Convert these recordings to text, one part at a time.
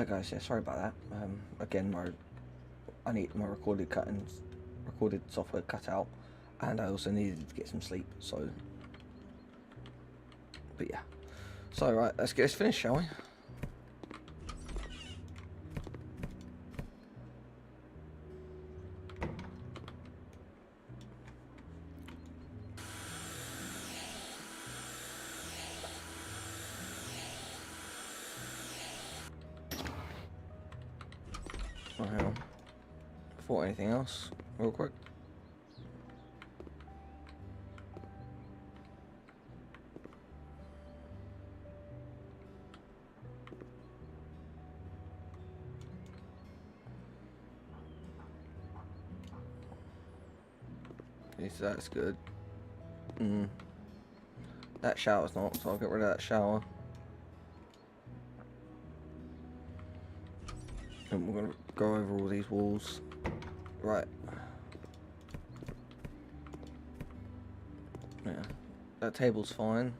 Guys, yeah, sorry about that. Again, I need my recorded software cut out, and I also needed to get some sleep. So, but yeah. So right, let's get this finished, shall we? Oh, hang on. Before anything else, real quick. Okay, so that's good. That shower's not, so I'll get rid of that shower. And we're gonna go over all these walls. Right. Yeah. That table's fine.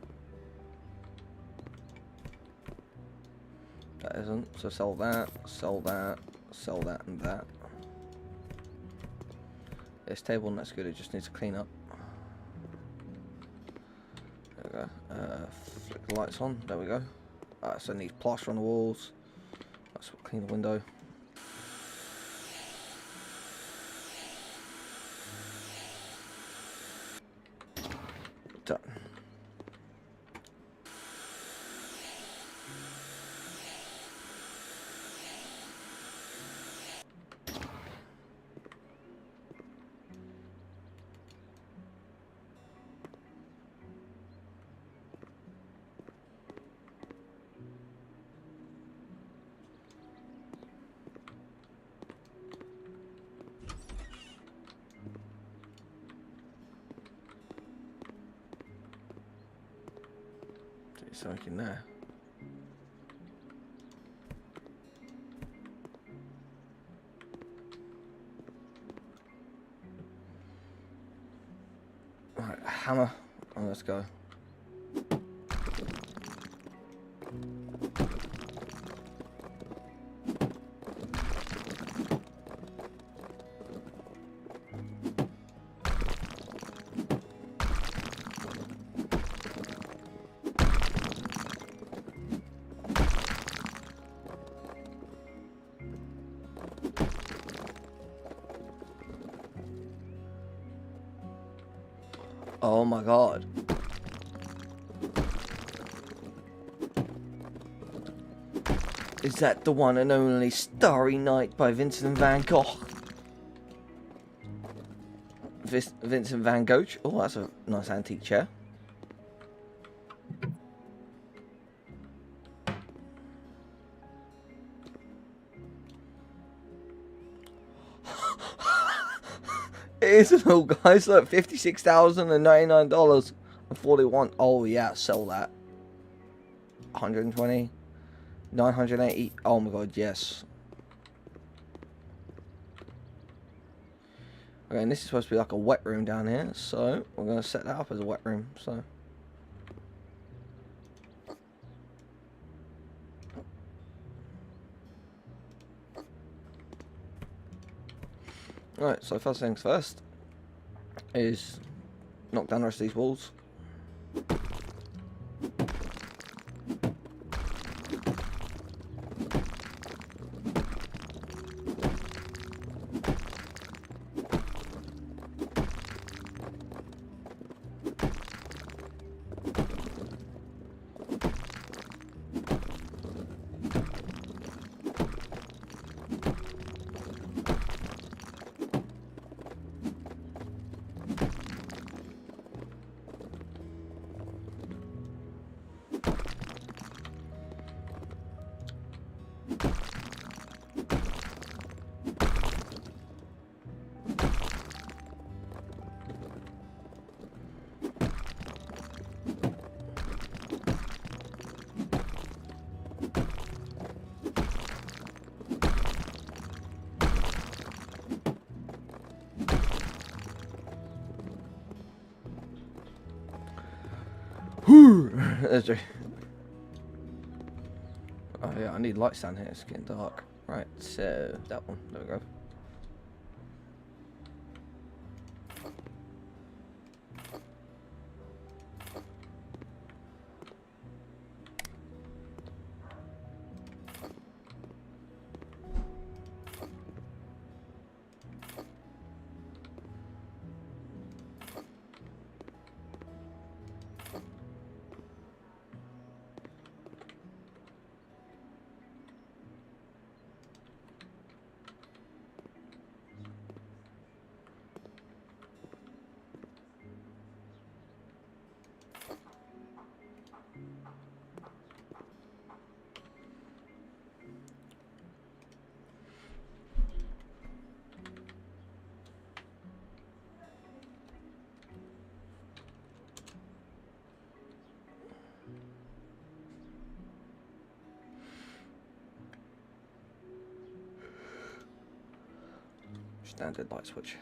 That isn't. So sell that, sell that, sell that, and that. This table, and that's good. It just needs to clean up. There we go. Flick the lights on. There we go. So it needs plaster on the walls. Let's clean the window. Done. Something in there. Right, hammer. Oh, let's go. Oh my god. Is that the one and only Starry Night by Vincent van Gogh? Vincent van Gogh? Oh, that's a nice antique chair. It is an old, guys. Look, $56,099.41. Oh yeah, sell that. 120, 980. Oh my god, yes. Okay, and this is supposed to be like a wet room down here, so we're gonna set that up as a wet room. So. Alright, so first things first is knock down the rest of these walls. That's true. Oh yeah, I need lights down here, it's getting dark. Right, so that one, there we go. Standard light switch.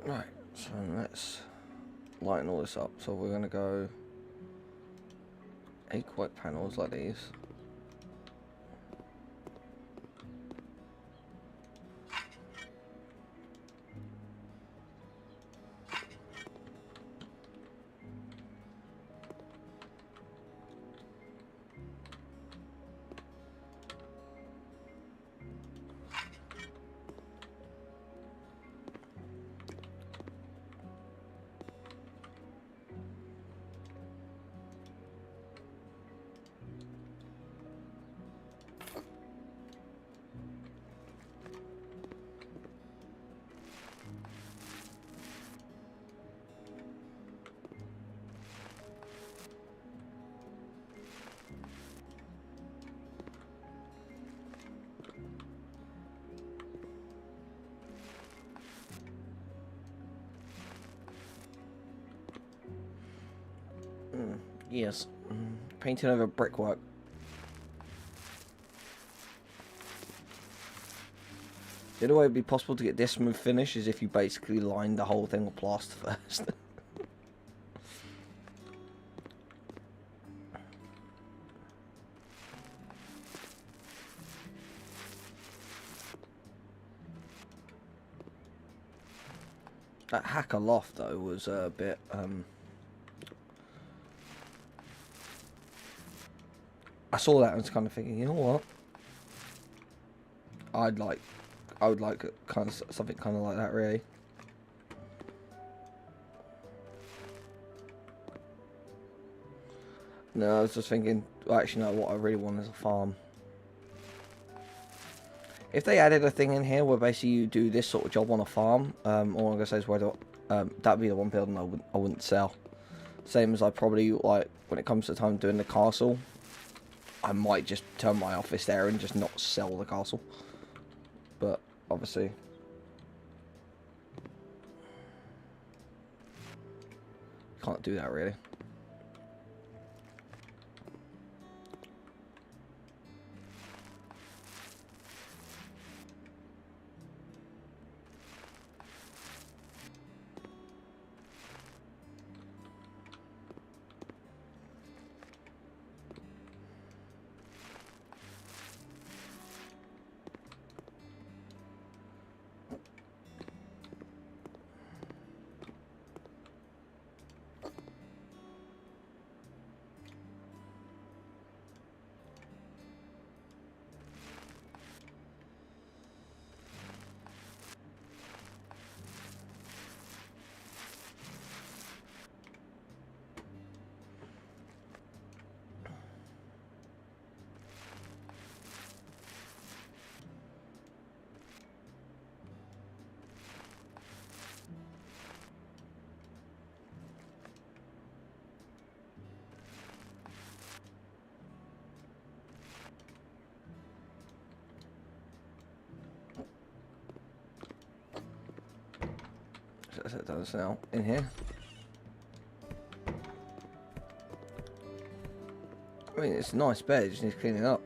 Right, so let's lighten all this up. So we're going to go 8 white panels like these. Yes. Painting over brickwork. The only way it'd be possible to get this smooth finish is if you basically line the whole thing with plaster first. That hacker loft though was a bit I saw that and was kind of thinking, you know what? I would like kind of something kind of like that, really. No, I was just thinking. Well, actually, no. What I really want is a farm. If they added a thing in here where basically you do this sort of job on a farm, all I'm gonna say is whether that'd be the one building I wouldn't sell. Same as I probably like when it comes to time doing the castle. I might just turn my office there and just not sell the castle. But obviously, can't do that really. Set those now in here. I mean, it's a nice bed, you just need to clean it up.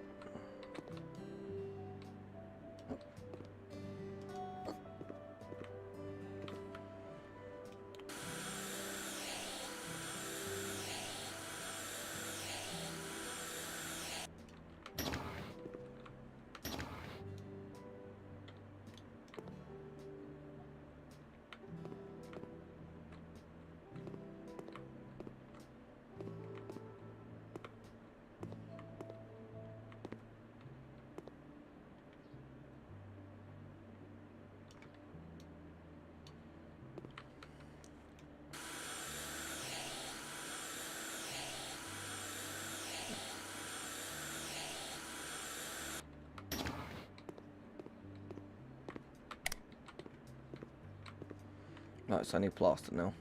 No, it's only plaster now.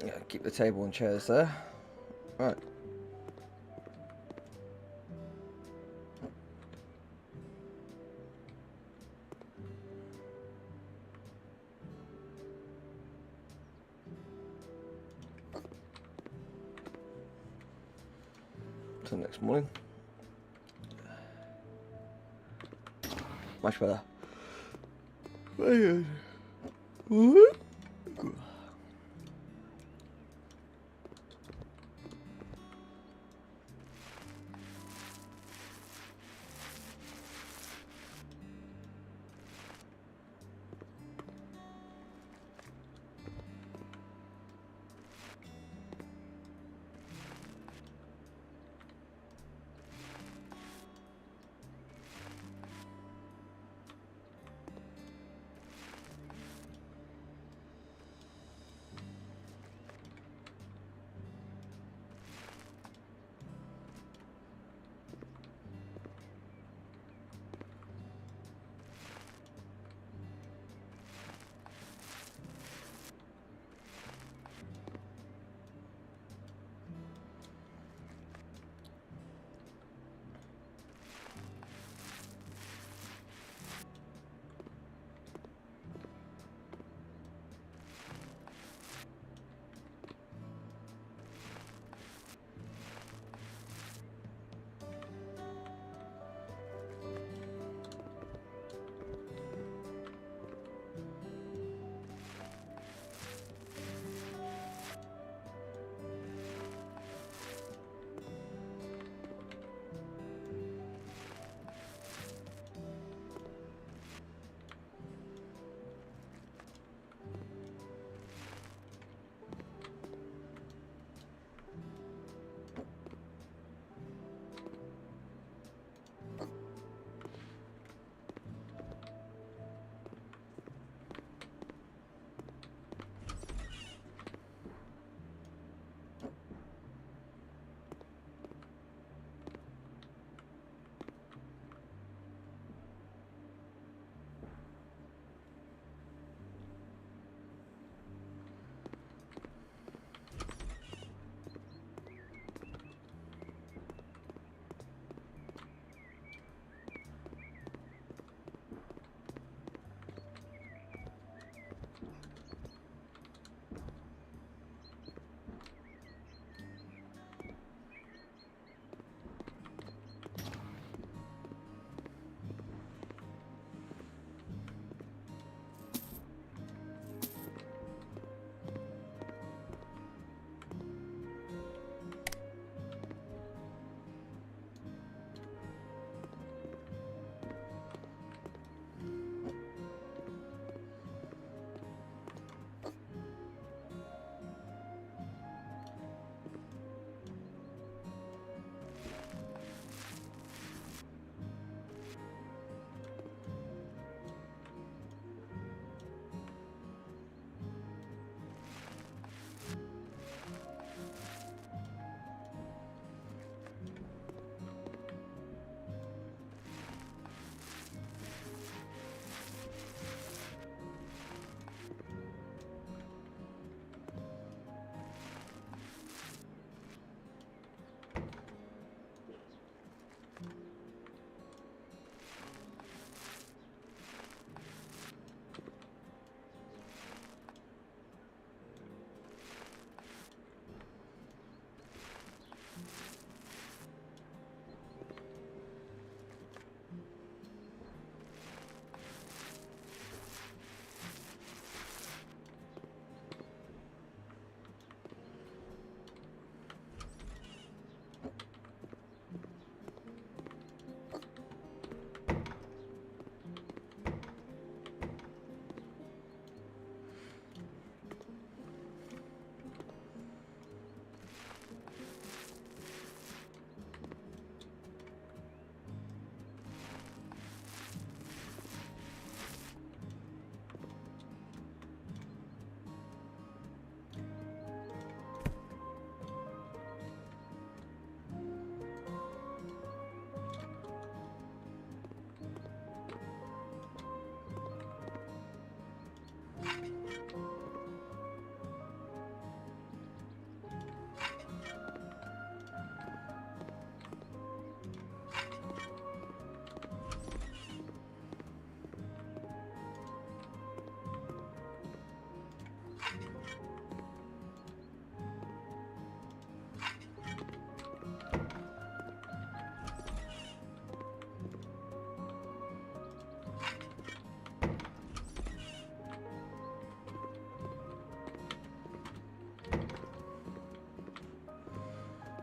Yeah, keep the table and chairs there. Right. Till next morning. Much better.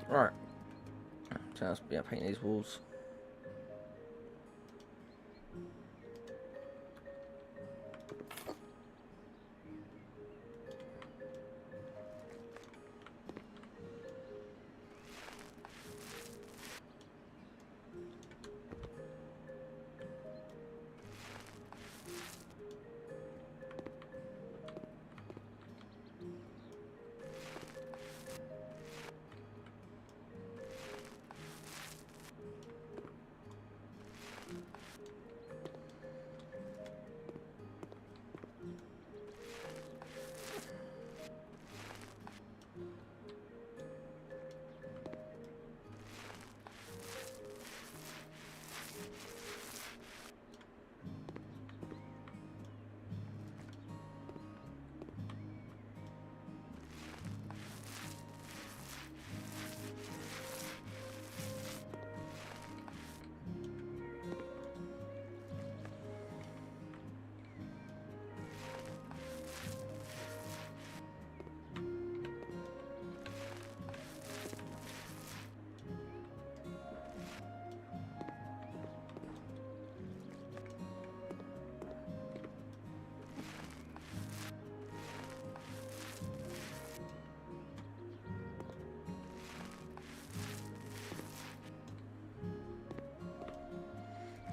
Right. So let's paint these walls.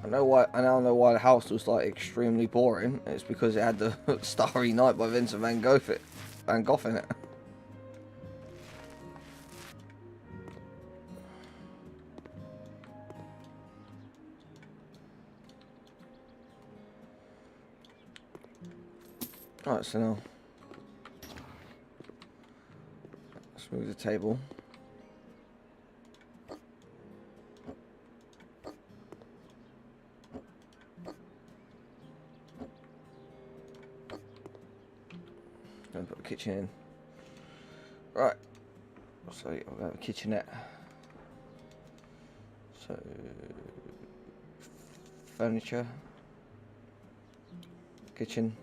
I now know why the house was like extremely boring. It's because it had the Starry Night by Vincent Van Gogh in it. Alright, so now let's move the table. Gonna put the kitchen in. Right. So I'll have a kitchenette. So furniture. Kitchen.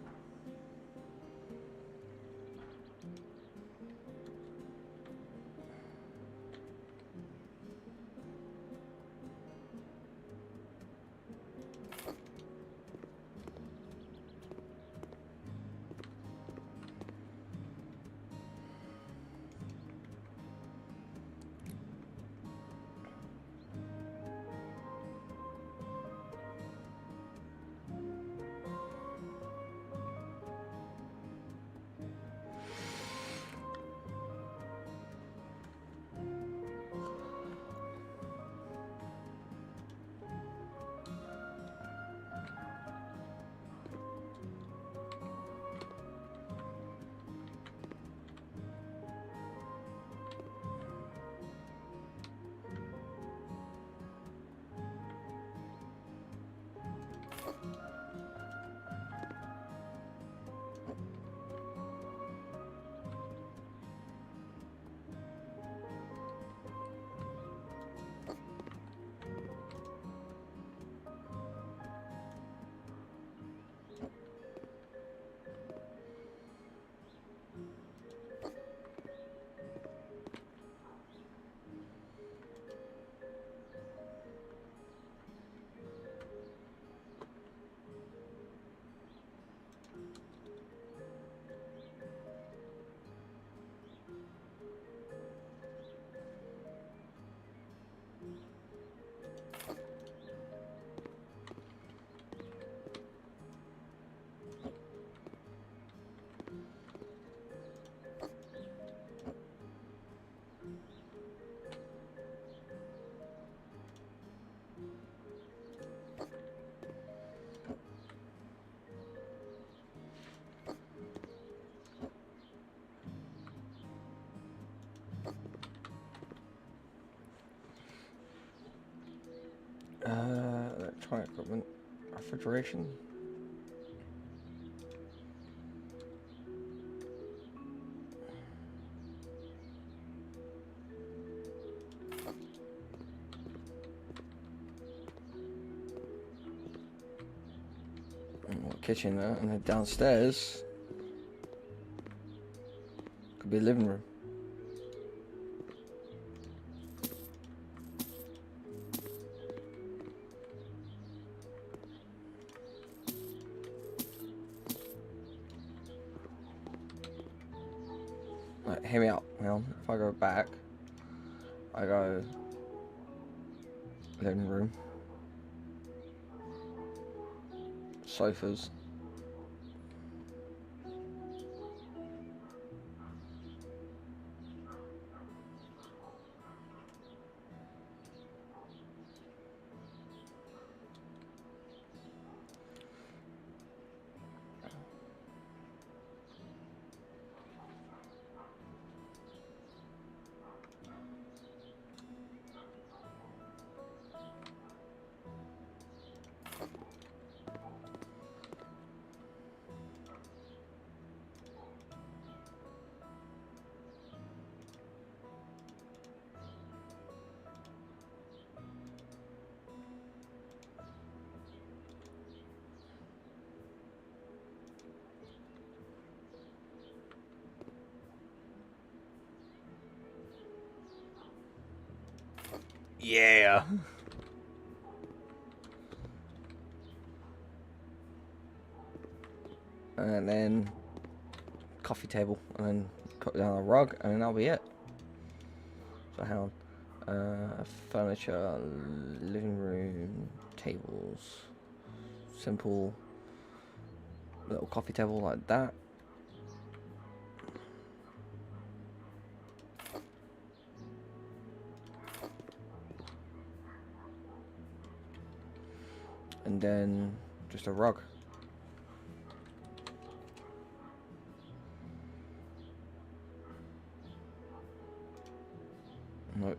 Electronic equipment, refrigeration. Kitchen there, and then downstairs could be a living room. Right, hear me out. Now, if I go back, I go living room, sofas, yeah. And then coffee table, and then put down a rug, and then that'll be it. So hang on, furniture, living room, tables, simple little coffee table like that. And then just a rug. Nope.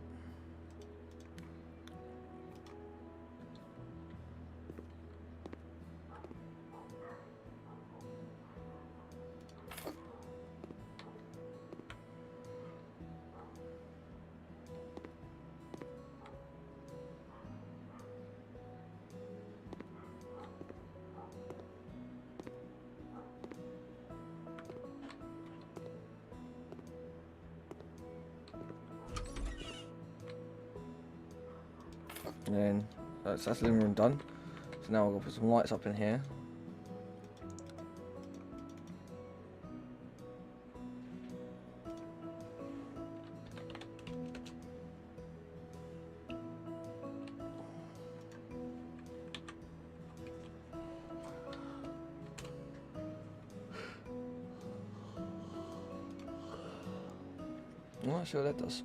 And then that's the living room done. So now we're gonna put some lights up in here. I'm not sure what that does.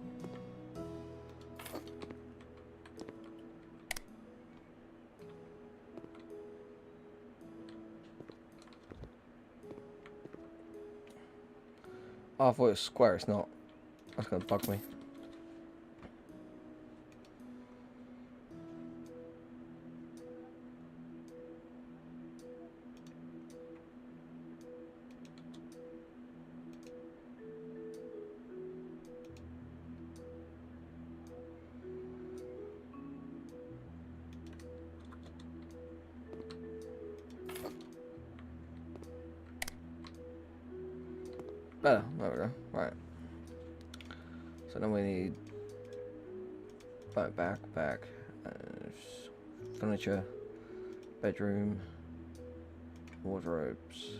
Oh, I thought it was square, it's not. That's gonna bug me. Better, there we go. Right. So then we need back, furniture, bedroom, wardrobes.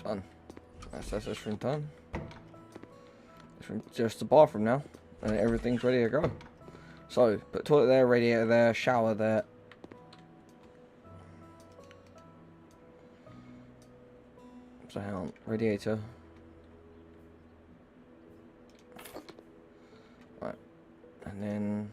Done. That's this room done. This room just the bathroom now, and everything's ready to go. So put toilet there, radiator there, shower there. So hang on, radiator. Right, and then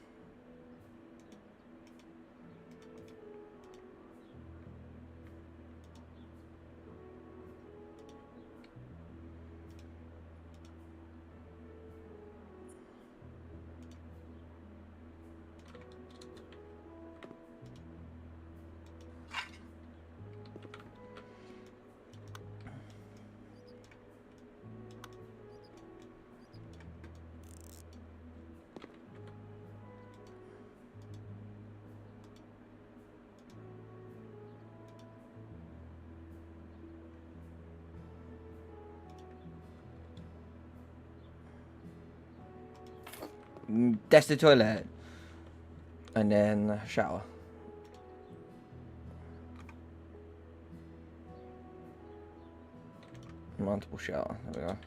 That's the toilet. And then shower. Multiple shower. There we go.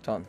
Done.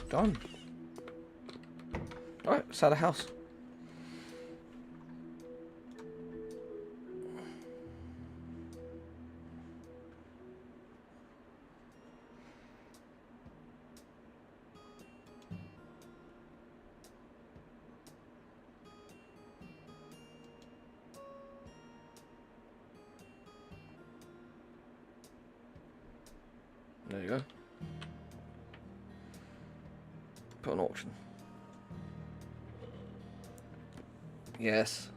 Done. Alright, side of the house. There you go. Put on auction. Yes.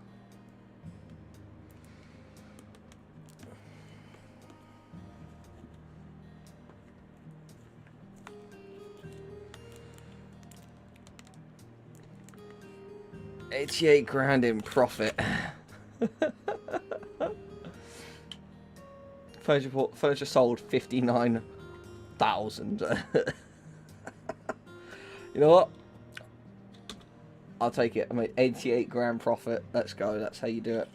£88,000 in profit. Furniture sold 59,000. You know what? I'll take it. I mean, 88 grand profit. Let's go. That's how you do it.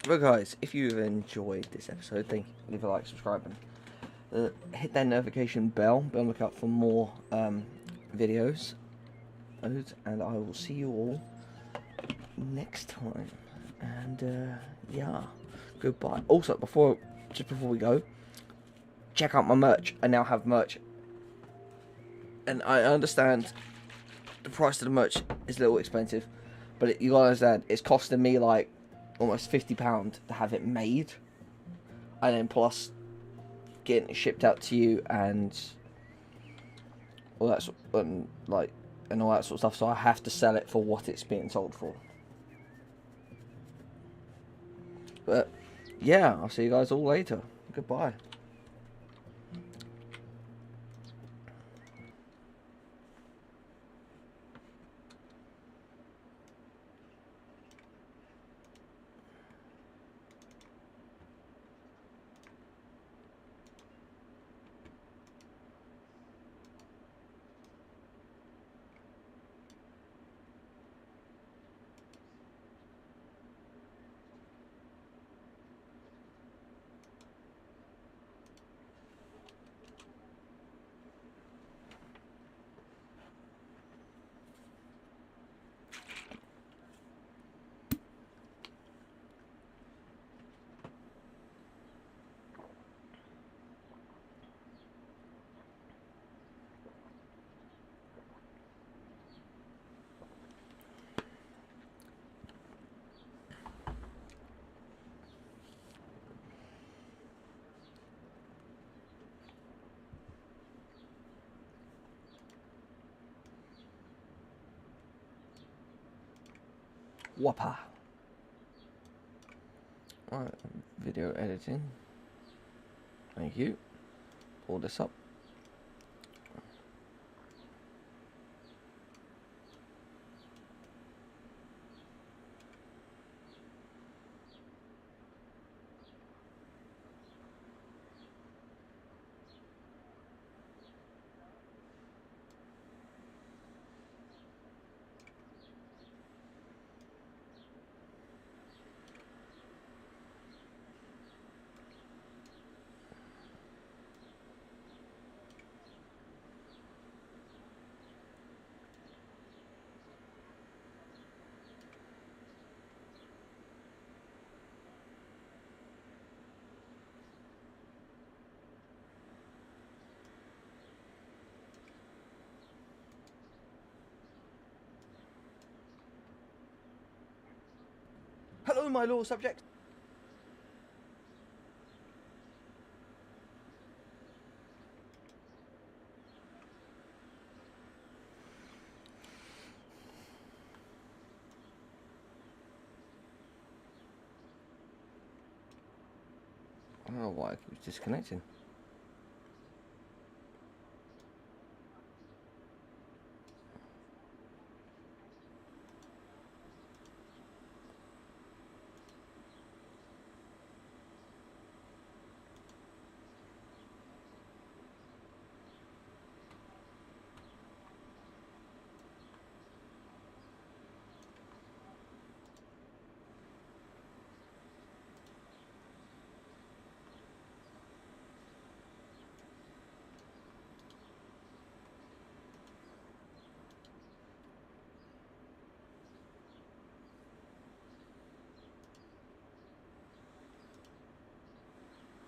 But guys, if you've enjoyed this episode, leave a like, subscribe, and hit that notification bell. Be on the lookout for more videos. And I will see you all next time. And yeah, goodbye. Also, just before we go, check out my merch. I now have merch, and I understand the price of the merch is a little expensive, but you gotta understand it's costing me like almost £50 to have it made, and then plus getting it shipped out to you and all that and all that sort of stuff. So I have to sell it for what it's being sold for. But yeah, I'll see you guys all later. Goodbye. Whopper. Alright, video editing. Thank you. Pull this up. Hello, my little subject. I don't know why it keeps disconnecting.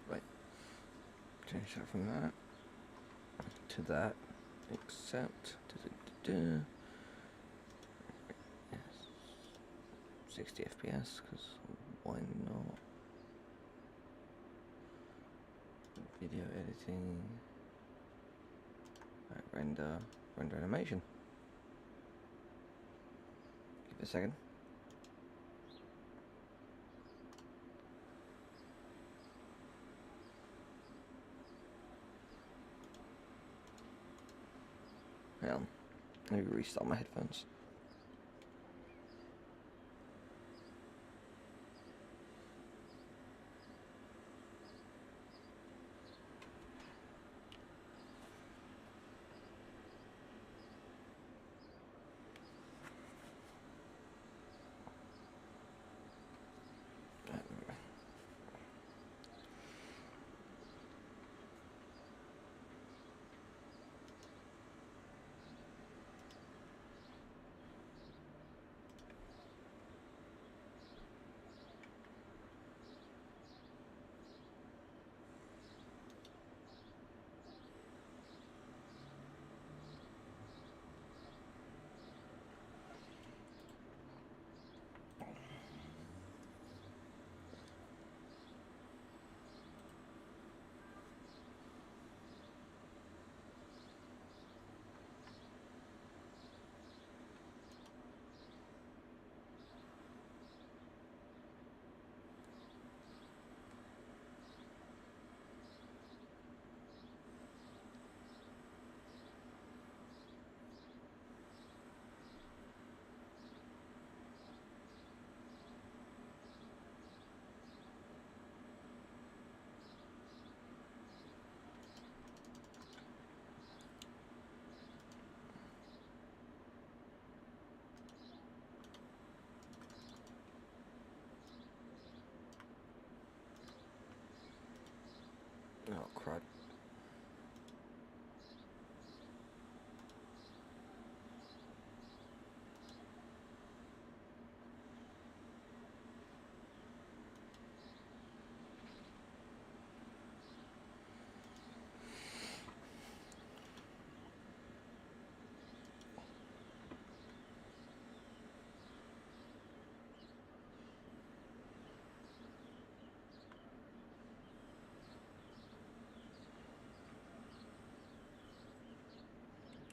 Right. Change that from that to that. Accept. Yes. 60 FPS, because why not? Video editing. Right, render animation. Give it a second. Hang on. Let me restart my headphones. Oh, crud.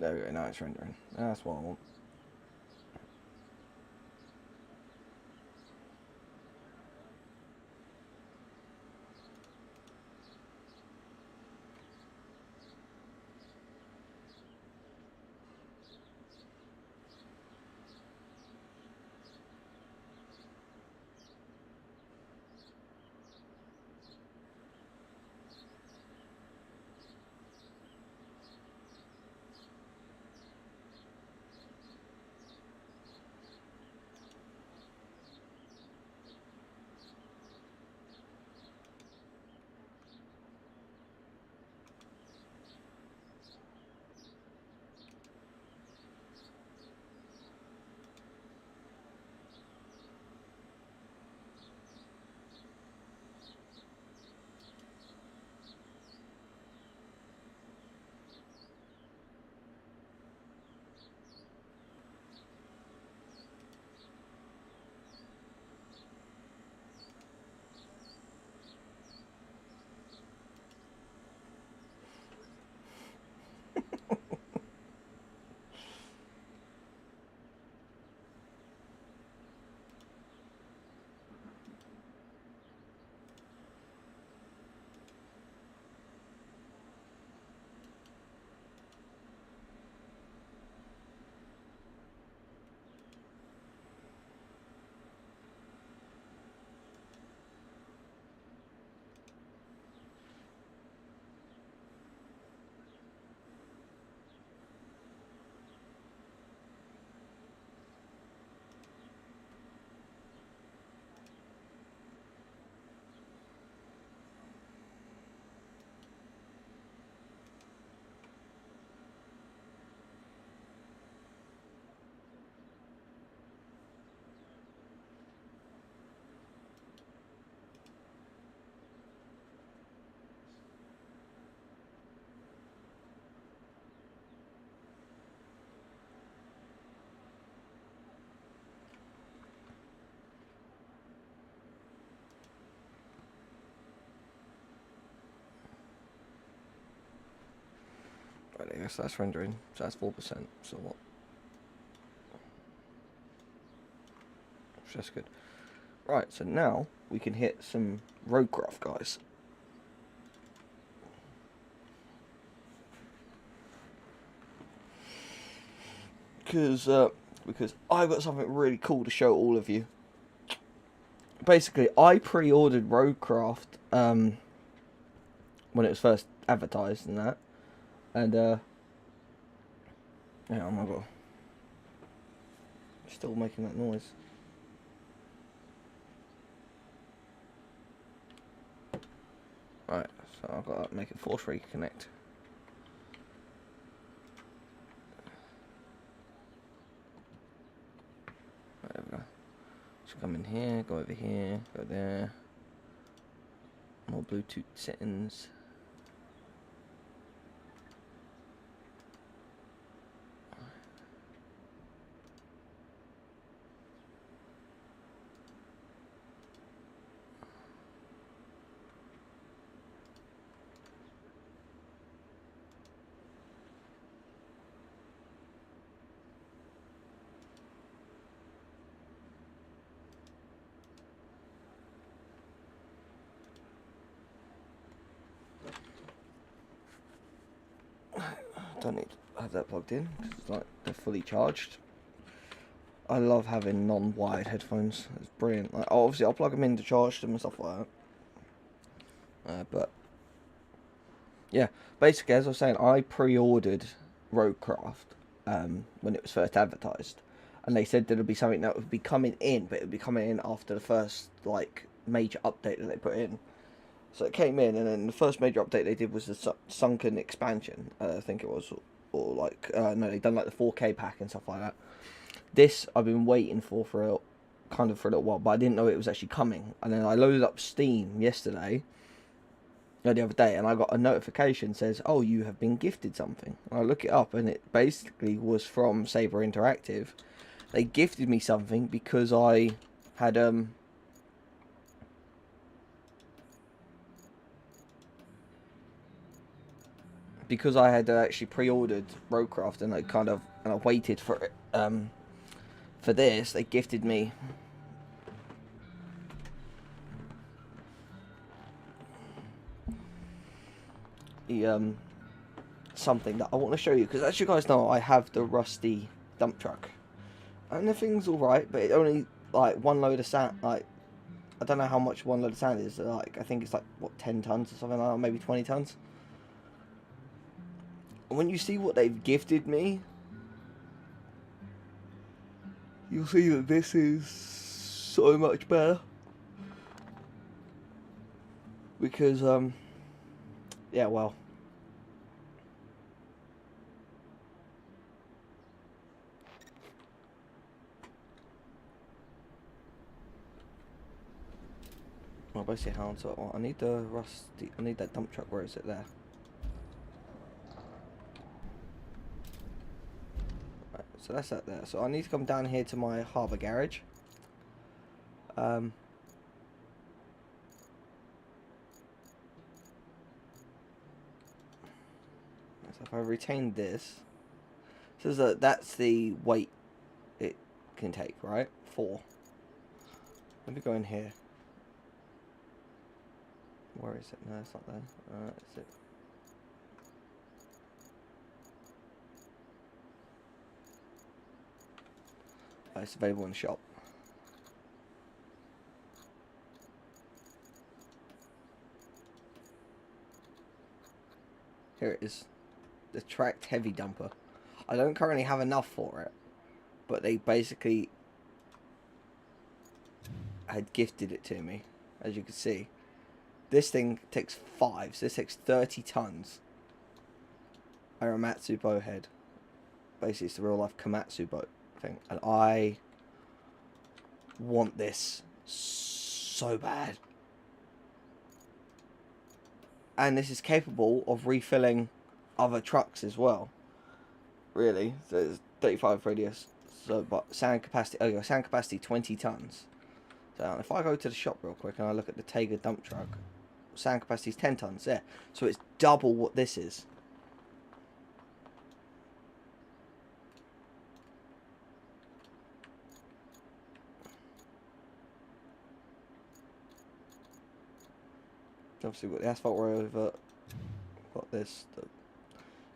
There we go, now it's rendering. That's what I want. Right, I guess that's rendering. So that's 4%. So what? That's good. Right, so now we can hit some roadcraft, guys. Because I've got something really cool to show all of you. Basically, I pre-ordered roadcraft when it was first advertised and that, and yeah, oh my god, still making that noise. Right, so I've got to make it force reconnect. There we go. So come in here, go over here, go there. More Bluetooth settings. Don't need to have that plugged in because it's like they're fully charged. I love having non-wired headphones. It's brilliant. Like, obviously, I'll plug them in to charge them and stuff like that. But yeah, basically, as I was saying, I pre-ordered roadcraft when it was first advertised, and they said that it'd be something that would be coming in, but it would be coming in after the first like major update that they put in. So it came in, and then the first major update they did was the sunken expansion, I think it was, or like, no, they done like the 4K pack and stuff like that. This I've been waiting for a little while, but I didn't know it was actually coming. And then I loaded up Steam yesterday, the other day, and I got a notification says, "Oh, you have been gifted something." And I look it up, and it basically was from Saber Interactive. They gifted me something because I had actually pre-ordered roadcraft, and I waited for it for this. They gifted me the something that I want to show you, because as you guys know, I have the rusty dump truck, and the thing's all right, but it only like one load of sand. Like, I don't know how much one load of sand is. Like, I think it's like what, 10 tons or something like that, maybe 20 tons. When you see what they've gifted me, you'll see that this is so much better. Because, yeah, well. Well, basically, how so I need I need that dump truck. Where is it? There. So that's that there. So I need to come down here to my harbour garage. So if I retain this, so that's the weight it can take, right? 4. Let me go in here. Where is it? No, it's not there. Is it? It's available in the shop. Here it is. The tracked heavy dumper. I don't currently have enough for it, but they basically had gifted it to me, as you can see. This thing takes 5, so this takes 30 tons. Aramatsu bow head. Basically, it's the real life Komatsu boat thing, and I want this so bad. And this is capable of refilling other trucks as well. Really, so it's 35 radius. So, but sand capacity. Oh, yeah, sand capacity 20 tons. So if I go to the shop real quick and I look at the Tega dump truck, sand capacity is 10 tons. Yeah, so it's double what this is. Obviously we've got the asphalt road, but got this the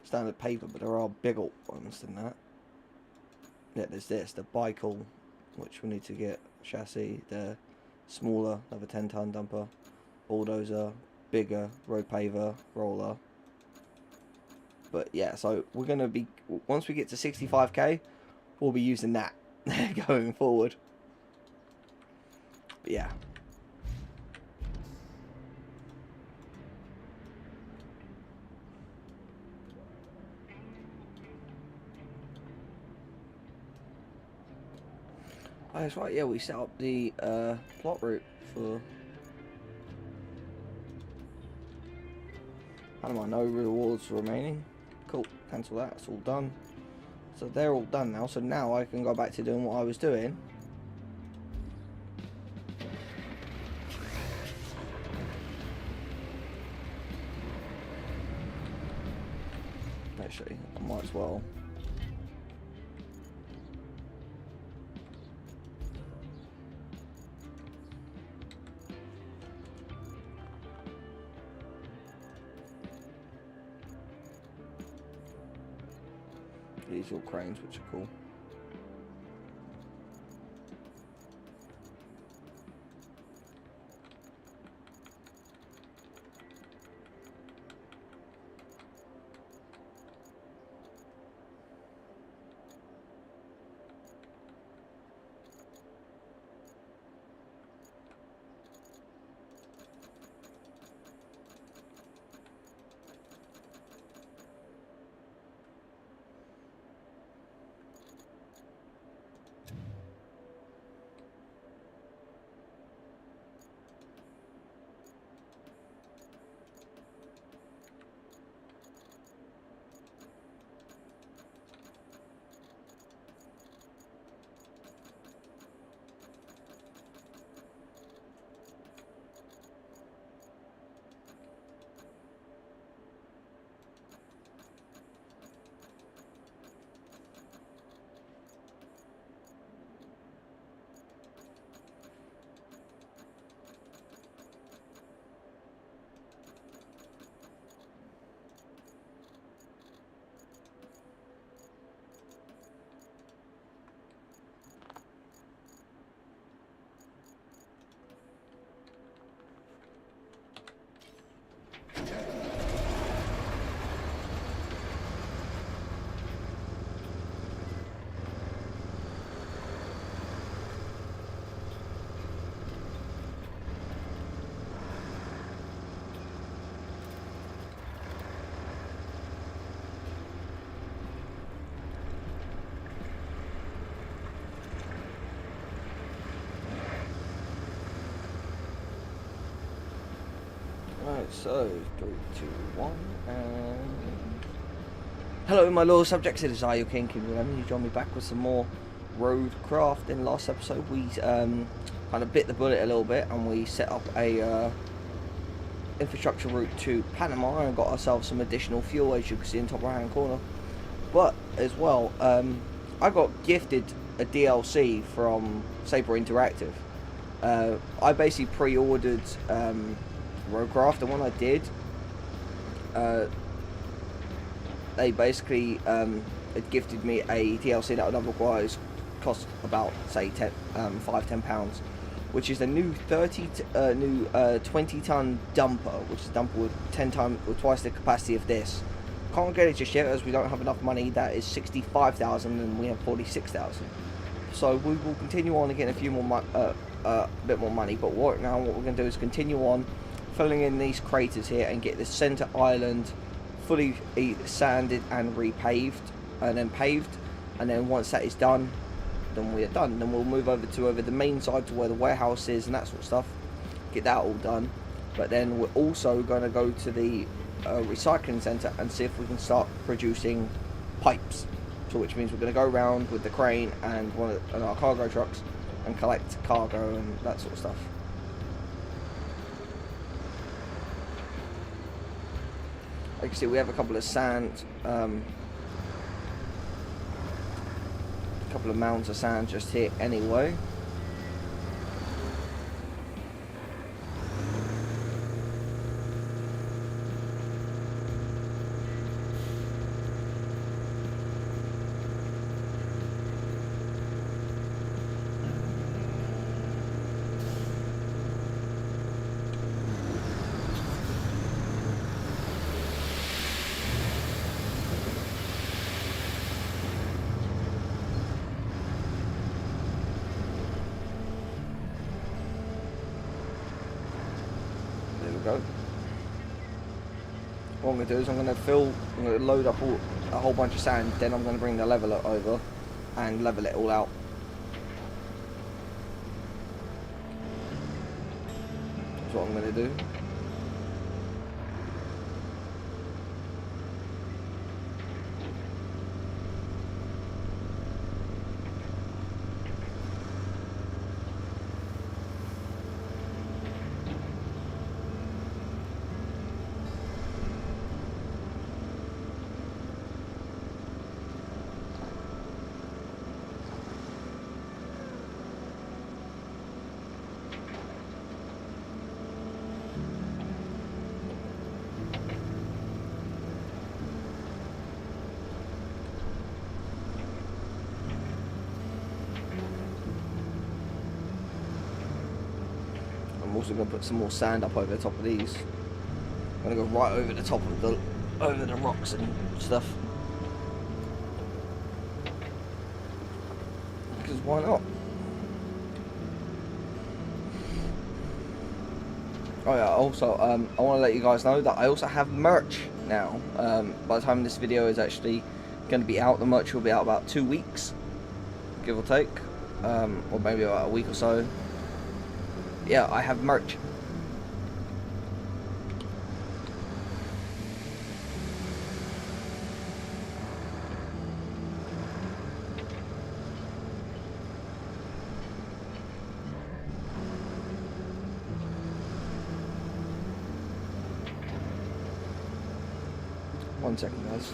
standard paper, but there are bigger ones than that. Yeah, there's this, the bicycle, which we need to get chassis, the smaller, another 10-ton dumper, bulldozer, bigger, road paver, roller. But yeah, so we're going to be, once we get to 65k, we'll be using that going forward. But yeah. Oh, that's right, yeah, we set up the plot route for Panama. No rewards remaining. Cool, cancel that, it's all done. So they're all done now, so now I can go back to doing what I was doing. Actually, I might as well. These are all cranes, which are cool. Right, so 3, 2, 1, and hello, my loyal subjects. It is I, your Kingofdoom11. You join me back with some more road craft. In last episode, we kind of bit the bullet a little bit, and we set up a infrastructure route to Panama and got ourselves some additional fuel, as you can see in the top right hand corner. But as well, I got gifted a DLC from Saber Interactive. I basically pre-ordered Roadcraft, and when I did, they basically had gifted me a DLC that would otherwise cost about, say, £5–10, which is the new 20-ton dumper, which is a dumper with 10 times or twice the capacity of this. Can't get it just yet as we don't have enough money. That is 65,000 and we have 46,000. So we will continue on and get a few more bit more money. But right now, what we're going to do is continue on filling in these craters here and get the center island fully sanded and repaved and then paved. And then once that is done, then we are done. Then we'll move over to the main side to where the warehouse is and that sort of stuff. Get that all done. But then we're also going to go to the recycling center and see if we can start producing pipes. So which means we're going to go around with the crane and one of our cargo trucks and collect cargo and that sort of stuff. Like you can see, we have a couple of sand, couple of mounds of sand just here anyway. what I'm going to do is I'm going to load up a whole bunch of sand, then I'm going to bring the leveler over and level it all out. That's what I'm going to do. I'm also going to put some more sand up over the top of these. I'm going to go right over the top of the rocks and stuff. Because why not? Oh yeah, also, I want to let you guys know that I also have merch now. By the time this video is actually going to be out, the merch will be out about 2 weeks, give or take. Or maybe about a week or so. Yeah, I have merch. One second, guys.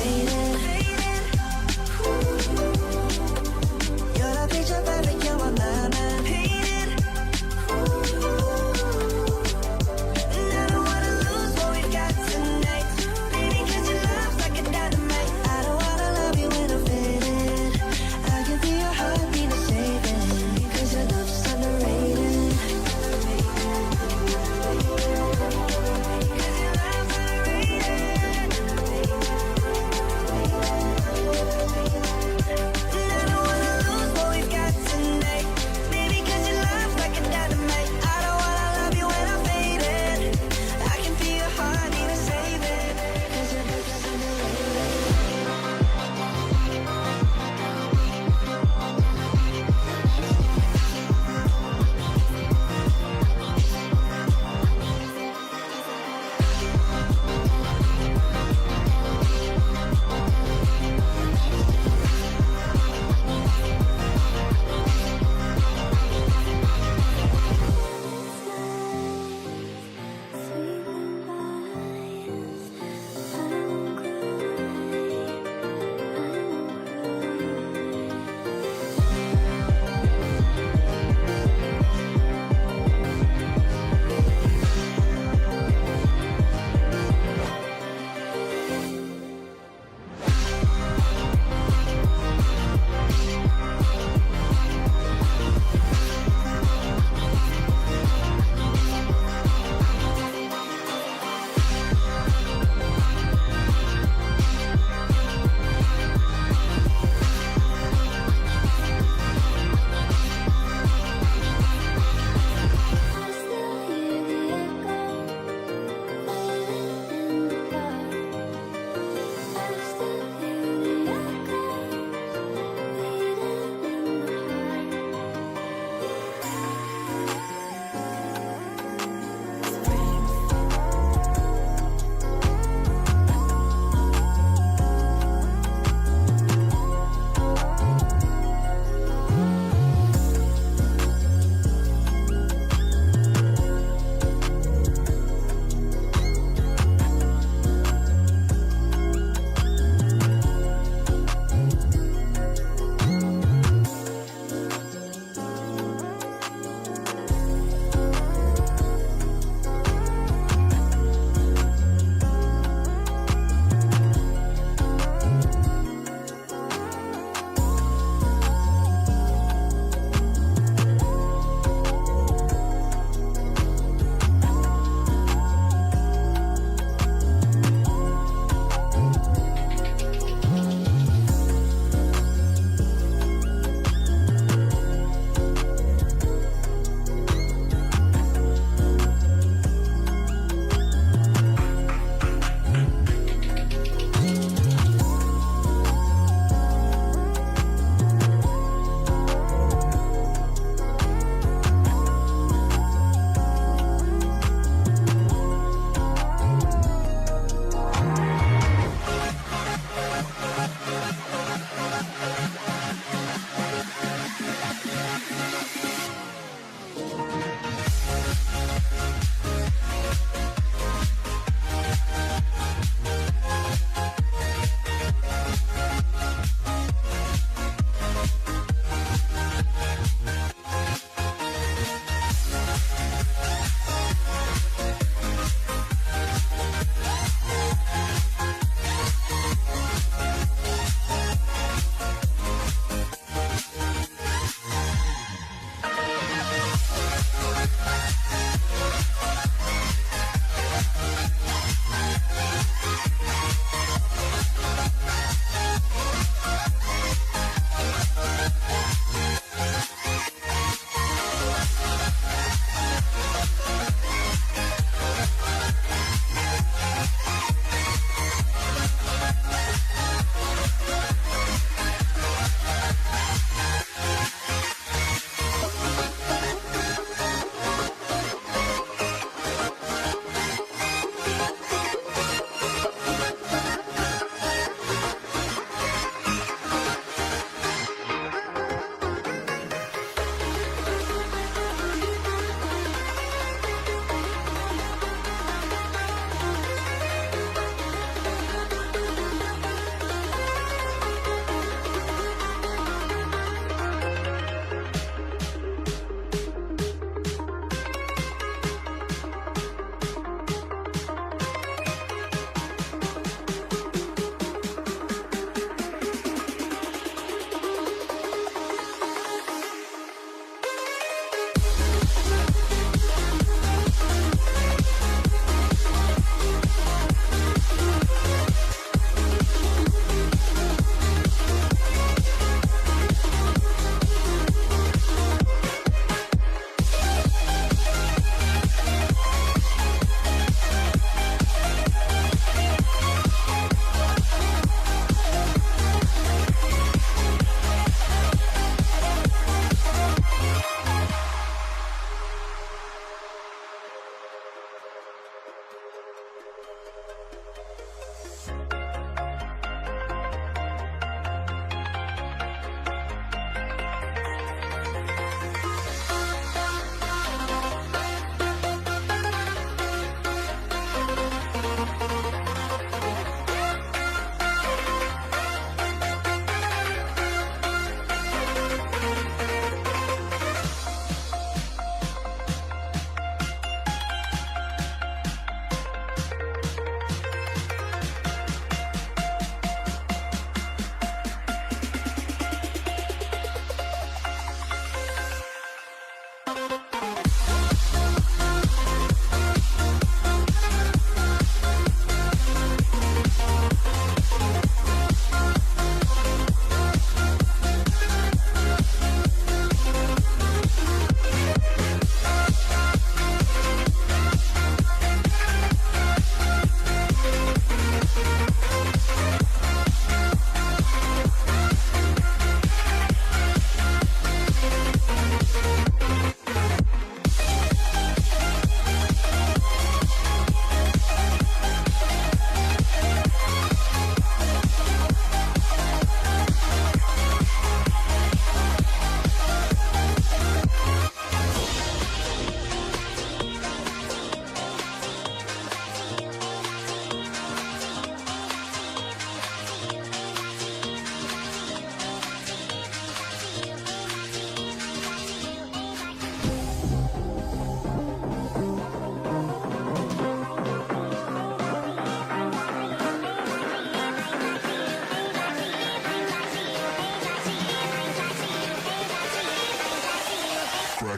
Fading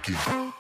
Rocky.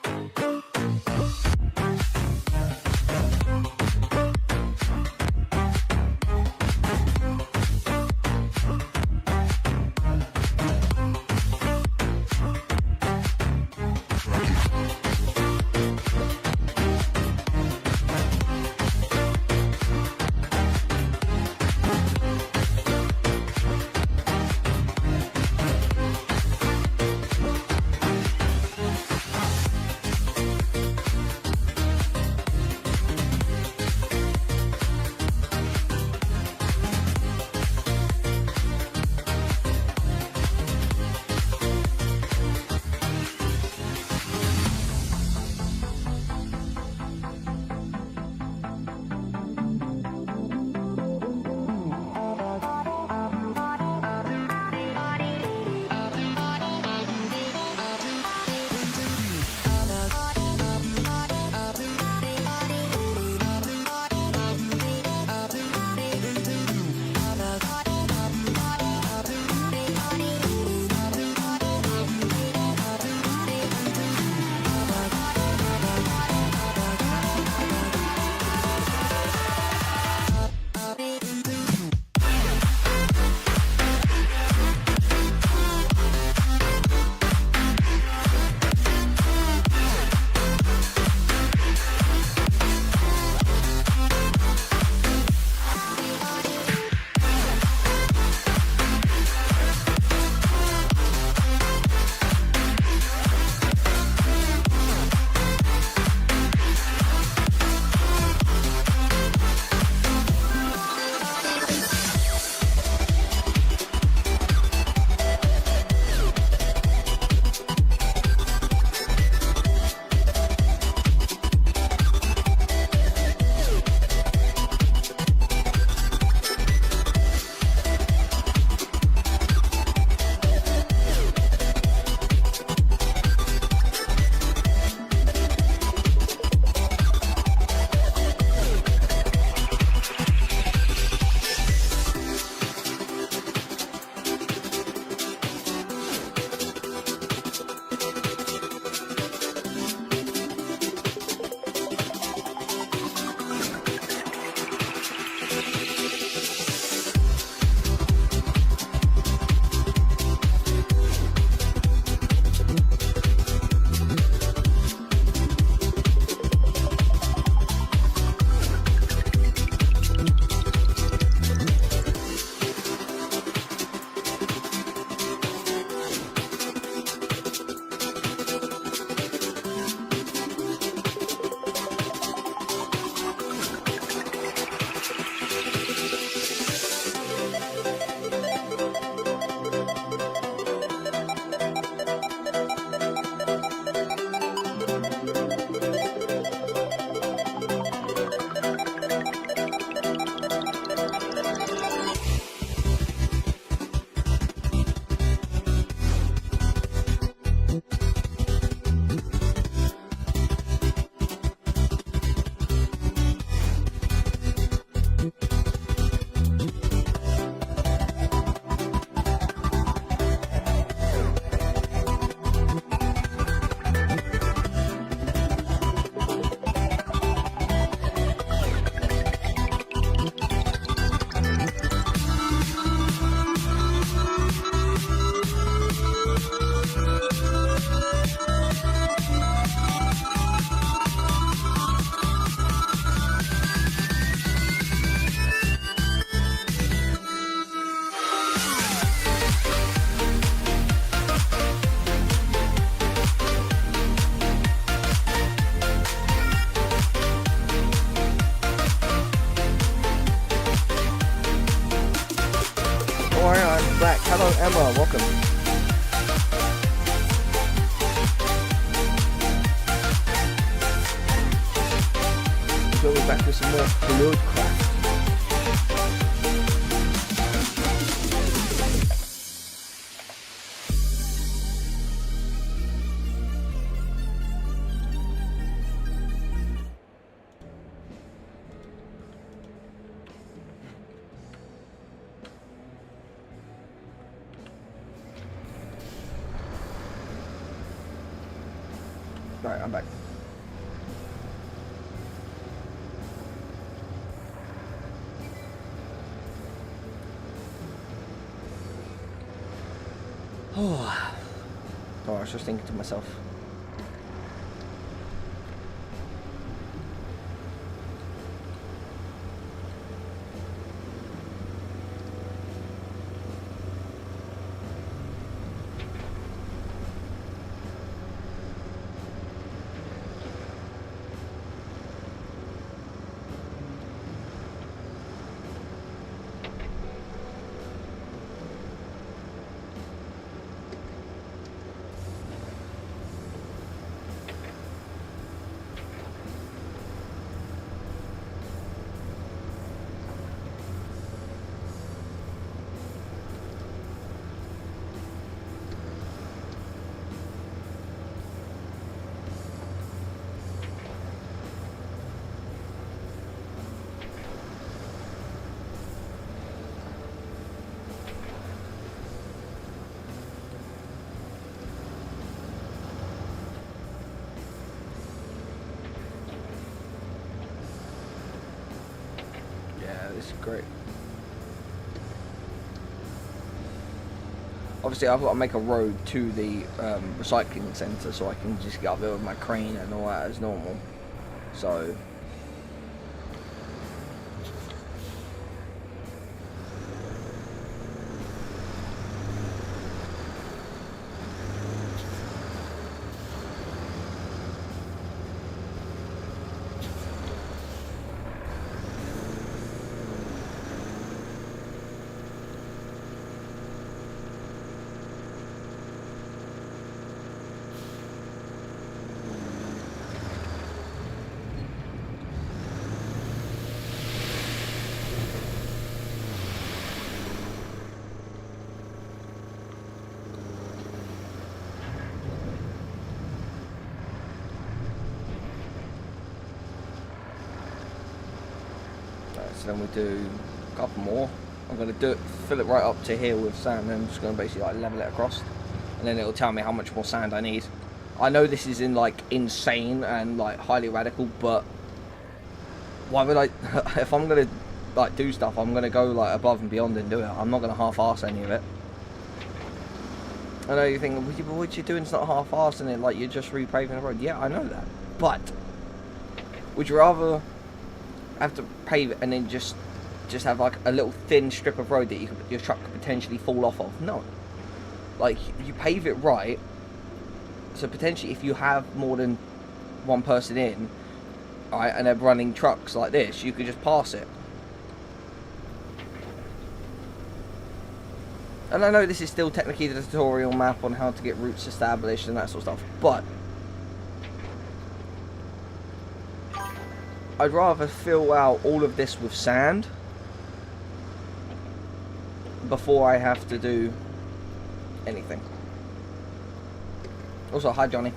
Hello Emma, welcome. We'll be back with some more Bloodcraft. Right, I'm back. Oh, I was just thinking to myself. This is great. Obviously, I've got to make a road to the recycling centre so I can just get up there with my crane and all that as normal. So. So then we do a couple more. I'm going to fill it right up to here with sand, and I'm just going to basically like level it across, and then it'll tell me how much more sand I need. I know this is insane and like highly radical, but why would I? If I'm going to like do stuff, I'm going to go like above and beyond and do it. I'm not going to half-arse any of it. I know you think, what you're doing is not half-arsing it, like you're just repaving the road. Yeah, I know that, but would you rather have to pave it and then just have like a little thin strip of road that your truck could potentially fall off of? No. Like, you pave it right, so potentially if you have more than one person in, right, and they're running trucks like this, you could just pass it. And I know this is still technically the tutorial map on how to get routes established and that sort of stuff, but I'd rather fill out all of this with sand before I have to do anything. Also, hi Johnny.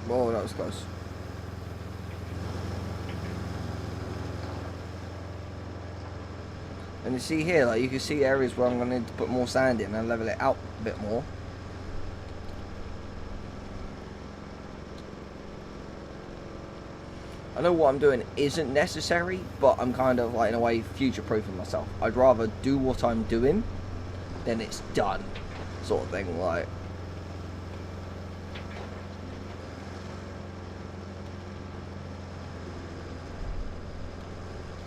Whoa, that was close. And you see here, like, you can see areas where I'm going to need to put more sand in and level it out a bit more. I know what I'm doing isn't necessary, but I'm kind of like in a way future-proofing myself. I'd rather do what I'm doing than it's done, sort of thing. Like,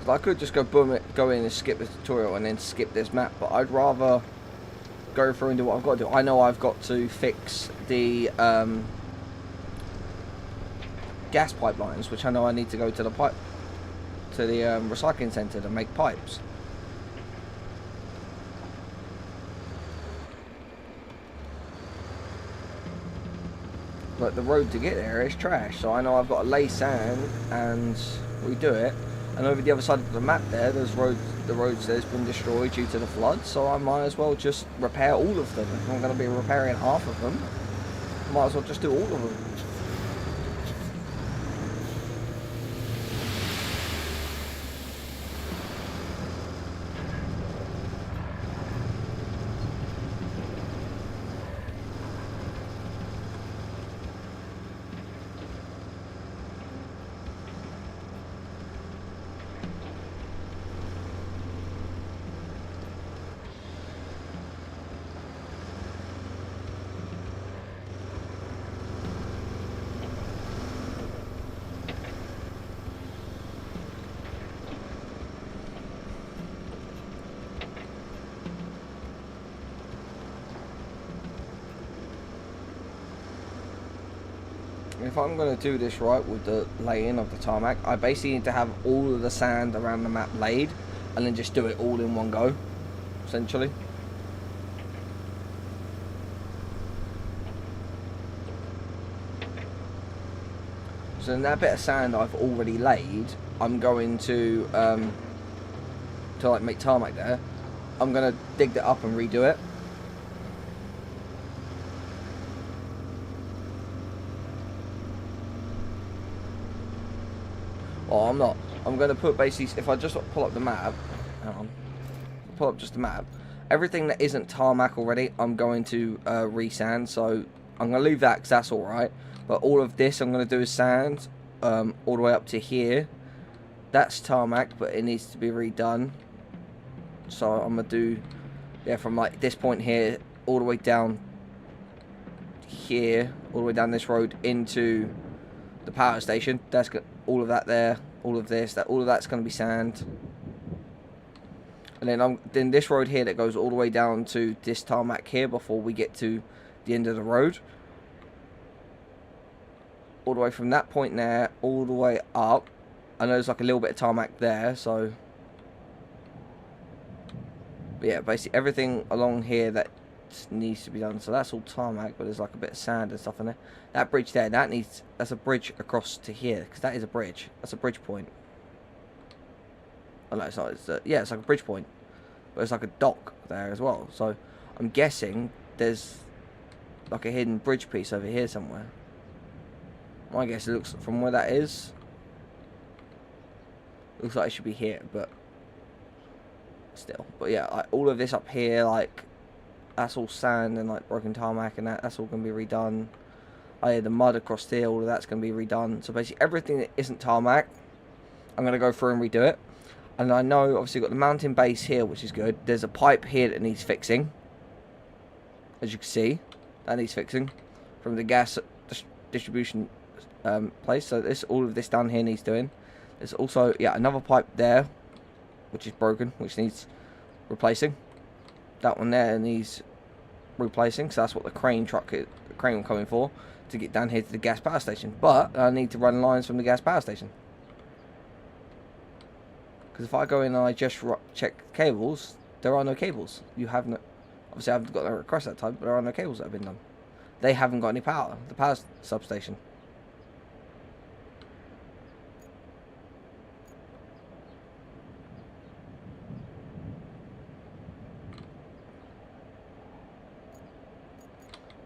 I could just go boom it, go in and skip the tutorial and then skip this map, but I'd rather go through and do what I've got to do. I know I've got to fix the gas pipelines, which I know I need to go to the recycling centre to make pipes. But the road to get there is trash, so I know I've got to lay sand and redo it. And over the other side of the map there, there's the roads that's been destroyed due to the flood, so I might as well just repair all of them. If I'm going to be repairing half of them, I might as well just do all of them. If I'm going to do this right with the laying of the tarmac, I basically need to have all of the sand around the map laid and then just do it all in one go, essentially. So in that bit of sand I've already laid, I'm going to like make tarmac there. I'm going to dig that up and redo it. Oh, I'm not. I'm going to put basically, if I just pull up the map, hang on, pull up just the map, everything that isn't tarmac already, I'm going to re-sand, so I'm going to leave that because that's alright, but all of this I'm going to do is sand, all the way up to here. That's tarmac, but it needs to be redone, so I'm going to do, yeah, from like this point here, all the way down here, all the way down this road into the power station. That's all of that there, all of this, all of that's going to be sand. And then this road here that goes all the way down to this tarmac here before we get to the end of the road. All the way from that point there, all the way up. I know there's like a little bit of tarmac there, so. But yeah, basically everything along here that needs to be done. So that's all tarmac, but there's like a bit of sand and stuff in there. That bridge there, that's a bridge across to here, because that is a bridge. That's a bridge point. Oh no, it's not. Yeah, it's like a bridge point, but it's like a dock there as well. So I'm guessing there's like a hidden bridge piece over here somewhere. My guess, it looks from where that is, looks like it should be here, but still. But yeah, like all of this up here, like that's all sand and like broken tarmac, and that's all going to be redone. Oh yeah, the mud across here, all of that's going to be redone. So basically everything that isn't tarmac, I'm going to go through and redo it. And I know obviously you've got the mountain base here, which is good. There's a pipe here that needs fixing, as you can see, that needs fixing from the gas distribution place. So all of this down here needs doing. There's also, yeah, another pipe there which is broken, which needs replacing. That one there needs replacing, so that's what the crane will come in for, to get down here to the gas power station. But I need to run lines from the gas power station, because if I go in and I just check cables, there are no cables. You have no, obviously I haven't got no request that time, but there are no cables that have been done. They haven't got any power, the power substation.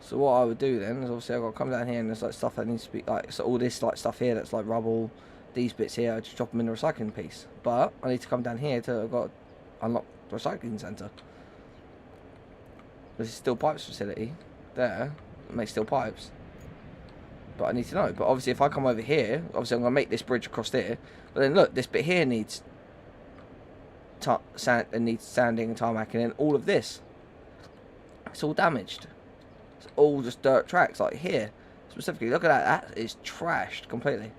So what I would do then is obviously I've got to come down here and there's like stuff that needs to be like, so all this like stuff here that's like rubble, these bits here, I just drop them in the recycling piece. But I need to come down here to, I've got to unlock the recycling centre. This is steel pipes facility there, it makes steel pipes. But I need to know. But obviously, if I come over here, obviously I'm going to make this bridge across there. But then look, this bit here needs sand and needs sanding and tarmacking, and all of this, it's all damaged. It's all just dirt tracks. Like here, specifically, look at that. That is trashed completely.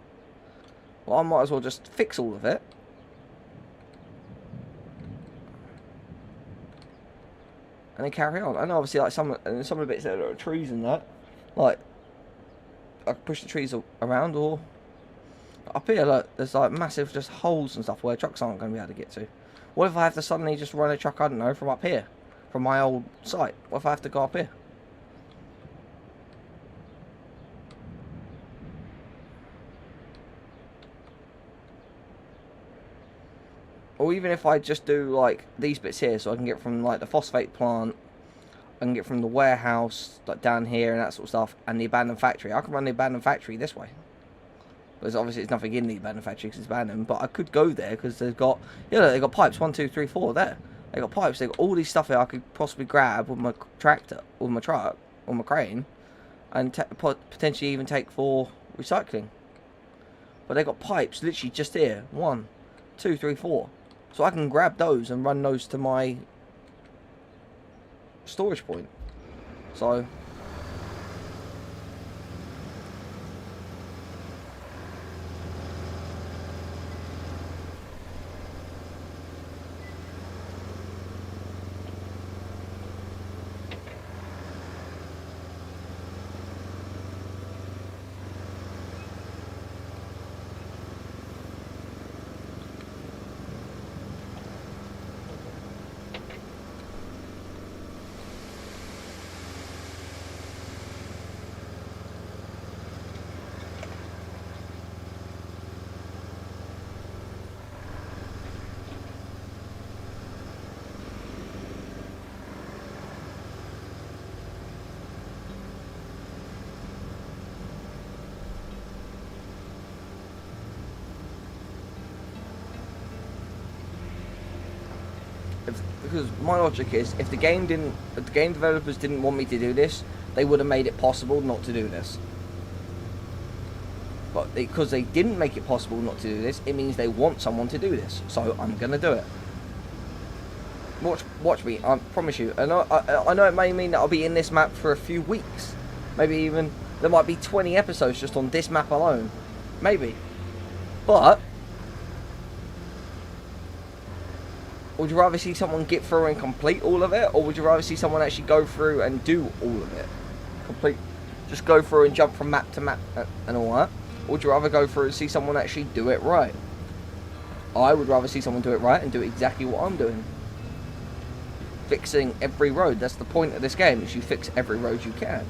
Well, I might as well just fix all of it. And then carry on. And obviously, like some of the bits that are trees and that, like I can push the trees around, or up here, look, there's like massive just holes and stuff where trucks aren't going to be able to get to. What if I have to suddenly just run a truck, I don't know, from up here, from my old site? What if I have to go up here? Or even if I just do like these bits here, so I can get from like the phosphate plant, I can get from the warehouse like down here and that sort of stuff, and the abandoned factory. I can run the abandoned factory this way. Because obviously there's nothing in the abandoned factory because it's abandoned, but I could go there because they've got, you know, they've got pipes, 1, 2, 3, 4 there. They've got pipes, they've got all these stuff here I could possibly grab with my tractor, or my truck, or my crane, and potentially even take for recycling. But they've got pipes literally just here, 1, 2, 3, 4. So I can grab those and run those to my storage point. So because my logic is, if the game developers didn't want me to do this, they would have made it possible not to do this. But because they didn't make it possible not to do this, it means they want someone to do this. So I'm gonna do it. Watch me. I promise you. And I know it may mean that I'll be in this map for a few weeks. Maybe even there might be 20 episodes just on this map alone. Maybe. But would you rather see someone get through and complete all of it, or would you rather see someone actually go through and do all of it? Just go through and jump from map to map and all that? Or would you rather go through and see someone actually do it right? I would rather see someone do it right and do exactly what I'm doing. Fixing every road. That's the point of this game, is you fix every road you can.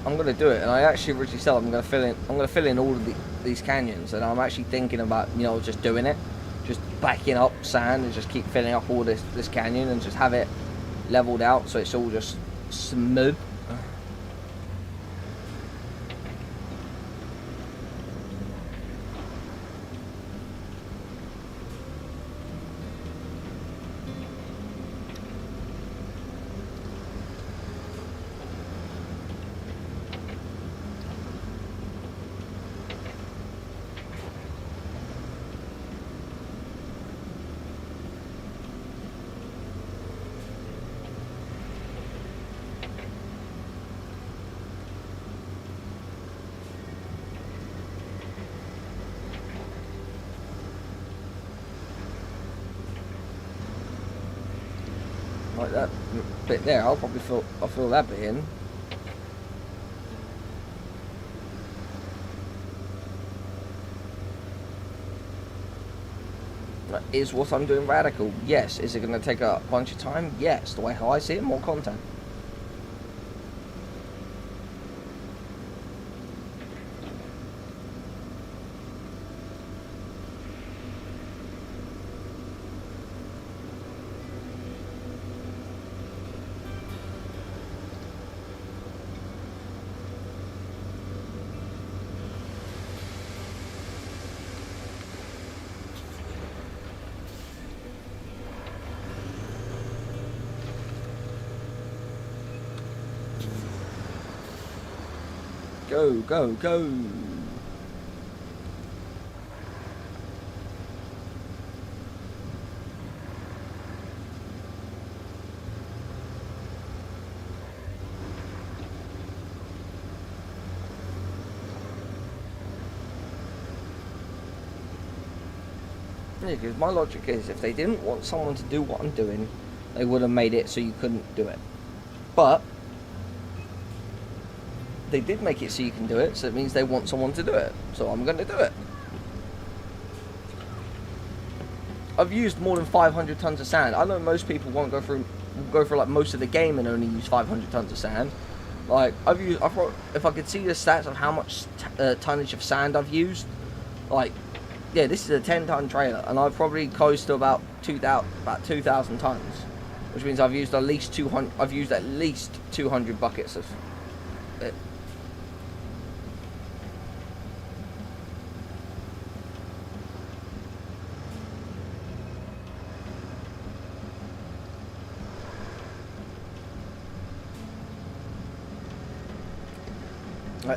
I'm gonna do it, and I actually originally said I'm gonna fill in all of these canyons, and I'm actually thinking about, you know, just doing it, just backing up sand and just keep filling up all this canyon and just have it leveled out so it's all just smooth. Like that bit there, I'll fill that bit in. Is what I'm doing radical? Yes. Is it going to take a bunch of time? Yes. The way how I see it, more content. Go, go, go. Yeah, because my logic is if they didn't want someone to do what I'm doing, they would have made it so you couldn't do it. But they did make it so you can do it, so it means they want someone to do it. So I'm going to do it. I've used more than 500 tons of sand. I know most people won't go through like most of the game and only use 500 tons of sand. Like if I could see the stats of how much tonnage of sand I've used, like yeah, this is a 10-ton trailer, and I've probably close to about 2,000 tons, which means I've used at least 200. I've used at least 200 buckets of it.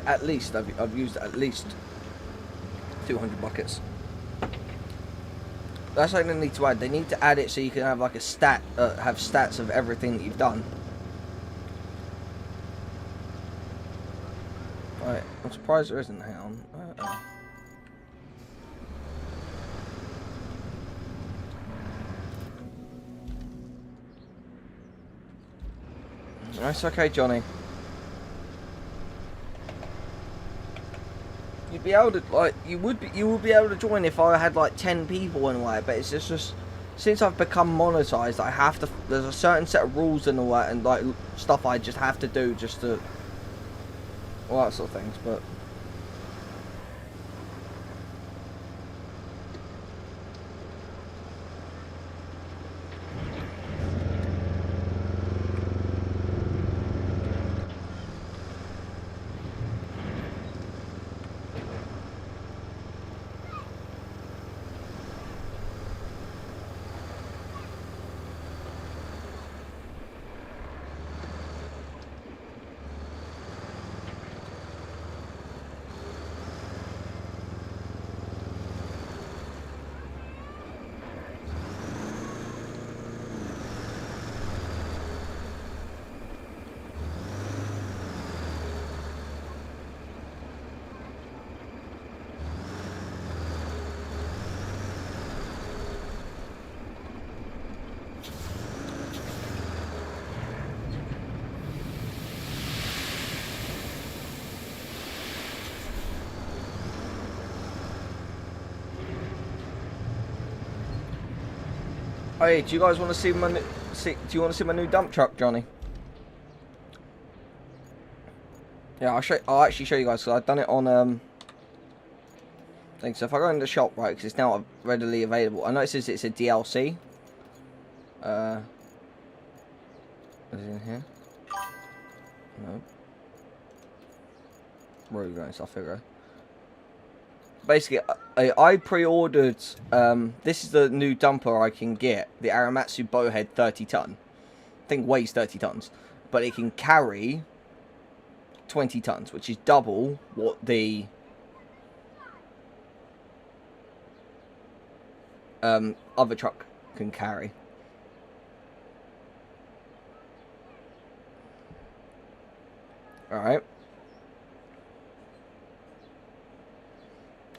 At least I've used at least 200 buckets. That's what they need to add. They need to add it so you can have like a stat, have stats of everything that you've done. Right, I'm surprised there isn't. Hang on. That's okay, Johnny. You'd be able to, like, you would be able to join if I had like 10 people and all that, but it's just since I've become monetized, I have to. There's a certain set of rules and all that, and like stuff I just have to do just to all that sort of things. But hey, do you guys want to see my do you want to see my new dump truck, Johnny? Yeah, I'll actually show you guys because I've done it on thing. So if I go in the shop, right, because it's now readily available. I know it says it's a DLC. Is it in here? No. Where are we going? South Figure. Basically, I pre-ordered, this is the new dumper I can get, the Aramatsu Bowhead 30 ton. I think weighs 30 tons, but it can carry 20 tons, which is double what the other truck can carry. Alright.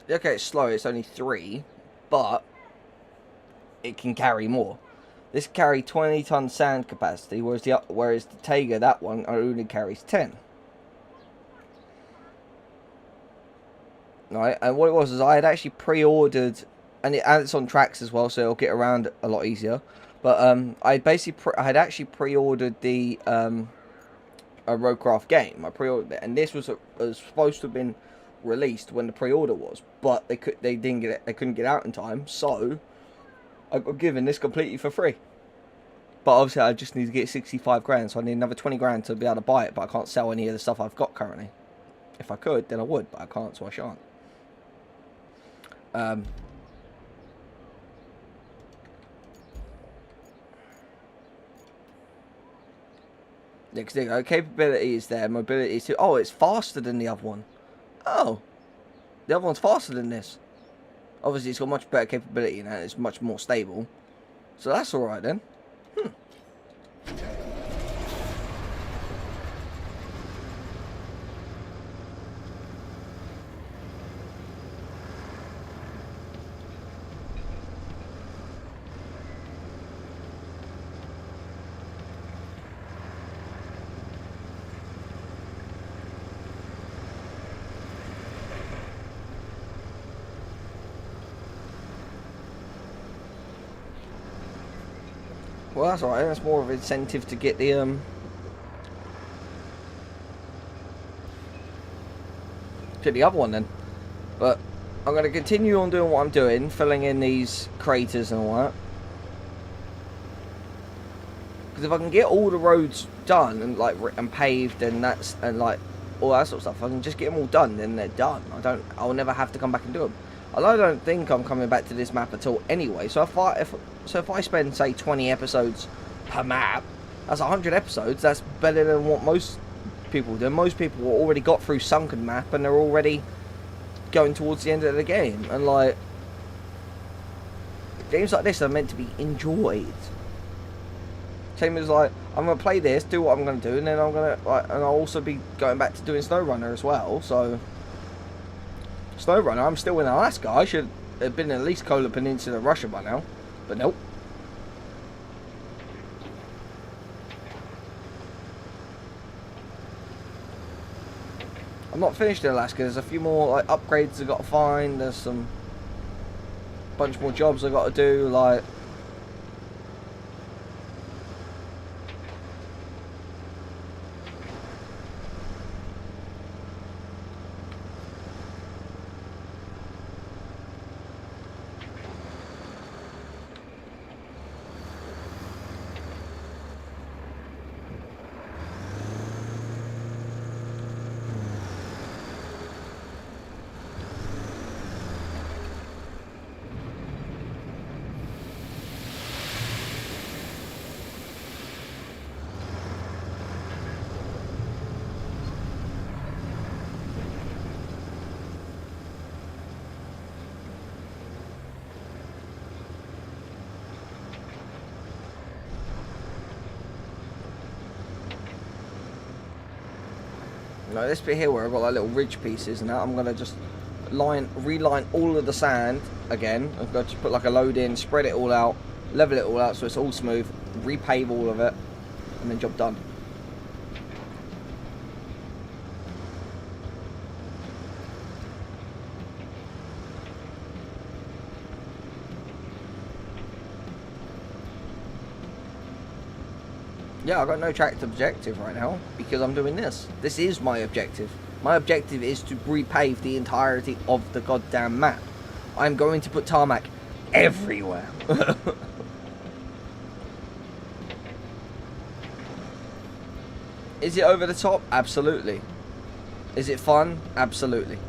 Okay, it's slow, it's only 3, but it can carry more. This carry 20-ton sand capacity, whereas the Taiga, that one, only carries 10. Right, and what it was is I had actually pre-ordered, and it's on tracks as well, so it'll get around a lot easier. But I had actually pre-ordered the a Roadcraft game. I pre-ordered it, and this was supposed to have been released when the pre-order was, but they couldn't get out in time, so I got given this completely for free. But obviously I just need to get 65 grand, so I need another 20 grand to be able to buy it, but I can't sell any of the stuff I've got currently. If I could, then I would, but I can't, so I shan't. Next thing, capability is there, mobility is too. Oh, it's faster than the other one. Oh, the other one's faster than this. Obviously, it's got much better capability and it's much more stable. So that's alright then. Well, that's alright. That's more of an incentive to get the other one then. But I'm going to continue on doing what I'm doing, filling in these craters and all that. Because if I can get all the roads done and paved and like all that sort of stuff, if I can just get them all done, then they're done. I'll never have to come back and do them. And I don't think I'm coming back to this map at all anyway. So if I spend, say, 20 episodes per map, that's 100 episodes. That's better than what most people do. Most people already got through Sunken Map and they're already going towards the end of the game. And like, games like this are meant to be enjoyed. Same as like, I'm gonna play this, do what I'm gonna do, and then and I'll also be going back to doing SnowRunner as well. So SnowRunner, I'm still in Alaska. I should have been at least Kola Peninsula, Russia by now, but nope. I'm not finished in Alaska. There's a few more like upgrades I got to find. There's some bunch more jobs I got to do. Like, no, this bit here where I've got like little ridge pieces and that, I'm gonna just reline all of the sand again. I'm going to put like a load in, spread it all out, level it all out so it's all smooth, repave all of it, and then job done. Yeah, I've got no tracked objective right now because I'm doing this. This is my objective. My objective is to repave the entirety of the goddamn map. I'm going to put tarmac everywhere. Is it over the top? Absolutely. Is it fun? Absolutely.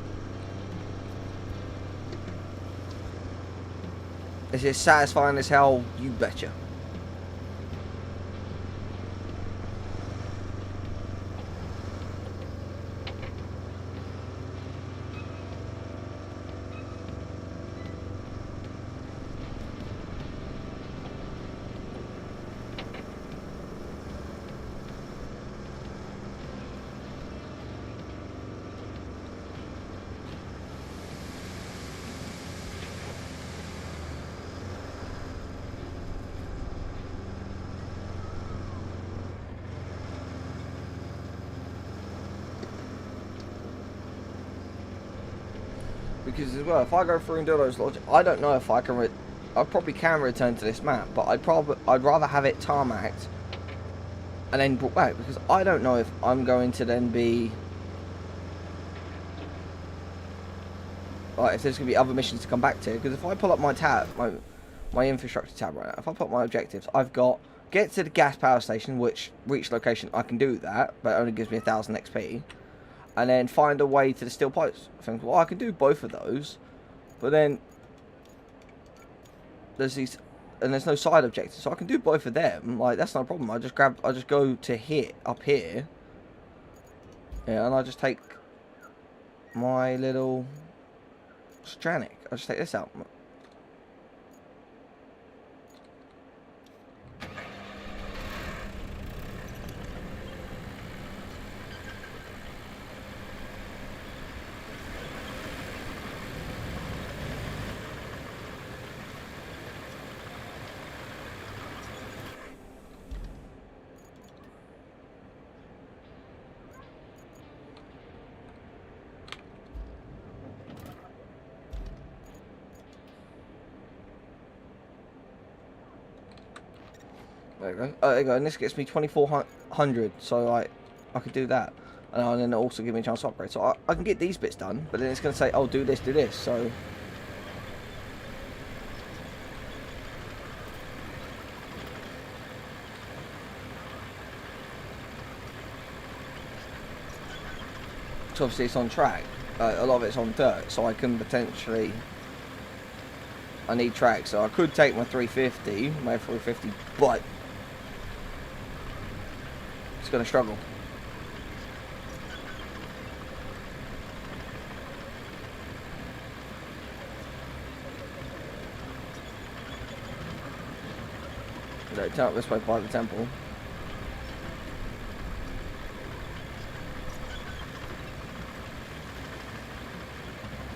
Is it satisfying as hell? You betcha. Because as well, if I go through and do those logic, I don't know if I can. I probably can return to this map, but I'd rather have it tarmacked and then brought back, because I don't know if I'm going to then be like, if there's going to be other missions to come back to. Because if I pull up my tab, my infrastructure tab right now, if I put my objectives, I've got get to the gas power station, which reach location, I can do that, but it only gives me 1,000 XP. And then find a way to the steel pipes. I think, well, I can do both of those, but then there's these, and there's no side objectives, so I can do both of them. Like, that's not a problem. I just go to here, up here, yeah, and I just take my little Stranic. I just take this out. There you go. Oh, there you go. And this gets me 2,400, so I could do that. And then it'll also give me a chance to upgrade. So I can get these bits done, but then it's going to say, oh, do this, do this. So obviously it's on track. A lot of it's on dirt, so I can potentially. I need track, so I could take my 350, my 350, but it's going to struggle. No, turn up this way by the temple.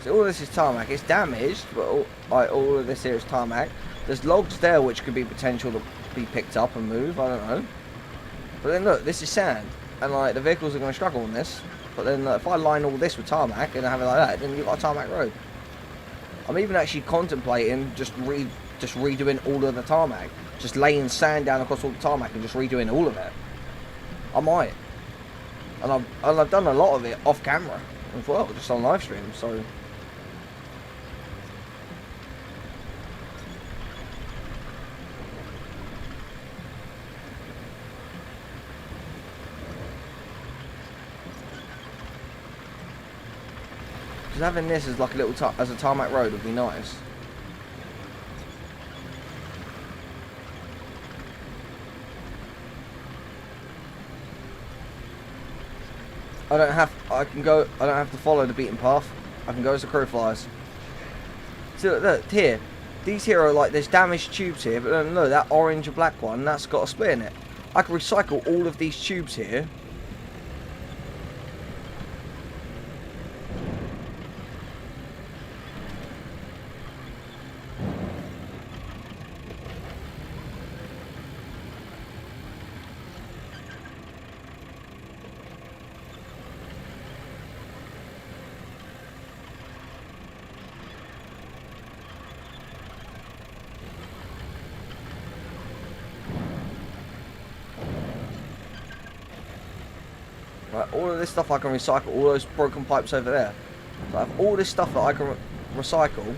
So all this is tarmac. It's damaged, but all of this here is tarmac. There's logs there which could be potential to be picked up and move. I don't know. But then look, this is sand, and like the vehicles are going to struggle on this. But then if I line all this with tarmac and I have it like that, then you've got a tarmac road. I'm even actually contemplating just redoing all of the tarmac, just laying sand down across all the tarmac and just redoing all of it. I might, and I've done a lot of it off camera as well, just on live stream. So. Having this as like a little as a tarmac road would be nice. I don't have to follow the beaten path. I can go as the crow flies. So look here, these here are like, there's damaged tubes here, but then look, that orange and black one, that's got a split in it. I can recycle all of these tubes here. Right, all of this stuff I can recycle, all those broken pipes over there. So I have all this stuff that I can recycle.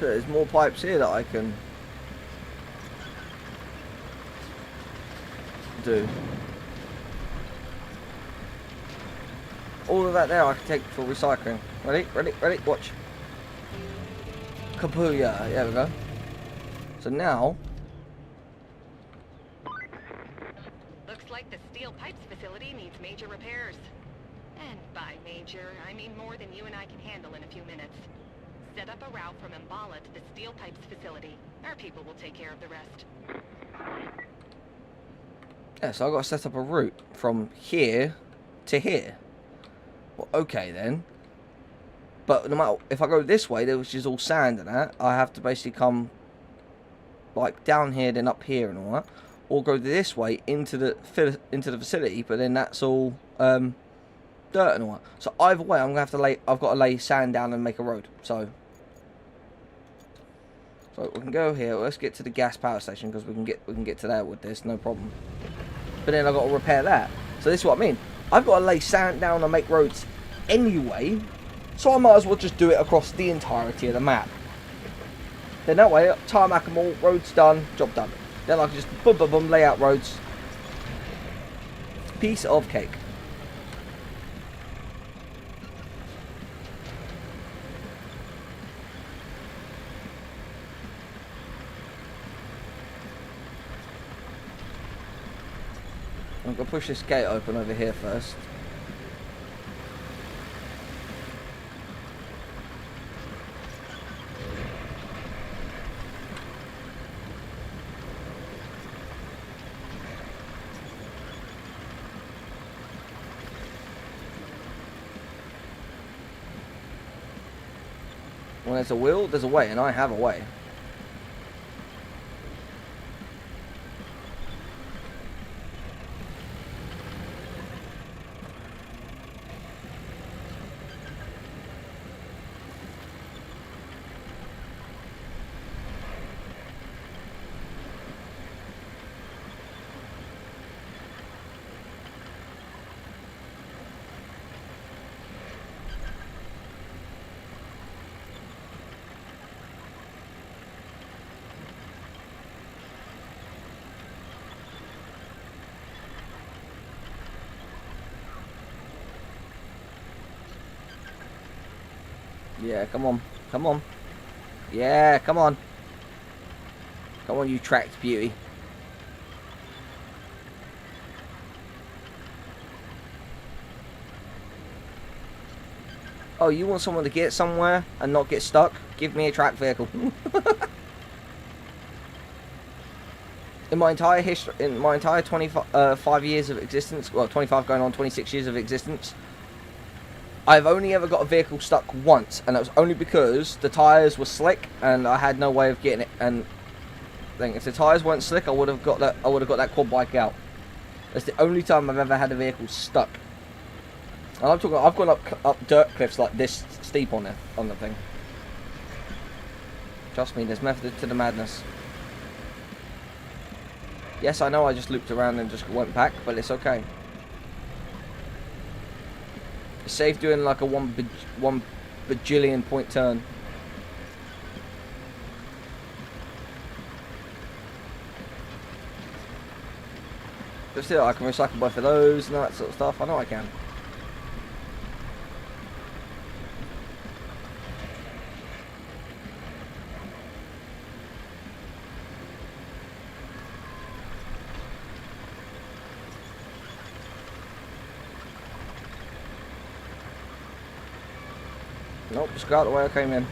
So there's more pipes here that I can do. All of that there I can take for recycling. Ready? Ready? Ready? Watch. Kapooyah. There we go. So now... Looks like the steel pipes facility needs major repairs. And by major, I mean more than you and I can handle in a few minutes. Set up a route from Mbala to the steel pipes facility. Our people will take care of the rest. Yeah, so I've got to set up a route from here to here. Well, okay then. But no matter, if I go this way, which is all sand and that, I have to basically come like down here, then up here and all that, or go this way into the facility. But then that's all dirt and all that. So either way, I'm gonna have to lay. I've got to lay sand down and make a road. So we can go here. Let's get to the gas power station because we can get to there with this, no problem. But then I've got to repair that. So this is what I mean. I've got to lay sand down and make roads anyway, so I might as well just do it across the entirety of the map. Then that way, tarmac them all, roads done, job done. Then I can just boom, boom, boom, lay out roads. Piece of cake. I'm going to push this gate open over here first. When there's a will, there's a way, and I have a way. Yeah, come on. Come on. Yeah, come on. Come on, you tracked beauty. Oh, you want someone to get somewhere and not get stuck? Give me a track vehicle. In my entire history, in my entire 25 years of existence, well, 25 going on 26 years of existence, I've only ever got a vehicle stuck once, and that was only because the tyres were slick and I had no way of getting it. And I think if the tyres weren't slick, I would have got that. I would have got that quad bike out. That's the only time I've ever had a vehicle stuck. And I'm talking. I've gone up dirt cliffs like this steep on the thing. Trust me, there's method to the madness. Yes, I know I just looped around and just went back, but it's okay. It's safe doing like a one bajillion point turn. But still, I can recycle both of those and that sort of stuff. I know I can. Nope, just go out the way I came in.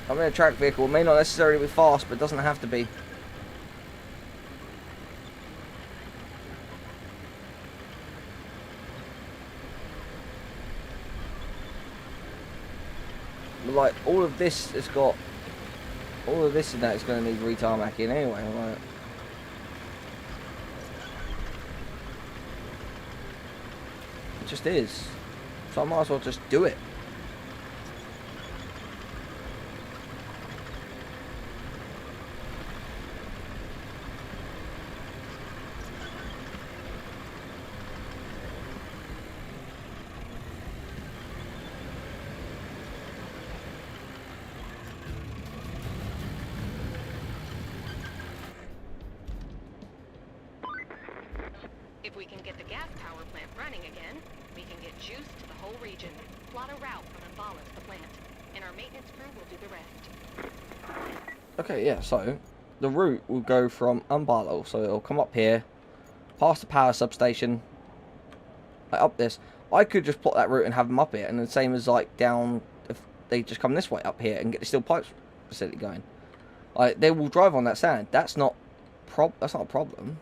I'm in a track vehicle. It may not necessarily be fast, but it doesn't have to be. But like, all of this has got... all of this and that is going to need retarmacking anyway, right? It just is. So I might as well just do it. gas power plant running again, we can get juice to the whole region. Plot a route from Embala to the plant, and our maintenance crew will do the rest. Okay, yeah, so the route will go from Embala, so it'll come up here, past the power substation, like up this. I could just plot that route and have them up here, and the same as like down, if they just come this way up here and get the steel pipes facility going. Like, they will drive on that sand. That's not a problem.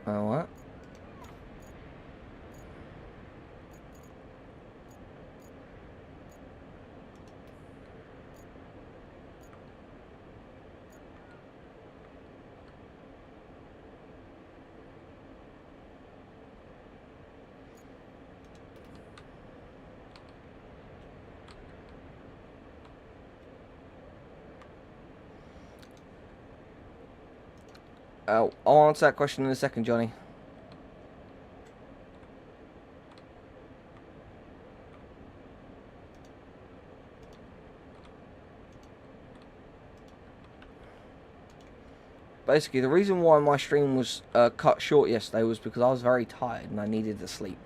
Oh, what? I'll answer that question in a second, Johnny. Basically, the reason why my stream was cut short yesterday was because I was very tired and I needed to sleep.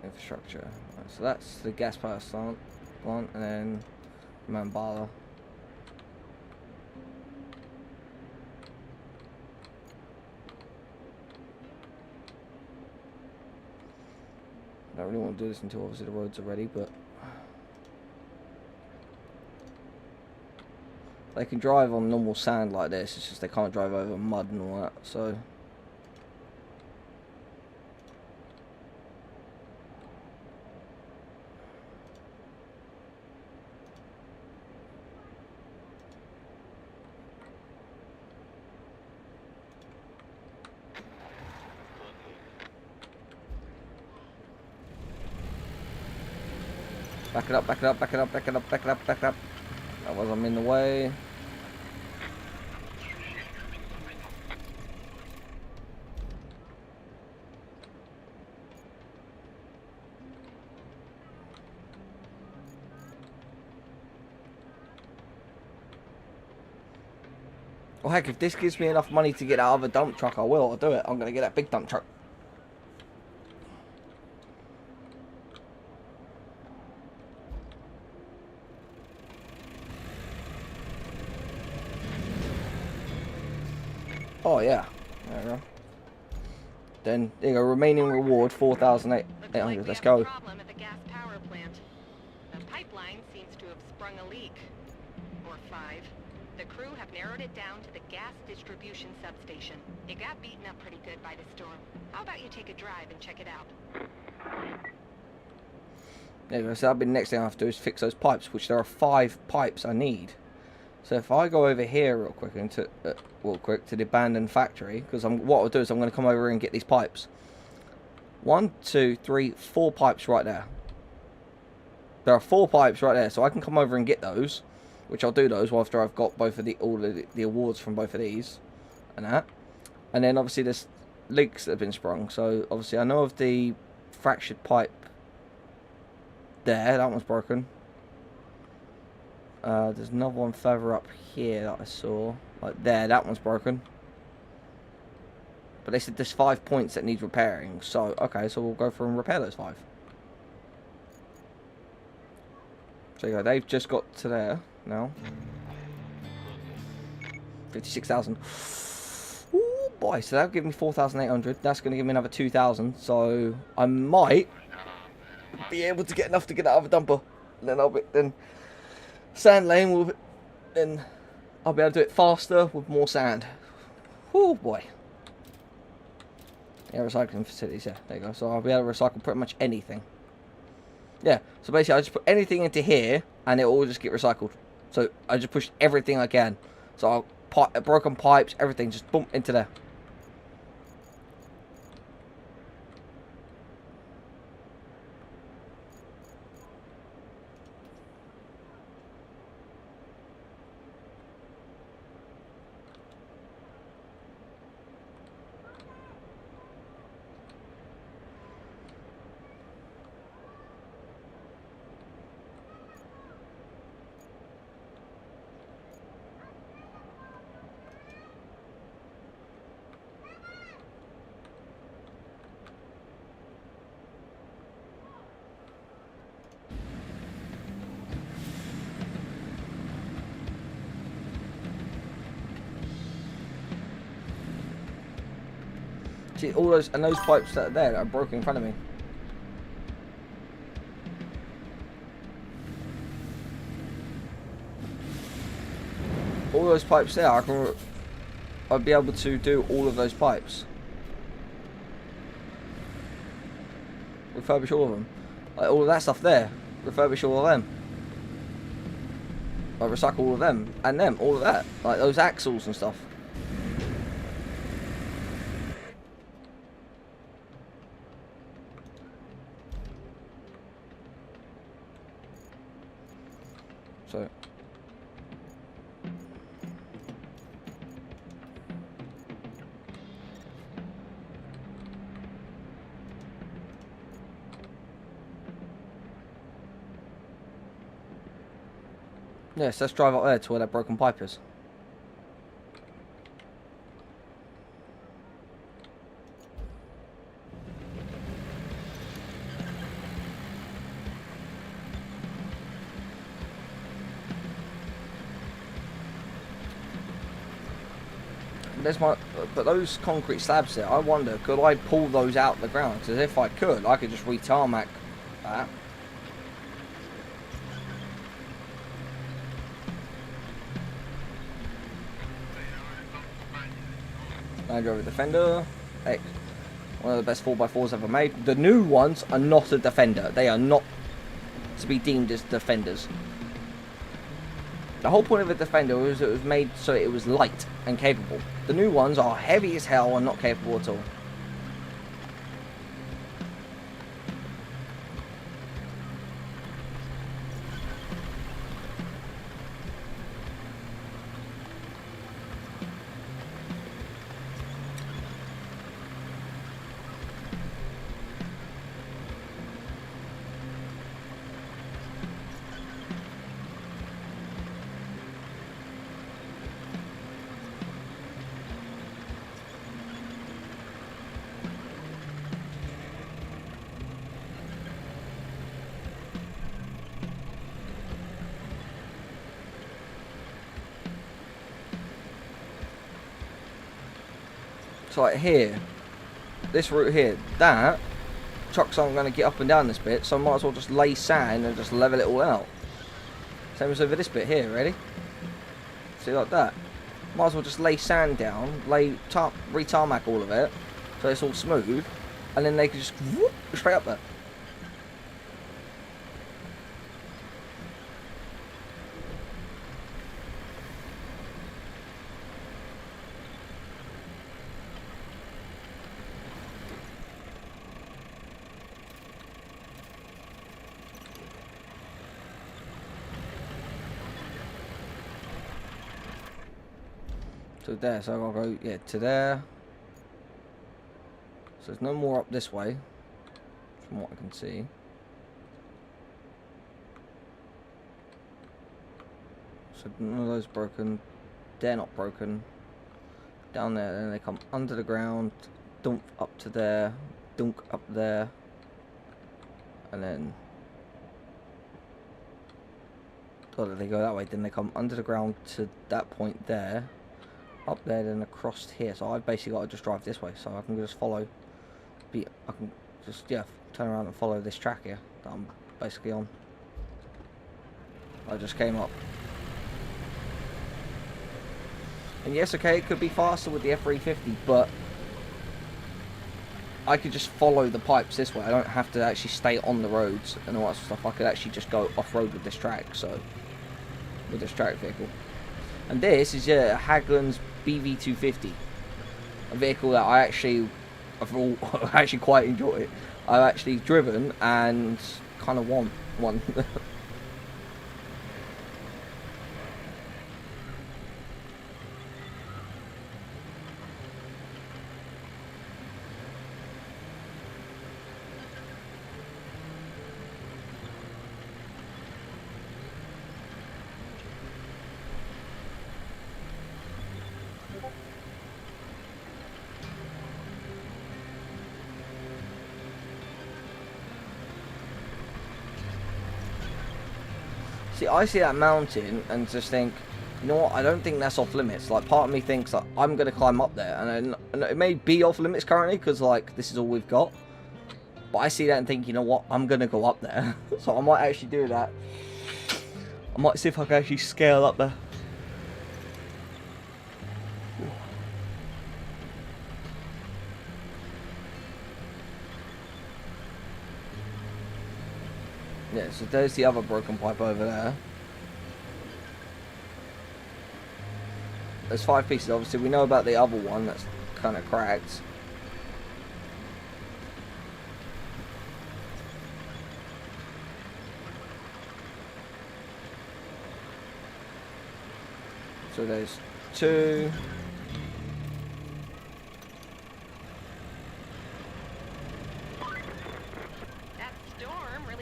Infrastructure. Right, so that's the gas power plant, and then Mambala. I don't really want to do this until obviously the roads are ready, but they can drive on normal sand like this. It's just they can't drive over mud and all that. So. Back it up, back it up, back it up, back it up, back it up, back it up. That was, I'm in the way. Well, heck, if this gives me enough money to get out of a dump truck, I will. I'll do it. I'm going to get that big dump truck. Oh, yeah. There we go. Then, there you go. Remaining reward, 4,800. Let's go. Problem at the gas power plant. The pipeline seems to have sprung a leak. Or 5. The crew have narrowed it down to the gas distribution substation. It got beaten up pretty good by the storm. How about you take a drive and check it out? There you go. So that'll be the next thing I have to do is fix those pipes, which there are 5 pipes I need. So if I go over here real quick into to the abandoned factory, because what I'll do is I'm going to come over and get these pipes. 1, 2, 3, 4 pipes right there. There are 4 pipes right there, so I can come over and get those, which I'll do those after I've got both of all of the awards from both of these and that. And then obviously there's leaks that have been sprung. So obviously I know of the fractured pipe there. That one's broken. There's another one further up here that I saw. Like there, that one's broken. But they said there's 5 points that need repairing. So, okay, so we'll go through and repair those 5. So you go, they've just got to there now. 56,000. Ooh, boy, so that'll give me 4,800. That's going to give me another 2,000. So I might be able to get enough to get out of a dumper. And then sand lane will, then I'll be able to do it faster with more sand. Oh boy. Yeah, recycling facilities, yeah, there you go. So I'll be able to recycle pretty much anything. Yeah, so basically I just put anything into here and it will all just get recycled. So I just push everything I can. So I'll broken pipes, everything, just boom, into there. See, all those, and those pipes that are there that are broken in front of me. All those pipes there, I'd be able to do all of those pipes. Refurbish all of them. Like all of that stuff there, refurbish all of them. Like recycle all of them, and them, all of that. Like those axles and stuff. So yes, let's drive up there to where that broken pipe is. But those concrete slabs there, I wonder, could I pull those out of the ground? Because if I could just re-tarmac that. Land Rover Defender, X, one of the best 4x4s ever made. The new ones are not a Defender. They are not to be deemed as Defenders. The whole point of a Defender was it was made so it was light and capable. The new ones are heavy as hell and not capable at all. So like here, this route here, that trucks aren't going to get up and down this bit, so I might as well just lay sand and just level it all out. Same as over this bit here, ready? See, like that. Might as well just lay sand down, re-tarmac all of it, so it's all smooth, and then they can just whoop, straight up there. To there, so I'll go, yeah, to there. So there's no more up this way, from what I can see. So none of those broken. They're not broken. Down there, then they come under the ground, dump up to there, dunk up there, and then they go that way. Then they come under the ground to that point there. Up there, then across here. So I've basically got to just drive this way, so I can just follow. I can just, yeah, turn around and follow this track here that I'm basically on. I just came up. And yes, okay, it could be faster with the F350, but I could just follow the pipes this way. I don't have to actually stay on the roads and all that sort of stuff. I could actually just go off-road with this track, so with this track vehicle. And this is Haglund's BV250, a vehicle that I actually quite enjoy it. I've actually driven and kind of want one. See, I see that mountain and just think, you know what, I don't think that's off limits. Like, part of me thinks that I'm going to climb up there. And it may be off limits currently because, like, this is all we've got. But I see that and think, you know what, I'm going to go up there. So I might actually do that. I might see if I can actually scale up there. Yeah, so there's the other broken pipe over there. There's 5 pieces, obviously. We know about the other one that's kind of cracked. So there's 2.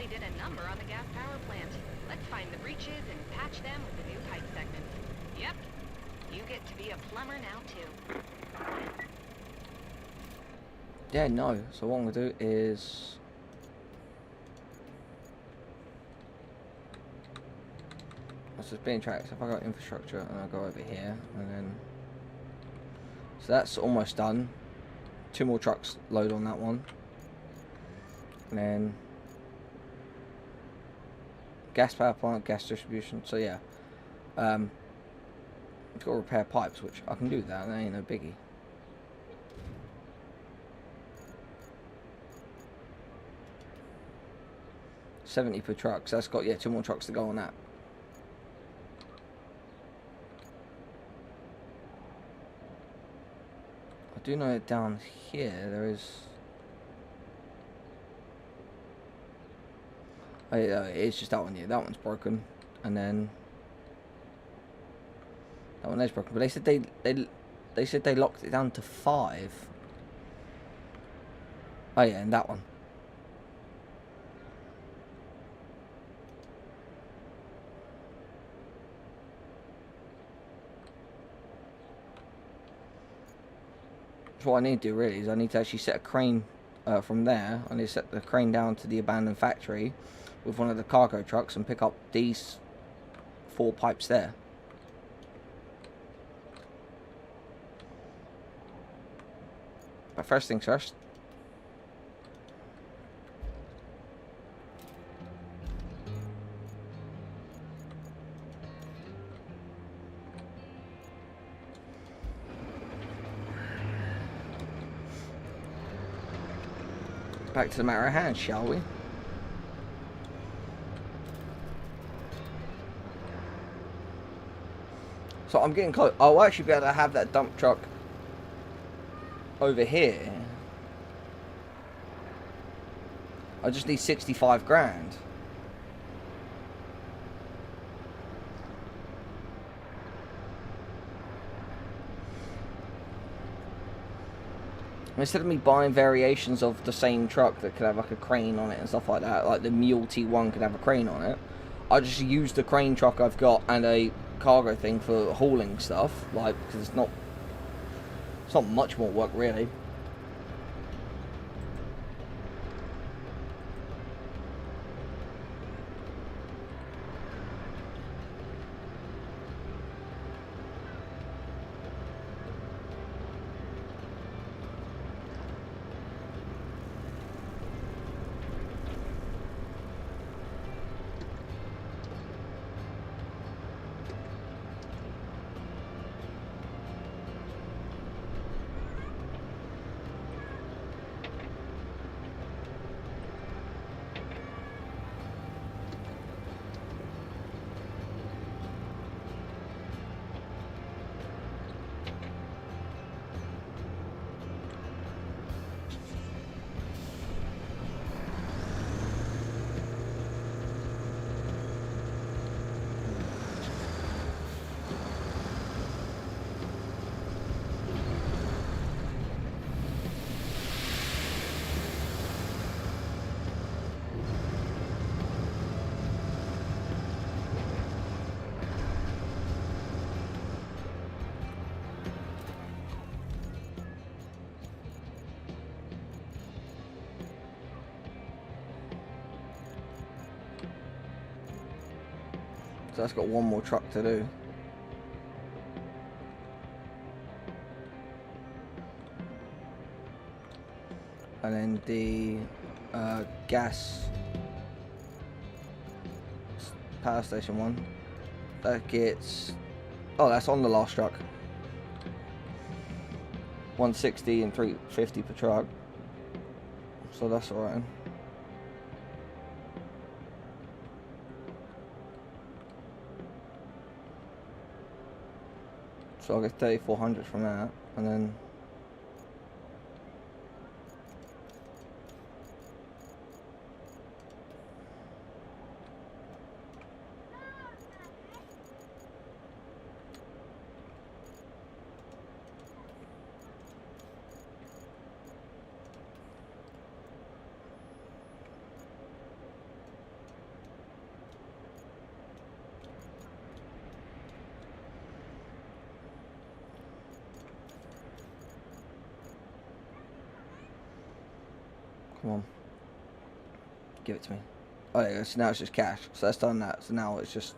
Did a number on the gas power plant. Let's find the breaches and patch them with the new pipe segments. Yep, you get to be a plumber now too. Yeah, no. So what I'm gonna do is let's just be in tracks. If I got infrastructure and I go over here and then so that's almost done. 2 more trucks load on that one. And then gas power plant, gas distribution. So yeah, I've got to repair pipes, which I can do that. That ain't no biggie. $70 per truck. So that's got 2 more trucks to go on that. I do know that down here there is. Oh, yeah, it's just that one. Yeah, that one's broken, and then that one is broken. But they said they said they locked it down to 5. Oh yeah, and that one. So what I need to do really is I need to actually set a crane from there. I need to set the crane down to the abandoned factory with one of the cargo trucks and pick up these 4 pipes there. But first things first. Back to the matter at hand, shall we? So I'm getting close. I'll actually be able to have that dump truck over here. I just need 65 grand. Instead of me buying variations of the same truck that could have like a crane on it and stuff like that, like the Mule T1 could have a crane on it, I just use the crane truck I've got and a cargo thing for hauling stuff, like, because it's not much more work really. So that's got one more truck to do. And then the gas power station one, that gets, oh, that's on the last truck. 160 and 350 per truck. So that's alright. So I'll get 3,400 from that, and then come on, give it to me. Oh yeah, so now it's just cash. So that's done that. So now it's just,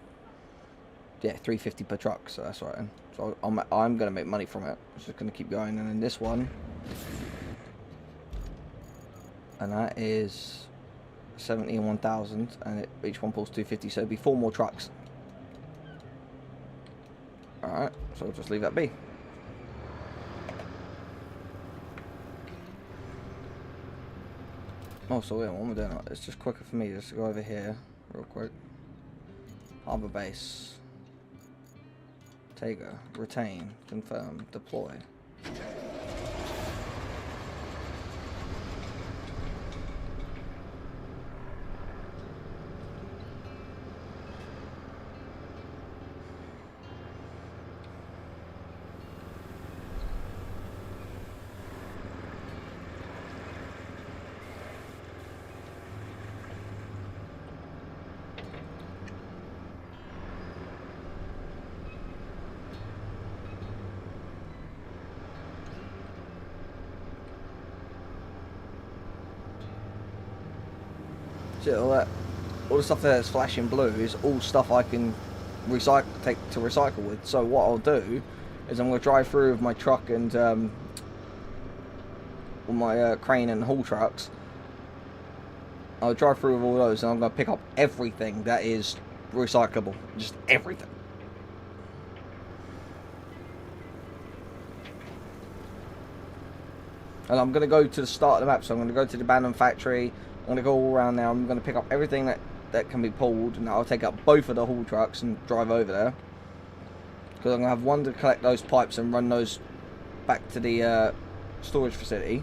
yeah, 350 per truck. So that's right. So I'm gonna make money from it. It's just gonna keep going. And then this one, and that is 70 and 1,000, and each one pulls 250. So it'd be 4 more trucks. All right. So we'll just leave that be. Oh, so yeah, what am I doing? It's just quicker for me just to go over here real quick. Harbor base. Tega. Retain. Confirm. Deploy. So all the stuff that's flashing blue is all stuff I can take to recycle with. So what I'll do is I'm going to drive through with my truck and all my crane and haul trucks. I'll drive through with all those, and I'm going to pick up everything that is recyclable, just everything. And I'm going to go to the start of the map, so I'm going to go to the abandoned factory. I'm going to go all around there. I'm going to pick up everything that can be pulled, and I'll take up both of the haul trucks and drive over there. Because I'm going to have one to collect those pipes and run those back to the storage facility.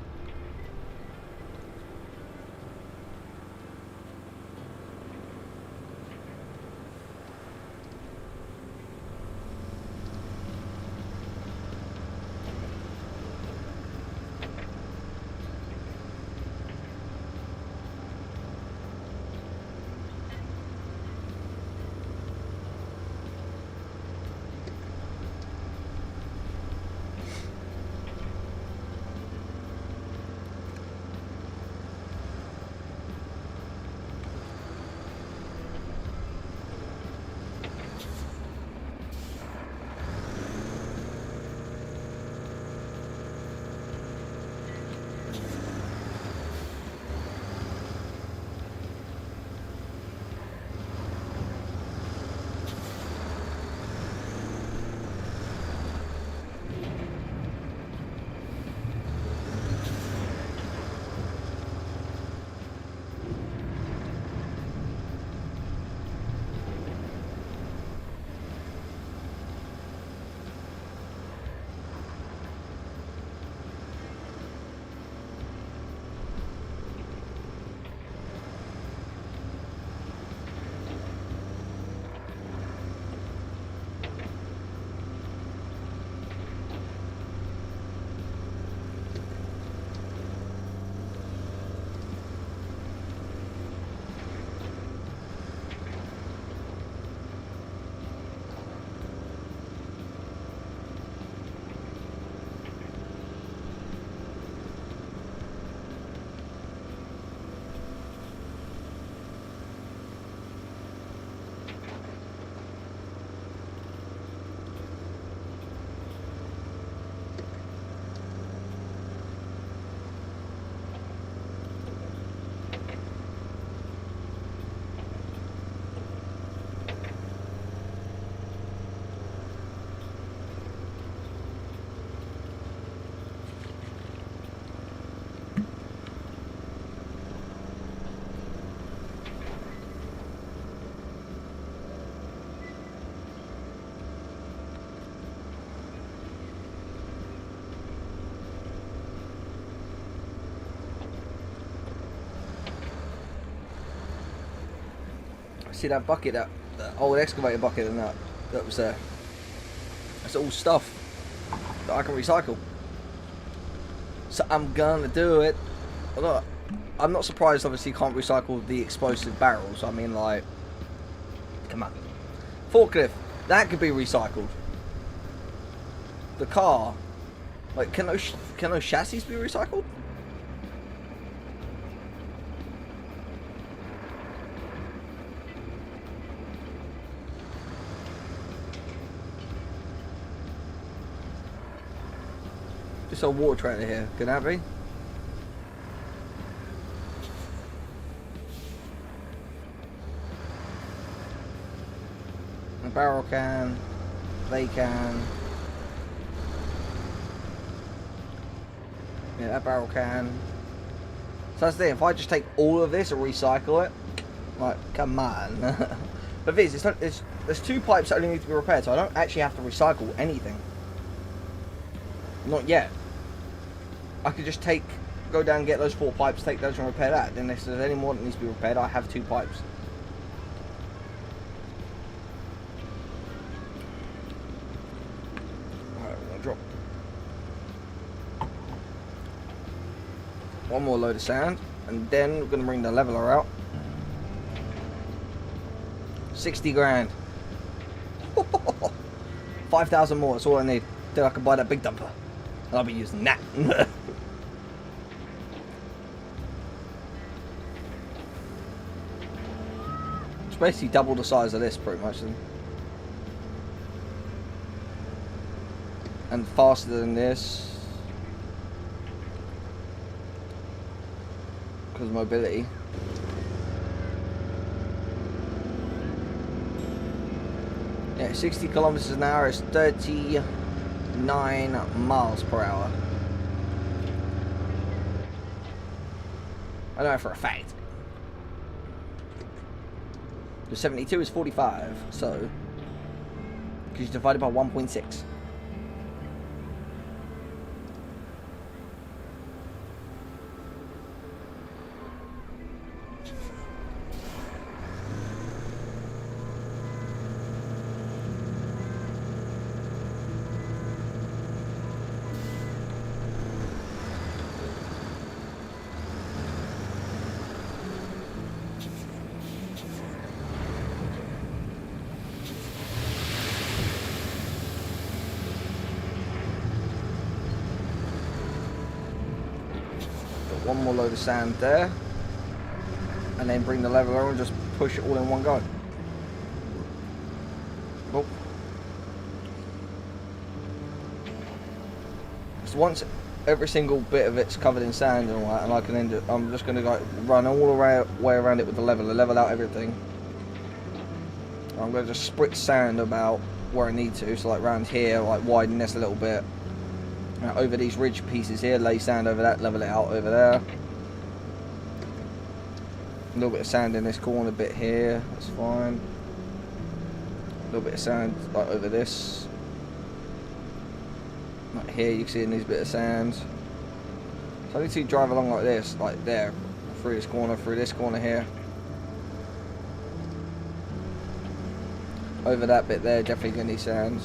See that bucket, that old excavator bucket and that was there. That's all stuff that I can recycle. So I'm gonna do it. Look, I'm not surprised, obviously, you can't recycle the explosive barrels. I mean, like, come on. Forklift, that could be recycled. The car, like, can those chassis be recycled? This old water trailer here, can that be? A barrel can, they can. Yeah, that barrel can. So that's the thing, if I just take all of this and recycle it, like, come on. But there's 2 pipes that only need to be repaired, so I don't actually have to recycle anything. Not yet. I could just go down and get those 4 pipes, take those and repair that. Then if there's any more that needs to be repaired, I have 2 pipes. Alright, we're gonna drop 1 more load of sand, and then we're gonna bring the leveler out. 60 grand. 5,000 more, that's all I need. Then I can buy that big dumper. And I'll be using that. It's basically double the size of this, pretty much. And faster than this. Because of mobility. Yeah, 60 kilometers an hour is 39 miles per hour. I know it for a fact. The 72 is 45, so because you divide it by 1.6. One more load of sand there, and then bring the leveler and just push it all in one go. Oh. So once every single bit of it's covered in sand and all that, and I can end it, I'm just going to go run all the way around it with the leveler, level out everything. I'm going to just spritz sand about where I need to, so like around here, like widen this a little bit. Over these ridge pieces here, lay sand over that, level it out over there. A little bit of sand in this corner bit here, that's fine. A little bit of sand like over this. Like here, you can see in these bit of sand. So I need to drive along like this, like there, through this corner here. Over that bit there, definitely gonna need sand.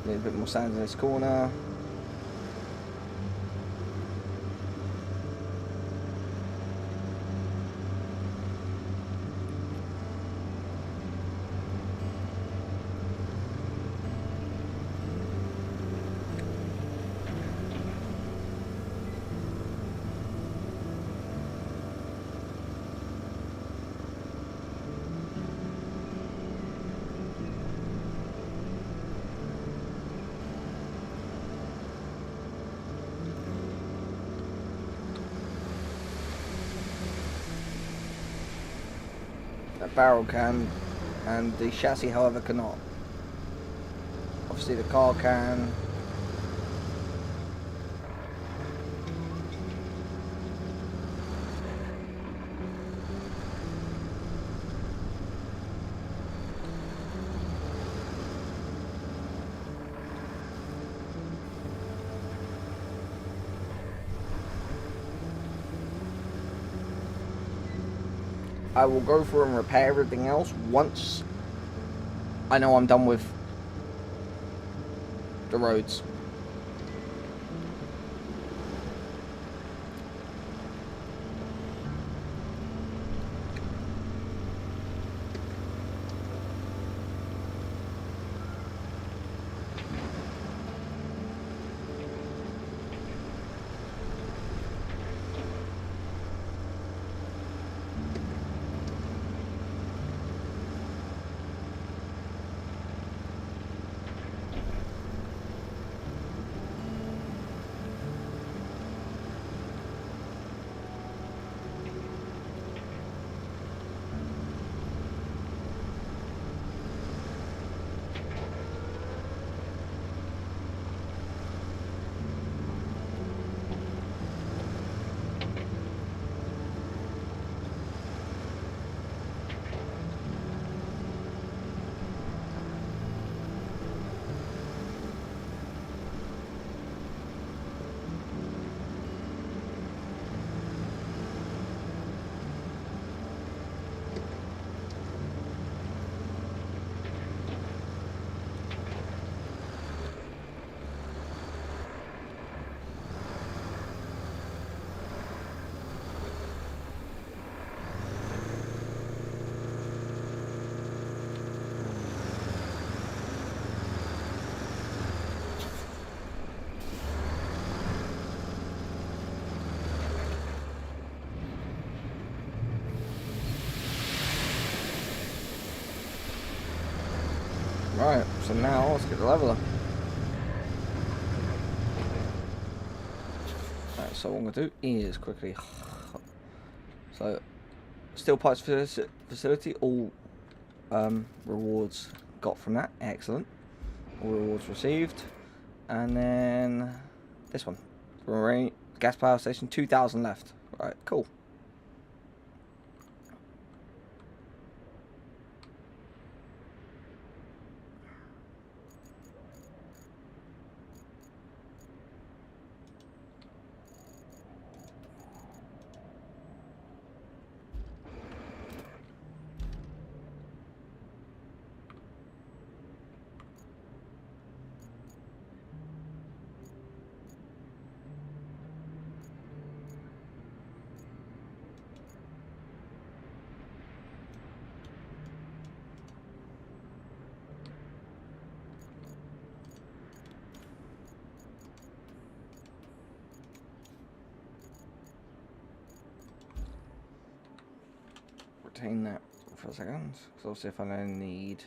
Need a bit more sand in this corner. That barrel can, and the chassis however cannot. Obviously the car can. I will go through and repair everything else once I know I'm done with the roads. Right, so now let's get the leveler. Right, so what I'm going to do is quickly... So, steel pipes facility, all rewards got from that, excellent. All rewards received. And then this one, marine gas power station, 2,000 left. Right, cool. Retain that for a second, because obviously if I then need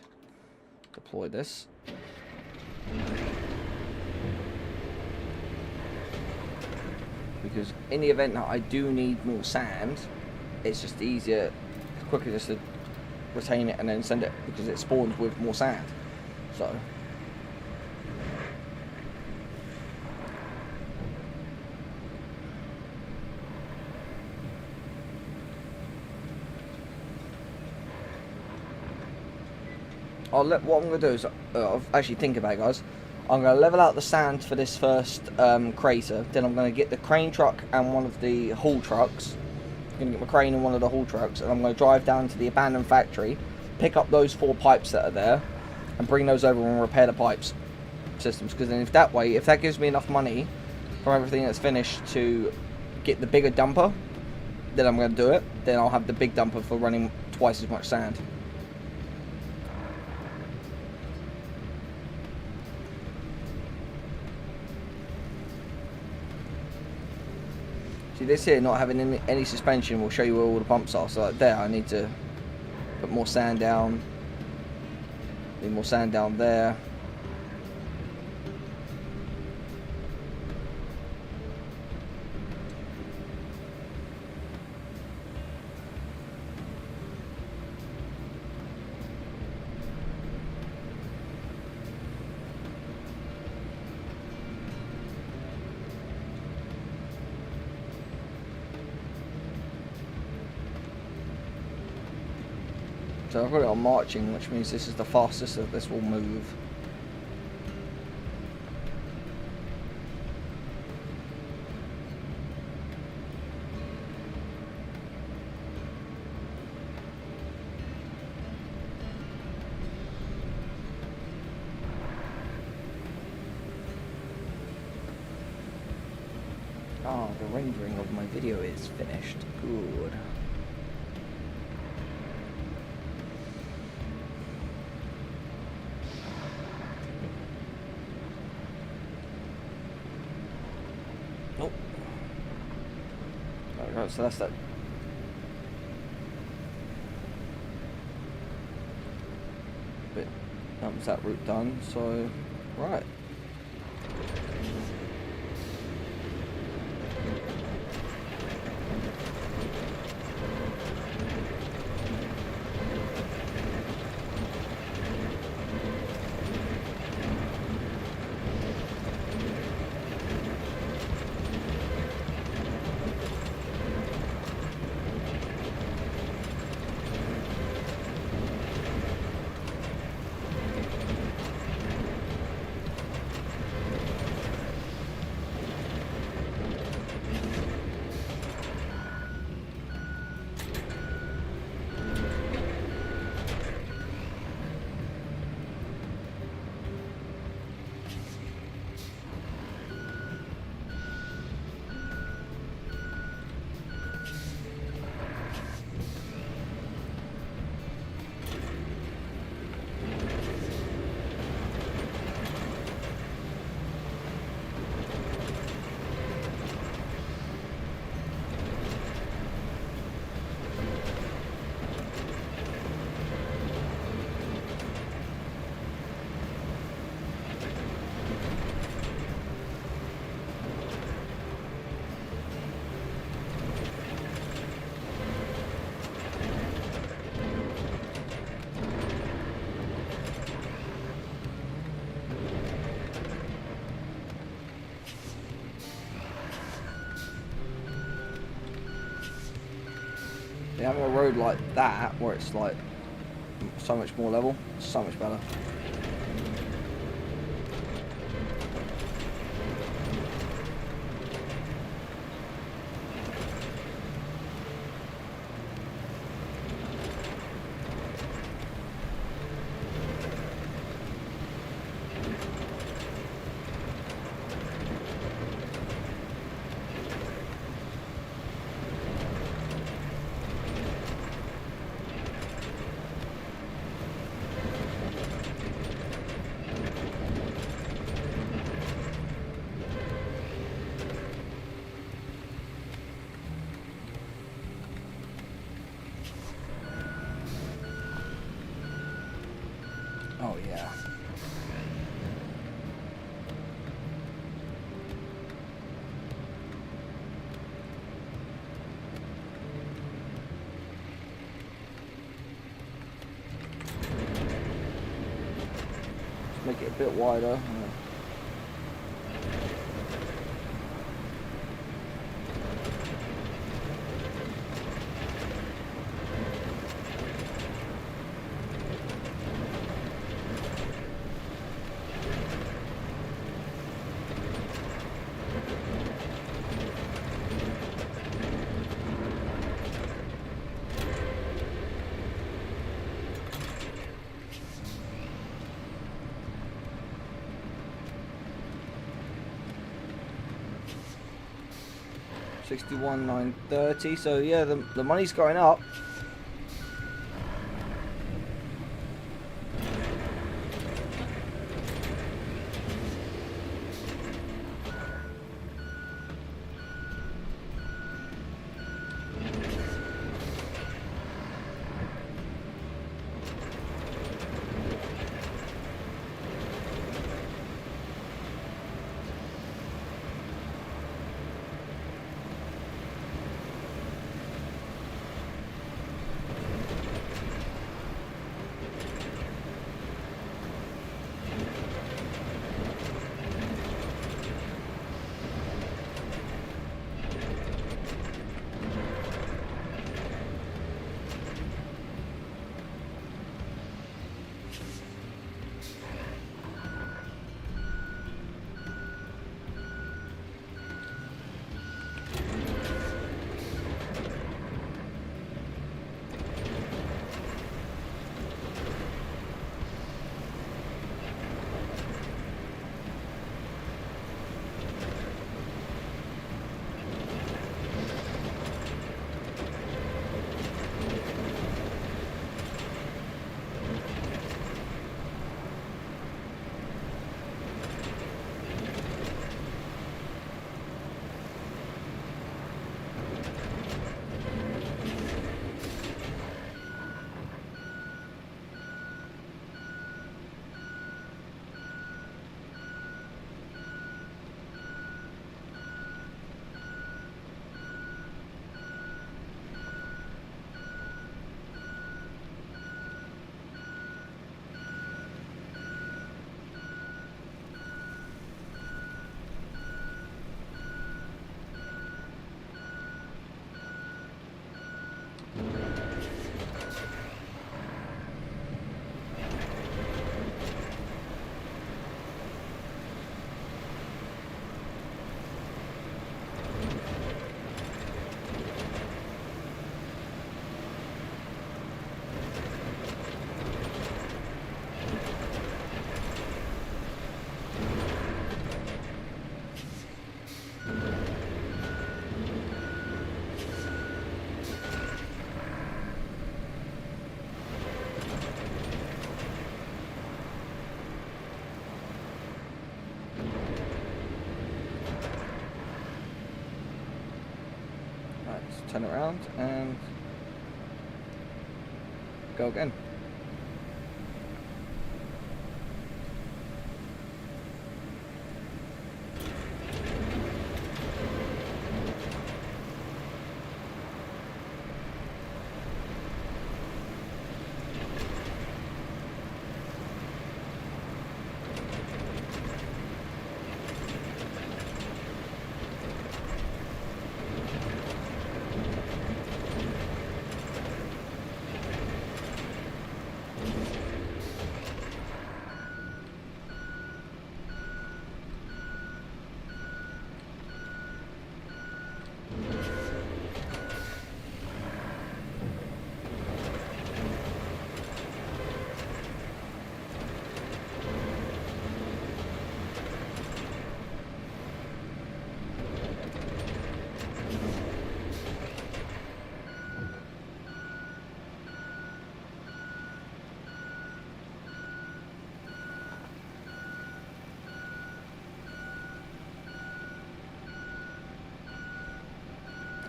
deploy this. Because in the event that I do need more sand, it's just easier, quicker just to retain it and then send it, because it spawns with more sand. So what I'm going to do is, actually think about it, guys. I'm going to level out the sand for this first crater. Then I'm going to get the crane truck and one of the haul trucks. I'm going to get my crane and one of the haul trucks. And I'm going to drive down to the abandoned factory, pick up those 4 pipes that are there, and bring those over and repair the pipes systems. Because then if that gives me enough money from everything that's finished to get the bigger dumper, then I'm going to do it. Then I'll have the big dumper for running twice as much sand. See, this here not having any suspension will show you where all the pumps are. So like there, I need to put more sand down. Need more sand down there. So I've got it on marching, which means this is the fastest that this will move. Oh, the rendering of my video is finished. Good. Nope. There we go, so that's that. Bit, that was that route done, so, right. Having a road like that, where it's like so much more level, so much better. Oh yeah. Just make it a bit wider. $61,930. So yeah, the money's going up. turn it around and go again.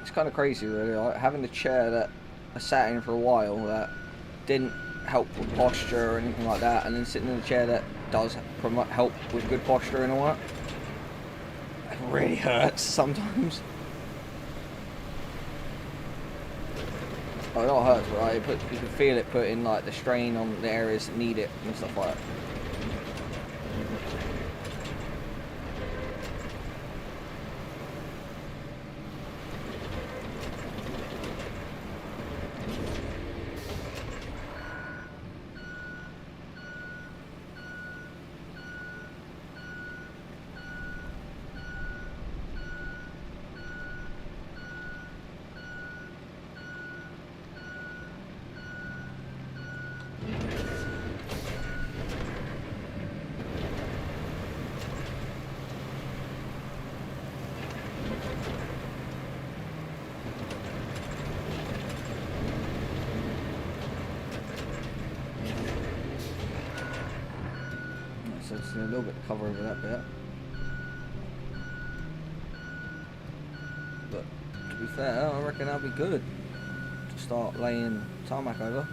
It's kind of crazy, really, like having a chair that I sat in for a while that didn't help with posture or anything like that, and then sitting in a chair that does promote help with good posture and all that. It really hurts sometimes. Oh, it all hurts, but like, you can feel it putting like the strain on the areas that need it and stuff like that. So it's a little bit of cover over that bit. But to be fair, I reckon that'll be good to start laying tarmac over.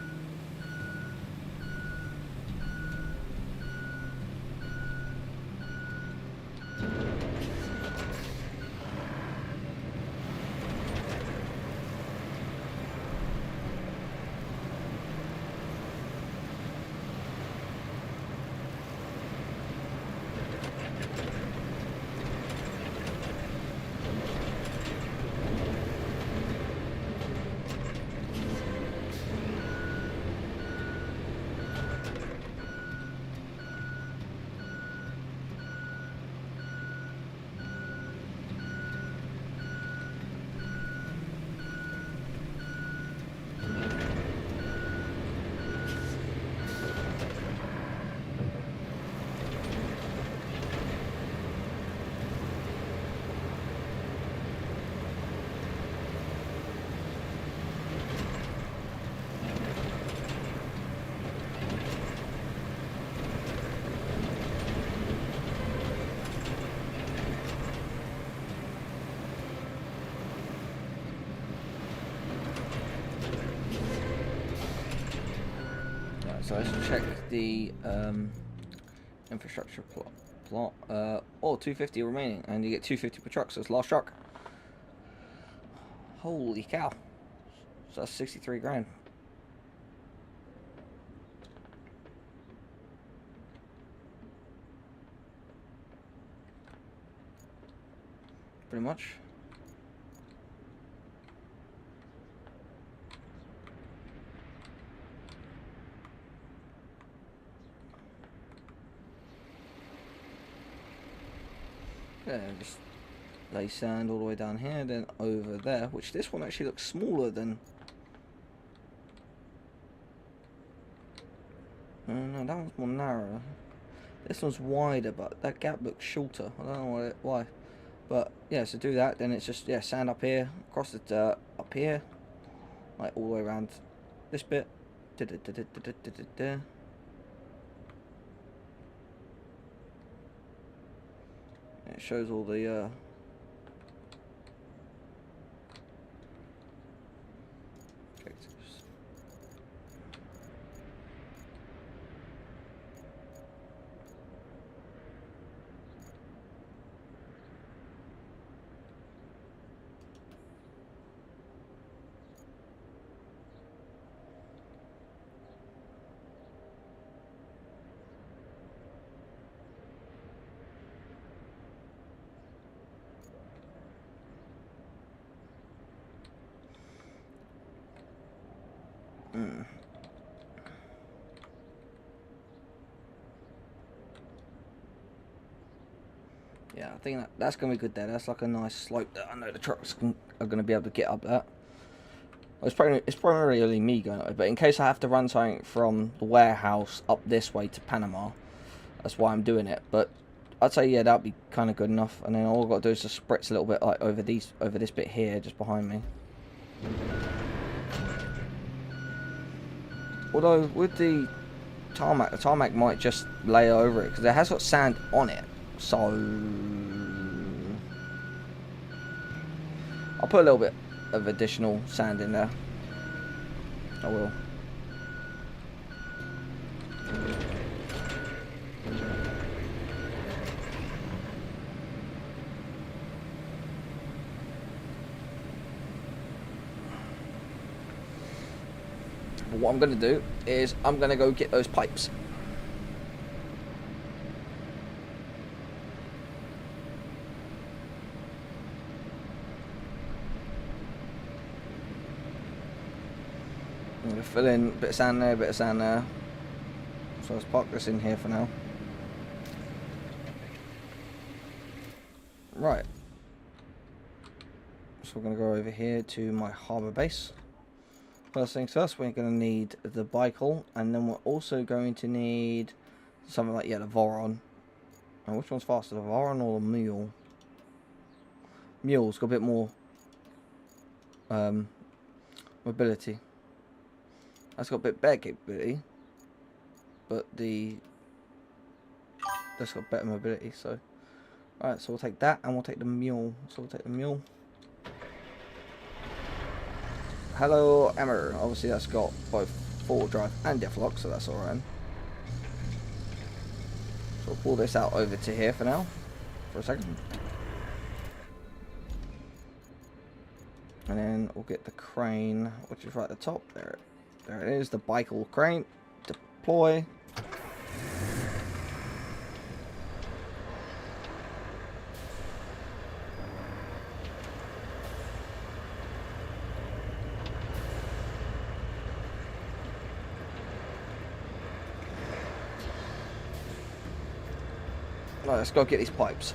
So let's check the infrastructure plot. Oh, 250 remaining, and you get 250 per truck, so it's last truck. Holy cow. So that's 63 grand. Pretty much. Yeah, just lay sand all the way down here, then over there, which this one actually looks smaller than... no, that one's more narrow. This one's wider, but that gap looks shorter. I don't know why. But, yeah, so do that, then it's just, yeah, sand up here, across the dirt, up here, like all the way around this bit. It shows all the objectives. Yeah, I think that's going to be good there. That's like a nice slope that I know the trucks are going to be able to get up that. Well, it's primarily me going up, but in case I have to run something from the warehouse up this way to Panama, that's why I'm doing it. But I'd say, yeah, that'd be kind of good enough. And then all I've got to do is just spritz a little bit like over this bit here, just behind me. Although with the tarmac might just lay over it because it has got sand on it. So I'll put a little bit of additional sand in there. I will. But what I'm going to do is I'm going to go get those pipes. I'm going to fill in a bit of sand there, a bit of sand there. So let's park this in here for now. Right. So we're going to go over here to my harbour base. First things first, we're going to need the bicycle, and then we're also going to need something like, yeah, the Voron. And which one's faster, the Voron or the Mule? Mule's got a bit more mobility. That's got a bit better capability, but that's got better mobility. So, alright, so we'll take that, and we'll take the Mule. So we'll take the Mule. Hello, Emmer. Obviously, that's got both four-wheel drive and diff lock, so that's alright. So we'll pull this out over to here for now, for a second. And then we'll get the crane, which is right at the top. There it is, the bicycle crane. Deploy. Right, let's go get these pipes.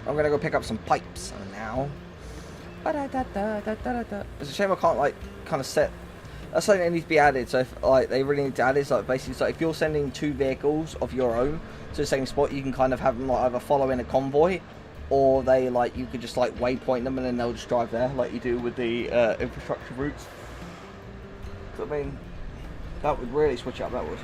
I'm gonna go pick up some pipes now. It's a shame I can't like kind of set. That's something that needs to be added. So if like they really need to add it, so like basically, so if you're sending two vehicles of your own to the same spot, you can kind of have them like either follow in a convoy, or they like you could just like waypoint them and then they'll just drive there, like you do with the infrastructure routes. So, I mean, that would really switch up. That would.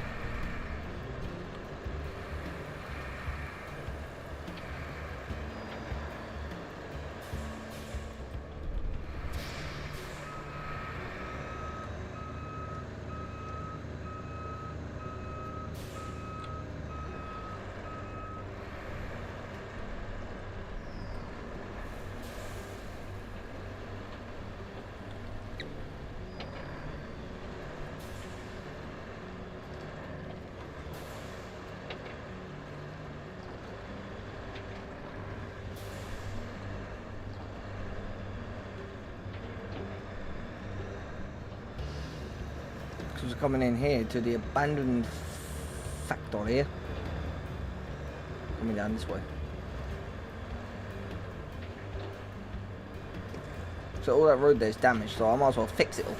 because we're coming in here to the abandoned factory. Coming down this way. So all that road there is damaged, so I might as well fix it all.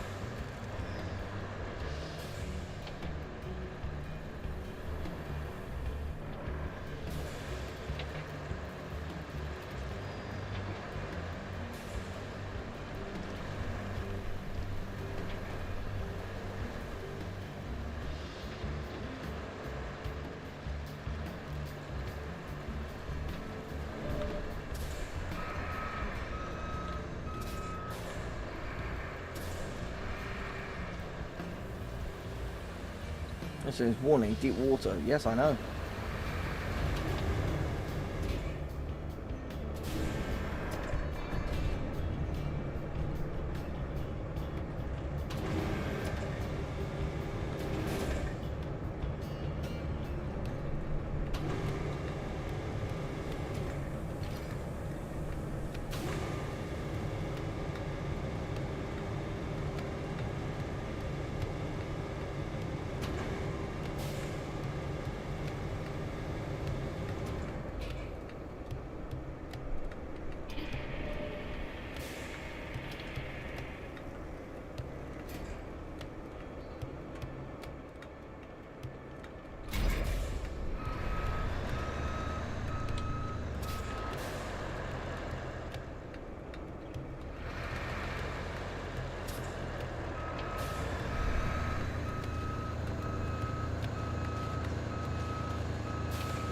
This is warning, deep water. Yes, I know.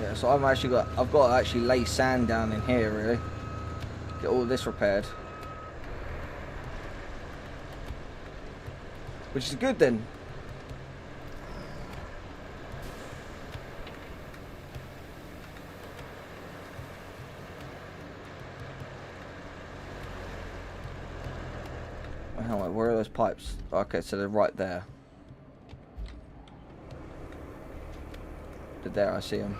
Yeah, so I've got to actually lay sand down in here, really. Get all this repaired. Which is good then. Hang on, where are those pipes? Okay, so they're right there. They're there, I see them.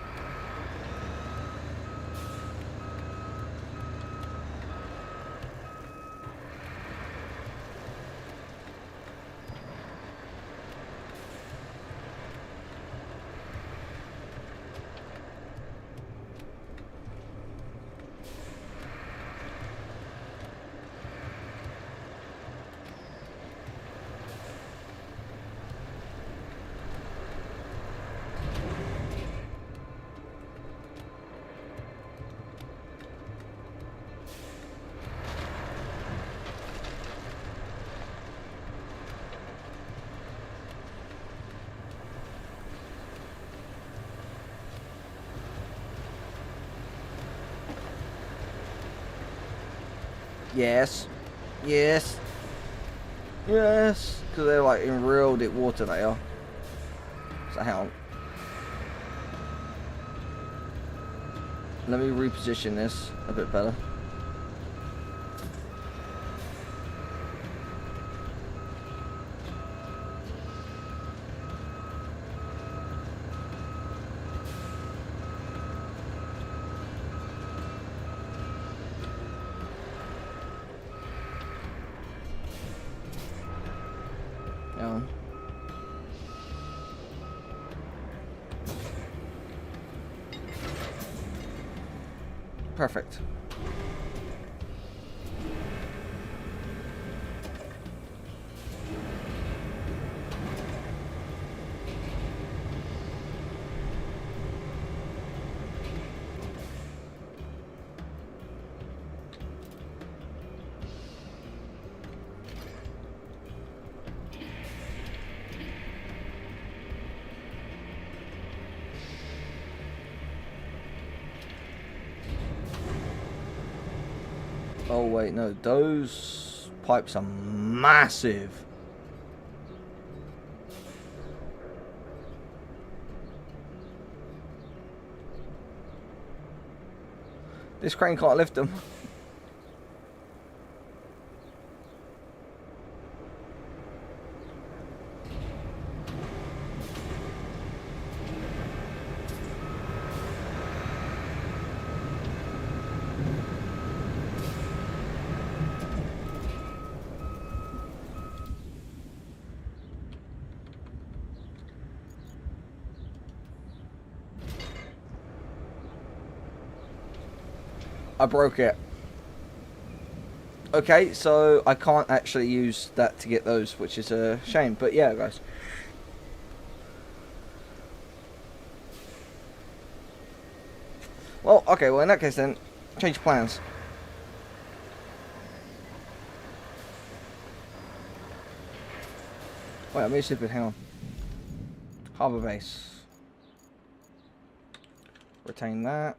Yes. Yes. Yes. Because they're like in real deep water, they are. So hang on. Let me reposition this a bit better. Perfect. Oh wait, no, those pipes are massive. This crane can't lift them. I broke it. Okay, so I can't actually use that to get those, which is a shame. But yeah, guys. Well, okay, well in that case then, change plans. Wait, I made stupid, hang on. Harbour base. Retain that.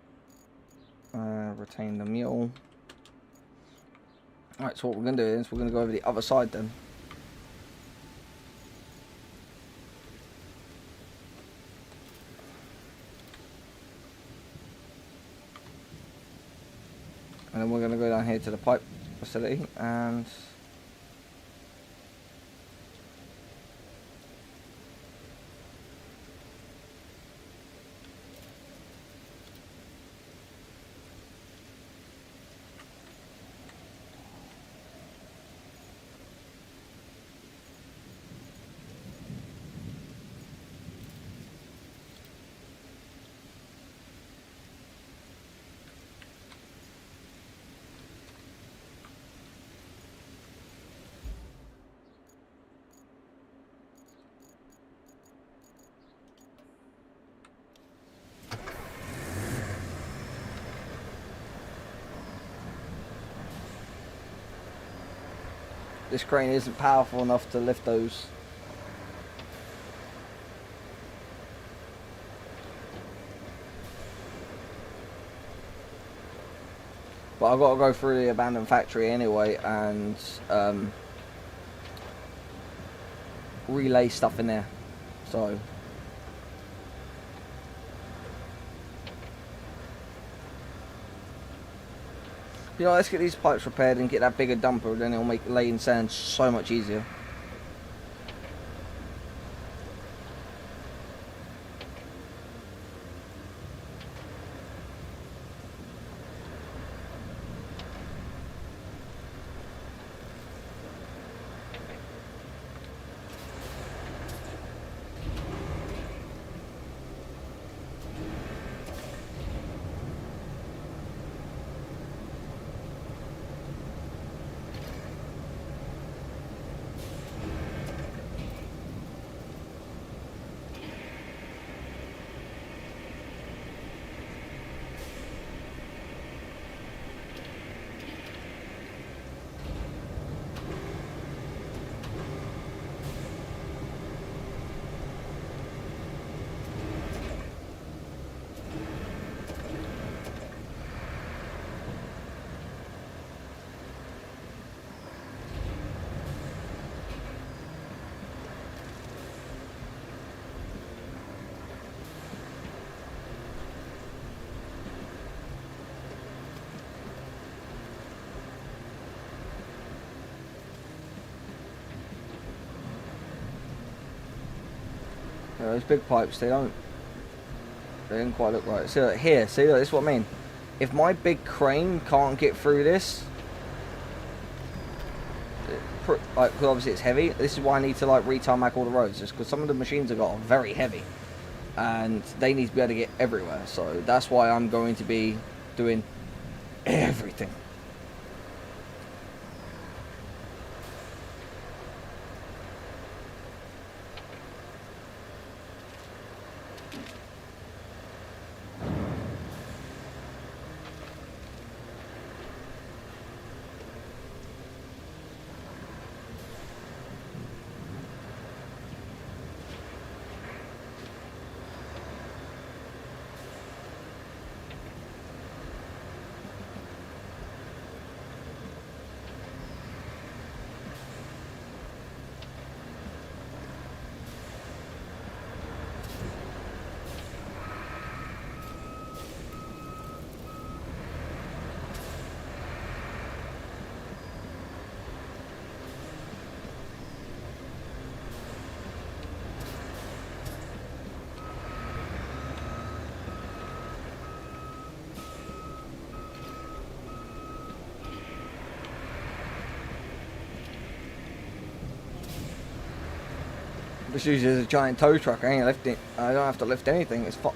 Retain the mule. Alright, so what we're going to do is we're going to go over the other side then. And then we're going to go down here to the pipe facility and... This crane isn't powerful enough to lift those. But I've got to go through the abandoned factory anyway and relay stuff in there. So you know, let's get these pipes repaired and get that bigger dumper, then it'll make laying sand so much easier. You know, those big pipes, they don't quite look right. See, look, here, see, look, this is what I mean. If my big crane can't get through this, like, because obviously it's heavy, this is why I need to like re-tarmac all the roads, just because some of the machines I've got are very heavy, and they need to be able to get everywhere. So that's why I'm going to be doing everything. This uses a giant tow truck. I ain't lifting. I don't have to lift anything. It's fun.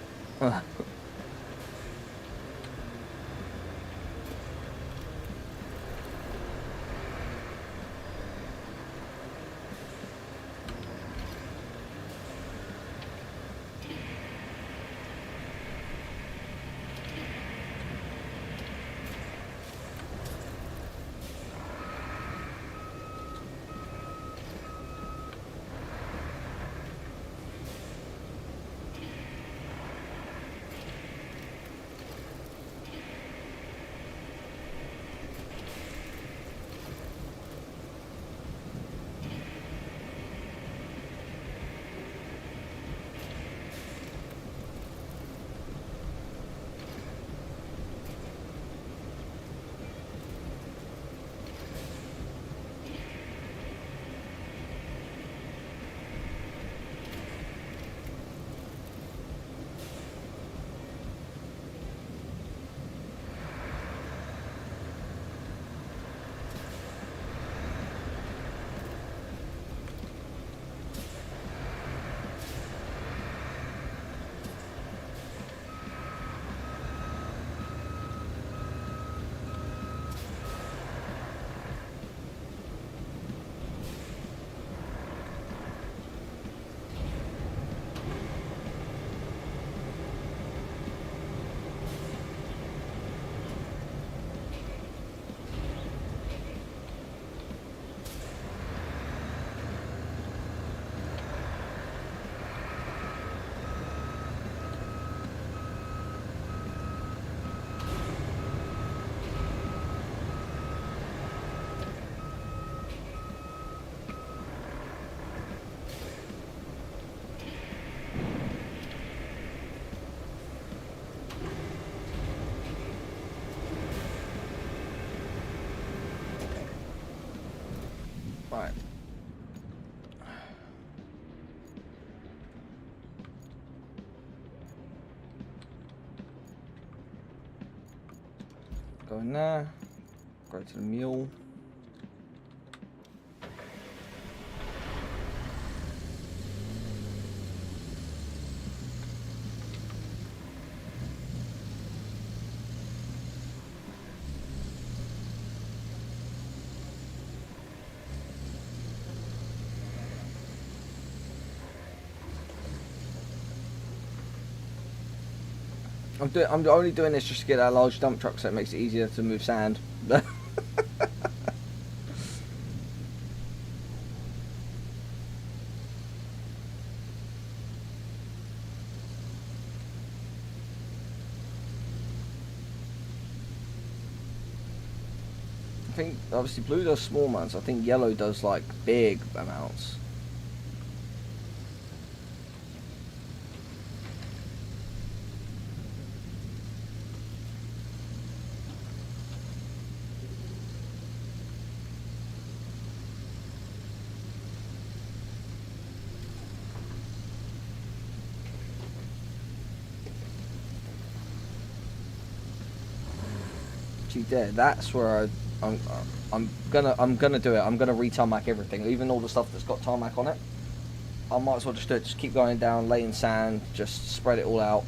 Go in there. Go to the mule. I'm only doing this just to get that large dump truck so it makes it easier to move sand. I think obviously blue does small amounts. I think yellow does like big amounts. There, that's where I'm gonna do it. I'm gonna re-tarmac everything, even all the stuff that's got tarmac on it. I might as well just do it. Just keep going down, laying sand, just spread it all out.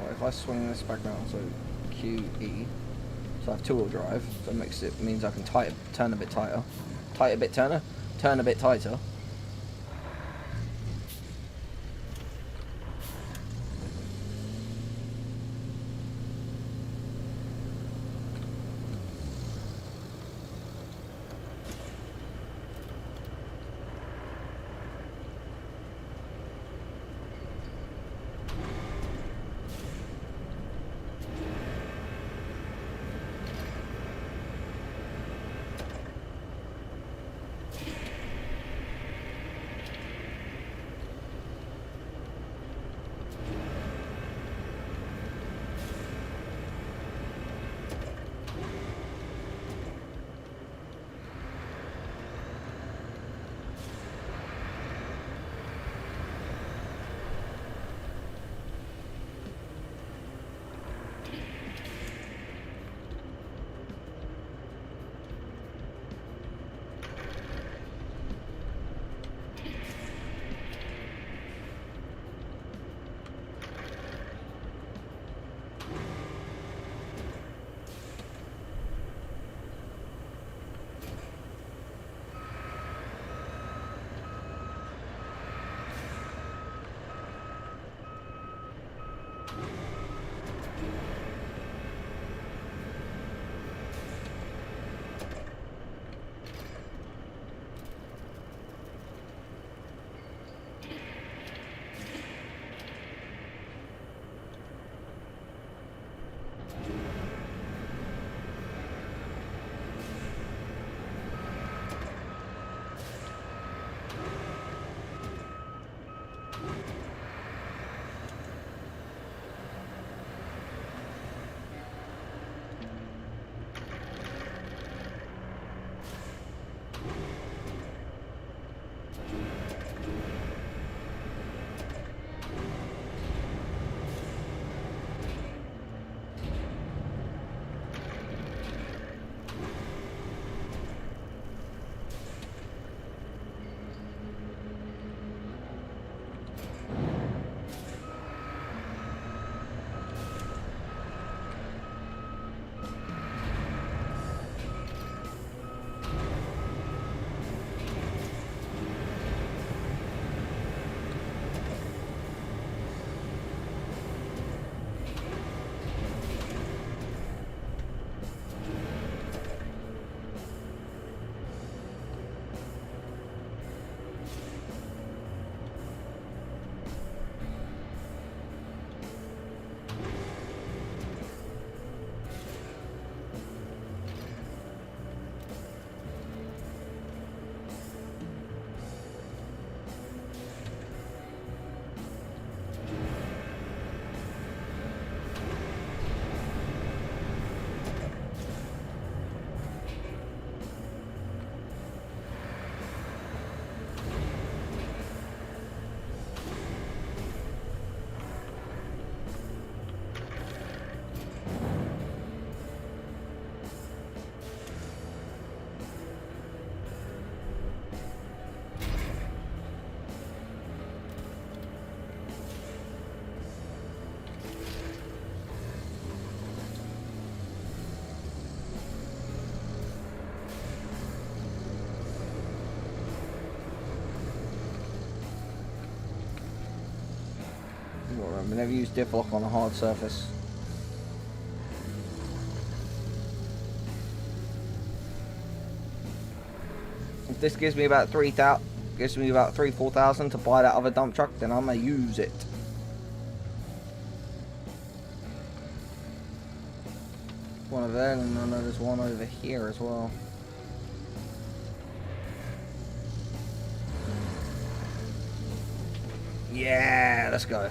If I swing this back around, so QE, so I have two-wheel drive, so it means I can turn a bit tighter, turn a bit tighter. remember, never use diff lock on a hard surface. If this gives me about 3,000 to buy that other dump truck, then I'm gonna use it. One over there, and I know there's one over here as well. Yeah, let's go.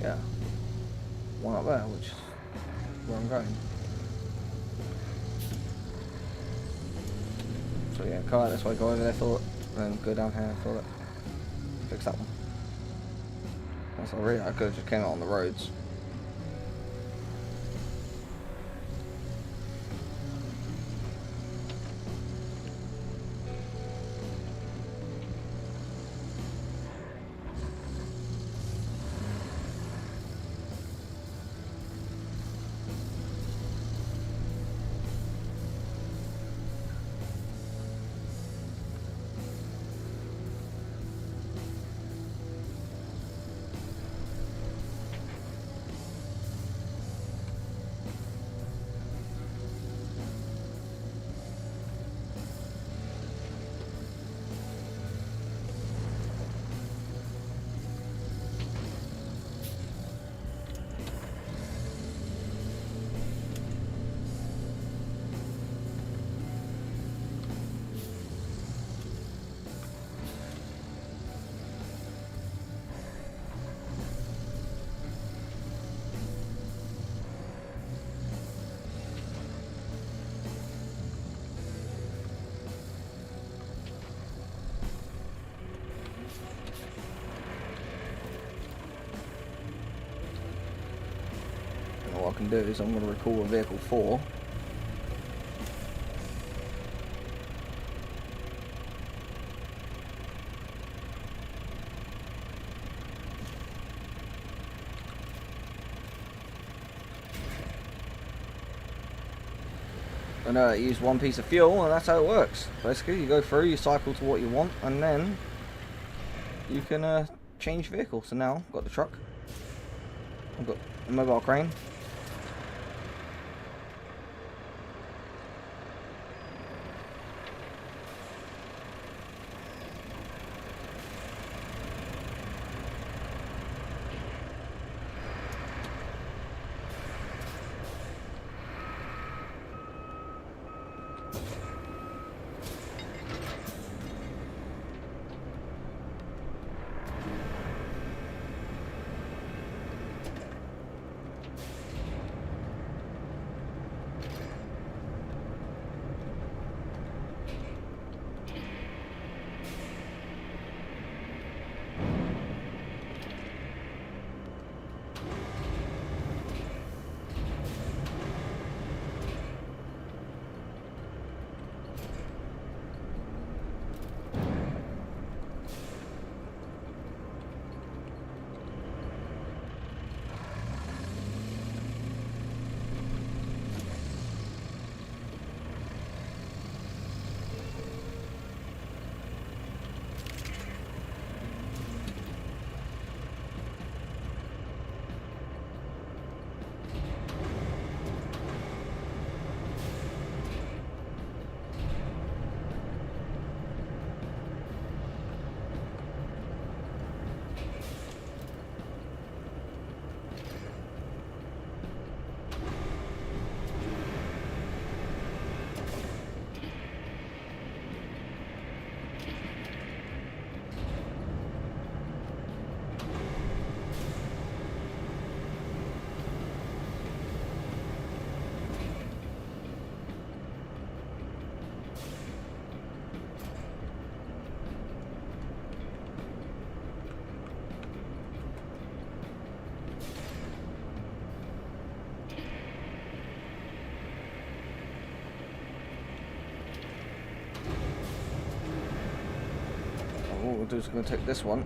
Yeah. One up there, which is where I'm going. So yeah, car this way, go over there for it, then go down here for it. Fix that one. That's all really, I could have just came out on the roads. What I can do is I'm going to recall a vehicle 4. And use one piece of fuel, and that's how it works. Basically, you go through, you cycle to what you want, and then you can change vehicles. So now I've got the truck, I've got the mobile crane. What we'll do is we're going to take this one.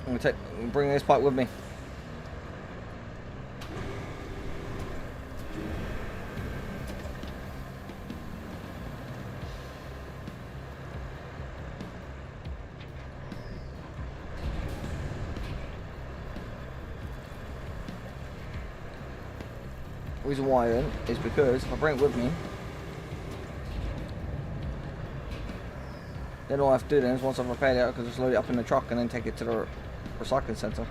I'm bringing this pipe with me. The reason why I don't is because if I bring it with me, then all I have to do then is once I've repaired it, I can just load it up in the truck and then take it to the recycling centre.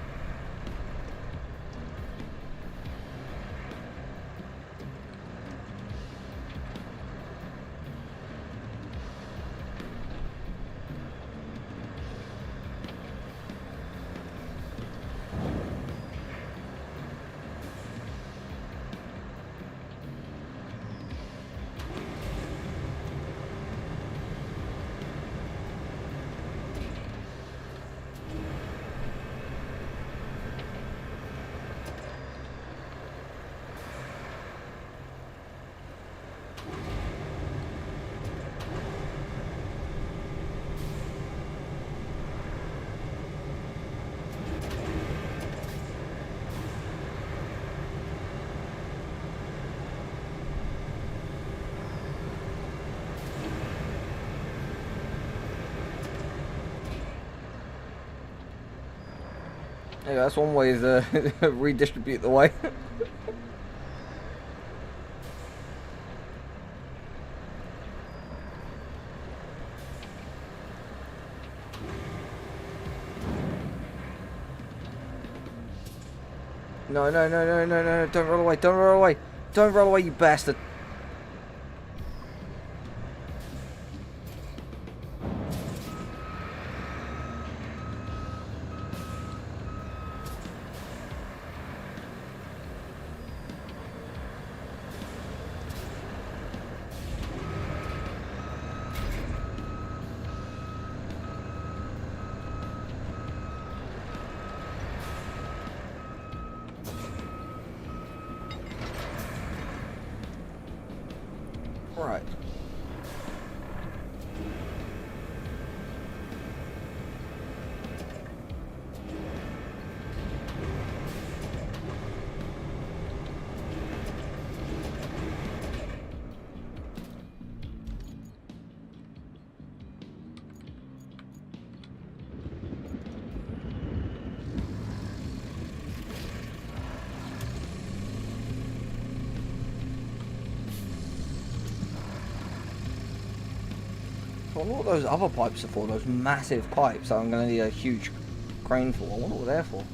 Yeah, that's one way to redistribute the weight. No, no, no, no, no, no, don't roll away, don't roll away. Don't roll away, you bastard. Right. I wonder what those other pipes are for, those massive pipes that I'm going to need a huge crane for. I wonder what they're for.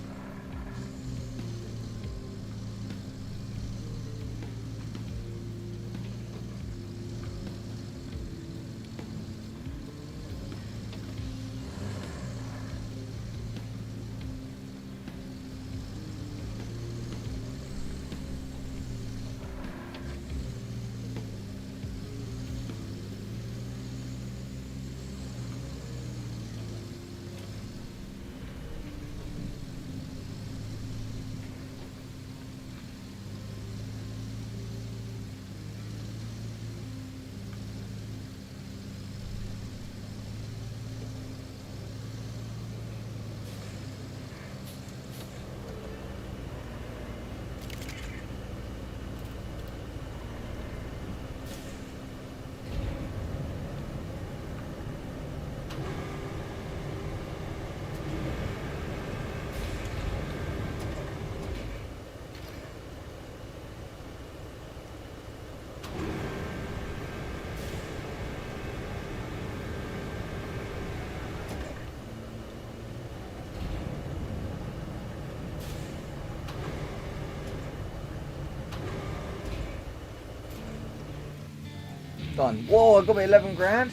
Done. Whoa, I got me 11 grand.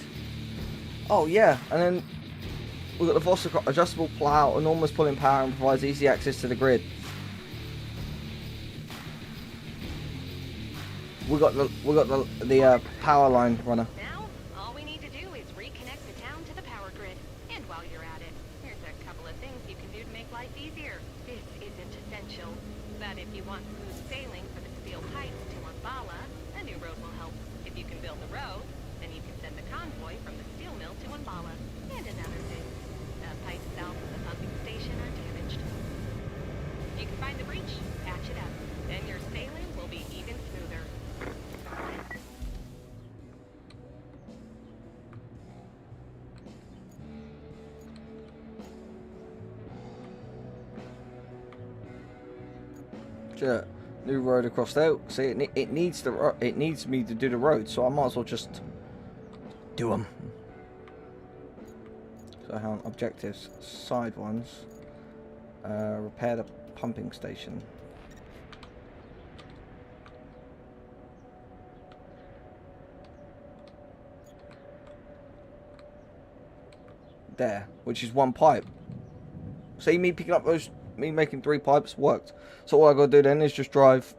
Oh yeah, and then we've got the Voss adjustable plough, enormous pulling power, and provides easy access to the grid. We got the power line runner. Now, all we need to do is reconnect the town to the power grid. And while you're at it, here's a couple of things you can do to make life easier. This isn't essential, but if you want smooth sailing for the steel pipes to Umbala, a new road will help. If you can build the road, then you can send the convoy from the steel mill to Umbala. And another thing, the pipes south of the pumping station are Sure. New road across there. See, it needs me to do the road, so I might as well just do them. So, how objectives? Side ones. Repair the pumping station. There, which is one pipe. See, me picking up those, me making 3 pipes worked. So all I gotta do then is just drive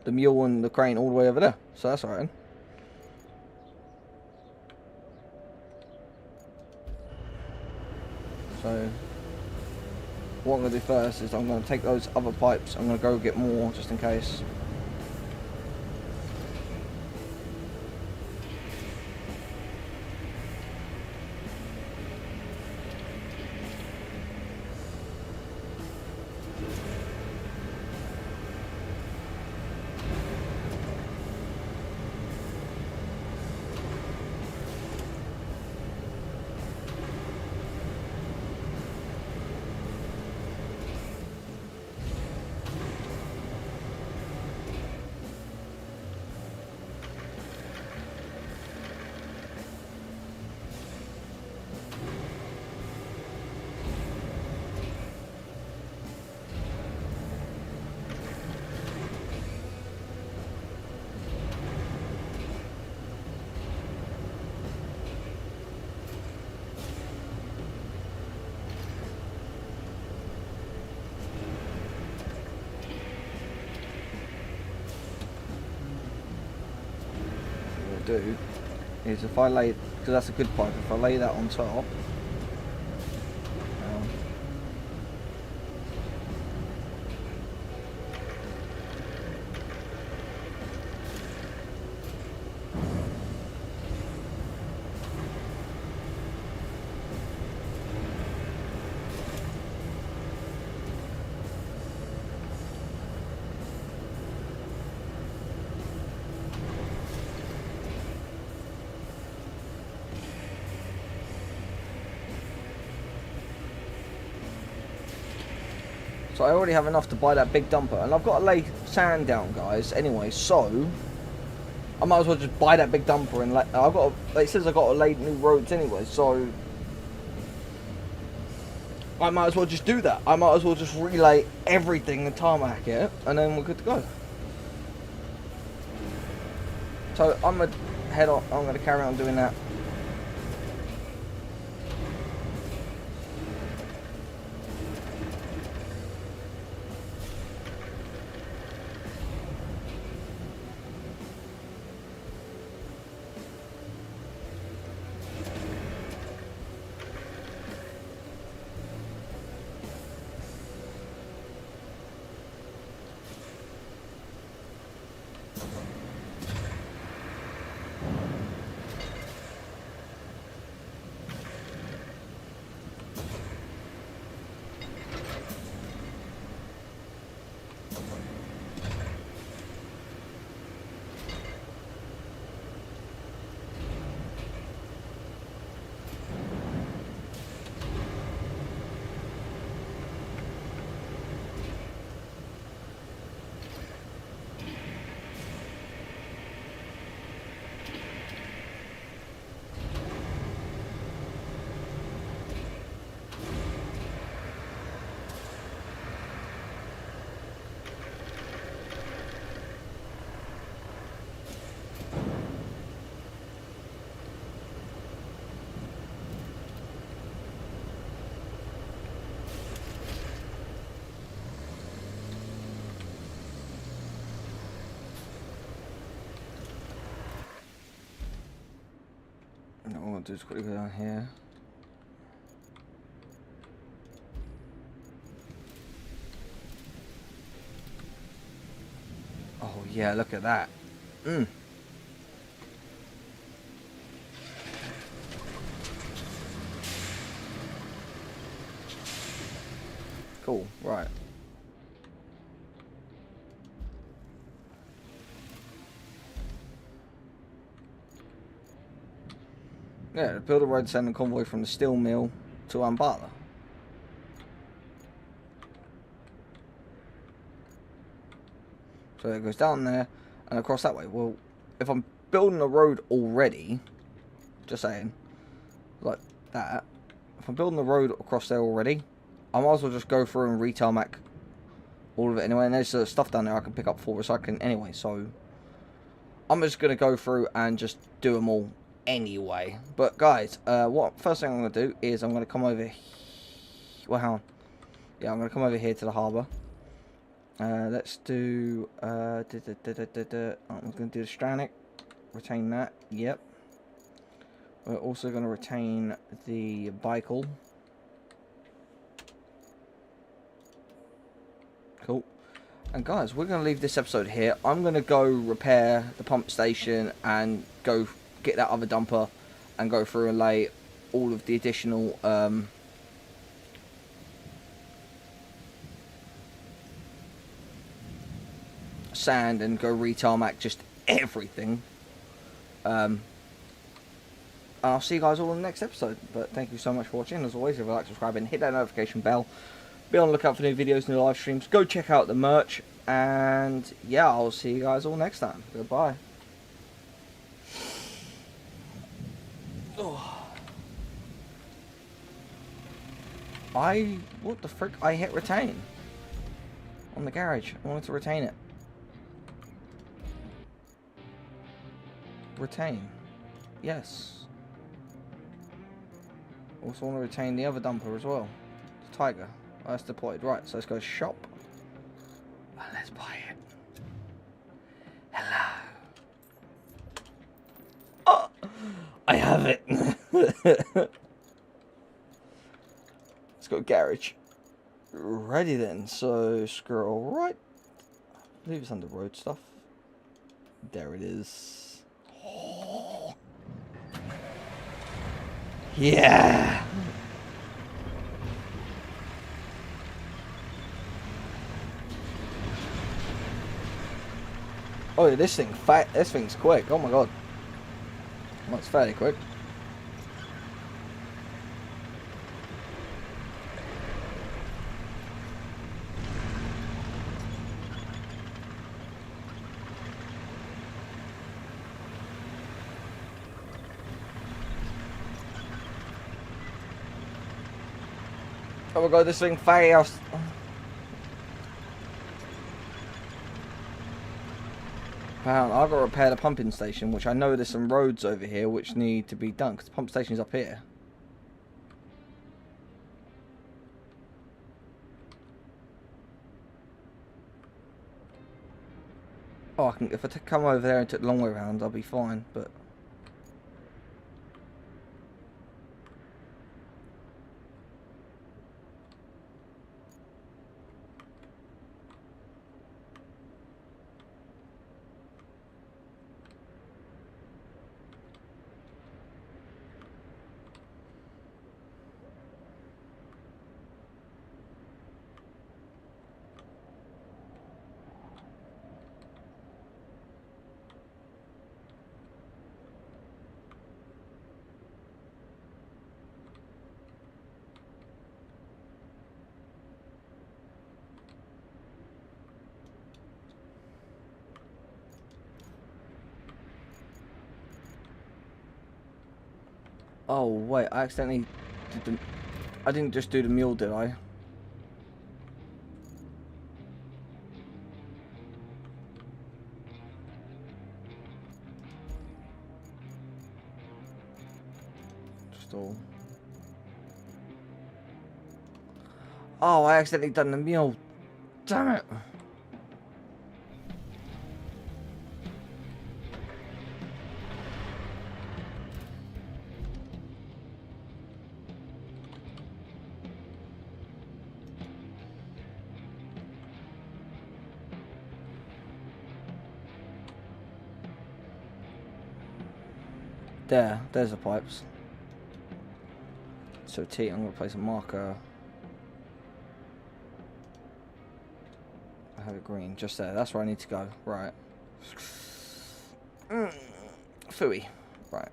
the mule and the crane all the way over there. So that's alright. So what I'm gonna do first is I'm gonna take those other pipes. I'm gonna go get more just in case. Do is if I lay, because that's a good pipe, if I lay that on top, so I already have enough to buy that big dumper, and I've got to lay sand down, guys, anyway, so I might as well just buy that big dumper and I've got to, it says I've got to lay new roads anyway, so I might as well just do that. I might as well just relay everything and tarmac it, and then we're good to go. So I'm going to head on, I'm going to carry on doing that. What I want to do is quickly go down here. Oh yeah, look at that. Cool, right. Yeah, build a road sending convoy from the steel mill to Ambala. So it goes down there and across that way. Well, if I'm building a road already, just saying, like that, if I'm building the road across there already, I might as well just go through and re-tarmac all of it anyway. And there's stuff down there I can pick up for recycling anyway. So I'm just going to go through and just do them all anyway. But guys, first thing I'm going to do is I'm going to come over here. Well, hang on. Yeah, I'm going to come over here to the harbour. Let's do... I'm going to do the Stranic. Retain that. Yep. We're also going to retain the Bicycle. Cool. And guys, we're going to leave this episode here. I'm going to go repair the pump station and go get that other dumper and go through and lay all of the additional sand and go re-tarmac just everything. I'll see you guys all in the next episode. But thank you so much for watching. As always, if you like, subscribe and hit that notification bell. Be on the lookout for new videos, new live streams. Go check out the merch. And yeah, I'll see you guys all next time. Goodbye. Oh. What the frick? I hit retain on the garage. I wanted to retain it. Retain. Yes. Also want to retain the other dumper as well. The Tiger. Oh, that's deployed. Right, so let's go shop. And let's buy it. Hello. Oh! I have it. Let's go garage. Ready then. So scroll right. I believe it's under road stuff. There it is. Oh. Yeah. Oh, this thing's quick. Oh my god. Well, it's fairly quick. Oh my god, this thing fast. I've got to repair the pumping station, which I know there's some roads over here which need to be done, because the pump station's up here. Oh, if I come over there and took the long way around, I'll be fine, but... Oh wait, I accidentally did I didn't just do the mule, did I? Just all. Oh, I accidentally done the mule. Damn it. There's the pipes. So T, I'm going to place a marker. I have it green, just there. That's where I need to go. Right. Phooey. Right.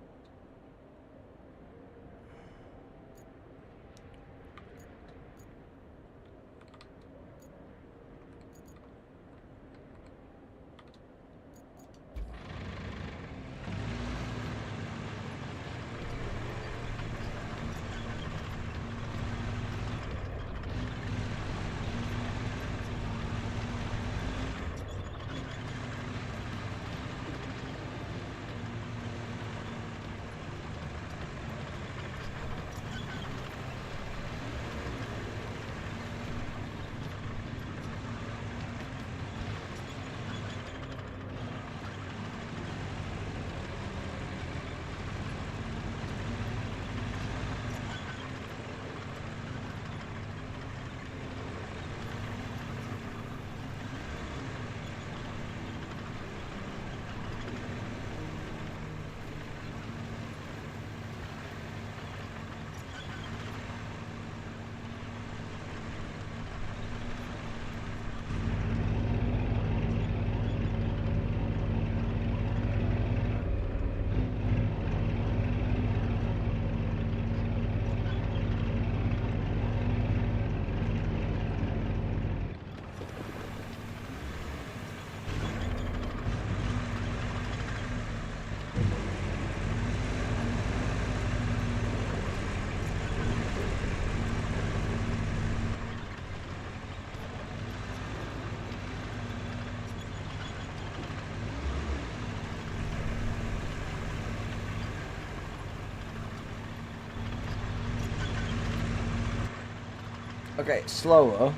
Okay, it's slower,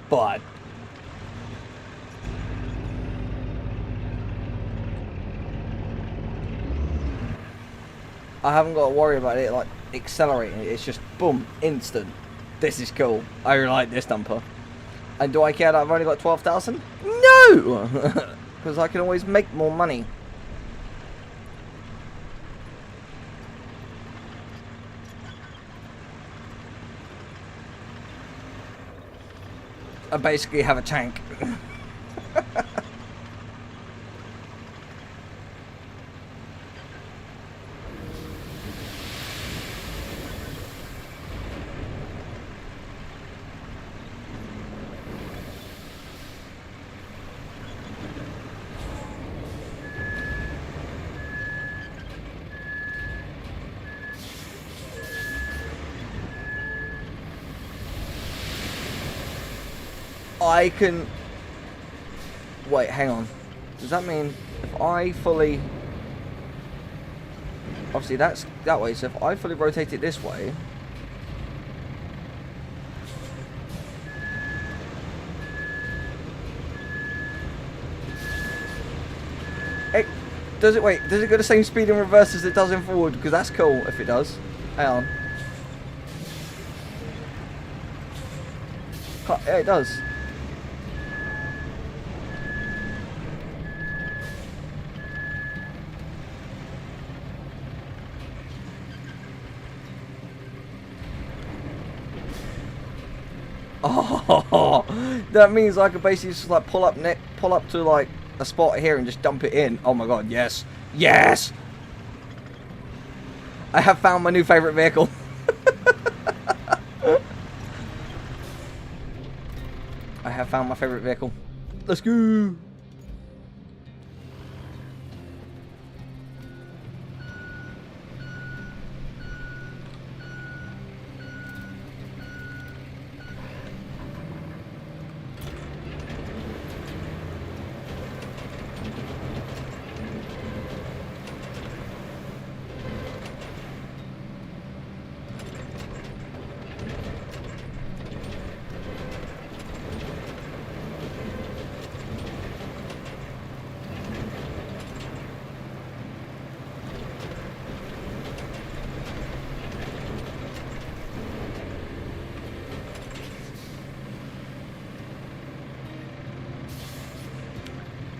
but I haven't got to worry about it like accelerating. It's just boom, instant. This is cool. I really like this dumper. And do I care that I've only got 12,000? No! Because I can always make more money. I basically have a tank. I can... Wait, hang on. Does that mean if I fully... Obviously that's that way, so if I fully rotate it this way... Does it, wait, does it go the same speed in reverse as it does in forward? Because that's cool if it does. Hang on. Yeah, it does. Oh, that means I could basically just like pull up to like a spot here and just dump it in. Oh my god, yes. Yes! I have found my new favourite vehicle. I have found my favourite vehicle. Let's go!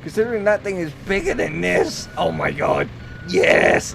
Considering that thing is bigger than this, oh my god, yes!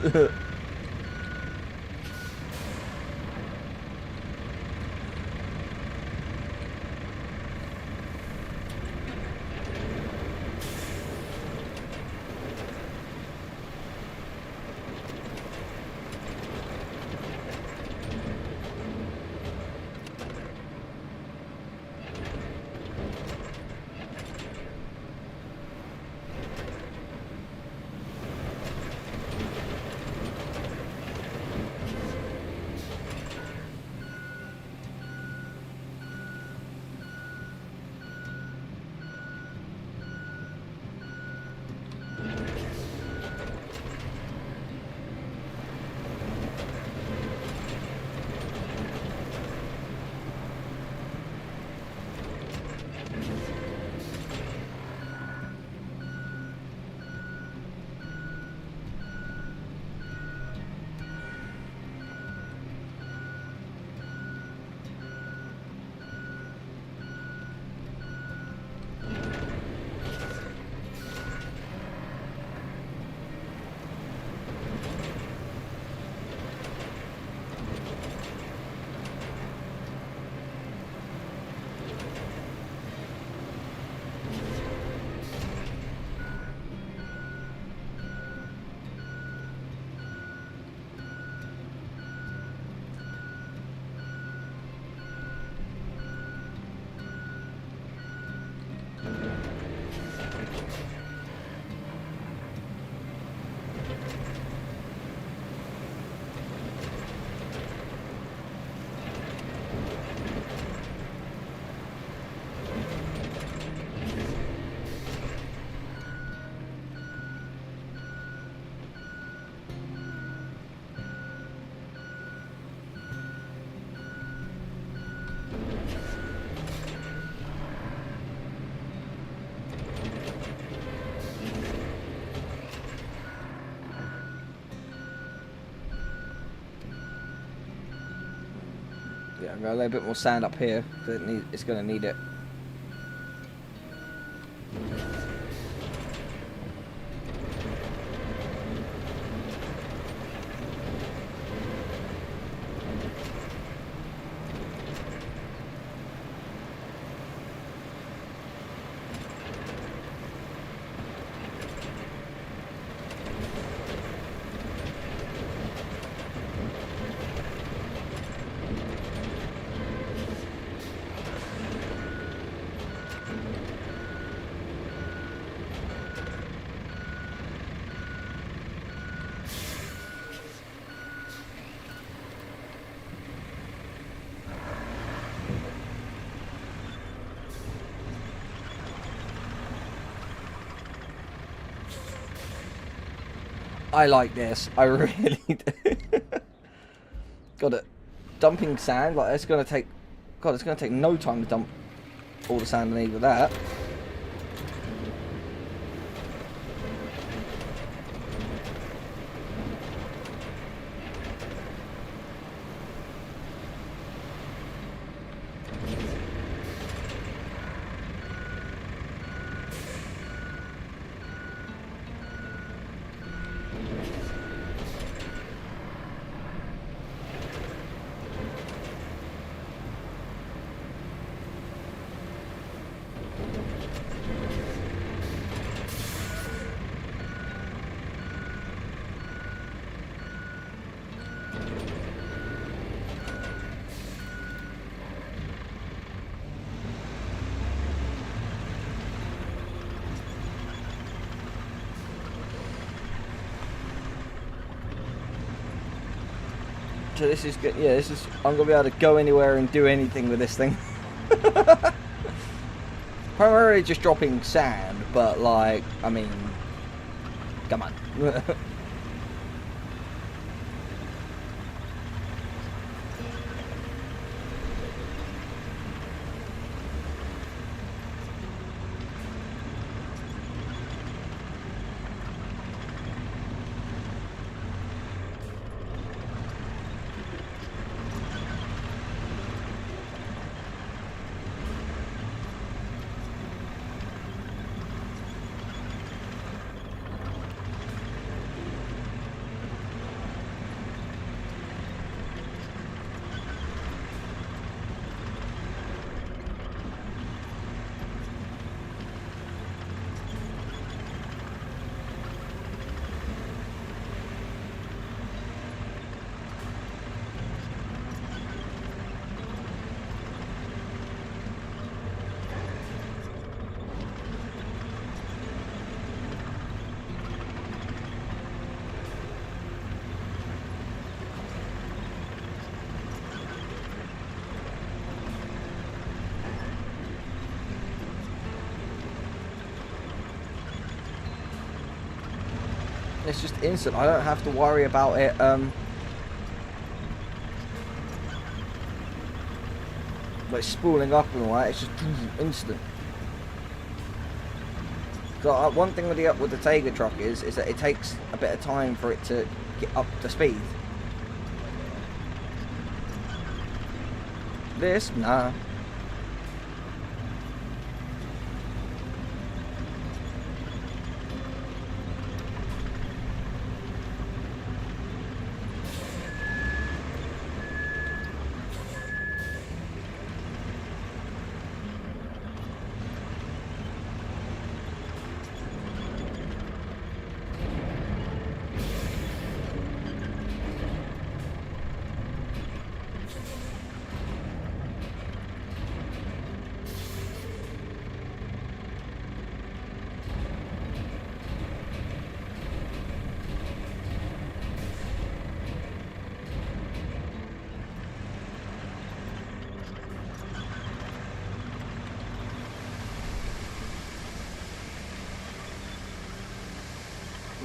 Yeah, I'm gonna lay a bit more sand up here because it's gonna need it. I like this. I really do. Got it. Dumping sand, like it's gonna take. God, it's gonna take no time to dump all the sand I need with that. So this is good. Yeah, this is. I'm gonna be able to go anywhere and do anything with this thing. Primarily just dropping sand, but like, I mean, come on. It's just instant. I don't have to worry about it. Like spooling up and all that. It's just instant. So one thing with the Tiger truck is that it takes a bit of time for it to get up to speed. This, nah.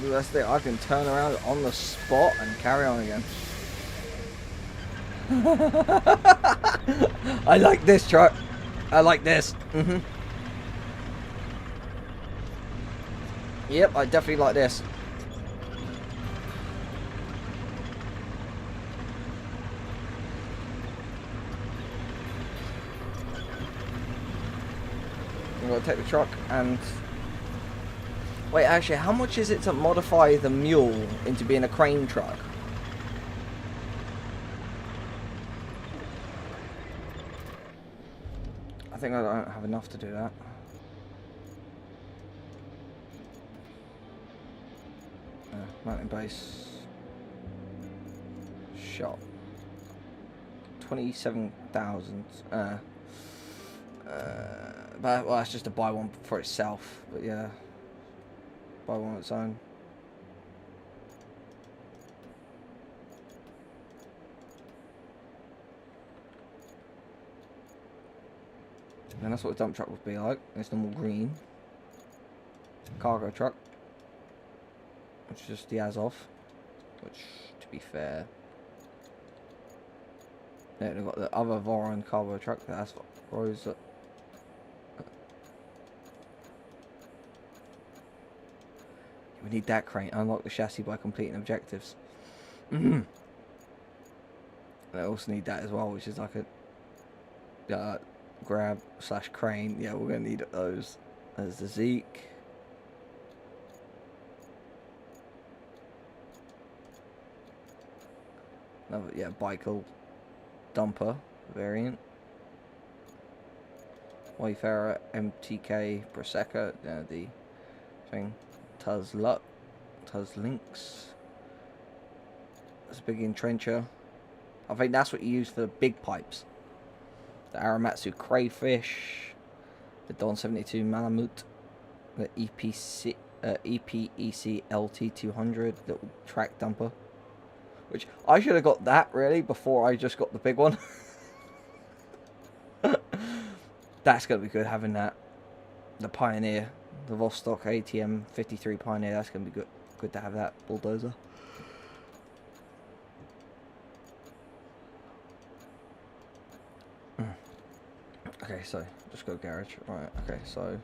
That's it, I can turn around on the spot and carry on again. I like this truck. I like this. Yep, I definitely like this. I'm gonna take the truck and... Wait, actually, how much is it to modify the mule into being a crane truck? I think I don't have enough to do that. Mountain base. Shop. 27,000. But well, that's just to buy one for itself. But yeah, buy one on its own. And that's what a dump truck would be like. It's normal green. Cargo truck, which is just the Azov. Which, to be fair, yeah, they've got the other Voron cargo truck. That's what Rose. We need that crane. Unlock the chassis by completing objectives. I also need that as well, which is like a grab / crane. Yeah, we're gonna need those. There's the Zeke. Another, yeah, Bicycle dumper variant. Wayfarer MTK Prosecco. Yeah, the thing. Tuzlux. Links. That's a big entrencher. I think that's what you use for the big pipes. The Aramatsu Crayfish. The Don 72 Malamute. The EPEC LT200 little track dumper. Which I should have got that really before I just got the big one. That's gonna be good having that. The Pioneer, the Vostok ATM 53 Pioneer. That's gonna be good. Good to have that bulldozer. Okay, so just go garage. Right. Okay, so.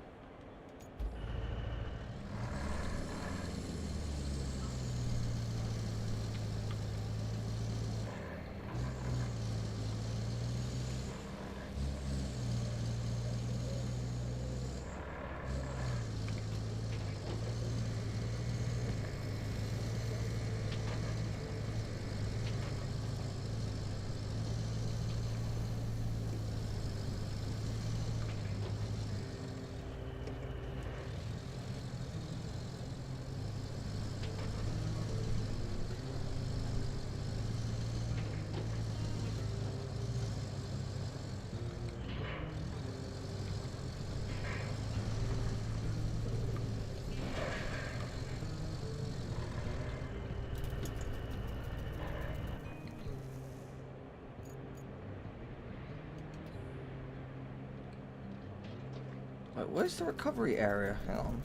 Wait, where's the recovery area? Hang on.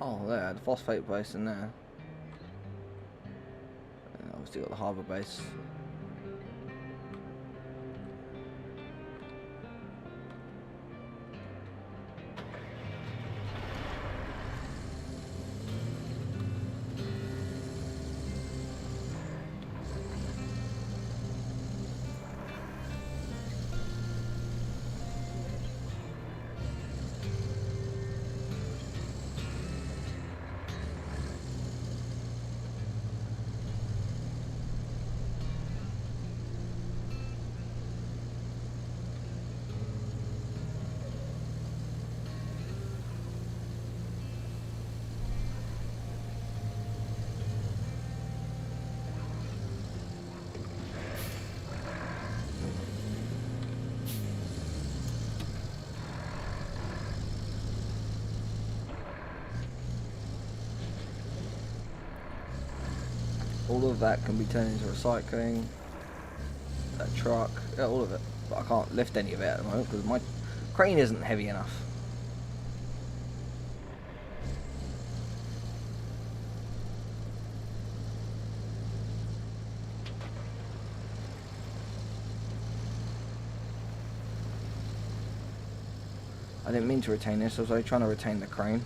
Oh, there, the phosphate base in there. And obviously got the harbour base. All of that can be turned into recycling. That truck, yeah, all of it. But I can't lift any of it at the moment because my crane isn't heavy enough. I didn't mean to retain this, I was only trying to retain the crane.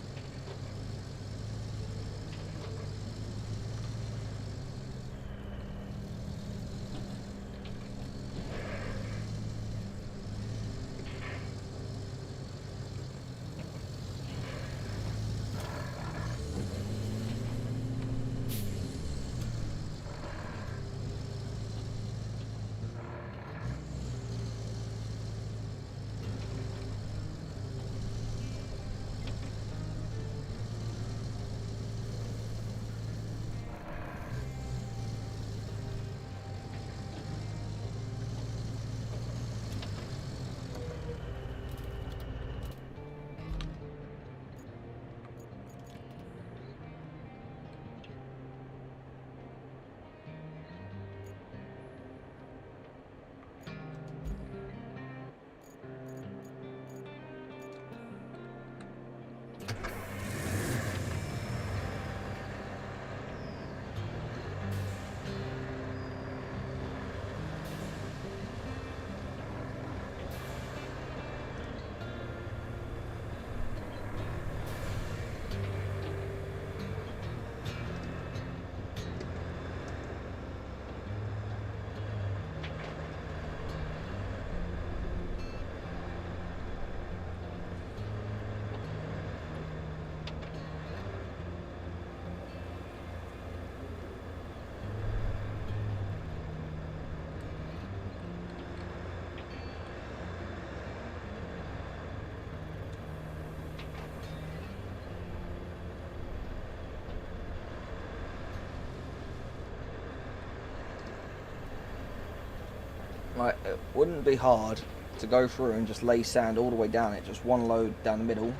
Like, it wouldn't be hard to go through and just lay sand all the way down it, just one load down the middle,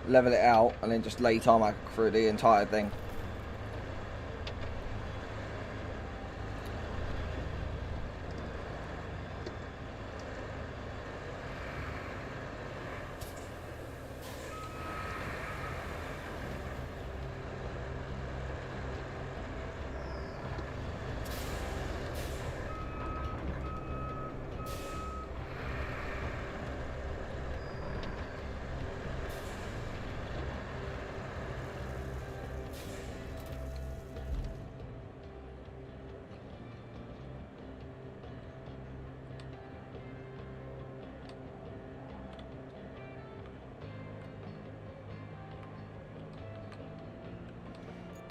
level it out, and then just lay tarmac through the entire thing.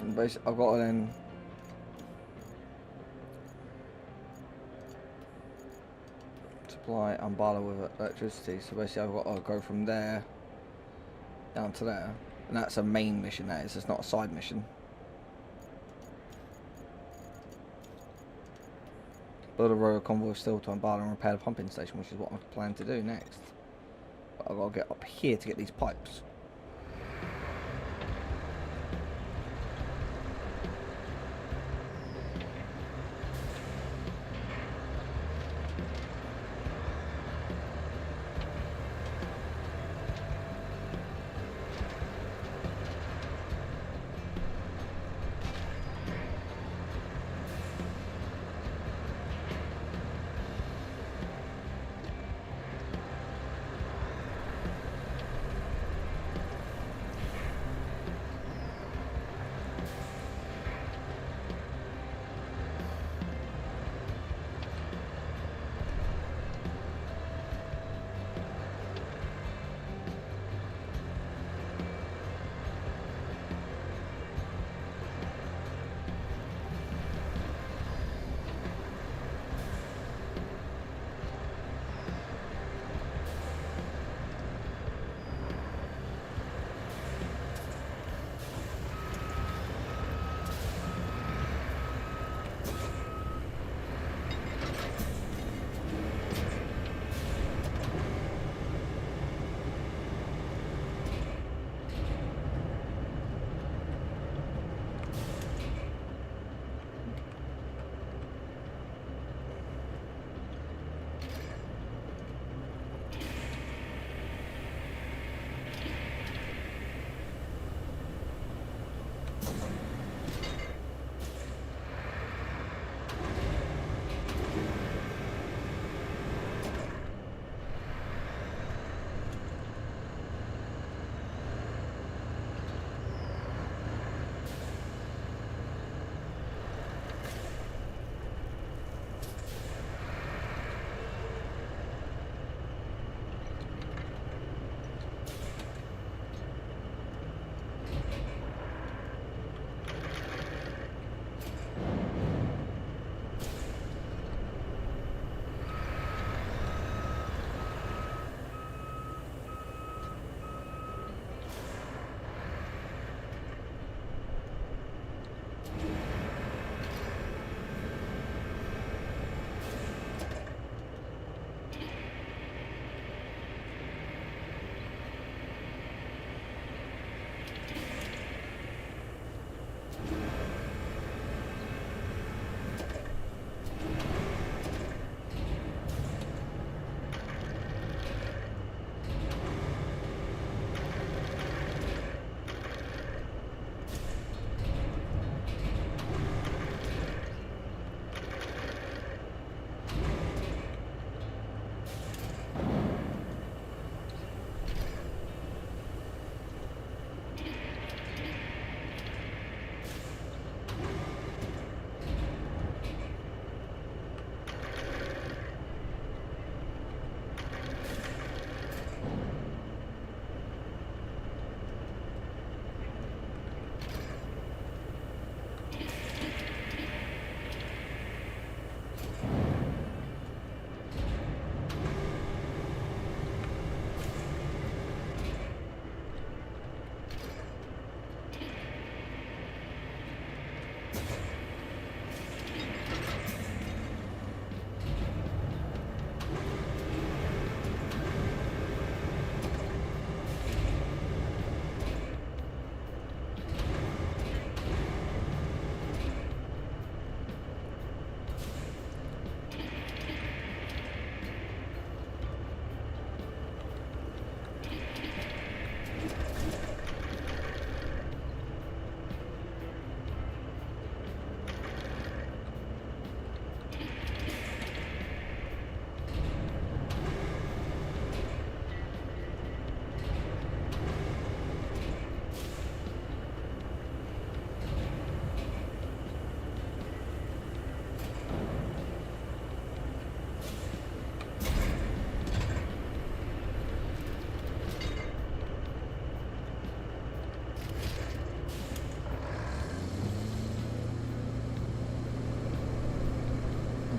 And basically, I've got to then supply Umbala with electricity. So basically, I've got to go from there down to there, and that's a main mission. That is, it's not a side mission. Build a road convoy still to Umbala and repair the pumping station, which is what I plan to do next. But I've got to get up here to get these pipes.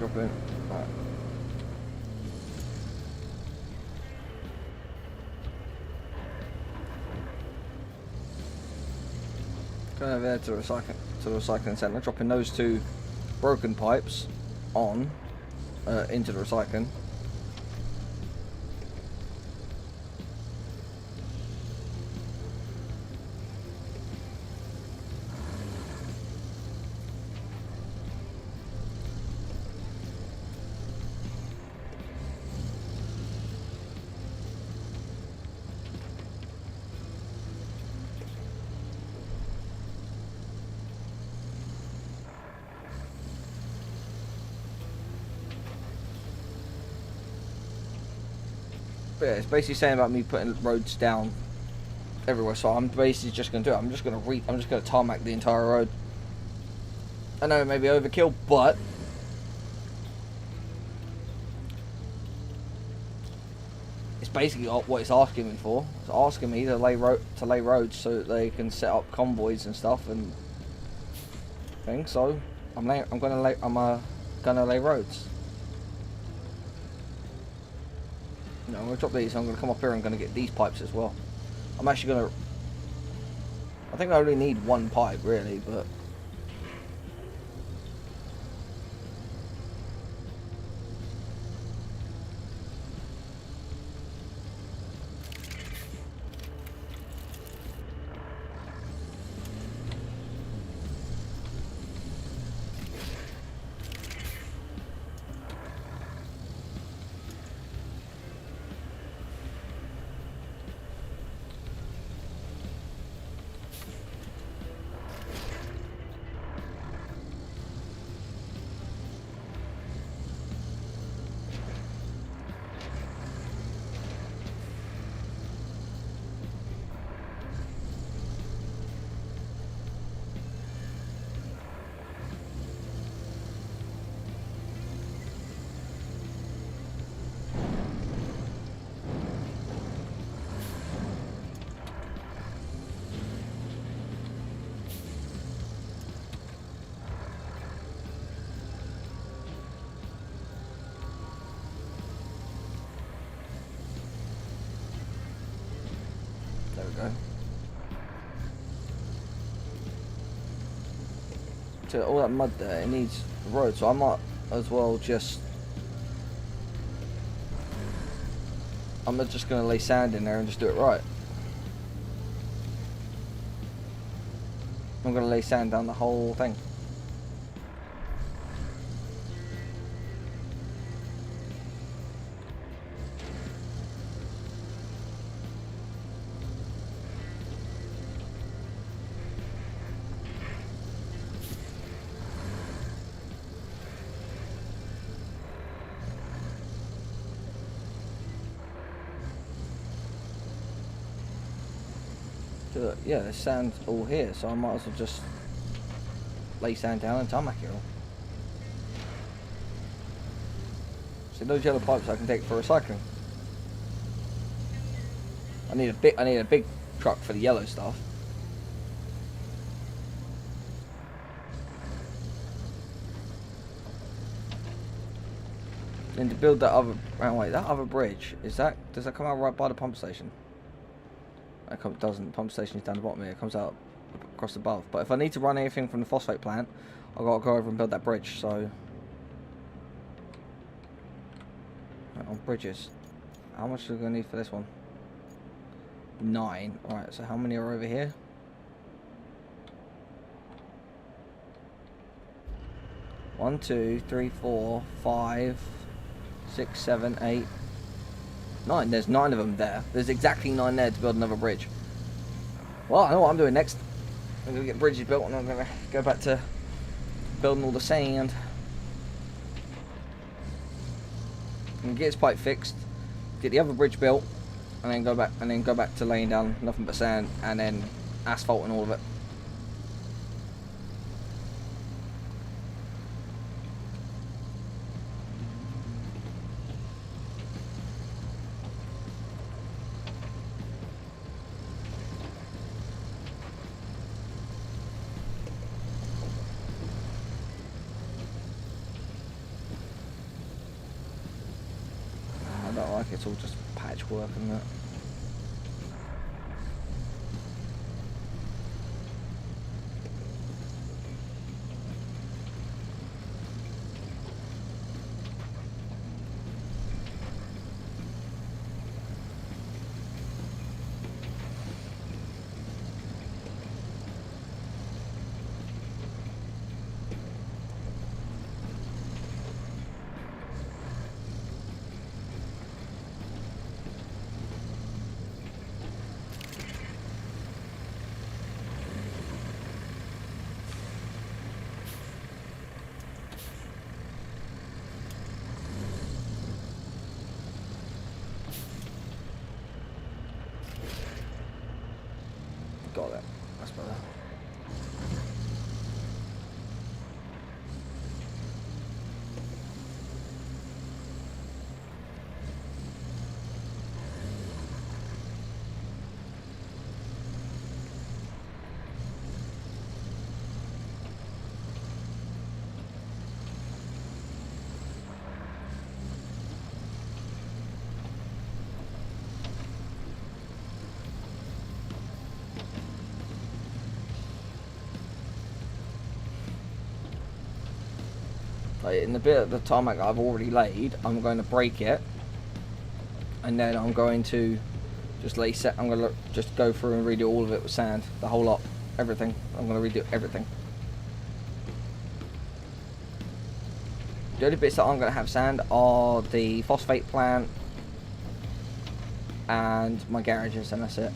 drop in. Right. Going over there to the recycling centre, dropping those 2 broken pipes on into the recycling. But yeah, it's basically saying about me putting roads down everywhere, so I'm basically just going to do it. I'm just going to tarmac the entire road. I know it may be overkill, but it's basically what it's asking me for. It's asking me to lay roads so that they can set up convoys and stuff and things. So I'm gonna lay roads. No, I'm going to drop these, I'm going to come up here and I'm going to get these pipes as well. I'm actually going to... I think I only need 1 pipe, really, but... There we go. So all that mud there, it needs a road, so I might as well just... I'm just going to lay sand in there and just do it right. I'm going to lay sand down the whole thing. So, yeah, there's sand all here, so I might as well just lay sand down and tarmac it all. So those yellow pipes I can take for recycling. I need a big truck for the yellow stuff. And to build that other, that other bridge, does that come out right by the pump station? It doesn't. The pump station is down the bottom here. It comes out across above. But if I need to run anything from the phosphate plant, I've got to go over and build that bridge. So, on bridges, how much are we going to need for this one? 9. Alright, so how many are over here? 1, 2, 3, 4, 5, 6, 7, 8, 9. There's 9 of them there. There's exactly 9 there to build another bridge. Well, I know what I'm doing next. I'm going to get bridges built and I'm going to go back to building all the sand. And get this pipe fixed. Get the other bridge built. And then go back to laying down nothing but sand and then asphalt and all of it. it's all just patchwork and that. Got it. That's better. Like in the bit of the tarmac I've already laid, I'm going to break it, and then I'm going to just lay set. I'm going to just go through and redo all of it with sand, the whole lot, everything. I'm going to redo everything. The only bits that I'm going to have sand are the phosphate plant and my garages, and that's it.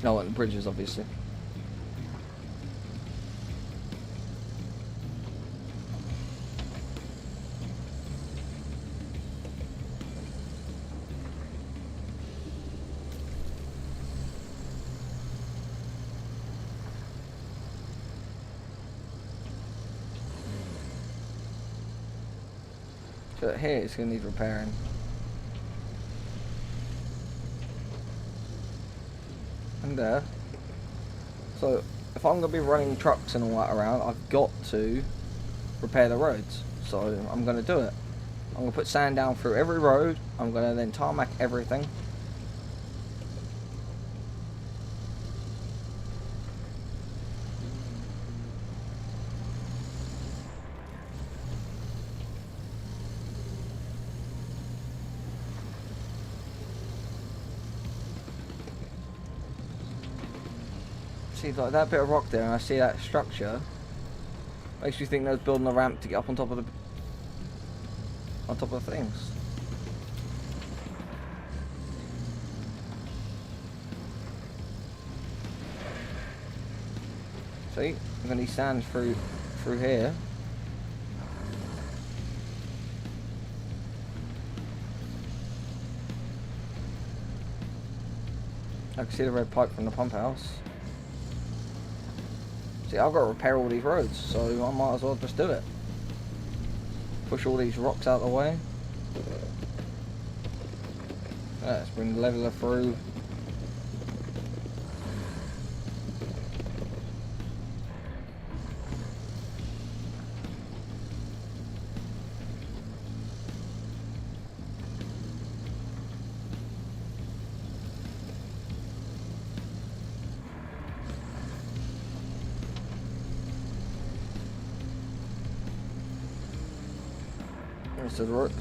No, and the bridges, obviously. So here it's going to need repairing. And there. So if I'm going to be running trucks and all that around, I've got to repair the roads. So I'm going to do it. I'm going to put sand down through every road. I'm going to then tarmac everything. See, like that bit of rock there, and I see that structure, makes me think they was building a ramp to get up on top of the things. See, I'm gonna need sand through here. I can see the red pipe from the pump house. See, I've got to repair all these roads, so I might as well just do it. Push all these rocks out of the way. Let's bring the leveler through.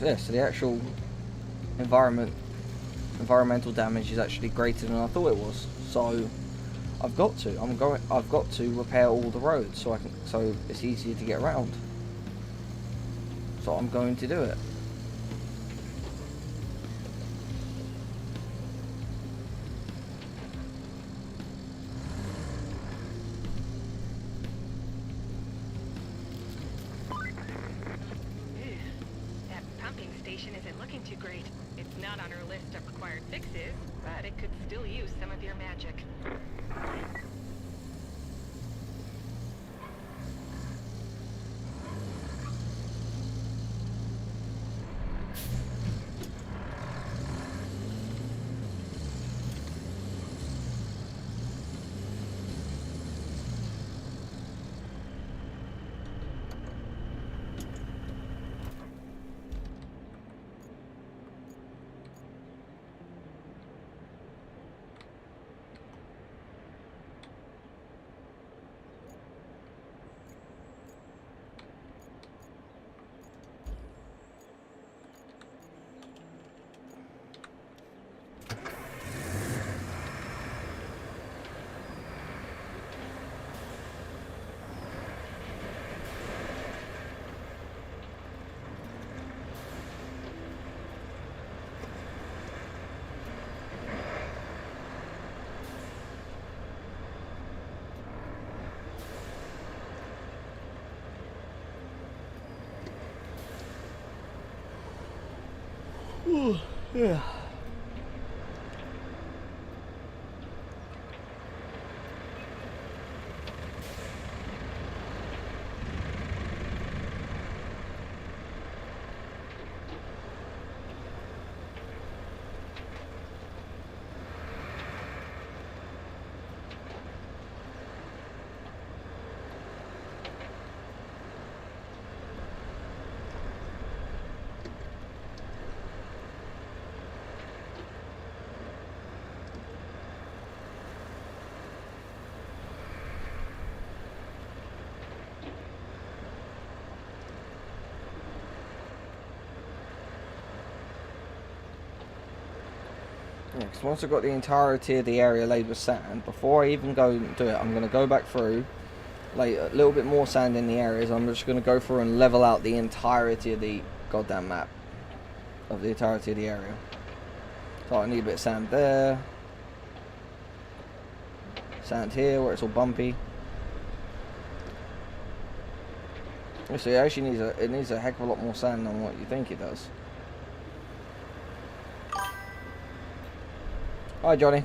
So the actual environmental damage is actually greater than I thought it was. So I've got to repair all the roads so it's easier to get around. So I'm going to do it. Yeah. Yeah, because once I've got the entirety of the area laid with sand, before I even go and do it, I'm going to go back through, lay a little bit more sand in the areas. I'm just going to go through and level out the entirety of the goddamn map, of the entirety of the area. So I need a bit of sand there, sand here where it's all bumpy. So it actually needs a heck of a lot more sand than what you think it does. Hi, Johnny.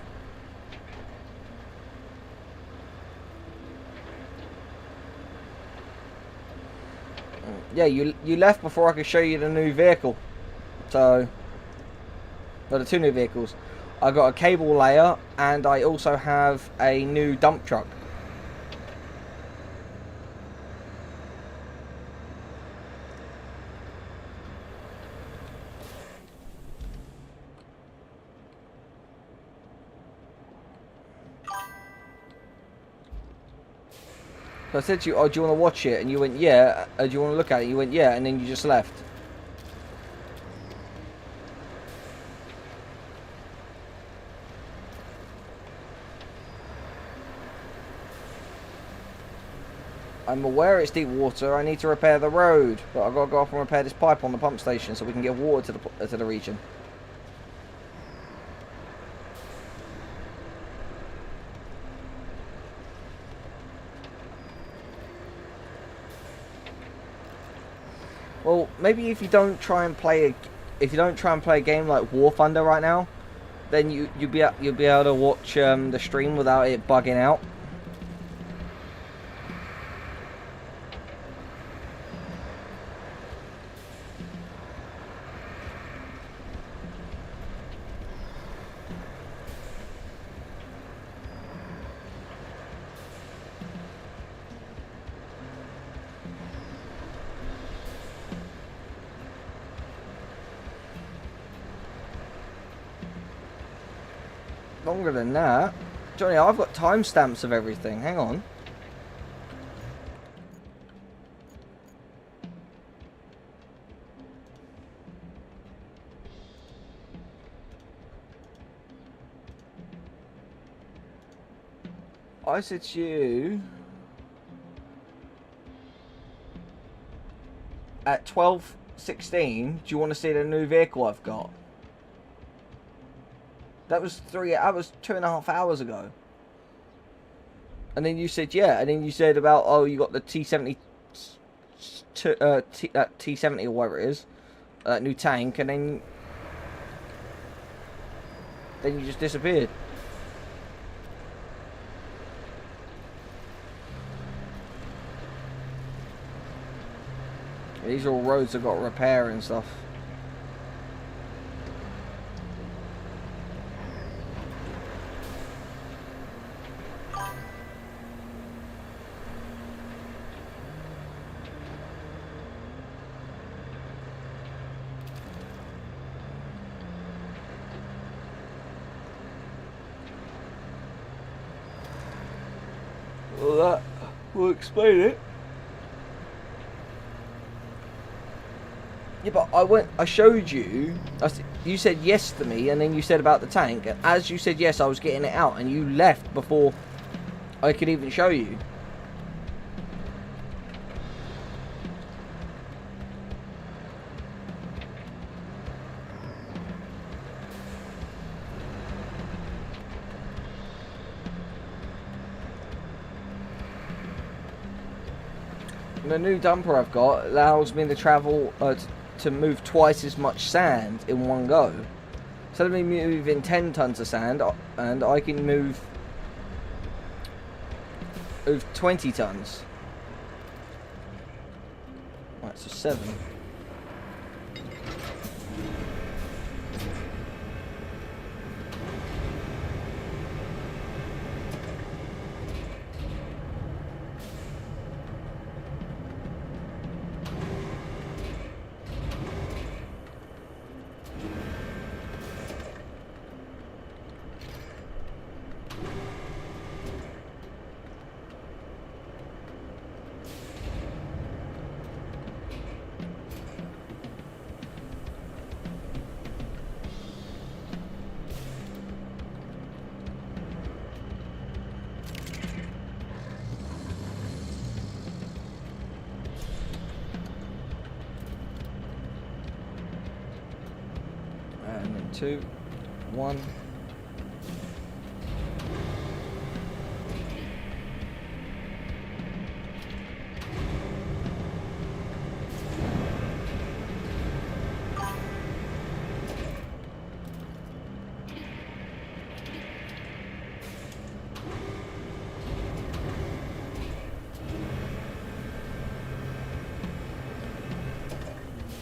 Yeah, you left before I could show you the new vehicle. So, well, the two new vehicles. I got a cable layer, and I also have a new dump truck. So I said to you, oh, do you want to watch it? And you went, yeah. Do you want to look at it? You went, yeah. And then you just left. I'm aware it's deep water. I need to repair the road. But I've got to go off and repair this pipe on the pump station so we can get water to the region. Well, maybe if you don't try and play a game like War Thunder right now, then you'll be able to watch the stream without it bugging out. Longer than that. Johnny, I've got timestamps of everything. Hang on. I said to you at 12:16, do you want to see the new vehicle I've got? That was 2.5 hours ago. And then you said, yeah. And then you said about, oh, you got the T70, T70 or whatever it is, that new tank, and then you just disappeared. These are all roads that got repair and stuff. Well, that will explain it. Yeah, but I showed you, you said yes to me, and then you said about the tank, and as you said yes, I was getting it out, and you left before I could even show you. The new dumper I've got allows me to travel, to move twice as much sand in one go. Instead of me moving 10 tons of sand, and I can move 20 tons. Right, so 7. And then 2, 1.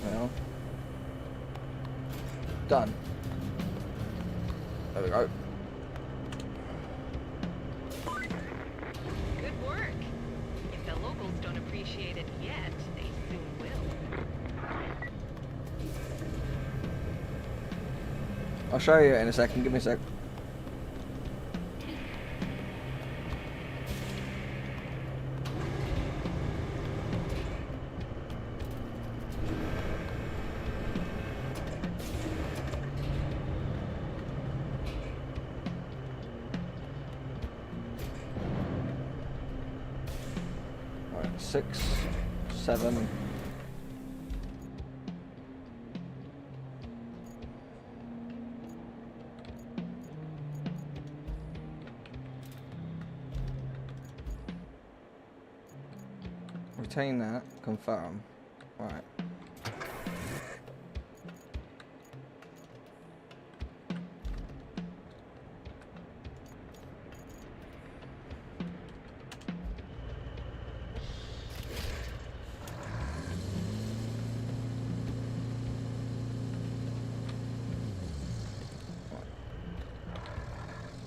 Well, done. There we go. Good work. If the locals don't appreciate it yet, they soon will. I'll show you in a second. Give me a sec. Alright, 6, 7. Retain that, confirm. Right.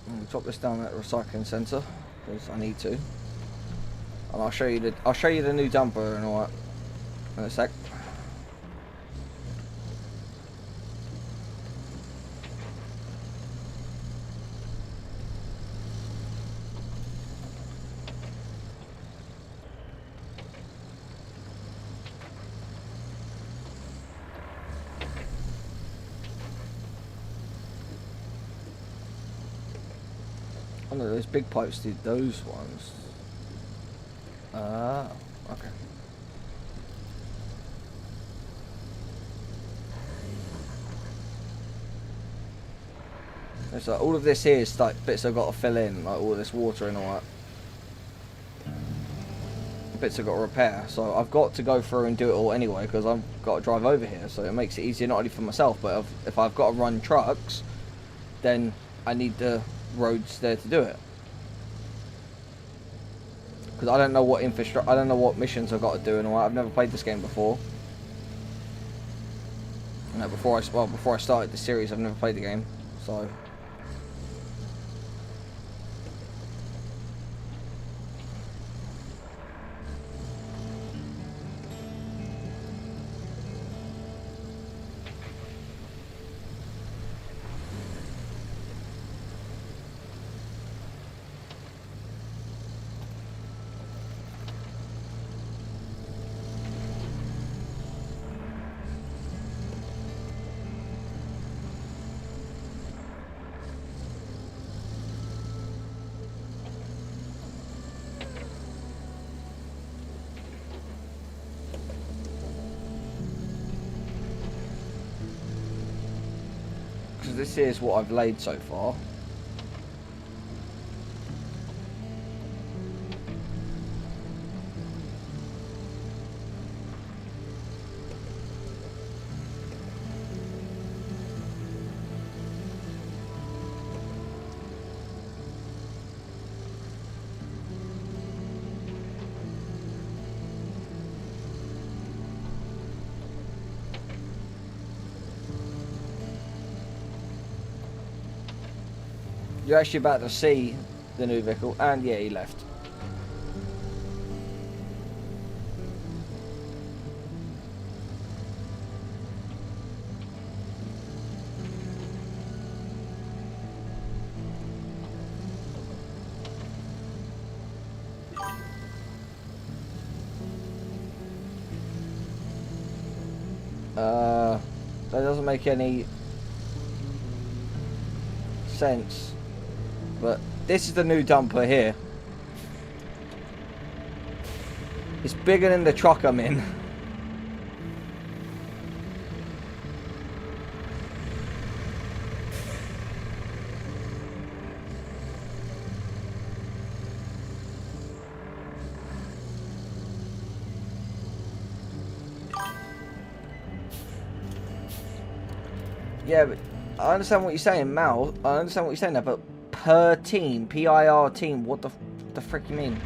I'm gonna drop this down at the recycling centre because I need to. And I'll show you the new dumper and all that in a sec. Oh no, those big pipes did those ones. Ah, okay. So all of this here is like bits I've got to fill in, like all this water and all that. Bits I've got to repair, so I've got to go through and do it all anyway because I've got to drive over here, so it makes it easier not only for myself, but if I've got to run trucks, then I need the roads there to do it. Because I don't know what infrastructure, I don't know what missions I've got to do and all that. I've never played this game before. You know, before I started the series, I've never played the game, so. This is what I've laid so far. You're actually about to see the new vehicle, and yeah, he left. That doesn't make any sense. But this is the new dumper here. It's bigger than the truck I'm in. Yeah, but I understand what you're saying, Mal. I understand what you're saying there, but per team, PIR team, what the frick you mean?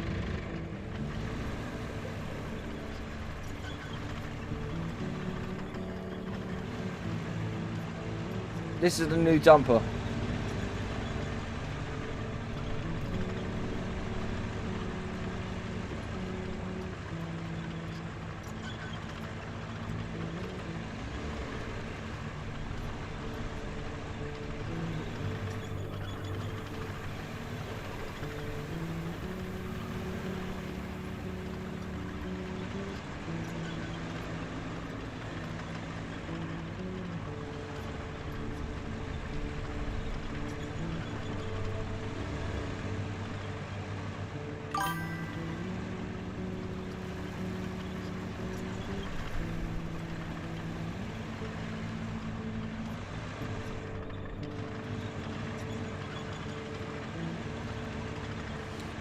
This is the new dumper.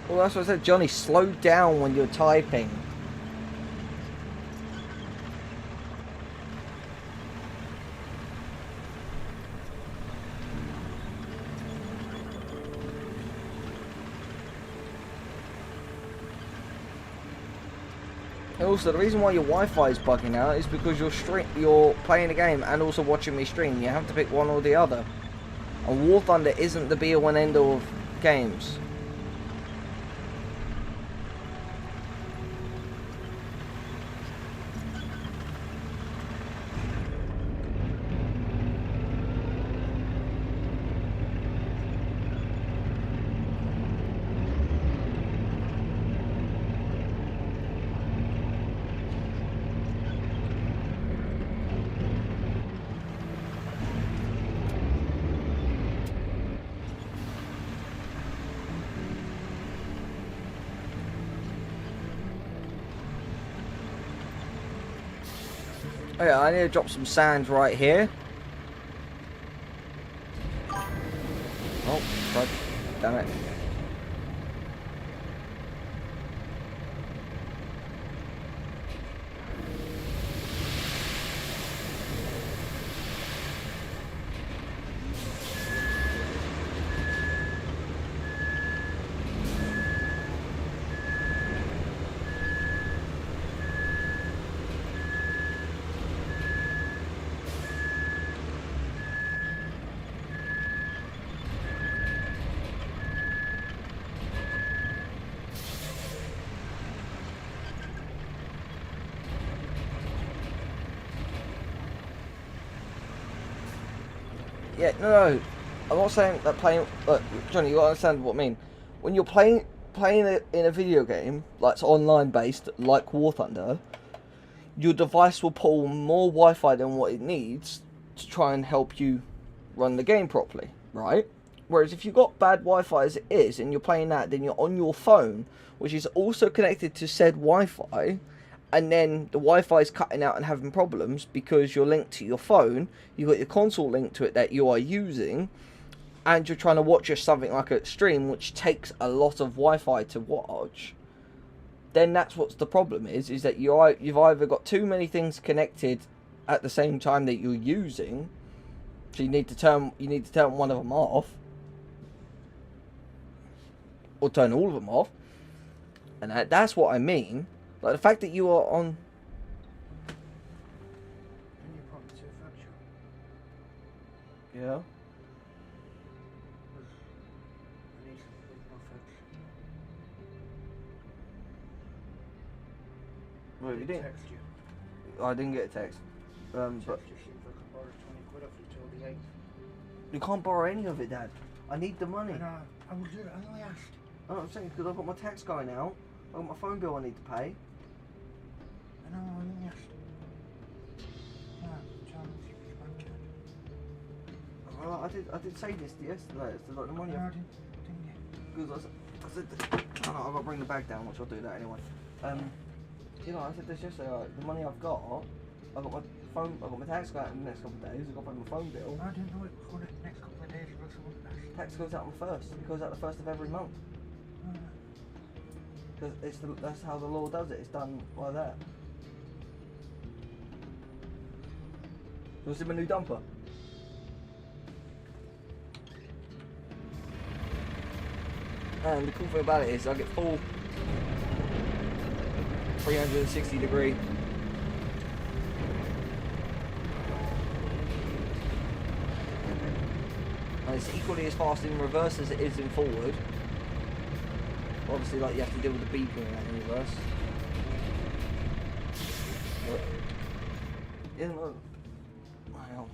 Well, that's what I said, Johnny. Slow down when you're typing. And also, the reason why your Wi-Fi is bugging out is because you're playing a game and also watching me stream. You have to pick one or the other. And War Thunder isn't the be-all and end-all of games. Oh yeah, I need to drop some sand right here. Oh, God, damn it. Yeah, no, I'm not saying that playing. Look, Johnny, you gotta understand what I mean. When you're playing in a video game like it's online based, like War Thunder, your device will pull more Wi-Fi than what it needs to try and help you run the game properly, right? Whereas if you've got bad Wi-Fi as it is, and you're playing that, then you're on your phone, which is also connected to said Wi-Fi. And then the Wi-Fi is cutting out and having problems because you're linked to your phone. You've got your console linked to it that you are using, and you're trying to watch something like a stream, which takes a lot of Wi-Fi to watch. Then that's what's the problem is that you've either got too many things connected at the same time that you're using, so you need to turn one of them off, or turn all of them off, and that's what I mean. Like the fact that you are on. Yeah. Well, you didn't. Text you. I didn't get a text. But Text you, see if I can borrow 20 quid off you till the 8th. you can't borrow any of it, Dad. I need the money. And I will do it, I only asked. I know what I'm saying, because I've got my tax going out. I've got my phone bill I need to pay. I know, I only asked. No, tell me if you bank card. Well, I did say this yesterday. It's like the money. No, I didn't get it. Because I said, oh, no, I've got to bring the bag down, which I'll do that anyway. You know, I said this yesterday. Like, the money I've got my phone. I've got my tax going out in the next couple of days. I've got to pay my phone bill. I didn't know it was going to the next couple of days. You got someone asked. Tax goes out on the first. It goes out the first of every month. Because that's how the law does it. It's done like that. You want to see my new dumper? And the cool thing about it is I get full 360 degree. And it's equally as fast in reverse as it is in forward. Obviously, like, you have to deal with the beeping in that in reverse. But, yeah, no. Wow.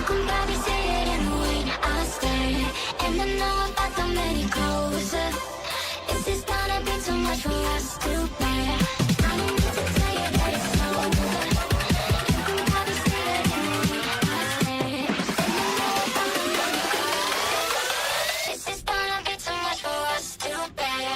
can probably see it in the way I stare. And I know about the many closer. Is this gonna be too much for us to bear? I don't need to tell you that it's over. You can probably see it in the way I stare. And I know about the many closer. Is this gonna be too much for us to bear?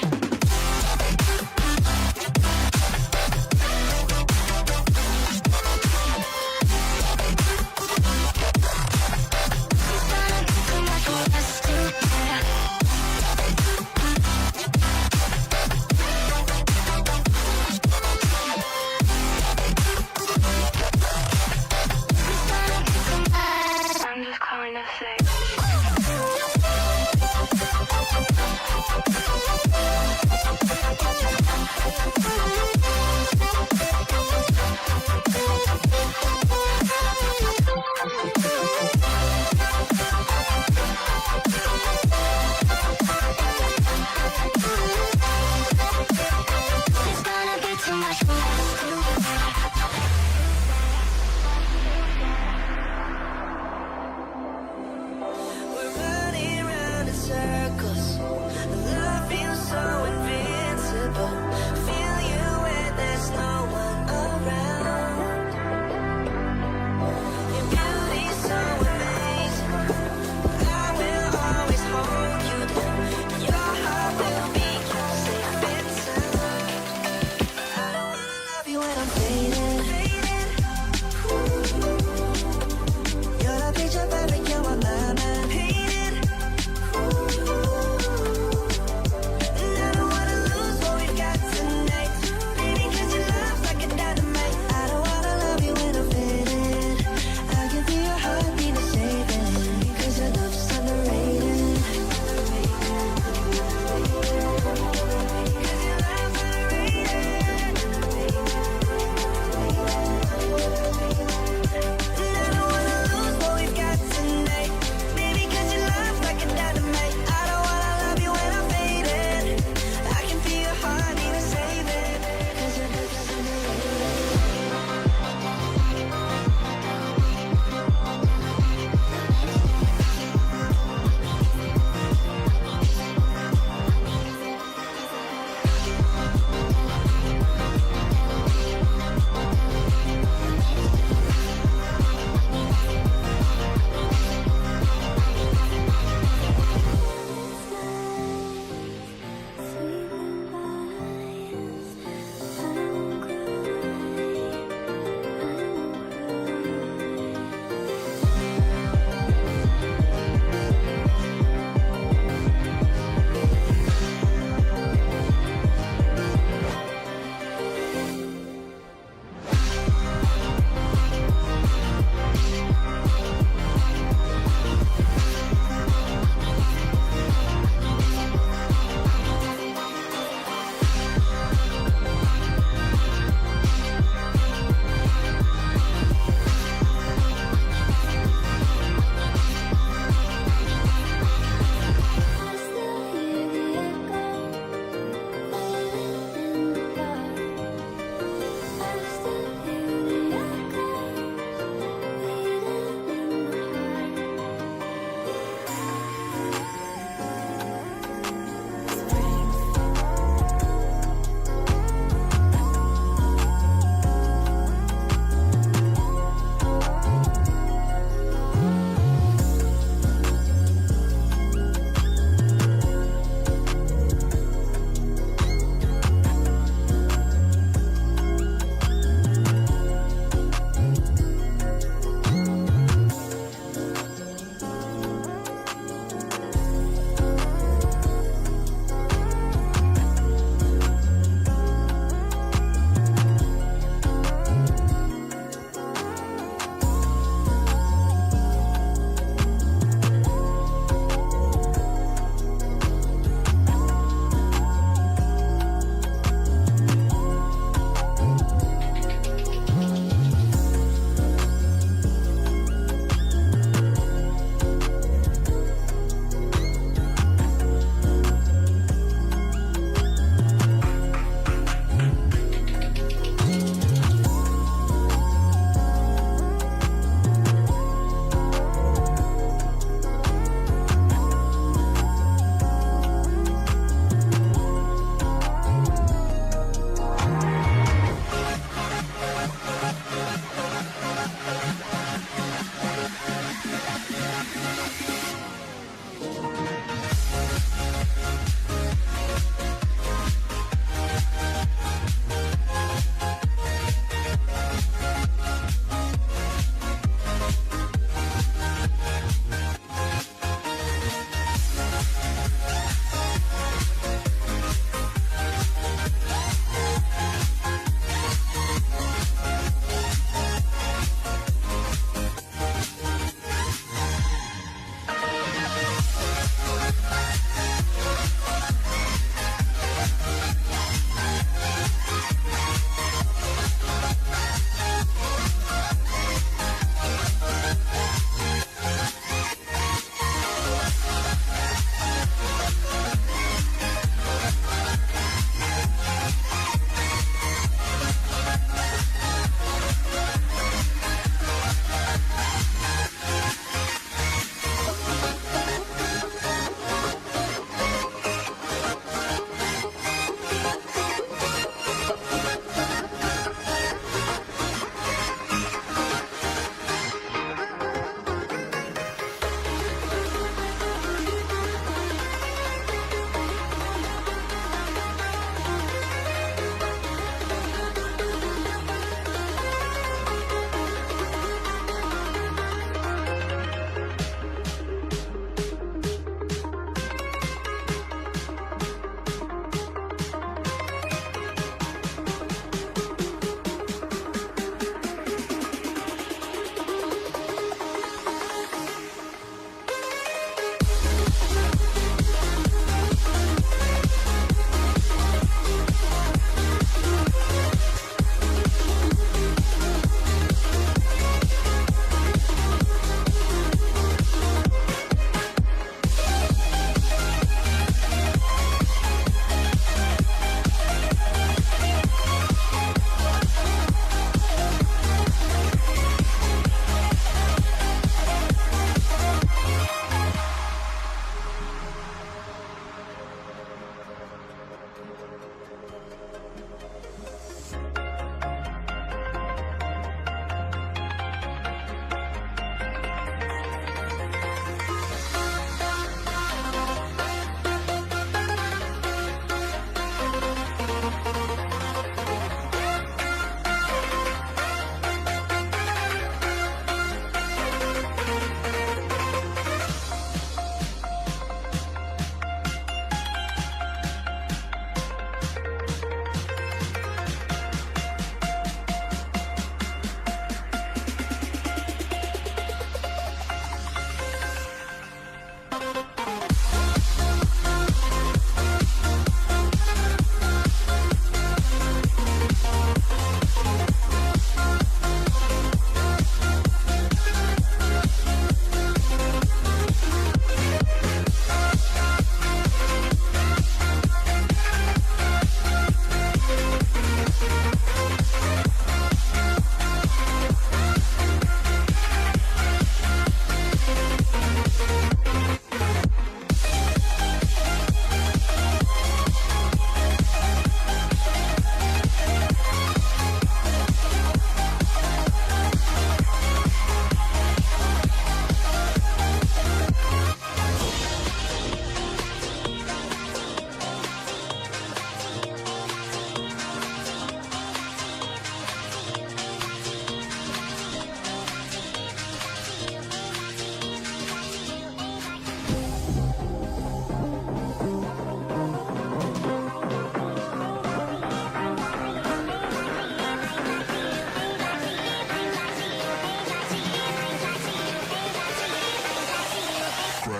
I'm just calling to say it's gonna be too much for us to bear.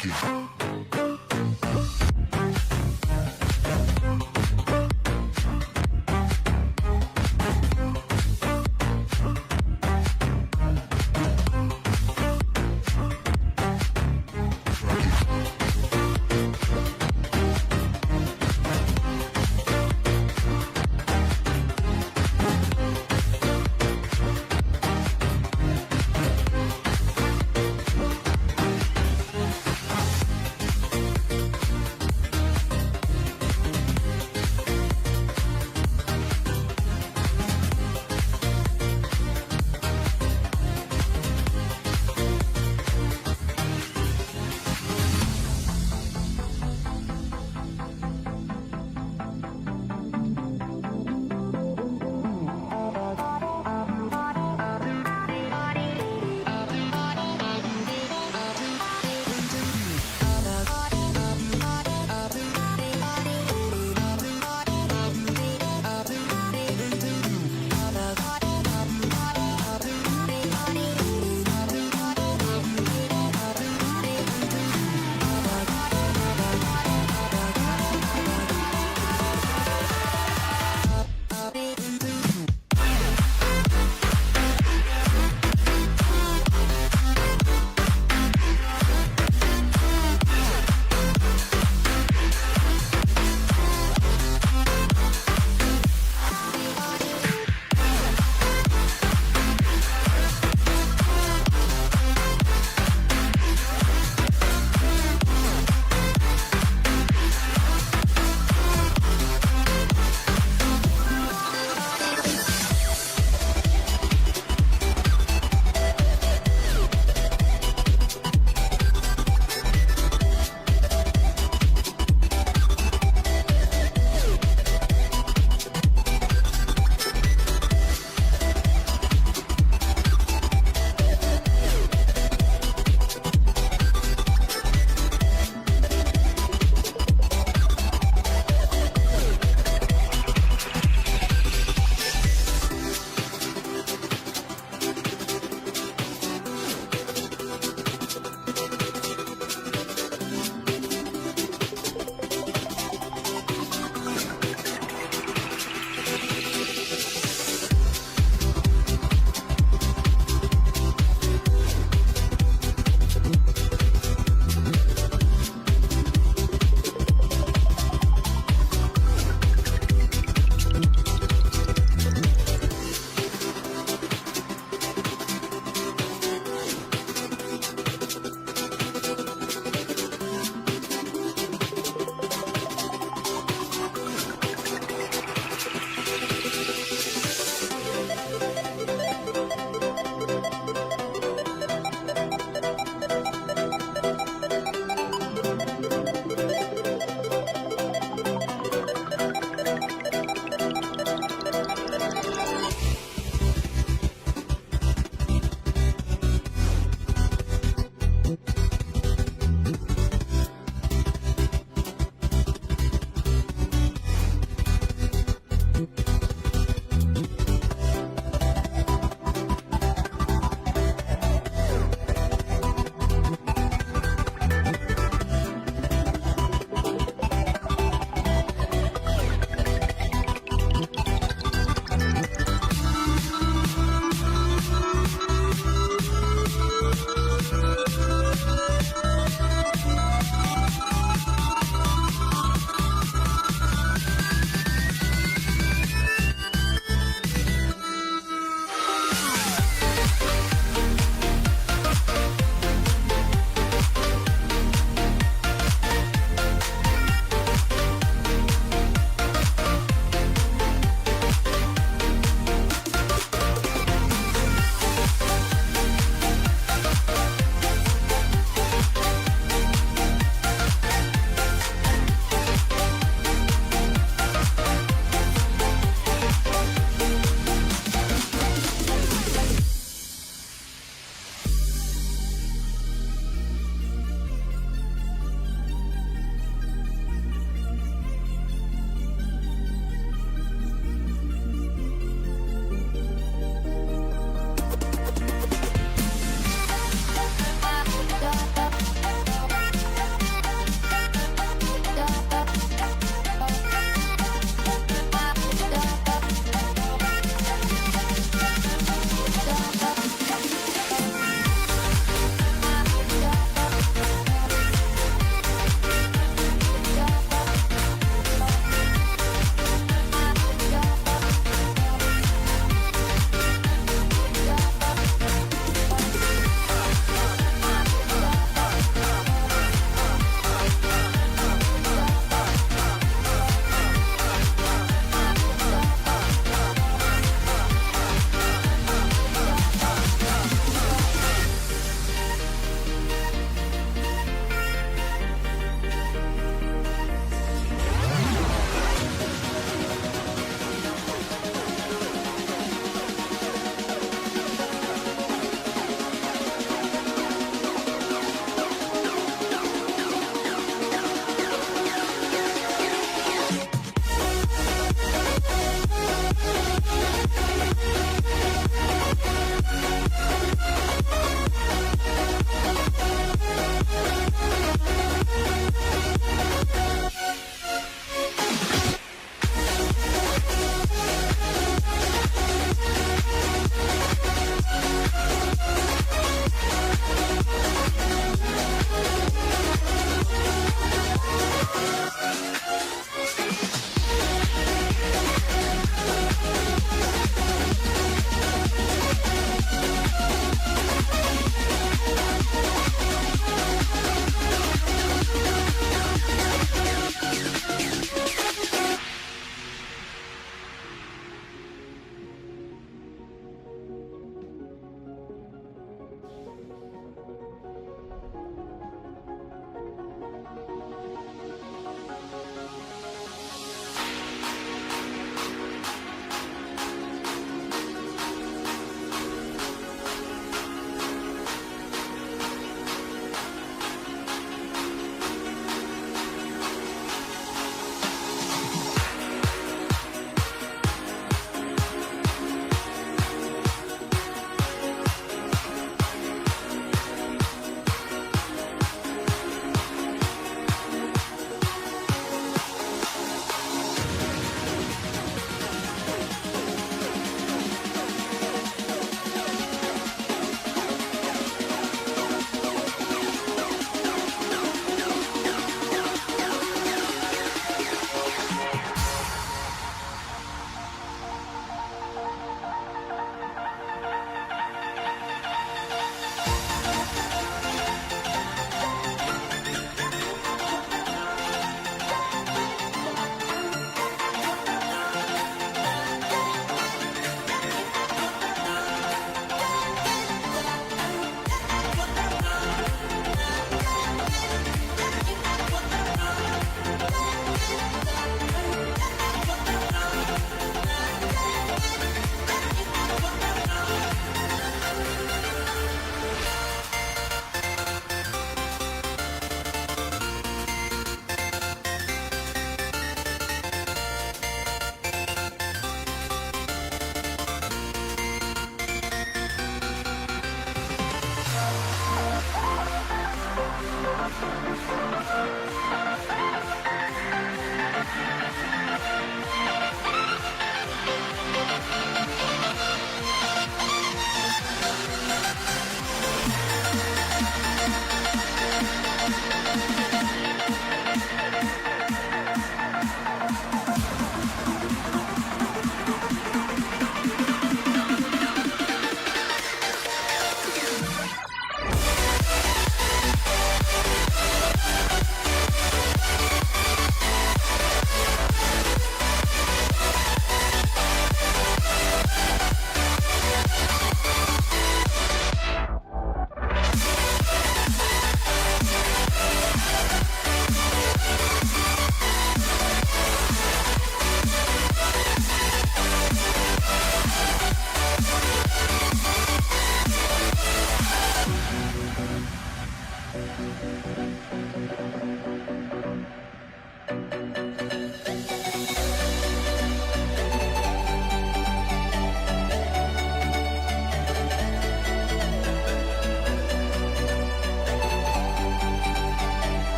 Cracky.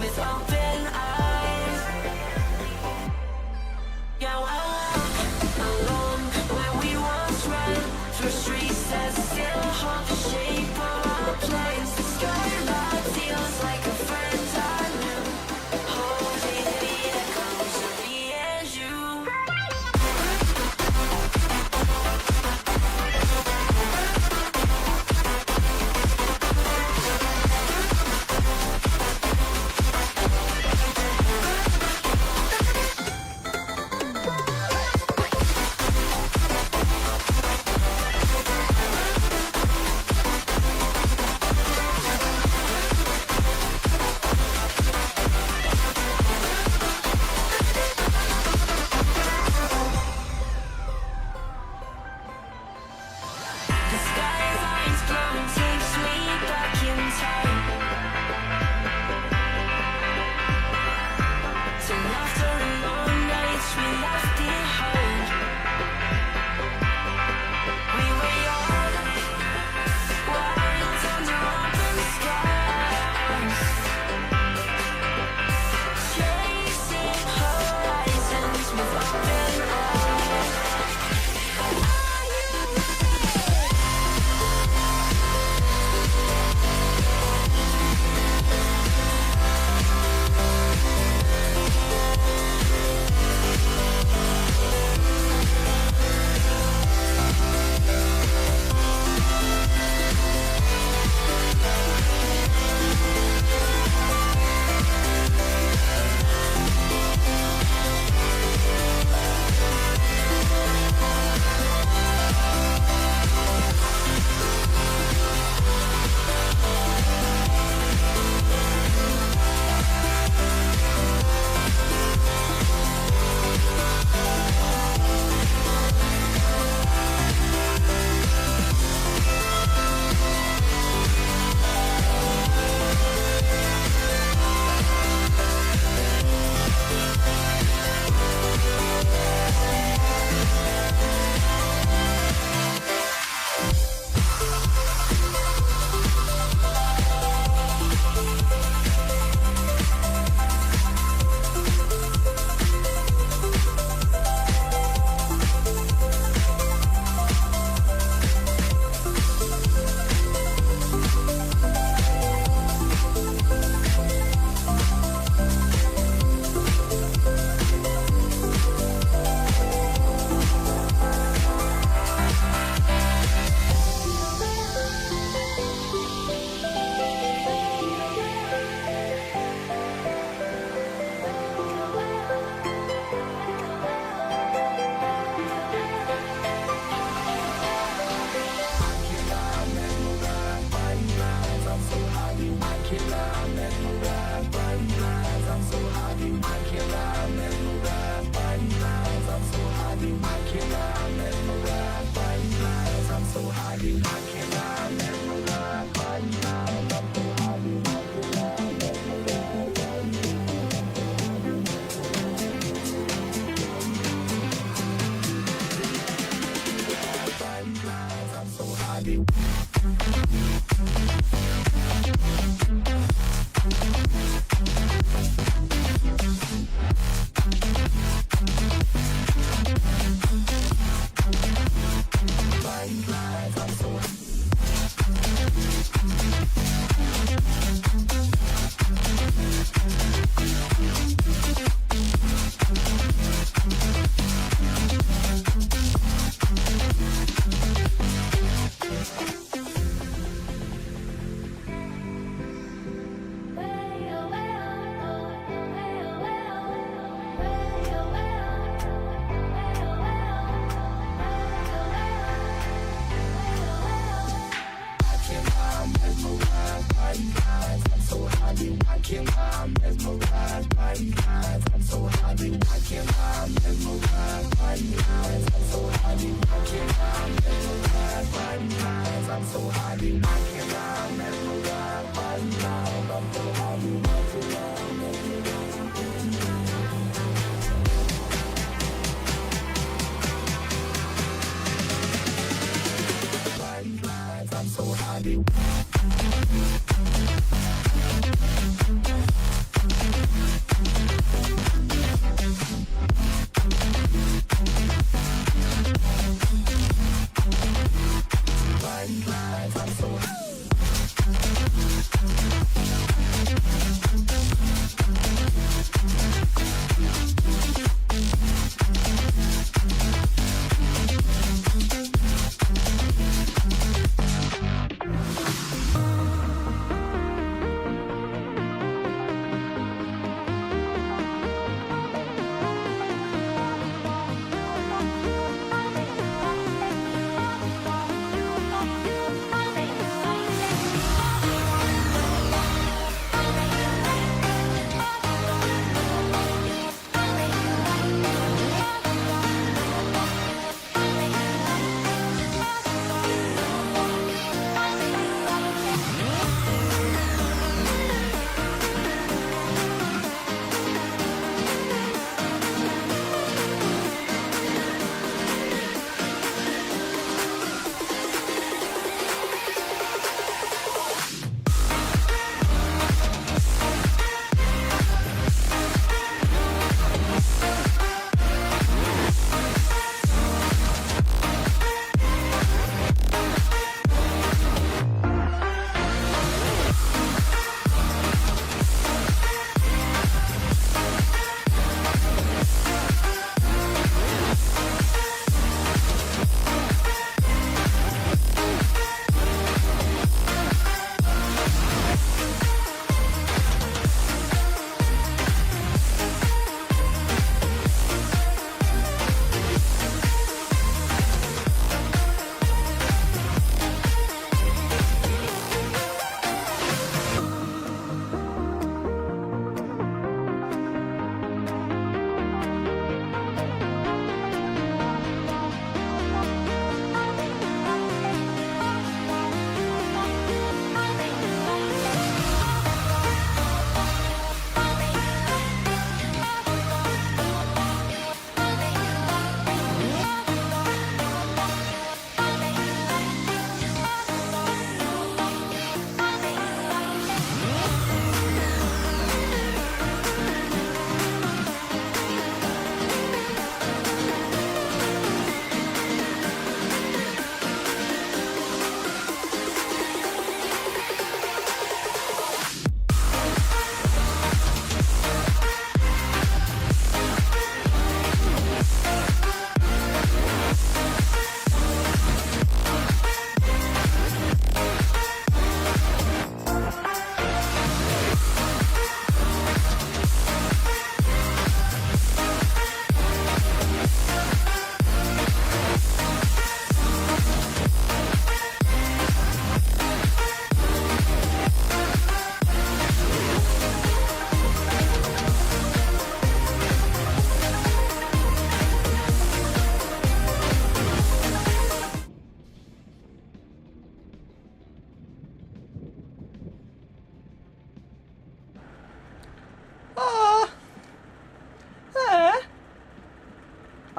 with open eyes. Yeah, we'll walk alone where we once ran, through streets that still hold the shape of our plans. The skyline feels like a friend I knew, holding the echoes of me and you. The skyline's glowing takes me back in time to laughter and long nights we left behind. We were young, wild under open skies, chasing horizons with open eyes.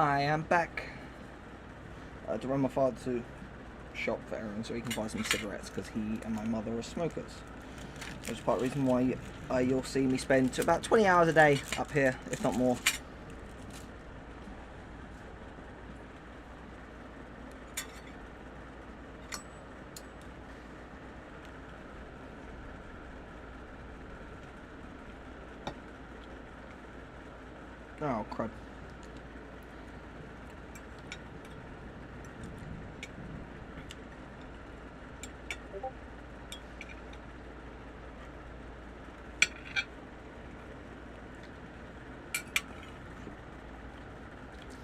I am back to run my father to shop for errands so he can buy some cigarettes because he and my mother are smokers. Which is part of the reason why you'll see me spend about 20 hours a day up here, if not more. Oh, crud.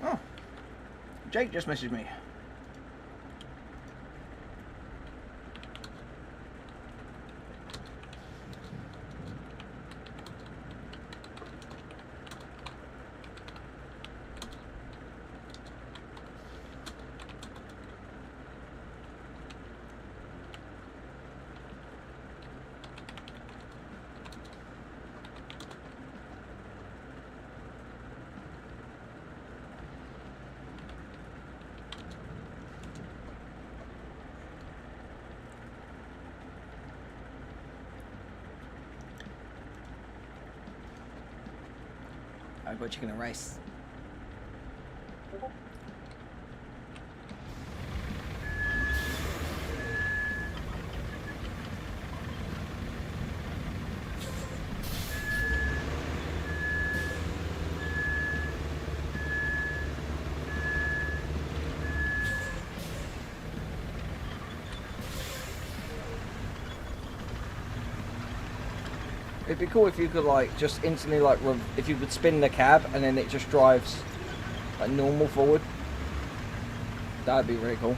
Oh, Jake just messaged me. I've got chicken and rice. It'd be cool if you could like just instantly like if you could spin the cab and then it just drives like normal forward. That'd be really cool.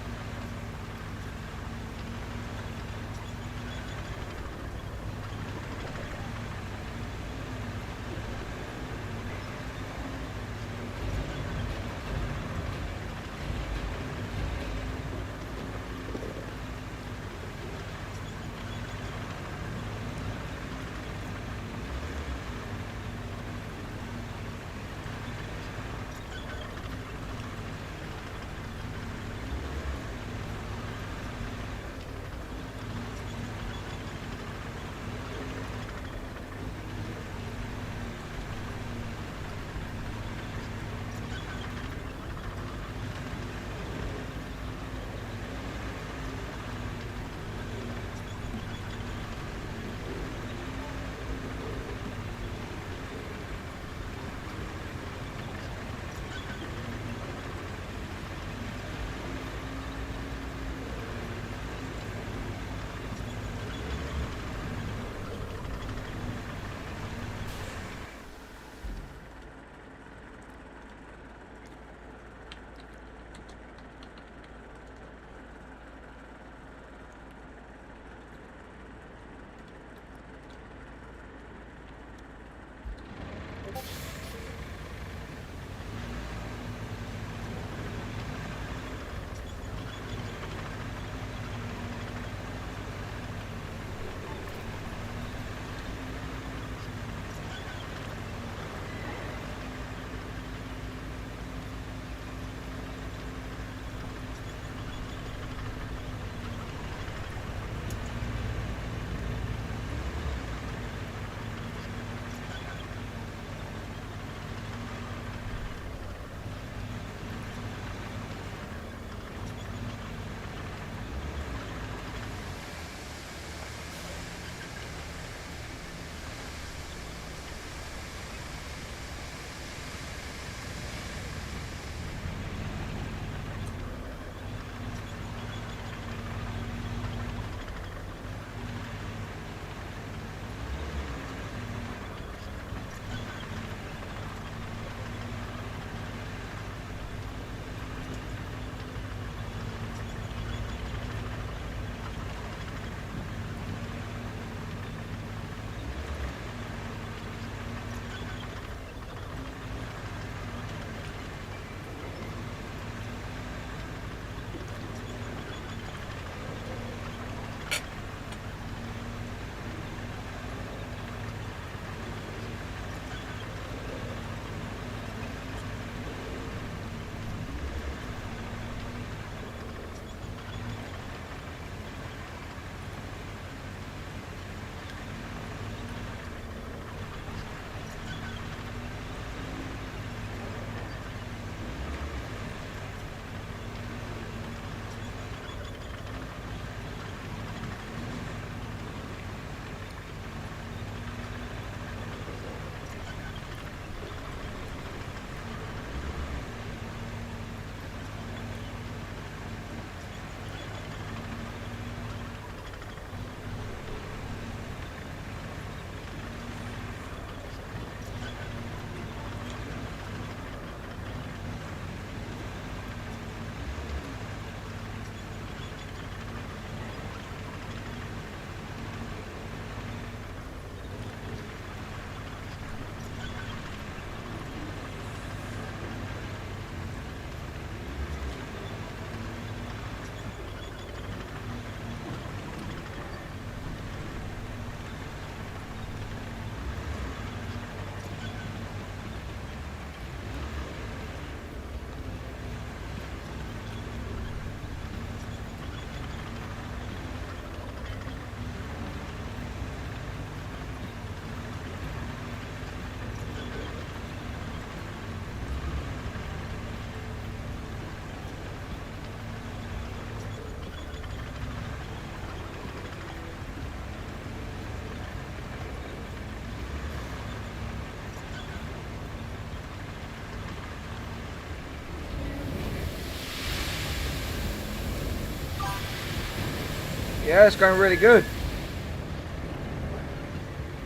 Yeah, it's going really good.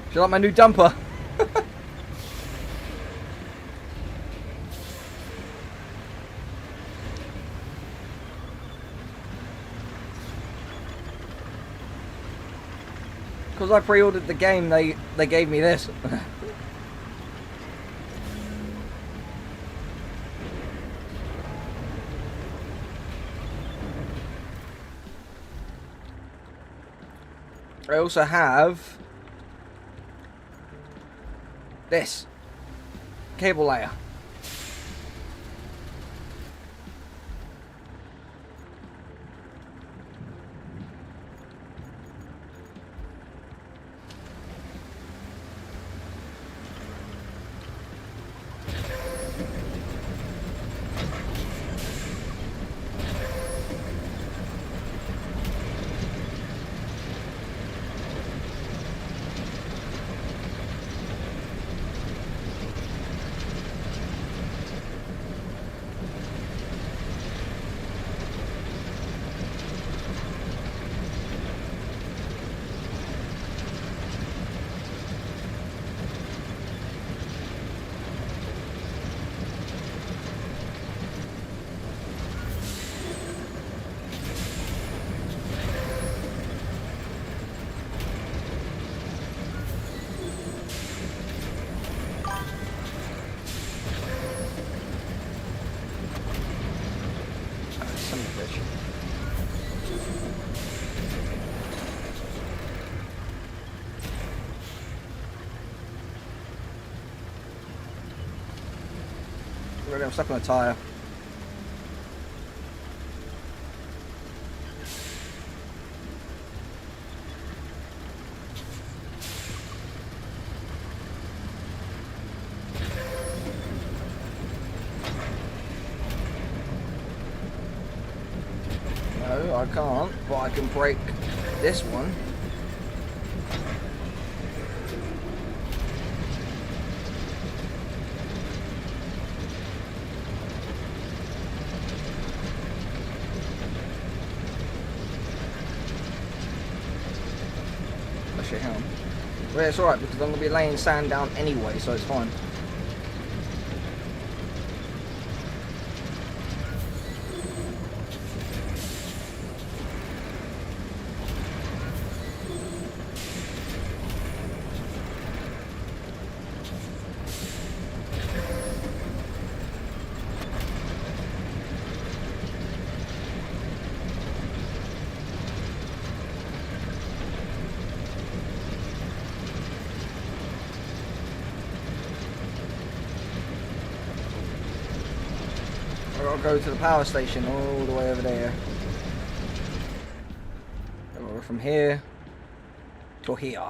Do you like my new dumper? Because I pre-ordered the game, they gave me this. I also have this cable layer. Son of a bitch. Really, I'm stuck on a tyre. No, I can't, but I can break this one. Actually, hang on. Well, it's alright because I'm going to be laying sand down anyway, so it's fine. I'll go to the power station all the way over there. Or from here to here.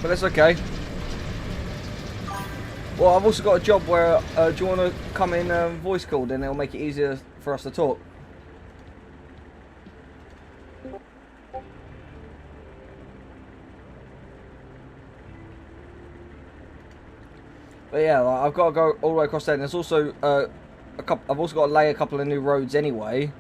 But that's okay. Well, I've also got a job where, do you want to come in voice call, then it'll make it easier for us to talk. But yeah, like, I've got to go all the way across there. And there's also I've also got to lay a couple of new roads anyway,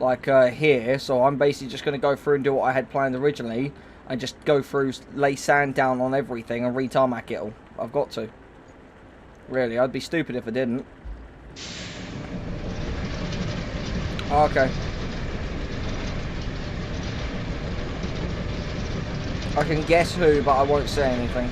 like here. So I'm basically just going to go through and do what I had planned originally, and just go through, lay sand down on everything, and re-tarmac it all. I've got to. Really, I'd be stupid if I didn't. Oh, okay. I can guess who, but I won't say anything.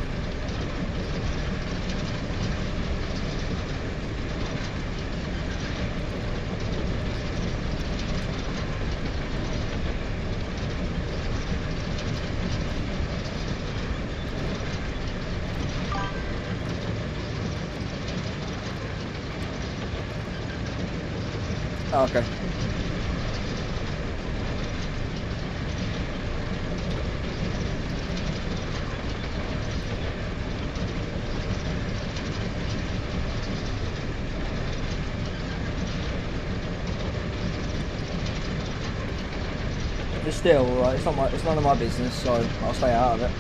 Oh, okay. But still, like, it's none of my business, so I'll stay out of it.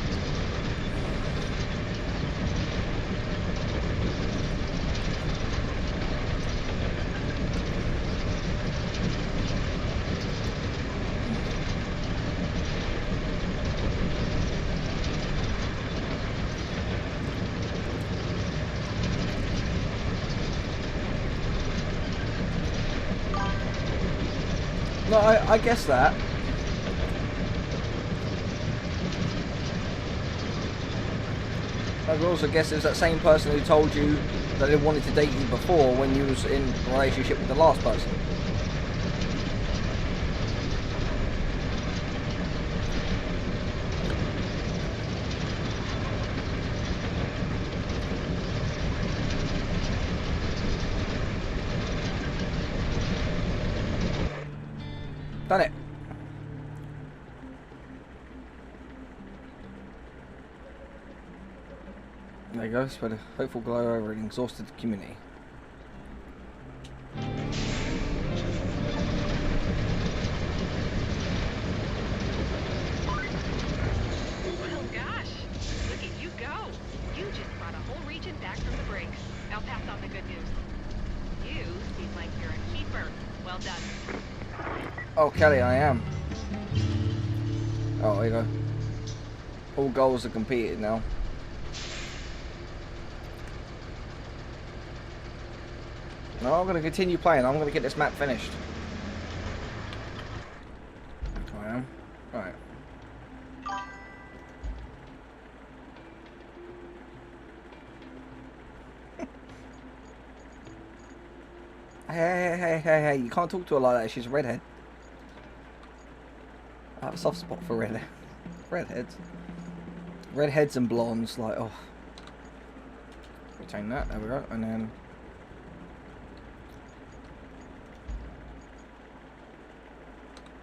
No, I guess that. I would also guess it was that same person who told you that they wanted to date you before when you was in a relationship with the last person. Done it. There you go, spread a hopeful glow over an exhausted community. Well, gosh, look at you go. You just brought a whole region back from the brink. I'll pass on the good news. You seem like you're a keeper. Well done. Oh, Kelly, I am. Oh, there you go. All goals are completed now. No, I'm going to continue playing. I'm going to get this map finished. I am. Right. Hey, you can't talk to her like that. She's a redhead. I have a soft spot for redheads. Redheads and blondes, like, oh. Retain that, there we go, and then...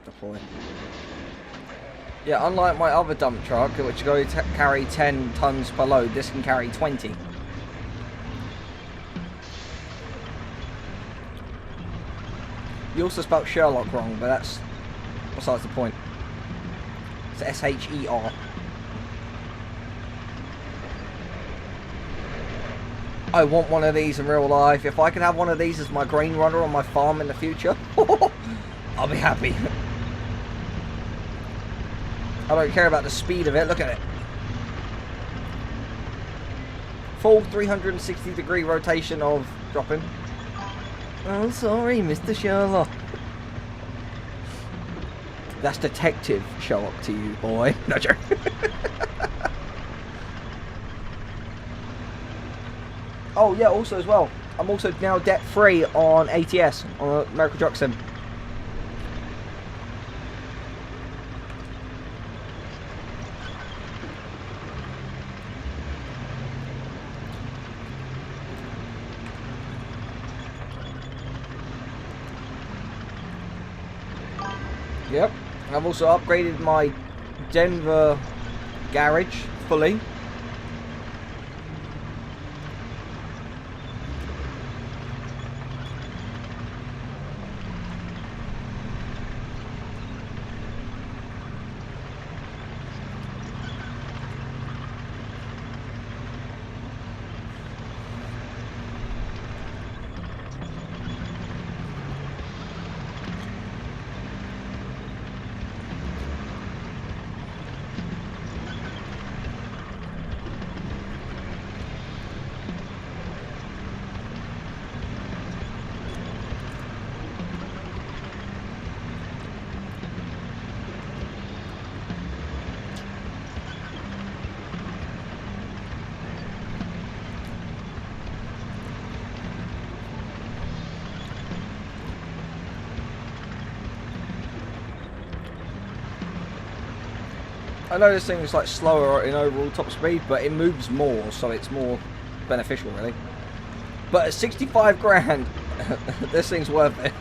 deploy. Yeah, unlike my other dump truck, which can carry 10 tons per load, this can carry 20. You also spelt Sherlock wrong, but that's besides the point. It's S-H-E-R. I want one of these in real life. If I could have one of these as my grain runner on my farm in the future, I'll be happy. I don't care about the speed of it. Look at it. Full 360-degree rotation of dropping. Oh, sorry, Mr. Sherlock. That's Detective Sherlock to you, boy. No joke. Oh, yeah, also as well, I'm also now debt-free on ATS, on American Truck Sim. Yep, I've also upgraded my Denver garage fully. I know this thing is like slower in overall top speed, but it moves more, so it's more beneficial, really. But at 65 grand, this thing's worth it.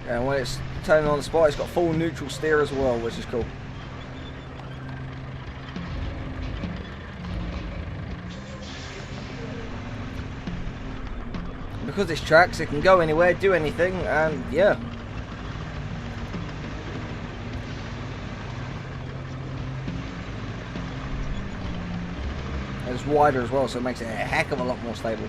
And when it's turning on the spot, it's got full neutral steer as well, which is cool. Because it's tracks, it can go anywhere, do anything, and yeah. And it's wider as well, so it makes it a heck of a lot more stable.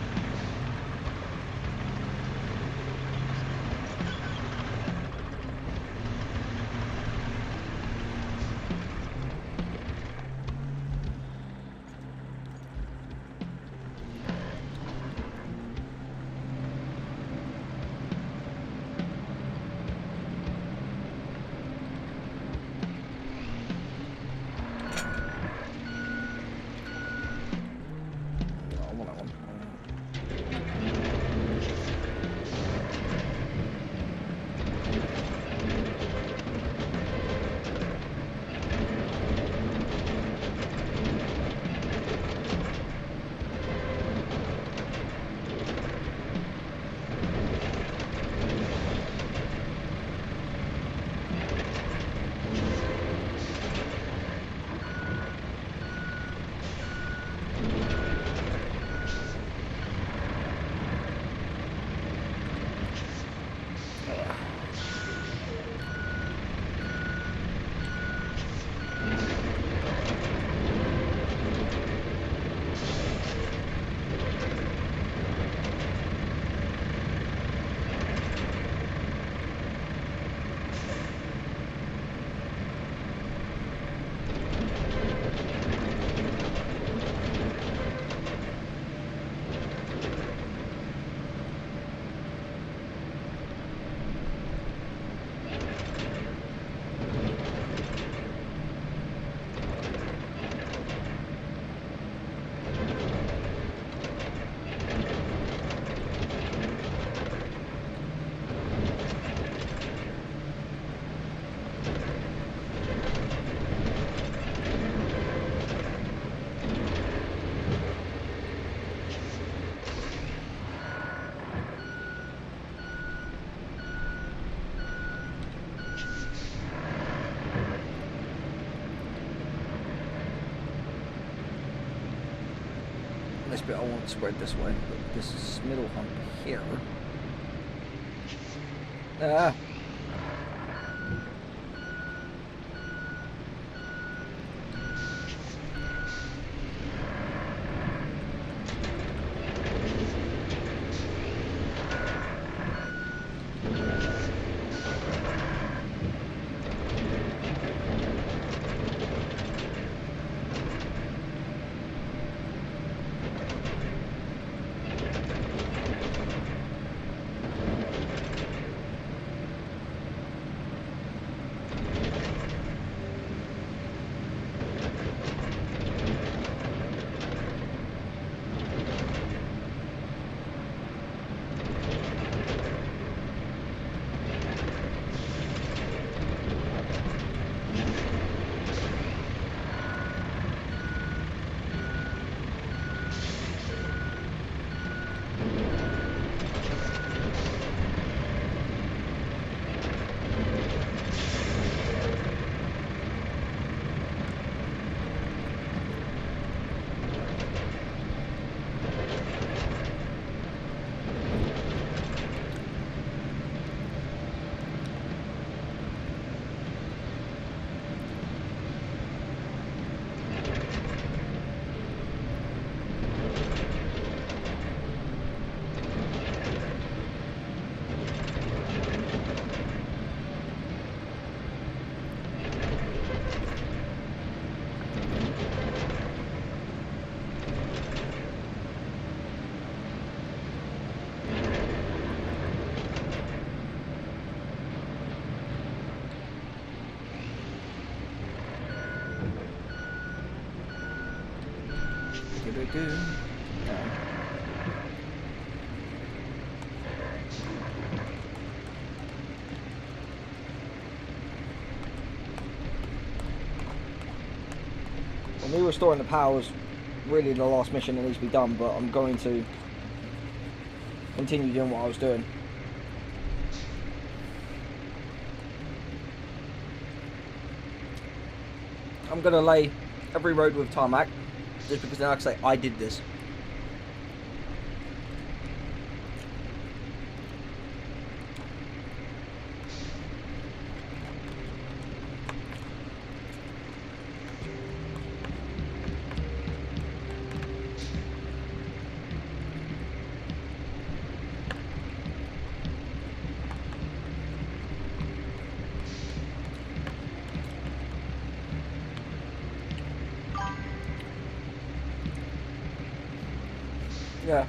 This bit I want spread this way, but this middle hump here. Ah! Me restoring the power is really the last mission that needs to be done, but I'm going to continue doing what I was doing. I'm gonna lay every road with tarmac, just because then I can say I did this. Yeah.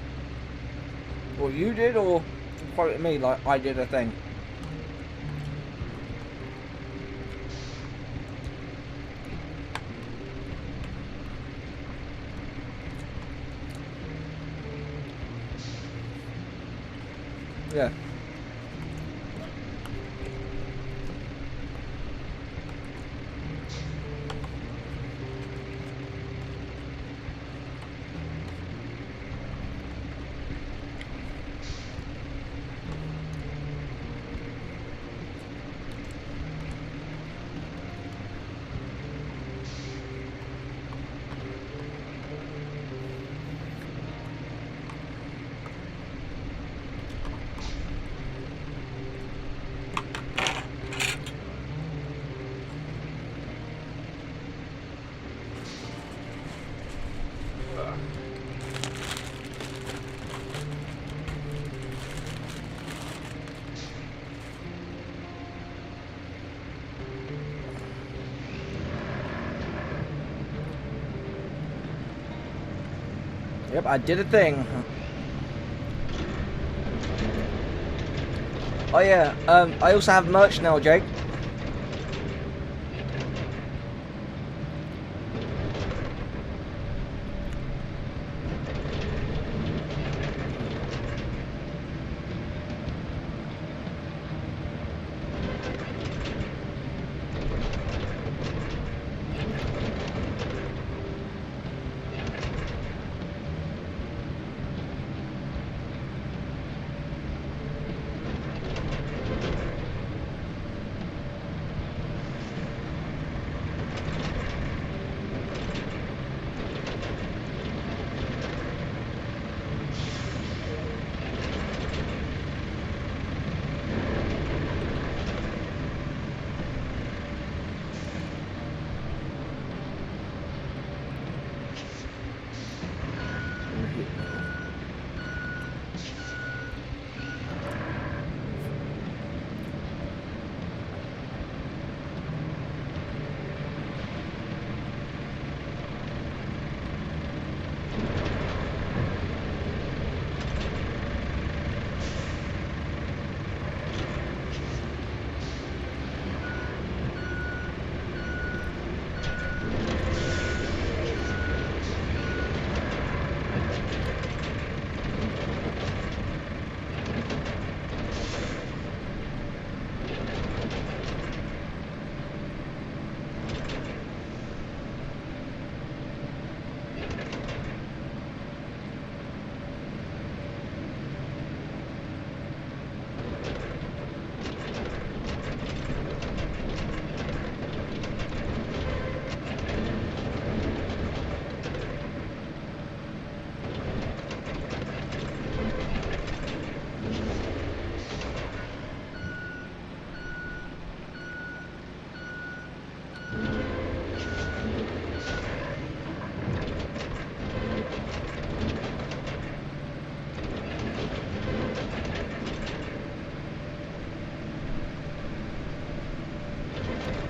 Well, you did, or quote me like I did a thing. Yeah. Yep, I did a thing. Oh yeah, I also have merch now, Jake.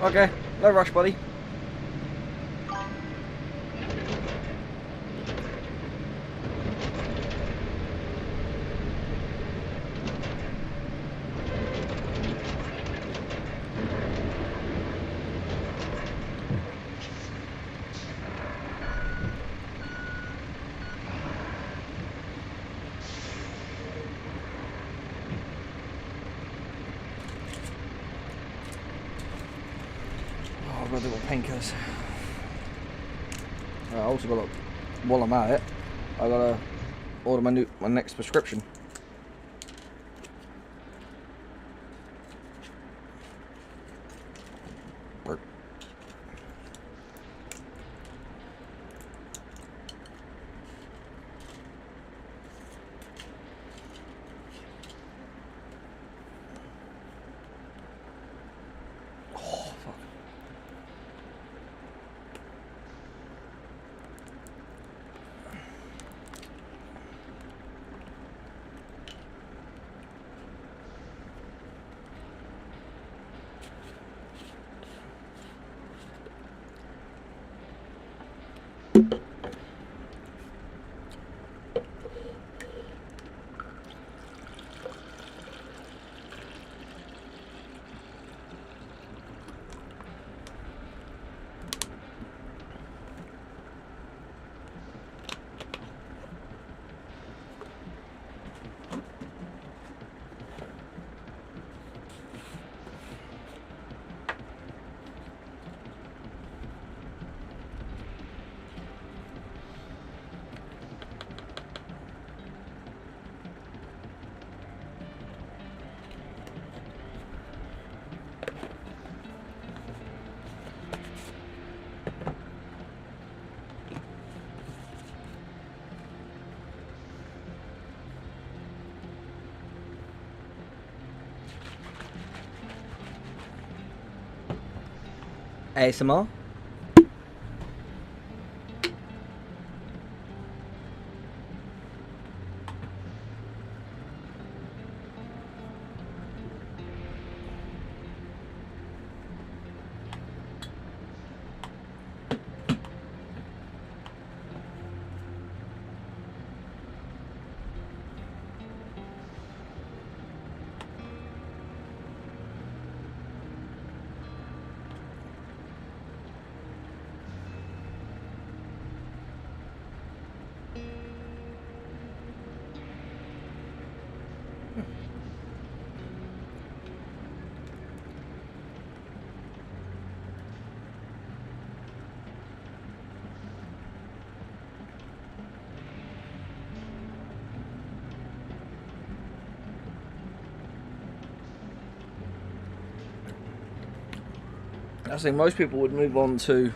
Okay, no rush, buddy. I've got to do what painkillers. I also got to, while I'm at it, I gotta order my next prescription. ASMR. I think most people would move on to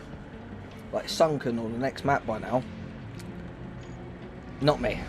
like Sunken or the next map by now. Not me.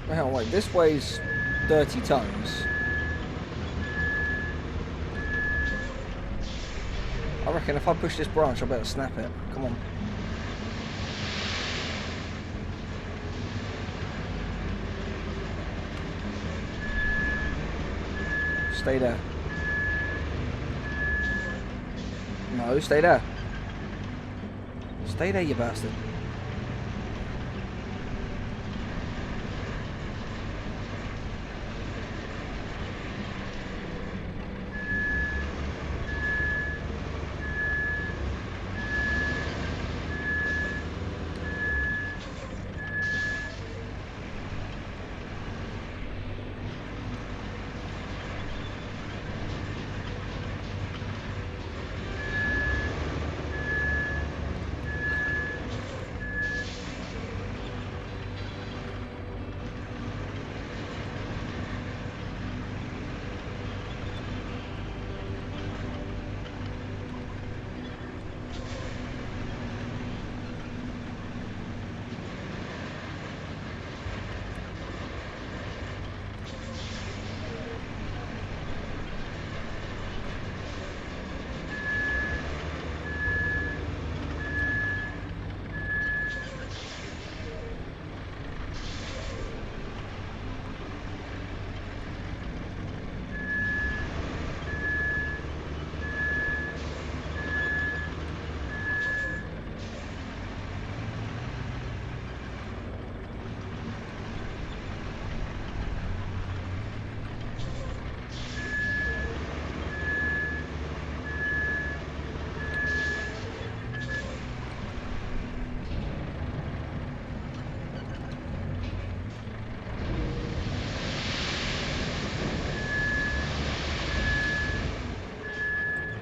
Hang on, wait, this weighs 30 tons. I reckon if I push this branch, I better snap it. Come on. Stay there. No, stay there. Stay there, you bastard.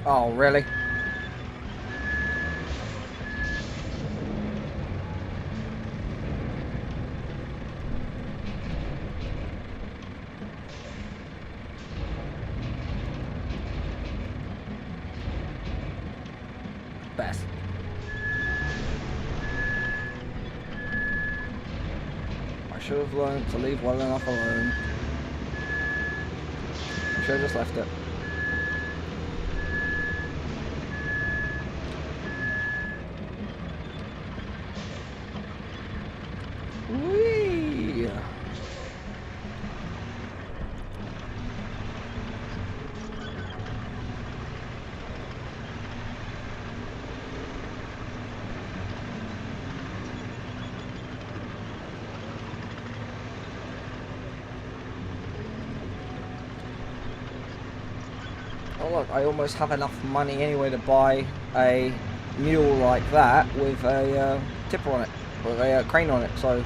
Oh, really? Best. I should have learned to leave well enough alone. I should have just left it. Whee! Oh look, I almost have enough money anyway to buy a mule like that with a tipper on it, with a crane on it, so...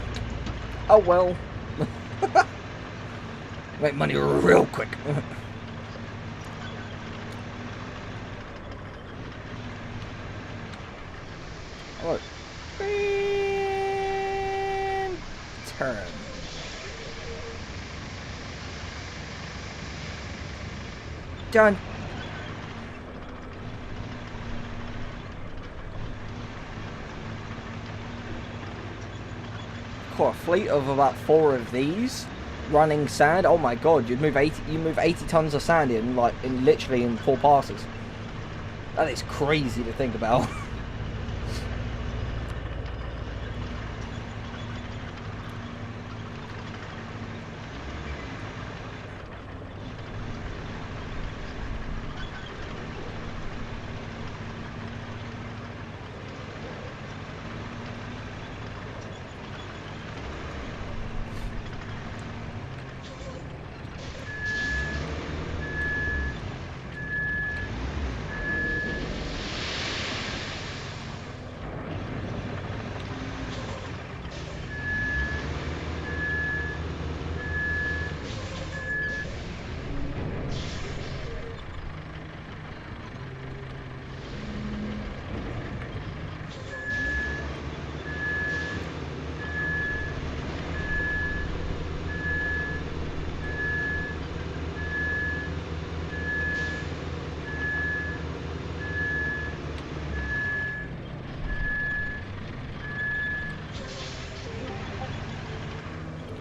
Oh well. Make money real quick. Oh, look. And turn. Done. A fleet of about 4 of these running sand. Oh my god, you move 80 tons of sand in literally in 4 passes. That is crazy to think about.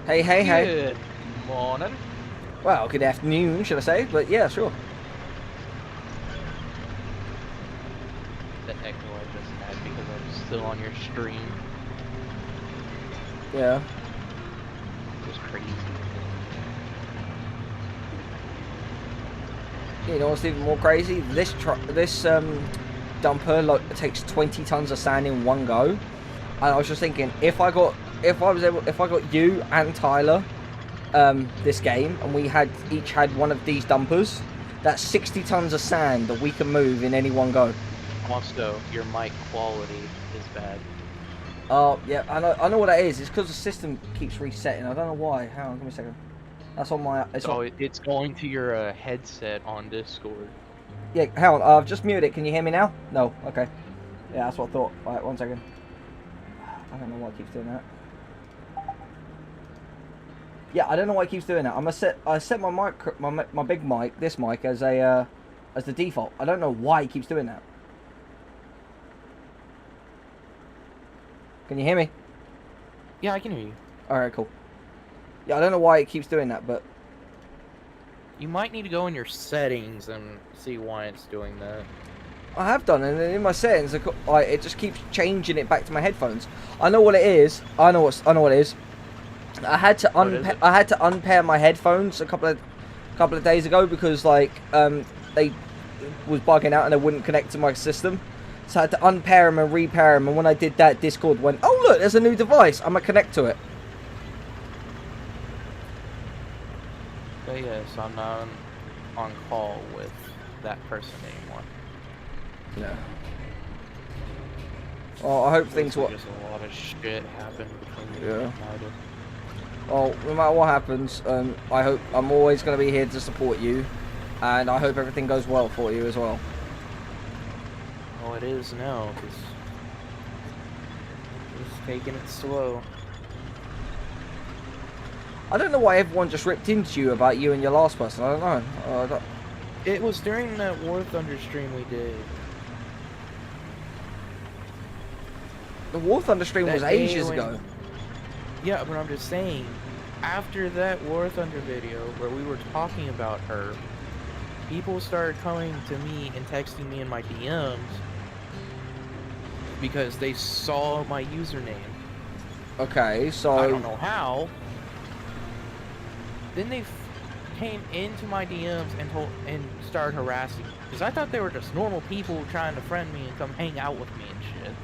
Hey, hey, hey. Good morning. Well, good afternoon, should I say? But yeah, sure. The echo I just had because I was still on your stream. Yeah. It was crazy. You know what's even more crazy? This dumper takes 20 tons of sand in one go. And I was just thinking, if I got you and Tyler this game, and we each had one of these dumpers, that's 60 tons of sand that we can move in any one go. Also, your mic quality is bad. Oh yeah, I know what that is. It's because the system keeps resetting. I don't know why. Hang on, give me a second. That's on my. It's going to your headset on Discord. Yeah, hang on. I've just muted it. Can you hear me now? No. Okay. Yeah, that's what I thought. All right, 1 second. I don't know why it keeps doing that. Yeah, I don't know why it keeps doing that. I set my mic, my big mic, this mic, as the default. I don't know why it keeps doing that. Can you hear me? Yeah, I can hear you. Alright, cool. Yeah, I don't know why it keeps doing that, but... You might need to go in your settings and see why it's doing that. I have done, and in my settings, it just keeps changing it back to my headphones. I know what it is. I know what it is. I had to unpair my headphones a couple of days ago because they was bugging out and they wouldn't connect to my system. So I had to unpair them and repair them, and when I did that, Discord went, "Oh look, there's a new device. I'm gonna connect to it." But yes, I'm not on call with that person anymore. Yeah. Well, I hope things will. Just a lot of shit happened between me Yeah. and United. Well, no matter what happens, I'm always going to be here to support you, and I hope everything goes well for you as well. it is now, because just taking it slow. I don't know why everyone just ripped into you about you and your last person. I don't know. It was during that War Thunder stream we did. The War Thunder stream was That day ages when- ago. Yeah, but I'm just saying, after that War Thunder video where we were talking about her, people started coming to me and texting me in my DMs because they saw my username. Okay, so I don't know how. Then they came into my DMs and started harassing me because I thought they were just normal people trying to friend me and come hang out with me and shit.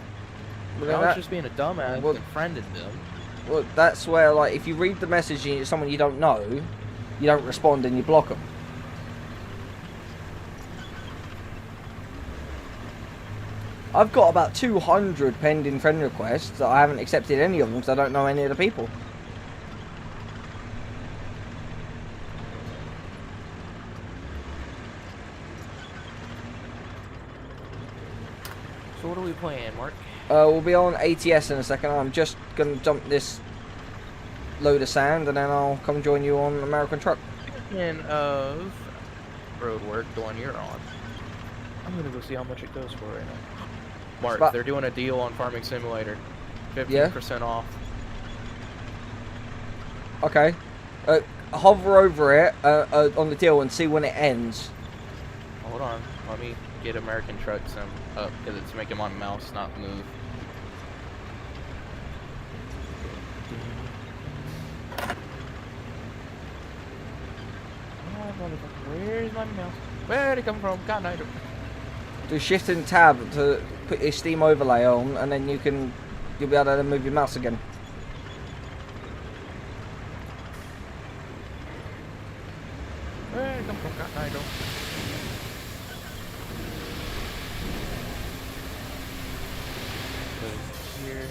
But I was that- just being a dumbass well- and friended them. well, that's where, like, if you read the message and it's someone you don't know, you don't respond and you block them. I've got about 200 pending friend requests. I haven't accepted any of them because I don't know any of the people. So what are we playing, Mark? We'll be on ATS in a second. I'm just going to dump this load of sand and then I'll come join you on American Truck. Speaking of road work, the one you're on, I'm gonna go see how much it goes for right now. Mark, about- they're doing a deal on Farming Simulator. 15% off. Okay. Hover over it on the deal and see when it ends. Hold on, let me get American Truck Sim up because it's making my mouse not move. Where's my mouse? Where'd it come from? God, I don't. Do shift and tab to put your Steam overlay on, and then you'll be able to move your mouse again. Where'd it come from? God, I don't. Here.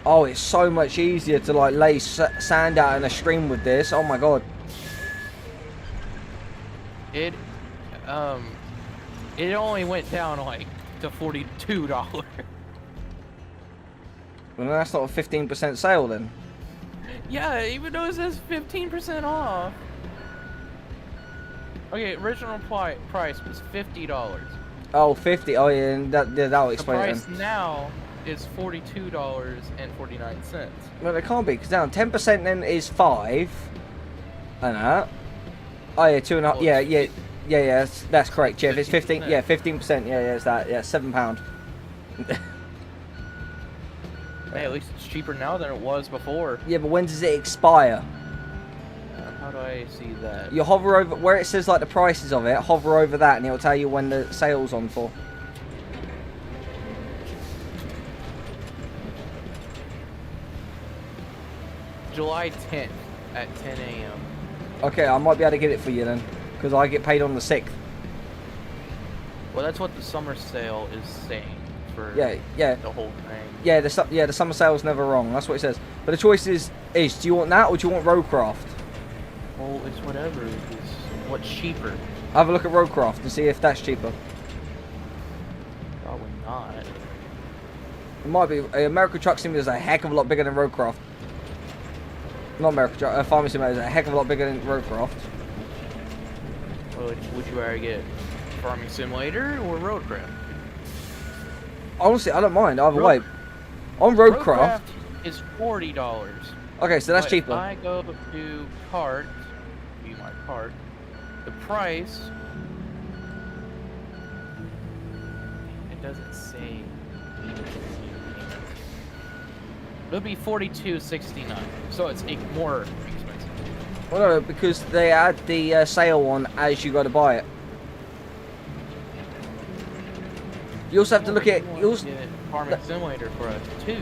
Oh, it's so much easier to like lay sand out in a stream with this. Oh my god. It only went down like to $42. Well, that's not a 15% sale then. Yeah, even though it says 15% off. Okay, original price was $50. Oh, 50. Oh yeah, and that'll The explain it price then. now is $42.49. Well, it can't be, because down 10% then is 5. And that. Oh yeah, 2.5. Well, Yeah, that's correct, Jeff. It's 15. 15%. Yeah, 15%. Yeah, it's that. Yeah, £7. Hey, at least it's cheaper now than it was before. Yeah, but when does it expire? How do I see that? You hover over where it says like the prices of it. Hover over that, and it'll tell you when the sale's on for. July 10th at 10 a.m. Okay, I might be able to get it for you then, because I get paid on the 6th. Well, that's what the summer sale is saying for Yeah. the whole thing. Yeah, the summer sale's never wrong. That's what it says. But the choice is do you want that or do you want Roadcraft? Well, it's whatever. It's what's cheaper. Have a look at Roadcraft and see if that's cheaper. Probably not. It might be. American Truck Simulator is a heck of a lot bigger than Roadcraft. Not American Truck. Farming Simulator is a heck of a lot bigger than Roadcraft. Well, would you rather get Farming Simulator or Roadcraft? Honestly, I don't mind either way. On Roadcraft. Is $40. Okay, so that's But cheaper. If I go to cart, view my cart, the price, it doesn't say. It'll be $42.69, so it's more expensive. Well, no, because they add the sale on as you go to buy it. You also have to look at you also, Get Farming Simulator for a 2.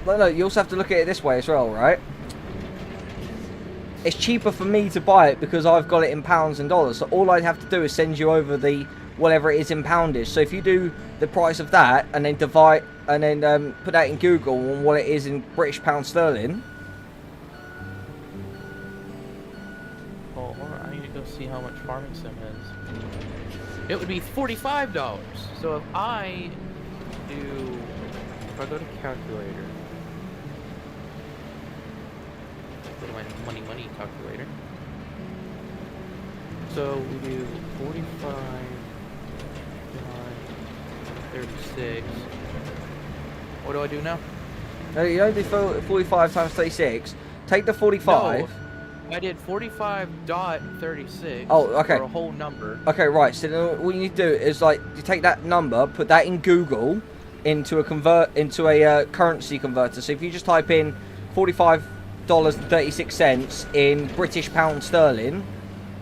no, you also have to look at it this way as well, right? It's cheaper for me to buy it because I've got it in pounds and dollars. So all I'd have to do is send you over the whatever it is in poundage. So if you do the price of that and then divide and then put that in Google on what it is in British pound sterling. Well, I need to go see how much Farming Sim is. It would be $45. So if I do, if I go to calculator, go to my money calculator. So we do 45, 36. What do I do now? No, you don't do 45 times 36. Take the 45. No, I did 45.36. Oh, okay. For a whole number. Okay, right. So then what you need to do is like you take that number, put that in Google into a currency converter. So if you just type in $45.36 in British pound sterling,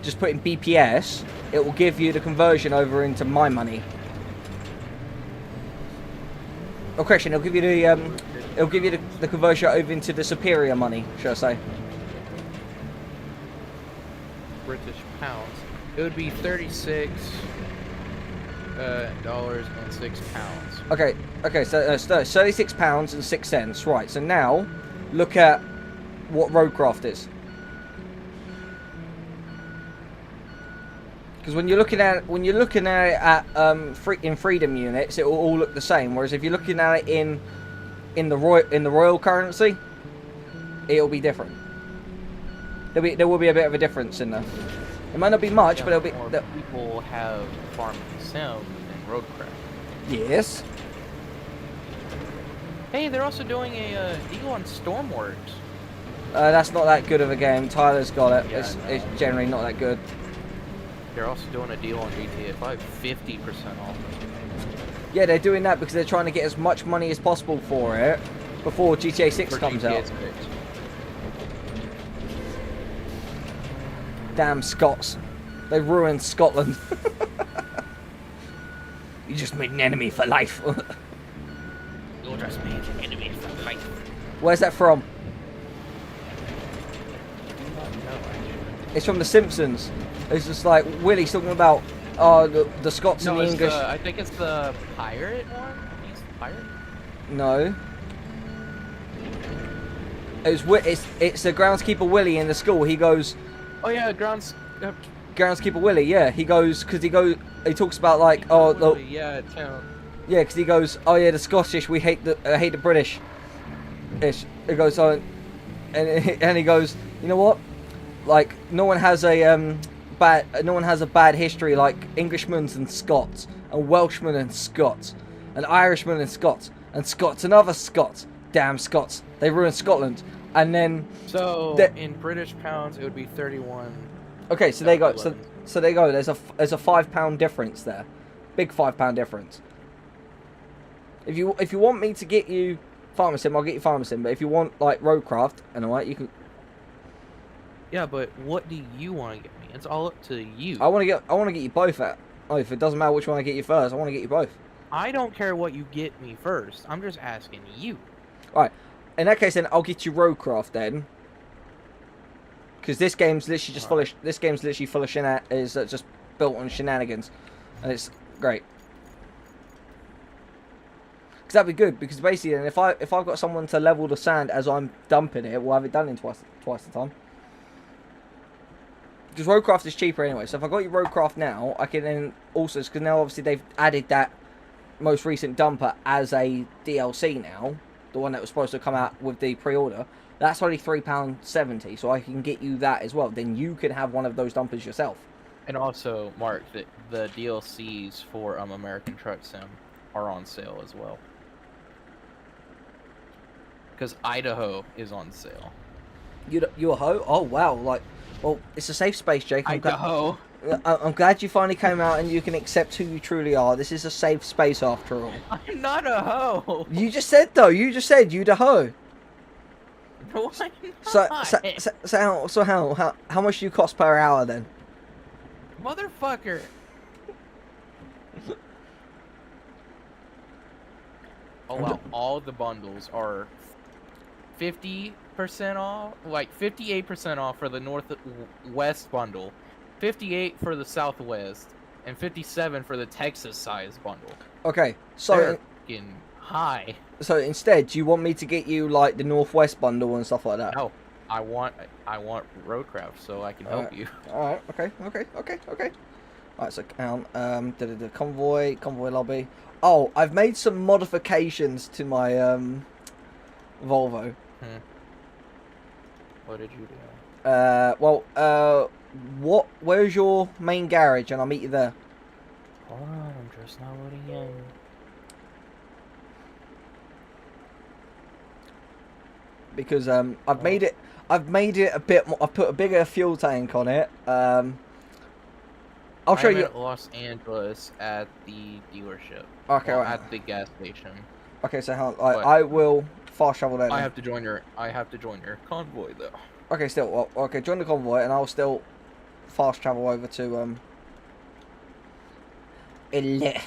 just put in BPS, it will give you the conversion over into my money. Oh, correction, it'll give you the conversion over into the superior money, should I say? British pounds. It would be 36 dollars and 6 pounds. Okay, so 36 pounds and 6 cents. Right. So now, look at what roadcraft is. Because when you're looking at it in freedom units, it will all look the same. Whereas if you're looking at it in the royal currency, it'll be different. There will be a bit of a difference in there. It might not be much, but it'll be. More people have farming sim and roadcraft. Yes. Hey, they're also doing a deal on Stormworks. That's not that good of a game. Tyler's got it. Yeah, It's generally not that good. They're also doing a deal on GTA 5, 50% off. Yeah, they're doing that because they're trying to get as much money as possible for it before GTA 6 comes GTA out. 6. Damn Scots. They ruined Scotland. You just made an enemy for life. You'll just made an enemy for life. Where's that from? It's from The Simpsons. It's just like Willie's talking about the Scots and the English. I think it's the pirate one. He's the pirate. No. It's the groundskeeper Willie in the school. He goes. Oh yeah, Groundskeeper Willie. Yeah, he goes because he talks about like yeah, town. Yeah, because he goes, oh yeah, the Scottish, we hate the British. Ish. It goes on, and he goes, you know what? Like no one has a bad history like Englishmen and Scots and Welshmen and Scots and Irishmen and Scots and other Scots. Damn Scots! They ruined Scotland. And then so in British pounds it would be 31. Okay, so there you go. So there you go. There's a £5 difference there, big £5 difference. If you want me to get you Farmer Sim, I'll get you Farmer Sim. But if you want like Roadcraft, and alright, you can. Yeah, but what do you want to get me? It's all up to you. I want to get you both at. Oh, if it doesn't matter which one I get you first, I want to get you both. I don't care what you get me first. I'm just asking you. All right. In that case, then I'll get you Roadcraft then. Because this game's literally just full of. This game's literally full of just built on shenanigans, and it's great. Because that'd be good. Because basically, then if I've got someone to level the sand as I'm dumping it, we'll have it done in twice the time. Because Roadcraft is cheaper anyway. So if I got you Roadcraft now, I can then also because now obviously they've added that most recent dumper as a DLC now. The one that was supposed to come out with the pre-order. That's only £3.70, so I can get you that as well. Then you can have one of those dumpers yourself. And also, Mark, the DLCs for American Truck Sim are on sale as well. Because Idaho is on sale. You a hoe? Oh wow! Like, well, it's a safe space, Jake. Idaho. I'm glad you finally came out and you can accept who you truly are. This is a safe space after all. I'm not a hoe. You just said though. You just said you'd a hoe. No, I'm not. So how much do you cost per hour then? Motherfucker. Oh wow, all the bundles are 50% off, like 58% off for the Northwest bundle, 58 for the Southwest, and 57 for the Texas size bundle. Okay, so they're fucking high. So instead, do you want me to get you like the Northwest bundle and stuff like that? No, I want Roadcraft so I can help you. All right. Okay. Alright, so count. The convoy lobby. Oh, I've made some modifications to my Volvo. What did you do? Where's your main garage? And I'll meet you there. Hold on, I'm just not loading in. Because I've made it a bit more. I put a bigger fuel tank on it. I'll show you. I'm at Los Angeles at the dealership. Okay, well, right. at the gas station. Okay, so I will fast travel there. I have to join your convoy though. Okay, still. Well, okay, join the convoy, and I'll still fast travel over to Yeah,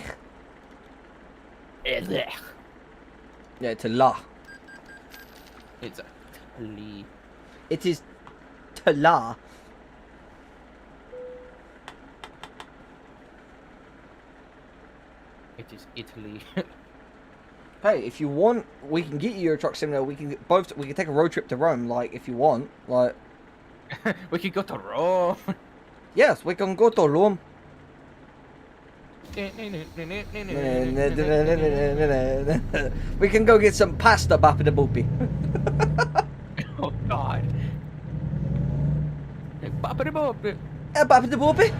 to La. It's a Lee. It is to La. It is Italy. Hey, if you want, we can get you your truck simulator. We can take a road trip to Rome, like if you want, like. We could go to Rome. Yes, we can go to Rome. We can go get some pasta, Bappa the Boopy. Oh God. Bappa the Boopy. Bappa the Boopy.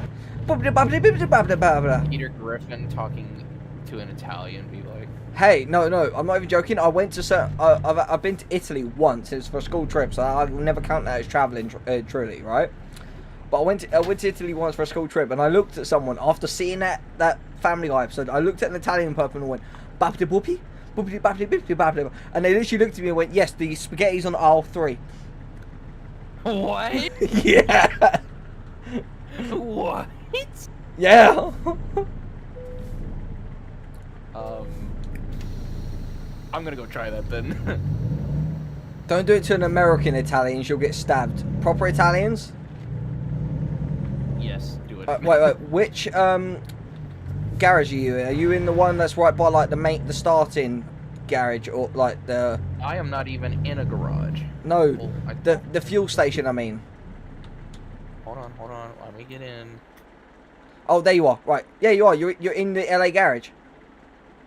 Peter Griffin talking to an Italian, be like, hey, no, I'm not even joking. I went to I've been to Italy once. It was for a school trip, so I will never count that as traveling truly, right? But I went to Italy once for a school trip, and I looked at someone after seeing that Family Guy episode. I looked at an Italian person and went, "Bappa boopy, boopy bappity bippity bappity," and they literally looked at me and went, "Yes, the spaghetti's on aisle 3." what? Yeah. What? Yeah. I'm gonna go try that then. Don't do it to an American Italian; you'll get stabbed. Proper Italians. Yes, do it. Wait. Which garage are you in? Are you in the one that's right by like the starting garage, or like the? I am not even in a garage. No, Well, the fuel station. I mean. Hold on. Let me get in. Oh, there you are. Right. Yeah, you are. You're in the LA garage.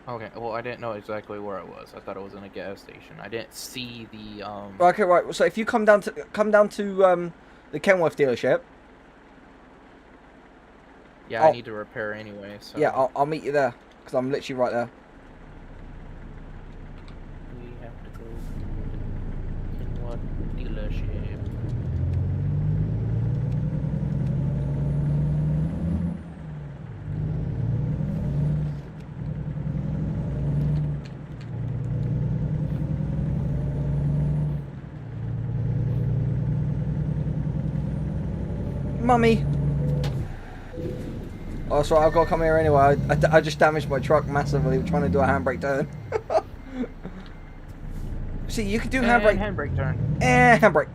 Okay. Well, I didn't know exactly where I was. I thought it was in a gas station. I didn't see the Okay, right. So if you come down to the Kenworth dealership. Yeah, I need to repair anyway. So Yeah, I'll meet you there because I'm literally right there. we have to go in what dealership? Mummy. Oh, sorry, I've got to come here anyway. I just damaged my truck massively trying to do a handbrake turn. See, you could do handbrake. Handbrake turn. Handbrake.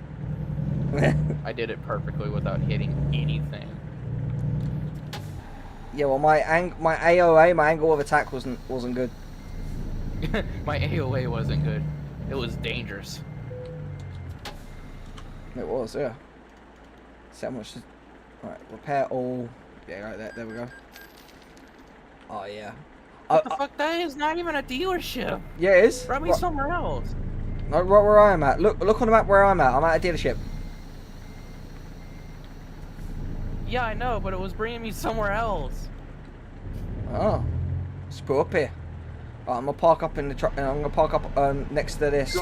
I did it perfectly without hitting anything. Yeah, well, my AOA, my angle of attack wasn't good. My AOA wasn't good. It was dangerous. It was, yeah. See how much? Right, repair all. Yeah, right there we go. Oh yeah. What the fuck? That is not even a dealership. Yeah, it is. Run me somewhere else. No, right where I am at. Look on the map where I'm at. I'm at a dealership. Yeah, I know, but it was bringing me somewhere else. Oh, let's put up here. Right, I'm gonna park up in the truck, and I'm gonna park up next to this.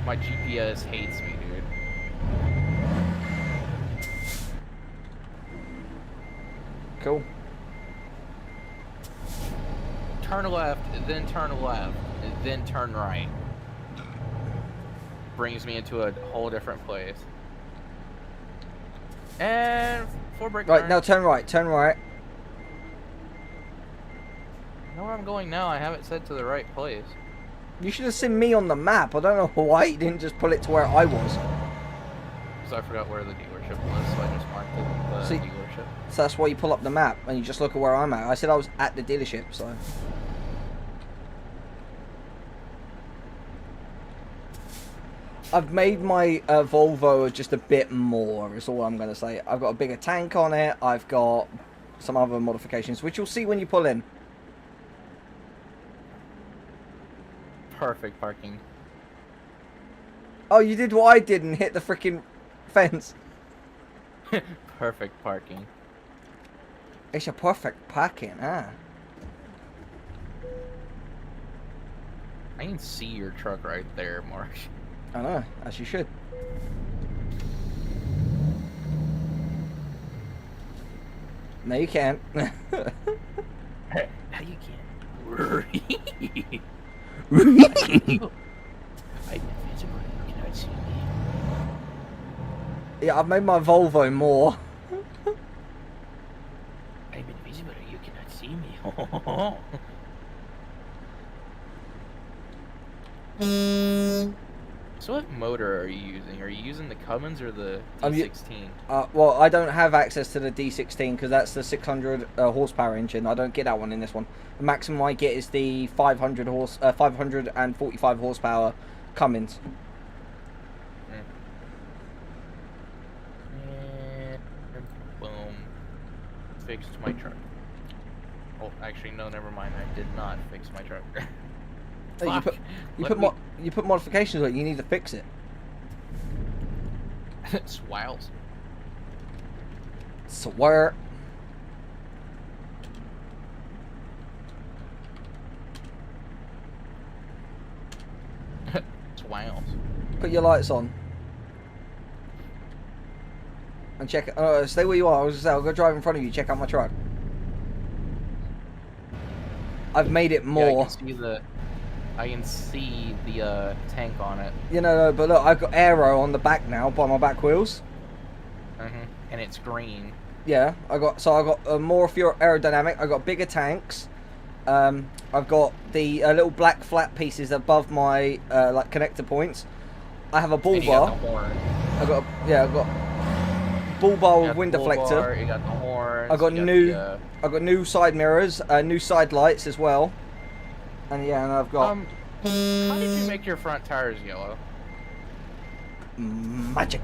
My GPS hates me, dude. Cool. Turn left, then turn left, then turn right. Brings me into a whole different place. And four brake Right, turn. now turn right. Turn right. I know where I'm going now. I have it set to the right place. You should have seen me on the map. I don't know why you didn't just pull it to where I was. Because I forgot where the dealership was, so I just marked the See- dealership. So that's why you pull up the map and you just look at where I'm at. I said I was at the dealership, so. I've made my Volvo just a bit more, is all I'm going to say. I've got a bigger tank on it. I've got some other modifications, which you'll see when you pull in. Perfect parking. Oh, you did what I did and hit the freaking fence. Perfect parking. It's a perfect parking, huh? I can see your truck right there, Mark. I know, as you should. No, you can't. Now you can't. I'm invisible. You cannot see me. Yeah, I've made my Volvo more. I'm invisible. You cannot see me. So what motor are you using? Are you using the Cummins or the D16? Well, I don't have access to the D16 because that's the 600 horsepower engine. I don't get that one in this one. The maximum I get is the 545 horsepower Cummins. And boom. Fixed my truck. Oh, actually, no, never mind. I did not fix my truck. Hey, you put modifications on it. You need to fix it. Swales. Swear. Swales. Put your lights on. And check it. Stay where you are. I was gonna say, I'll go drive in front of you. Check out my truck. I've made it more. Yeah, I can see the tank on it. You know, but look, I've got aero on the back now by my back wheels. And it's green. Yeah, I got more fuel aerodynamic. I got bigger tanks. I've got the little black flat pieces above my like connector points. I have a bull And you bar. got the horn. I've got bull bar with wind deflector. You got the horn. I've got new side mirrors, new side lights as well. And yeah, and I've got how did you make your front tires yellow? magic.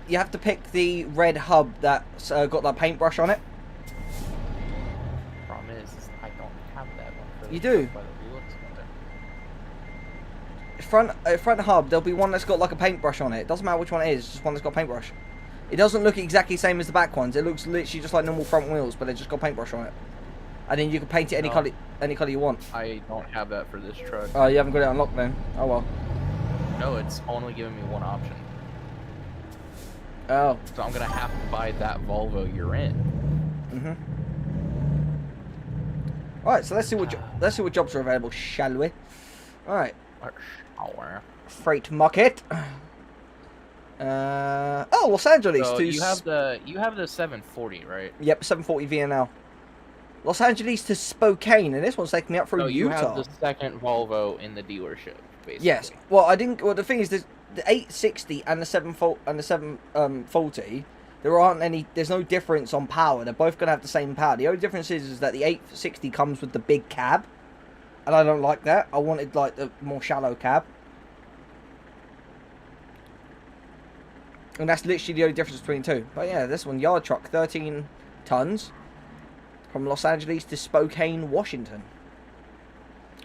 You have to pick the red hub that's got that paintbrush on it. Problem is I don't have that one. For You do. by the looks of it. Front hub, there'll be one that's got like a paintbrush on it. It doesn't matter which one it is, just one that's got a paintbrush. It doesn't look exactly the same as the back ones. It looks literally just like normal front wheels, but they just got paintbrush on it. And then you can paint it any colour you want. I don't have that for this truck. Oh, you haven't got it unlocked then? Oh well. No, it's only giving me one option. Oh. So I'm gonna have to buy that Volvo you're in. All right, so let's see what jobs are available, shall we? All right. Freight market. Oh, Los Angeles. So you have the 740, right? Yep, 740 VNL. Los Angeles to Spokane, and this one's taking me up through So you Utah. have the second Volvo in the dealership, basically. Yes. Well, I didn't. Well, the thing is, the 860 and the 740, there aren't any. There's no difference on power. They're both gonna have the same power. The only difference is that the 860 comes with the big cab, and I don't like that. I wanted like the more shallow cab. And that's literally the only difference between the two. But yeah, this one, yard truck, 13 tons. From Los Angeles to Spokane, Washington.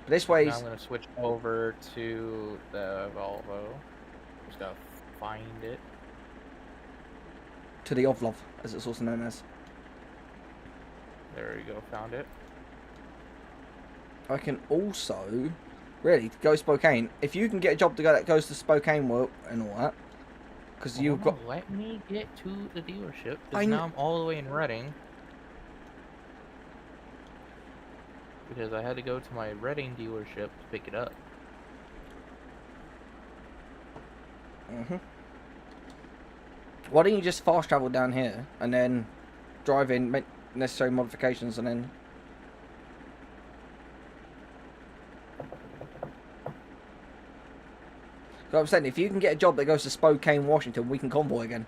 This way. Now I'm going to switch over to the Volvo. Just got to find it. To the Ovlov, as it's also known as. There you go, found it. I can also, really, go Spokane. If you can get a job to go that goes to Spokane and all that. Because you've got. Let me get to the dealership. Because now I'm all the way in Reading. Because I had to go to my Reading dealership to pick it up. Why don't you just fast travel down here and then drive in, make necessary modifications, and then. So I'm saying, if you can get a job that goes to Spokane, Washington, we can convoy again.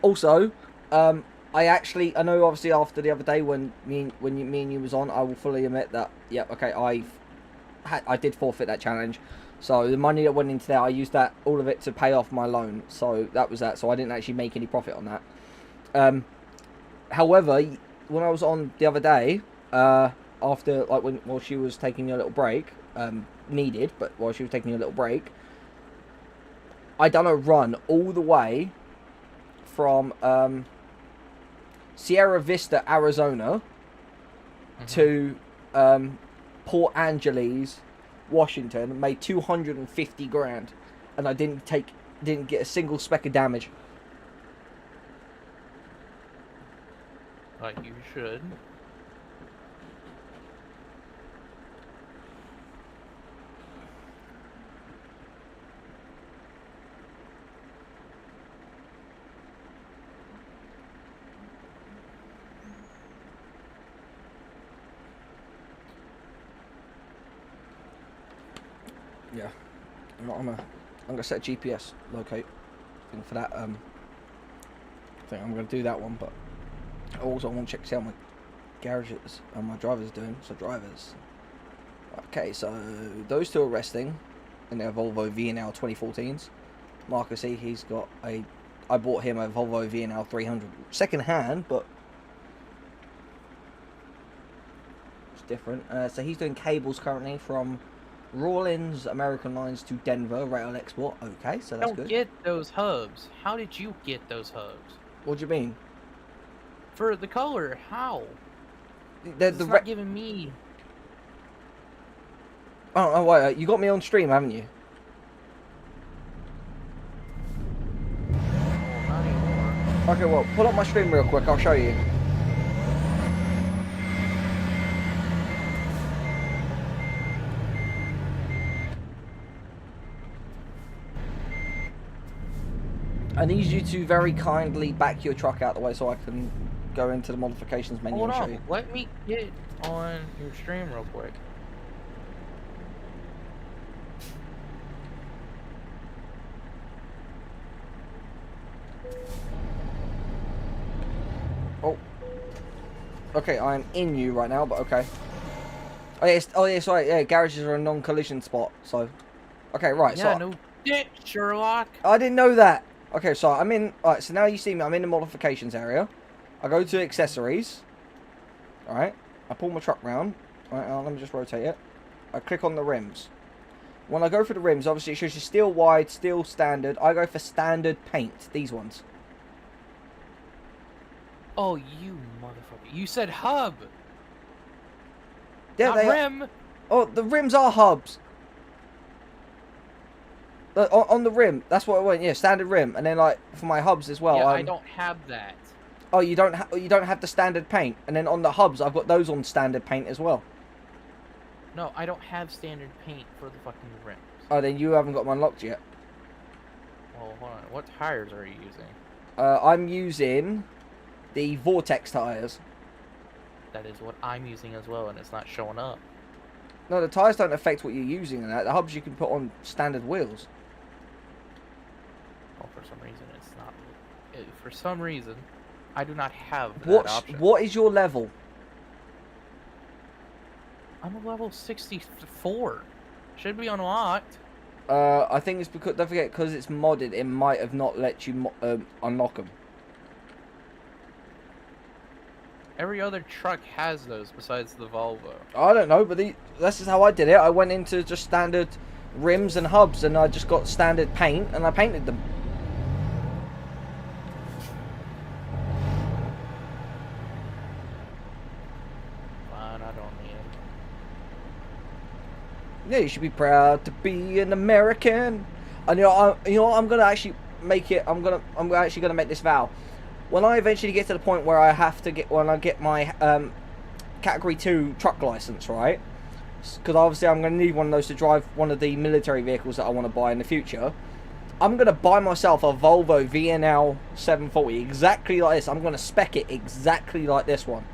Also, I know obviously after the other day when me and you was on, I will fully admit that, yep, okay, I did forfeit that challenge. So the money that went into there, I used that all of it to pay off my loan. So that was that. So I didn't actually make any profit on that. However, when I was on the other day, after like while she was taking a little break, needed, but while she was taking a little break, I done a run all the way from Sierra Vista, Arizona, to Port Angeles, Washington, made 250 grand, and I didn't get a single speck of damage. Like you should. Yeah, I'm gonna set GPS locate thing for that. I think I'm gonna do that one, but also I want to check see how my garages and my drivers are doing. So drivers. Okay, so those two are resting in their Volvo V&L 2014s. Marcus, he's got a. I bought him a Volvo V&L 300 second hand, but it's different. So he's doing cables currently from Rawlins American Lines to Denver rail export. Okay, so that's good. Don't get those hubs. How did you get those hubs? What do you mean? For the color, how? It's not giving me. Oh wait, you got me on stream, haven't you? Oh, not anymore. Okay, well, pull up my stream real quick. I'll show you. I need you to very kindly back your truck out the way so I can go into the modifications menu Hold and show on, you. let me get on your stream real quick. Oh. Okay, I'm in you right now, but okay. Oh yeah, sorry, yeah, garages are a non-collision spot, so. Okay, right, Yeah, so. no shit, Sherlock. I didn't know that. Okay, so I'm in. Alright, so now you see me, I'm in the modifications area. I go to accessories. Alright, I pull my truck round. Alright, let me just rotate it. I click on the rims. When I go for the rims, obviously it shows you steel wide, steel standard. I go for standard paint, these ones. Oh, you motherfucker. You said hub. Yeah, not they rim. Oh, the rims are hubs. On the rim, that's what I went. Yeah, standard rim, and then like for my hubs as well. Yeah, I don't have that. Oh, you don't have the standard paint, and then on the hubs, I've got those on standard paint as well. No, I don't have standard paint for the fucking rims. Oh, then you haven't got them unlocked yet. Well, hold on. What tires are you using? I'm using the Vortex tires. That is what I'm using as well, and it's not showing up. No, the tires don't affect what you're using in that. The hubs you can put on standard wheels. Oh, for some reason it's not. For some reason, I do not have that option. What is your level? I'm a level 64. Should be unlocked. I think it's because, don't forget, because it's modded, it might have not let you unlock them. Every other truck has those besides the Volvo. I don't know, but this is how I did it. I went into just standard rims and hubs, and I just got standard paint, and I painted them. Fine, I don't need it. Yeah, you should be proud to be an American. And you know, I'm gonna actually make it. I'm actually gonna make this vow. When I eventually get to the point where I have to when I get my Category 2 truck license, right? Because obviously I'm going to need one of those to drive one of the military vehicles that I want to buy in the future. I'm going to buy myself a Volvo V&L 740, exactly like this. I'm going to spec it exactly like this one.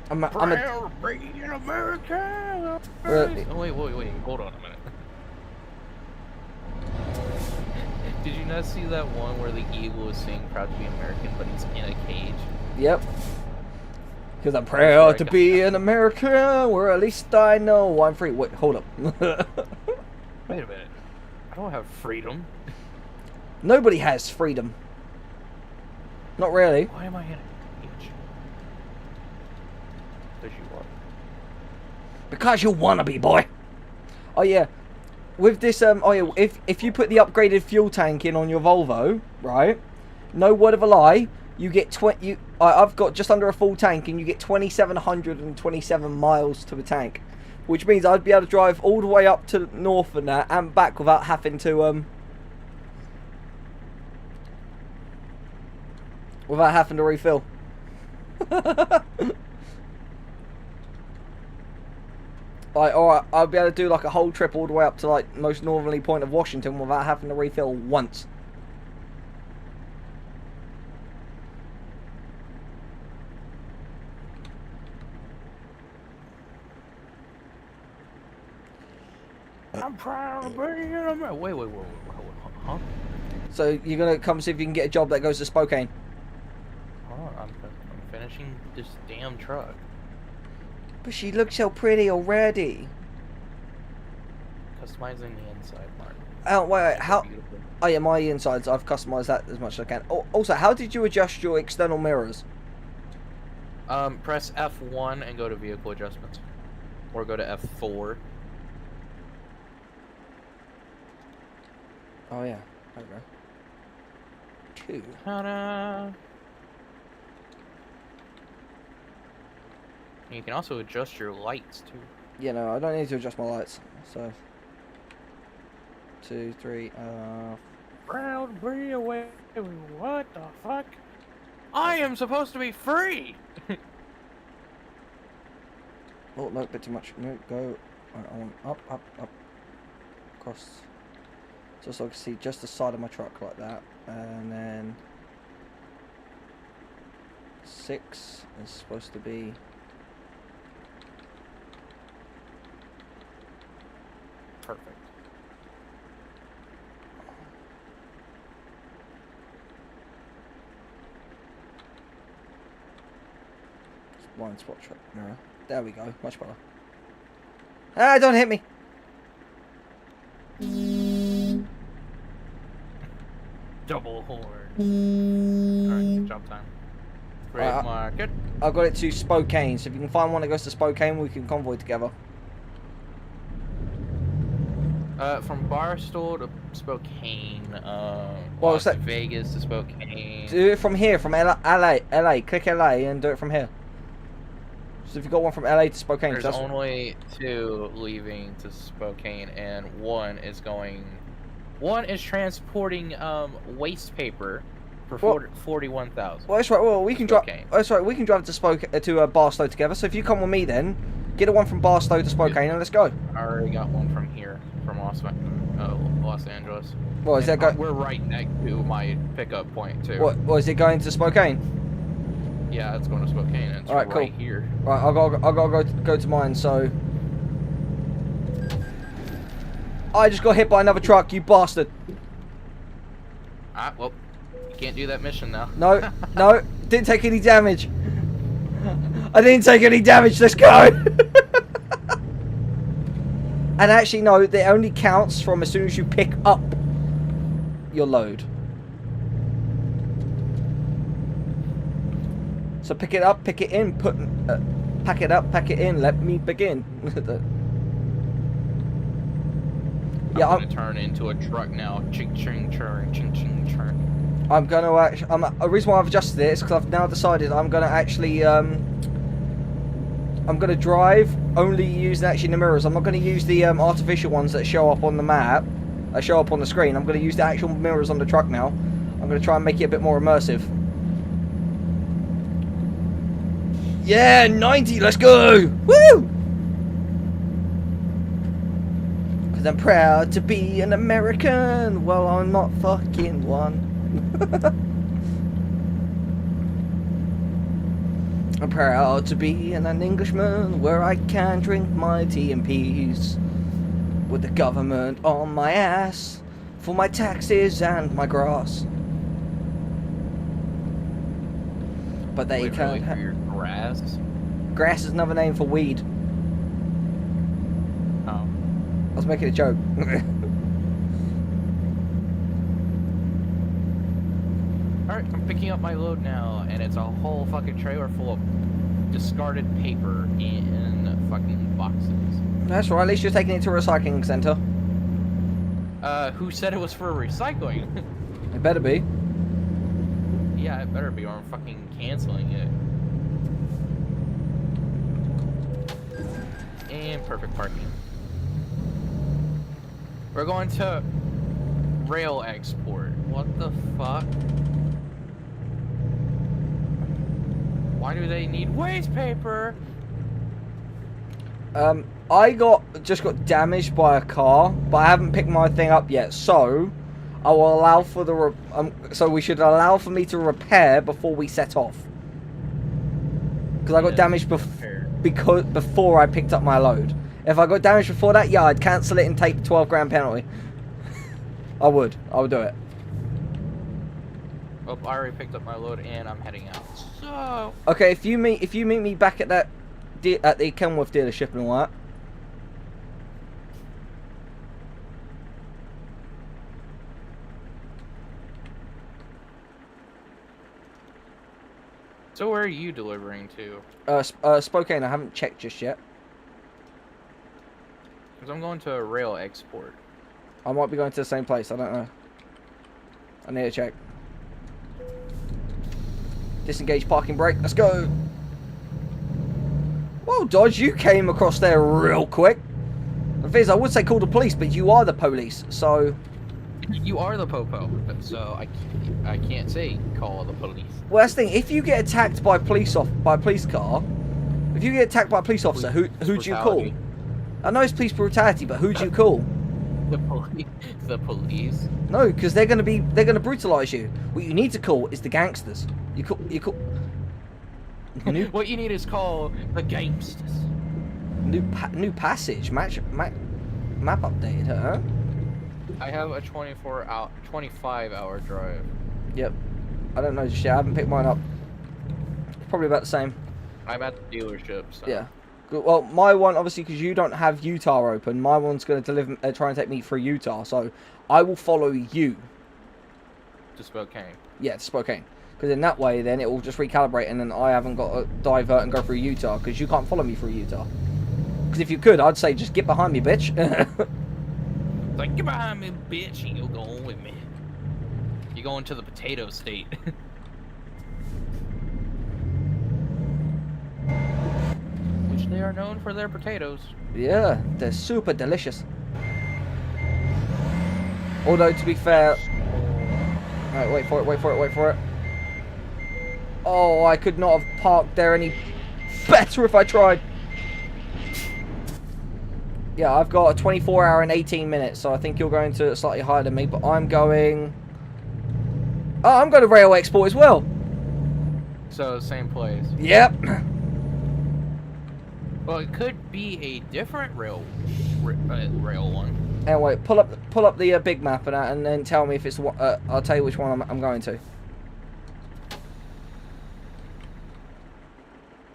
I'm a being American. Really? Oh, wait, hold on a minute. Did you not see that one where the eagle is saying proud to be American, but he's in a cage? Yep. Because I'm proud to be an American, or at least I know I'm free. Wait, hold up. Wait a minute. I don't have freedom. Nobody has freedom. Not really. Why am I in a cage? Because you are. Because you wanna be, boy. Oh yeah. With this, oh yeah, if you put the upgraded fuel tank in on your Volvo, right? No word of a lie, you get I've got just under a full tank, and you get 2,727 miles to the tank, which means I'd be able to drive all the way up to north and that and back without having to refill. Like, or I'll be able to do like a whole trip all the way up to like most northerly point of Washington without having to refill once. I'm proud to be an American. Wait, huh? So you're gonna come see if you can get a job that goes to Spokane. Oh, I'm finishing this damn truck. But she looks so pretty already. Customizing the inside part. Oh wait, how? Beautiful. Oh yeah, my insides. I've customized that as much as I can. Oh, also, how did you adjust your external mirrors? Press F1 and go to vehicle adjustments, or go to F4. Oh yeah, there we go. 2. Ta-da! You can also adjust your lights too. Yeah, no, I don't need to adjust my lights. So 2, 3. Proud to be away. What the fuck? I am supposed to be free. Oh no, a bit too much. No, go. I want up. Across. Just so I can see just the side of my truck like that, and then 6 is supposed to be. Perfect. Blind spot truck mirror. There we go. Much better. Ah, don't hit me. Double horn. Alright, job time. Great market. I've got it to Spokane, so if you can find one that goes to Spokane, we can convoy together. From Barstow to Spokane, Well, Las so- Vegas to Spokane. Do it from here, from LA. Click LA and do it from here. So if you got one from LA to Spokane, There's that's only 2 leaving to Spokane, and one is transporting waste paper for 41,000. well, that's right. Well, we can drive. Spokane. That's right. We can drive to Barstow together. So if you come with me, then get a one from Barstow to Spokane, and let's go. I already got one from here, from Los Angeles. Well, is that go? We're right next to my pickup point too. What is it going to Spokane? Yeah, it's going to Spokane. It's Alright, right cool. here. Right, I'll go to mine. So I just got hit by another truck. You bastard! Ah, well, you can't do that mission now. No, no, didn't take any damage. I didn't take any damage. Let's go. And actually, no, it only counts from as soon as you pick up your load. So pick it up, pick it in, pack it up, pack it in. Let me begin. Yeah, I'm gonna turn into a truck now. Ching ching churn, ching ching churn. I'm gonna actually. A reason why I've adjusted it is because I've now decided I'm gonna actually. I'm gonna drive only using actually the mirrors. I'm not gonna use the artificial ones that show up on the map, that show up on the screen. I'm gonna use the actual mirrors on the truck now. I'm gonna try and make it a bit more immersive. Yeah, 90. Let's go. Woo! Because I'm proud to be an American. Well, I'm not fucking one. I'm proud to be an Englishman where I can drink my tea in peace with the government on my ass for my taxes and my grass. But they Wait, can't. really, for your grass? Grass is another name for weed. Oh. I was making a joke. Alright, I'm picking up my load now, and it's a whole fucking trailer full of discarded paper in fucking boxes. That's right, at least you're taking it to a recycling centre. Who said it was for recycling? It better be. Yeah, it better be, or I'm fucking canceling it. And perfect parking. We're going to rail export. What the fuck? Why do they need waste paper? I just got damaged by a car, but I haven't picked my thing up yet, so I will allow for the so we should allow for me to repair before we set off. Because I got damaged before I picked up my load. If I got damaged before that, yeah, I'd cancel it and take the 12 grand penalty. I would do it. Oh, I already picked up my load and I'm heading out. So Okay, if you meet me back at that at the Kenworth dealership and all that. So where are you delivering to? Spokane. I haven't checked just yet. Because I'm going to a rail export. I might be going to the same place. I don't know. I need to check. Disengage parking brake. Let's go. Whoa, Dodge, you came across there real quick. The thing is, I would say call the police, but you are the police, so... You are the popo, so I can't say call the police. Well, that's the thing. If you get attacked by a police car, if you get attacked by a police officer, who do you call? I know it's police brutality, but who do you call? The police. The police. No, because they're gonna brutalise you. What you need to call is the gangsters. You call. What you need is call the gangsters. New passage map updated, huh? I have a 25 hour drive. Yep. I don't know just yet. I haven't picked mine up. Probably about the same. I'm at the dealership. So. Yeah. Good. Well, my one, obviously, because you don't have Utah open, my one's going to try and take me through Utah. So I will follow you. To Spokane. Yeah, to Spokane. Because in that way, then it will just recalibrate, and then I haven't got to divert and go through Utah, because you can't follow me through Utah. Because if you could, I'd say just get behind me, bitch. Like, get behind me, bitch, and you'll go on with me. You're going to the potato state. Which they are known for their potatoes. Yeah, they're super delicious. Although, to be fair... Alright, wait for it. Oh, I could not have parked there any better if I tried. Yeah, I've got a 24 hour and 18 minutes, so I think you're going to slightly higher than me, but I'm going... Oh, I'm going to rail export as well. So, same place. Yep. Well, it could be a different rail one. Anyway, pull up the big map and then tell me if it's what. I'll tell you which one I'm going to.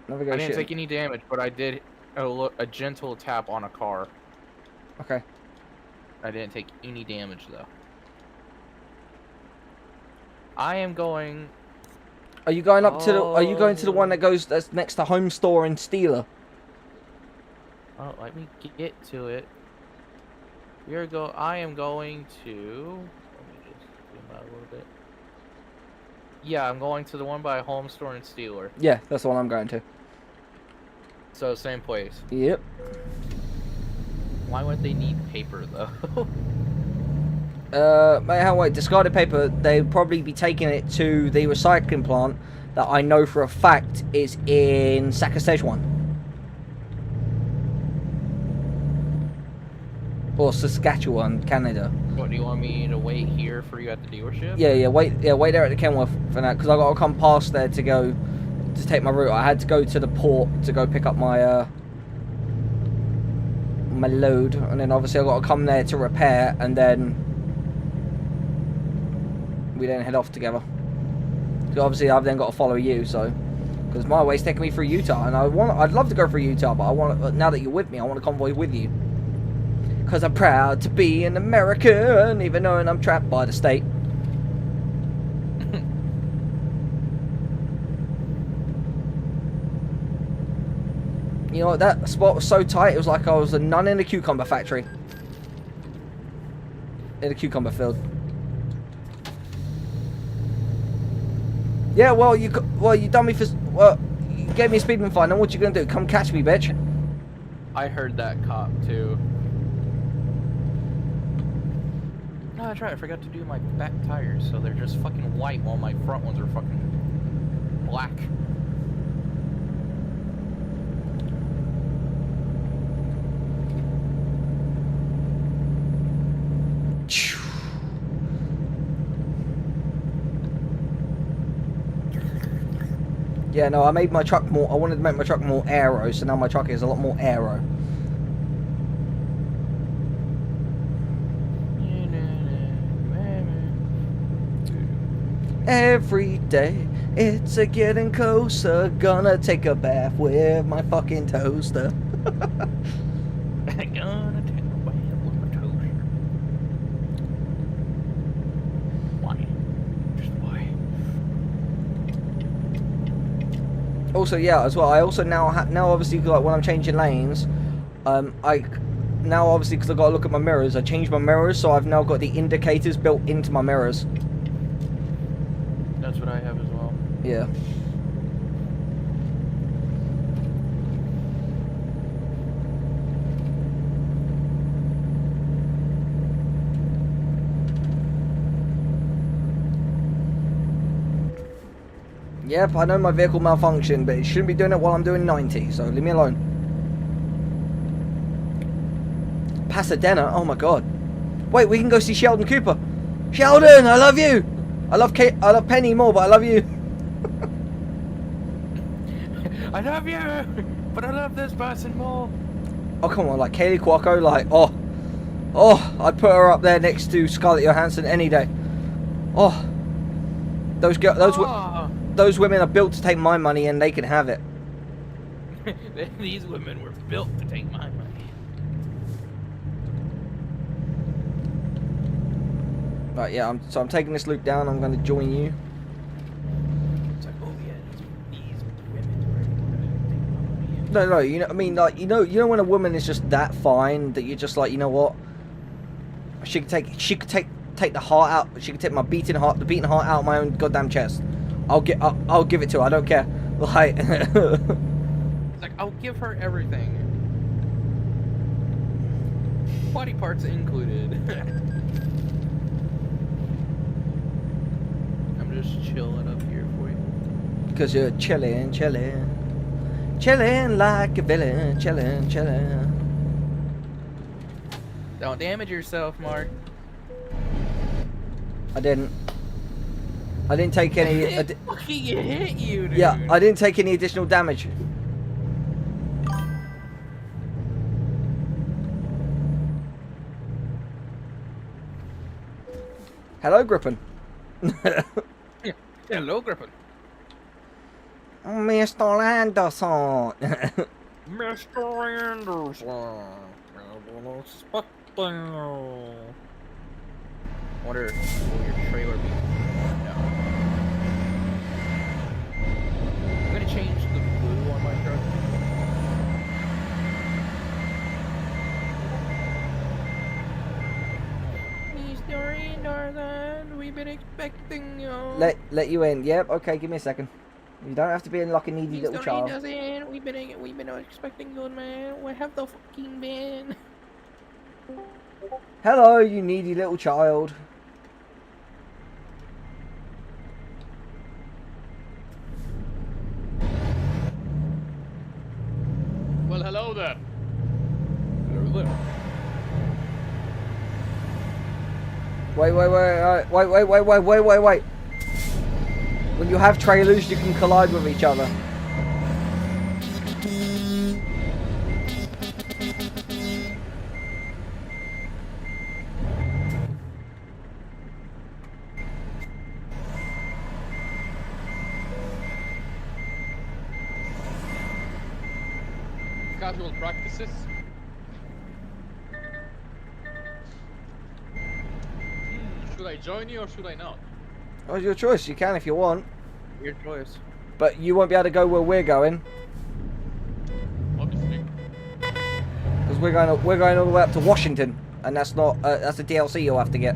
Navigation. I didn't take any damage, but I did a gentle tap on a car. Okay. I didn't take any damage though. I am going. Are you going up to the? Are you going to the one that's next to Home Store in Steeler? Oh, let me get to it. I am going to. Let me just zoom out a little bit. Yeah, I'm going to the one by Home Store in Steeler. Yeah, that's the one I'm going to. So same place. Yep. Why would they need paper though? Wait, discarded paper. They'd probably be taking it to the recycling plant that I know for a fact is in Saskatchewan. Or Saskatchewan, Canada. What, do you want me to wait here for you at the dealership? Yeah, wait there at the Kenworth for that, because I got to come past there to take my route. I had to go to the port to go pick up my my load, and then obviously I got to come there to repair, and then we then head off together. Because obviously I've then got to follow you, so Because my way's taking me through Utah, and I'd love to go through Utah, but now that you're with me, I want to convoy with you. Because I'm proud to be an American, even though I'm trapped by the state. You know what, that spot was so tight, it was like I was a nun in a cucumber factory. In a cucumber field. Yeah, well, you done me for... Well, you gave me a speeding fine, now what you gonna do? Come catch me, bitch. I heard that cop, too. No, that's right, I forgot to do my back tires, so they're just fucking white while my front ones are fucking black. Yeah, no, I made my truck more... I wanted to make my truck more aero, so now my truck is a lot more aero. Every day, it's a getting closer. Gonna take a bath with my fucking toaster. Gonna take a bath with my toaster. Why? Just why? Also, yeah, as well, I also now obviously, like, when I'm changing lanes, now obviously, because I've got to look at my mirrors, I changed my mirrors, so I've now got the indicators built into my mirrors. That's what I have as well. Yeah. Yep, I know my vehicle malfunctioned, but it shouldn't be doing it while I'm doing 90, so leave me alone. Pasadena? Oh my god. Wait, we can go see Sheldon Cooper. Sheldon, I love you! I love Penny more, but I love you. I love you, but I love this person more. Oh, come on, like Kaylee Cuoco, like, oh, I'd put her up there next to Scarlett Johansson any day. Oh, those women are built to take my money and they can have it. These women were built to take my money. Right, yeah, I'm taking this loop down. I'm going to join you. It's like, oh yeah, these women were going to take my money. No, you know, I mean, like, you know when a woman is just that fine that you're just like, you know what? She could take the heart out. She could take the beating heart out of my own goddamn chest. I'll give it to her. I don't care. Like, it's like, I'll give her everything, body parts included. I'm just chilling up here for you. because you're chilling like a villain, chilling. Don't damage yourself, Mark. I didn't take any. Fucking hit you, dude. Yeah, I didn't take any additional damage. Hello, Griffin. Hello, Griffin. Mr. Anderson. Mr. Anderson. Wonder will your trailer be? No. I'm gonna change the blue on my truck. Mr. Anderson, we've been expecting you. Let you in. Yep. Okay. Give me a second. You don't have to be in like a needy little child. Mr. Anderson, we've been expecting you, man. Where have the fucking been? Hello, you needy little child. Well, hello there. Hello there. Wait. When you have trailers, you can collide with each other. casual practices. Should I join you or should I not? Oh, it's your choice. You can if you want, Your choice. but you won't be able to go where we're going Obviously. because we're going all the way up to Washington, and that's not that's a DLC you'll have to get.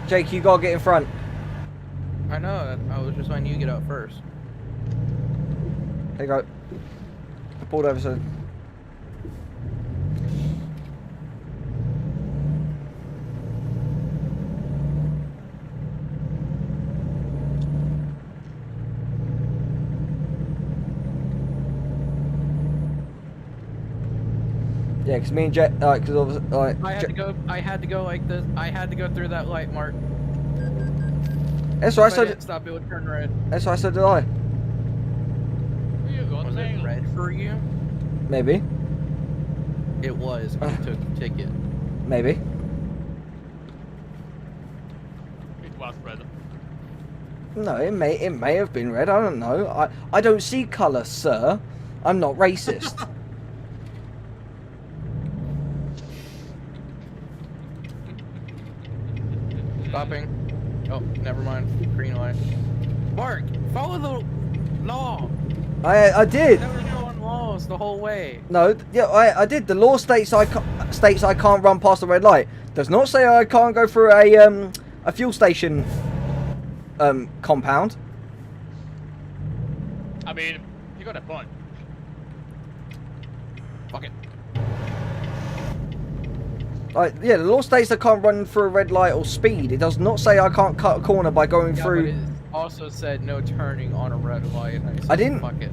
Jake, you gotta get in front. I know. I was just letting you get out first. There you go. I pulled over so. Yeah, because me and Jet, because like, I had to go like this. I had to go through that light, Mark. that's what I If I said. didn't stop, it would turn red. That's what I said. Did I? You got Was it nailed. red for you? Maybe. It was. When you took the ticket. Maybe. It was red. No, it may have been red. I don't know. I don't see colour, sir. I'm not racist. Stopping. Oh, never mind. Green light. Mark, follow the law. I did. Never going laws the whole way. No, yeah, I did. The law states I can't run past the red light. Does not say I can't go through a fuel station compound. I mean, you got a point. Fuck it. Like, yeah, the law states I can't run through a red light or speed. It does not say I can't cut a corner by going Yeah, through. but it also said no turning on a red light. And I said, I didn't. Fuck it.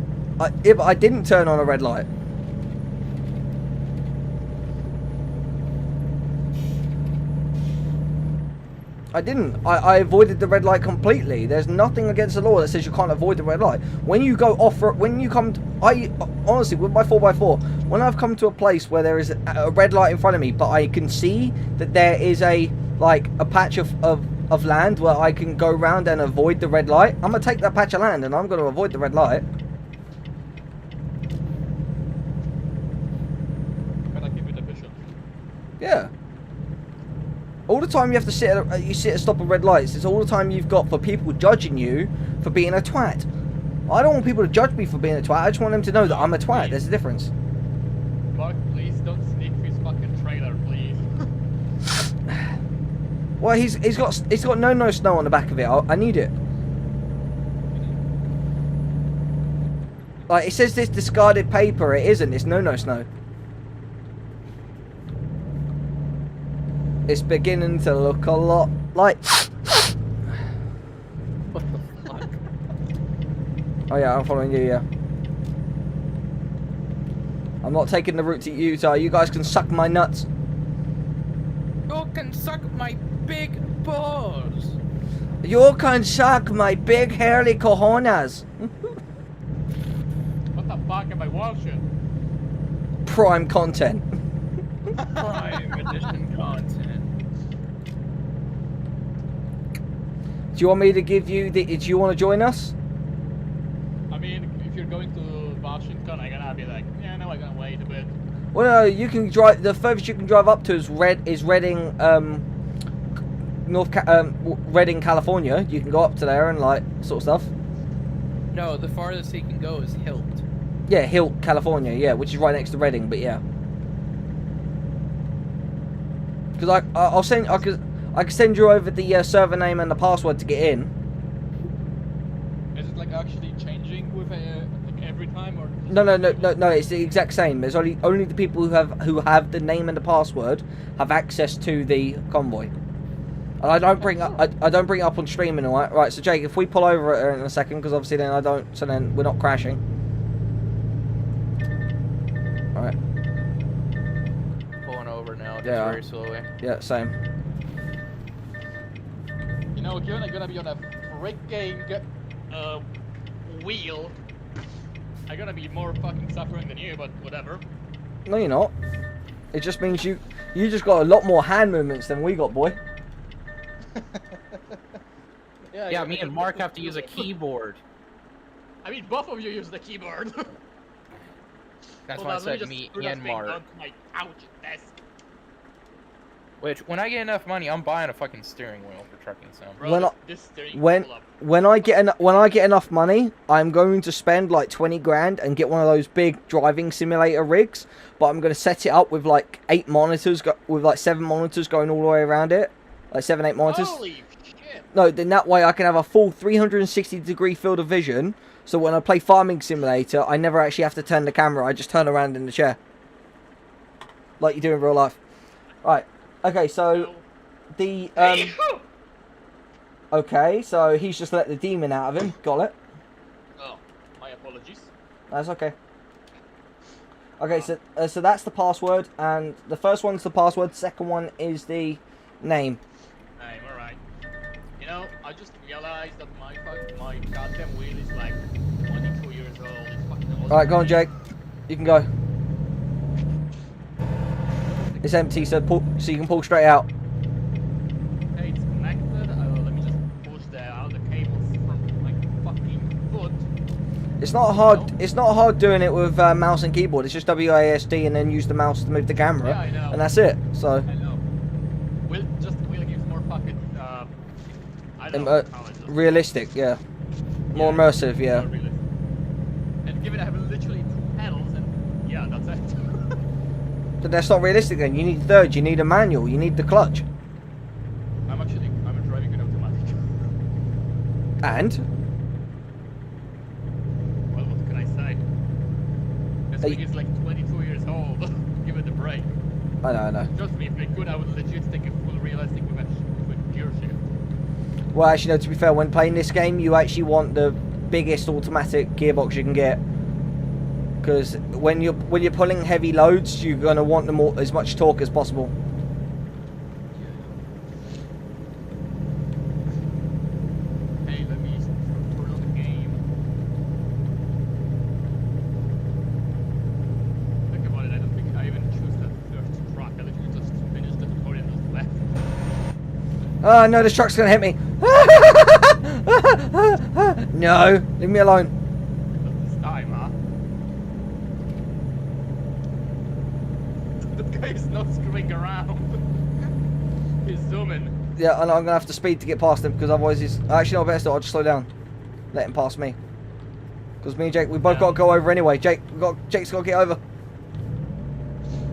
Yeah, but I didn't turn on a red light. I didn't. I avoided the red light completely. There's nothing against the law that says you can't avoid the red light. When you go off, when you come, honestly, with my 4x4, when I've come to a place where there is a red light in front of me, but I can see that there is a patch of land where I can go around and avoid the red light, I'm gonna take that patch of land and I'm gonna avoid the red light. Gotta keep it efficient. Yeah. All the time you have to sit at stop at red lights. It's all the time you've got for people judging you for being a twat. I don't want people to judge me for being a twat. I just want them to know that I'm a twat. There's a difference. Mark, please don't sneak through his fucking trailer, please. Well, he's got no snow on the back of it. I need it. Like, it says this discarded paper. It isn't. It's no snow. It's beginning to look a lot like. What the fuck? Oh yeah, I'm following you. Yeah. I'm not taking the route to Utah. You guys can suck my nuts. You can suck my big balls. You can suck my big hairy cojones. What the fuck am I watching? Prime content. Prime edition content. Do you want me to give you the? Do you want to join us? I mean, if you're going to Washington, I'm gonna be like, yeah, no, I'm gonna wait a bit. Well, no, you can drive. The furthest you can drive up to is Reading, Reading, California. You can go up to there and like sort of stuff. No, the farthest he can go is Hilt. Yeah, Hilt, California. Yeah, which is right next to Reading. But yeah, because I can send you over the server name and the password to get in. Is it like actually changing with like every time or? No. It's the exact same. There's only the people who have the name and the password have access to the convoy. And I don't bring it up on stream and all that. Right. So Jake, if we pull over in a second, because obviously then I don't. So then we're not crashing. All right. Pulling over now, just Yeah. very slowly. Yeah. Same. You know, you're gonna be on a freaking wheel. I'm gonna be more fucking suffering than you, but whatever. No, you're not. It just means you just got a lot more hand movements than we got, boy. Yeah, me and Mark have to use a keyboard. I mean, both of you use the keyboard. That's Hold why I on, let said me me just screw that and thing Mark. onto my couch desk. Which, when I get enough money, I'm buying a fucking steering wheel for trucking sim. Bro, this steering when pull up. when I get enough money, I'm going to spend like 20 grand and get one of those big driving simulator rigs. But I'm going to set it up with like 8 monitors, with like 7 monitors going all the way around it, like 7, 8 monitors. Holy shit! No, then that way I can have a full 360-degree field of vision. So when I play Farming Simulator, I never actually have to turn the camera. I just turn around in the chair, like you do in real life. Right. Okay. So the okay. So he's just let the demon out of him. Got it. Oh, my apologies. That's okay. Okay. So that's the password, and the first one's the password. Second one is the name. Hey, alright. You know, I just realized that my goddamn wheel is like 22 years old. It's fucking old. Alright, go on, Jake. You can go. It's empty, so you can pull straight out. Okay, it's connected. Let me just push out the cables from my fucking foot. It's not hard. It's not hard doing it with mouse and keyboard. It's just WASD and then use the mouse to move the camera, Yeah, I know. and that's it. So. I know. Will gives more pocket. I don't know how it does. Realistic, yeah. More immersive, yeah. More realistic. And given I have literally 2 pedals, and yeah, that's it. But that's not realistic then. You need third, you need a manual, you need the clutch. I'm driving an automatic. And? Well, what can I say? This Hey. thing is like 22 years old. Give it a break. I know. Trust me, if I could, I would legit take a full realistic with gear shift. Well, actually, no, to be fair, when playing this game, you actually want the biggest automatic gearbox you can get. Because when you're pulling heavy loads, you're going to want them all, as much torque as possible. Hey, let me turn on the game. Think about it, I don't think I even choose that first track. I literally just finished the tutorial and just left. Oh, no, this truck's going to hit me. No, leave me alone. Not this time, huh? That guy is not screwing around. He's zooming. Yeah, and I'm going to have to speed to get past him, because otherwise he's... Actually, no, better still, I'll just slow down. Let him pass me. Because me and Jake, we both got to go over anyway. Jake's got to get over.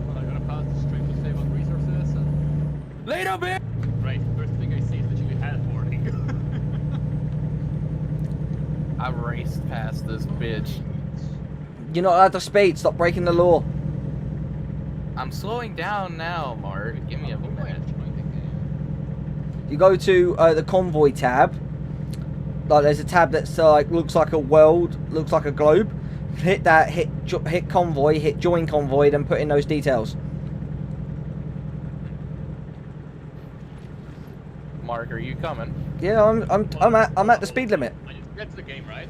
Well, I'm gonna pass the stream to save on resources. And... Later, bitch! Right, first thing I see is literally health warning. I raced past this bitch. You're not allowed to speed. Stop breaking the law. I'm slowing down now, Mark. Give me a minute. You go to the convoy tab. Like there's a tab that's like looks like a world, looks like a globe. Hit that. Hit convoy. Hit join convoy. Then put in those details. Mark, are you coming? Yeah, I'm at the speed limit. I just get to the game, right?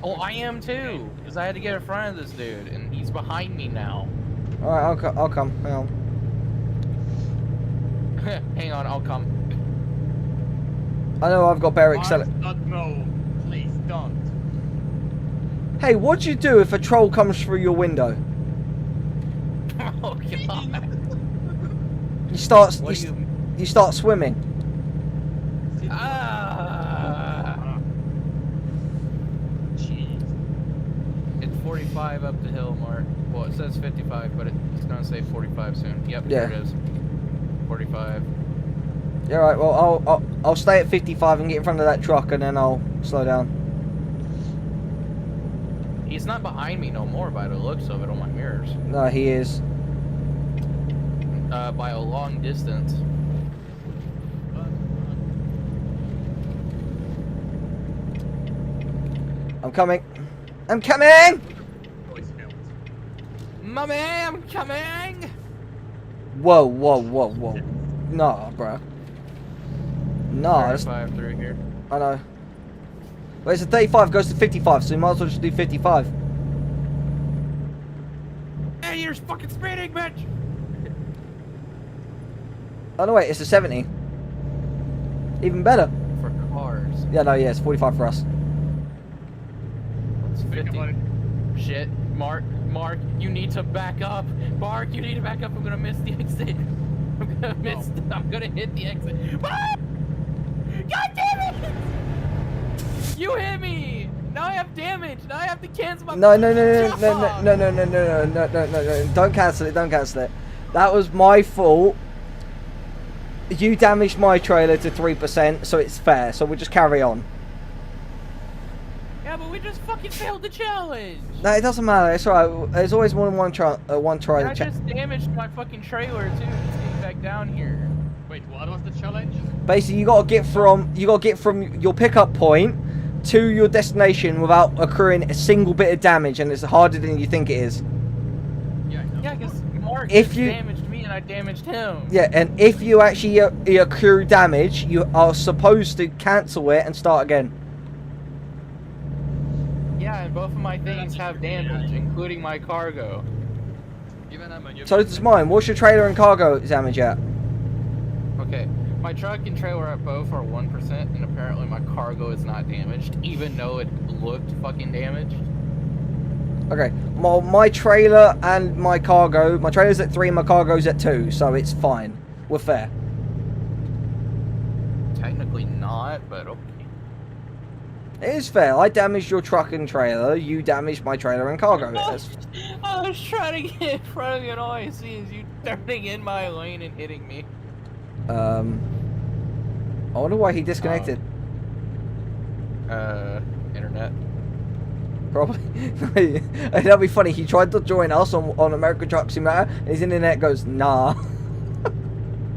Oh, I am too. Because I had to get in front of this dude, and he's behind me now. All right, I'll come. Hang on. Hang on, I'll come. I know I've got better acceleration. No, please don't. Hey, what'd you do if a troll comes through your window? Oh god. You start. What do You start swimming. Ah! Jeez. It's 45 up the hill, Mark. Well, it says 55, but it's gonna say 45 soon. Yep, Yeah. here it is. 45. Yeah, right. Well, I'll stay at 55 and get in front of that truck, and then I'll slow down. He's not behind me no more by the looks of it on my mirrors. No, he is. By a long distance. I'm coming. I'm coming! Voice failed. My man, I'm coming! Whoa, whoa, whoa, whoa. Nah, bro. Nah, that's, 35 through here. I know. Well, it's a 35 goes to 55, so you might as well just do 55. Hey, you're fucking speeding, bitch! Oh no, wait, it's a 70. Even better. For cars. yours? Yeah, no, yeah, it's 45 for us. It's Think 50. about it. Shit, Mark, you need to back up. Mark, you need to back up. I'm gonna miss the exit. I'm gonna miss. I'm gonna hit the exit. Mark! God damn it! You hit me. Now I have damage. Now I have to cancel my. No, job. no. Don't cancel it. Don't cancel it. That was my fault. You damaged my trailer to 3%, so it's fair. So we'll just carry on. Yeah, but we just fucking failed the challenge. No, it doesn't matter. It's alright. There's always more than one try. And I just damaged my fucking trailer too. Just getting back down here. Wait, what was the challenge? Basically, you gotta get from your pickup point to your destination without accruing a single bit of damage, and it's harder than you think it is. Yeah, I know. Yeah, because Mark If just you- damaged me and I damaged him. Yeah, and if you actually accrue damage, you are supposed to cancel it and start again. Yeah, and both of my things have damage, including my cargo. Even I'm a So does mine. What's your trailer and cargo damage at? Okay, my truck and trailer at both are 1%, and apparently my cargo is not damaged, even though it looked fucking damaged. Okay, my trailer and my cargo. My trailer's at 3, my cargo's at 2, so it's fine. We're fair. Technically not, but okay. It is fair. I damaged your truck and trailer. You damaged my trailer and cargo. That's- I was trying to get in front of you, and all I see is you turning in my lane and hitting me. I wonder why he disconnected. Internet. Probably. That'd be funny. He tried to join us on American Truck Simulator, and his internet goes, nah.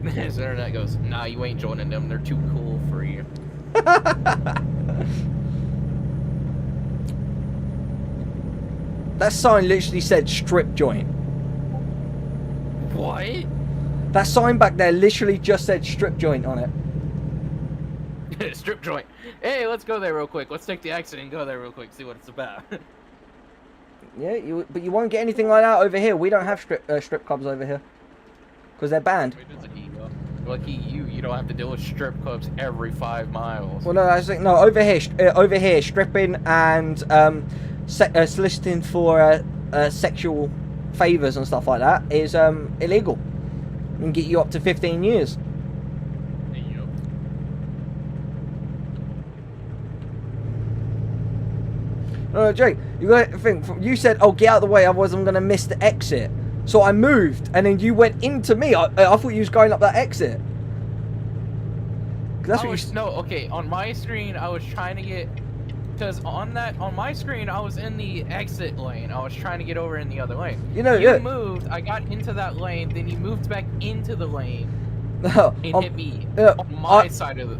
His internet goes, nah, you ain't joining them. They're too cool for you. That sign literally said strip joint. What? That sign back there literally just said strip joint on it. Strip joint. Hey, let's go there real quick. Let's take the exit and go there real quick, see what it's about. Yeah, but you won't get anything like that over here. We don't have strip clubs over here. Because they're banned. Lucky you don't have to deal with strip clubs every 5 miles. Well, no, I was thinking, no, over here, stripping and soliciting for sexual favors and stuff like that is illegal. It can get you up to 15 years. No, Jake, you got to think. You said, "Oh, get out of the way, otherwise I'm going to miss the exit." So I moved, and then you went into me. I thought you was going up that exit. That's what you. No, okay. On my screen, I was trying to get, because on my screen, I was in the exit lane. I was trying to get over in the other lane. You know, you yeah. moved. I got into that lane. Then you moved back into the lane and hit me on my side of the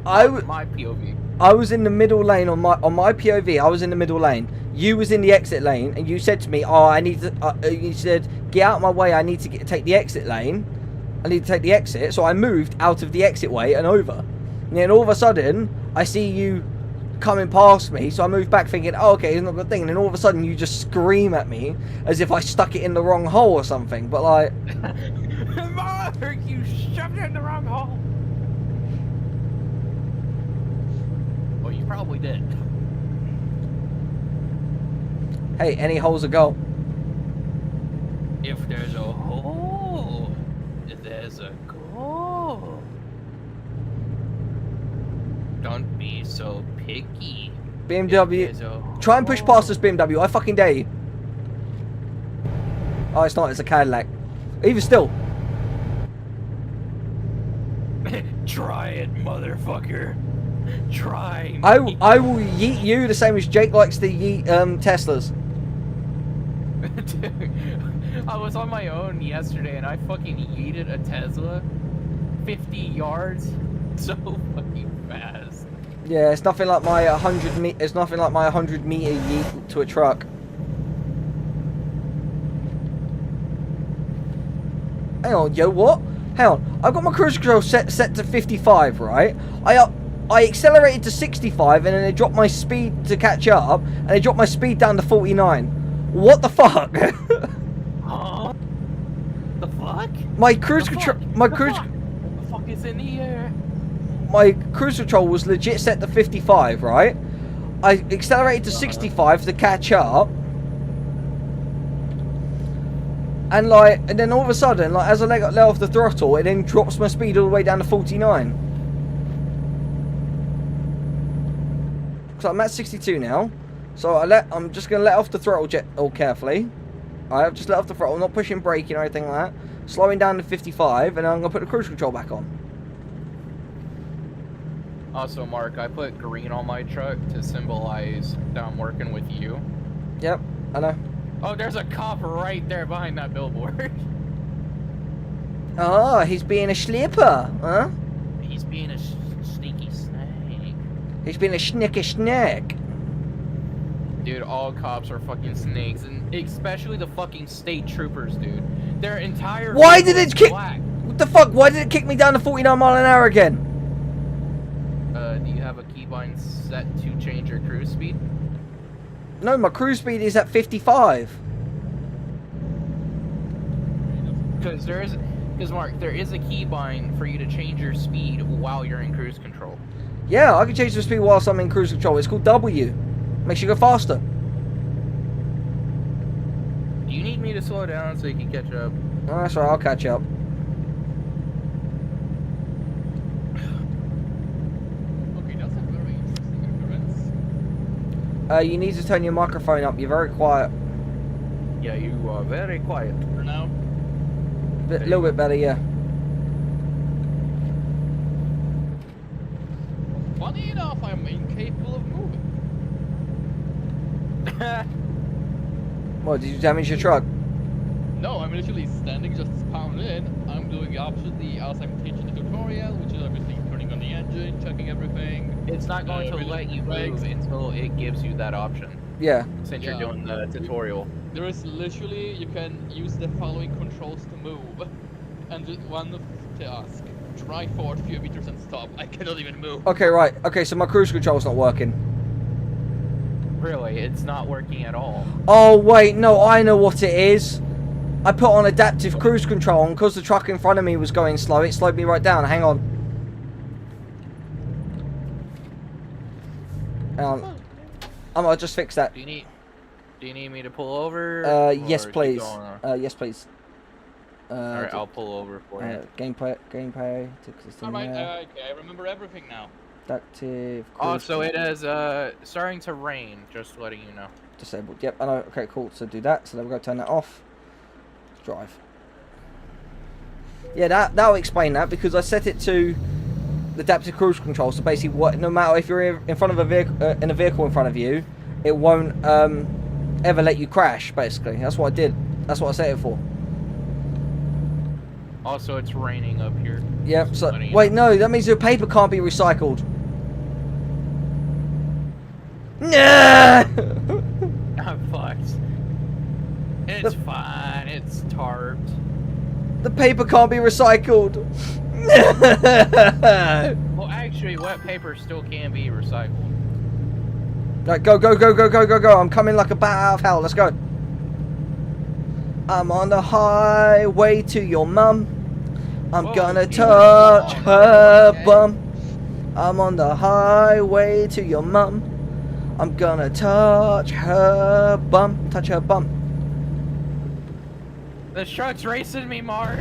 my POV. I was in the middle lane on my POV. I was in the middle lane. You was in the exit lane, and you said to me, "Oh, I need to." You said, "Get out of my way. I need to take the exit lane. I need to take the exit." So I moved out of the exit way and over. And then all of a sudden, I see you coming past me. So I moved back, thinking, "Oh, okay, it's not a good thing." And then all of a sudden, you just scream at me as if I stuck it in the wrong hole or something. But like, Mark, you shoved it in the wrong hole. Well, you probably did. hey, any hole's a goal. If there's a hole, there's a goal. Don't be so picky. BMW, try and push past this BMW. I fucking dare you. Oh, it's not. It's a Cadillac. Even still. Try it, motherfucker. Try me. I will yeet you the same as Jake likes to yeet Teslas. Dude, I was on my own yesterday and I fucking yeeted a Tesla 50 yards so fucking fast. Yeah, it's nothing like my 100 meter. It's nothing like my 100 meter yeet to a truck. Hang on, yo, what? Hang on, I've got my cruise control set to 55, right? I accelerated to 65 and then it dropped my speed to catch up, and it dropped my speed down to 49. What the fuck? Huh? The fuck? My cruise control. My cruise. What the fuck is in the air? my cruise control was legit set to 55, right? I accelerated to 65 to catch up. And like, and then all of a sudden, like as I let off the throttle, it then drops my speed all the way down to 49. So I'm at 62 now. So I'm just gonna let off the throttle all carefully. I've just let off the throttle, not pushing braking or anything like that. Slowing down to 55, and then I'm gonna put the cruise control back on. Also, Mark, I put green on my truck to symbolize that I'm working with you. Yep, I know. Oh, there's a cop right there behind that billboard. Oh, he's being a slipper, huh? He's being a sneaky snake. He's being a snicky snack. Dude, all cops are fucking snakes, and especially the fucking state troopers, dude. Their entire Why did it kick? black. What the fuck? Why did it kick me down to 49 mile an hour again? Do you have a keybind set to change your cruise speed? No, my cruise speed is at 55. Because Mark, there is a keybind for you to change your speed while you're in cruise control. Yeah, I can change the speed whilst I'm in cruise control. It's called W. Makes you go faster. Do you need me to slow down so you can catch up? Oh, that's right, I'll catch up. Okay, that's a very interesting occurrence. You need to turn your microphone up. You're very quiet. Yeah, you are very quiet. For now. A little bit better, yeah. Funny enough, I'm incapable of moving. What, did you damage your truck? No, I'm literally standing just pounded in. I'm doing the opposite as I'm teaching the tutorial, which is obviously turning on the engine, checking everything. It's not going to let you move until it gives you that option. Yeah. Since you're doing the tutorial. There is literally, you can use the following controls to move. And one of the task, drive forward a few meters and stop. I cannot even move. Okay, right. Okay, so my cruise control's not working. Really, it's not working at all. Oh, wait, no, I know what it is. I put on adaptive cruise control, and because the truck in front of me was going slow, it slowed me right down. Hang on. I'll just fix that. Do you need me to pull over? Yes, or please. keep going on? Yes, please. Alright, I'll pull over for you. Gameplay. Alright, okay, I remember everything now. Adaptive. Also, it is starting to rain. Just letting you know. Disabled. Yep, I know. Okay, cool. So do that. So then we're going to turn that off. Drive. Yeah, that'll explain that, because I set it to the adaptive cruise control. So basically, no matter if you're in front of a vehicle, in a vehicle in front of you, it won't ever let you crash. Basically, that's what I did. That's what I set it for. Also, it's raining up here. Yep. So wait, no, that means your paper can't be recycled. Nah! I'm fucked. It's fine. It's tarped. The paper can't be recycled. Well, actually, wet paper still can be recycled. Right, go. I'm coming like a bat out of hell. Let's go. I'm on the highway to your mum. I'm gonna touch her bum. I'm on the highway to your mum. I'm gonna touch her bum. Touch her bum. This truck's racing me, Mark.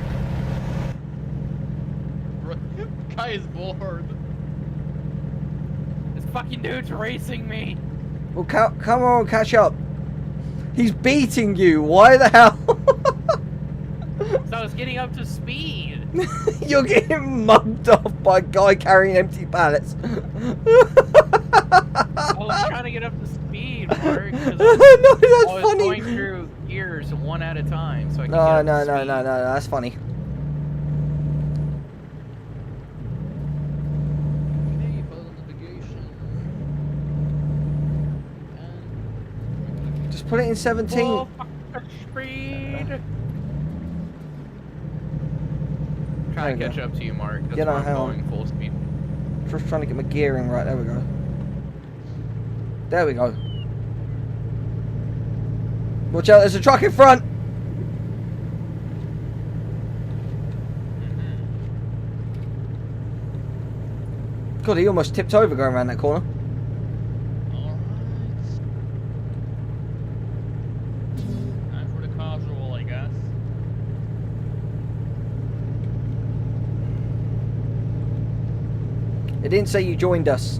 Guy is bored. This fucking dude's racing me. Well, come on, catch up. He's beating you. Why the hell? So I was getting up to speed. You're getting mugged off by a guy carrying empty pallets. I was trying to get up to speed, Mark. No, that's I was funny. going through gears one at a time, so I could No, get up no, to no, speed. no, that's funny. Okay, follow navigation. And... Just put it in 17. Full fucking speed. Trying to catch up to you, Mark. That's Yeah, no, why I'm hang on. going full speed. Just trying to get my gearing right. There we go. There we go. Watch out, there's a truck in front. God, he almost tipped over going around that corner. Alright. Time for the casual, I guess. It didn't say you joined us.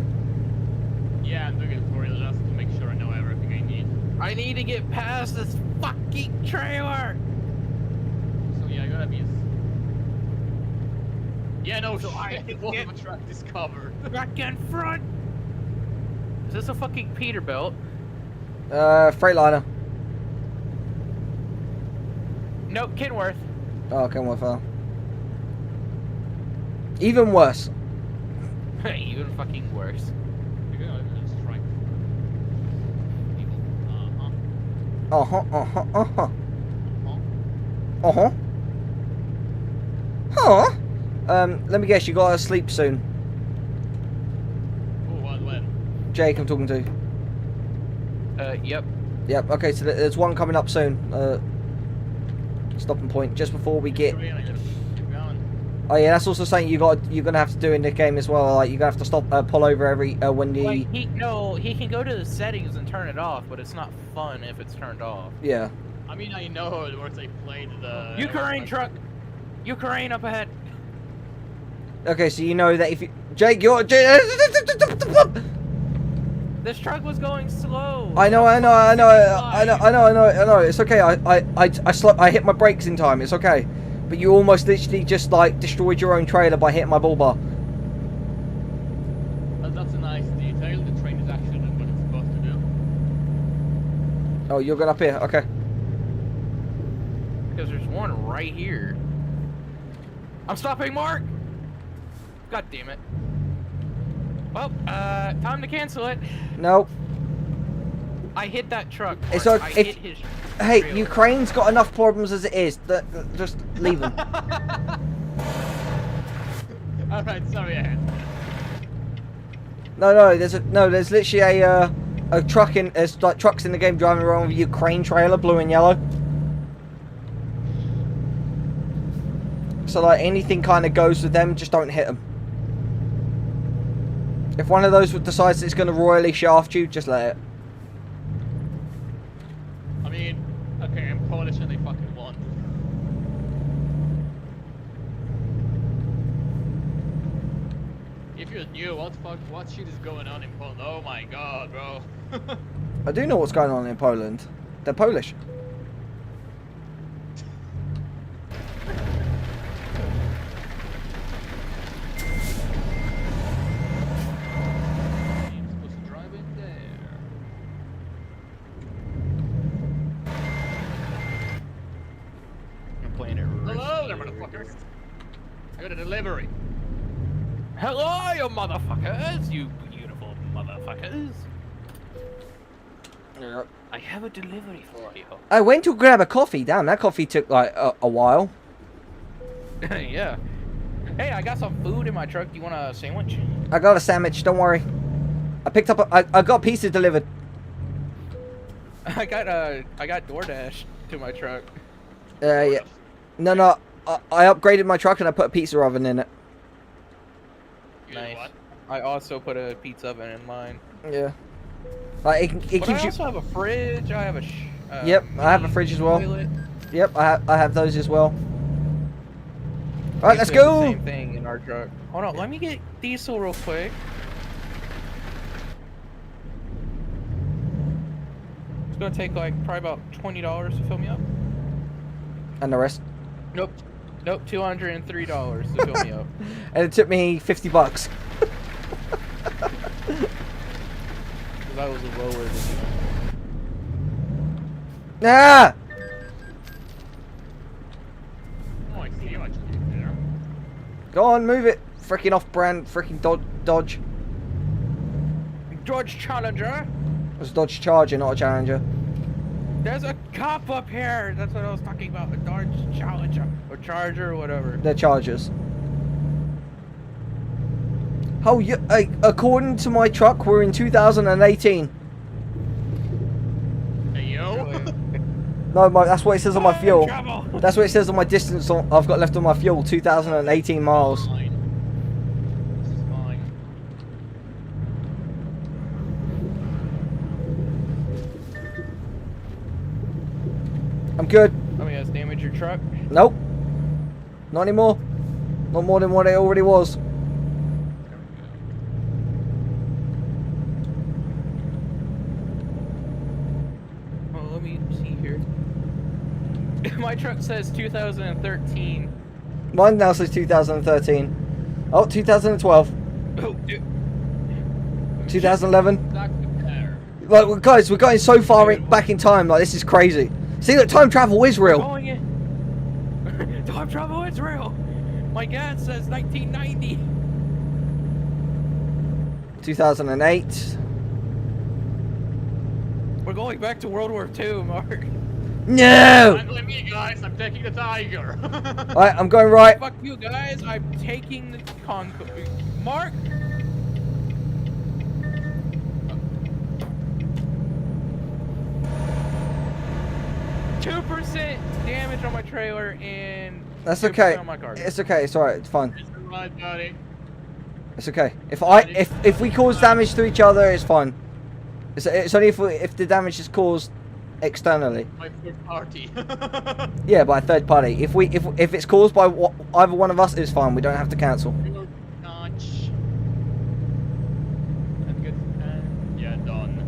Yeah, I'm doing a tutorial just to make sure I know everything I need. I need to get past this fucking trailer. So yeah, I gotta be. Yeah, no, So shit. I can What get- if a truck discovered? Back in front. Is this a fucking Peterbilt? Freightliner. Nope, Kenworth. Oh, come on, fella. Even worse. Even fucking worse. You're gonna strike people. Huh? Let me guess, you gotta sleep soon. Oh, when? Jake, I'm talking to. Yep. Yep, okay, so there's one coming up soon. Stopping point, just before we get... Keep going. Oh yeah, that's also something you're gonna have to do in the game as well. Like, you're gonna have to stop, pull over every, when the... Like, he can go to the settings and turn it off, but it's not fun if it's turned off. Yeah. I mean, I know how it works. I played the... Ukraine truck! Ukraine up ahead! Okay, so you know that if you... Jake, you're... This truck was going slow! I know. It's okay. I hit my brakes in time. It's okay. But you almost literally just like destroyed your own trailer by hitting my bull bar. That's a nice detail. The train is actually doing what it's supposed to do. Oh, you're going up here. Okay. Because there's one right here. I'm stopping, Mark! God damn it. Well, time to cancel it. No. I hit that truck. Mark. It's okay. I hit his Hey, trailer. Ukraine's got enough problems as it is. Just leave them. Alright, sorry, Ed. No. There's literally a truck in. There's like trucks in the game driving around with a Ukraine trailer, blue and yellow. So like anything kind of goes with them, just don't hit them. If one of those decides it's going to royally shaft you, just let it. I mean, okay, I'm Polish and they fucking won. If you knew what shit is going on in Poland, oh my god, bro. I do know what's going on in Poland. They're Polish. You're supposed to drive in there. I'm playing it real Hello there, motherfuckers. I got a delivery. Hello, you motherfuckers! You beautiful motherfuckers! I have a delivery for you. I went to grab a coffee. Damn, that coffee took like a while. Yeah. Hey, I got some food in my truck. Do you want a sandwich? I got a sandwich. Don't worry. I picked up. I got pizza delivered. I got DoorDash to my truck. Yeah. No. I upgraded my truck and I put a pizza oven in it. You know Nice. what? I also put a pizza oven in mine. Yeah. Like it But keeps I you. also have a fridge. I have a. Yep, I have a fridge as well. toilet. Yep, I have those as well. All right, We let's used to have go. the same thing in our truck. Hold on, let me get diesel real quick. It's gonna take like probably about $20 to fill me up. And the rest. Nope, $203 to fill me up. And it took me $50. Because I was lower than you. Ah! Oh, I see what you did there. Go on, move it. Freaking off-brand, freaking Dodge. Dodge Challenger. It was a Dodge Charger, not a Challenger. There's a cop up here. That's what I was talking about. A Dodge Challenger or Charger or whatever. They're Chargers. Oh, yeah, according to my truck, we're in 2018. Hey, yo. Really? No, that's what it says on my I'm in fuel. trouble. That's what it says on my distance I've got left on my fuel, 2018 miles. Fine. This is fine. I'm good. Let me guys damage your truck. Nope. Not anymore. Not more than what it already was. Well, let me see here. My truck says 2013. Mine now says 2013. Oh, 2012. Oh, dude. 2011. Back to there. Like, guys, we're going so far back in time. Like, this is crazy. See, look, time travel is We're real. going in. Time travel is real. My dad says 1990. 2008. We're going back to World War II, Mark. No! Handle me, guys. I'm taking the tiger. Alright, I'm going right. Fuck you guys. I'm taking the Mark. %2 damage on my trailer and That's 2% okay. on my car. It's okay. It's alright. It's fine. It's alright, buddy. It's okay. If we cause damage to each other, it's fine. It's only if the damage is caused externally. My third party. Yeah, by a third party. If it's caused by either one of us, it's fine. We don't have to cancel. You're notch. That's good. And yeah, done.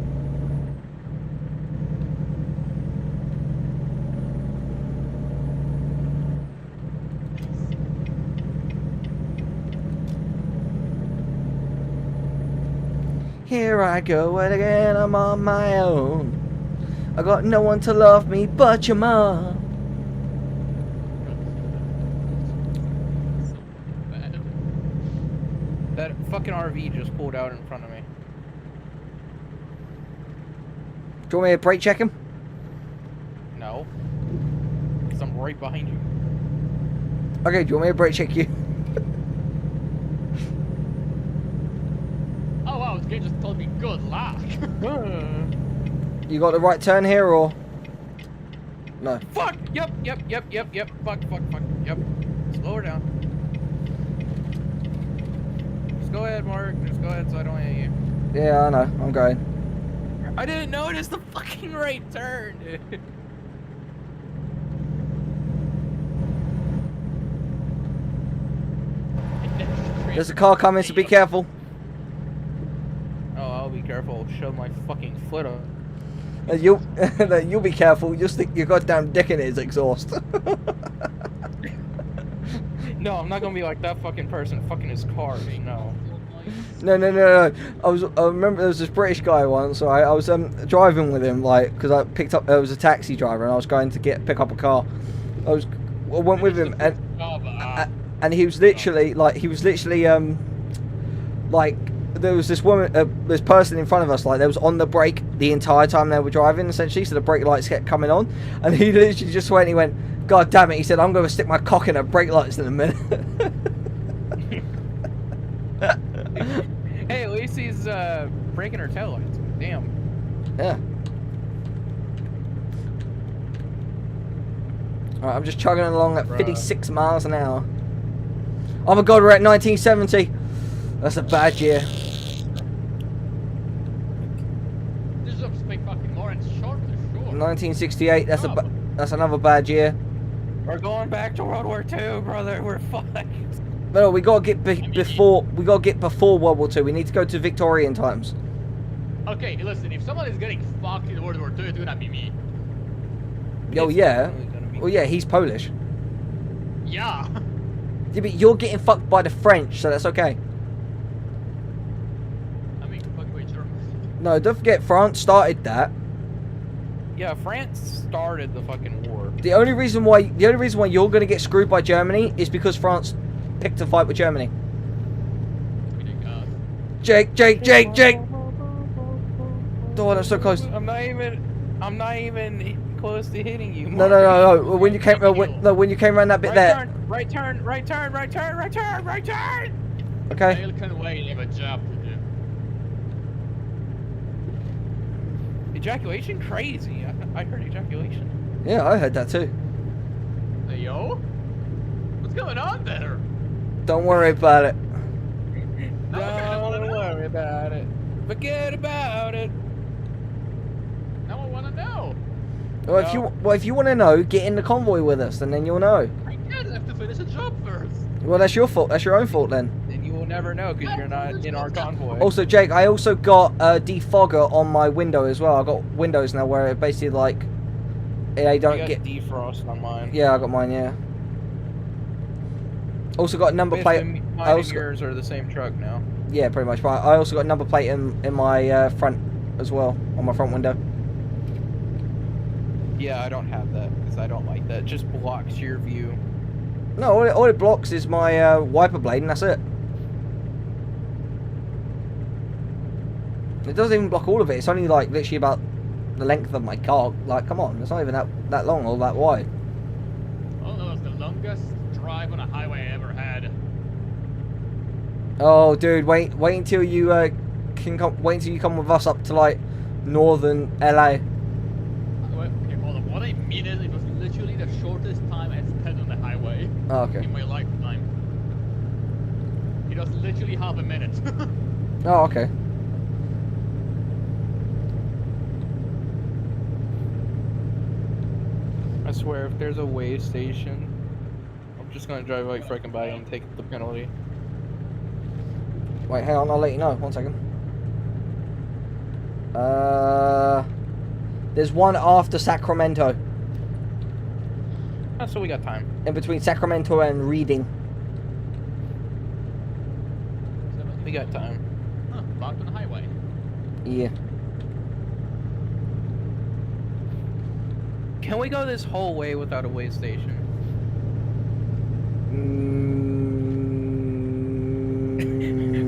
Here I go again. I'm on my own. I got no one to love me but your mom. So bad. That fucking RV just pulled out in front of me. Do you want me to brake check him? No. Because I'm right behind you. Okay, do you want me to brake check you? Oh wow, this game just told me good luck. You got the right turn here or? No. Fuck! Yep. Fuck. Yep. Slow her down. Just go ahead, Mark. Just go ahead so I don't hit you. Yeah, I know. I'm going. I didn't notice the fucking right turn, dude. There's a car coming, so be careful. Oh, I'll be careful. I'll shove my fucking foot up. You'll be careful. You'll stick your goddamn dick in his exhaust. No, I'm not gonna be like that fucking person fucking his car. No. No. I remember there was this British guy once. Right? I was driving with him, like, because I picked up. There was a taxi driver, and I was going to pick up a car. I went with him, and he was literally like, like, there was this woman, this person in front of us, like, there was on the brake the entire time they were driving, essentially, so the brake lights kept coming on, and he literally just went, he went, God damn it, he said, I'm going to stick my cock in her brake lights in a minute. Hey, at least he's breaking her taillights. Damn. Yeah. Alright, I'm just chugging along at 56 miles an hour. Oh my god, we're at 1970. That's a bad year. This is up make fucking more and short for sure. 1968, that's another bad year. We're going back to World War II, brother. We're fucked. No, we gotta get before World War II. We need to go to Victorian times. Okay, listen, if someone is getting fucked in World War II, it's gonna be me. Oh yeah. Well yeah, he's Polish. Yeah. Yeah, but you're getting fucked by the French, so that's okay. I mean, fuck by Germans. No, don't forget France started that. Yeah, France started the fucking war. The only reason why you're gonna get screwed by Germany is because France picked a fight with Germany. Jake! Oh, that's so close. I'm not even close to hitting you. No. When you came, when you came around that bit there. Right turn. Okay. I can wait, I have a job to do. Ejaculation? Crazy. I heard ejaculation. Yeah, I heard that too. Hey, yo? What's going on there? Don't worry about it. No, okay, I wanna Don't know. worry about it. Forget about it. Now I wanna know. Well, if you want to know, get in the convoy with us, and then you'll know. I can't have to finish a job first. Well, that's your fault. That's your own fault then. Then you will never know because you're not in our convoy. Also, Jake, I also got a defogger on my window as well. I got windows now where it basically like I don't get defrost on mine. Yeah, I got mine. Yeah. Also got a number plate. Mine and yours are the same truck now. Yeah, pretty much. But I also got a number plate in my front as well, on my front window. Yeah, I don't have that because I don't like that. It just blocks your view. No, all it blocks is my wiper blade, and that's it. It doesn't even block all of it. It's only like literally about the length of my car. Like, come on, it's not even that long or that wide. Oh, that was the longest drive on a highway I ever had. Oh, dude, wait until you wait until you come with us up to like northern LA. Okay, hold on. What I mean is, it was literally the shortest time I spent on the highway Oh, okay. in my lifetime. It was literally half a minute. Oh, okay. I swear, if there's a way station, I'm just gonna drive like frickin' by and take the penalty. Wait, hang on, I'll let you know. 1 second. There's one after Sacramento. Oh, so we got time. In between Sacramento and Reading. We got time. Huh, locked on the highway. Yeah. Can we go this whole way without a way station?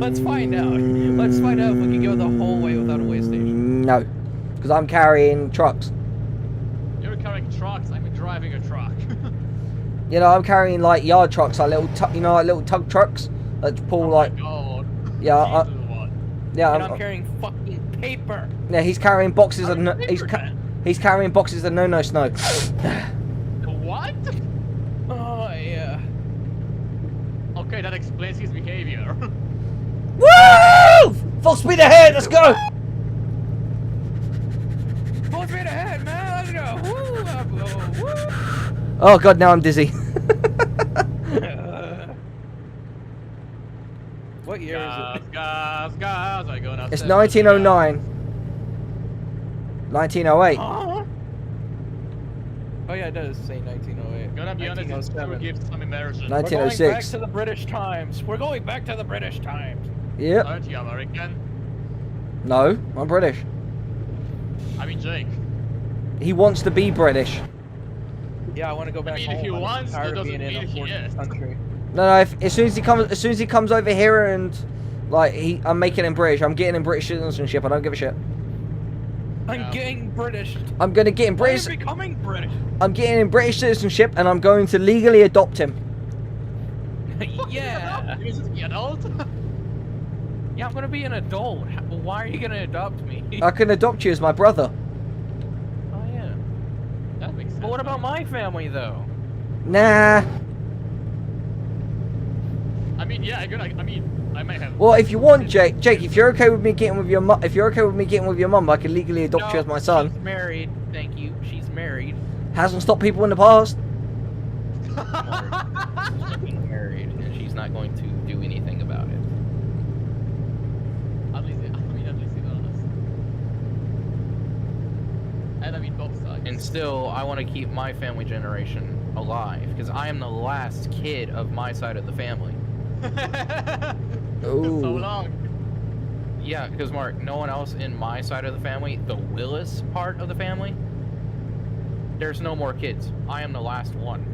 Let's find out. Let's find out if we can go the whole way without a way station. No. Because I'm carrying trucks. You're carrying trucks, I'm driving a truck. You know, I'm carrying like yard trucks, like little, like little tug trucks that pull like. Oh my god. Yeah, yeah. And I'm carrying fucking paper. Yeah, he's carrying boxes of. He's carrying boxes of no snow. What? Oh yeah. Okay, that explains his behavior. Woo! Full speed ahead, let's go! Full speed ahead, man, let's go! Woo! Woo! Oh god, now I'm dizzy. What year is it? Gas, I go now. It's 1909. 1908. Oh yeah, it does say 1908. Gonna be honest, it's to give some immersion. 1906. We're going back to the British times. We're going back to the British times. Yep. Aren't you American? No, I'm British. I mean, Jake. He wants to be British. Yeah, I want to go back home. if he wants, I'm tired that of being doesn't in a mean he foreign is. country. No, as soon as he comes over here and like I'm making him British. I'm getting him British citizenship. I don't give a shit. I'm getting British. I'm gonna get him British. I'm becoming British. I'm getting him British citizenship, and I'm going to legally adopt him. Yeah. You're just an adult? Yeah, I'm gonna be an adult. Why are you gonna adopt me? I can adopt you as my brother. Oh yeah. That makes sense. But what about my family though? Nah. I mean, yeah, I may have. Well, if you want, Jake, if you're okay with me getting with your mum, I can legally adopt you as my son. She's married. Thank you. She's married. Hasn't stopped people in the past. She's married, and she's not going to do anything about it. At least it honest. And I mean, both sides. And still, I want to keep my family generation alive because I am the last kid of my side of the family. Ooh. So long. Yeah, because Mark, no one else in my side of the family, the Willis part of the family, there's no more kids. I am the last one.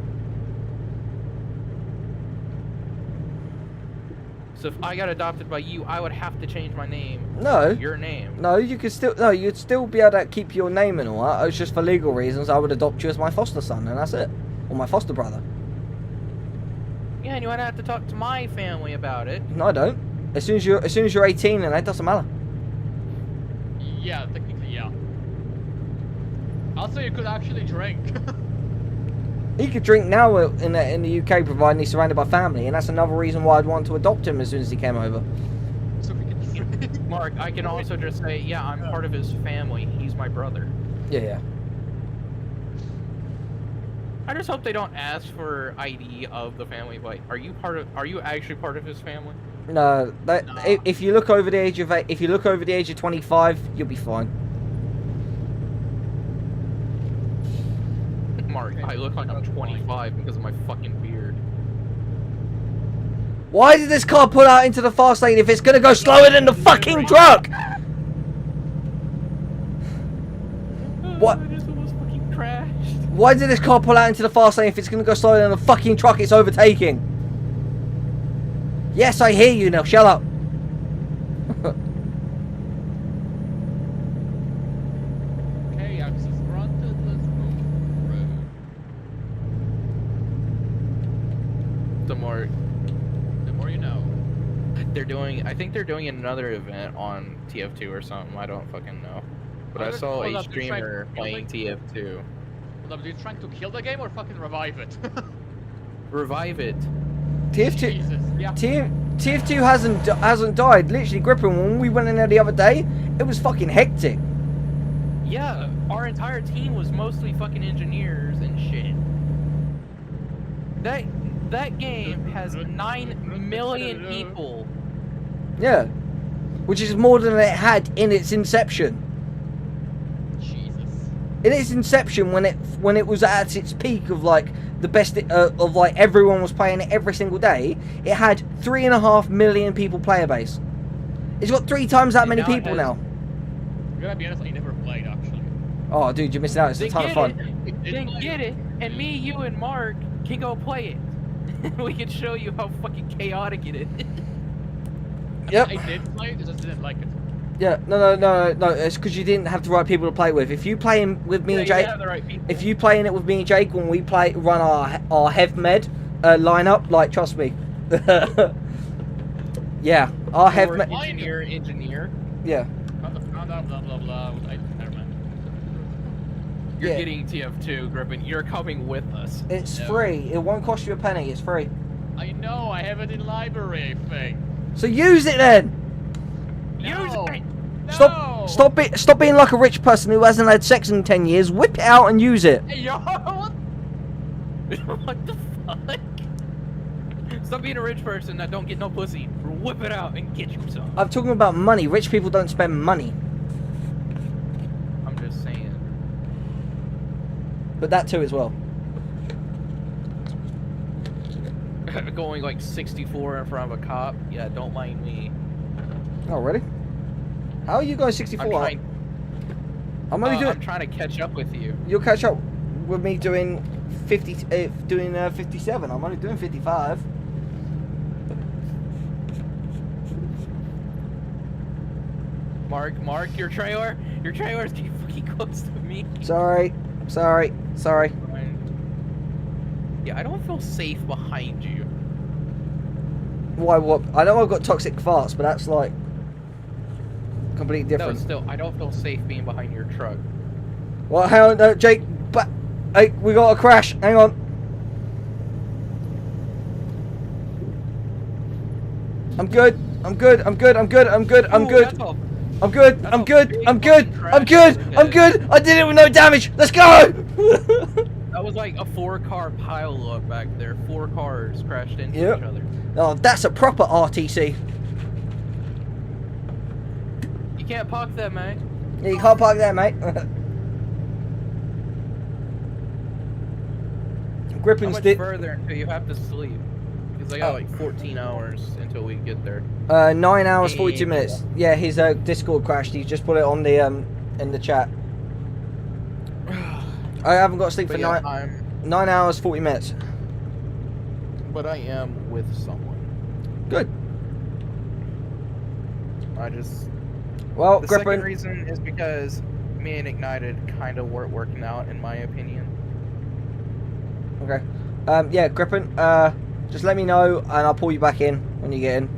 So if I got adopted by you, I would have to change my name. No. Your name. No, you could still. No, you'd still be able to keep your name and all that. It's just for legal reasons. I would adopt you as my foster son, and that's it, or my foster brother. Yeah, and you would have to talk to my family about it. No, I don't. As soon as you're 18, and that doesn't matter. Yeah, technically, yeah. Also, you could actually drink. He could drink now in the UK, providing he's surrounded by family, and that's another reason why I'd want to adopt him as soon as he came over. So we can drink. Mark, I can also just say, yeah, I'm part of his family. He's my brother. Yeah. I just hope they don't ask for ID of the family. Like, are you actually part of his family? No, if you look over the age of 25, you'll be fine. Mark, I look like I'm 25 because of my fucking beard. Why did this car pull out into the fast lane if it's gonna go slower than the fucking truck? What? It is almost fucking crashed. Why did this car pull out into the fast lane if it's gonna go slower than the fucking truck it's overtaking? Yes, I hear you now. Shut up. Okay, access granted. Let's move road. The more You know. I think they're doing another event on TF2 or something. I don't fucking know. But I saw a streamer playing TF2. Hold up, are you trying to kill the game or fucking revive it? Revive it. TF2, Jesus, yeah. TF2 hasn't died. Literally, Grippin, when we went in there the other day, it was fucking hectic. Yeah, our entire team was mostly fucking engineers and shit. That game has 9 million people. Yeah, which is more than it had in its inception. Jesus. In its inception, when it was at its peak of like the best of like everyone was playing it every single day, it had 3.5 million people player base. It's got 3 times that many people now. I'm gonna be honest, I never played actually. Oh, dude, you're missing out. It's a ton of fun. Then get it, and me, you, and Mark can go play it. We can show you how fucking chaotic it is. Yep. I did play it, I just didn't like it. Yeah, no. It's because you didn't have the right people to play with. If you play with me and Jake, if you play in it with me and Jake when we run our hev med lineup, like trust me. Yeah, our hev med. Engineer. Yeah. Found out, blah blah blah. Never mind. You're Yeah. getting TF2, Griffin. You're coming with us. It's No. free. It won't cost you a penny. It's free. I know, I have it in library thing. So use it then. Use it. No! Stop being like a rich person who hasn't had sex in 10 years. Whip it out and use it. Hey, yo, what? What the fuck? Stop being a rich person that don't get no pussy. Whip it out and get you some. I'm talking about money. Rich people don't spend money. I'm just saying. But that too as well. Going like 64 in front of a cop. Yeah, don't mind me. Oh, really? How are you going 64? I'm only doing. I'm trying to catch up with you. You'll catch up with me doing 57. I'm only doing 55. Mark, your trailer's getting fucking close to me. Sorry. Yeah, I don't feel safe behind you. Why? What? I know I've got toxic farts, but that's like completely different. No, still, I don't feel safe being behind your truck. Well, hang on, no, Jake. But hey, we got a crash. Hang on. I'm good. Ooh, that's all. I'm good. I did it with no damage. Let's go. That was like a 4-car pile-up back there. 4 cars crashed into Yep. each other. Oh, that's a proper RTC. You can't park that, man. Yeah, you can't park there, mate. How Grippin's much did further until you have to sleep? Because I got like 14 hours until we get there. 9 hours 42 minutes. Yeah, his Discord crashed. He's just put it on the in the chat. I haven't got to sleep for But yeah, 9 hours 40 minutes. But I am with someone. Good. Well, The second Grippin. reason is because me and Ignited kind of weren't working out, in my opinion. Okay. Yeah, Grippin. Just let me know, and I'll pull you back in when you get in.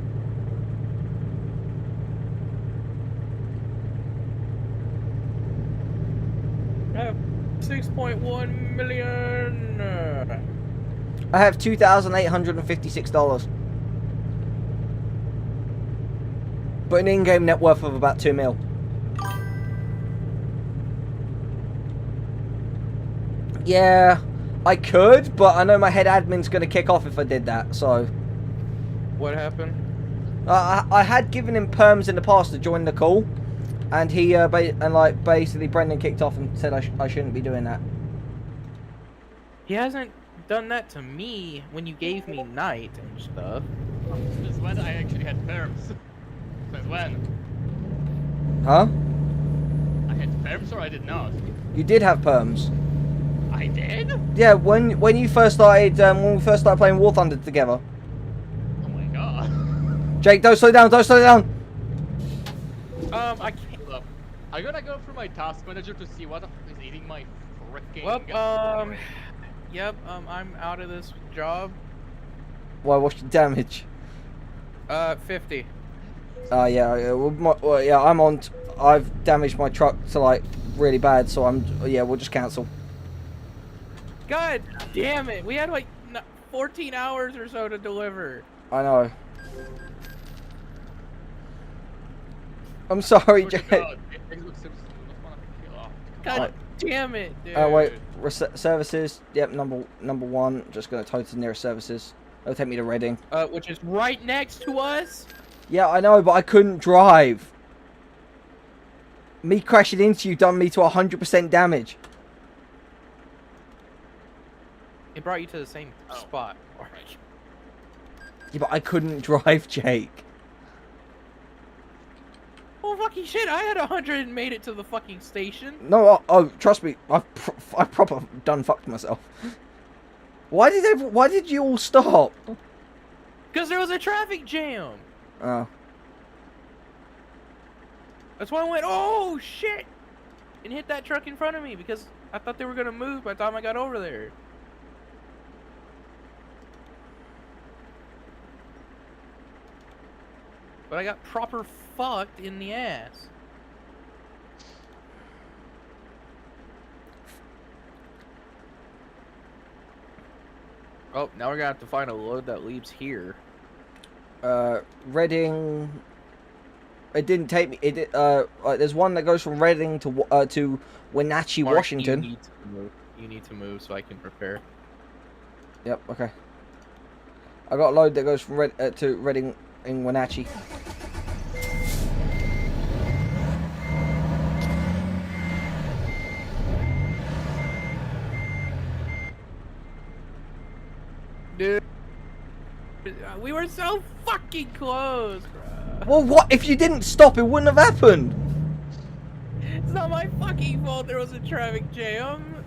I have 6.1 million. I have $2,856. But an in-game net worth of about 2 mil. Yeah, I could, but I know my head admin's gonna kick off if I did that. So What happened? I had given him perms in the past to join the call, and he basically Brendan kicked off and said I shouldn't be doing that. He hasn't done that to me when you gave me night and stuff. Since when I actually had perms? Since when? Huh? I had perms or I did not? You did have perms. I did? Yeah, when you first started when we first started playing War Thunder together. Oh my god. Jake, don't slow down, don't slow down. I can't. Look, I'm gonna go through my task manager to see what is eating my freaking. Well, yep, I'm out of this job. Why? What's your damage? 50. Yeah, I'm on. I've damaged my truck to like really bad, so we'll just cancel. God damn it! We had like 14 hours or so to deliver. I know. I'm sorry, Oh, Jake. God, it looks so- God damn it, dude. Wait, services. Yep, number one. Just gonna tow to the nearest services. It'll take me to Reading. Which is right next to us. Yeah, I know, but I couldn't drive. Me crashing into you done me to 100% damage. It brought you to the same spot. Yeah, but I couldn't drive, Jake. Oh fucking shit! I had 100 and made it to the fucking station. No, trust me, I proper done fucked myself. Why did you all stop? Cause there was a traffic jam. Oh. That's why I went, oh shit, and hit that truck in front of me because I thought they were gonna move by the time I got over there. But I got proper fucked in the ass. Oh, now we're gonna have to find a load that leaves here. Reading. It didn't take me. It did. There's one that goes from Reading to Wenatchee, Mark, Washington. You need to move. You need to move so I can prepare. Yep. Okay. I got a load that goes from to Reading in Wenatchee. Dude, we were so fucking close, bro. Well, what if you didn't stop? It wouldn't have happened. It's not my fucking fault there was a traffic jam.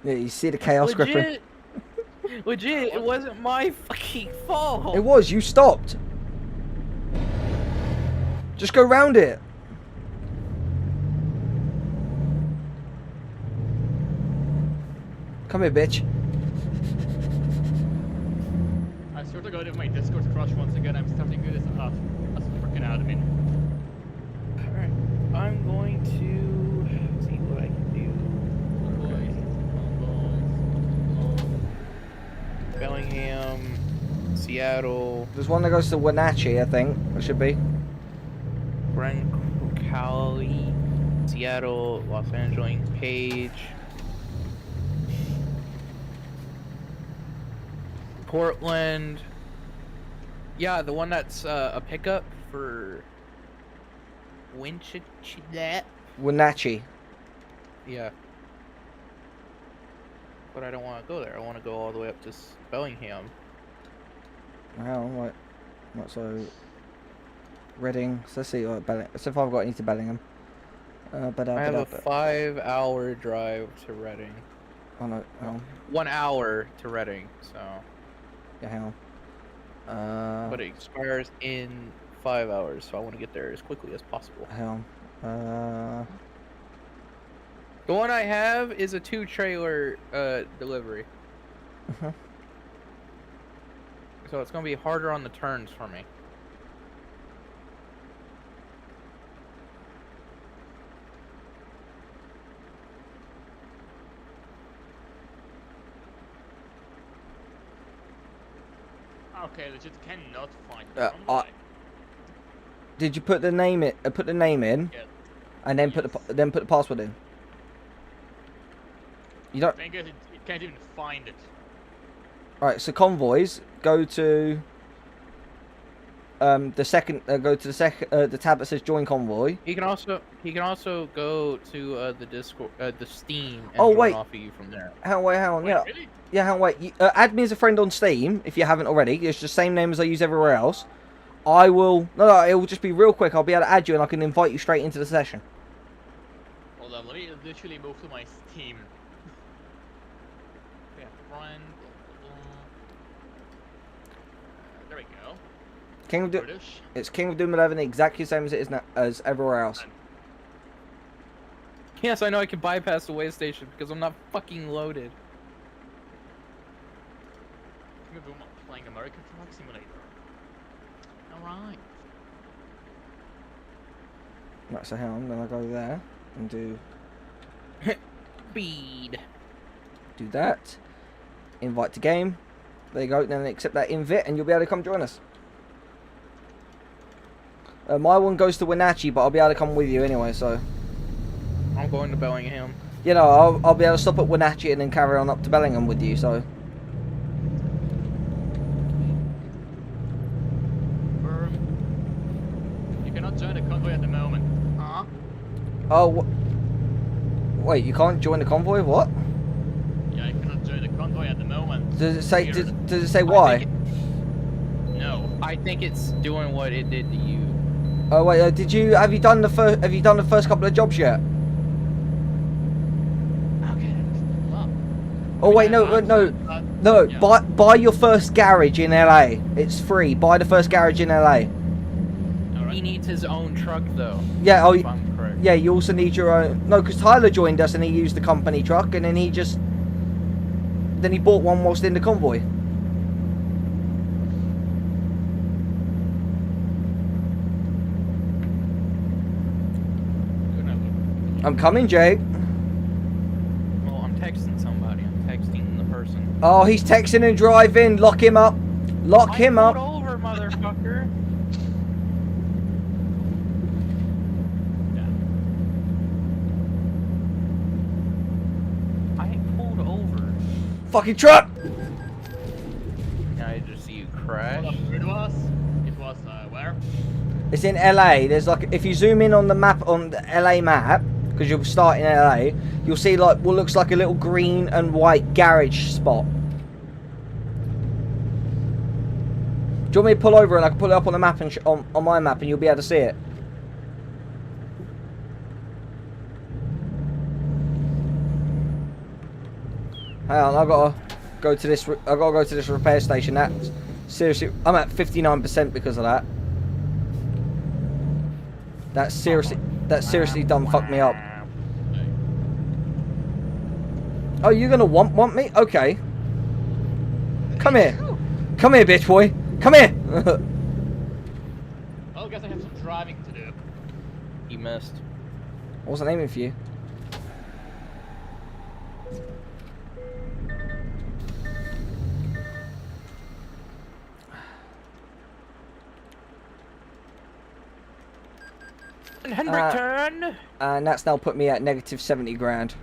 Yeah, you see the chaos gripping. Legit, it wasn't my fucking fault. It was. You stopped. Just go round it. Come here, bitch. I swear to God, if my Discord crashed once again, I'm starting good as freaking admin. Alright, I'm going to see what I can do. Bellingham, Seattle, There's one that goes to Wenatchee, I think. It should be. Cali, Seattle, Los Angeles, Page, Portland. Yeah, the one that's a pickup for Wichita. Wenatchee. Yeah. But I don't want to go there. I want to go all the way up to Bellingham. Wow, what so Reading. So let's see so if I've got any to Bellingham. I have a 5-hour drive to Reading. Oh no, hang on. 1 hour to Reading, so. Yeah, hang on. But it expires in 5 hours, so I want to get there as quickly as possible. Hang on. The one I have is a 2-trailer delivery. So it's gonna be harder on the turns for me. Okay, legit cannot find Uh, the runway. Did you put the name in? Put the name in, Yeah. and then put the password in. You don't. I think it can't even find it. Right. So convoys. Go to. The second. Go to the tab that says join convoy. He can also go to the Discord, the Steam, and Oh, join wait. off of you from there. Hang on. Wait, Yeah. really? Yeah. Hang on. Wait. Add me as a friend on Steam if you haven't already. It's the same name as I use everywhere else. I will. No. It will just be real quick. I'll be able to add you, and I can invite you straight into the session. Hold on, let me literally move to my Steam. Yeah, friend. There we go. King of Doom. British. It's Kingofdoom11, exactly the same as it is now, as everywhere else. Yes, I know I can bypass the way station because I'm not fucking loaded. Kingofdoom playing American Truck Simulator. Alright. Right, so hang on, then I'll go there and do Speed. that. Invite to game. There you go. Then accept that invite, and you'll be able to come join us. My one goes to Wenatchee, but I'll be able to come with you anyway. So, I'm going to Bellingham. you know, I'll be able to stop at Wenatchee and then carry on up to Bellingham with you. So, You cannot join the convoy at the moment. Huh? oh, wait, you can't join the convoy? What? Yeah, I cannot join the convoy at the moment. Does it say? Weird. Does it say why? No. I think it's doing what it did to you. Oh wait, have you done the first? Have you done the first couple of jobs yet? Okay. Well, Oh wait, no. yeah. Buy your first garage in LA. It's free. Buy the first garage in LA. He Alright. needs his own truck though. Yeah. Oh, If I'm correct. yeah. You also need your own. No, because Tyler joined us and he used the company truck, and then he bought one whilst in the convoy. I'm coming, Jake. Well, I'm texting somebody. I'm texting the person. Oh, he's texting and driving. Lock him up. Lock him I pulled up. over, motherfucker. I pulled over. Fucking truck. Now I just see you crash. Hold on, where it was? It was, where? It's in LA. There's like, if you zoom in on the map, on the LA map, because you'll start in LA, you'll see like what looks like a little green and white garage spot. Do you want me to pull over and I can pull it up on the map and on my map, and you'll be able to see it? Hang on, I gotta go to this. I gotta go to this repair station. That's seriously, I'm at 59% because of that. That's seriously done fucked me up. Oh, you're gonna want me? Okay. Come here, bitch boy. Come here. Oh, I guess I have some driving to do. He missed. I wasn't aiming for you. And return. And that's now put me at negative 70 grand.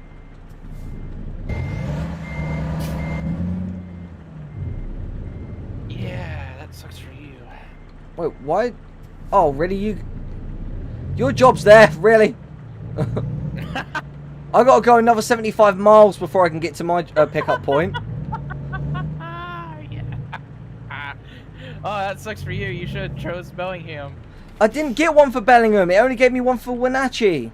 Yeah, that sucks for you. Wait, why? Oh, really? Your job's there, really? I gotta go another 75 miles before I can get to my pickup point. Yeah. Oh, that sucks for you. You should have chose Bellingham. I didn't get one for Bellingham. It only gave me one for Wenatchee.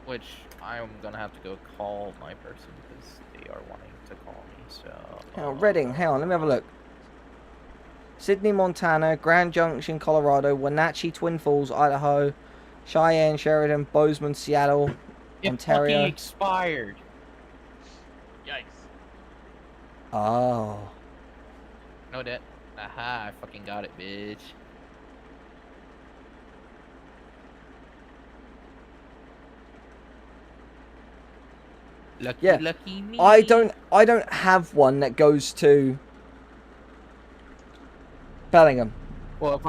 Which I'm gonna have to go call my person because they are wanting to call me. So. Hang on, Reading. Hang on, let me have a look. Sydney, Montana, Grand Junction, Colorado, Wenatchee, Twin Falls, Idaho, Cheyenne, Sheridan, Bozeman, Seattle, It Ontario. fucking expired. Yikes. Oh. No debt. Aha! I fucking got it, bitch. Lucky, Yeah. lucky me. I don't have one that goes to Bellingham. Well, if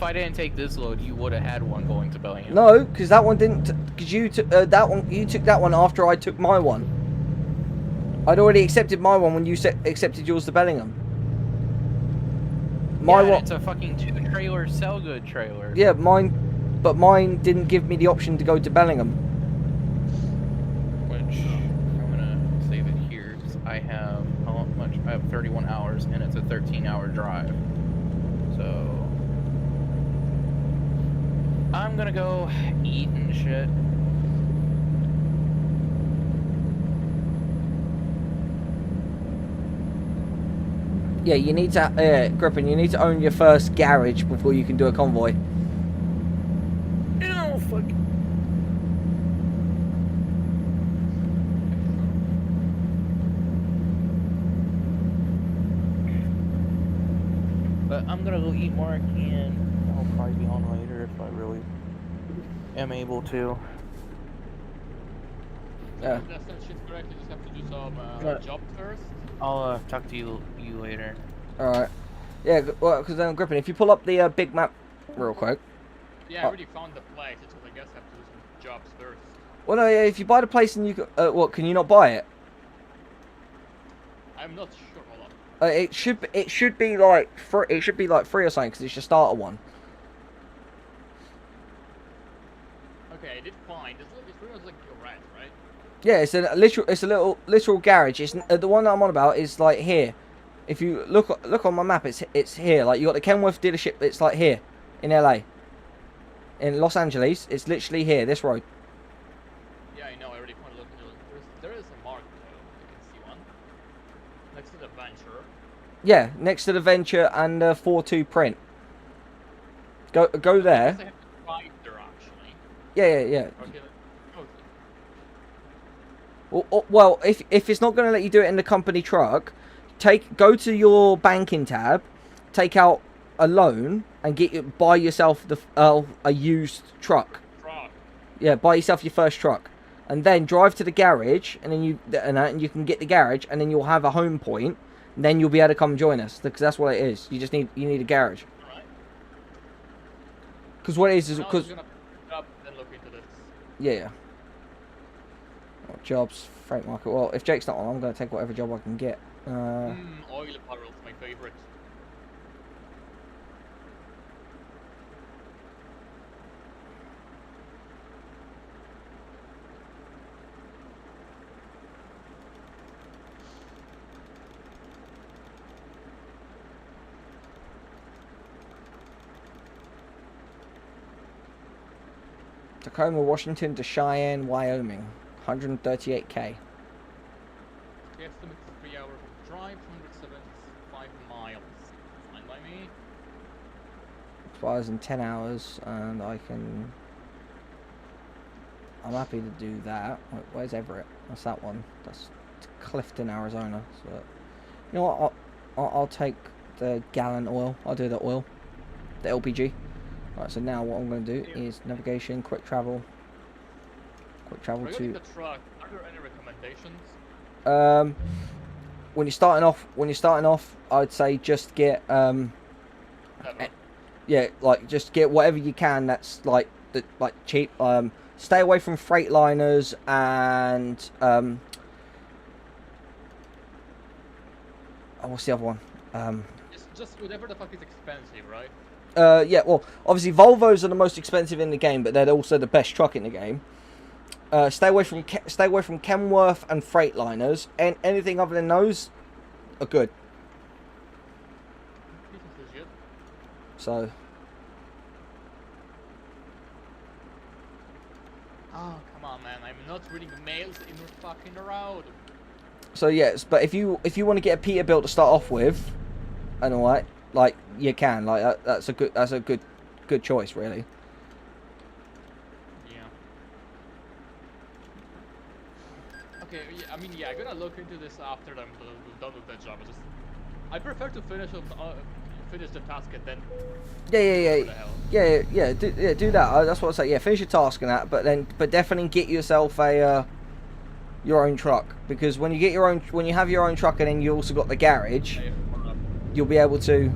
I didn't take this load, you would have had one going to Bellingham. No, because that one didn't. Because you took that one. You took that one after I took my one. I'd already accepted my one when you accepted yours to Bellingham. My one. It's a fucking 2-trailer sell good trailer. Yeah, mine. But mine didn't give me the option to go to Bellingham. Which I'm gonna save it here because I have how much? I have 31 hours and it's a 13-hour drive. So I'm gonna go eat and shit. Yeah, you need to, Griffin, you need to own your first garage before you can do a convoy. Oh, fuck. But I'm gonna go eat more and I'll probably be on later if I really am able to. Yeah. That's that shit correct. You just have to do some job first. I'll talk to you later. Alright. Yeah, well, because then, Griffin, if you pull up the big map real quick. Yeah, I already found the place. It's just I guess I have to do some jobs first. Well, no, yeah, if you buy the place and you can, what, can you not buy it? I'm not sure. Hold on. It should be like free. It should be like free or something because it's your starter one. Okay, I did find. It's pretty much like your red, right? Yeah, it's a literal garage. It's the one that I'm on about is like here. If you look on my map, it's here. Like you got the Kenworth dealership. It's like here in LA. In Los Angeles, it's literally here. This road. Yeah, I know. I already found. Look, there is a mark though. I can see one next to the Venture. Yeah, next to the Venture and 4.2 print. Go there. I guess I have to find there actually. Yeah. Okay. Well, if it's not going to let you do it in the company truck, go to your banking tab, take out a loan, and buy yourself a used truck. Yeah, buy yourself your first truck, and then drive to the garage, and then you can get the garage, and then you'll have a home point, and then you'll be able to come join us because that's what it is. You just need a garage. Because what it is because I'm gonna pick up and look into this. yeah. Jobs, freight market. Well, if Jake's not on, I'm going to take whatever job I can get. Oil barrels, my favorite. Tacoma, Washington to Cheyenne, Wyoming. 138k. The estimate is 3 hours drive, 175 miles. Fine by me. Expires in 10 hours, and I'm happy to do that. Where's Everett? That's that one. That's Clifton, Arizona. So, you know what? I'll take the gallon oil. I'll do the oil, the LPG. Right. So now what I'm going to do is navigation, quick travel. Quick travel Regarding to. the truck, are there any recommendations? When you're starting off, I'd say just get yeah, like just get whatever you can that's like cheap. Stay away from Freightliners and what's the other one? It's just whatever the fuck is expensive, right? Yeah, well, obviously Volvos are the most expensive in the game, but they're also the best truck in the game. Stay away from Kenworth and Freightliners, and anything other than those are good. So. Oh come on, man! I'm not reading mails in the fucking road. So yes, but if you want to get a Peterbilt to start off with, and all that, like you can, like that's a good choice, really. Okay, yeah, I mean, yeah, I'm gonna look into this after I'm done with that job. I prefer to finish the task and then. Yeah. Do that. That's what I say. Yeah, finish your task and that, but definitely get yourself a your own truck, because when you have your own truck and then you also got the garage, you'll be able to.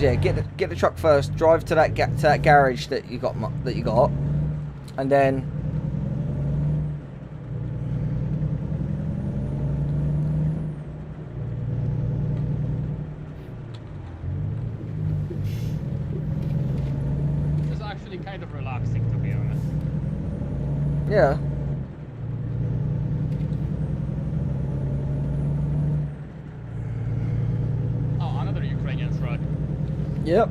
yeah, get the truck first. Drive to that garage that you got, and then. It's actually kind of relaxing, to be honest. Yeah. Oh, another Ukrainian truck. Yep.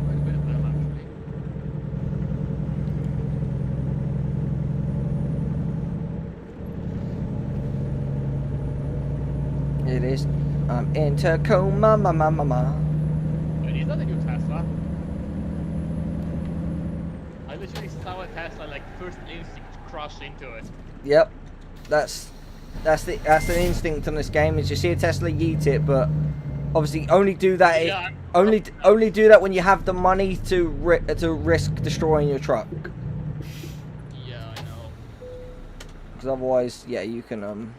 Quite a bit of them, actually. It is. I'm in Tacoma, mama. Wait, is that a new Tesla? I literally saw a Tesla like first instinct crash into it. Yep. That's the instinct in this game. Is you see a Tesla, yeet it, but obviously only do that. Yeah. Only do that when you have the money to risk destroying your truck. Yeah, I know. Because otherwise, yeah, you can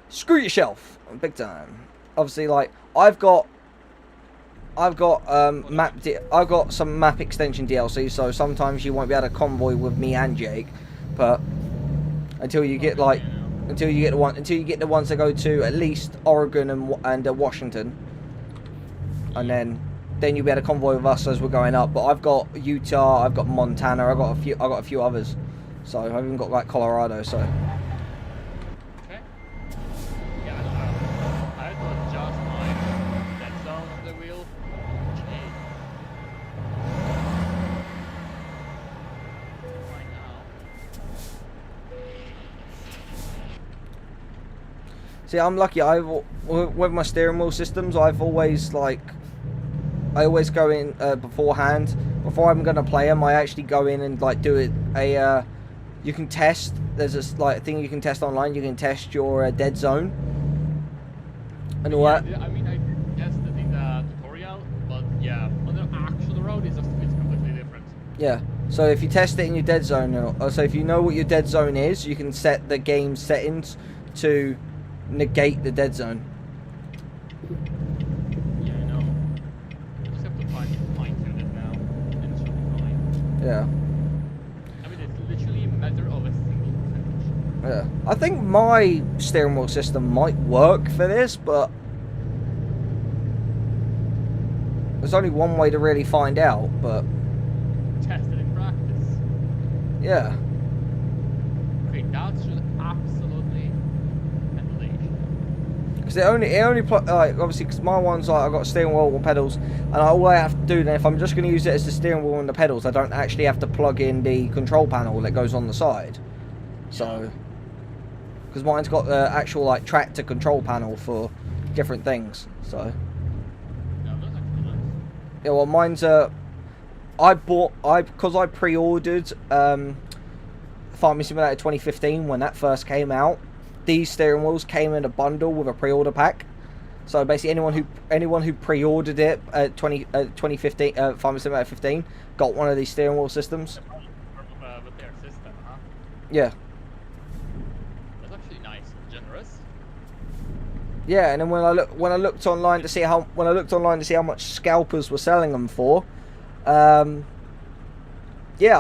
screw yourself big time. Obviously, like I've got some map extension DLC, so sometimes you won't be able to convoy with me and Jake, but until you get like until you get the ones that go to at least Oregon and Washington, and then you'll be able to convoy with us as we're going up. But I've got Utah, I've got Montana, I've got a few others, so I've even got like Colorado. So Okay. Yeah, I don't know. I had to adjust my dead zone of the wheel. Okay. Right now. see, I'm lucky. With my steering wheel systems, I always go in beforehand. Before I'm gonna play them, I actually go in and like do it. You can test. There's this like thing you can test online. You can test your dead zone and all that. Yeah, I mean, I tested in the tutorial, but yeah, on the actual road, it's completely different. Yeah. So if you test it in your dead zone, so if you know what your dead zone is, you can set the game settings to negate the dead zone. Yeah, I know. Just have to fine-tune it now, and it should be fine. Yeah. I mean, it's literally a matter of a single percentage. Yeah. I think my steering wheel system might work for this, but there's only one way to really find out. But Test it in practice. yeah. Okay, that should absolutely Because it only like obviously because my one's like I've got a steering wheel and pedals, and all I have to do then if I'm just going to use it as the steering wheel and the pedals, I don't actually have to plug in the control panel that goes on the side. So because mine's got the actual like tractor control panel for different things. So No, those are cool. yeah, well mine's because I pre-ordered Farming Simulator 2015 when that first came out. These steering wheels came in a bundle with a pre-order pack. So basically, anyone who pre-ordered it at 2015 Farming Simulator 15 got one of these steering wheel systems. With their system, huh? Yeah, That's actually nice and generous. yeah. And then when I looked online to see how much scalpers were selling them for, yeah,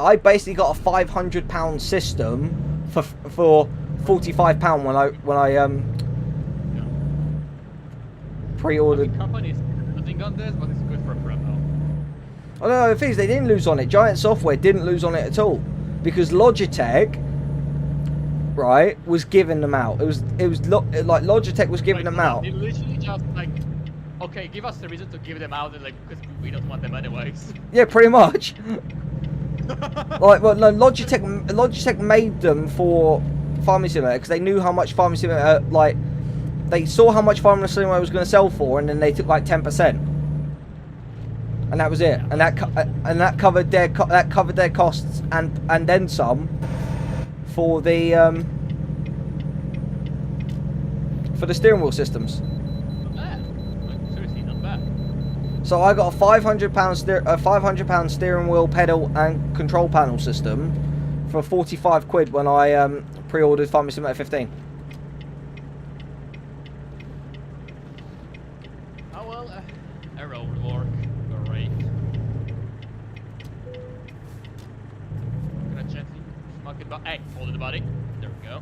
I basically got a £500 system for £45 when I pre-ordered. The company's losing on this, but it's good for promo. Oh no, the thing is, they didn't lose on it. Giant Software didn't lose on it at all, because Logitech, right, was giving them out. It was like Logitech was giving them out. They literally just like, okay, give us the reason to give them out, and like, because we don't want them anyways. Yeah, pretty much. Like, well, no, Logitech made them for Farming Simulator because they knew how much Farming Simulator, like, they saw how much Farming Simulator was going to sell for, and then they took like 10%, and that was it. And that covered their costs and then some for the steering wheel systems. Not bad. Like, seriously, not bad. So I got a £500 steering wheel, pedal, and control panel system for 45 quid when I pre-ordered Farming Simulator 15. Hey, hold the body. There we go.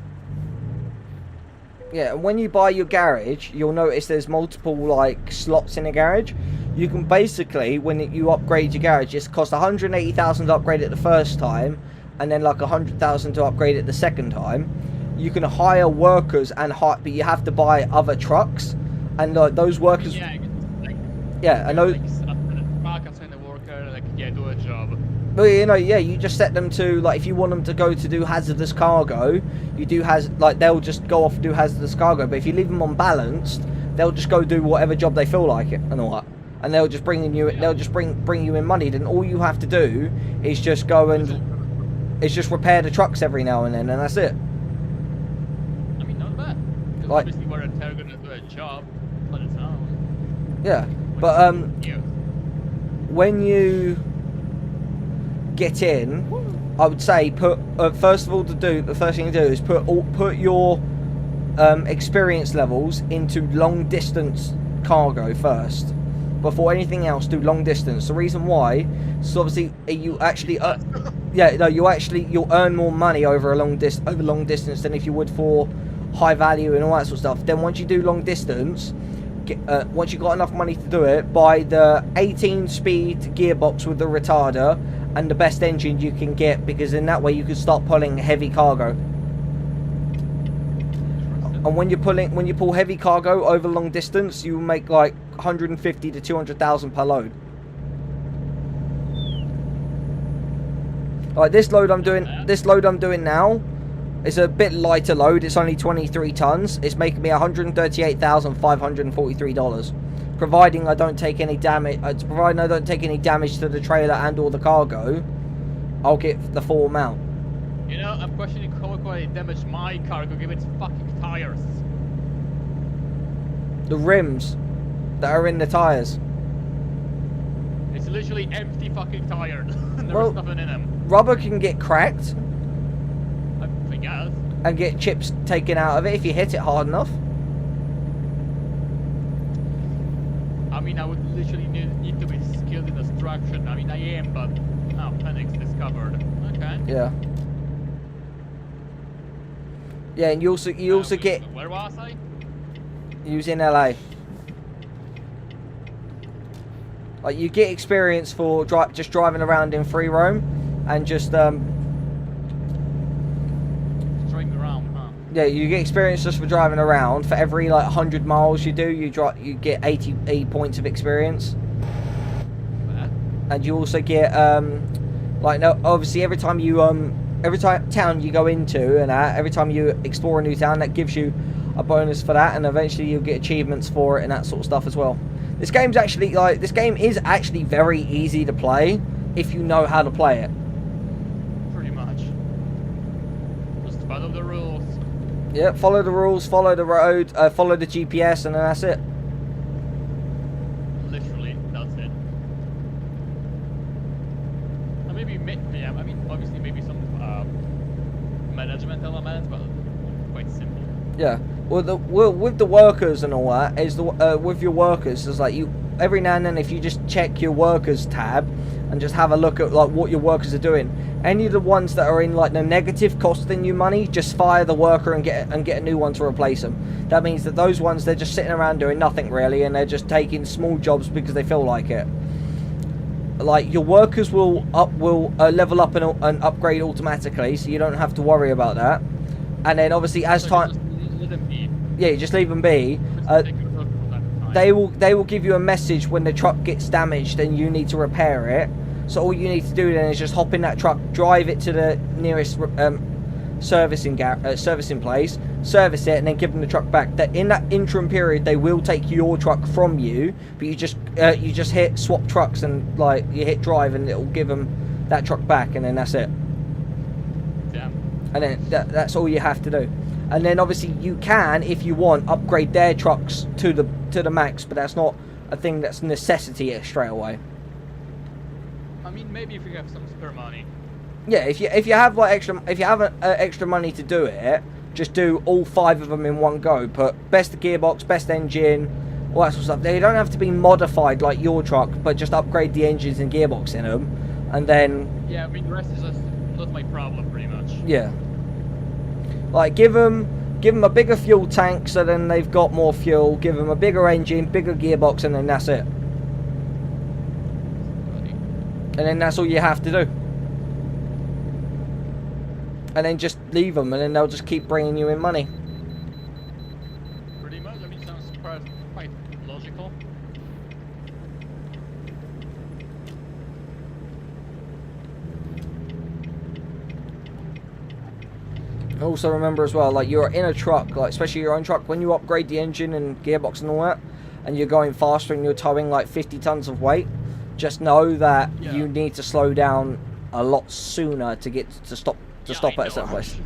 Yeah, and when you buy your garage, you'll notice there's multiple like slots in a garage. You can basically, when you upgrade your garage, it's cost 180,000 to upgrade it the first time, and then like 100,000 to upgrade it the second time. You can hire workers but you have to buy other trucks, and those workers. Yeah, like, yeah, I know. Like, assign the worker, like, yeah, do a job. But you know, yeah, you just set them to like if you want them to go to do hazardous cargo, you do they'll just go off and do hazardous cargo. But if you leave them unbalanced, they'll just go do whatever job they feel like it and all that, and they'll just bring you in money. Then all you have to do is just go and repair the trucks every now and then, and that's it. I mean, not bad. Because Like- obviously we're gonna do a job on its own. Yeah, but Yeah. when you get in, I would say the first thing to do is put your experience levels into long distance cargo first before anything else. Do long distance. The reason why, so obviously you actually you'll earn more money over long distance than if you would for high value and all that sort of stuff. Then once you do long distance, once you've got enough money to do it, buy the 18-speed gearbox with the retarder and the best engine you can get, because in that way you can start pulling heavy cargo. And when you pull heavy cargo over long distance, you make like 150 to 200,000 per load. Like this load I'm doing now is a bit lighter load. It's only 23 tons. It's making me $138,543. Providing I don't take any damage. Providing I don't take any damage to the trailer and or the cargo, I'll get the full amount. You know, I'm questioning how quality damage my cargo given its fucking tires. The rims that are in the tires. It's literally empty fucking tires. There's Well- nothing in them. Rubber can get cracked I guess. and get chips taken out of it if you hit it hard enough. I mean, I would literally need to be skilled in destruction. I mean, I am, but... Oh, panics discovered. Okay. Yeah. Yeah, and you also get Where was I? using LA. Like you get experience for just driving around in free roam, and just Driving around, huh? yeah, you get experience just for driving around. For every like 100 miles you do, you get 80 points of experience. And you also get obviously every time town you go into and every time you explore a new town, that gives you a bonus for that, and eventually you'll get achievements for it and that sort of stuff as well. This game is actually very easy to play if you know how to play it. Pretty much. Just follow the rules. Yeah, follow the rules, follow the road, follow the GPS, and then that's it. Literally, that's it. And maybe, yeah, I mean, obviously maybe some management elements, but quite simple. Yeah. Well, with the workers and all that, with your workers, is like every now and then, if you just check your workers tab and just have a look at like what your workers are doing, any of the ones that are in like the negative costing you money, just fire the worker and get a new one to replace them. That means that those ones, they're just sitting around doing nothing really, and they're just taking small jobs because they feel like it. Like your workers will level up and upgrade automatically, so you don't have to worry about that. And then obviously as time, yeah, you just leave them be. They will give you a message when the truck gets damaged and you need to repair it. So all you need to do then is just hop in that truck, drive it to the nearest servicing place, service it, and then give them the truck back. That in that interim period, they will take your truck from you, but you just hit swap trucks and like you hit drive, and it will give them that truck back, and then that's it. Damn. And then that's all you have to do. And then obviously you can, if you want, upgrade their trucks to the max, but that's not a thing that's a necessity straight away. I mean, maybe if you have some spare money. Yeah, if you have extra money to do it, just do all 5 of them in one go. Put best gearbox, best engine, all that sort of stuff. They don't have to be modified like your truck, but just upgrade the engines and gearbox in them, and then Yeah, I mean, the rest is just handles my problem pretty much. Yeah. Like, give them a bigger fuel tank, so then they've got more fuel. Give them a bigger engine, bigger gearbox, and then that's it. And then that's all you have to do. And then just leave them, and then they'll just keep bringing you in money. Pretty much. I mean, sounds quite logical. Also remember as well, like, you're in a truck, like especially your own truck, when you upgrade the engine and gearbox and all that, and you're going faster and you're towing like 50 tons of weight, just know that you need to slow down a lot sooner to get to stop at a certain place.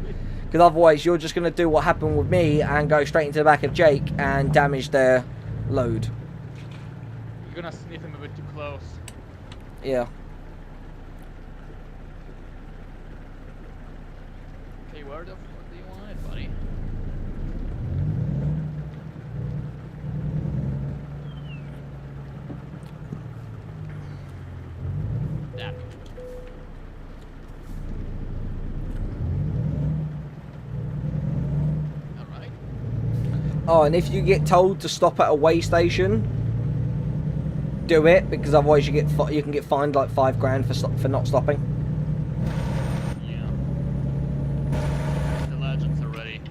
Because otherwise you're just going to do what happened with me and go straight into the back of Jake and damage their load. You're gonna sniff him a bit too close. Yeah. Okay, where the fuck do you want it, buddy? That. Alright. Oh, and if you get told to stop at a way station, do it, because otherwise you can get fined like $5 grand for not stopping. Yeah. The legends are ready.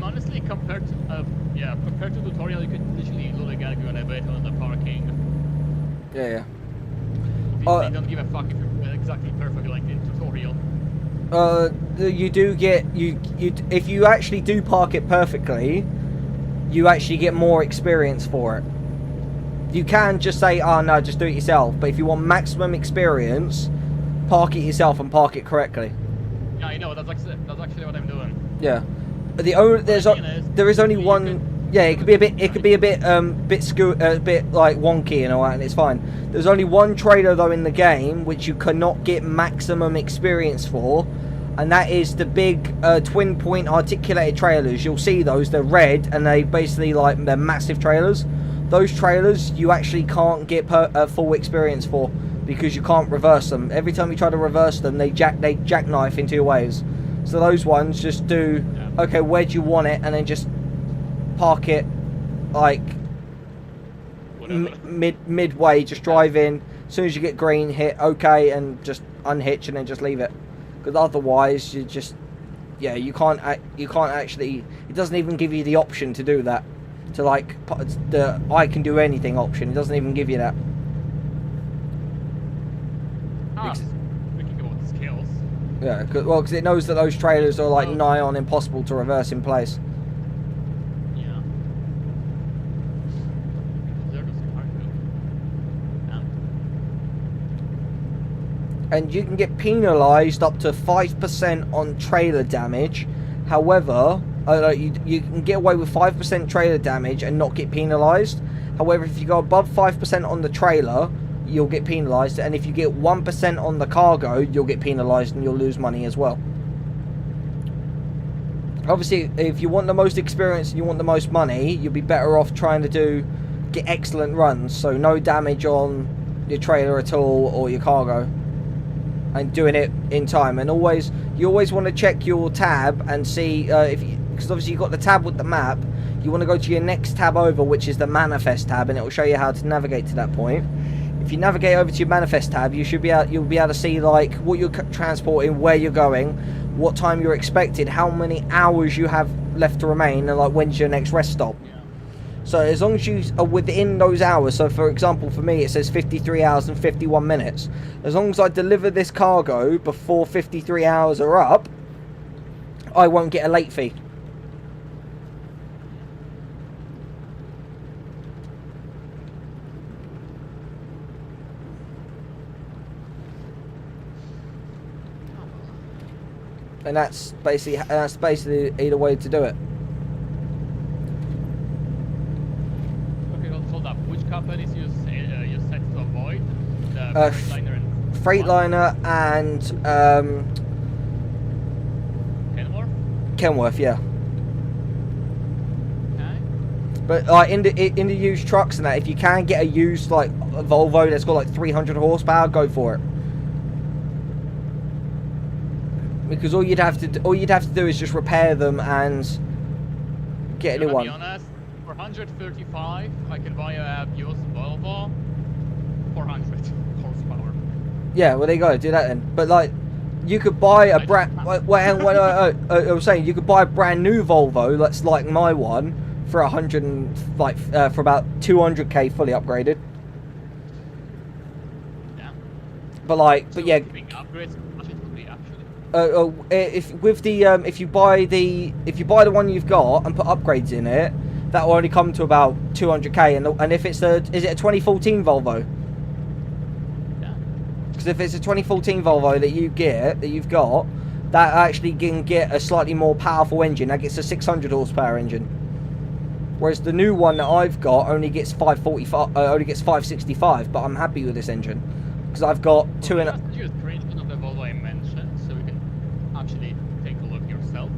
Honestly, compared to tutorial, you could literally load a Galgo and a bit on the parking. Yeah. They don't give a fuck if you're exactly perfect like in tutorial. You do get if you actually do park it perfectly, you actually get more experience for it. You can just say, oh no, just do it yourself, but if you want maximum experience, park it yourself and park it correctly. Yeah, I know, that's actually what I'm doing. Yeah. There is only one. Yeah, it could be a bit like wonky and all that, and it's fine. There's only one trailer though in the game which you cannot get maximum experience for, and that is the big twin point articulated trailers. You'll see those, they're red, and they basically they're massive trailers. Those trailers you actually can't get full experience for because you can't reverse them. Every time you try to reverse them, they jackknife into your waves. So those ones just do, okay, where do you want it, and then just park it like midway, just drive in. As soon as you get green, hit okay and just unhitch and then just leave it, because otherwise you just, yeah, you can't actually, it doesn't even give you the option to do that, to like the I can do anything option. It doesn't even give you that. Speaking about skills. Yeah, because it knows that those trailers are like nigh on impossible to reverse in place. And you can get penalised up to 5% on trailer damage. However, you can get away with 5% trailer damage and not get penalised. However, if you go above 5% on the trailer, you'll get penalised. And if you get 1% on the cargo, you'll get penalised and you'll lose money as well. Obviously, if you want the most experience and you want the most money, you'll be better off trying to get excellent runs. So no damage on your trailer at all or your cargo. And doing it in time, and you always want to check your tab and see because obviously you've got the tab with the map. You want to go to your next tab over, which is the manifest tab, and it will show you how to navigate to that point. If you navigate over to your manifest tab, you'll be able to see like what you're transporting, where you're going, what time you're expected, how many hours you have left to remain, and like when's your next rest stop. So as long as you are within those hours, so for example for me it says 53 hours and 51 minutes. As long as I deliver this cargo before 53 hours are up, I won't get a late fee. And that's basically the way to do it. Which companies you set to avoid? The Freightliner and Kenworth? Kenworth, yeah. Okay. But like in the used trucks and that, if you can get a used like a Volvo that's got like 300 horsepower, go for it. Because all you'd have to do is just repair them and get a new one. To be honest, for 135, I can buy a used Volvo. 400 horsepower. Yeah, well there you go, do that then. But like, you could buy a brand. I was saying you could buy a brand new Volvo that's like my one for 100 and like for about 200k fully upgraded. Yeah. But like, So but yeah. Upgrades, how much it would be actually? If you buy the one you've got and put upgrades in it, that will only come to about 200k. And if it's is it a 2014 Volvo? Yeah. Because if it's a 2014 Volvo that you've got, that actually can get a slightly more powerful engine. That gets a 600 horsepower engine. Whereas the new one that I've got only gets 545, only gets 565. But I'm happy with this engine because I've got two and a. Just screenshot of the Volvo I mentioned, so we can actually take a look yourself.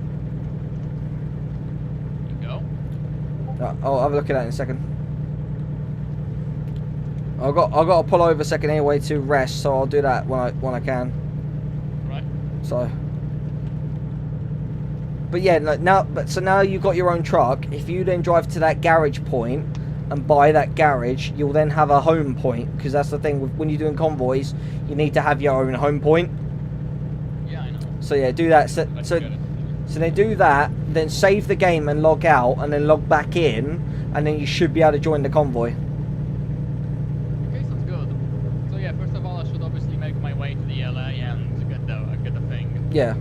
You go. I'll have a look at that in a second. I've got to pull over a second anyway to rest, so I'll do that when I can. Right. So. But yeah, so now you've got your own truck. If you then drive to that garage point and buy that garage, you'll then have a home point, because that's the thing when you're doing convoys, you need to have your own home point. Yeah, I know. So yeah, do that. So then do that, then save the game and log out, and then log back in, and then you should be able to join the convoy. Okay, sounds good. So yeah, first of all, I should obviously make my way to the LA and get the thing. Yeah.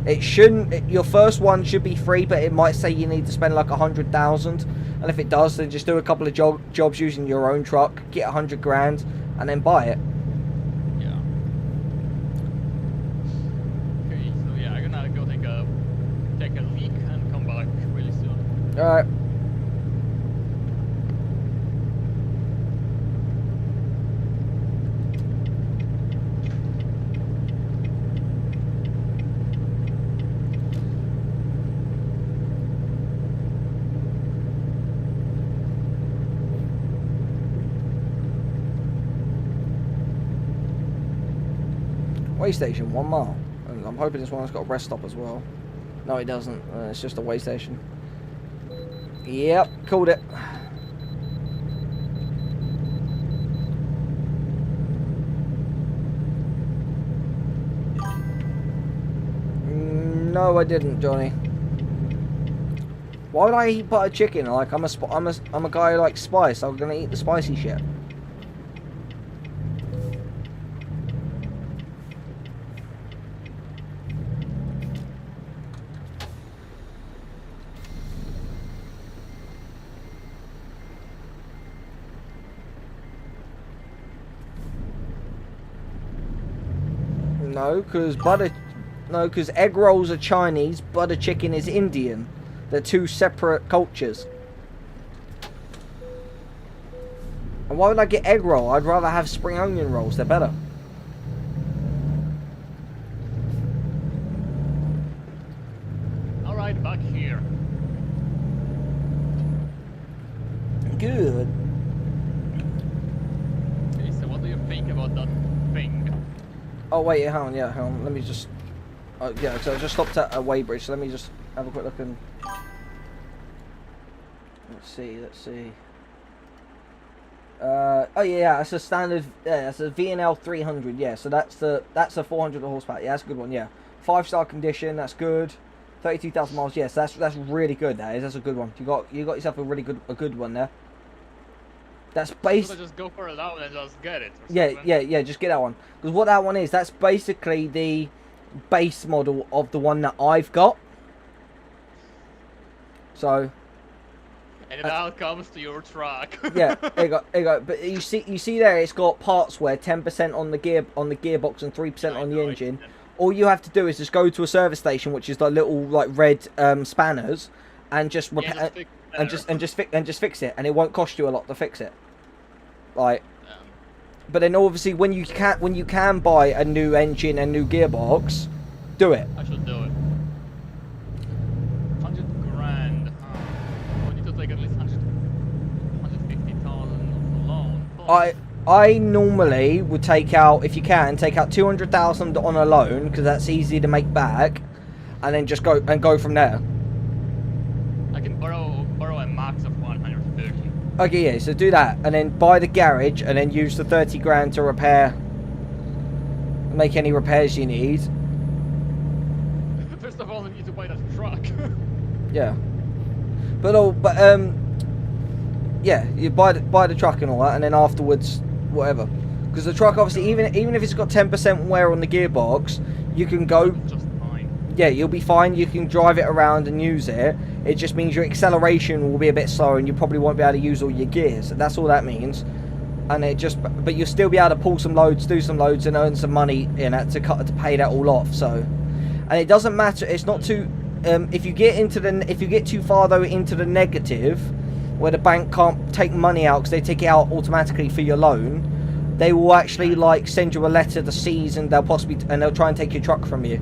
It shouldn't. Your first one should be free, but it might say you need to spend like 100,000. And if it does, then just do a couple of jobs using your own truck, get 100 grand, and then buy it. Yeah. Okay, so yeah, I'm gonna go take a leak and come back really soon. All right. Way station, 1 mile. And I'm hoping this one's got a rest stop as well. No, it doesn't. It's just a way station. Yep, called it. No, I didn't, Johnny. Why would I eat butter chicken? Like I'm a guy who likes spice. I'm gonna eat the spicy shit. No, because egg rolls are Chinese, butter chicken is Indian. They're two separate cultures. And why would I get egg roll? I'd rather have spring onion rolls. They're better. All right, back here. Good. Okay, so what do you think about that thing? Oh wait, hang on, yeah, hang on. Let me just. Yeah, so I just stopped at a weighbridge. So let me just have a quick look and. Let's see. Oh yeah, that's a standard. Yeah, that's a V&L 300. Yeah, so that's a 400 horsepower. Yeah, that's a good one. Yeah, 5-star condition. That's good. 32,000 miles. Yes, that's really good. That's a good one. You got yourself a good one there. That's based. Just go for it out and just get it. Yeah. Just get that one, because what that one is, that's basically the base model of the one that I've got. So. And it now comes to your truck. Yeah, there you go. But you see there, it's got parts wear, 10% on the gearbox and 3% on the engine. All you have to do is just go to a service station, which is the little like red spanners, and just repair and just fix it, and it won't cost you a lot to fix it. Like, but then obviously when you can buy a new engine and new gearbox, do it. I should do it. 100 grand. We need to take at least 100 I normally would take out, if you can, take out 200,000 on a loan because that's easy to make back, and then just go from there. I can borrow a max of 130. Okay, yeah, so do that, and then buy the garage, and then use the 30 grand to repair, make any repairs you need. First of all, I need to buy that truck. Yeah, yeah, you buy the truck and all that, and then afterwards, whatever. Because the truck, obviously, even if it's got 10% wear on the gearbox, you can go. Just fine. Yeah, you'll be fine. You can drive it around and use it. It just means your acceleration will be a bit slower, and you probably won't be able to use all your gears. That's all that means. And but you'll still be able to pull some loads, do some loads, and earn some money in it to pay that all off. So, and it doesn't matter. It's not too. If you get too far though into the negative, where the bank can't take money out because they take it out automatically for your loan, they will actually like send you a letter to seize, and they'll try and take your truck from you.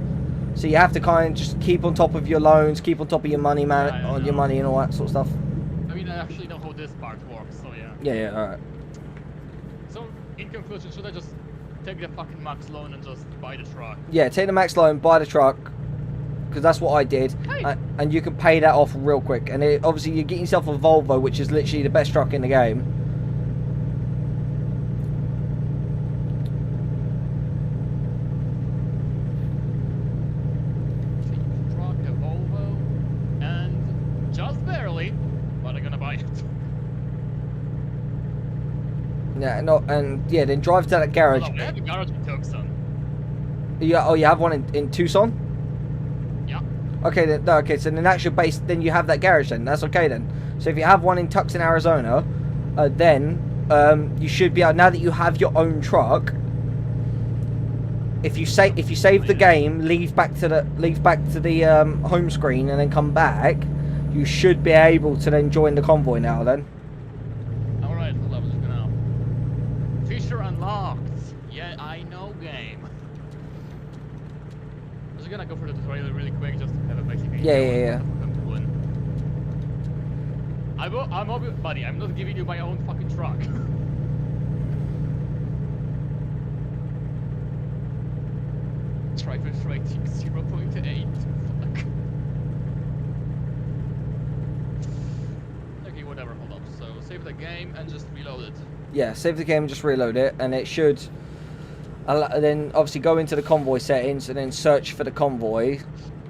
So you have to kind of just keep on top of your loans, keep on top of your money, your money and all that sort of stuff. I mean, I actually know how this part works, so yeah. Yeah, alright. So, in conclusion, should I just take the fucking max loan and just buy the truck? Yeah, take the max loan, buy the truck, because that's what I did, Hey. and you can pay that off real quick. And obviously you get yourself a Volvo, which is literally the best truck in the game. Truck, a Volvo, and just barely, but I'm gonna buy it. Yeah, then drive to that garage. Oh, we have a garage in Tucson. Yeah, oh, you have one in Tucson? Yeah. Okay, okay, so then that's your base, then you have that garage then, that's okay then. So if you have one in Tucson, Arizona, then you should be able, now that you have your own truck, if you save the game, leave back to the home screen and then come back, you should be able to then join the convoy now then. Alright, hold up, just gonna... Feature unlocked! Yeah, I know game. I'm just gonna go for the tutorial really quick, just to have a basic idea. Yeah. Buddy, I'm not giving you my own fucking truck. Driver's rating 0.8. Fuck. Okay, whatever, hold up. So, save the game and just reload it. Yeah, save the game and just reload it, and it should then obviously go into the convoy settings and then search for the convoy,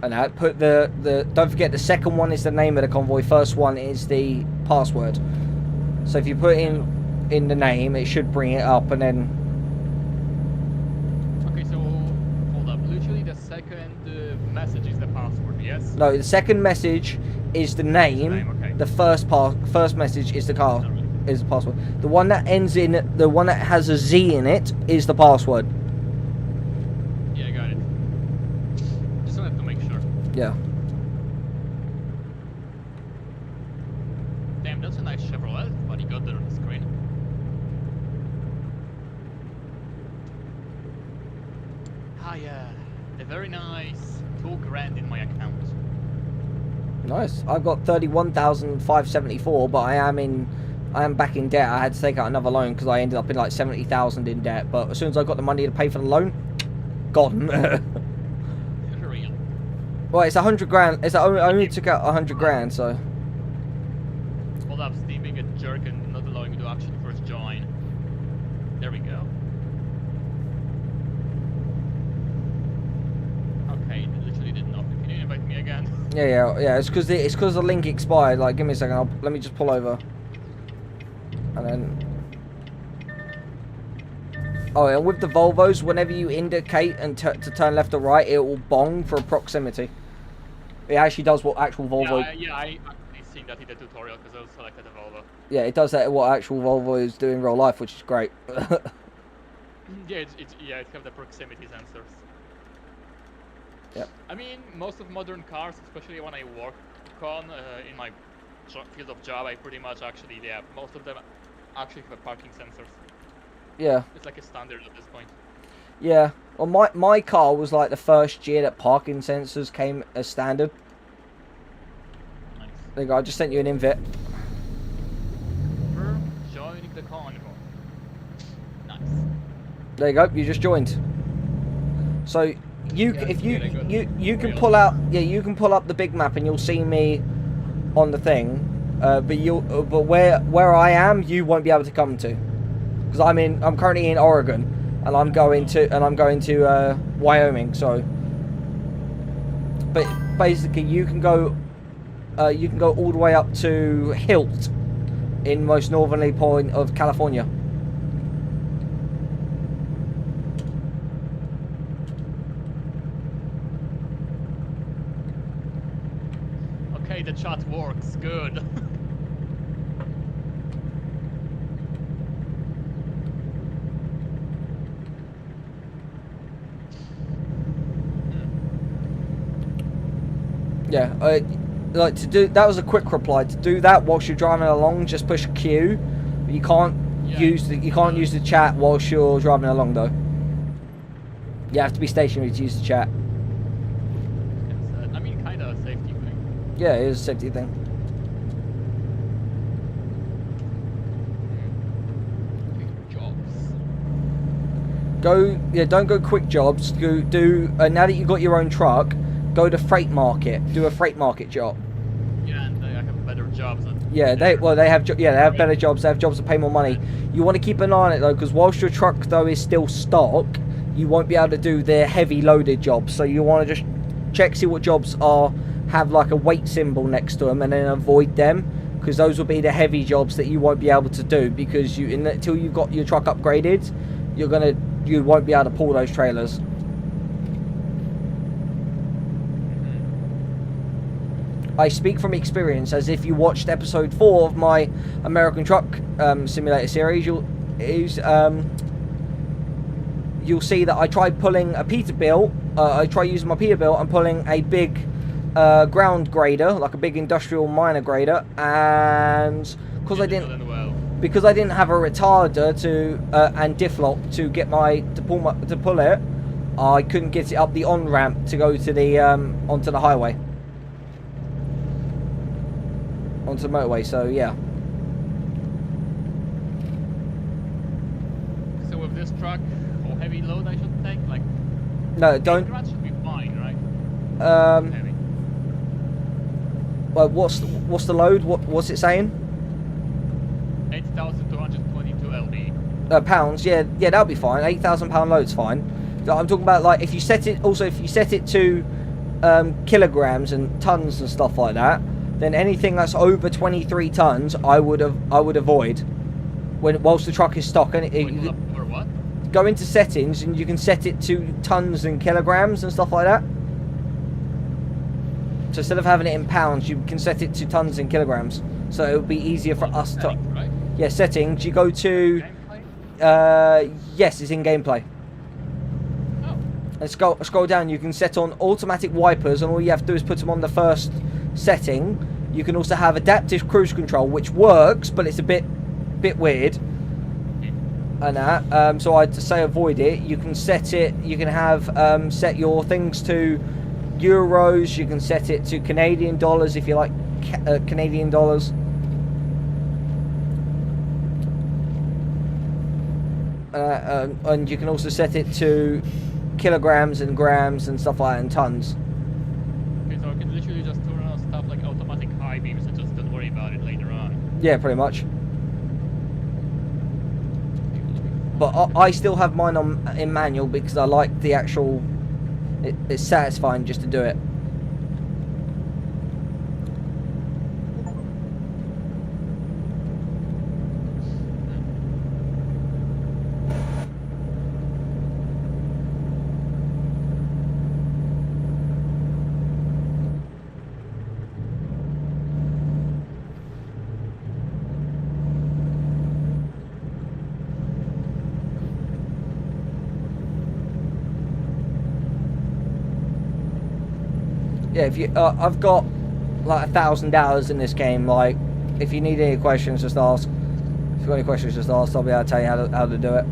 and that put the don't forget the second one is the name of the convoy, first one is the password. So if you put in the name, it should bring it up, and then Okay, so hold up. Literally the second message is the password, yes? no, the second message is the name. Okay. The first message is the is the password. The one that ends in the one that has a Z in it is the password. Yeah, I got it. Just wanted to make sure. Yeah. Damn, that's a nice Chevrolet, but you got there on the screen. A very nice 2 grand in my account. Nice. I've got 31,574, but I am back in debt. I had to take out another loan because I ended up in like 70,000 in debt. But as soon as I got the money to pay for the loan, gone. Real. Well, it's 100 grand. I only took out 100 grand, so. Hold up, Steve being a jerk and not allowing me to actually first join. There we go. Okay, it literally did nothing. Can you invite me again? Yeah. It's because the link expired. Like, give me a second. Let me just pull over. And then. Oh, and with the Volvos, whenever you indicate and to turn left or right, it will bong for proximity. It actually does what actual Volvo. Yeah, I actually seen that in the tutorial because I was selected a Volvo. Yeah, it does that what actual Volvos do in real life, which is great. Yeah, it have the proximity sensors. Yep. I mean, most of modern cars, especially when I work on in my field of job, I pretty much actually, yeah, most of them actually have a parking sensors. Yeah. It's like a standard at this point. Yeah. Well, my car was like the first year that parking sensors came as standard. Nice. There you go. I just sent you an invite. For joining the convoy. Nice. There you go. You just joined. So you, Yeah, if you really good. you can Real. pull out, yeah, you can pull up the big map and you'll see me on the thing. But where I am, you won't be able to come to, because I'm currently in Oregon, and I'm going to Wyoming. So, but basically you can go all the way up to Hilt, in most northerly point of California. Okay, the chat works. Good. Yeah, like to do that was a quick reply. To do that whilst you're driving along, just push Q. But you can't use the chat whilst you're driving along though. You have to be stationary to use the chat. It's, I mean, kind of a safety thing. Yeah, it is a safety thing. Jobs. Don't go quick jobs. Do now that you've got your own truck, go to freight market. Do a freight market job. Yeah, and they have better jobs. Yeah, they have better jobs. They have jobs that pay more money. You want to keep an eye on it though, because whilst your truck though is still stock, you won't be able to do the heavy loaded jobs. So you want to just see what jobs have like a weight symbol next to them, and then avoid them, because those will be the heavy jobs that you won't be able to do, because until you've got your truck upgraded, you won't be able to pull those trailers. I speak from experience, as if you watched episode 4 of my American Truck Simulator series, you'll see that I tried pulling a Peterbilt. I tried using my Peterbilt and pulling a big ground grader, like a big industrial minor grader, and because I didn't have a retarder and diff lock to pull it, I couldn't get it up the on ramp to go to the onto the highway. Onto the motorway, so yeah. So with this truck, how heavy load I should take? Like, No, don't. that should be fine, right? Heavy. Well, what's the load? What's it saying? 8,222 LD. Pounds. Yeah, that'll be fine. 8,000 pound load's fine. I'm talking about like if you set it to kilograms and tons and stuff like that. Then anything that's over 23 tons, I would avoid. Whilst the truck is stock, and Or what? go into settings and you can set it to tons and kilograms and stuff like that. So instead of having it in pounds, you can set it to tons and kilograms. So it would be easier for us to. Right? Yeah, settings. You go to. Gameplay? Yes, it's in gameplay. Oh. And scroll down. You can set on automatic wipers, and all you have to do is put them on the first setting. You can also have adaptive cruise control, which works, but it's a bit weird. And that, so I'd say avoid it. You can set it. You can have set your things to euros. You can set it to Canadian dollars if you like Canadian dollars. And you can also set it to kilograms and grams and stuff like that, and tons. Okay, so I can literally just turn on stuff like automatic high beams and just don't worry about it later on. Yeah, pretty much. But I still have mine in manual because I like the actual. It's satisfying just to do it. Yeah, if you, I've got like 1,000 hours in this game. Like, if you need any questions, just ask. If you've got any questions, just ask. I'll be able to tell you how to do it.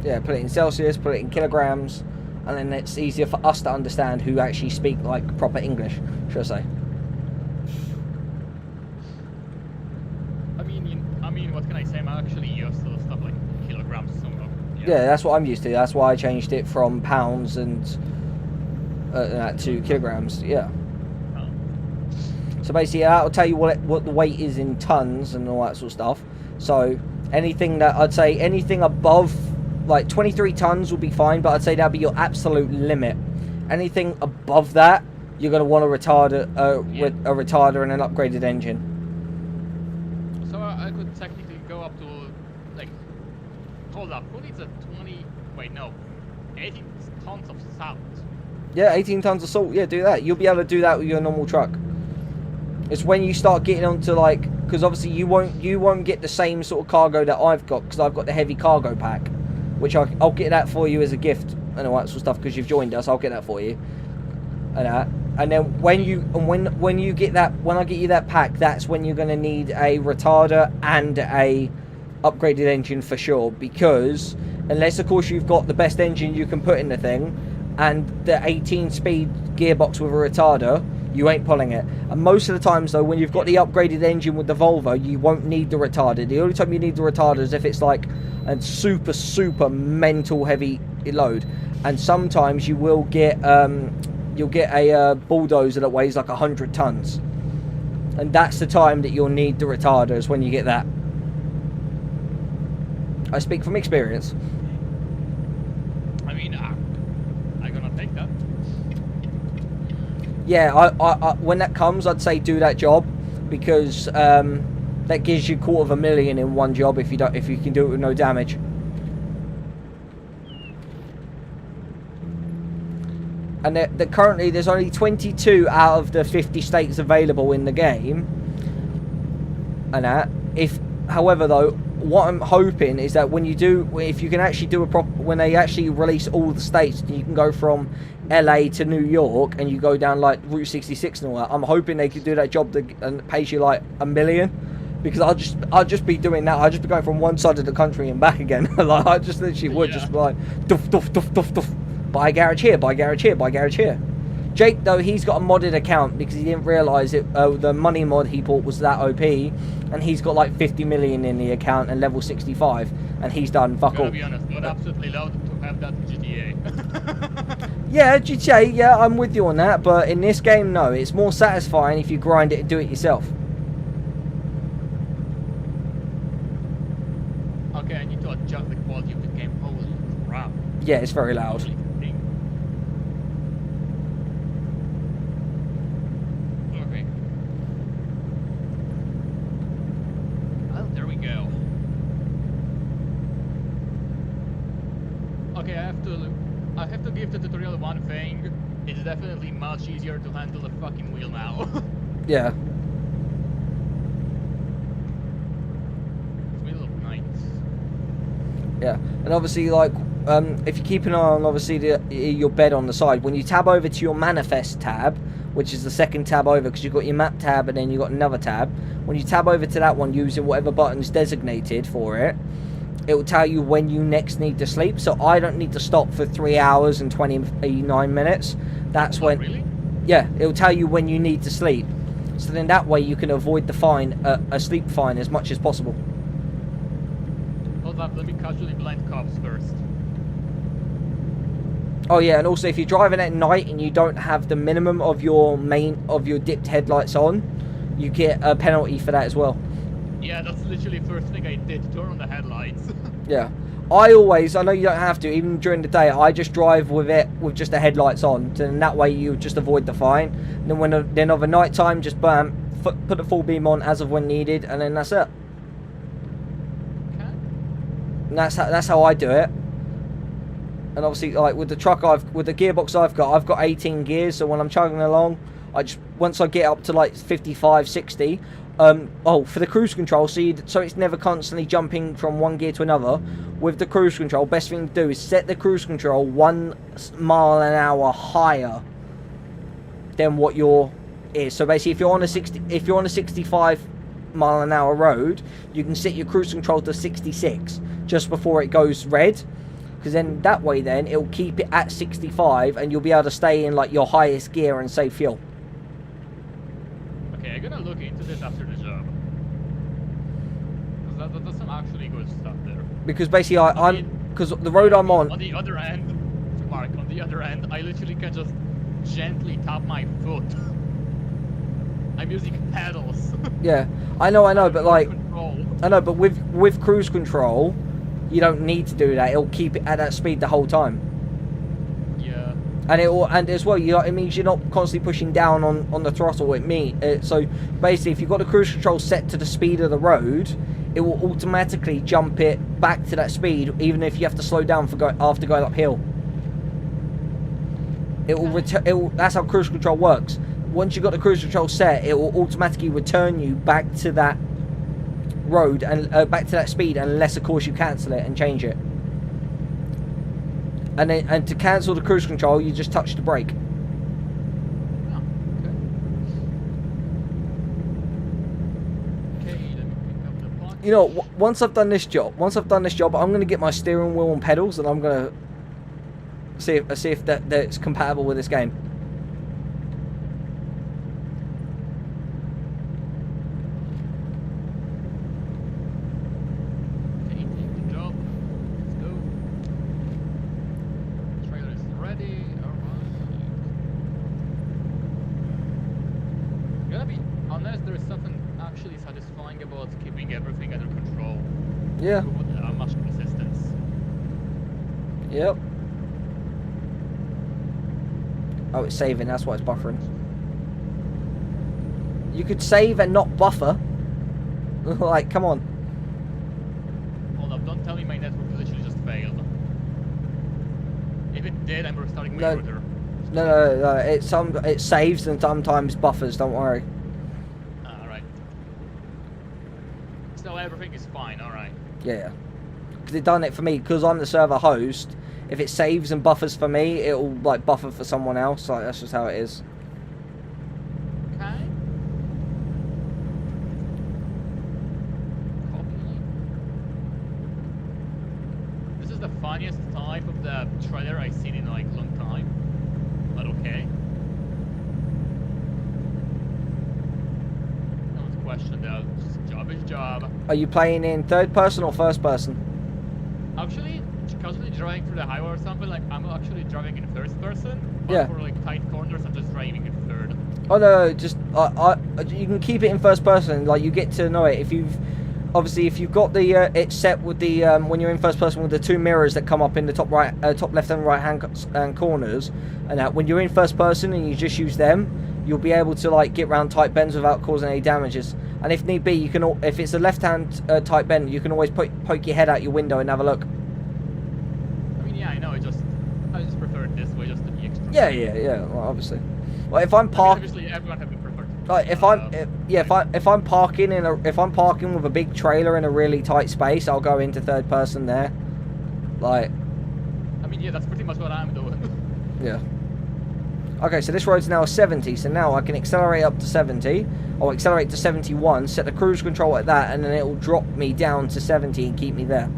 Yeah, put it in Celsius, put it in kilograms, and then it's easier for us to understand who actually speak like proper English, should I say. I mean, what can I say? I'm actually used to stuff like kilograms. So, Yeah, that's what I'm used to. That's why I changed it from pounds and that to kilograms. Yeah. Oh. So basically, that'll tell you what the weight is in tons and all that sort of stuff. So anything that I'd say anything above like 23 tons will be fine, but I'd say that'd be your absolute limit. Anything above that, you're going to want a retarder, a retarder and an upgraded engine. So I could technically go up to, like, hold up, who needs a 18 tons of salt? Yeah, 18 tons of salt, yeah, do that. You'll be able to do that with your normal truck. It's when you start getting onto, like, because obviously you won't get the same sort of cargo that I've got, because I've got the heavy cargo pack, which I'll get that for you as a gift and all that sort of stuff, because you've joined us. I'll get that for you. And then when you get that, when I get you that pack, that's when you're going to need a retarder and a upgraded engine for sure, because unless of course you've got the best engine you can put in the thing and the 18-speed gearbox with a retarder, you ain't pulling it. And most of the times though, when you've got the upgraded engine with the Volvo, you won't need the retarder. The only time you need the retarder is if it's like a super mental heavy load, and sometimes you will get you'll get a bulldozer that weighs like 100 tons, and that's the time that you'll need the retarders, when you get that. I speak from experience. I mean, I'm gonna take that. Yeah, I when that comes, I'd say do that job, because that gives you $250,000 in one job if you can do it with no damage. And currently there's only 22 out of the 50 states available in the game. And that, however though, what I'm hoping is that if you can actually do when they actually release all the states, you can go from LA to New York and you go down like Route 66 and all that. I'm hoping they could do that job and it pays you like $1 million, because I'll just be doing that. I'll just be going from one side of the country and back again. Like I just literally would just be like duff. Buy a garage here, buy a garage here, buy a garage here. Jake, though, he's got a modded account because he didn't realise it. The money mod he bought was that OP, and he's got like 50 million in the account and level 65, and he's done fuck all. To be honest, I'd absolutely love to have that in GTA. Yeah, GTA, yeah, I'm with you on that, but in this game, no. It's more satisfying if you grind it and do it yourself. Okay, I need to adjust the quality of the game. Holy crap. Yeah, it's very loud. Okay. Well, there we go. Okay, I have to give the tutorial one thing. It's definitely much easier to handle the fucking wheel now. Yeah. This wheel looks nice. Yeah, and obviously, like, if you keep an eye on, obviously, your bed on the side, when you tab over to your manifest tab, which is the second tab over, because you've got your map tab and then you've got another tab, when you tab over to that one using whatever button's designated for it, it will tell you when you next need to sleep. So I don't need to stop for 3 hours and 29 minutes. That's when... Really? Yeah, it will tell you when you need to sleep. So then that way you can avoid the fine, a sleep fine, as much as possible. Hold up, let me casually blind cops first. Oh yeah, and also if you're driving at night and you don't have the minimum of your dipped headlights on, you get a penalty for that as well. Yeah, that's literally the first thing I did, turn on the headlights. Yeah. I know you don't have to, even during the day, I just drive with just the headlights on, and that way you just avoid the fine. And then over night time, just bam, put the full beam on as of when needed, and then that's it. Okay. And that's how I do it. And obviously, like with the truck, with the gearbox I've got 18 gears, so when I'm chugging along, once I get up to like 55, 60, for the cruise control, so it's never constantly jumping from one gear to another. With the cruise control, best thing to do is set the cruise control 1 mile an hour higher than what is. So basically, if you're on a 65 mile an hour road, you can set your cruise control to 66 just before it goes red. because then that way then it'll keep it at 65 and you'll be able to stay in like your highest gear and save fuel. Okay, I'm gonna look into this after the job. Because that's some actually good stuff there. Because basically because the road I'm on. On the other end, Mark, on the other end, I literally can just gently tap my foot. I'm using pedals. Yeah, I know, but like, Control. I know, but with cruise control, you don't need to do that. It'll keep it at that speed the whole time. Yeah. And as well, it means you're not constantly pushing down on the throttle. So basically, if you've got the cruise control set to the speed of the road, it will automatically jump it back to that speed, even if you have to slow down after going uphill. It will that's how cruise control works. Once you've got the cruise control set, it will automatically return you back to that road and back to that speed, unless of course you cancel it and change it. And to cancel the cruise control, you just touch the brake. Oh, okay. Okay, let me pick up the box. You know, once I've done this job, I'm going to get my steering wheel and pedals, and I'm going to see if that's compatible with this game. Okay, take the job. Let's go. Trailer is ready. Alright. Gonna be, unless there is something actually satisfying about keeping everything under control. Yeah. With much resistance. Yep. Oh, it's saving. That's why it's buffering. You could save and not buffer. Like, come on. Hold up, don't tell me my network literally just failed. If it did, I'm restarting my No. router. No. It saves and sometimes buffers. Don't worry. Alright. So everything is fine, alright. Yeah. Because it done it for me. Because I'm the server host. If it saves and buffers for me, it'll like buffer for someone else. Like, that's just how it is. Okay. Copy. This is the funniest type of the trailer I've seen in like a long time. But okay. Don't question that. Just job is job. Are you playing in third person or first person? Actually, casually driving through the highway or something, like I'm actually driving in first person. But Yeah. for like tight corners, I'm just driving in third. Oh no, just you can keep it in first person. Like, you get to know it if you've got the it set with the when you're in first person with the two mirrors that come up in the top left and right hand corners, and when you're in first person and you just use them, you'll be able to like get around tight bends without causing any damages. And if need be, you can if it's a left hand tight bend, you can always poke your head out your window and have a look. I mean, yeah, I know. I just prefer it this way, just to be extra. Yeah. Well, obviously. Well, if I'm I mean, parked. obviously, everyone have a preferred. Like, if I'm parking with a big trailer in a really tight space, I'll go into third person there. Like, I mean, yeah, that's pretty much what I'm doing. yeah. Okay, so this road's now 70, so now I can accelerate up to 70, or accelerate to 71, set the cruise control at that, and then it'll drop me down to 70 and keep me there.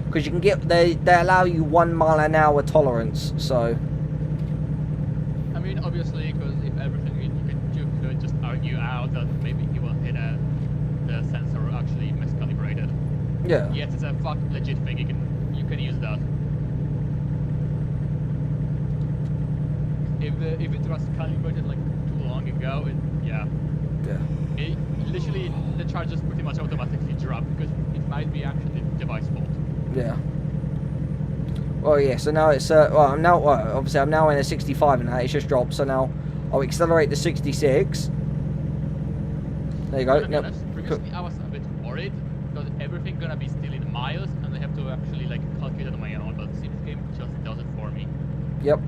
Because you can get, they allow you 1 mile an hour tolerance, so. I mean, obviously, because if everything you could just argue out that maybe he will hit the sensor actually miscalibrated. Yeah. Yes, it's a fucking legit thing. You can use that. If it was calibrated like too long ago, Yeah. Literally the charges pretty much automatically drop because it might be actually the device fault. Yeah. Well, yeah. So now it's obviously I'm now in a 65 and that it's just dropped. So now I'll accelerate to 66. There you go. To be honest, previously I was a bit worried because everything gonna be still in miles and I have to actually like calculate on my own. But this game just does it for me. Yep.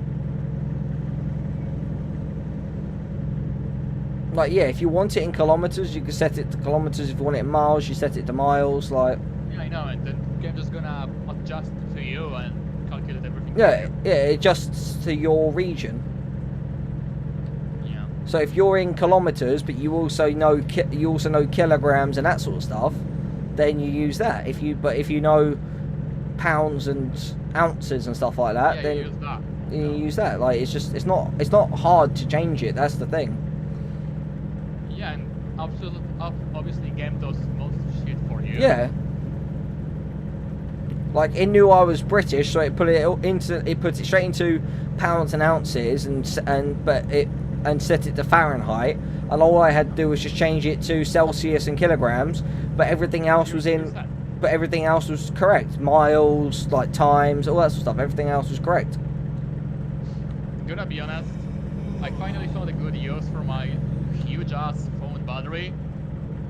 Like, yeah, if you want it in kilometers, you can set it to kilometers. If you want it in miles, you set it to miles. Like, Yeah, I know, and then the game just gonna adjust to you and calculate everything. yeah, for you. yeah, it adjusts to your region. Yeah. So if you're in kilometers, but you also know kilograms and that sort of stuff, then you use that. If you know pounds and ounces and stuff like that, Yeah, then you use that. you use that. Like it's not hard to change it. That's the thing. Yeah, and obviously game does most shit for you. Yeah. Like it knew I was British, so it put it straight into pounds and ounces, and set it to Fahrenheit. And all I had to do was just change it to Celsius and kilograms, but everything else was in. But everything else was correct. Miles, like times, all that sort of stuff. Everything else was correct. Gonna be honest, I finally found a good use for my huge ass phone battery.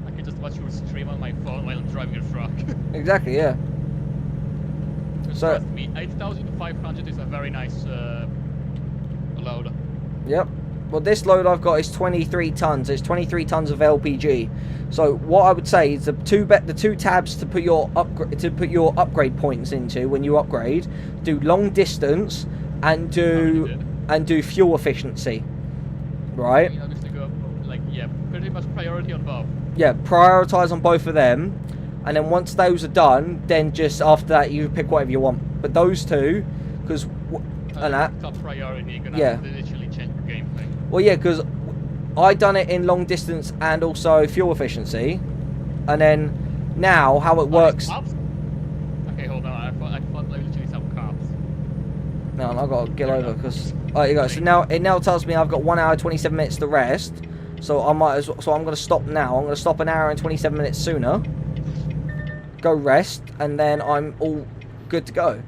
I can just watch your stream on my phone while I'm driving your truck. Exactly, yeah. So Trust me, 8,500 is a very nice load. Yep. Well, this load I've got is 23 tons. It's 23 tons of LPG. So what I would say is the two tabs to put your upgrade points into when you upgrade. Do long distance and do fuel efficiency. Right. You obviously go pretty much priority on both. Yeah, prioritize on both of them, and then once those are done, then just after that you pick whatever you want. But those two, because top priority, you're gonna literally change your gameplay. Well, yeah, because I done it in long distance and also fuel efficiency, and then now how it works. Okay, hold on. I thought literally some cops. No, I've got to get over because. Oh, you go. So now it tells me I've got 1 hour 27 minutes to rest. So I might as well. So I'm going to stop now. I'm going to stop 1 hour and 27 minutes sooner. Go rest, and then I'm all good to go.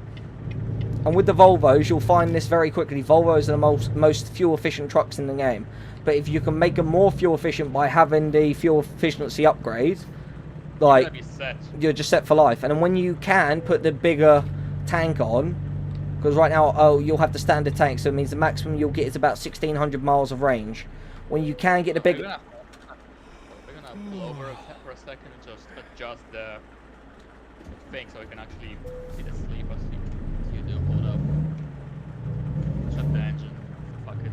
And with the Volvos, you'll find this very quickly. Volvos are the most fuel efficient trucks in the game. But if you can make them more fuel efficient by having the fuel efficiency upgrade, like you're just set for life. And then when you can put the bigger tank on, because right now you'll have the standard tank, so it means the maximum you'll get is about 1,600 miles of range. When you can get the bigger, we're gonna pull over for a second and just adjust the thing so we can actually see the sleep as you do. Hold up. Shut the engine. Fuck it.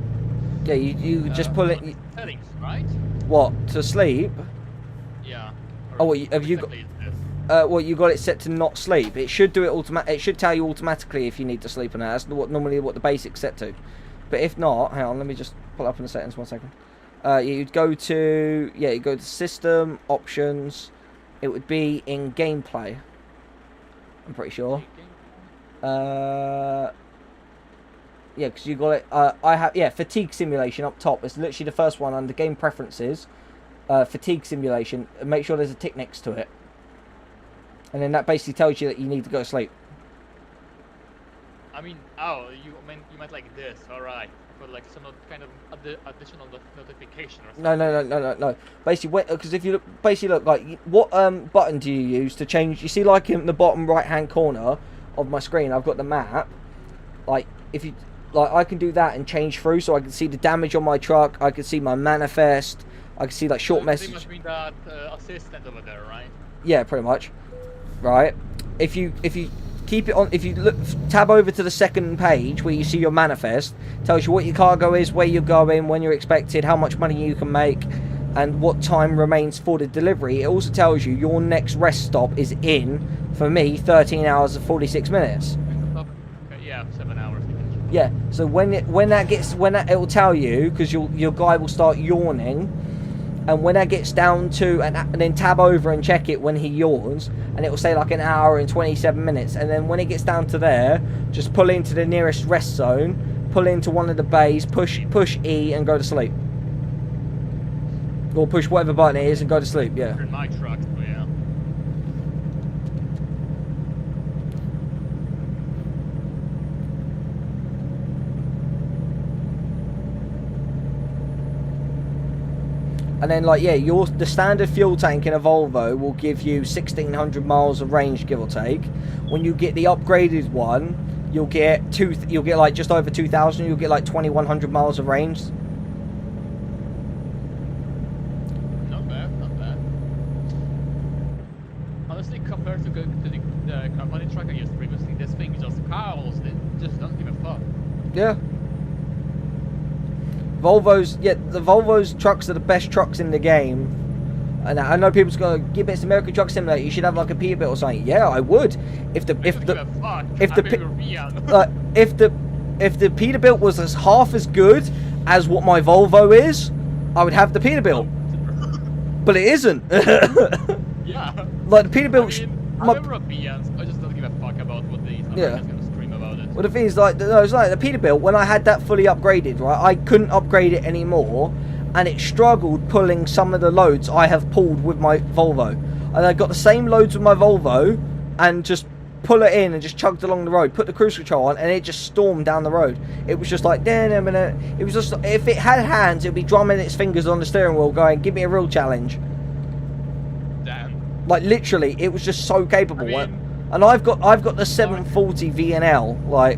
yeah, you just pull it. Settings, right? What, to sleep? Yeah. Oh, what, have you got? Well, you got it set to not sleep. It should do it It should tell you automatically if you need to sleep or not. That's normally what the basic's set to. But if not, hang on, let me just pull up in the settings 1 second. You'd go to you go to system options. It would be in gameplay. I'm pretty sure. Yeah, because you got it. I have fatigue simulation up top. It's literally the first one under game preferences. Fatigue simulation. Make sure there's a tick next to it. And then that basically tells you that you need to go to sleep. I mean, you meant like this, alright. But like some kind of additional notification or something. No. Basically, because if you look, like, what button do you use to change? You see, like in the bottom right-hand corner of my screen, I've got the map. Like, if you, like, I can do that and change through, so I can see the damage on my truck. I can see my manifest. I can see like short message. Pretty much mean that assistant over there, right? Yeah, pretty much. Right. If you keep it on, if you tab over to the second page where you see your manifest, tells you what your cargo is, where you're going, when you're expected, how much money you can make, and what time remains for the delivery. It also tells you your next rest stop is in, for me, 13 hours and 46 minutes. Okay, yeah, 7 hours. Yeah. So when it will tell you, because your guy will start yawning. And when that gets down to, and then tab over and check it when he yawns, and it will say like 1 hour and 27 minutes. And then when it gets down to there, just pull into the nearest rest zone, pull into one of the bays, push E and go to sleep. Or push whatever button it is and go to sleep, yeah. In my truck, yeah. And then, like, yeah, the standard fuel tank in a Volvo will give you 1,600 miles of range, give or take. When you get the upgraded one, you'll get like just over 2,000. You'll get like 2,100 miles of range. Not bad, not bad. Honestly, compared to the company truck I used previously, this thing just howls. It just doesn't give a fuck. Yeah. Volvos, the Volvos trucks are the best trucks in the game. And I know people's going, yeah, but it's American Truck Simulator. You should have like a Peterbilt or something. Yeah, I would. If the Peterbilt was half as good as what my Volvo is, I would have the Peterbilt. But it isn't. Yeah. Like the Peterbilt. I mean, I'm Europeans. I just don't give a fuck about what the Americans gonna scream about it. Well, the thing is, like, no, it's like the Peterbilt. When I had that fully upgraded, right, I couldn't upgrade it anymore, and it struggled pulling some of the loads I have pulled with my Volvo. And I got the same loads with my Volvo, and just pull it in and just chugged along the road, put the cruise control on, and it just stormed down the road. It was just like, it was just, if it had hands, it would be drumming its fingers on the steering wheel going, give me a real challenge. Damn. Like, literally, it was just so capable. I mean, and I've got the 740 VNL, like,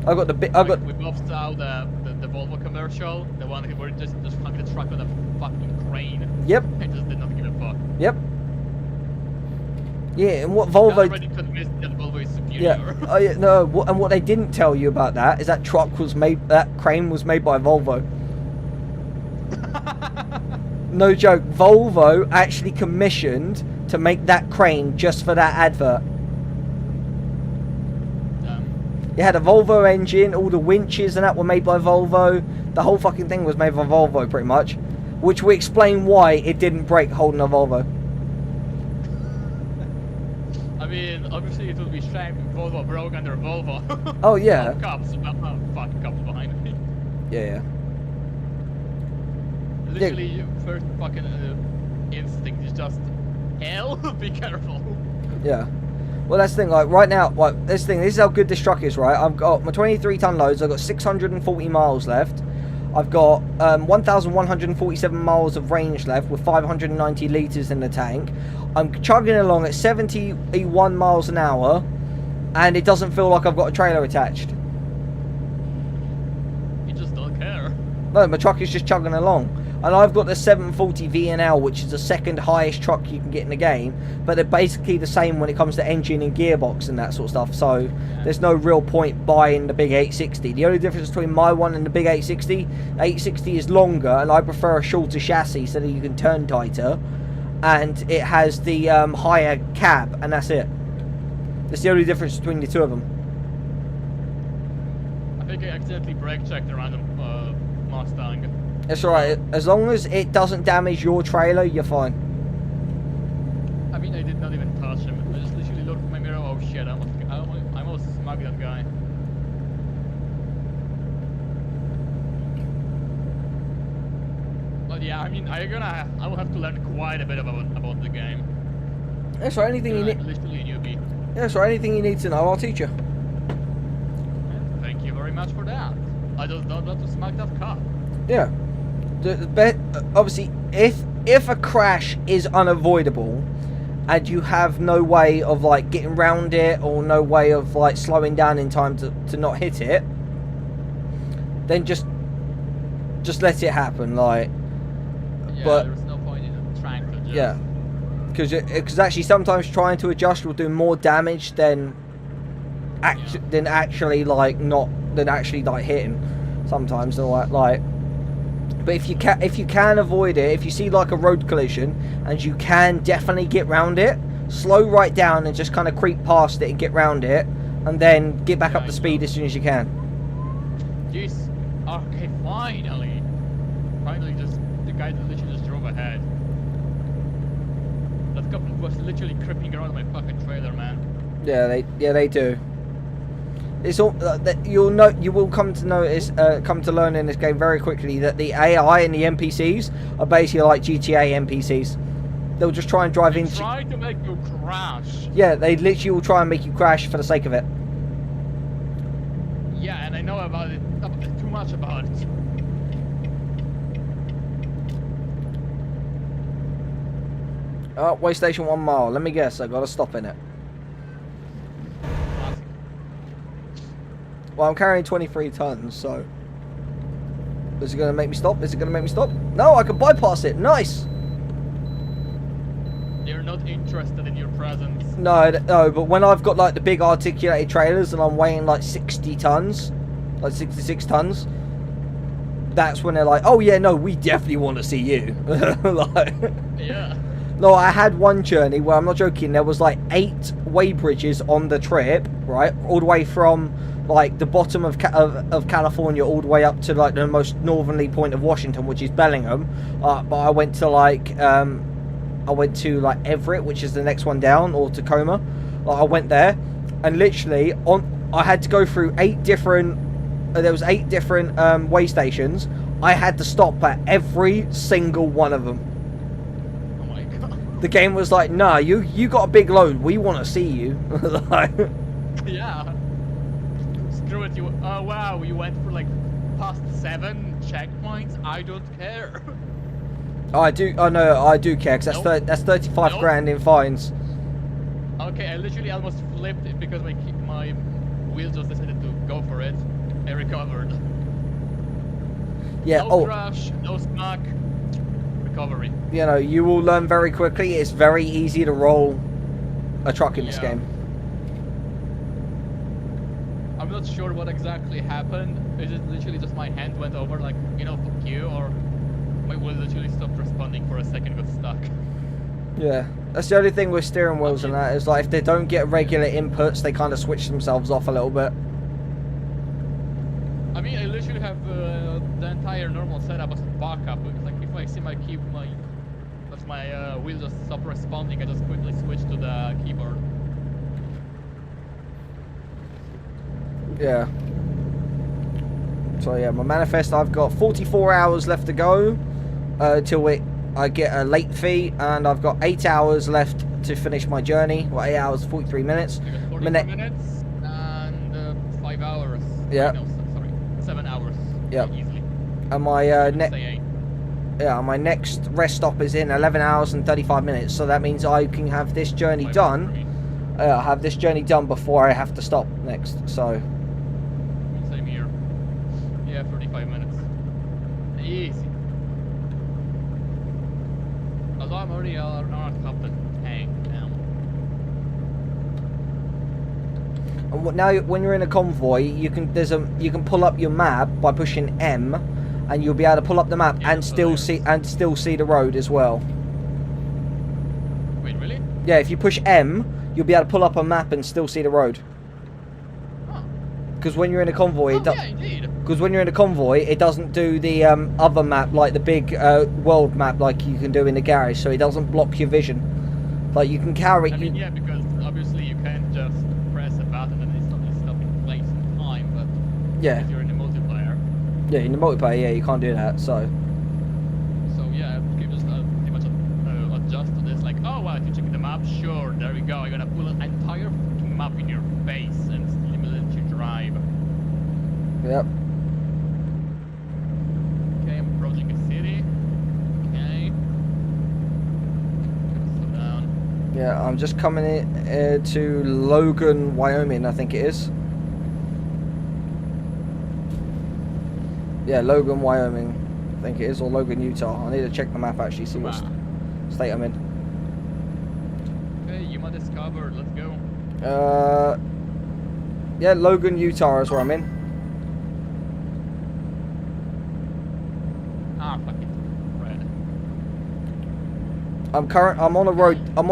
I got the bit, I got. We both saw the Volvo commercial, the one where it just hung the truck on a fucking crane. Yep. I just did not give a fuck. Yep. Yeah, and what Volvo... I already convinced that Volvo is superior. Yeah. Oh yeah, no. And what they didn't tell you about that is that truck was made. That crane was made by Volvo. No joke. Volvo actually commissioned to make that crane just for that advert. It had a Volvo engine. All the winches and that were made by Volvo. The whole fucking thing was made by Volvo, pretty much. Which we explain why it didn't break holding a Volvo. I mean, obviously it would be shame if Volvo broke under Volvo. Oh yeah. Cops, fuck, cops behind me. Yeah. Literally, first fucking instinct is just hell. Be careful. Yeah. Well, that's the thing. Like right now, like this is how good this truck is. Right, I've got my 23-ton loads. I've got 640 miles left. I've got 1,147 miles of range left with 590 litres in the tank. I'm chugging along at 71 miles an hour, and it doesn't feel like I've got a trailer attached. You just don't care. No, my truck is just chugging along. And I've got the 740 VNL, which is the second highest truck you can get in the game. But they're basically the same when it comes to engine and gearbox and that sort of stuff. So there's no real point buying the big 860. The only difference between my one and the big 860 is longer, and I prefer a shorter chassis so that you can turn tighter. And it has the higher cab, and that's it. That's the only difference between the two of them. I think I accidentally brake checked a random Mustang. That's alright, as long as it doesn't damage your trailer, you're fine. I mean, I did not even touch him. I just literally looked at my mirror. Oh shit! I almost smugged that guy. But yeah, I mean, I will have to learn quite a bit about the game. That's right. Anything you need. Literally a newbie. Yeah, that's right. Anything you need to know, I'll teach you. Thank you very much for that. I just don't want to smack that car. Yeah. Obviously, if a crash is unavoidable, and you have no way of like getting round it or no way of like slowing down in time to not hit it, then just let it happen. Like, yeah, but there's no point in trying to adjust. Yeah, because actually sometimes trying to adjust will do more damage than actually like hitting. Sometimes like. But if you can avoid it, if you see like a road collision and you can definitely get round it, slow right down and just kind of creep past it and get round it, and then get back up to speed as soon as you can. Jeez. Okay, finally, just the guy that literally just drove ahead. That couple was literally creeping around my fucking trailer, man. Yeah, they do. It's all you will come to learn in this game very quickly that the AI and the NPCs are basically like GTA NPCs. They'll just try and drive into. Try to make you crash. Yeah, they literally will try and make you crash for the sake of it. Yeah, and I know about it too much about it. Oh, way station 1 mile. Let me guess, I gotta stop in it. Well, I'm carrying 23 tons, so... Is it going to make me stop? Is it going to make me stop? No, I can bypass it. Nice! They're not interested in your presence. No, but when I've got, like, the big articulated trailers and I'm weighing, like, 60 tons, like 66 tons, that's when they're like, oh yeah, no, we definitely want to see you. Like, Yeah. no, I had one journey where, I'm not joking, there was like 8 weighbridges on the trip, right? All the way from like the bottom of California all the way up to like the most northerly point of Washington, which is Bellingham. But I went to like Everett, which is the next one down, or Tacoma. Like, I went there, and literally I had to go through 8 different. There was 8 different way stations. I had to stop at every single one of them. Oh my god. The game was like, nah, you got a big load. We want to see you. Like, Yeah. Screw it, you. Oh wow, you went for like past 7 checkpoints. I don't care. I do. I know. I do care, because that's 35 Nope. grand in fines. Okay, I literally almost flipped it because my wheel just decided to go for it. I recovered. Yeah. No crash, no smack. Recovery. You know, you will learn very quickly. It's very easy to roll a truck in this Yeah. game. I'm not sure what exactly happened. Is it literally just my hand went over like, you know, fuck you, or my wheel literally stopped responding for a second, got stuck. Yeah, that's the only thing with steering wheels and that, is like if they don't get regular inputs, they kind of switch themselves off a little bit. I mean, I literally have the entire normal setup as a backup. Because, like, if I see my wheel just stop responding, I just quickly switch to the keyboard. Yeah. So yeah, my manifest, I've got 44 hours left to go till I get a late fee, and I've got 8 hours left to finish my journey. Well, 8 hours, 43 minutes. I got 44 minutes and 5 hours. Yeah. No, sorry, 7 hours. Yep. Easily. And my Say 8. my next rest stop is in 11 hours and 35 minutes. So that means I can have this journey 5 hours for done. me. I'll have this journey done before I have to stop next. So Same here. Yeah, 35 minutes. Easy. Although I'm already on top of the tank now. and now when you're in a convoy, you can pull up your map by pushing M, and you'll be able to pull up the map Yeah, and so still there's- see the road as well. Wait, really? Yeah, if you push M, you'll be able to pull up a map and still see the road. Huh. Because when you're in a convoy, Yeah, indeed. because when you're in a convoy, it doesn't do the other map, like the big world map, like you can do in the garage. So it doesn't block your vision. Like you can carry. I mean, yeah, because obviously you can't just press a button and instantly stop in place in time, but Yeah, if you're in a multiplayer. yeah, in the multiplayer, yeah, you can't do that. So So yeah, you can just pretty much adjust to this, like, oh well, if you check the map, sure, there we go, you're gonna pull an entire fucking map in your face and still let you drive. yep. Okay, I'm approaching a city. Okay. Slow down. Yeah, I'm just coming in to Logan, Wyoming, I think it is. Yeah, Logan, Wyoming, I think it is, or Logan, Utah. I need to check the map actually, see what Wow. state I'm in. Okay, Yuma discovered, let's go. Yeah, Logan, Utah is where I'm in. Ah, fuck it. Red. I'm on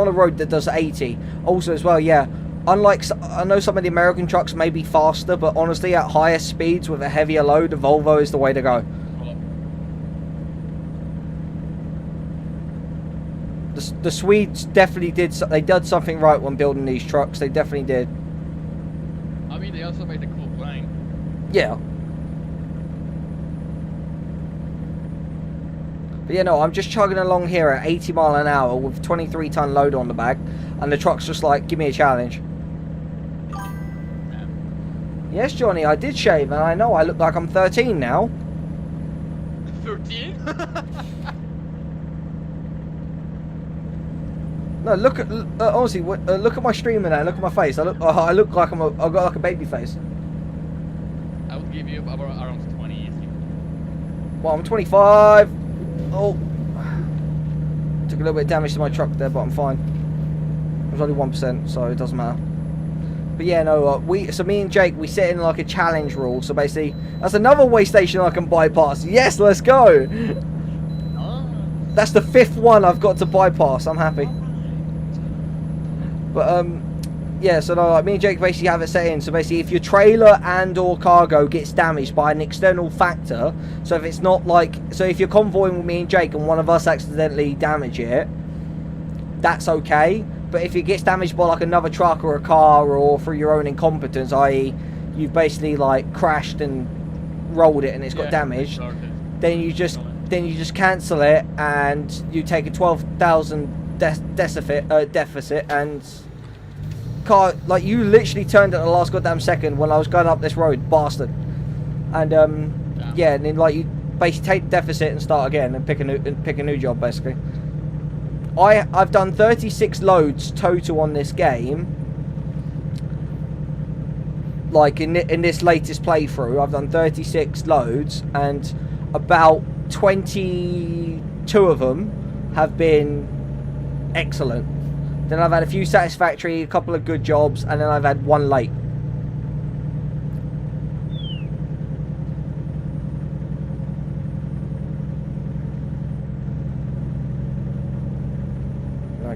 a road that does 80. Also as well, yeah. Unlike I know some of the American trucks may be faster, but honestly, at higher speeds with a heavier load, the Volvo is the way to go. Well, The Swedes definitely did. They did something right when building these trucks. They definitely did. I mean, they also made a cool plane. Yeah. But yeah, no, I'm just chugging along here at 80 mile an hour with 23-ton load on the back, and the truck's just like, give me a challenge. Yeah. Yes, Johnny, I did shave, and I know I look like I'm 13 now. 13? No, look at honestly, look at my stream and that. Look at my face. I look like I've got like a baby face. I would give you about around 20 easy. Well, I'm 25. Oh, took a little bit of damage to my truck there, but I'm fine. It was only 1%, so it doesn't matter. But yeah, no, so me and Jake, we set in like a challenge rule. So basically, that's another way station I can bypass. Yes, let's go. That's the 5th one I've got to bypass. I'm happy. But yeah, so no, like me and Jake basically have it set in. So basically, if your trailer and or cargo gets damaged by an external factor, so if it's not like, so if you're convoying with me and Jake and one of us accidentally damage it, that's okay. But if it gets damaged by like another truck or a car or through your own incompetence, i.e. you've basically like crashed and rolled it and it's got damaged, then you just cancel it and you take a 12,000 deficit and car, like you literally turned at the last goddamn second when I was going up this road, bastard. And yeah, and then like you basically take the deficit and start again and pick a new job basically. I've done 36 loads total on this game. Like in this latest playthrough, I've done 36 loads, and about 22 of them have been excellent. Then I've had a few satisfactory, a couple of good jobs, and then I've had one late.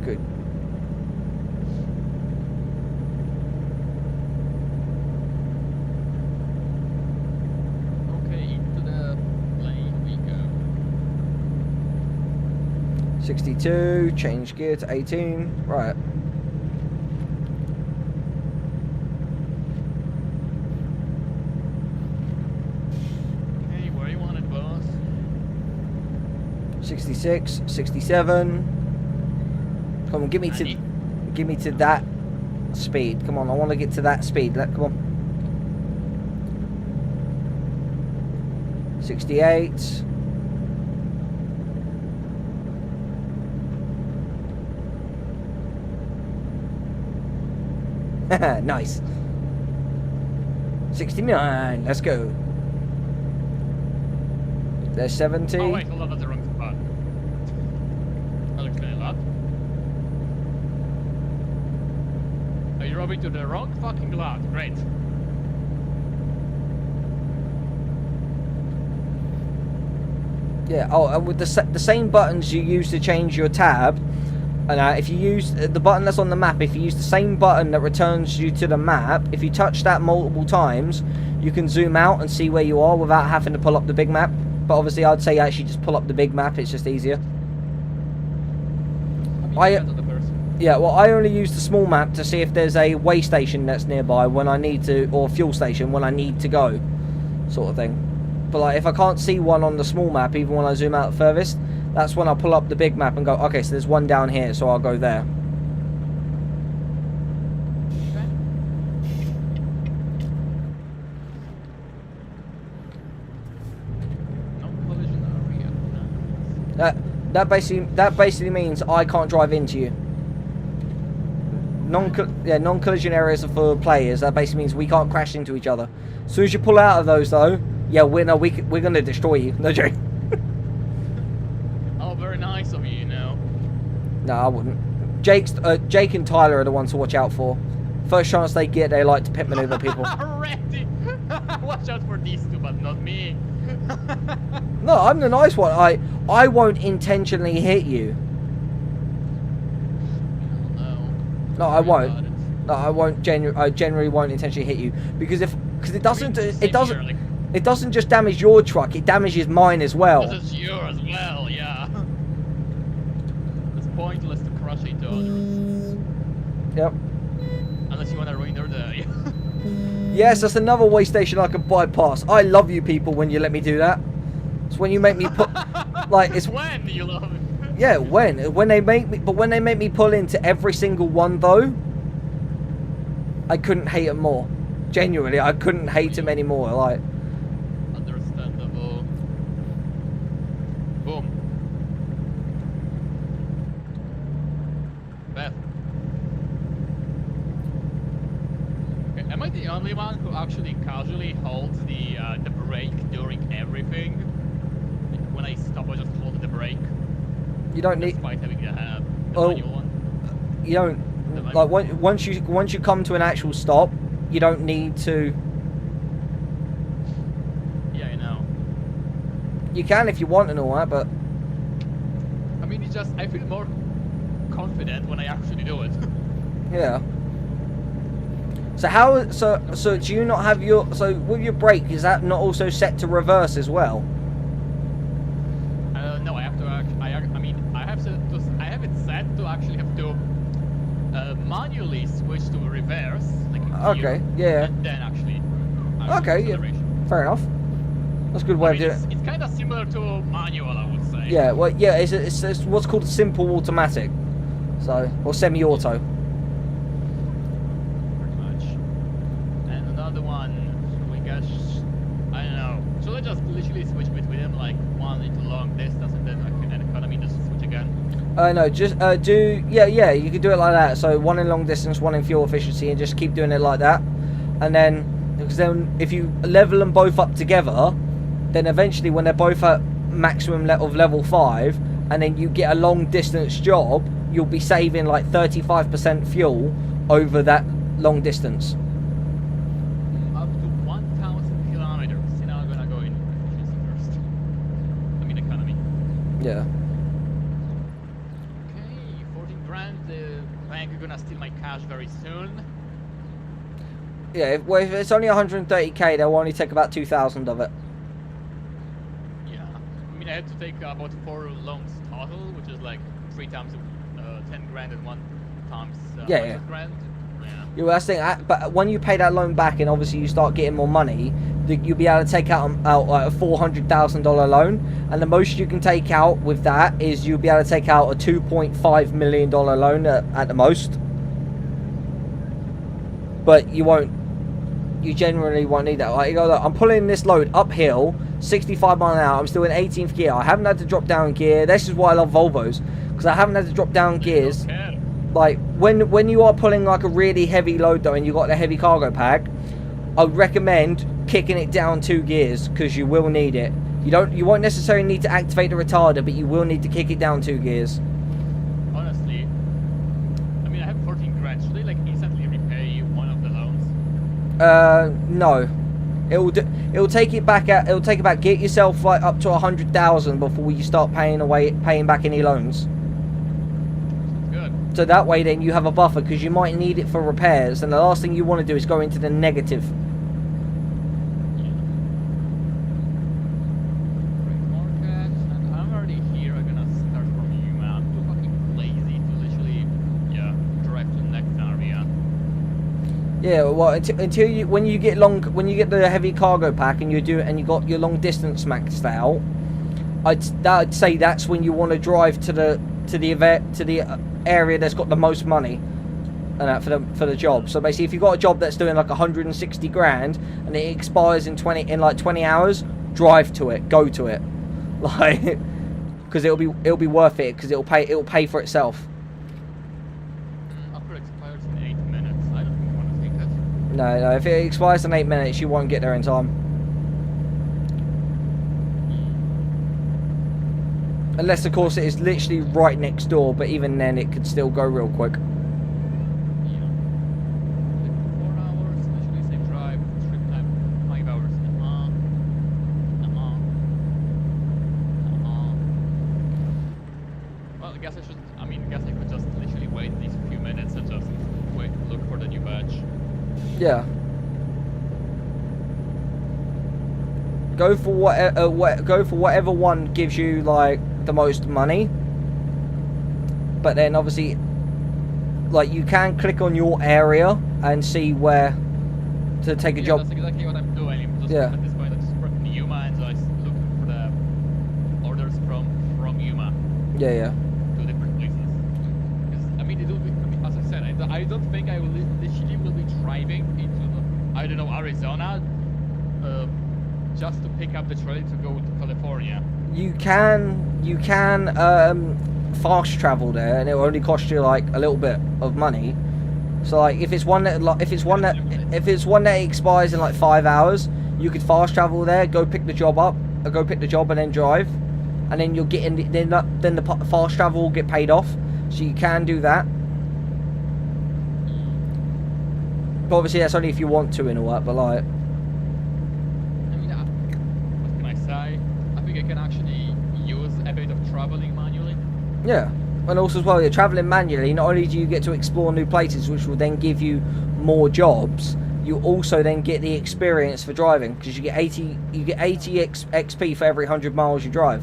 Good. Okay, into the lane we go. 62, change gear to 18, right. Okay, where you want it, boss? 66, 67. Come on, give me to that speed. Come on, I want to get to that speed. Come on. 68. Nice. 69. Let's go. There's 70. Oh wait, hold on, that's the wrong spot. I'll explain a lot. Oh, you're rubbing to the wrong fucking lot. Great. Yeah. Oh, and with the same buttons you use to change your tab, and if you use the button that's on the map, if you use the same button that returns you to the map, if you touch that multiple times, you can zoom out and see where you are without having to pull up the big map. But obviously, I'd say actually just pull up the big map. It's just easier. Yeah, well, I only use the small map to see if there's a way station that's nearby when I need to, or fuel station when I need to go, sort of thing. But like, if I can't see one on the small map, even when I zoom out furthest, that's when I pull up the big map and go, okay, so there's one down here, so I'll go there. That basically means I can't drive into you. Non-collision areas are for players. That basically means we can't crash into each other. As soon as you pull out of those, though, yeah, we're gonna destroy you. No joke. Oh, very nice of you, you know. No, I wouldn't. Jake and Tyler are the ones to watch out for. First chance they get, they like to pit maneuver people. Already. Watch out for these two, but not me. No, I'm the nice one. I won't intentionally hit you. No, I won't. No, I won't. I generally won't intentionally hit you because it doesn't just damage your truck. It damages mine as well. This is yours as well, yeah. It's pointless to crush each other. Yep. Unless you want to ruin their day. Yes, that's another way station I can bypass. I love you people when you let me do that. It's when you make me put, like, it's when you love it. Yeah, when they make me pull into every single one though, I couldn't hate them more. Genuinely, I couldn't hate them anymore. Like, understandable. Boom. Beth. Okay, am I the only one who actually casually holds the brake during everything? Like, when I stop, I just hold the brake. you don't need. Despite having to have the Oh, manual one. you don't Like once you come to an actual stop, you don't need to. Yeah, I know. You can if you want and all that, but I mean, it's just I feel more confident when I actually do it. yeah. So how so do you not have your with your brake, is that not also set to reverse as well? No, I have to. I mean, I have it set to actually have to manually switch to reverse, like a gear, Okay, yeah. and then actually Okay, yeah. acceleration. Fair enough. That's a good way of doing it. It's kind of similar to manual, I would say. Yeah, well, yeah, it's what's called simple automatic, so or semi-auto. Pretty much. And another one, we got, I don't know. Should I just literally switch between them, like one into long distance and then an economy, just switch again? No, just do yeah, you can do it like that. So one in long distance, one in fuel efficiency, and just keep doing it like that. And then, because then if you level them both up together, then eventually when they're both at maximum of level 5, and then you get a long distance job, you'll be saving like 35% fuel over that long distance. Up to 1,000 kilometers. See, now I'm gonna go in efficiency first. I mean economy. Yeah. Okay, 14 grand. The bank is gonna steal my cash very soon. Yeah, if it's only 130k, they'll only take about 2,000 of it. Yeah. I mean, I had to take about 4 loans total, which is like 3 times 10 grand and 1 times 100 grand. Yeah. Yeah, well, that's the thing. But when you pay that loan back and obviously you start getting more money, you'll be able to take out like a $400,000 loan, and the most you can take out with that is you'll be able to take out a $2.5 million loan at the most. But you won't. You generally won't need that. Like, you go, look, I'm pulling this load uphill, 65 miles an hour. I'm still in 18th gear. I haven't had to drop down gear. This is why I love Volvos, because I haven't had to drop down gears. Like when you are pulling like a really heavy load though, and you got the heavy cargo pack, I would recommend kicking it down 2 gears, because you will need it. You won't necessarily need to activate the retarder, but you will need to kick it down 2 gears. Honestly, I mean, I have 14 grand. Should I like instantly repay one of the loans? No. It'll take it back. Get yourself like up to 100,000 before you start paying back any loans. Good. So that way, then you have a buffer, because you might need it for repairs, and the last thing you want to do is go into the negative. Yeah, well, until you when you get the heavy cargo pack and you got your long distance maxed out, I'd say that's when you want to drive to the area that's got the most money, and that for the job. So basically, if you've got a job that's doing like 160 grand and it expires in 20 hours, drive to it, go to it, like, because it'll be worth it, because it'll pay for itself. No, if it expires in 8 minutes, you won't get there in time. Unless, of course, it is literally right next door, but even then, it could still go real quick. Yeah. 4 hours, literally same drive, trip time, 5 hours. Well, I guess I could just literally wait these few minutes and just look for the new badge. Yeah. Go for whatever one gives you like the most money. But then obviously, like, you can click on your area and see where to take a job. That's exactly what I'm doing. I'm just at this point, I'm just from Yuma, and so I look for the orders from Yuma. Yeah. To different places. Because I mean, it will be. As I said, I don't think I will literally will be driving into I don't know, Arizona, just to pick up the trailer to go to California. You can fast travel there, and it will only cost you like a little bit of money. So like if it's one that expires in like 5 hours, you could fast travel there, go pick the job up, and then drive, and then you'll get in. Then the fast travel will get paid off. So you can do that. But obviously, that's only if you want to in all that. But like, I mean, what can I say? I think I can actually use a bit of traveling manually. yeah. And also as well, you're traveling manually. Not only do you get to explore new places, which will then give you more jobs, you also then get the experience for driving because you get 80 XP for every 100 miles you drive.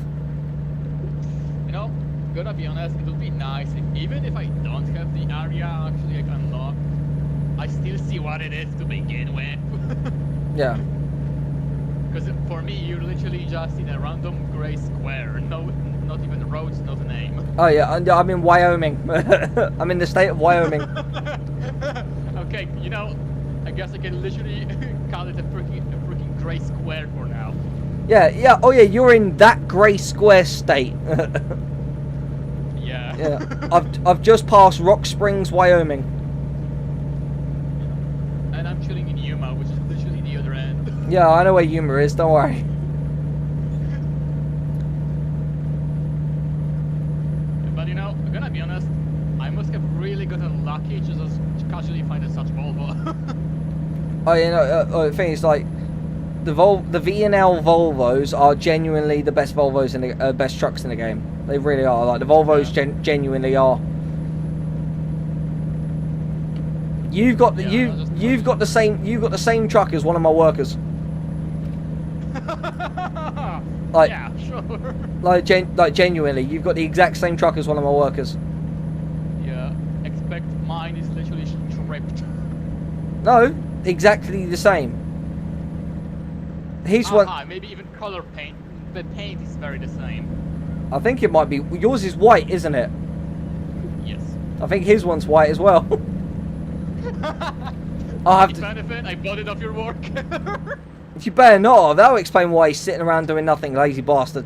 You know, gonna be honest, it would be nice if, even if I don't have the area actually I can unlock, I still see what it is to begin with. Yeah. Because for me, you're literally just in a random grey square. No, not even roads, not a name. Oh yeah, and I'm in Wyoming. I'm in the state of Wyoming. Okay, you know, I guess I can literally call it a freaking grey square for now. Yeah, yeah. Oh yeah, you're in that grey square state. Yeah. Yeah. I've just passed Rock Springs, Wyoming. And I'm chilling in Yuma, which is literally the other end. Yeah, I know where Yuma is. Don't worry. But you know, I'm gonna be honest, I must have really gotten lucky to just casually find such Volvo. Oh, you know, the thing is, like, the V&L Volvos are genuinely the best Volvos in the best trucks in the game. They really are. Like the Volvos genuinely are. You've got the you've got the same truck as one of my workers. Like, yeah, sure. Like genuinely, you've got the exact same truck as one of my workers. Yeah, expect mine is literally stripped. No, exactly the same. He's one. Maybe even color paint. The paint is very the same. I think it might be. Yours is white, isn't it? Yes. I think his one's white as well. I'll have to. Benefit, I bought it off your work. You better not. That'll explain why he's sitting around doing nothing, lazy bastard.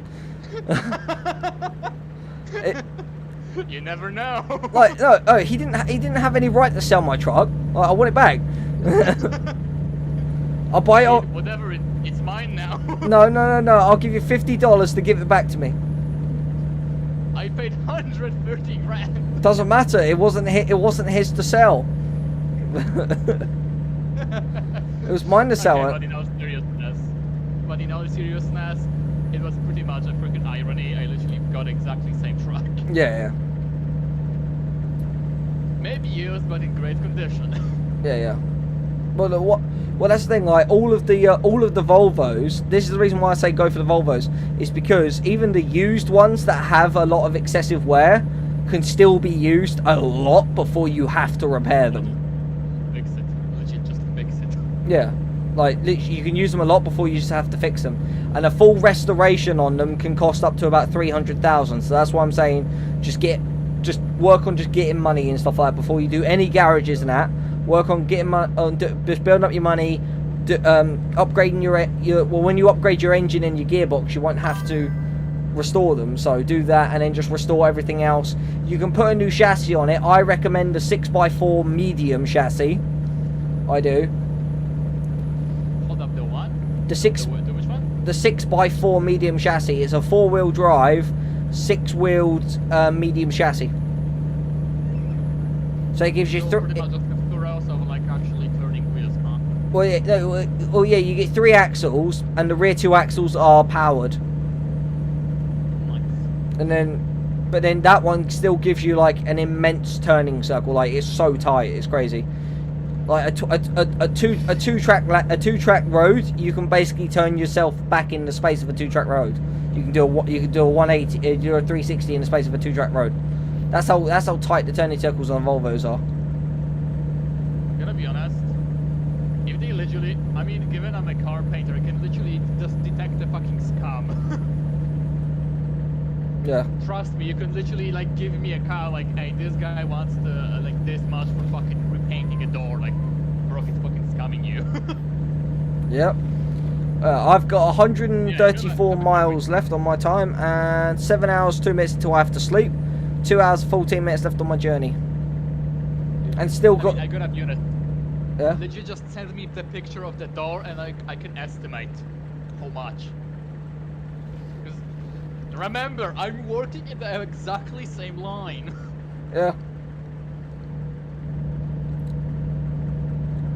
You never know. Like no, he didn't have any right to sell my truck. Like, I want it back. I'll buy it. Whatever, it's mine now. No. I'll give you $50 to give it back to me. I paid 130 grand. Doesn't matter. It wasn't his to sell. It was mine to sell. Okay, but in all seriousness, it was pretty much a freaking irony. I literally got exactly the same truck. Yeah. Maybe used, but in great condition. Yeah. Well, Well, that's the thing. Like all of the Volvos. This is the reason why I say go for the Volvos. Is because even the used ones that have a lot of excessive wear can still be used a lot before you have to repair them. Fix it. Legit, just fix it. Yeah. Like, literally, you can use them a lot before you just have to fix them. And a full restoration on them can cost up to about 300,000. So that's why I'm saying just work on just getting money and stuff like that before you do any garages and that. Work on getting just building up your money, upgrading your well, when you upgrade your engine and your gearbox, you won't have to restore them. So do that and then just restore everything else. You can put a new chassis on it. I recommend the 6x4 medium chassis. I do. Hold up, the what? The which one? The 6x4 medium chassis. It's a 4-wheel drive, 6-wheeled medium chassis. So it gives you pretty much just the rows of like actually turning wheels, huh? Well, yeah, you get 3 axles, and the rear 2 axles are powered. Nice. But then that one still gives you like an immense turning circle. Like it's so tight, it's crazy. Like a two track road, you can basically turn yourself back in the space of a 2-track road. You can do a 180, do a 360 in the space of a 2-track road. That's how tight the turning circles on Volvos are. Gonna be honest, if they literally, I mean, given I'm a car painter, I can literally just detect the fucking scum. Yeah. Trust me, you can literally like give me a car like, hey, this guy wants to like this much for fucking repainting a door. Like, bro, he's fucking scumming you. Yep. I've got 134 miles left on my time and 7 hours 2 minutes until I have to sleep. 2 hours 14 minutes left on my journey. And still got. I gotta be honest. Yeah. Did you just send me the picture of the door and I can estimate how much? Because remember, I'm working in the exactly same line. Yeah.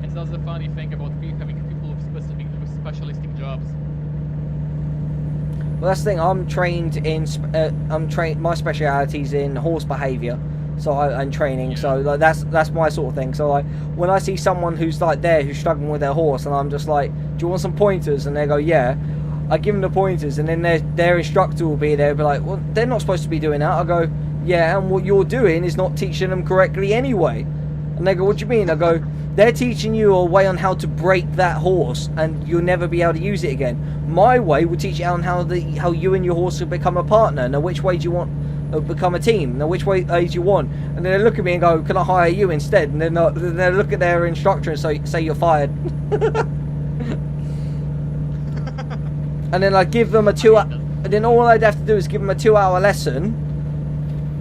It's that's the funny thing about having people with specialistic jobs. Well, that's the thing. I'm trained in. My speciality's in horse behaviour, and training. Yeah. So like that's my sort of thing. So like when I see someone who's like who's struggling with their horse, and I'm just like, do you want some pointers? And they go, yeah. I give them the pointers, and then their instructor will be there, be like, well, they're not supposed to be doing that. I go, yeah, and what you're doing is not teaching them correctly anyway. And they go, what do you mean? I go, they're teaching you a way on how to break that horse, and you'll never be able to use it again. My way will teach you on how you and your horse will become a partner. Now, which way do you want to become a team? Now, which way do you want? And then they look at me and go, can I hire you instead? And then they look at their instructor and say you're fired. And then I give them a 2-hour, and then all I'd have to do is give them a 2-hour lesson,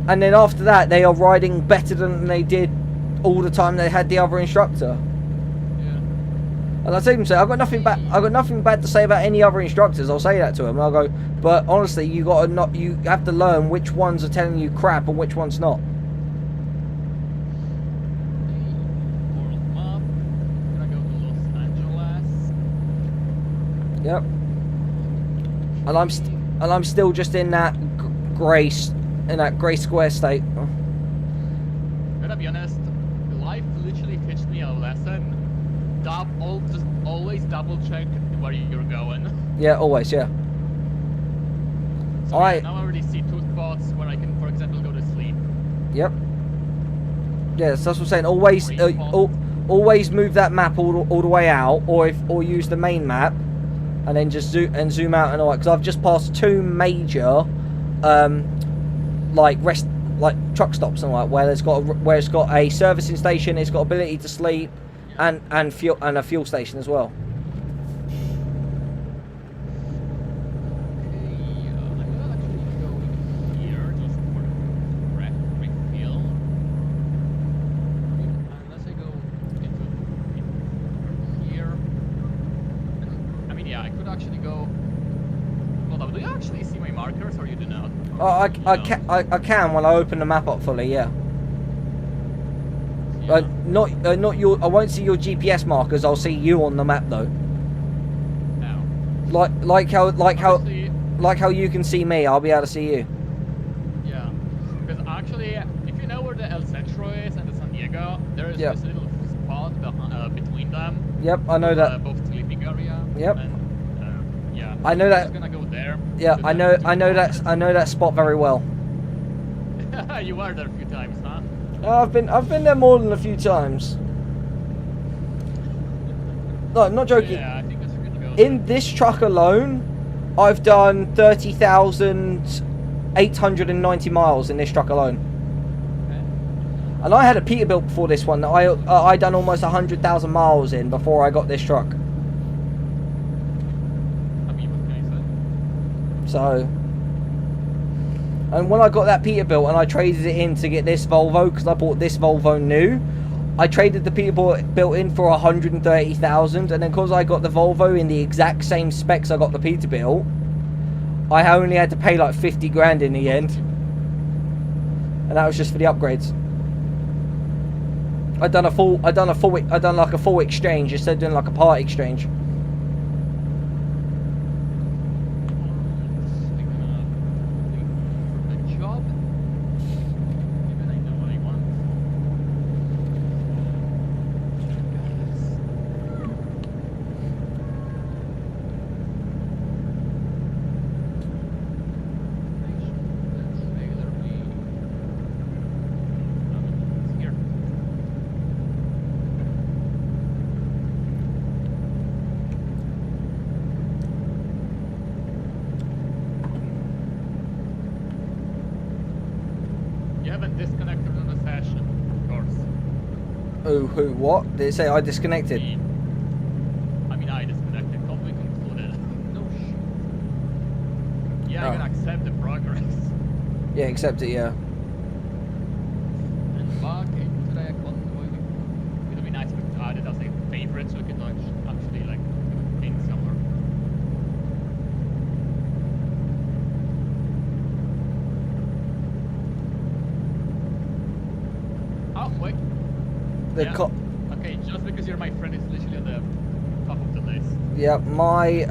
and then after that they are riding better than they did all the time they had the other instructor. Yeah. And I say, I've got nothing bad to say about any other instructors. I'll say that to them. I'll go, but honestly, you have to learn which ones are telling you crap and which ones not. World map. Can I go to Los Angeles? Yep. And I'm still just in that grey square state. Gotta be honest, life literally teach me a lesson. Just always double check where you're going. Yeah, always, yeah. So now I already see 2 spots where I can, for example, go to sleep. Yep. Yes, that's what I'm saying. Always, always move that map all the way out, or use the main map. And then just zoom out and all that, because I've just passed 2 major, truck stops and where it's got a servicing station, it's got ability to sleep, and a fuel station as well. Okay, I'm gonna actually go here just for refill. Unless I go into here. I mean, yeah, I could actually go. Hold up, do you actually see my markers, or you do not? I can when I open the map up fully, yeah. Yeah. Not your. I won't see your GPS markers. I'll see you on the map though. No. Like how Honestly, you can see me. I'll be able to see you. yeah, because actually, if you know where the El Centro is and the San Diego, there is Yep. this little spot between them. Yep, I know that. Both sleeping area. Yep. And, yeah. I know I'm that. just gonna go there. Yeah, to I the- know that spot very well. You were there a few times, huh? I've been there more than a few times. No, I'm not joking. Yeah, I think that's good to go. In this truck alone, I've done 30,890 miles in this truck alone. Okay. And I had a Peterbilt before this one that I done almost 100,000 miles in before I got this truck. I mean, what can I say? So, and when I got that Peterbilt and I traded it in to get this Volvo, because I bought this Volvo new, I traded the Peterbilt in for 130,000, and then because I got the Volvo in the exact same specs I got the Peterbilt, I only had to pay like 50 grand in the end, and that was just for the upgrades. I done like a full exchange instead of doing like a part exchange. You haven't disconnected on the session, of course. Oh, who? What? Did it say I disconnected? I mean, I disconnected, completely concluded. No shit. Yeah, Oh. I can accept the progress. Yeah, accept it, yeah. And back into the convoy. It would be nice if we could add it as a favorite so we could actually like pin somewhere. Oh, wait. The Yeah. co- Okay, just because you're my friend is literally on the top of the list. Yeah, my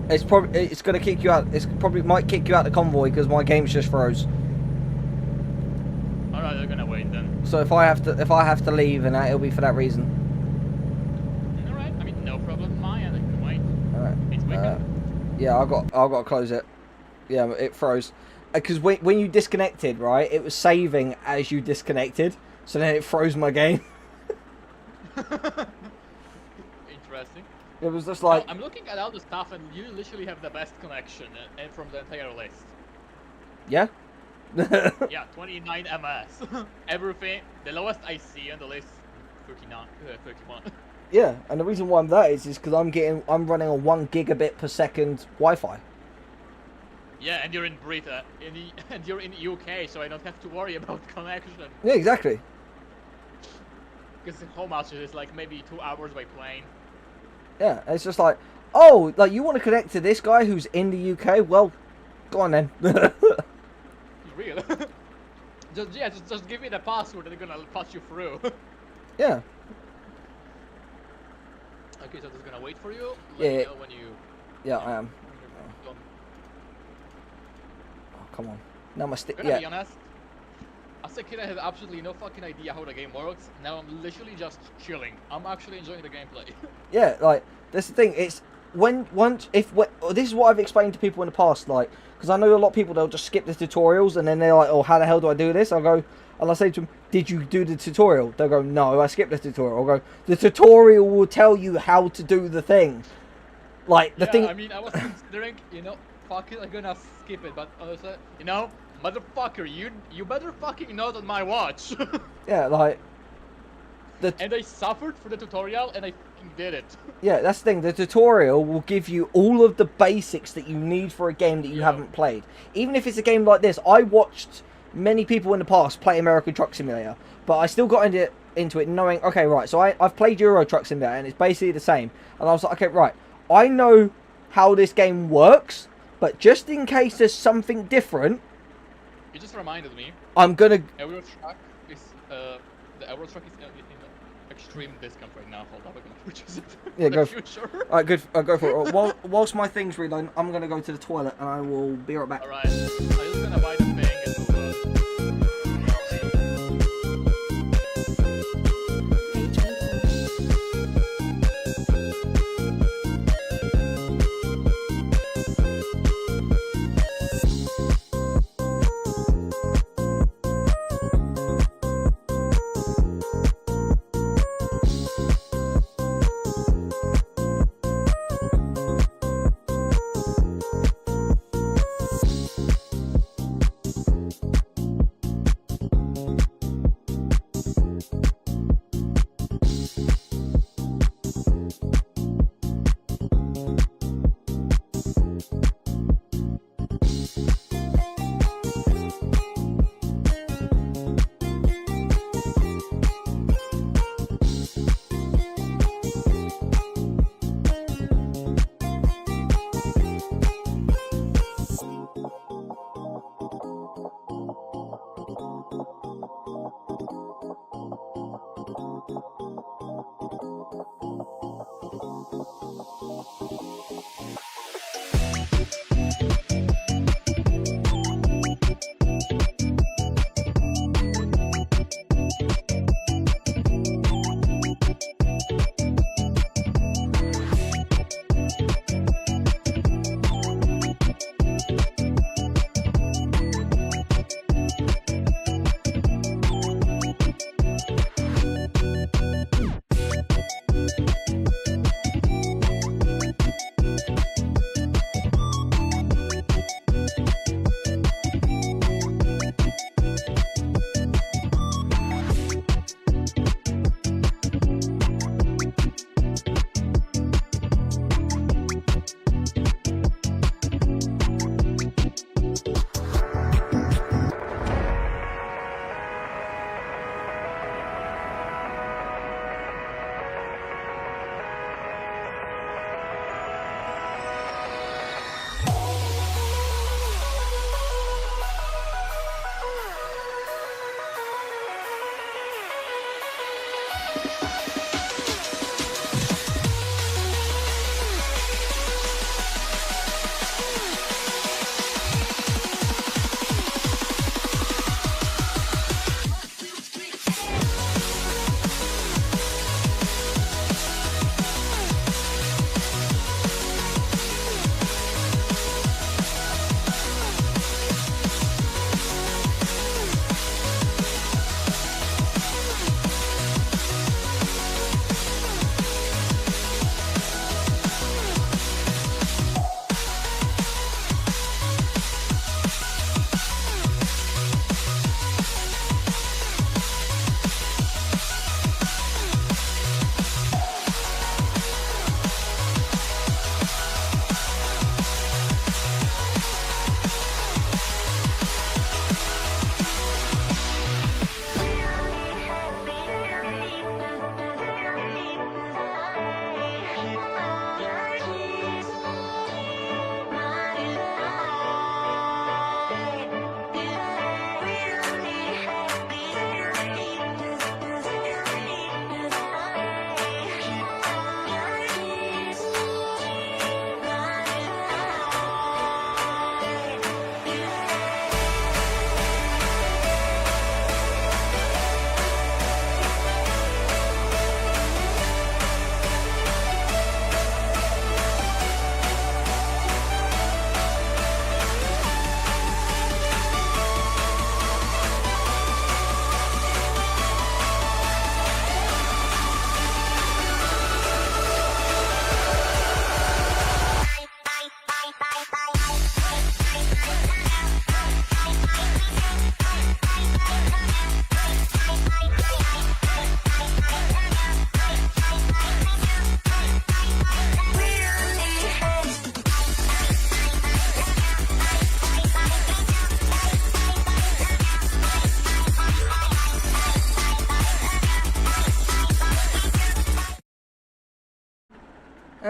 it's gonna kick you out. It's probably might kick you out the convoy because my game's just froze. All right, they're gonna wait then. So if I have to leave, and it'll be for that reason. All right. I mean, no problem. My end, I can wait. All right. It's wicked. Yeah, I got to close it. Yeah, it froze. Because when you disconnected, right, it was saving as you disconnected, so then it froze my game. Interesting. It was just like, I'm looking at all the stuff, and you literally have the best connection and from the entire list. yeah, Yeah, 29 ms. Everything. The lowest I see on the list, 31. yeah. And the reason why I'm that is because I'm running a 1 gigabit per second Wi-Fi. Yeah, and you're in Britain, and you're in UK, so I don't have to worry about connection. Yeah, exactly. Because how much is like maybe 2 hours by plane? Yeah, it's just like, oh, like you want to connect to this guy who's in the UK? Well, go on then. Real. just give me the password and they're gonna pass you through. Yeah. Okay, so they're gonna wait for you. Yeah, Let me yeah. know when you. Yeah, I am. when you're done. Oh, come on. Now my stick. Gonna Yeah. be honest. As a kid, I had absolutely no fucking idea how the game works. Now I'm literally just chilling. I'm actually enjoying the gameplay. Yeah, like that's the thing. It's this is what I've explained to people in the past, like, because I know a lot of people, they'll just skip the tutorials and then they're like, oh, how the hell do I do this? I'll go and I say to them, did you do the tutorial? They'll go, no, I skipped the tutorial. I'll go, the tutorial will tell you how to do the thing. Like the thing. I mean, I was considering, fuck it, I'm gonna skip it, but also, motherfucker, you better fucking not on my watch. Yeah, like. And I suffered for the tutorial, and I fucking did it. Yeah, that's the thing. The tutorial will give you all of the basics that you need for a game that you haven't played. Even if it's a game like this, I watched many people in the past play American Truck Simulator, but I still got into it knowing, okay, right, so I've played Euro Truck Simulator, and it's basically the same. And I was like, okay, right, I know how this game works, but just in case there's something different, You just reminded me. I'm gonna. Euro Truck is the Euro Truck is in extreme discount right now. Hold up, I'm gonna purchase it. Yeah, go. Future. Alright, good. I'll go for it. Whilst my thing's reloading, I'm gonna go to the toilet, and I will be right back. All right, I'm just gonna buy the thing and move on.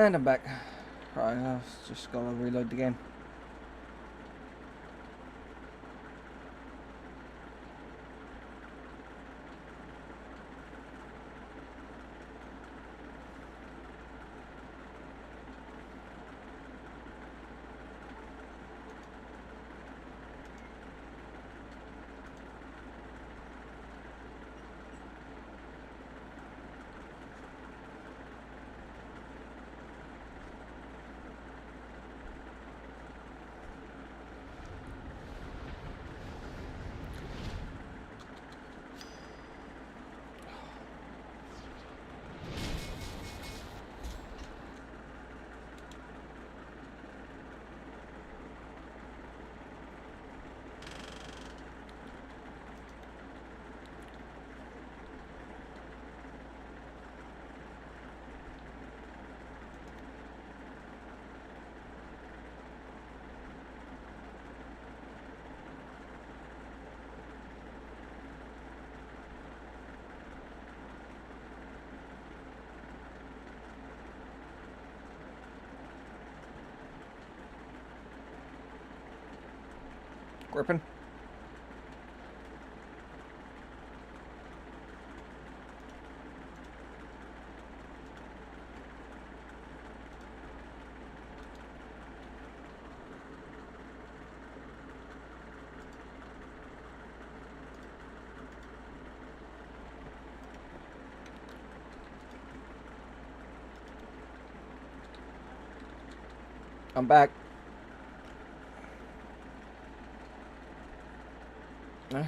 And I'm back. Right, I've just gotta reload the game. Gripping. I'm back. No.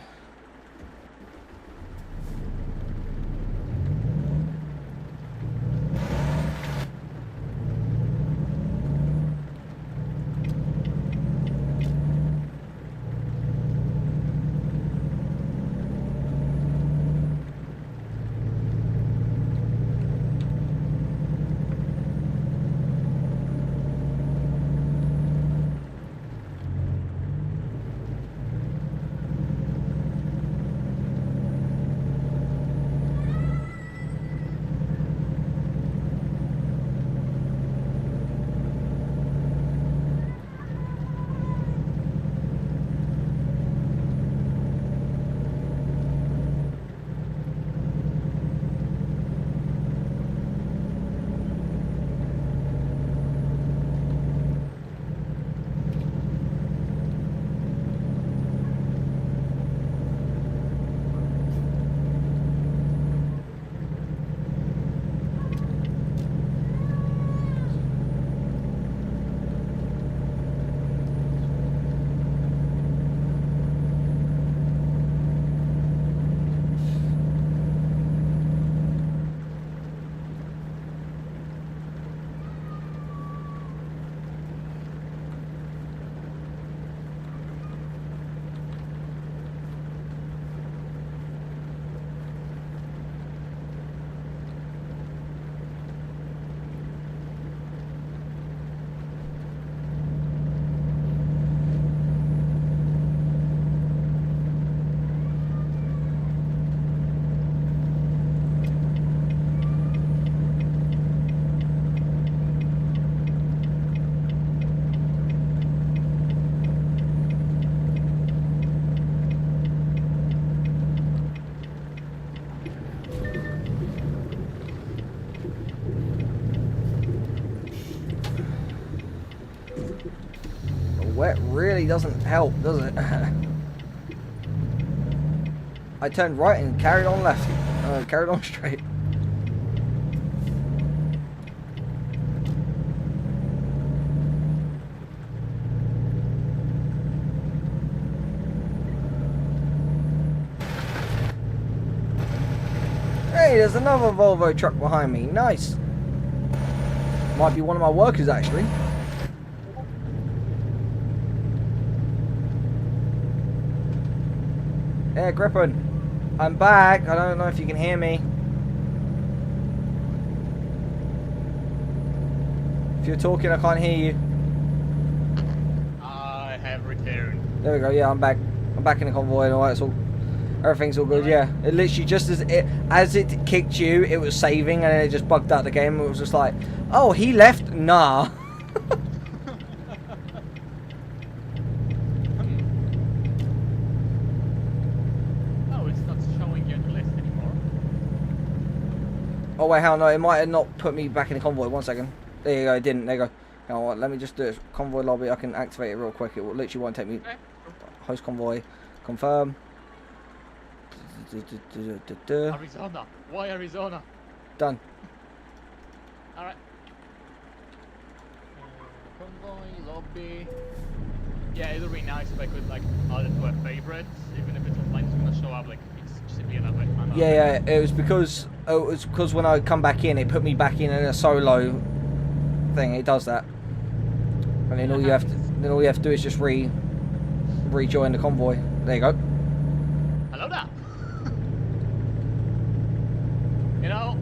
Wet really doesn't help, does it? I turned right and carried on left. Carried on straight. Hey, there's another Volvo truck behind me. Nice. Might be one of my workers, actually. Yeah, Grippin. I'm back. I don't know if you can hear me. If you're talking, I can't hear you. I have returned. There we go. Yeah, I'm back. I'm back in the convoy and all that. It's all, everything's all good. Yeah, it literally just as it kicked you, it was saving, and then it just bugged out the game. It was just like, Oh, he left? Nah. Oh, it's not showing you on the list anymore. Oh wait, hell no, it might have not put me back in the convoy. 1 second. There you go, it didn't. There you go. Hang on, let me just do it. Convoy lobby, I can activate it real quick. It will literally won't take me. Okay. Host convoy, confirm. Arizona. Why Arizona? Done. Alright. Convoy, lobby. Yeah, it would be nice if I could like add it to a favorite, even if it's offline, it's gonna show up like it's simply another. Yeah, it was because when I come back in, it put me back in a solo thing. It does that, and then all you have to do is just rejoin the convoy. There you go. Hello there. You know,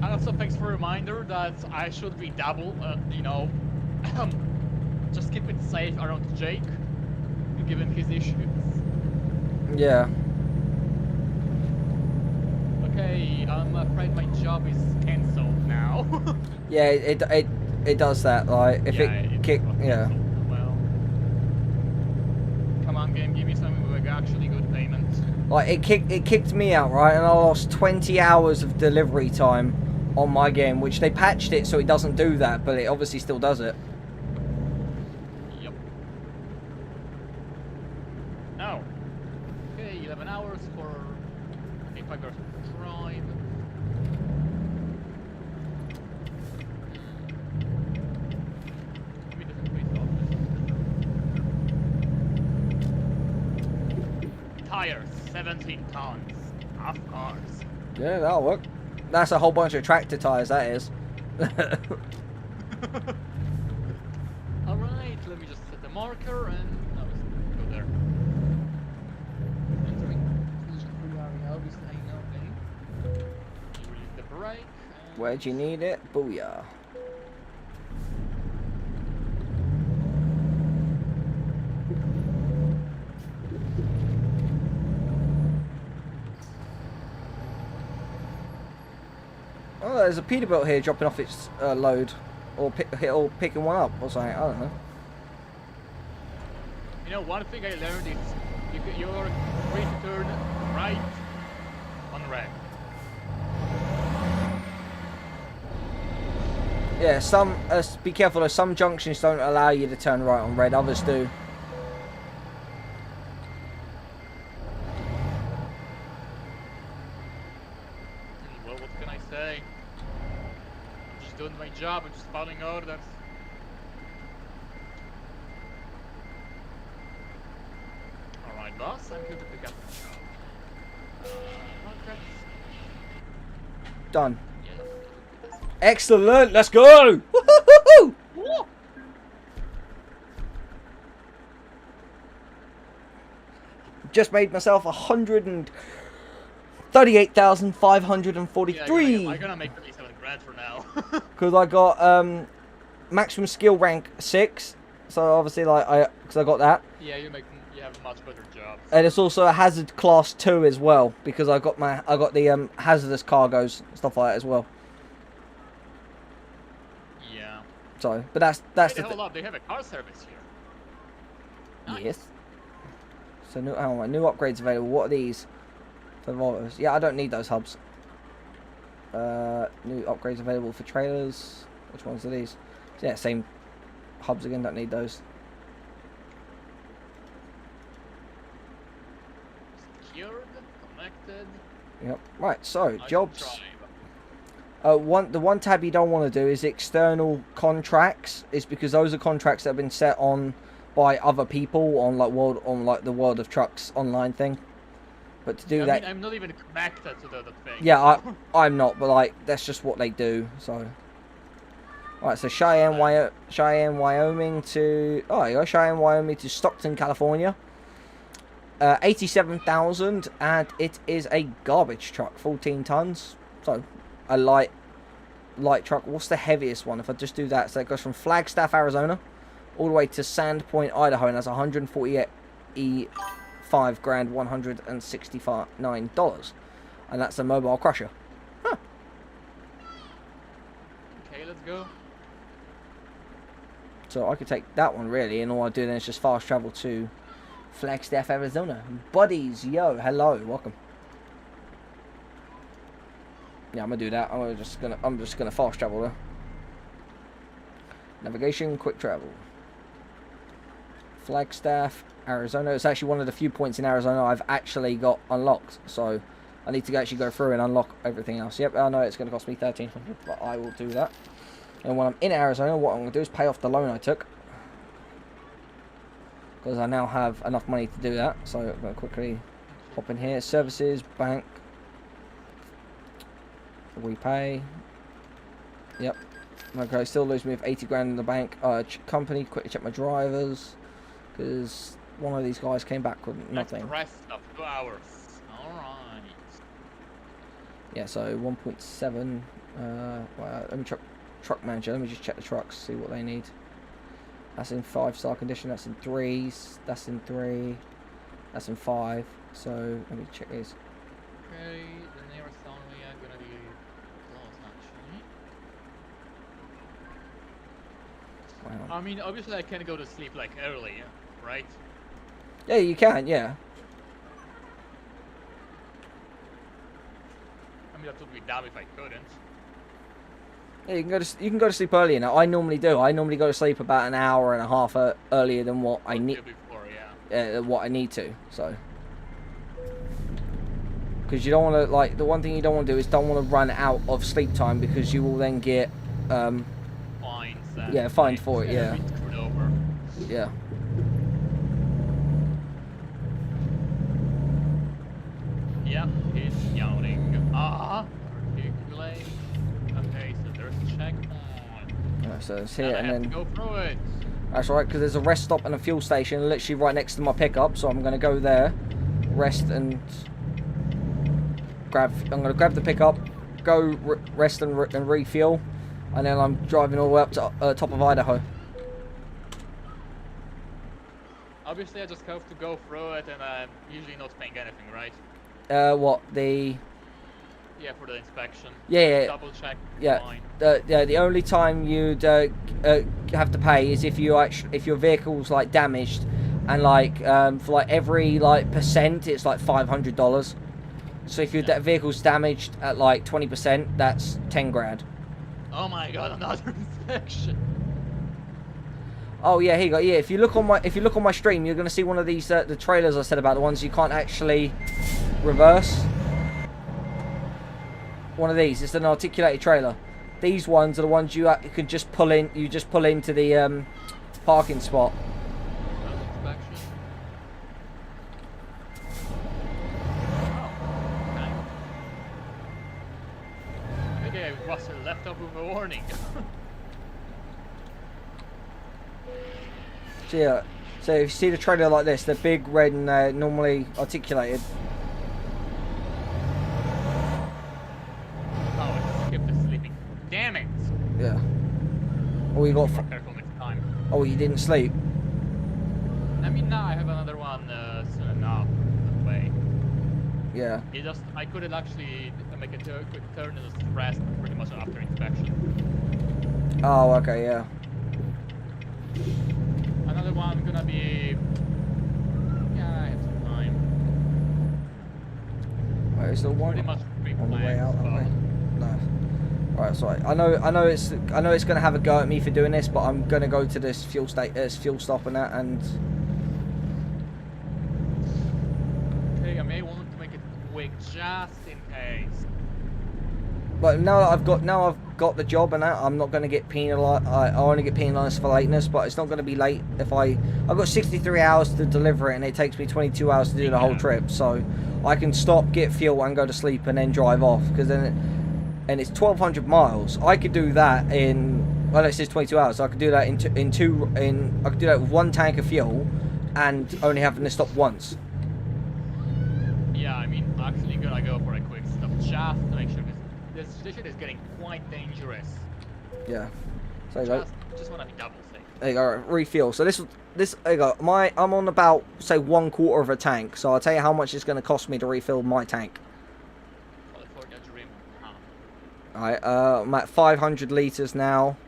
and also thanks for a reminder that I should be double. You know, just keep it safe around Jake, given his issues. Yeah. Okay, I'm afraid my job is cancelled now. Yeah, it does that. Like if Yeah, it it's kick, got yeah. cancelled. Well, come on, game, give me something with actually good payment. Like it kicked me out, right, and I lost 20 hours of delivery time on my game, which they patched it so it doesn't do that, but it obviously still does it. Yep. Now, okay, 11 hours for 85 hours of drive. Maybe it doesn't waste all this. Tires, 17 tons. Of course. Yeah, that'll work. That's a whole bunch of tractor tires, that is. Alright, let me just set the marker and no, go there. Entering collision free area, obviously I know, okay. You release the brake. And Where'd you need it? Booyah. Oh, there's a Peterbilt here dropping off its load, or picking one up, or something. I don't know. You know, one thing I learned is you're free to turn right on red. Yeah, some be careful though. Some junctions don't allow you to turn right on red. Others do. Well, what can I say? I'm just doing my job, I'm just following orders. Alright, boss, I'm here to pick up the job. Contracts. Done. Yeah, let's do this. Excellent. Let's go. Woo-hoo-hoo-hoo! Whoa! Just made myself 138,543. I'm gonna make 37 grand for now. Because I got maximum skill rank 6, so obviously because I got that, Yeah, you have a much better job. and it's also a hazard class 2 as well because I got the hazardous cargoes stuff like that as well. Yeah. So, but that's Hey, the hold up, they have a car service here. Nice. yes. So new upgrades available. What are these for Volvos? Yeah, I don't need those hubs. New upgrades available for trailers. Which ones are these? So yeah, same hubs again. Don't need those. Secured, connected. Yep. Right. So I jobs. should try. The one tab you don't want to do is external contracts. Is because those are contracts that have been set on by other people on the World of Trucks online thing. But to do I that, mean, I'm not even connected to the thing. yeah, I'm not. But like that's just what they do. So. Alright, so Cheyenne, Wyoming to... Oh, you go. Cheyenne, Wyoming to Stockton, California. 87,000, and it is a garbage truck, 14 tons. So, a light truck. What's the heaviest one? If I just do that, so it goes from Flagstaff, Arizona, all the way to Sandpoint, Idaho, and that's $148,169. And that's a mobile crusher. Huh. Okay, let's go. So I could take that one really, and all I do then is just fast travel to Flagstaff, Arizona. Buddies, yo, hello, welcome. Yeah, I'm gonna do that. I'm just gonna fast travel there. Navigation, quick travel. Flagstaff, Arizona. It's actually one of the few points in Arizona I've actually got unlocked. So I need to actually go through and unlock everything else. Yep, I know it's gonna cost me $1,300, but I will do that. And when I'm in Arizona, what I'm gonna do is pay off the loan I took, because I now have enough money to do that. So I'm gonna quickly hop in here. Services, bank. Repay. Yep. Okay, still lose me with 80 grand in the bank. Company, quickly check my drivers, because one of these guys came back with nothing. Rest of 2 hours. Alright. Yeah, so 1.7. Well, let me truck manager. Let me just check the trucks, see what they need. That's in 5-star condition. That's in 3s. That's in 3. That's in 5. So let me check these. Okay, the nearest town we are gonna be close actually. Wow. I mean, obviously I can go to sleep like early, right? Yeah, you can. Yeah. I mean, that would be dumb if I couldn't. Yeah, you can go to sleep earlier now. I normally do. I normally go to sleep about an hour and a half earlier than what I need. Before, yeah. What I need to. So. Because you don't want to, like, the one thing you don't want to do is don't want to run out of sleep time, because you will then get Fines. yeah, fined for it. Yeah. Screwed over. Yeah. Yeah, he's yawning. Articulate. Okay, so there's a checkpoint. Right, so it's here, I and have then to go through it. that's right, because there's a rest stop and a fuel station literally right next to my pickup. So I'm gonna go there, rest and grab. I'm gonna grab the pickup, go rest and refuel, and then I'm driving all the way up to top of Idaho. Obviously, I just have to go through it, and I'm usually not paying anything, right? What the? Yeah, for the inspection. Yeah. Double check. Yeah. Fine. Yeah. The only time you'd have to pay is if your vehicle's like damaged, and like for like every like percent, it's like $500. So if your vehicle's damaged at like 20%, that's 10 grand. Oh my god, another inspection. Oh yeah, here you go. Yeah, if you look on my stream, you're gonna see one of these the trailers I said about, the ones you can't actually reverse. One of these. It's an articulated trailer. These ones are the ones you can just pull in. You just pull into the parking spot. Another inspection. Oh, okay. Maybe I was left off with a warning. So yeah, so if you see the trailer like this, they're big, red, and normally articulated. Oh, it skipped the sleeping. Damn it! Yeah. Oh, you got. Be more careful next time. Oh, you didn't sleep. I mean, now I have another one soon enough. That way. Yeah. It just I couldn't actually make a quick turn and just rest pretty much after inspection. Oh, okay, yeah. Another one gonna be. Yeah, I have some time. Wait, is there one Pretty much on the way out? pre-planned, Aren't we? No. Right, sorry. I know it's gonna have a go at me for doing this, but I'm gonna go to this fuel stop and that, and okay, I may want to make it quick just in case. but now that I've got the job and that, I'm not gonna get penalised. I only get penalised for lateness, but it's not gonna be late if I've got 63 hours to deliver it, and it takes me 22 hours to do the whole trip, so I can stop, get fuel, and go to sleep, and then drive off, because then. And it's 1,200 miles. I could do that in, well, it says 22 hours. So I could do that I could do that with one tank of fuel, and only having to stop once. Yeah, I mean, actually gonna go for a quick stop just to make sure this shit is getting quite dangerous. Yeah. So there you go. Just wanna be double safe. There you go. Refuel. So this there you go. I'm on about say 1/4 of a tank. So I'll tell you how much it's going to cost me to refill my tank. California dream. Alright, I'm at 500 litres now.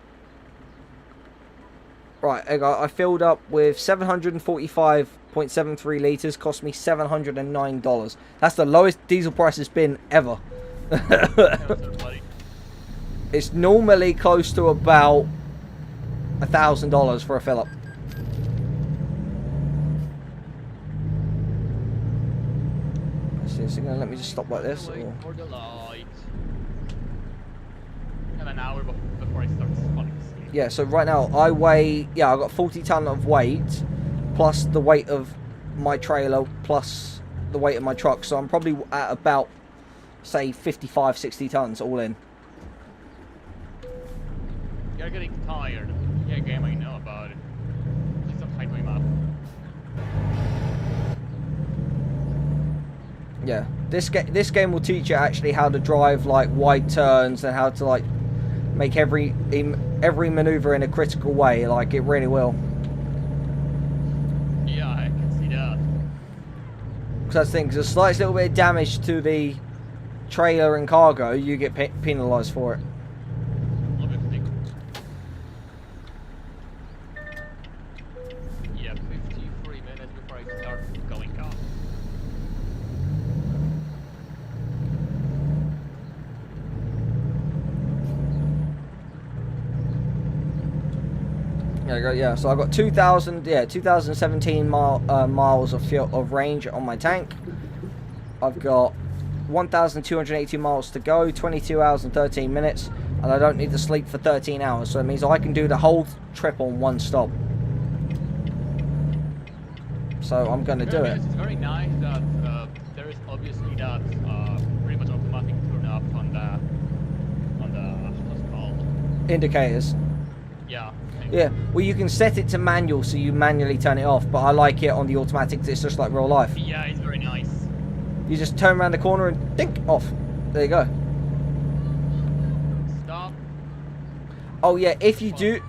Right, I filled up with 745.73 litres, cost me $709. That's the lowest diesel price it's been ever. It's normally close to about $1,000 for a fill up. Is it gonna let me just stop like this? Wait Or? for the light. Have an hour before it starts falling asleep. Yeah, so right now I weigh, I got 40 ton of weight, plus the weight of my trailer, plus the weight of my truck. So I'm probably at about, say, 55, 60 tons all in. You're getting tired. Yeah, game, I know about it. Please don't hide my map. Yeah, this game will teach you actually how to drive like wide turns and how to like make every maneuver in a critical way. Like, it really will. Yeah, I can see that. Because that's the thing, 'cause a slight little bit of damage to the trailer and cargo, you get penalised for it. Obviously. Yeah, 53 minutes before I start going off. Yeah, so I've got 2017 miles of range on my tank. I've got 1,280 miles to go, 22 hours and 13 minutes, and I don't need to sleep for 13 hours, so it means I can do the whole trip on one stop. So I'm going to do it. It's very nice that there is obviously that pretty much automatic turn up on the what's it called? Indicators. Yeah. Yeah, well, you can set it to manual, so you manually turn it off, but I like it on the automatic 'cause it's just like real life. Yeah, it's very nice. You just turn around the corner and dink, off. There you go. Stop. Oh yeah, if you do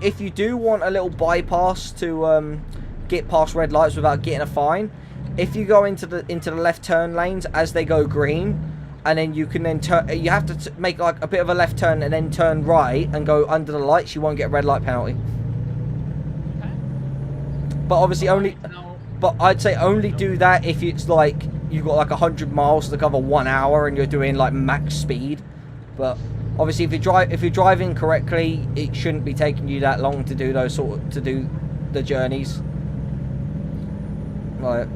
want a little bypass to get past red lights without getting a fine, if you go into the left turn lanes as they go green, and then you can then turn, you have to make like a bit of a left turn and then turn right and go under the lights, you won't get a red light penalty. Okay. But obviously only, No. but I'd say only do that if it's like you've got like 100 miles to cover 1 hour and you're doing like max speed. But obviously if you're driving correctly, it shouldn't be taking you that long to do those to do the journeys. Right.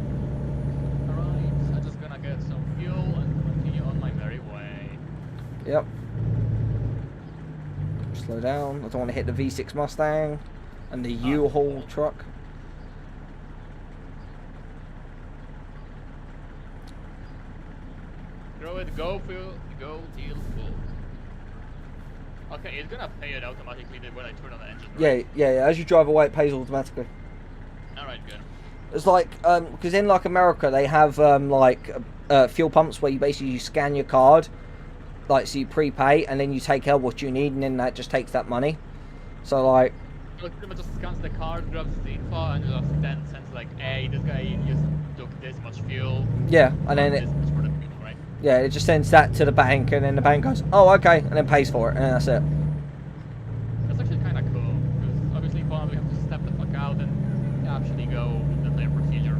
Alright, I'm just gonna get some fuel and continue on my merry way. Yep. Slow down. I don't want to hit the V6 Mustang and the U-Haul truck. Throw it, go fuel, go deal full. Okay, it's gonna pay it automatically when I turn on the engine. Right? Yeah. As you drive away, it pays automatically. Alright, good. It's like, because in like America, they have fuel pumps where you scan your card, like, so you prepay, and then you take out what you need, and then that just takes that money. So like, So it pretty much just scans the card, grabs the info, and just then sends like, hey, this guy just took this much fuel. yeah, and then this it, much for the fuel, right? yeah, it just sends that to the bank, and then the bank goes, oh, okay, and then pays for it, and that's it. That's actually kind of cool, because obviously we have to step the fuck out and actually go with the player procedure.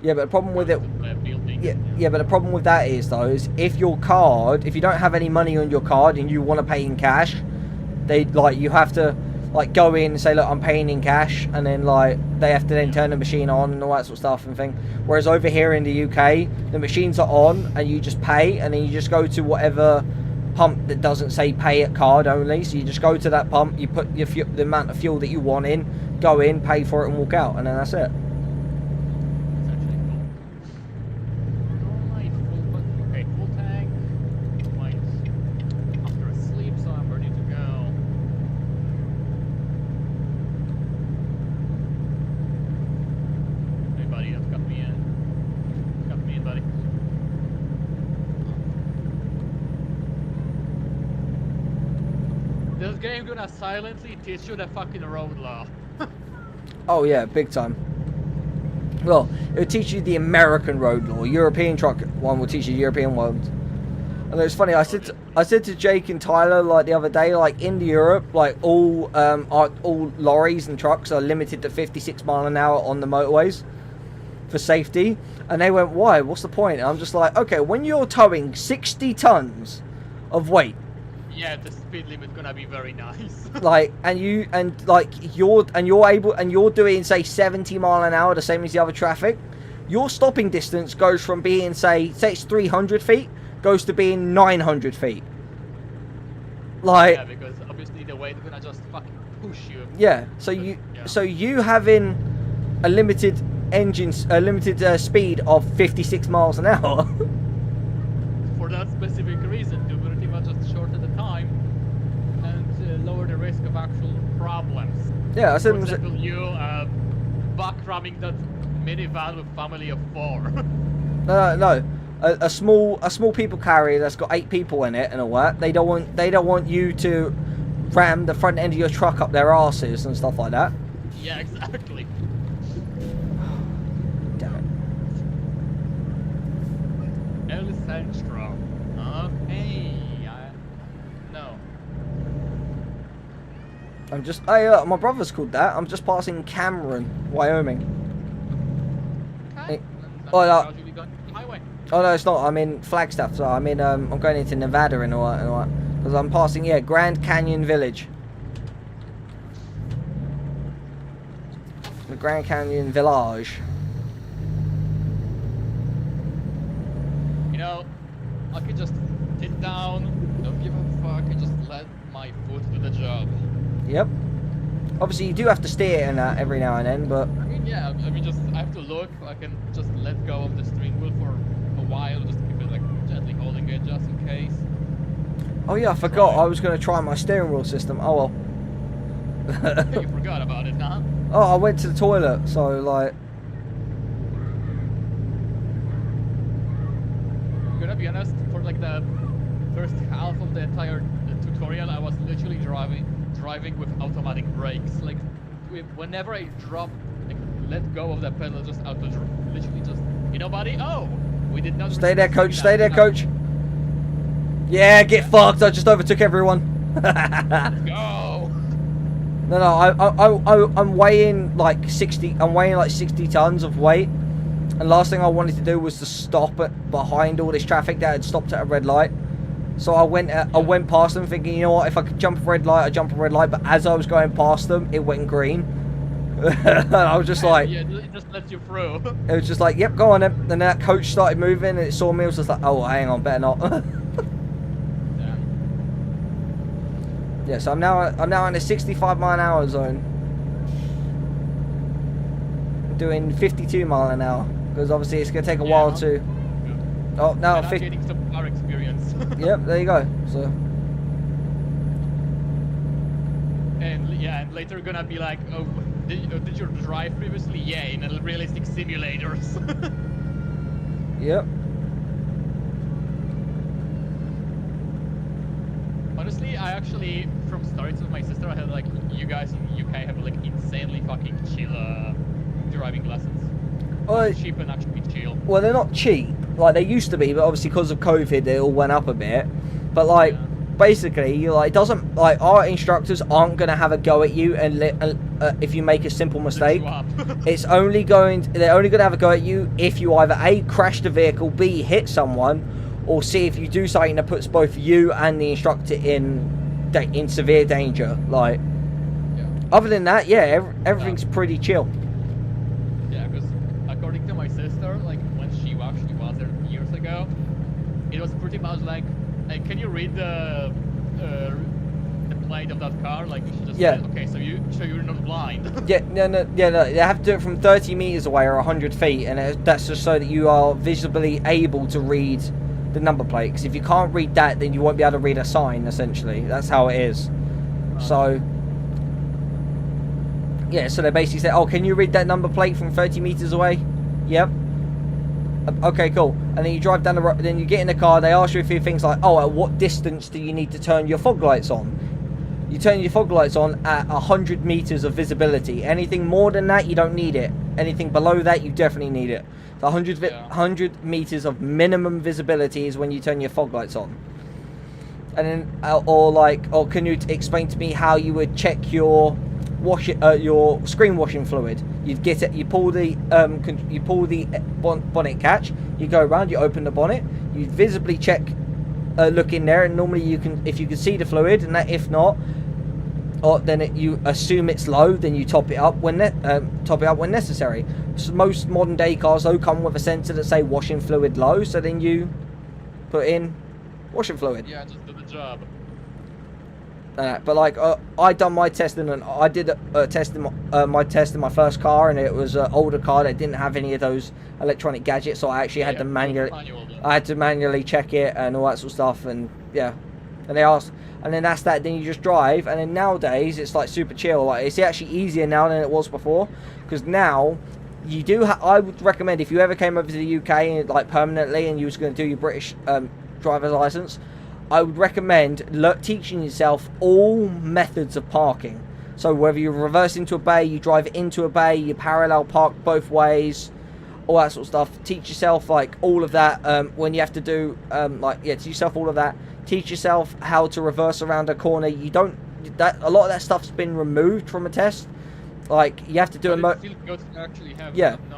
Yeah, but the problem with it, Building. yeah, but the problem with that is though, is if your card, if you don't have any money on your card and you want to pay in cash, they like you have to like go in and say, look, I'm paying in cash, and then like they have to then turn the machine on and all that sort of stuff and thing. Whereas over here in the UK, the machines are on and you just pay, and then you just go to whatever pump that doesn't say pay at card only. So you just go to that pump, you put your the amount of fuel that you want in, go in, pay for it, and walk out, and then that's it. It's actually cool. Alright, full tank. Mine's after a sleep, so I'm ready to go. Hey buddy, that's got me in. Got me in, buddy. This game gonna silently teach you the fucking road law. Oh yeah, big time. Well, it'll teach you the American road law. European truck one will teach you European ones. And it's funny, I said I said to Jake and Tyler like the other day, like in Europe, like all lorries and trucks are limited to 56 mile an hour on the motorways for safety. And they went, why? What's the point? And I'm just like, okay, when you're towing 60 tons of weight, Yeah, the speed limit gonna be very nice. like, you're doing say 70 mile an hour, the same as the other traffic. Your stopping distance goes from being say it's 300 feet, goes to being 900 feet. Like, Yeah, because obviously the weight gonna just fucking push you. yeah. So you having a limited speed of 56 miles an hour. For that specific reason, to pretty much just shorten the time and lower the risk of actual problems. Yeah, I For said. example, you back ramming that minivan with family of 4. No. A small people carrier that's got 8 people in it and all that. They don't want you to ram the front end of your truck up their asses and stuff like that. Yeah, exactly. Damn it. El Centro. Okay. No. I'm just. My brother's called that. I'm just passing Cameron, Wyoming. Okay. Oh, Usually going to the highway. Oh no, it's not. I'm in Flagstaff, so I'm going into Nevada and all that. Because I'm passing, Grand Canyon Village. The Grand Canyon Village. You know, I could just sit down, don't give a fuck, and just let my foot do the job. Yep. Obviously, you do have to steer in that every now and then, but I mean, yeah, I have to look, I can just let go of the steering wheel for a while, just keep it like gently holding it just in case. oh yeah, I forgot. I was going to try my steering wheel system. Oh well. You forgot about it, huh? Oh, I went to the toilet, so like. I'm gonna be honest, for like the first half of the entire tutorial, I was literally driving with automatic brakes. Like, whenever I drop, like, let go of the pedal, just literally just, you know, buddy? Oh, we did not. Stay there, coach. Stay there, coach. Yeah, get fucked. I just overtook everyone. Let's go. No, I'm weighing like 60. I'm weighing like 60 tons of weight, and last thing I wanted to do was to stop behind all this traffic that had stopped at a red light. So I went past them thinking, you know what, if I could jump a red light, I'd jump a red light. But as I was going past them, it went green. And I was just like, yeah, it just lets you through. it was just like, yep, go on then. And then that coach started moving, and it saw me. I was just like, oh, hang on, better not. Yeah. Yeah, so I'm now in a 65 mile an hour zone. I'm doing 52 mile an hour because obviously it's gonna take a while to. Oh, now And I'm getting some car experience. Yep, there you go. So. And later gonna be like, oh, did you drive previously? Yeah, in a realistic simulators. Yep. Honestly, I actually, from stories of my sister, I had like, you guys in UK have like insanely fucking chill driving lessons. Cheap and actually chill. Well, they're not cheap like they used to be, but obviously because of COVID, they all went up a bit. But like, basically, you like, it doesn't like our instructors aren't gonna have a go at you and if you make a simple mistake. They're only gonna have a go at you if you either A, crash the vehicle, B, hit someone, or C, if you do something that puts both you and the instructor in severe danger. Like, other than that, yeah, everything's pretty chill. Yeah, because according to my sister, like when she actually was there years ago, it was pretty much like, hey, can you read the plate of that car? Like, she just said, okay, so you're not blind. No. You have to do it from 30 meters away or 100 feet, and that's just so that you are visibly able to read the number plate. Because if you can't read that, then you won't be able to read a sign. Essentially, that's how it is. So. Yeah, so they basically say, oh, can you read that number plate from 30 meters away? Yep. Okay, cool. And then you drive down the road, then you get in the car, they ask you a few things like, oh, at what distance do you need to turn your fog lights on? You turn your fog lights on at 100 meters of visibility. Anything more than that, you don't need it. Anything below that, you definitely need it. So 100 meters of minimum visibility is when you turn your fog lights on. And then, or can you explain to me how you would check your your screen washing fluid? You'd get it. You pull the bonnet catch. You go around. You open the bonnet. You visibly check, look in there, and normally you can, if you can see the fluid, and that if not, or then you assume it's low, then you top it up when necessary. So most modern day cars though come with a sensor that say washing fluid low, so then you put in washing fluid. Yeah, just do the job. But like I done my testing, and I did my test in my first car, and it was an older car that didn't have any of those electronic gadgets, so I actually had to manually check it and all that sort of stuff. And yeah, and they asked, and then that's that. Then you just drive, and then nowadays it's like super chill. Like it's actually easier now than it was before, because now you do. I would recommend, if you ever came over to the UK like permanently and you was going to do your British driver's license, I would recommend teaching yourself all methods of parking. So whether you reverse into a bay, you drive into a bay, you parallel park both ways, all that sort of stuff. Teach yourself like all of that when you have to do teach yourself all of that. Teach yourself how to reverse around a corner. You don't a lot of that stuff's been removed from a test. Like you have to do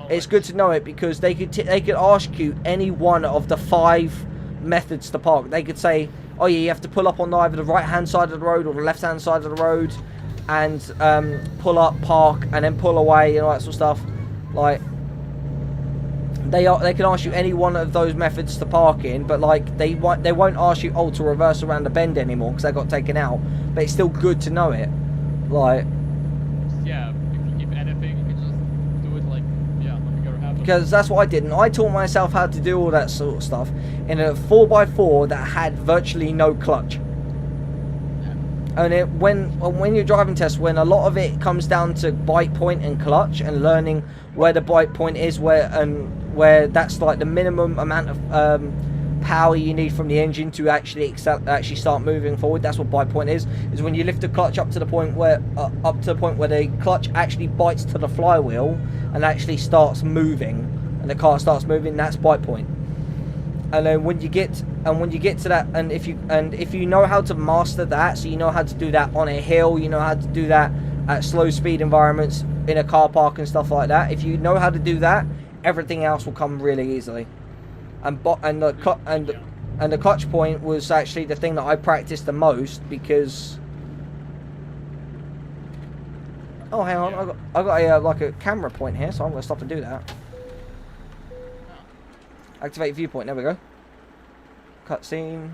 it's good to know it, because they could ask you any one of the 5 methods to park. They could say, oh yeah, you have to pull up on either the right hand side of the road or the left hand side of the road, and pull up, park, and then pull away, and all that sort of stuff. Like they can ask you any one of those methods to park in, but like they won't ask you to reverse around the bend anymore, because that got taken out. But it's still good to know it. Like yeah, if anything, you can just do it like whatever happens. Because that's what I did, and I taught myself how to do all that sort of stuff in a 4x4 that had virtually no clutch. And when you're driving tests, when a lot of it comes down to bite point and clutch, and learning where the bite point is, where that's like the minimum amount of power you need from the engine to actually start moving forward. That's what bite point is when you lift the clutch up to the point where the clutch actually bites to the flywheel and actually starts moving, and the car starts moving. That's bite point. And then when you get to that, and if you know how to master that, so you know how to do that on a hill, you know how to do that at slow speed environments in a car park and stuff like that. If you know how to do that, everything else will come really easily. And the clutch point was actually the thing that I practiced the most, because oh, hang on, I got a like a camera point here, so I'm gonna stop and do that. Activate viewpoint. There we go. Cutscene.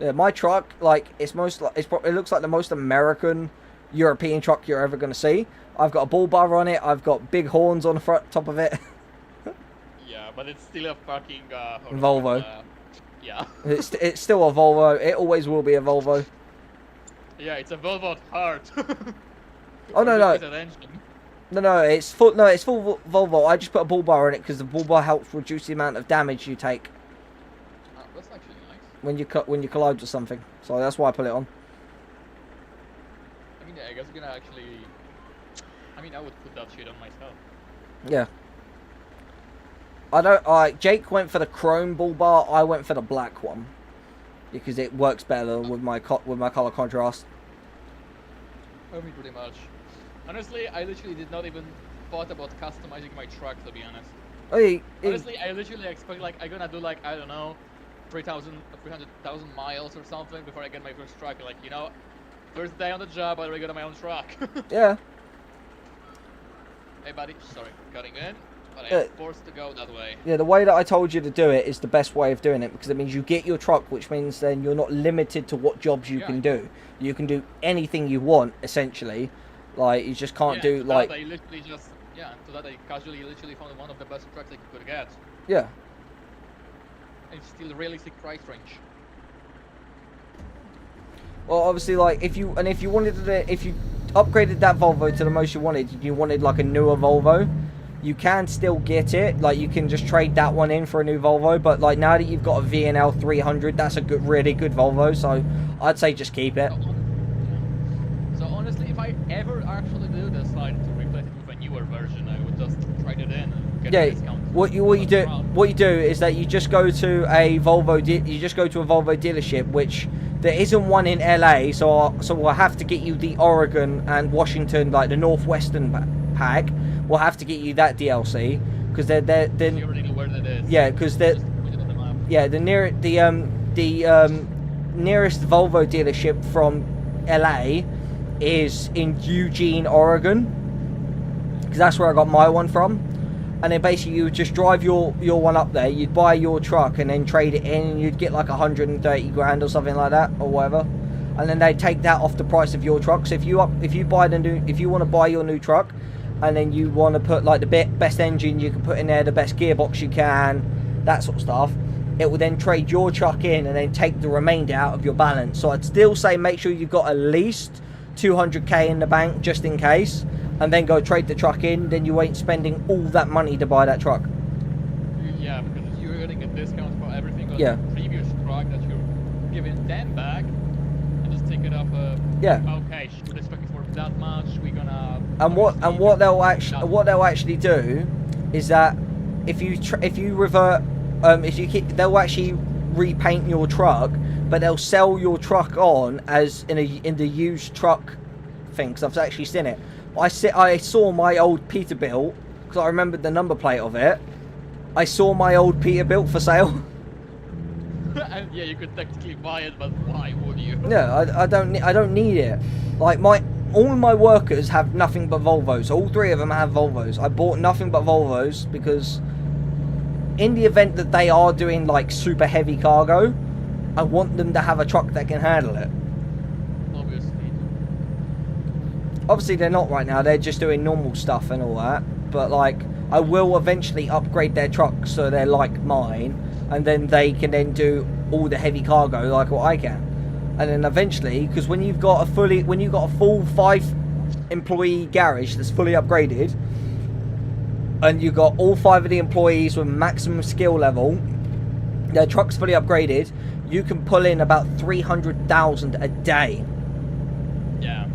Yeah, my truck, like it looks like the most American European truck you're ever gonna see. I've got a bull bar on it. I've got big horns on the front top of it. Yeah, but it's still a fucking Volvo. Yeah. It's still a Volvo. It always will be a Volvo. Yeah, it's a Volvo at heart. Oh no. No, it's full Volvo. I just put a bull bar on it because the bull bar helps reduce the amount of damage you take. Oh, that's actually nice. When you collide with something. So that's why I put it on. I mean, yeah, I guess you're gonna actually. I mean, I would put that shit on myself. Yeah. I don't like. Jake went for the chrome bull bar. I went for the black one because it works better with my color contrast. I mean, pretty much. Honestly, I literally did not even thought about customizing my truck, to be honest. Honestly, I literally expect like I'm gonna do like, I don't know, 300,000 miles or something before I get my first truck. Like, you know, first day on the job, I already got my own truck. Yeah. Hey buddy, sorry, cutting in, but I'm forced to go that way. Yeah, the way that I told you to do it is the best way of doing it, because it means you get your truck, which means then you're not limited to what jobs you can do. You can do anything you want, essentially. Like, you just can't do, like... I literally just... Yeah, to that I casually literally found one of the best trucks I could get. Yeah. It's still realistic price range. Well, obviously, like, if you wanted to... If you upgraded that Volvo to the most you wanted, like, a newer Volvo, you can still get it. Like, you can just trade that one in for a new Volvo, but, like, now that you've got a VNL 300, that's a really good Volvo, so I'd say just keep it. So honestly, if I ever actually do decide to replace it with a newer version, I would just trade it in and get a discount. What you do is that you just go to a Volvo dealership, which there isn't one in LA, so we'll have to get you the Oregon and Washington, like the Northwestern pack. We'll have to get you that DLC because they're You already know where that is. yeah, because they're Just put it on the map. yeah the nearest Volvo dealership from LA is in Eugene, Oregon, because that's where I got my one from. And then basically you would just drive your one up there, you'd buy your truck and then trade it in, and you'd get like 130 grand or something like that, or whatever. And then they take that off the price of your truck. So if you want to buy your new truck, and then you want to put like the best engine you can put in there, the best gearbox you can, that sort of stuff, it will then trade your truck in and then take the remainder out of your balance. So I'd still say make sure you've got at least 200k in the bank just in case, and then go trade the truck in. Then you ain't spending all that money to buy that truck. Yeah, because you're getting a discount for everything on Yeah. the previous truck that you're giving them back, and just take it off. Yeah. Okay, should expect it for that much. We're gonna. And what they'll actually do is that if you revert, they'll actually repaint your truck, but they'll sell your truck on as in the used truck thing. Because I've actually seen it. I saw my old Peterbilt because I remembered the number plate of it. I saw my old Peterbilt for sale. And yeah, you could technically buy it, but why would you? No, I don't need it. Like all my workers have nothing but Volvos. All three of them have Volvos. I bought nothing but Volvos because in the event that they are doing like super heavy cargo, I want them to have a truck that can handle it. Obviously they're not right now, they're just doing normal stuff and all that, but like I will eventually upgrade their trucks so they're like mine, and then they can then do all the heavy cargo like what I can. And then eventually, because when you've got a full 5 employee garage that's fully upgraded, and you've got all 5 of the employees with maximum skill level, their truck's fully upgraded, you can pull in about 300,000 a day. Yeah.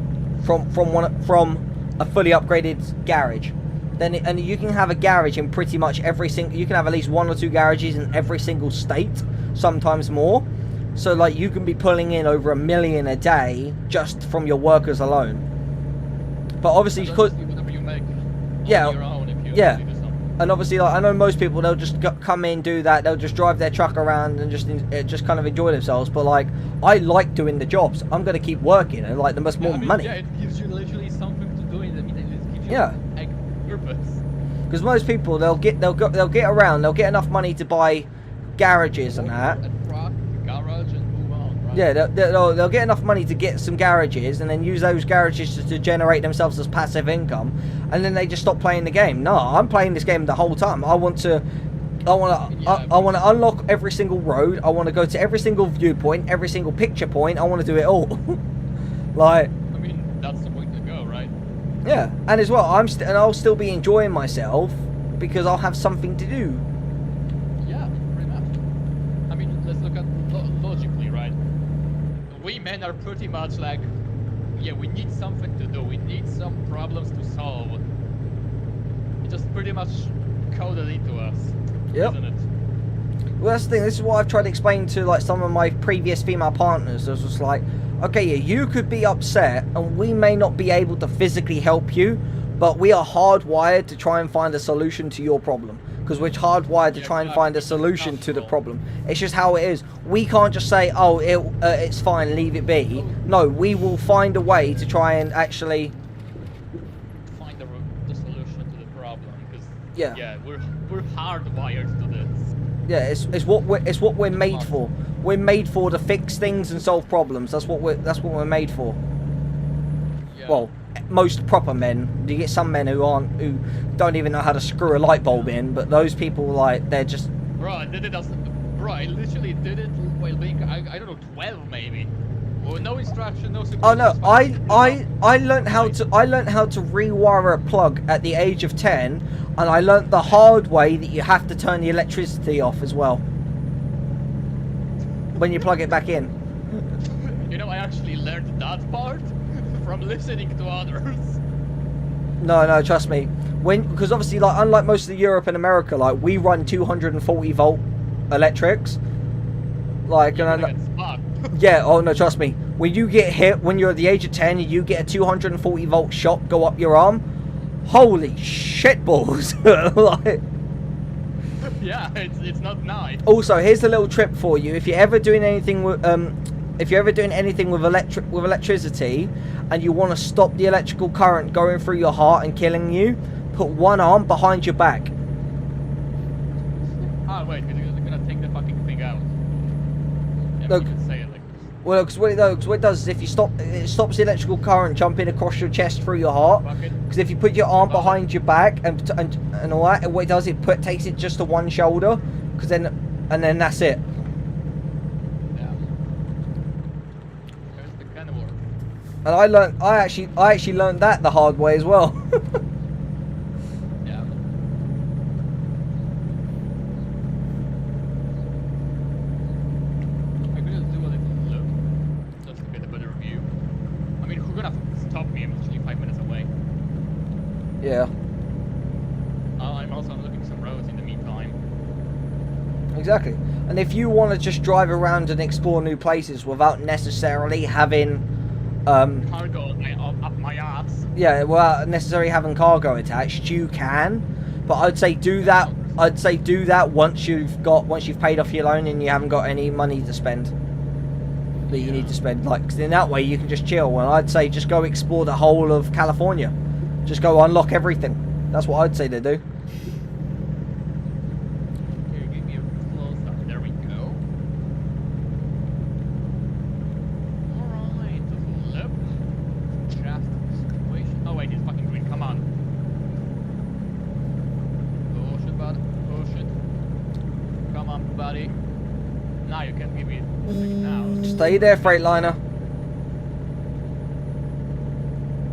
From a fully upgraded garage. And you can have a garage in pretty much every single. You can have at least 1 or 2 garages in every single state, sometimes more. So like you can be pulling in over $1 million a day just from your workers alone. But obviously, whatever you make on your own if you yeah. do something. And obviously, like I know most people, they'll just come in, do that. They'll just drive their truck around and just kind of enjoy themselves. But like, I like doing the jobs. I'm gonna keep working and like the most more money. Yeah, it gives you literally something to do in the meantime. It gives you Yeah. a purpose. Because most people, they'll get around. They'll get enough money to buy garages and that. A truck, a garage, and move on. Right? Yeah, they'll get enough money to get some garages and then use those garages to generate themselves as passive income, and then they just stop playing the game. No, I'm playing this game the whole time. I want to unlock every single road. I want to go to every single viewpoint, every single picture point. I want to do it all. Like, I mean, that's the point to go, right? yeah, and as well, I'll still be enjoying myself because I'll have something to do. Yeah, pretty much. I mean, let's look at logically, right? We men are pretty much like, yeah, we need something to do. We need some problems to solve. It just pretty much coded into us, Yep. isn't it? Well, that's the thing. This is what I've tried to explain to like some of my previous female partners. It was just like, okay, yeah, you could be upset, and we may not be able to physically help you, but we are hardwired to try and find a solution to your problem. Because we're hardwired to try and find a solution to the problem. It's just how it is. We can't just say, oh, it's fine, leave it be. No, we will find a way to try and actually Find the solution to the problem, because yeah, we're hardwired to this. yeah, it's what we're made for. We're made for to fix things and solve problems. That's what we're made for. Yeah. Well, most proper men. You get some men who don't even know how to screw a light bulb in, but those people, like, they're just. Bro, I did it I literally did it while being I don't know, 12 maybe. Well, no instruction, no supervision. Oh no, I learned how to rewire a plug at the age of 10, and I learnt the hard way that you have to turn the electricity off as well when you plug it back in. You know, I actually learned that part from listening to others. No, trust me. because obviously, like, unlike most of Europe and America, like, we run 240 volt electrics. Like, You're and gonna get spot. yeah, oh no, trust me. When you get hit, when you're at the age of 10, and you get a 240 volt shot go up your arm, holy shit balls! Like, Yeah, it's not nice. also, here's a little trip for you. If you're ever doing anything with electricity, and you want to stop the electrical current going through your heart and killing you, put one arm behind your back. Ah, wait, because you're gonna take the fucking thing out. Yeah, Look. you can say it like this. Well, because what it does is if you stop, it stops the electrical current jumping across your chest through your heart. Fuck it. Because if you put your arm behind your back and all that, and what it does, takes it just to one shoulder, because then that's it. Yeah. There's the kind of work. And I actually learned that the hard way as well. Yeah. I could just do a little look, just to get a better view. I mean, who's gonna stop me? I'm literally 5 minutes away. Yeah, I'm also looking some roads in the meantime. exactly. And if you want to just drive around and explore new places without necessarily having, Cargo up my ass. yeah, without necessarily having cargo attached, you can. But I'd say do that. I'd say do that once you've paid off your loan and you haven't got any money to spend that you need to spend. Like, 'cause in that way you can just chill. And I'd say just go explore the whole of California. Just go unlock everything. That's what I'd say to do. Okay, give me a close up. There we go. Alright, just look. Just situation. Oh wait, it's fucking green. Come on. Push it, bud. Push it. Come on, buddy. Now you can give me now. Stay there, Freightliner.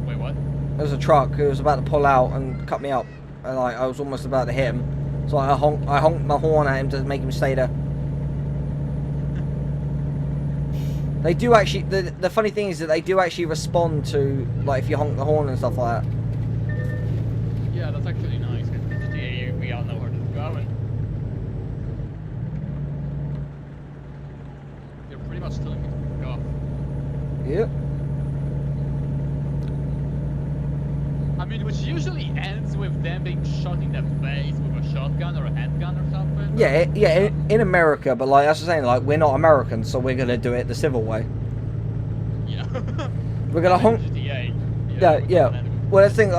Wait, what? There was a truck who was about to pull out and cut me up, and like I was almost about to hit him. So I honked my horn at him to make him stay there. They do actually. The funny thing is that they do actually respond to, like, if you honk the horn and stuff like that. Yeah, that's actually nice. Cause in GTA, we all know where this is going. You're pretty much telling me to pick off. Yep. I mean, which usually ends with them being shot in the face with a shotgun or a handgun or something. Yeah, yeah. In America, but like that's the saying. Like, we're not Americans, so we're gonna do it the civil way. Yeah. We're gonna honk. GTA. Yeah. Well, the thing.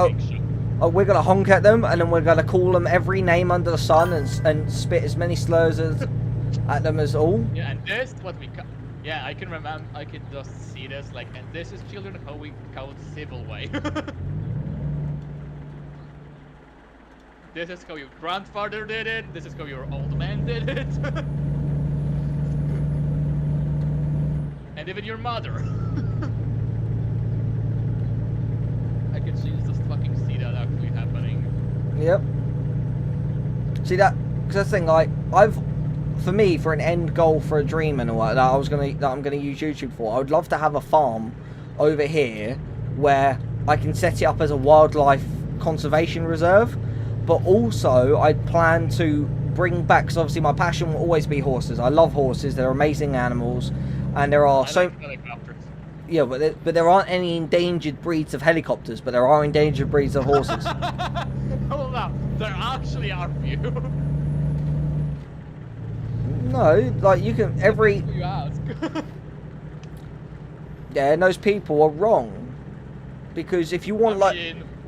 We're gonna honk at them, and then we're gonna call them every name under the sun and spit as many slurs at them as all. Yeah, and this what we yeah, I can remember. I can just see this like, and this is children how we call it civil way. This is how your grandfather did it. This is how your old man did it. And even your mother. I can just fucking see that actually happening. Yep. See that? Because that's the thing. Like, for me, for an end goal, for a dream and all that, that I'm gonna use YouTube for. I would love to have a farm over here where I can set it up as a wildlife conservation reserve. But also, I plan to bring back, because obviously my passion will always be horses. I love horses; they're amazing animals, and there are Helicopters. yeah, but there aren't any endangered breeds of helicopters, but there are endangered breeds of horses. Hold up, there actually are few. No, like you can You ask. yeah, and those people are wrong, because if you want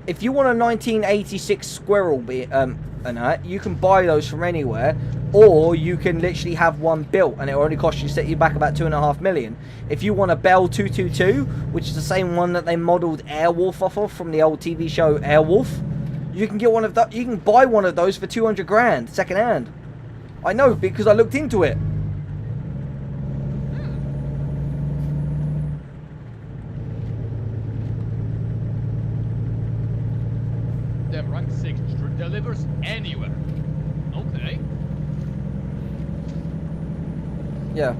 if you want a 1986 squirrel and that, you can buy those from anywhere, or you can literally have one built, and it only costs you, set you back about $2.5 million. If you want a Bell 222, which is the same one that they modelled Airwolf off of from the old TV show Airwolf, you can get one of that. You can buy one of those for 200 grand second hand. I know because I looked into it. The rank 6 delivers anywhere. Okay. Yeah.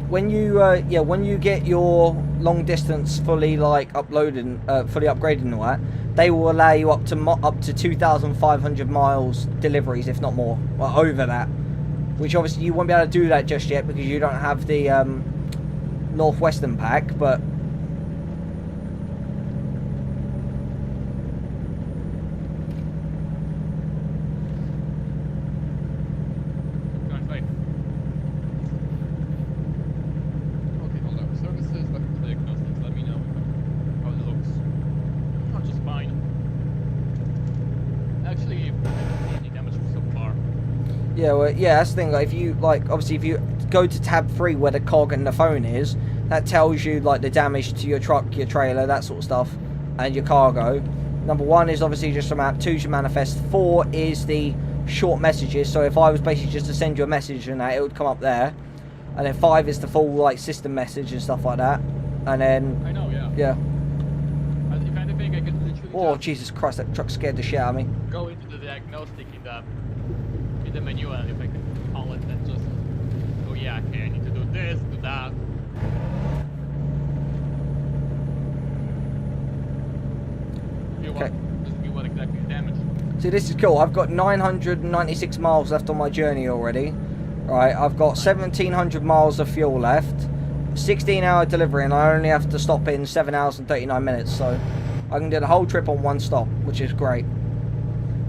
When you when you get your long distance fully upgraded and all that, they will allow you up to 2,500 miles deliveries, if not more, or over that. Which obviously you won't be able to do that just yet because you don't have the Northwestern pack, but yeah, well, yeah, that's the thing. Like, if you obviously, if you go to tab 3 where the cog and the phone is, that tells you like the damage to your truck, your trailer, that sort of stuff, and your cargo. Number 1 is obviously just a map. 2 is your manifest. 4 is the short messages. So if I was basically just to send you a message and that, it would come up there. And then 5 is the full like system message and stuff like that. And then I know, yeah. Yeah. If anything, I could literally. Oh Jesus Christ! That truck scared the shit out of me. Go into the diagnostic in the menu, and if I can call it, then just, oh yeah, okay, I need to do this, do that. Okay. Just give what exactly the damage. See, this is cool. I've got 996 miles left on my journey already. Right, I've got 1,700 miles of fuel left. 16-hour delivery, and I only have to stop in 7 hours and 39 minutes. So I can do the whole trip on one stop, which is great.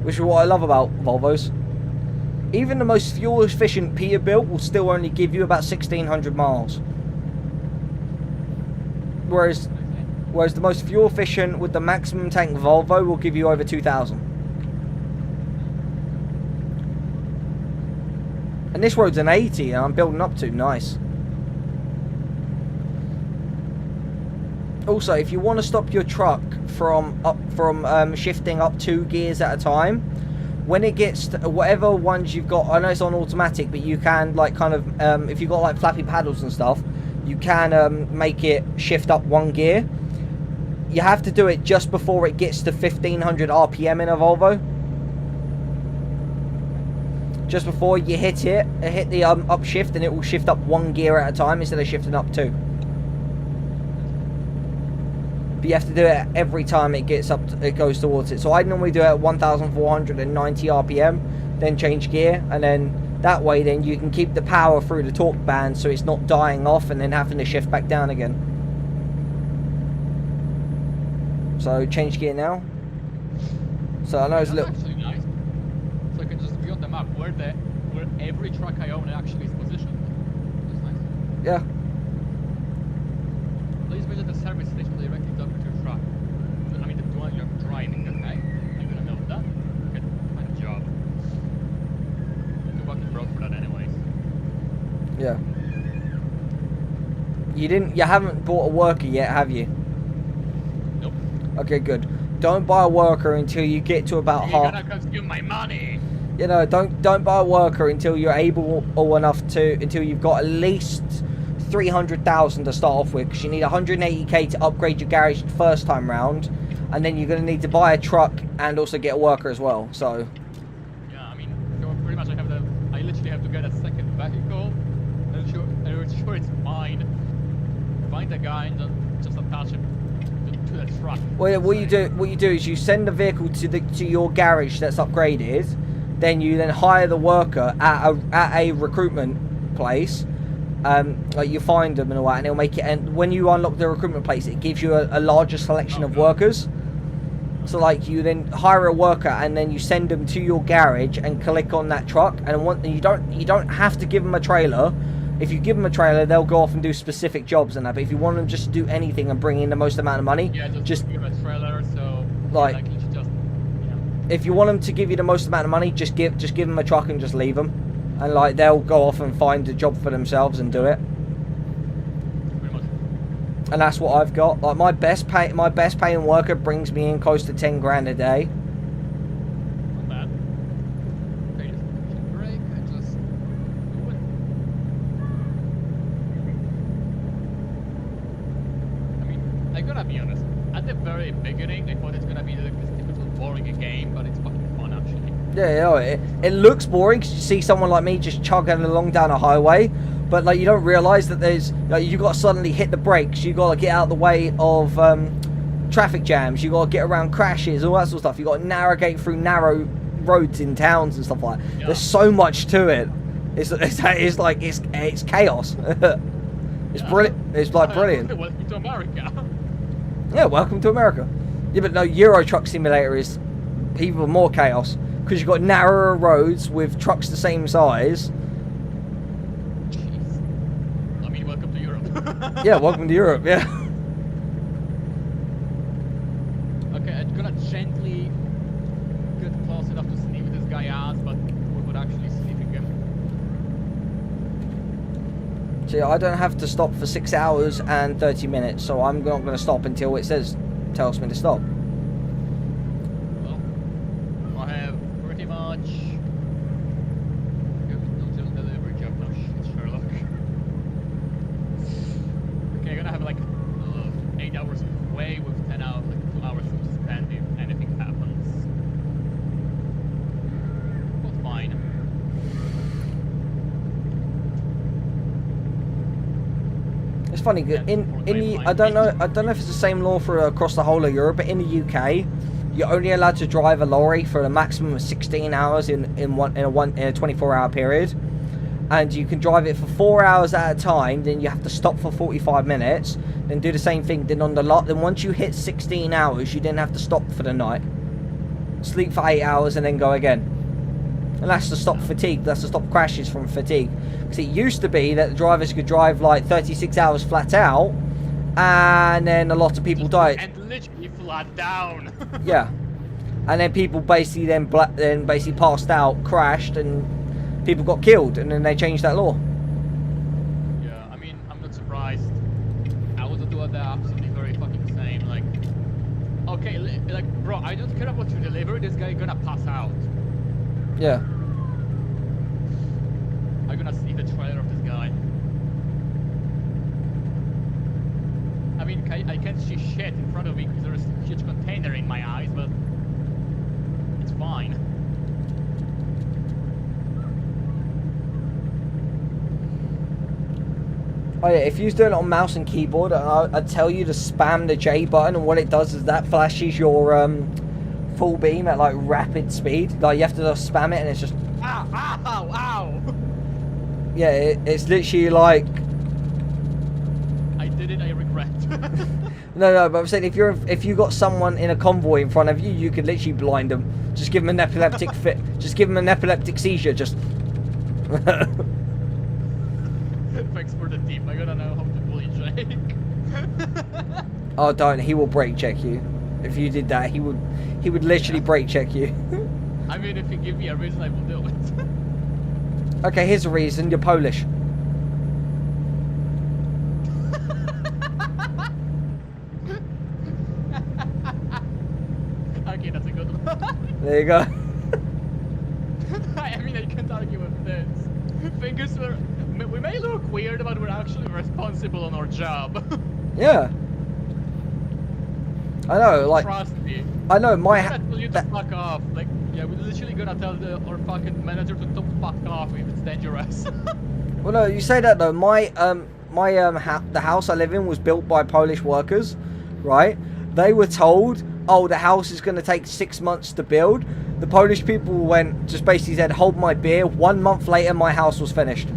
Which is what I love about Volvos. Even the most fuel efficient Peterbilt will still only give you about 1,600 miles. Whereas the most fuel efficient with the maximum tank Volvo will give you over 2,000. And this road's an 80 and I'm building up to, nice. Also, if you want to stop your truck from shifting up 2 gears at a time, when it gets to whatever ones you've got, I know it's on automatic, but you can like kind of if you've got like flappy paddles and stuff, you can make it shift up 1 gear. You have to do it just before it gets to 1,500 RPM in a Volvo. Just before you hit the upshift, and it will shift up 1 gear at a time instead of shifting up 2. But you have to do it every time it gets up, it goes towards it. So I normally do it at 1,490 RPM, then change gear, and then that way then you can keep the power through the torque band so it's not dying off and then having to shift back down again. So change gear now. So I know it's a little. That's actually nice. So I can just view on the map where every truck I own actually is positioned. That's nice. Yeah. Please visit the service station directly to your truck. I mean, the one you're driving, okay? I'm gonna know that. Okay, find a job. You're walking road for that anyways. Yeah. You haven't bought a worker yet, have you? Nope. Okay, good. Don't buy a worker until you get to about You're half. gonna consume my money. You know, don't buy a worker until you're able or enough to, until you've got at least 300,000 to start off with, because you need 180k to upgrade your garage the first time round, and then you're going to need to buy a truck and also get a worker as well. So Yeah, I mean, so pretty much I literally have to get a second vehicle, and I'm sure it's mine. Find a guy and just attach it to the truck. well, what you do is you send the vehicle to your garage that's upgraded, then you hire the worker at a recruitment place. Like you find them and all that, and it'll make it. And when you unlock the recruitment place, it gives you a larger selection of workers. So like you then hire a worker and then you send them to your garage and click on that truck. And you don't have to give them a trailer. If you give them a trailer, they'll go off and do specific jobs and that. But if you want them just to do anything and bring in the most amount of money, Yeah, just give them a trailer. So like you should just, if you want them to give you the most amount of money, just give them a truck and just leave them. And like they'll go off and find a job for themselves and do it. pretty much. And that's what I've got. Like my best paying worker brings me in close to 10 grand a day. Not bad. Okay, just break and just do it. I mean, I gotta be honest. At the very beginning, I thought it's gonna be like this typical boring game, but it's fucking fun actually. Yeah, it looks boring because you see someone like me just chugging along down a highway, but like you don't realise that there's, like, you got to suddenly hit the brakes. You got to get out of the way of traffic jams. You got to get around crashes, all that sort of stuff. You got to navigate through narrow roads in towns and stuff like that. Yeah. There's so much to it. It's like it's chaos. It's brilliant. It's like brilliant. Welcome to America. Yeah, welcome to America. Yeah, but no, Euro Truck Simulator is even more chaos because you've got narrower roads with trucks the same size. Jeez. I mean, welcome to Europe. Yeah, welcome to Europe. Yeah. Okay, I'm gonna gently get close enough to sniff this guy ass, but we're actually sniffing him. See, I don't have to stop for 6 hours and 30 minutes, so I'm not going to stop until it tells me to stop. Well, I have pretty much. No delivery job, no shit, Sherlock. Okay, I'm gonna have like 8 hours away with 10 hours, like 2 hours to spend if anything happens. But fine. It's funny. In the I don't know if it's the same law for across the whole of Europe, but in the UK, you're only allowed to drive a lorry for a maximum of 16 hours in a 24-hour period, and you can drive it for 4 hours at a time. Then you have to stop for 45 minutes, then do the same thing. Then on the lot, then once you hit 16 hours, you then have to stop for the night, sleep for 8 hours, and then go again. And that's to stop fatigue. That's to stop crashes from fatigue. Because it used to be that the drivers could drive like 36 hours flat out, and then a lot of people died. And literally flat down. Yeah, and then people basically then basically passed out, crashed, and people got killed, and then they changed that law. Yeah, I mean, I'm not surprised. I would do the absolutely very fucking same. Like, okay, like, bro, I don't care about your delivery. This guy gonna pass out. Yeah. I'm gonna see the trailer of this guy. I mean, I can't see shit in front of me because there's a huge container in my eyes, but it's fine. Oh yeah, if you're doing it on mouse and keyboard, I'd tell you to spam the J button, and what it does is that flashes your full beam at like rapid speed. Like you have to just spam it, and it's just Ow! Ow! Ow! yeah, it's literally like. I did it. I regret. No, but I'm saying if you got someone in a convoy in front of you, you could literally blind them. Just give them an epileptic fit. Just give them an epileptic seizure. Just. Thanks for the tip. I gotta know how to bully Jake. Oh, don't. He will brake check you. If you did that, he would literally brake check you. I mean, if you give me a reason, I will do it. Okay, here's a reason. You're Polish. Okay, that's a good one. There you go. I mean, I can't argue with this. Fingers were. We may look weird, but we're actually responsible on our job. Yeah. I know, like. Trust me. I know my. I'm gonna tell you to fuck off. Like, yeah, we're literally gonna tell our fucking manager to fuck off if it's dangerous. Well, no, you say that though. The house I live in was built by Polish workers, right? They were told, oh, the house is going to take 6 months to build. The Polish people just basically said, hold my beer. 1 month later, my house was finished.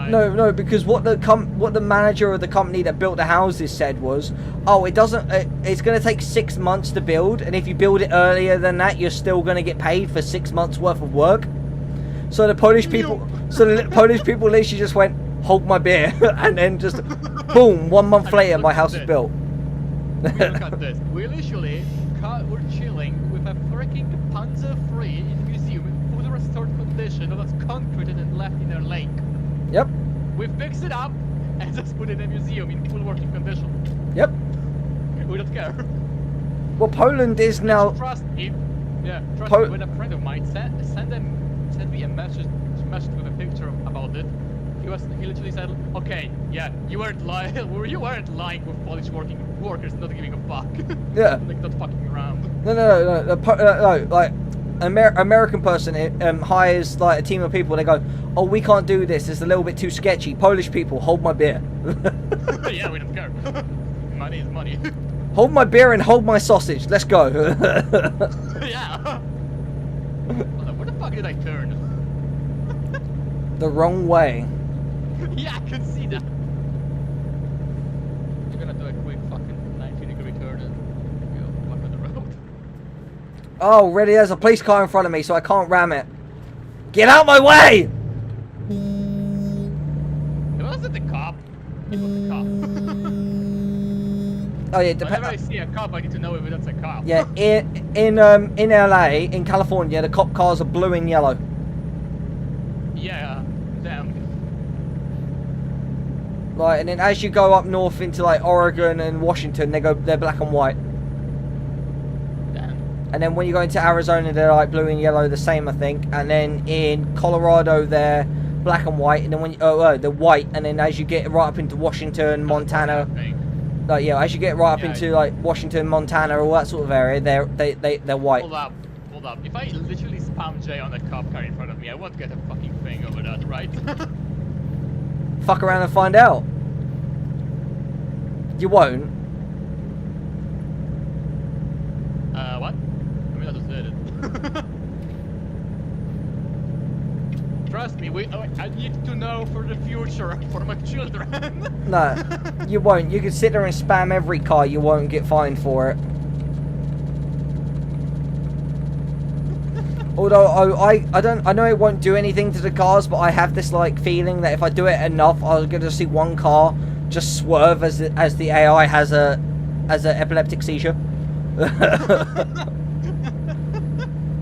No, because what the manager of the company that built the houses said was, oh, it's going to take 6 months to build, and if you build it earlier than that, you're still going to get paid for 6 months worth of work. So the Polish people literally just went, hold my beer, and then just boom, 1 month later, my house is built. Look at this. We literally we're chilling with a freaking Panzer III in the museum in full restored condition that was concreted and left in a lake. Yep. We fixed it up and just put it in a museum in full working condition. Yep. We don't care. Well, Poland is now. Trust me. Yeah, trust me. When a friend of mine sent me a message with a picture about it, he literally said, "Okay, yeah, you weren't lying. You weren't lying with Polish workers not giving a fuck. Yeah. Like not fucking around." No. Like American person hires like a team of people. They go, oh, we can't do this. It's a little bit too sketchy. Polish people, hold my beer. Yeah, we don't care. Money is money. Hold my beer and hold my sausage. Let's go. Yeah. Hold on, where the fuck did I turn? The wrong way. Yeah, I can see that. You're gonna do a quick fucking 90-degree turn and go back on the road. Oh, really? There's a police car in front of me, so I can't ram it. Get out my way! It wasn't the cop. It was the cop. Oh yeah, Whenever I see a cop, I need to know if that's a cop. Yeah, in LA, in California, the cop cars are blue and yellow. Yeah, damn. Right, and then as you go up north into like Oregon and Washington, they're black and white. Damn. And then when you go into Arizona, they're like blue and yellow, the same I think. And then in Colorado, they're black and white. And then when they're white. And then as you get right up into Washington, Montana, like yeah, as you get right up into like Washington, Montana, all that sort of area, they're white. Hold up. If I literally spam J on a cop car in front of me, I won't get a fucking thing over that, right? Fuck around and find out. You won't. What? I mean, I just did it. Trust me, I need to know for the future, for my children. No, you won't. You can sit there and spam every car, you won't get fined for it. Although I know it won't do anything to the cars, but I have this like feeling that if I do it enough, I'm gonna see one car just swerve as the AI has a epileptic seizure.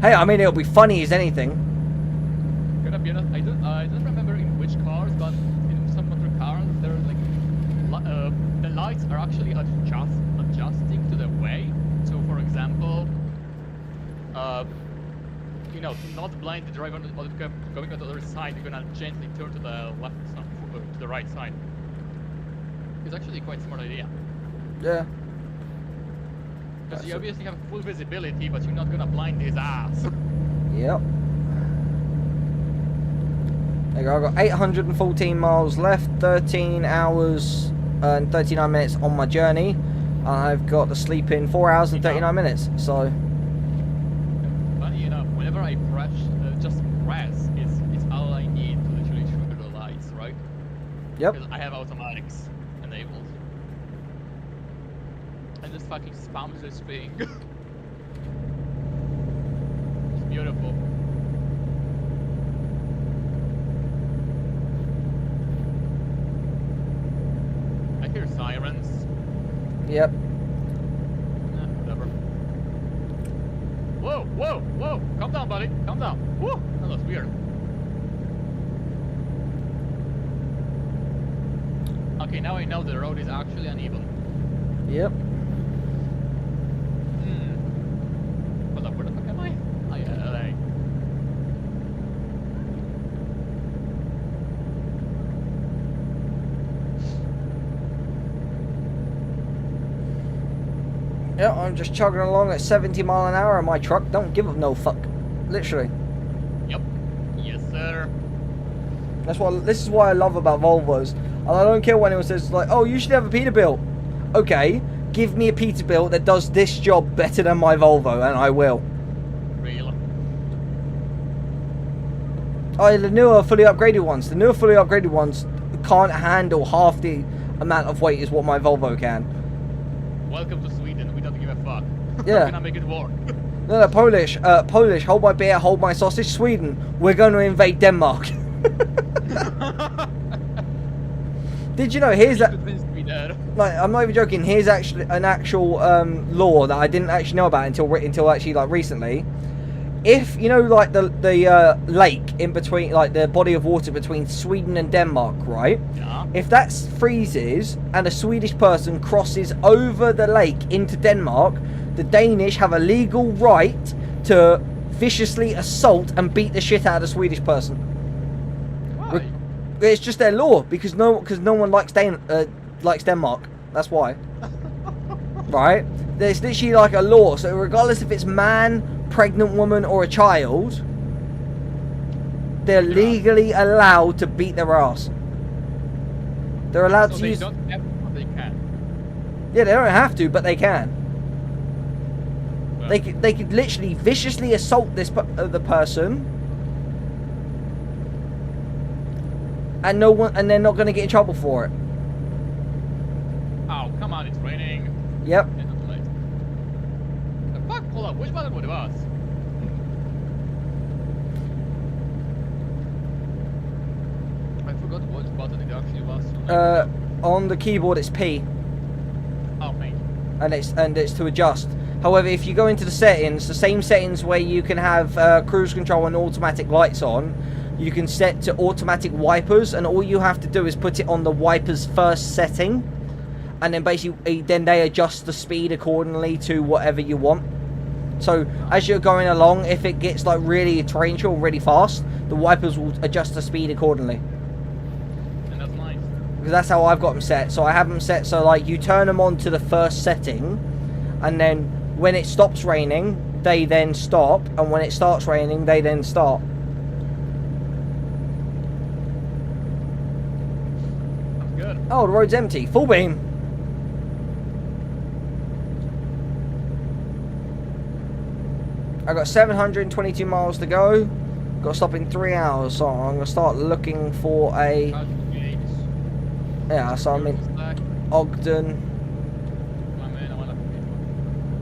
Hey, I mean it'll be funny as anything. Gonna be honest, I don't remember in which cars, but in some other cars there like the lights are actually adjusting to the way. So for example, you know, to not blind the driver going on the other side, you're gonna gently turn to the left side, to the right side. It's actually quite a smart idea. Yeah. Because you obviously have full visibility, but you're not gonna blind his ass. Yep. There you go, I've got 814 miles left, 13 hours and 39 minutes on my journey. I've got to sleep in 4 hours and 39 minutes, so... Funny enough, whenever I press, just press, it's all I need to literally trigger the lights, right? Yep. Because I have automatics enabled. And just fucking spams this thing. It's beautiful. I hear sirens. Yep. Whatever. Whoa, whoa, whoa! Calm down, buddy. Calm down. Whoa! That looks weird. Okay, now I know the road is actually uneven. Yep. Hold up, where the fuck am I? Oh yeah, LA. Yeah, I'm just chugging along at 70 mile an hour in my truck. Don't give up no fuck. Literally. Yep. Yes, sir. This is what I love about Volvos. And I don't care when anyone says like, oh, you should have a Peterbilt. Okay, give me a Peterbilt that does this job better than my Volvo, and I will. Real. Oh, the newer fully upgraded ones. The newer fully upgraded ones can't handle half the amount of weight as what my Volvo can. Welcome to Sweden. We don't give a fuck. Yeah. We're gonna make it work. No, Polish. Polish, hold my beer, hold my sausage. Sweden, we're going to invade Denmark. Did you know, here's that... Like, I'm not even joking, here's actually an actual law that I didn't actually know about until actually, like, recently. If, you know, like, the lake in between, like, the body of water between Sweden and Denmark, right? Yeah. If that freezes and a Swedish person crosses over the lake into Denmark, the Danish have a legal right to viciously assault and beat the shit out of the Swedish person. Why? It's just their law, because no one likes Denmark. That's why. Right? There's literally like a law, so regardless if it's man, pregnant woman or a child, they're legally allowed to beat their ass. They're allowed So to they use... don't have to, but they can. Yeah, they don't have to, but they can. Well, They could literally viciously assault the person, and they're not going to get in trouble for it. oh, come on, it's raining. Yep. Yeah, not late. The fuck? Hold up, which button would it was? I forgot which button it actually was. On the keyboard it's P, Oh, mate. and it's to adjust. However, if you go into the settings, the same settings where you can have cruise control and automatic lights on, you can set to automatic wipers, and all you have to do is put it on the wipers first setting, and then basically they adjust the speed accordingly to whatever you want. So as you're going along, if it gets like really torrential, really fast, the wipers will adjust the speed accordingly. And that's nice. Because that's how I've got them set. So I have them set so like you turn them on to the first setting, and then when it stops raining, they then stop, and when it starts raining, they then start. That's good. Oh, the road's empty. Full beam. I got 722 miles to go. Got to stop in 3 hours, so I'm gonna start looking for a. Yeah, so I'm in Ogden. My man, I wanna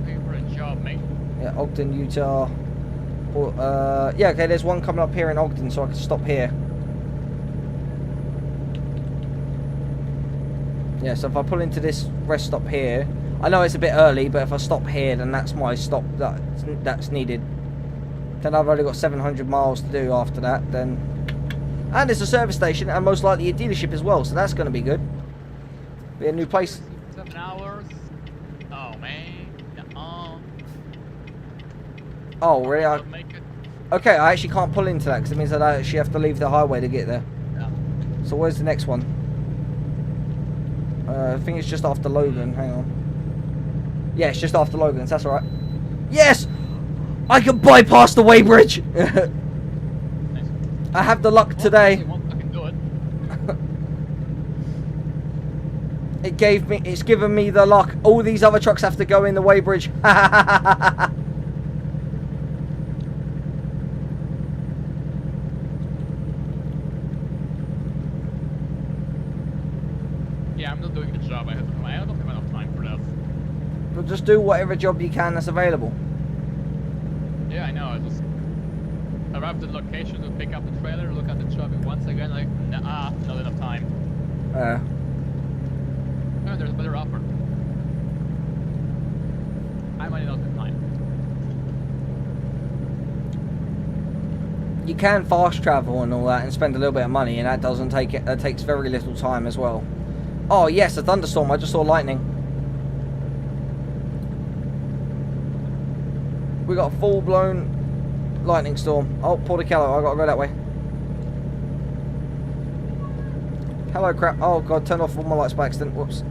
pay for a job, mate. Yeah, Ogden, Utah. Or, yeah, okay, there's one coming up here in Ogden, so I can stop here. Yeah, so if I pull into this rest stop here, I know it's a bit early, but if I stop here, then that's my stop that's needed. Then I've only got 700 miles to do after that, then... And it's a service station, and most likely a dealership as well, so that's going to be good. Be a new place. 7 hours. Oh, man. Oh, really? I'll make it. Okay, I actually can't pull into that, because it means that I actually have to leave the highway to get there. Yeah. So where's the next one? I think it's just after Logan. Hang on. Yeah, it's just after Logan's. That's alright. Yes! I can bypass the weighbridge! Nice. I have the luck today. I can do it. It's given me the luck. All these other trucks have to go in the weighbridge. Yeah, I'm not doing the job. I don't have enough time for that. But just do whatever job you can that's available. Yeah, I know. I just arrived at the location to pick up the trailer, look at the traffic once again, like, nah, not enough time. Oh, there's a better offer. I might not have time. You can fast travel and all that and spend a little bit of money, and that doesn't take it. That takes very little time as well. Oh yes, a thunderstorm. I just saw lightning. We got a full-blown lightning storm. Oh, Portichello, I gotta go that way. Hello, crap. Oh god, turned off all my lights by accident. Whoops.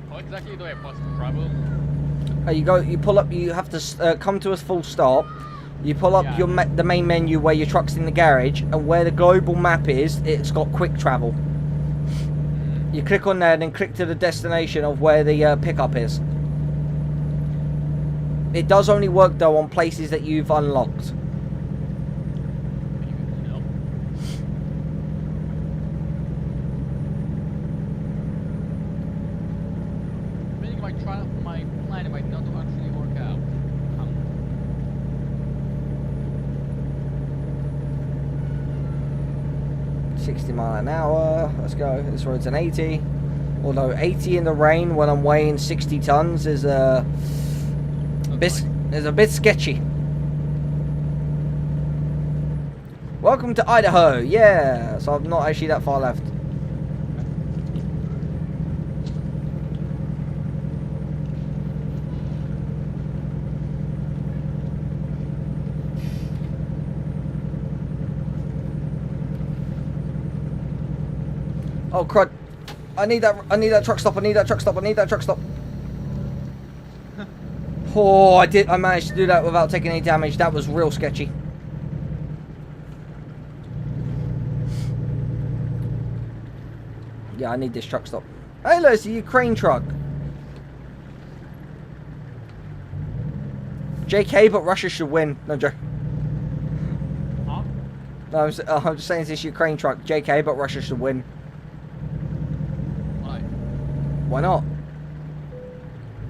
How exactly do I pass the travel? You pull up, you have to come to a full stop. You pull up Yeah. the main menu where your truck's in the garage, and where the global map is, it's got quick travel. You click on there and then click to the destination of where the pickup is. It does only work though on places that you've unlocked. No. Meaning my plan might not actually work out. 60 mile an hour. Let's go. This road's an 80. Although 80 in the rain when I'm weighing 60 tons is a bit sketchy. Welcome to Idaho. Yeah, so I'm not actually that far left. Oh crud! I need that truck stop. I need that truck stop. I need that truck stop. Oh, I managed to do that without taking any damage. That was real sketchy. Yeah, I need this truck stop. Hey, look, it's a Ukraine truck. JK, but Russia should win. No joke. Huh? No, I'm just saying it's this Ukraine truck. JK, but Russia should win. Why? Why not?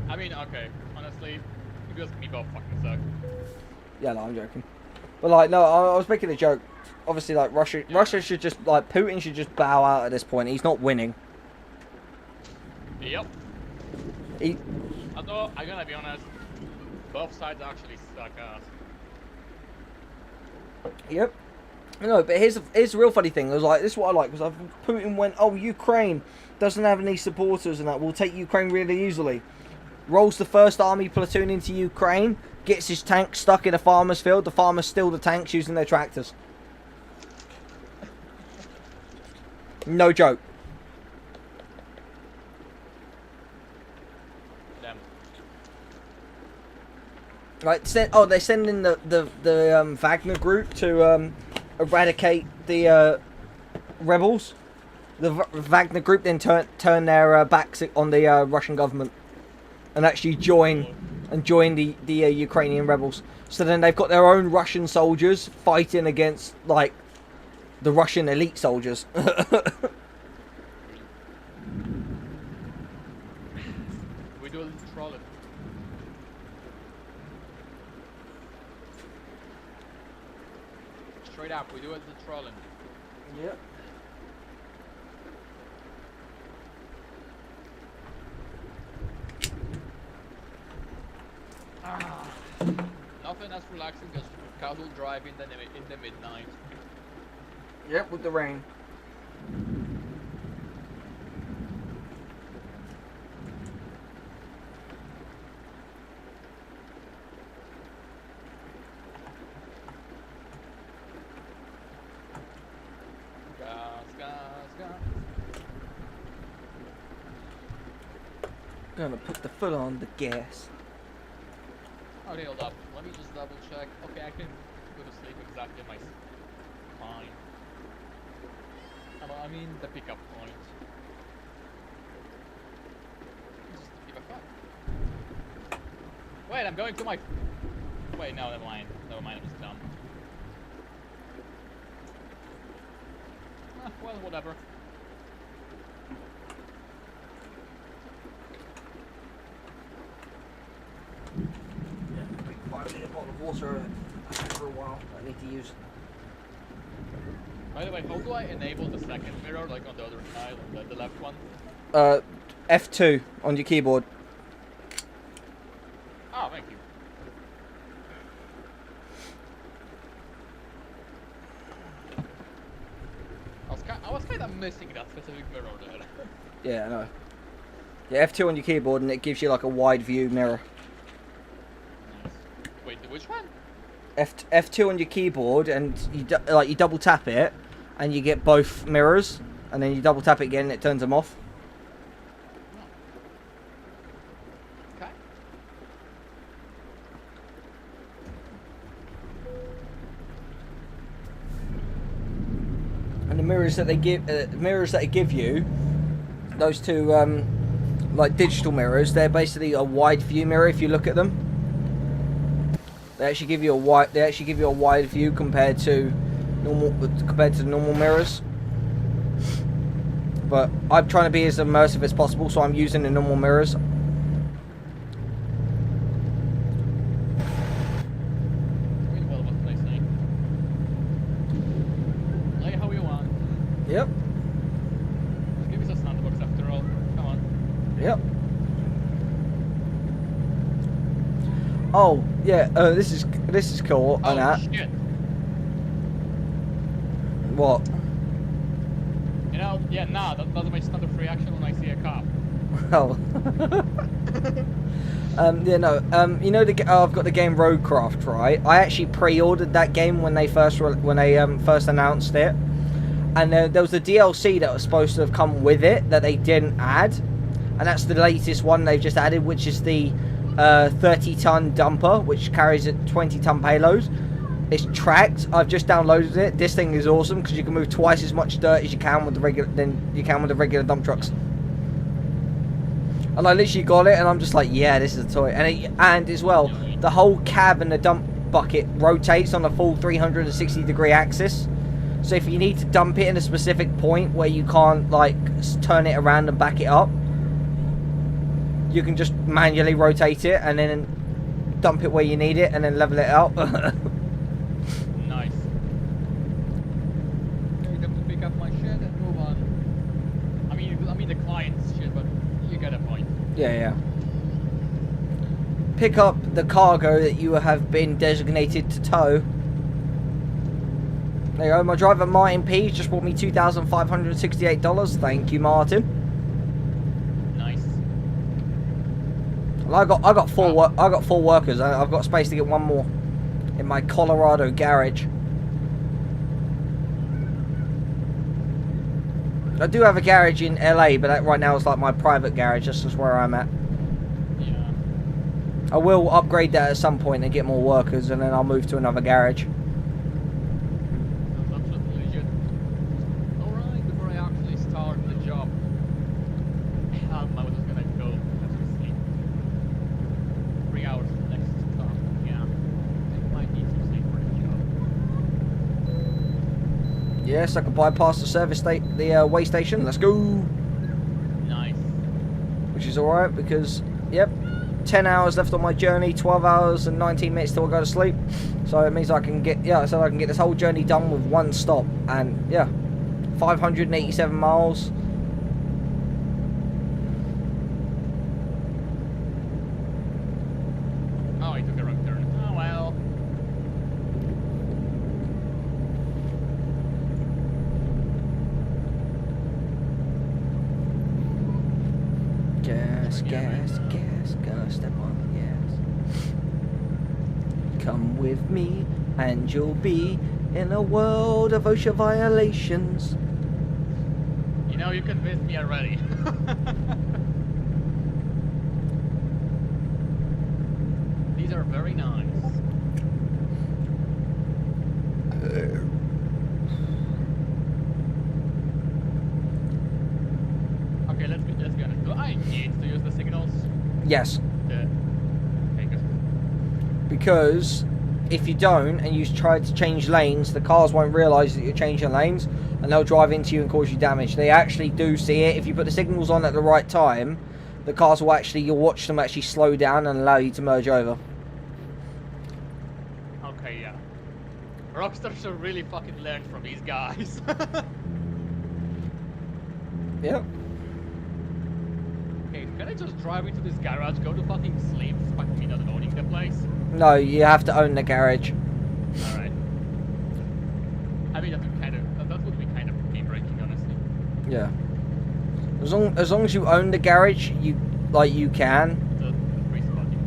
I mean, okay, honestly, because me both fucking suck. Yeah, no, I'm joking. But like, no, I was making a joke. Obviously, like Russia should just like Putin should just bow out at this point. He's not winning. Yep. He, Although, I'm gonna be honest, both sides actually suck ass. Yep. No, but here's the real funny thing. It was like, this is what I like, because Putin went, oh, Ukraine doesn't have any supporters and that. We'll take Ukraine really easily. Rolls the first army platoon into Ukraine, gets his tank stuck in a farmer's field. The farmers steal the tanks using their tractors. No joke. Damn. Right, they're sending the Wagner group to eradicate the rebels. The Wagner group then turn their backs on the Russian government and actually join the Ukrainian rebels. So then they've got their own Russian soldiers fighting against like the Russian elite soldiers. We do a little trolling. Straight up, we do a little trolling. Yep. Nothing as relaxing as casual drive in the midnight. Yep, with the rain. Gas. Gonna put the foot on the gas. Okay, hold up. Let me just double check. Okay, I can go to sleep exactly at my spine. I mean the pickup point. Just the pickup point. Wait, I'm going to my... Wait, no, never mind. Never mind, I'm just dumb. Well, whatever. Bottle of water for a while I need to use. By the way, how do I enable the second mirror, like on the other side, on the left one? F2 on your keyboard. Oh, thank you. I was kind of missing that specific mirror there. Yeah, I know. Yeah, F2 on your keyboard and it gives you like a wide view mirror. Nice. Wait, which one? F2 on your keyboard and you double tap it and you get both mirrors and then you double tap it again and it turns them off. Okay. And the mirrors that they give you, those two like digital mirrors, they're basically a wide view mirror if you look at them. They actually give you a wide view compared to normal mirrors. But I'm trying to be as immersive as possible, so I'm using the normal mirrors. Well, what's the next thing? Lay how you want. Yep. Just give us a sandbox after all. Come on. Yep. Oh yeah, this is cool. Oh and that. shit. What? You know, yeah, nah, that's not a free action when I see a cop. Oh. Yeah, no. You know, I've got the game Roadcraft, right? I actually pre-ordered that game when they first announced it, and there was a DLC that was supposed to have come with it that they didn't add, and that's the latest one they've just added, which is the 30-ton dumper, which carries a 20-ton payload. It's tracked. I've just downloaded it. This thing is awesome because you can move twice as much dirt as you can with the regular dump trucks. And I literally got it, and I'm just like, yeah, this is a toy. And as well, the whole cab and the dump bucket rotates on a full 360-degree axis. So if you need to dump it in a specific point where you can't like turn it around and back it up, you can just manually rotate it and then dump it where you need it and then level it out. Nice. You have to pick up my shit and move on. I mean the client's shit, but you get a point. Yeah. Pick up the cargo that you have been designated to tow. There you go. My driver Martin P just bought me $2,568. Thank you, Martin. Nice. Well, I got four workers. I've got space to get one more in my Colorado garage. I do have a garage in LA, but that right now is like my private garage. That's just where I'm at. Yeah. I will upgrade that at some point and get more workers, and then I'll move to another garage. That's absolutely legit. Alright, before I actually start the job, I was just gonna go as we sleep. 3 hours next time. Yeah. I might need some sleep for the job. Yes, I can bypass the way station. Let's go. Nice. Which is alright because, yep, 10 hours left on my journey, 12 hours and 19 minutes till I go to sleep. So it means I can get, so I can get this whole journey done with one stop. And yeah, 587 miles. Oh, I took a wrong turn. Oh well. Gas, gonna step on the gas. Come with me and you'll be in a world of OSHA violations. You know, you convinced me already. These are very nice. Okay, let's be honest. Do I need to use the signals? Yes, Okay, good. because if you don't and you try to change lanes, the cars won't realise that you're changing lanes and they'll drive into you and cause you damage. They actually do see it. If you put the signals on at the right time, the cars will actually, you'll watch them actually slow down and allow you to merge over. Okay, yeah. Rockstar should really fucking learn from these guys. Yep. Okay, can I just drive into this garage, go to fucking sleep, despite me not owning the place? No, you have to own the garage. Alright. I mean, that would be kind of game-breaking, honestly. Yeah. As long as you own the garage, you can. The free spot, you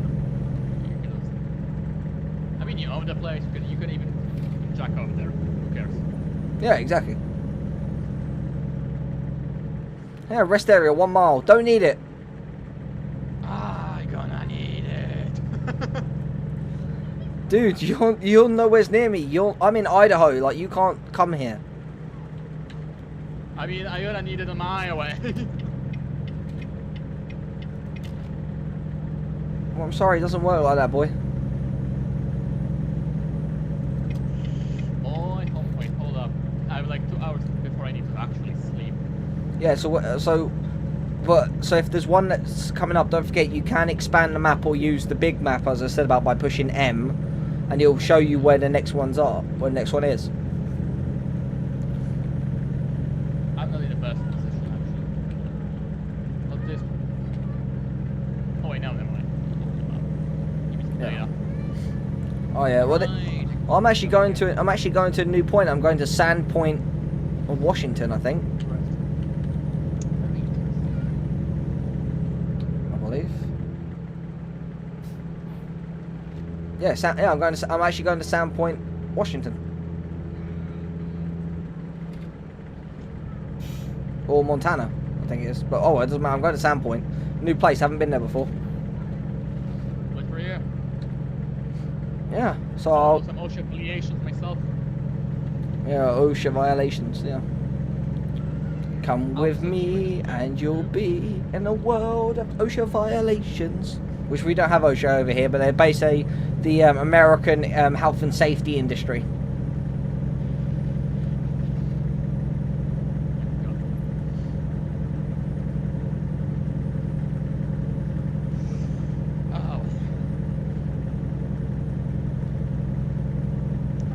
can I mean, you own the place, you can even jack off there. Who cares? Yeah, exactly. Yeah, rest area, 1 mile. Don't need it. I gonna need it. Dude, you're nowhere near me. I'm in Idaho. Like, you can't come here. I mean, I gonna need it a mile away. Well, I'm sorry, it doesn't work like that, boy. Oh, wait, hold up. I have like 2 hours before I need to actually sleep. Yeah, so if there's one that's coming up, don't forget you can expand the map or use the big map, as I said about, by pushing M, and it'll show you where the next ones are, where the next one is. I'm not in the best position, actually. Not this one. Oh, wait, no, never mind. Yeah. Oh yeah, well, I'm actually going to a new point. I'm going to Sandpoint Or Washington, I think. I believe. Yeah, yeah. I'm actually going to Sandpoint, Washington. Or Montana, I think it is. But oh, it doesn't matter. I'm going to Sandpoint. New place. Haven't been there before. Good for you. Yeah. So I'll I'll. do some OSHA affiliations myself. Yeah, OSHA violations. Yeah. Come with me, and you'll be in a world of OSHA violations. Which we don't have OSHA over here, but they're basically the American health and safety industry. Oh.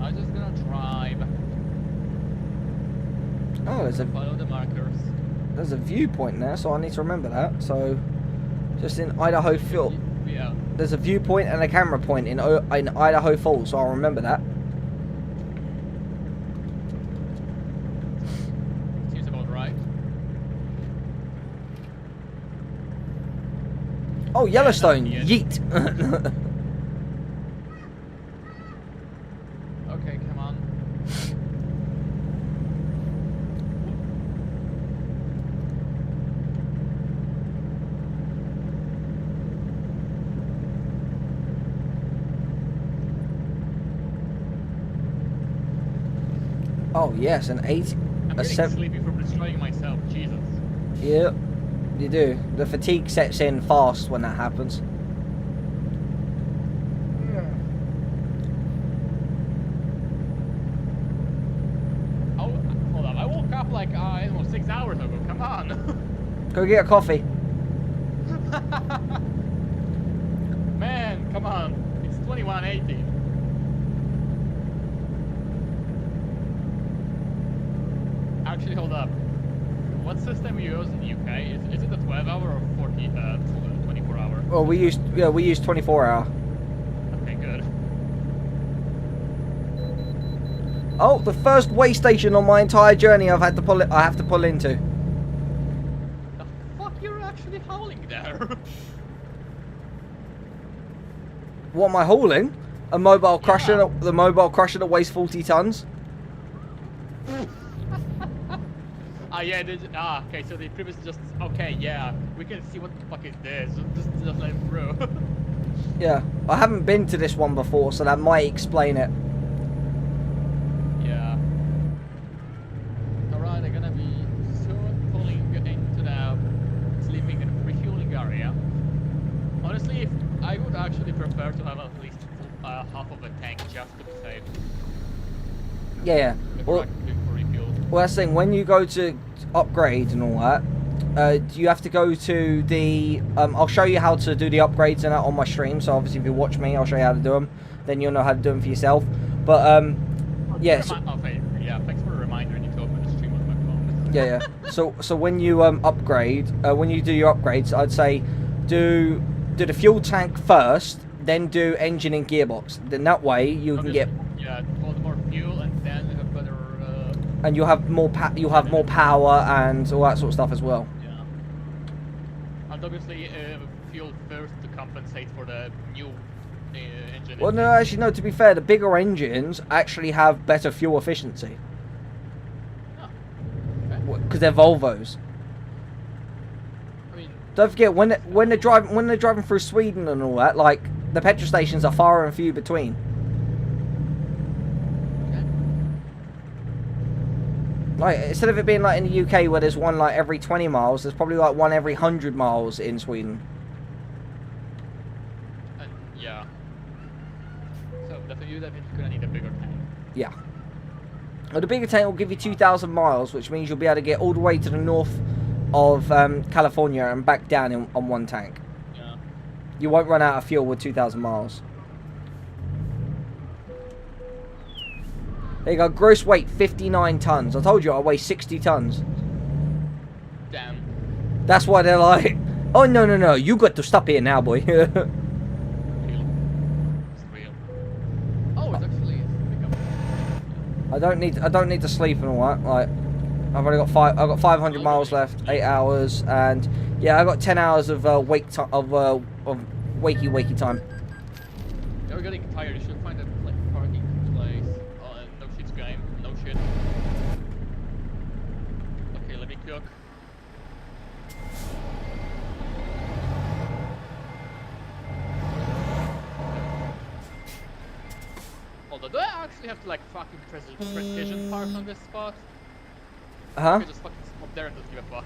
I'm just gonna drive. Oh, Follow the markers. there's a viewpoint there, so I need to remember that. So, just in Idaho Field, Yeah. there's a viewpoint and a camera point in Idaho Falls, so I'll remember that. Seems about right. Oh, Yellowstone, Yeah, yeet. Okay, come on. Oh yes, an 8, I'm a getting 7. sleepy from destroying myself. Jesus. Yeah, you do. The fatigue sets in fast when that happens. Oh, hold up. I woke up like I don't know 6 hours ago. Come on. Go get a coffee. Man, come on. It's 2180. Actually, hold up. What system you use in the UK? Is it a 12-hour or 24-hour? Well, we use 24 hour. Okay, good. Oh, the first way station on my entire journey I have to pull into. The fuck you're actually howling there? What am I hauling? A mobile crusher. The mobile crusher that weighs 40 tons. Yeah, okay, so the previous just, okay, yeah, we can see what the fuck is this, just let him through. Yeah, I haven't been to this one before, so that might explain it. Yeah. Alright, I'm gonna be soon pulling into the sleeping and refueling area. Honestly, if I would actually prefer to have at least half of a tank just to be safe. Yeah, Before well, actually going for refuel. well, that's the thing. When you go to upgrade and all that, you have to go to the. I'll show you how to do the upgrades and that on my stream. So obviously, if you watch me, I'll show you how to do them. Then you'll know how to do them for yourself. But yes. Okay, yeah. Thanks for the reminder. I need to open the stream on my phone. Yeah, yeah. So when you upgrade, when you do your upgrades, I'd say do the fuel tank first, then do engine and gearbox. Then that way you can get. Yeah, hold more fuel and then have better. And you'll have more power and all that sort of stuff as well. Yeah. And obviously fuel first to compensate for the new engine. Well, no, actually, no. To be fair, the bigger engines actually have better fuel efficiency Oh, okay. because they're Volvos. I mean, Don't forget when they're driving through Sweden and all that, like the petrol stations are far and few between. Like, instead of it being like in the UK where there's one like every 20 miles, there's probably like one every 100 miles in Sweden. yeah. So you're definitely gonna need a bigger tank. Yeah. Well, the bigger tank will give you 2,000 miles, which means you'll be able to get all the way to the north of California and back down on one tank. Yeah. You won't run out of fuel with 2,000 miles. There you go, gross weight 59 tons. I told you I weigh 60 tons. Damn. That's why they're like, oh no, you got to stop here now, boy. Real. It's real. Oh, it's actually. I don't need to sleep and all that. Like, I've only got I've got 500 miles left, 8 hours, and yeah, I got 10 hours of wakey time. You're getting tired. You should find a parking place. No shit's game. No shit. Okay, let me cook. Although, do I actually have to like fucking precision park on this spot? Huh? I just fucking stop there and just give a fuck.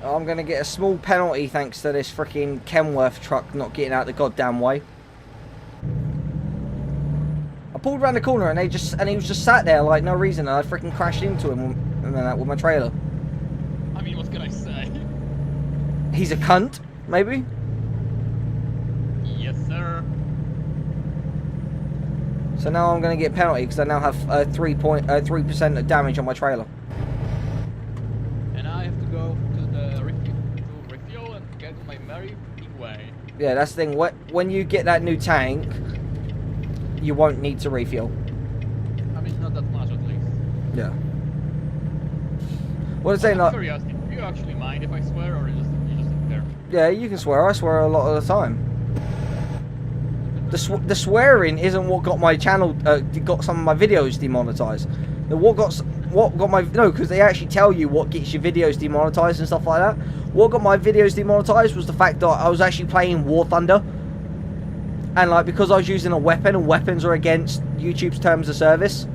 I'm gonna get a small penalty thanks to this freaking Kenworth truck not getting out the goddamn way. I pulled around the corner and he was just sat there like no reason, and I freaking crashed into him and then with my trailer. I mean, what can I say? He's a cunt, maybe? Yes, sir. So now I'm gonna get a penalty because I now have 3% of damage on my trailer. And I have to go to the refuel and get my merry way. Yeah, that's the thing. When you get that new tank, you won't need to refuel. I mean, not that much at least. Yeah. What I'm saying, like, curiosity, do you actually mind if I swear, or you just sit there? yeah, you can swear. I swear a lot of the time. The swearing isn't what got my channel, got some of my videos demonetized. What got my because they actually tell you what gets your videos demonetized and stuff like that. What got my videos demonetized was the fact that I was actually playing War Thunder, and like because I was using a weapon, and weapons are against YouTube's terms of service.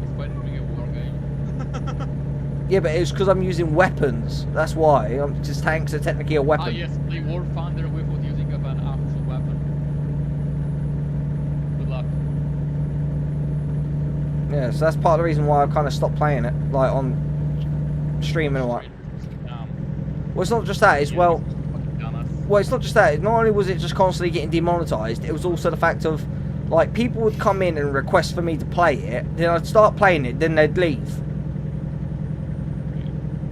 It's quite a war game. Yeah, but it's because I'm using weapons. That's why. Just tanks are technically a weapon. Ah yes, play War Thunder without using of an actual weapon. Good luck. Yeah, so that's part of the reason why I kind of stopped playing it, like on streaming and what. Well, it's not just that. It's well, it's not just that. Not only was it just constantly getting demonetized, it was also the fact of, like, people would come in and request for me to play it, then I'd start playing it, then they'd leave.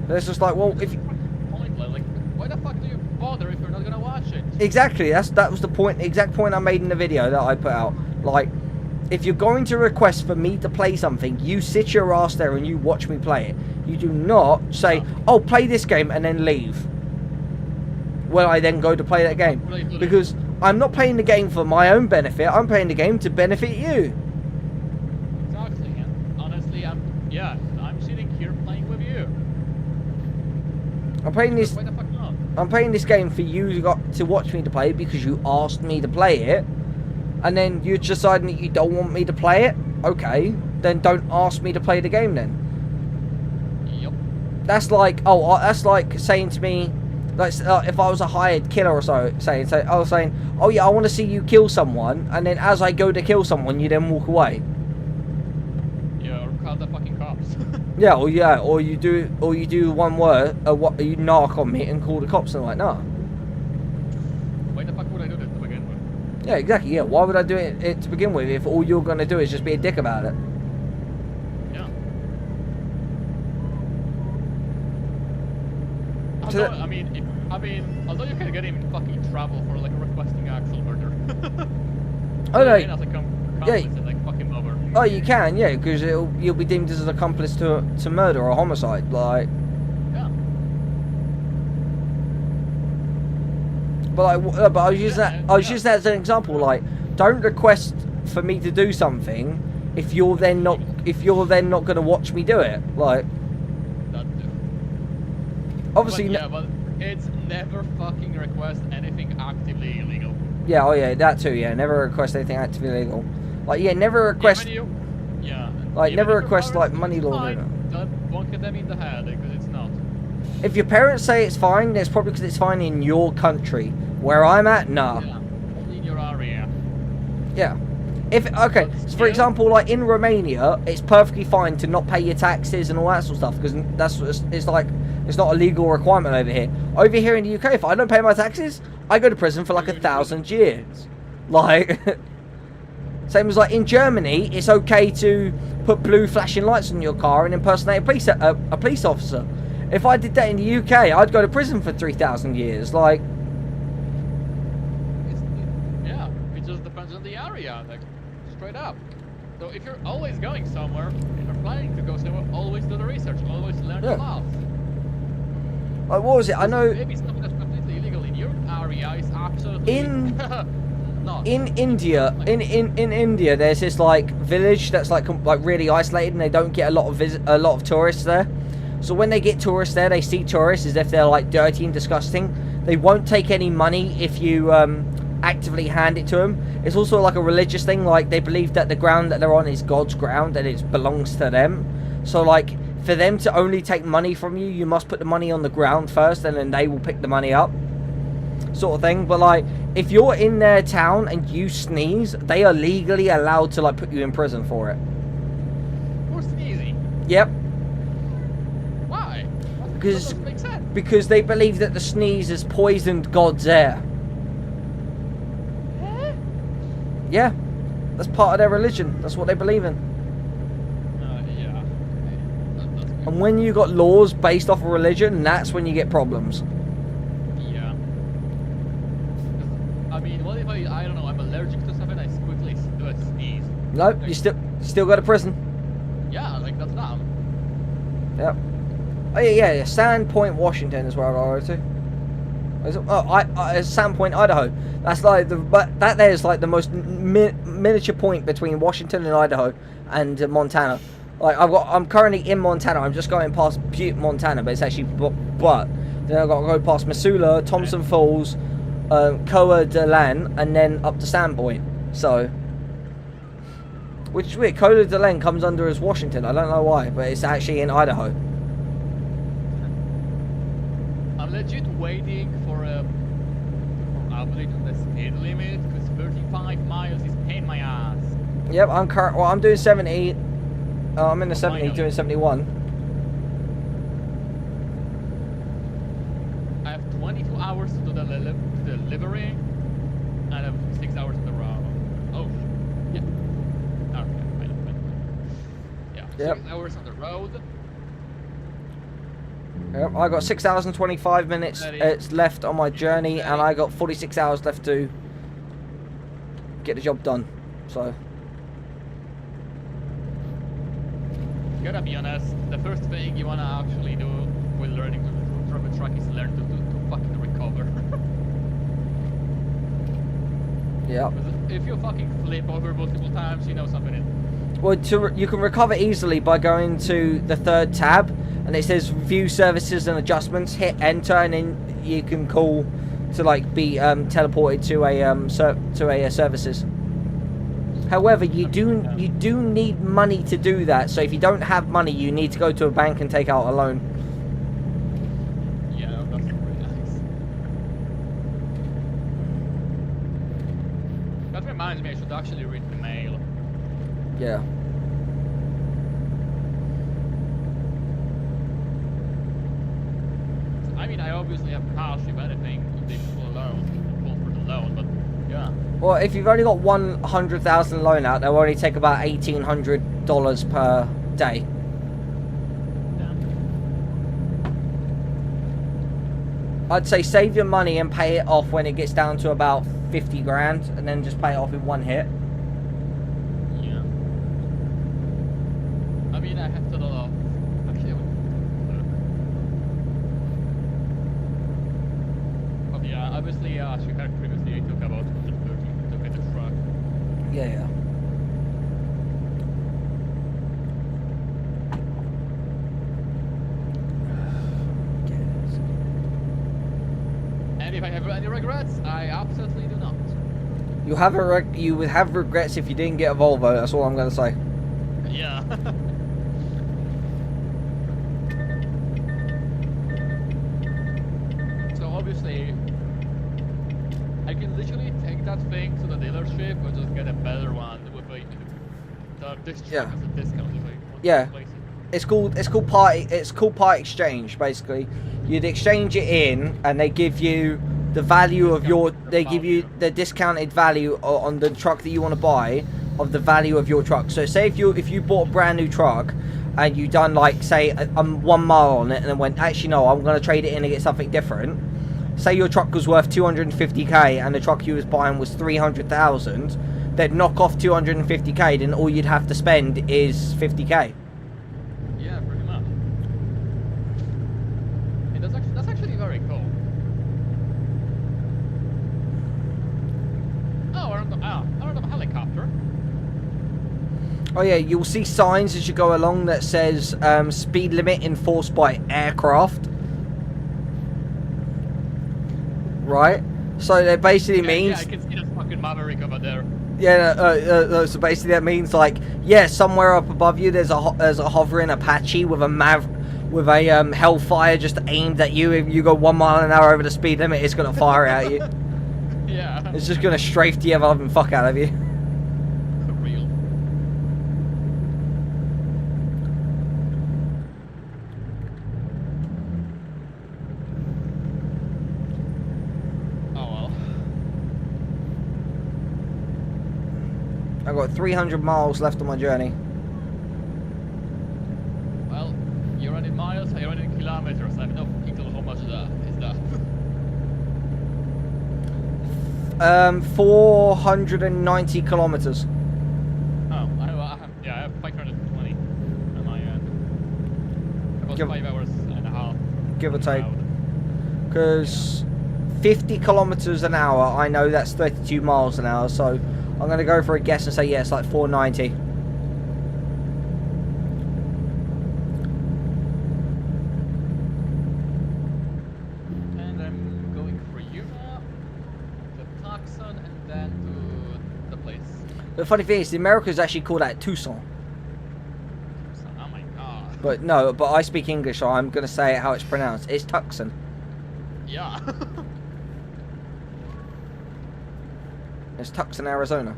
And it's just like, well, if like, why the fuck do you bother if you're not gonna watch it? exactly, that was the point, exact point I made in the video that I put out. Like, if you're going to request for me to play something, you sit your ass there and you watch me play it. You do not say, oh, play this game and then leave. When I then go to play that game. Because I'm not playing the game for my own benefit, I'm playing the game to benefit you. Exactly, and honestly, I'm sitting here playing with you. I'm playing this. Why the fuck not? I'm playing this game for you to watch me to play it because you asked me to play it. And then you're deciding that you don't want me to play it? Okay, then don't ask me to play the game then. Yep. That's like, that's like saying to me, like, if I was a hired killer or so, I was saying, oh yeah, I want to see you kill someone, and then as I go to kill someone, you then walk away. Yeah, or call the fucking cops. Yeah, or you do one word, you knock on me and call the cops, and I'm like, nah. Why the fuck would I do this to begin with? Yeah, exactly. Yeah, why would I do it to begin with if all you're gonna do is just be a dick about it? Yeah. So Although, although you can get him in fucking trouble for like requesting actual murder. Oh no. As a accomplice and like fuck him over. Oh, you can, yeah, because you'll be deemed as an accomplice to murder or homicide, like. Yeah. But like, I was using that as an example. Like, don't request for me to do something if you're then not going to watch me do it. Like, That too. obviously. But it's never fucking request anything actively illegal. Yeah. Oh yeah, that too. Yeah, never request anything actively illegal. Like, yeah, never request. Like, never request like money laundering. Don't get them in the head because it's not. If your parents say it's fine, it's probably because it's fine in your country. Where I'm at, nah. Yeah, only in your area. Yeah. So for example, like in Romania, it's perfectly fine to not pay your taxes and all that sort of stuff because it's like It's not a legal requirement over here. Over here in the UK, if I don't pay my taxes, I go to prison for like 1,000 years. Like, same as like in Germany, it's okay to put blue flashing lights on your car and impersonate a police officer. If I did that in the UK, I'd go to prison for 3,000 years. Like, yeah, it just depends on the area, like straight up. So if you're always going somewhere, if you're planning to go somewhere, always do the research, always learn the laws. Like, what was it? I know. Maybe something that's completely illegal in your area is absolutely not. In India, in India, there's this like village that's like really isolated, and they don't get a lot of tourists there. So when they get tourists there, they see tourists as if they're like dirty and disgusting. They won't take any money if you actively hand it to them. It's also like a religious thing. Like, they believe that the ground that they're on is God's ground and it belongs to them. So like, for them to only take money from you, you must put the money on the ground first, and then they will pick the money up, sort of thing. But like, if you're in their town and you sneeze, they are legally allowed to like put you in prison for it. For sneezing? Yep. Why? That Because doesn't make sense. because they believe that the sneeze has poisoned God's air. Yeah, that's part of their religion. That's what they believe in. Yeah. That's good. And when you got laws based off of religion, that's when you get problems. Yeah. 'Cause, I mean, what if I don't know, I'm allergic to something, I quickly do a sneeze. Nope, you still go to prison. Yeah, like that's dumb. Yep. Oh yeah. Sandpoint, Washington is where I go to. Sandpoint, Idaho. That's like that there is like the most miniature point between Washington and Idaho and Montana. Like, I'm currently in Montana. I'm just going past Butte, Montana, but it's actually but then I've got to go past Missoula, Thompson Falls, Coeur d'Alene, and then up to Sandpoint. So, which is weird. Coeur d'Alene comes under as Washington. I don't know why, but it's actually in Idaho. I'm legit waiting for update on the speed limit, because 35 miles is pain my ass. Yep, I'm doing 70. I'm in the 70, doing 71. I have 22 hours to do the delivery, and I have 6 hours on the road. Oh, yeah. Okay, fine. Yeah, Yep. 6 hours on the road. Yep, I got 6 hours and 25 minutes left on my journey, and I got 46 hours left to get the job done. So, Gotta be honest, the first thing you wanna actually do with learning to drive a truck is learn to fucking recover. yeah. If you fucking flip over multiple times, you know something is. Well, you can recover easily by going to the third tab, and it says View Services and Adjustments. Hit Enter, and then you can call to like be teleported to a services. However, you do need money to do that. So if you don't have money, you need to go to a bank and take out a loan. Yeah, that's really nice. That reminds me, I should actually read the mail. Yeah. I mean, I obviously have cash if anything, if for the loan, but yeah. Well, if you've only got 100,000 loan out, they'll only take about $1,800 per day. I'd say save your money and pay it off when it gets down to about 50 grand, and then just pay it off in one hit. Yeah. I mean, I have to do actually, but yeah, obviously, as you heard previously, I took about 130 to get the truck. Yeah. And if I have any regrets, I absolutely do not. You would have regrets if you didn't get a Volvo. That's all I'm going to say. Yeah. So obviously, I can literally take that thing to the dealership or just get a better one with this truck as a discount if I want to replace it. it's called part exchange. Basically, you'd exchange it in, and they give you the value of your. They give you the discounted value on the truck that you want to buy of the value of your truck. So say if you bought a brand new truck and you done like say 1 mile on it and then went, actually no, I'm going to trade it in and get something different. Say your truck was worth 250k and the truck you was buying was 300,000, they'd knock off 250k, then all you'd have to spend is 50k. Yeah, pretty much. Hey, that's actually very cool. Oh, I don't have a helicopter. Oh yeah, you'll see signs as you go along that says speed limit enforced by aircraft. Right? So that basically means... Yeah, I can see that fucking Maverick over there. Yeah, so basically that means like, yeah, somewhere up above you there's a hovering Apache with a Hellfire just aimed at you. If you go 1 mile an hour over the speed limit, it's gonna fire at you. Yeah. It's just gonna strafe the ever loving fuck out of you. Real. Oh well. I've got 300 miles left on my journey. Well, you're running miles, you're running kilometers. I have no clue how much that is that. 490 kilometers. Oh, I have 520 on my end. About 5 hours and a half. Give or take. Out. Because 50 kilometers an hour, I know that's 32 miles an hour, so I'm going to go for a guess and say, yeah, it's like 490. And I'm going for Yuma, to Tucson, and then to the place. The funny thing is, the Americans actually call that Tucson. Oh my god. But no, but I speak English, so I'm going to say it how it's pronounced. It's Tucson. Yeah. It's Tucson, Arizona.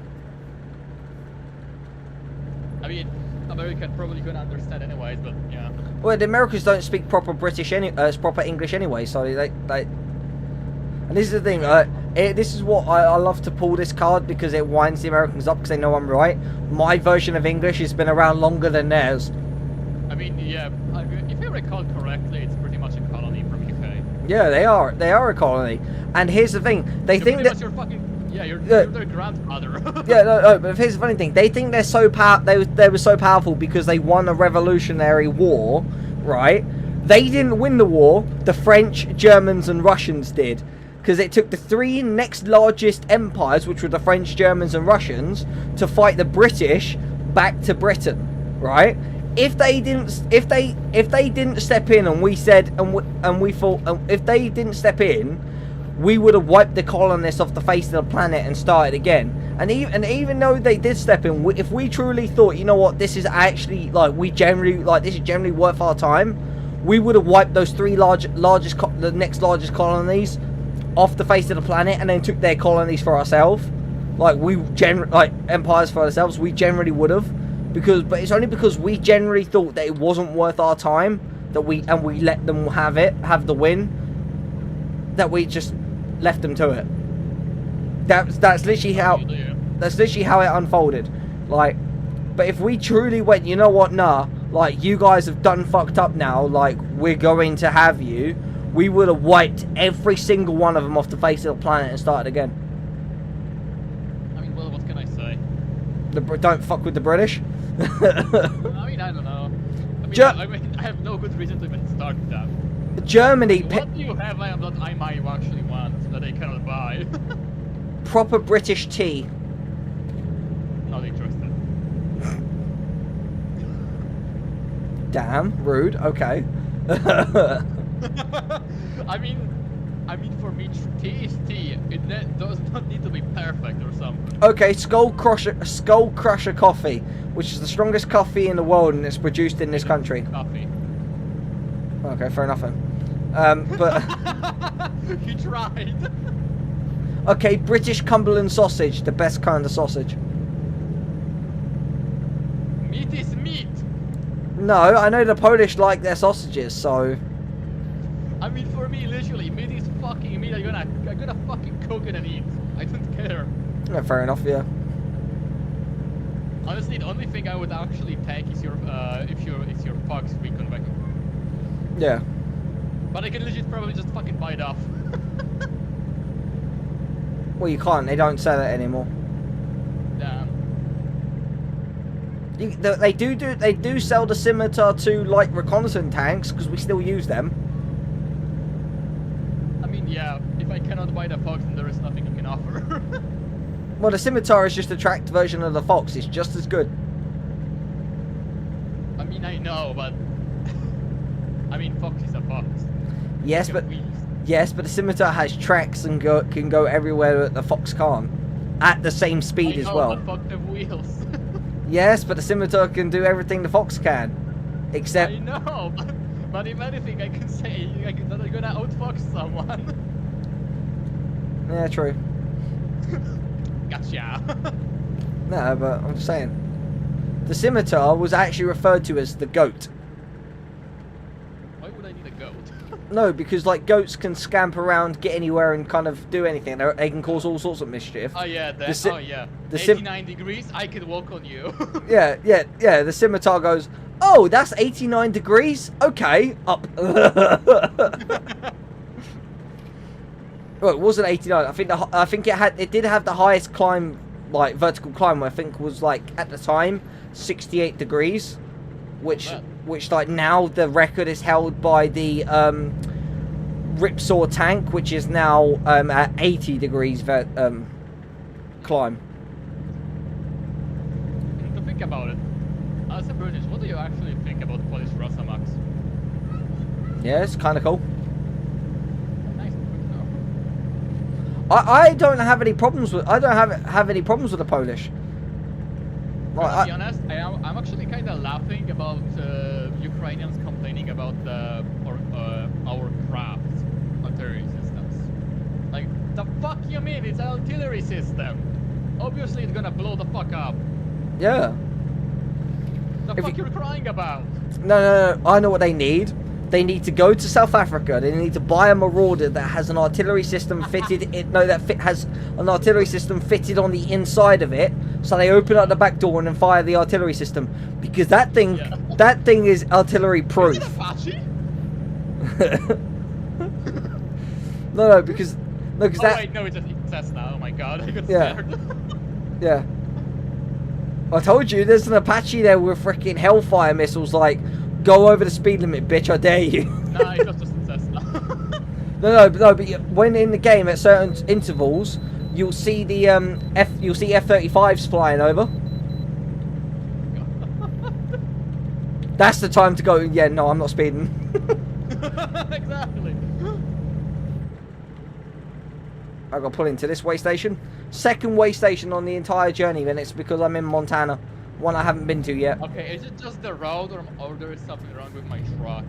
I mean, American probably couldn't understand anyways, but yeah. Well, the Americans don't speak proper proper English anyway, so they and this is the thing, this is what I love to pull this card, because it winds the Americans up because they know I'm right. My version of English has been around longer than theirs. I mean, yeah, if I recall correctly, it's pretty much a colony from UK. Yeah, they are a colony. And here's the thing, they think that you're fucking, yeah, you're their grandfather. yeah, no, but here's the funny thing, they think they're so they were so powerful because they won a revolutionary war, right? They didn't win the war, the French, Germans and Russians did. Because it took the 3 next largest empires, which were the French, Germans and Russians, to fight the British back to Britain, right? If they didn't step in, and we said, and we thought, if they didn't step in, we would have wiped the colonists off the face of the planet and started again. And even though they did step in, if we truly thought, you know what, this is actually like this is generally worth our time, we would have wiped those 3 the next largest colonies off the face of the planet, and then took their colonies for ourselves. Like empires for ourselves. We generally would have. But it's only because we generally thought that it wasn't worth our time that we let them have the win, that we just left them to it. That's literally how it unfolded. Like, but if we truly went, you know what, nah, like, you guys have done fucked up now, like, we're going to have you, we would have wiped every single one of them off the face of the planet and started again. I mean, well, what can I say? Don't fuck with the British. I mean, I don't know. I mean, I have no good reason to even start that. Germany. What do you have that I might actually want that I cannot buy? Proper British tea. Not interested. Damn, rude. Okay. I mean, for me, tea is tea. It does not need to be perfect or something. Okay, Skull Crusher coffee, which is the strongest coffee in the world, and it's produced in this country. Coffee. Okay, fair enough then. But he tried. Okay, British Cumberland sausage, the best kind of sausage. Meat is meat. No, I know the Polish like their sausages, so... I mean, for me, literally, meat is fucking meat. I'm gonna fucking cook it and eat. I don't care. Yeah, fair enough, yeah. Honestly, the only thing I would actually take is your Fox recon weapon. Yeah. But I can legit probably just fucking buy it off. Well, you can't. They don't sell it anymore. Damn. They do sell the Scimitar to like reconnaissance tanks because we still use them. I mean, yeah. If I cannot buy the Fox, then there is nothing you can offer. Well, the Scimitar is just a tracked version of the Fox. It's just as good. I mean, I know, but I mean, Fox is a Fox. Yes, but the Scimitar has tracks and can go everywhere that the Fox can't, at the same speed as well. But fuck the wheels. Yes, but the Scimitar can do everything the Fox can, except. I know, but if anything, I can say that I'm gonna outfox someone. Yeah, true. Gotcha. No, but I'm saying the Scimitar was actually referred to as the goat. Why would I need a goat? No, because like goats can scamper around, get anywhere, and kind of do anything. They can cause all sorts of mischief. Oh yeah, The 89 degrees, I could walk on you. Yeah. The Scimitar goes, oh, that's 89 degrees. Okay, up. Well, it wasn't 89. I think it did have the highest climb, like vertical climb. I think was like at the time 68 degrees, which like now the record is held by the Ripsaw tank, which is now at 80 degrees climb. To think about it, as a British, what do you actually think about the Polish Rosamax? Yeah, it's kind of cool. Nice. I don't have any problems with. I don't have any problems with the Polish. Like, To be honest, I'm actually kind of laughing about Ukrainians complaining about our craft artillery systems. Like, the fuck you mean? It's an artillery system. Obviously, it's gonna blow the fuck up. yeah. The fuck you're crying about? No. I know what they need. They need to go to South Africa. They need to buy a Marauder that has an artillery system fitted. Has an artillery system fitted on the inside of it. So they open up the back door and then fire the artillery system, because that thing is artillery proof. Is it Apache? No, because that. Wait, no, it's a Cessna. Oh my god, I got Yeah. scared. Yeah. I told you, there's an Apache there with freaking Hellfire missiles. Like, go over the speed limit, bitch! I dare you. Nah, it was just a Cessna. No, but when in the game at certain intervals, you'll see the F-35s flying over. That's the time to go. Yeah, no, I'm not speeding. Exactly. I got pulled into this way station. Second way station on the entire journey, and it's because I'm in Montana, one I haven't been to yet. Okay, is it just the road, or there is something wrong with my truck?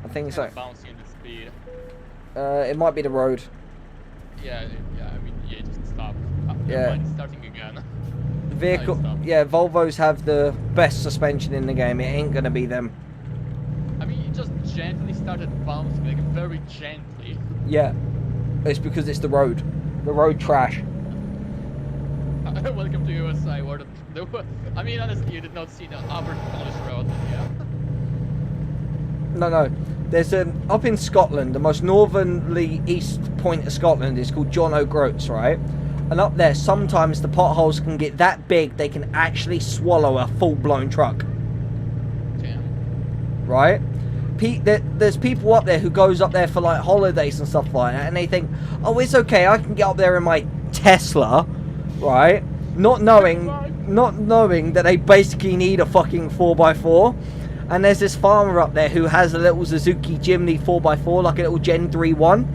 I think so. Bouncing in the speed. It might be the road. Yeah. I mean, it just stopped. Yeah. It's starting again. The vehicle. Nice stuff. Yeah, Volvos have the best suspension in the game. It ain't gonna be them. I mean, it just gently started bouncing, like very gently. Yeah, it's because it's the road. The road trash. Welcome to USA, where I mean, honestly, you did not see the average Polish road, yeah. No. There's up in Scotland, the most northernly east point of Scotland is called John O'Groats, right? And up there, sometimes the potholes can get that big they can actually swallow a full-blown truck. Damn. Right? There's people up there who goes up there for like holidays and stuff like that, and they think, oh, it's okay, I can get up there in my Tesla, right? Not knowing that they basically need a fucking 4x4. And there's this farmer up there who has a little Suzuki Jimny 4x4, like a little Gen 3-1.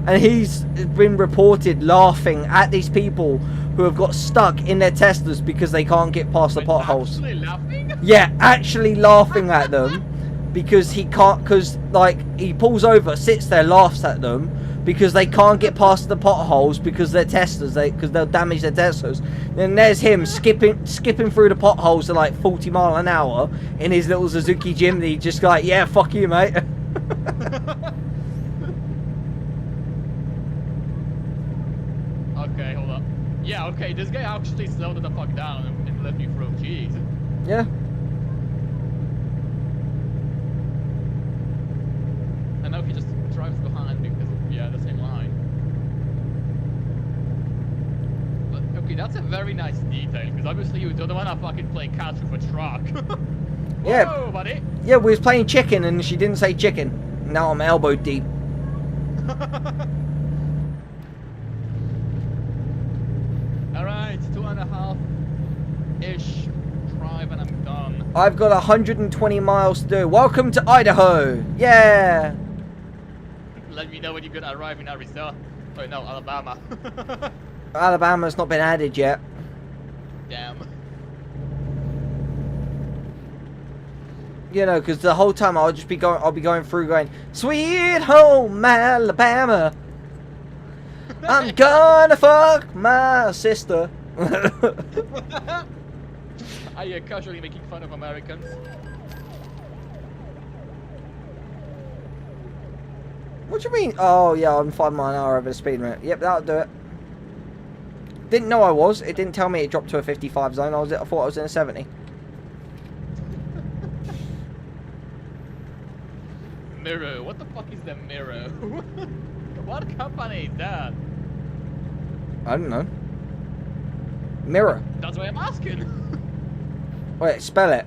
And he's been reported laughing at these people who have got stuck in their Teslas because they can't get past the potholes. Actually laughing? Yeah, actually laughing at them because he can't, because like he pulls over, sits there, laughs at them, because they can't get past the potholes because they're Teslas, because they'll damage their Teslas. Then there's him skipping through the potholes at like 40 mile an hour in his little Suzuki Jimny, just like, yeah, fuck you, mate. Okay, hold up. Yeah, okay, this guy actually slowed the fuck down and let me through. Jeez. Yeah. I know he just drives behind me because, yeah, the same line. But, okay, that's a very nice detail, because obviously you don't want to fucking play catch with a truck. Yeah. Whoa, buddy! Yeah, we was playing chicken and she didn't say chicken. Now I'm elbow deep. Alright, 2.5-ish drive and I'm done. I've got 120 miles to do. Welcome to Idaho. Yeah. Let me know when you're gonna arrive in Arizona. Oh no, Alabama. Alabama's not been added yet. Damn. You know, because the whole time I'll be going through going, sweet home Alabama. I'm gonna fuck my sister. Are you casually making fun of Americans? What do you mean? Oh yeah, I'm 5 miles an hour over the speed limit. Yep, that'll do it. Didn't know I was. It didn't tell me it dropped to a 55 zone. I thought I was in a 70. Mirror. What the fuck is the Mirror? What company is that? I don't know. Mirror. That's why I'm asking. Wait, spell it.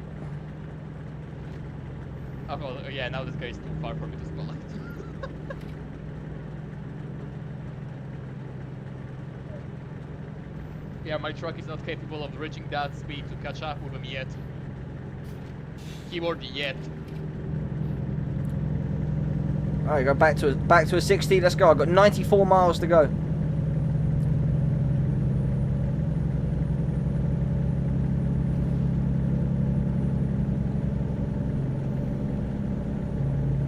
Oh, well, yeah, now this guy is too far for me to spell it. Yeah, my truck is not capable of reaching that speed to catch up with him yet. Keyword yet. Alright, go back to a 60. Let's go. I've got 94 miles to go.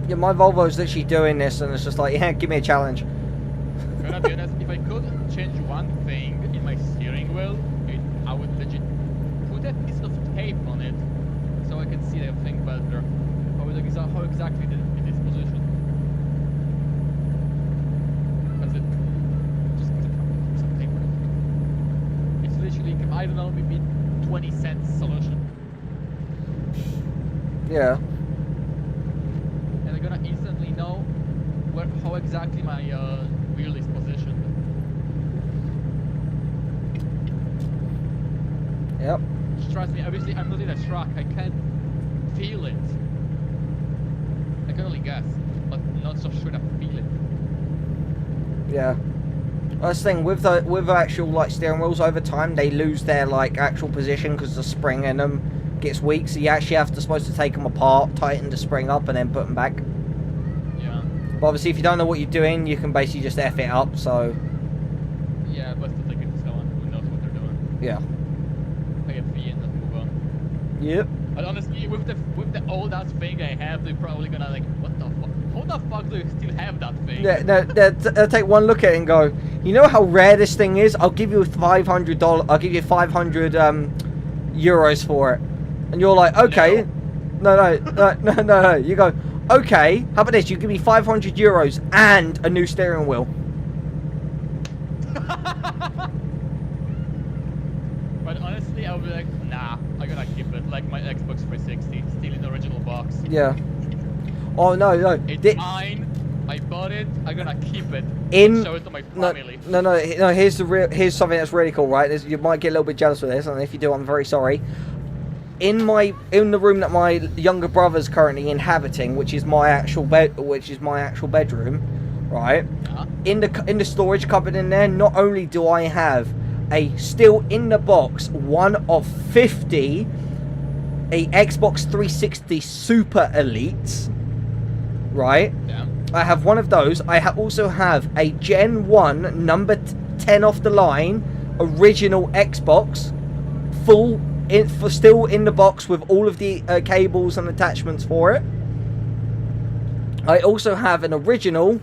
Yeah, my Volvo's literally doing this, and it's just like, yeah, give me a challenge. Gonna be honest, if I could change one thing in my steering wheel, I would legit put a piece of tape on it so I can see the thing better. How exactly in this position. That's it. Just put some tape on it. It's literally, I don't know, maybe 20 cents solution. Yeah. And I'm gonna instantly know how exactly my wheel is positioned. Yep. Just trust me, obviously I'm not in a truck, I can't feel it. I can only guess, but not so sure I feel it. Yeah. That's the thing with the actual like steering wheels, over time they lose their like actual position because the spring in them gets weak. So you actually have to supposed to take them apart, tighten the spring up, and then put them back. Yeah. But obviously, if you don't know what you're doing, you can basically just F it up. So. Yeah, but to take it to someone who knows what they're doing. Yeah. Pay a fee and then move on. Yep. But honestly, with the old ass thing I have, they're probably gonna like, what the fuck? How the fuck do you still have that thing? Yeah, no, they'll take one look at it and go, you know how rare this thing is? I'll give you $500. I'll give you 500 euros for it. And you're like, okay. No. You go, okay. How about this? You give me 500 euros and a new steering wheel. But honestly, I'll be like, nah, I'm gonna keep it. Like my Xbox 360, still in the original box. Yeah. Oh no. It's mine. I bought it. I'm gonna keep it. Show it to my family. No. Here's something that's really cool, right? You might get a little bit jealous with this, and if you do, I'm very sorry. In the room that my younger brother's currently inhabiting, which is my actual bedroom, right? In the storage cupboard in there, not only do I have a still in the box 1 of 50 a Xbox 360 Super Elites, right? Yeah. I have one of those. I also have a Gen 1 number 10 off the line original Xbox, still in the box with all of the cables and attachments for it. I also have an original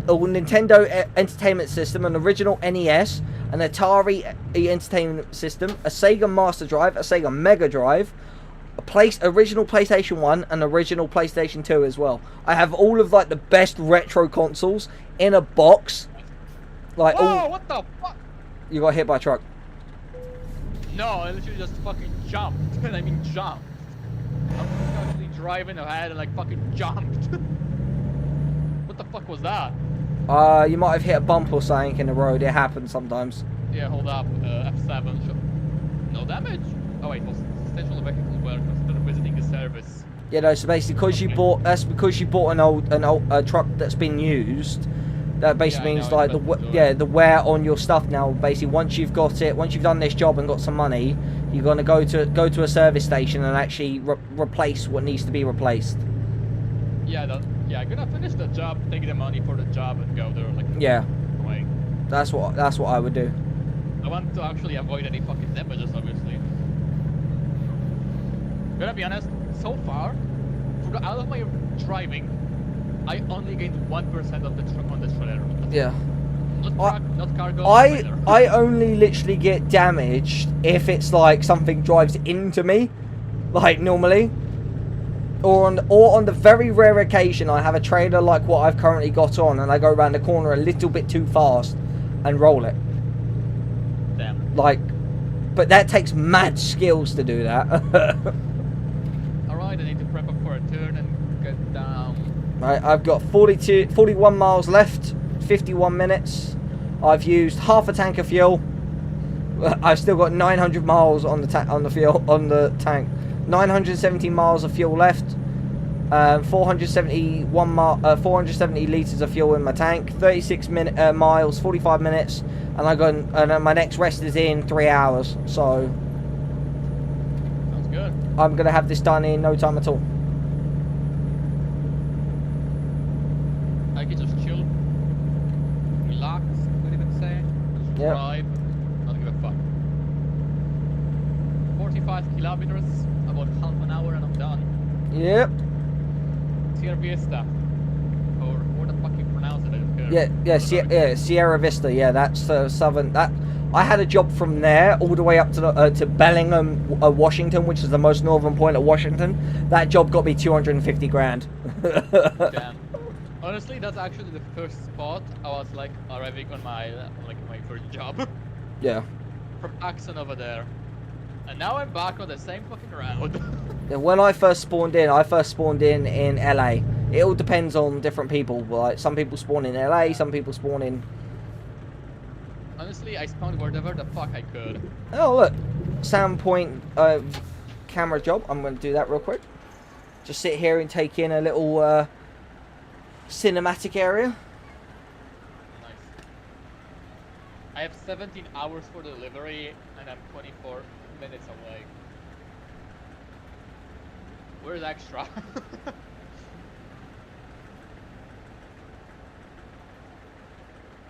Nintendo Entertainment System, an original NES, an Atari Entertainment System, a Sega Master Drive, a Sega Mega Drive, original PlayStation 1, and original PlayStation 2 as well. I have all of like the best retro consoles in a box. Like, Whoa, what the fuck? You got hit by a truck. No, I literally just fucking jumped. I mean jumped. I was actually driving ahead and like fucking jumped. What the fuck was that? You might have hit a bump or something in the road. It happens sometimes. Yeah, hold up. F7. No damage? Oh wait, well, essential vehicle were considered visiting the service. Yeah, no. So basically, because you bought a truck that's been used. That basically means like the wear on your stuff now. Basically, once you've got it, once you've done this job and got some money, you're gonna go to a service station and actually replace what needs to be replaced. Yeah, I'm gonna finish the job, take the money for the job, and go there. Like yeah, away. That's what I would do. I want to actually avoid any fucking damages, obviously. Gonna be honest, so far, out of my driving, I only gained 1% of the truck on the trailer. Yeah. Not cargo. I only literally get damaged if it's like something drives into me, like normally, or on the very rare occasion I have a trailer like what I've currently got on, and I go around the corner a little bit too fast and roll it. Damn. Like, but that takes mad skills to do that. Alright, I need to prep up for a turn and get down. Right, I've got 41 miles left, 51 minutes. I've used half a tank of fuel. I've still got 900 miles on the tank. 970 miles of fuel left. 470 liters of fuel in my tank. 36 miles, 45 minutes, and my next rest is in 3 hours. So sounds good. I'm gonna have this done in no time at all. I can just chill, relax, could even say. Just drive, not give a fuck. 45 kilometers, about half an hour, and I'm done. Yep. Sierra Vista, or what the fuck you pronounce it? I don't care. Sierra Vista. Yeah, that's southern. That I had a job from there all the way up to Bellingham, Washington, which is the most northern point of Washington. That job got me 250 grand. Damn. Honestly, that's actually the first spot I was like arriving on my first job. Yeah. From Axon over there, and now I'm back on the same fucking road. Yeah, when I first spawned in in LA. It all depends on different people. Like some people spawn in LA, some people spawn in. Honestly, I spawned wherever the fuck I could. Oh look, Sandpoint camera job. I'm going to do that real quick. Just sit here and take in a little cinematic area. Nice. I have 17 hours for delivery, and I'm 24 minutes away. Where's extra?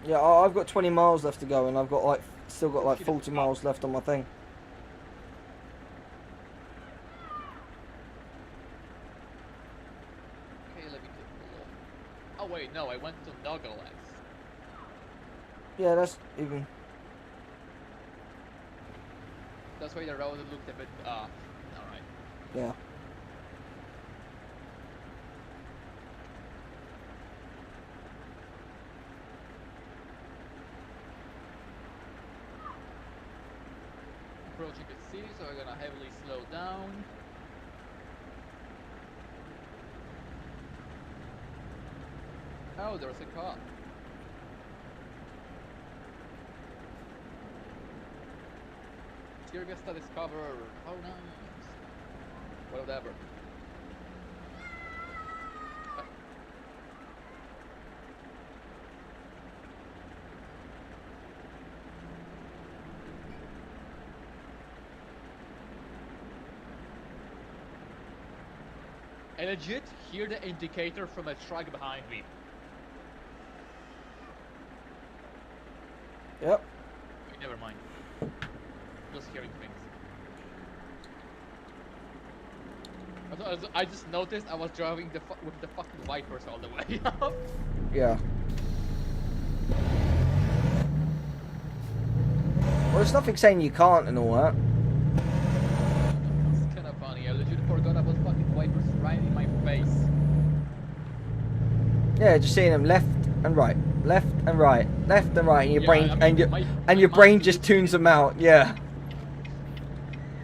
Yeah, I've got 20 miles left to go, and I've got still got 40 miles left on my thing. Okay, let me take a look. Oh wait, no, I went to Nogales. Yeah, that's even. That's why the road looked a bit off. Alright. Yeah. Approaching the city, so we're gonna heavily slow down. Oh, there's a car. Sierra Vista Discover. Oh, nice. Whatever. I legit hear the indicator from a truck behind me. Yep. Wait, never mind. Just hearing things. I just noticed I was driving with the fucking wipers all the way up. Yeah. there's nothing saying you can't and all that. It's kind of funny. I legit forgot about fucking wipers right in my face. Yeah, just seeing them left and right, left and right, left and right, and your Yeah, brain I mean, and your my your brain mind just is- tunes them out. Yeah.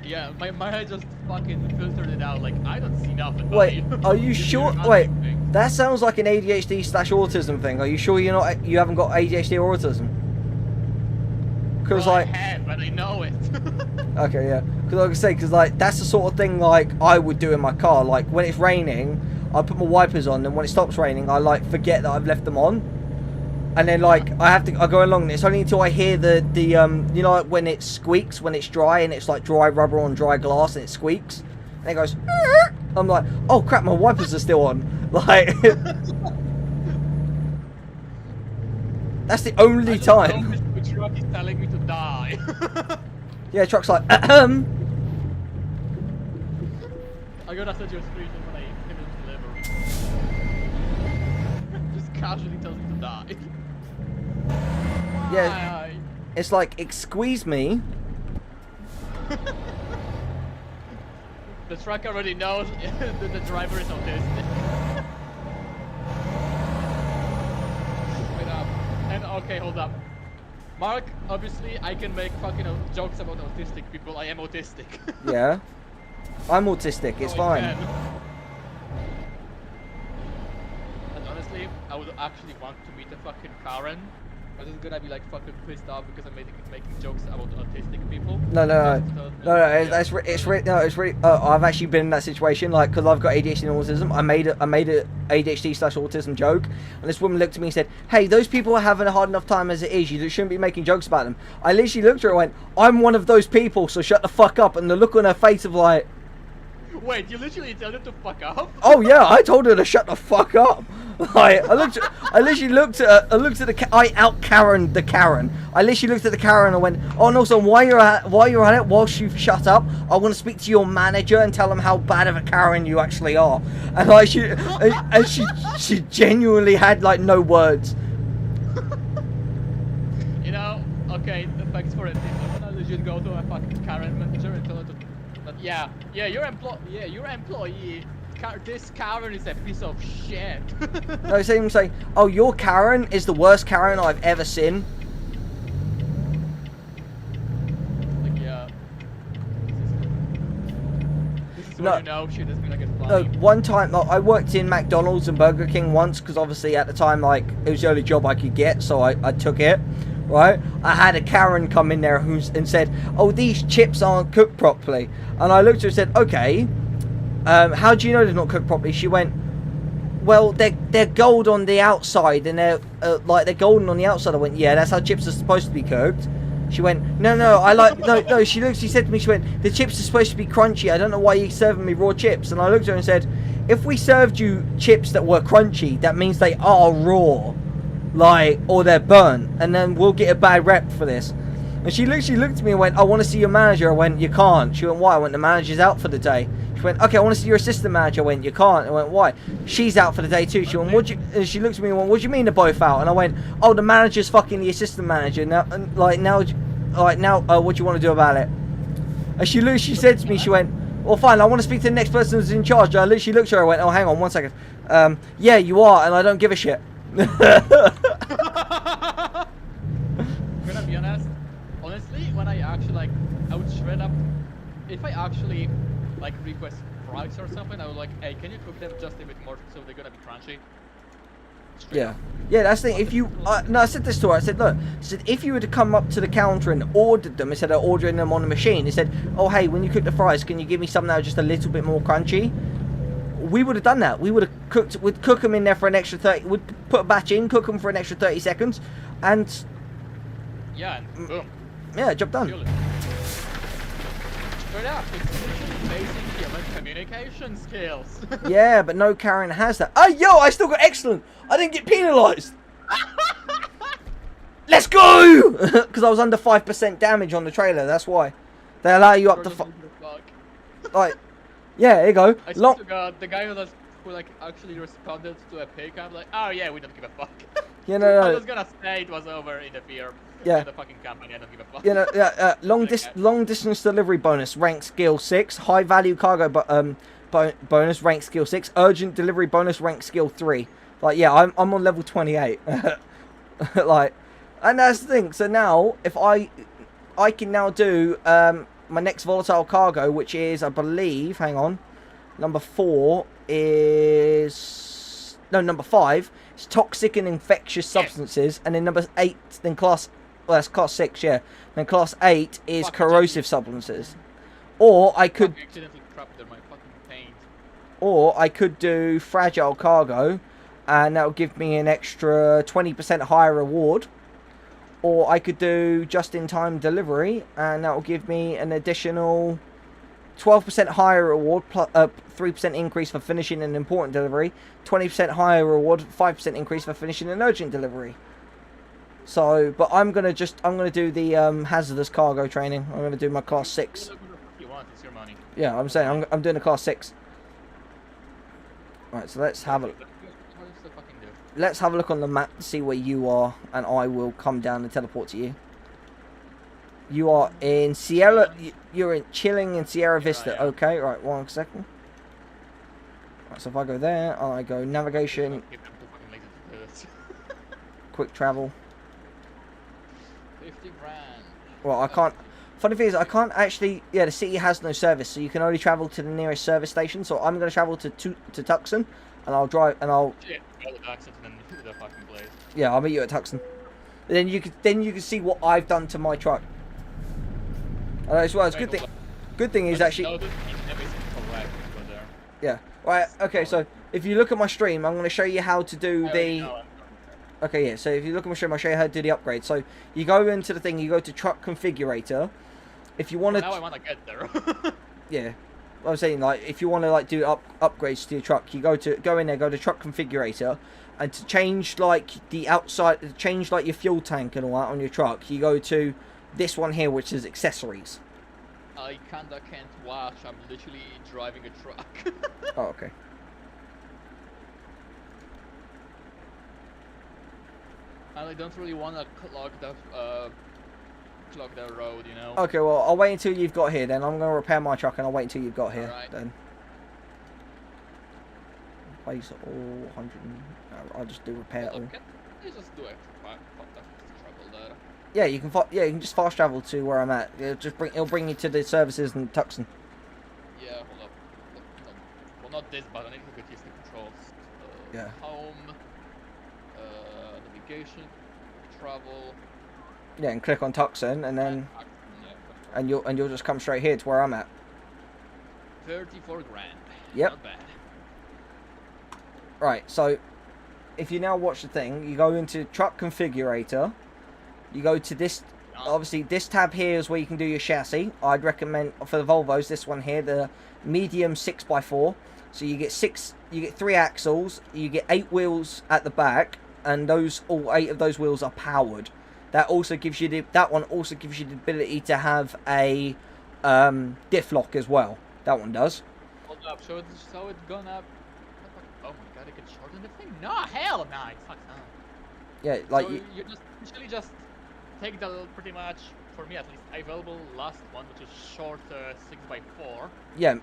Yeah, my mind just fucking filtered it out. Like I don't see nothing. Wait, buddy. are you You're sure? doing Wait, nothing thing. that sounds like an ADHD/autism thing. Are you sure you haven't got ADHD or autism? Because Well, like, I have, but I know it. okay, yeah. Because like I say, because like that's the sort of thing like I would do in my car. Like when it's raining, I put my wipers on, and when it stops raining, I like forget that I've left them on, and then like I go along. And it's only until I hear the you know like when it squeaks when it's dry and it's like dry rubber on dry glass and it squeaks, and it goes. I'm like, oh crap, my wipers are still on. Like that's the only time. The truck is telling me to die. Yeah, truck's like, I'm gonna send you a screenshot when I finish delivery. Just casually tells me to die. yeah, Why? it's like, excuse me. The truck already knows that the driver is autistic. Wait up. And okay, hold up. Mark, obviously I can make fucking jokes about autistic people. I am autistic. Yeah, I'm autistic. It's So I fine. can. And honestly, I would actually want to meet a fucking Karen. I was just gonna be like fucking pissed off because I'm making jokes about autistic people. No, no, Just, no. yeah. It's really. I've actually been in that situation, like, because I've got ADHD and autism. I made a ADHD/autism joke, and this woman looked at me and said, "Hey, those people are having a hard enough time as it is. You shouldn't be making jokes about them." I literally looked at her and went, "I'm one of those people, so shut the fuck up." And the look on her face of like, Wait, you literally tell her to fuck off? "Oh yeah, I told her to shut the fuck up." Like, I literally looked at her. I looked at I out Karen the Karen. I literally looked at the Karen and went, "Oh no, son, while you're at it, whilst you've shut up, I want to speak to your manager and tell them how bad of a Karen you actually are." And like she genuinely had like no words. You know, okay, thanks for it. I'm gonna legit go to a fucking Karen manager and tell her to. But yeah, your employee. This Karen is a piece of shit. No, it's even saying, "Oh, your Karen is the worst Karen I've ever seen." Like, yeah. This is No. when you know shit is gonna get No, funny. one time like, I worked in McDonald's and Burger King once because obviously at the time like it was the only job I could get, so I took it. Right, I had a Karen come in there and said, "Oh, these chips aren't cooked properly," and I looked at her and said, "Okay, how do you know they're not cooked properly?" She went, "Well, they're gold on the outside and they're they're golden on the outside." I went, "Yeah, that's how chips are supposed to be cooked." She went, "No, I like no." She said to me, she went, "The chips are supposed to be crunchy. I don't know why you're serving me raw chips." And I looked at her and said, "If we served you chips that were crunchy, that means they are raw, like, or they're burnt, and then we'll get a bad rep for this." And she literally looked at me and went, "I want to see your manager." I went, "You can't." She went, "Why?" I went, "The manager's out for the day." She went, "Okay, I want to see your assistant manager." I went, "You can't." I went, "Why?" "She's out for the day too." She went, and she looked at me and went, "What do you mean they're both out?" And I went, "Oh, the manager's fucking the assistant manager now. And now, what do you want to do about it?" And she said to me, she went, "Well, fine. I want to speak to the next person who's in charge." I literally looked at her and went, "Oh, hang on 1 second. Yeah, you are, and I don't give a shit." I'm gonna be honest. Honestly, when I actually I would shred up. If I actually request fries or something, I would like, "Hey, can you cook them just a bit more so they're gonna be crunchy?" Straight Yeah. up. Yeah, that's the thing. If you, no, I said this to her. I said, look, if you were to come up to the counter and ordered them instead of ordering them on the machine, they said, "Oh, hey, when you cook the fries, can you give me something that was just a little bit more crunchy?" We would have done that. We would have cooked. We'd cook them in there for an extra 30. We'd put a batch in, cook them for an extra 30 seconds, and Yeah, and boom. yeah, job done. Kill it. Straight up, it's literally basic human communication skills. Yeah, but no Karen has that. Oh, yo, I still got excellent. I didn't get penalised. Let's go! Because I was under 5% damage on the trailer. That's why they allow you up to like. Yeah, here you go. I swear to God, the guy who actually responded to a pig, I'm like, "Oh yeah, we don't give a fuck." Yeah, no. I was gonna say it was over in the firm. Yeah. The fucking company, I don't give a fuck. You know, long distance delivery bonus, rank skill 6. High value cargo bonus, rank skill 6. Urgent delivery bonus, rank skill 3. Like, yeah, I'm on level 28. Like, and that's the thing. So now, if I can now do my next volatile cargo, which is, I believe, hang on, number 4 is, no, number 5 is toxic and infectious substances, and then number 8, then class, well, that's class 6, yeah, then class 8 is corrosive substances. Or I could, accidentally trapped in my fucking paint. or I could do fragile cargo, and that'll give me an extra 20% higher reward. Or I could do just-in-time delivery, and that will give me an additional 12% higher reward, 3% increase for finishing an important delivery, 20% higher reward, 5% increase for finishing an urgent delivery. So, but I'm gonna do the hazardous cargo training. I'm gonna do my class 6. You want, it's your money. Yeah, I'm saying I'm doing a class 6. Right, so let's have a look on the map to see where you are, and I will come down and teleport to you. You are in Sierra. You're in chilling in Sierra Vista. Okay, right. 1 second. Right, so if I go there, and I go navigation, quick travel. 50 grand. Well, I can't. Funny thing is, I can't actually. Yeah, the city has no service, so you can only travel to the nearest service station. So I'm going to travel to Tucson, and I'll drive, and I'll. Shit, go to Tucson and then the fucking place. Yeah, I'll meet you at Tucson. Then you can see what I've done to my truck. As well, it's good thing. Good thing is actually. Yeah. Right. Okay. So if you look at my stream, I'm going to show you how to do the. Okay. Yeah. So if you look at my stream, I'll show you how to do the upgrade. So you go into the thing. You go to truck configurator. If you want to. Now I want to get there. Yeah. What I'm saying, like, if you want to like do upgrades to your truck, you go in there, go to truck configurator, and to change like the outside, change like your fuel tank and all that on your truck, you go to this one here, which is accessories. I kinda can't watch. I'm literally driving a truck. Oh, okay. And I don't really want to clog the road, you know. Okay, well, I'll wait until you've got here. Then I'm gonna repair my truck, and I'll wait until you've got here. Alright. Then. Place all 100. I'll just do repair all. Can you just do extra travel there? Yeah, you can. Yeah, you can just fast travel to where I'm at. It'll bring you to the services in Tucson. Yeah, hold up. No, well, not this, but I need to get used to controls. Yeah. Home, navigation, travel. Yeah, and click on Tucson, and then Yeah, you'll just come straight here to where I'm at. 34 grand. Yep. Not bad. Right. So, if you now watch the thing, you go into truck configurator. You go to this. Obviously, this tab here is where you can do your chassis. I'd recommend for the Volvos this one here, the medium 6x4. So you get 3 axles, you get 8 wheels at the back, and all 8 of those wheels are powered. That also gives you that one also gives you the ability to have a diff lock as well. That one does. Hold up, so it's gonna. Oh my god, I can shorten the thing? No, hell no! Fuck no. Yeah, like so you just usually just take the pretty much, for me at least, available last one, which is short 6x4. Yeah.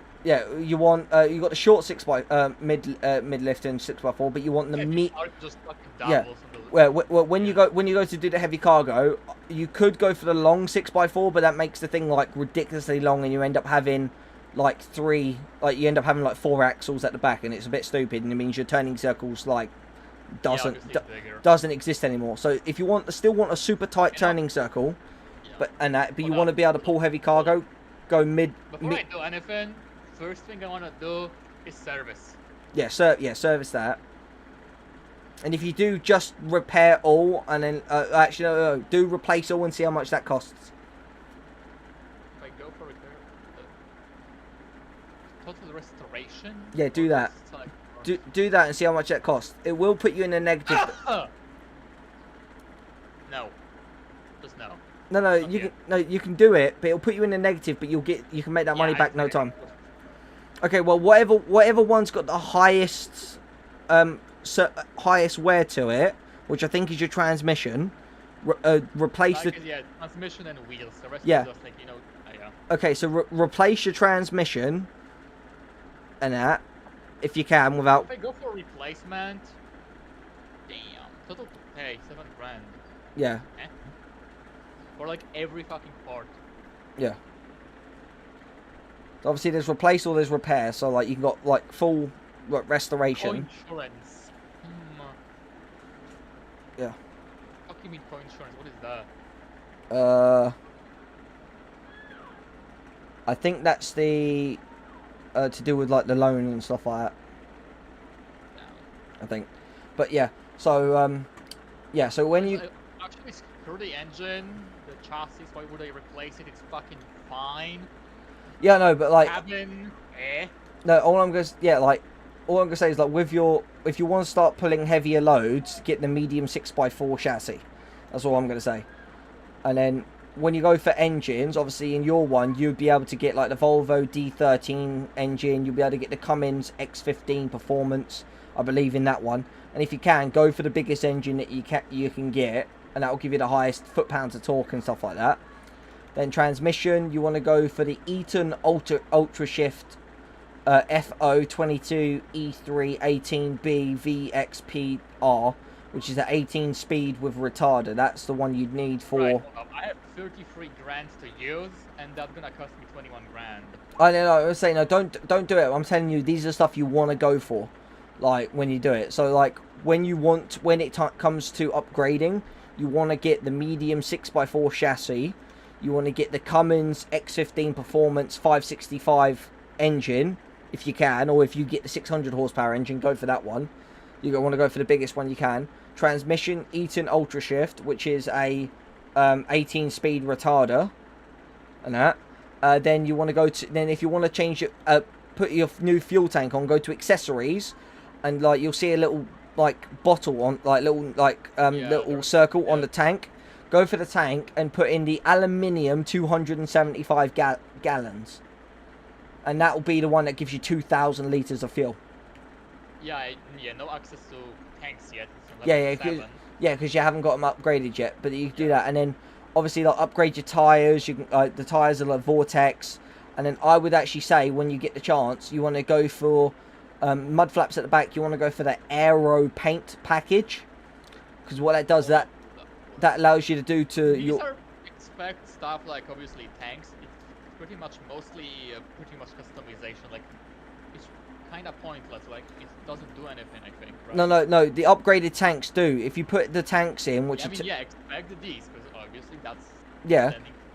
You want you got the short 6x mid lift and 6x4, but you want the Just fucking yeah. Well, when you go to do the heavy cargo, you could go for the long 6x4, but that makes the thing like ridiculously long, and you end up having like 4 axles at the back, and it's a bit stupid, and it means your turning circles like doesn't exist anymore. So if you still want a super tight turning circle, but you want to be able to pull heavy cargo, go mid. Before I do anything, first thing I want to do is service. Yeah, service that. And if you do just repair all, and then do replace all and see how much that costs. If I go for repair, total restoration. Yeah, do that. Do that and see how much that costs. It will put you in a negative. No. Just no. No, you can do it, but it'll put you in a negative. But you can make that money back no time. Okay, well, whatever one's got the highest highest wear to it, which I think is your transmission, replace the... Like, yeah, transmission and wheels. The rest Yeah. is just like, you know, yeah. Okay, so replace your transmission and that, if you can, without... If I go for replacement, damn, total to pay 7 grand. Yeah, Eh? For like every fucking part. yeah. Obviously, there's replace or there's repair, so like you got like full restoration. Co-insurance. Yeah. How can you mean co-insurance? What is that? I think that's the to do with like the loan and stuff like that. No. I think, but yeah. So yeah. So when you Actually, screw the engine, the chassis, why would I replace it? It's fucking fine. yeah no, but like Cabin, eh? no, all I'm gonna say is like with your if you want to start pulling heavier loads, get the medium 6x4 chassis. That's all I'm gonna say. And then when you go for engines, obviously in your one you'd be able to get like the Volvo D13 engine. You'll be able to get the Cummins X15 Performance, I believe, in that one. And if you can, go for the biggest engine that you can get, and that will give you the highest foot-pounds of torque and stuff like that. Then transmission, you want to go for the Eaton Ultra Shift FO22 E3 18B VXPR, which is an 18 speed with retarder. That's the one you'd need for... Right, I have 33 grand to use, and that's gonna cost me 21 grand. I know, I was saying, no, don't do it. I'm telling you, these are stuff you want to go for, like, when you do it. So, like, when it comes to upgrading, you want to get the medium 6x4 chassis. You want to get the Cummins X15 Performance 565 engine, if you can, or if you get the 600 horsepower engine, go for that one. You want to go for the biggest one you can. Transmission, Eaton Ultra Shift, which is a 18 speed retarder, and that. Then you want to go to, then if you want to change it, put your new fuel tank on, go to accessories, and like you'll see a little like bottle on, like little like little circle on the tank. Go for the tank and put in the aluminium 275 gallons, and that will be the one that gives you 2,000 liters of fuel. Yeah, no access to tanks yet. Yeah, because you haven't got them upgraded yet. But you can do that, and then obviously like upgrade your tires. You can the tires are like Vortex, and then I would actually say when you get the chance, you want to go for mud flaps at the back. You want to go for the Aero paint package, because what that does that allows you to do to These your... are expect stuff like obviously tanks. It's pretty much mostly pretty much customization. Like it's kind of pointless. Like it doesn't do anything. I think. Right? No. The upgraded tanks do. If you put the tanks in, which expect these because obviously that's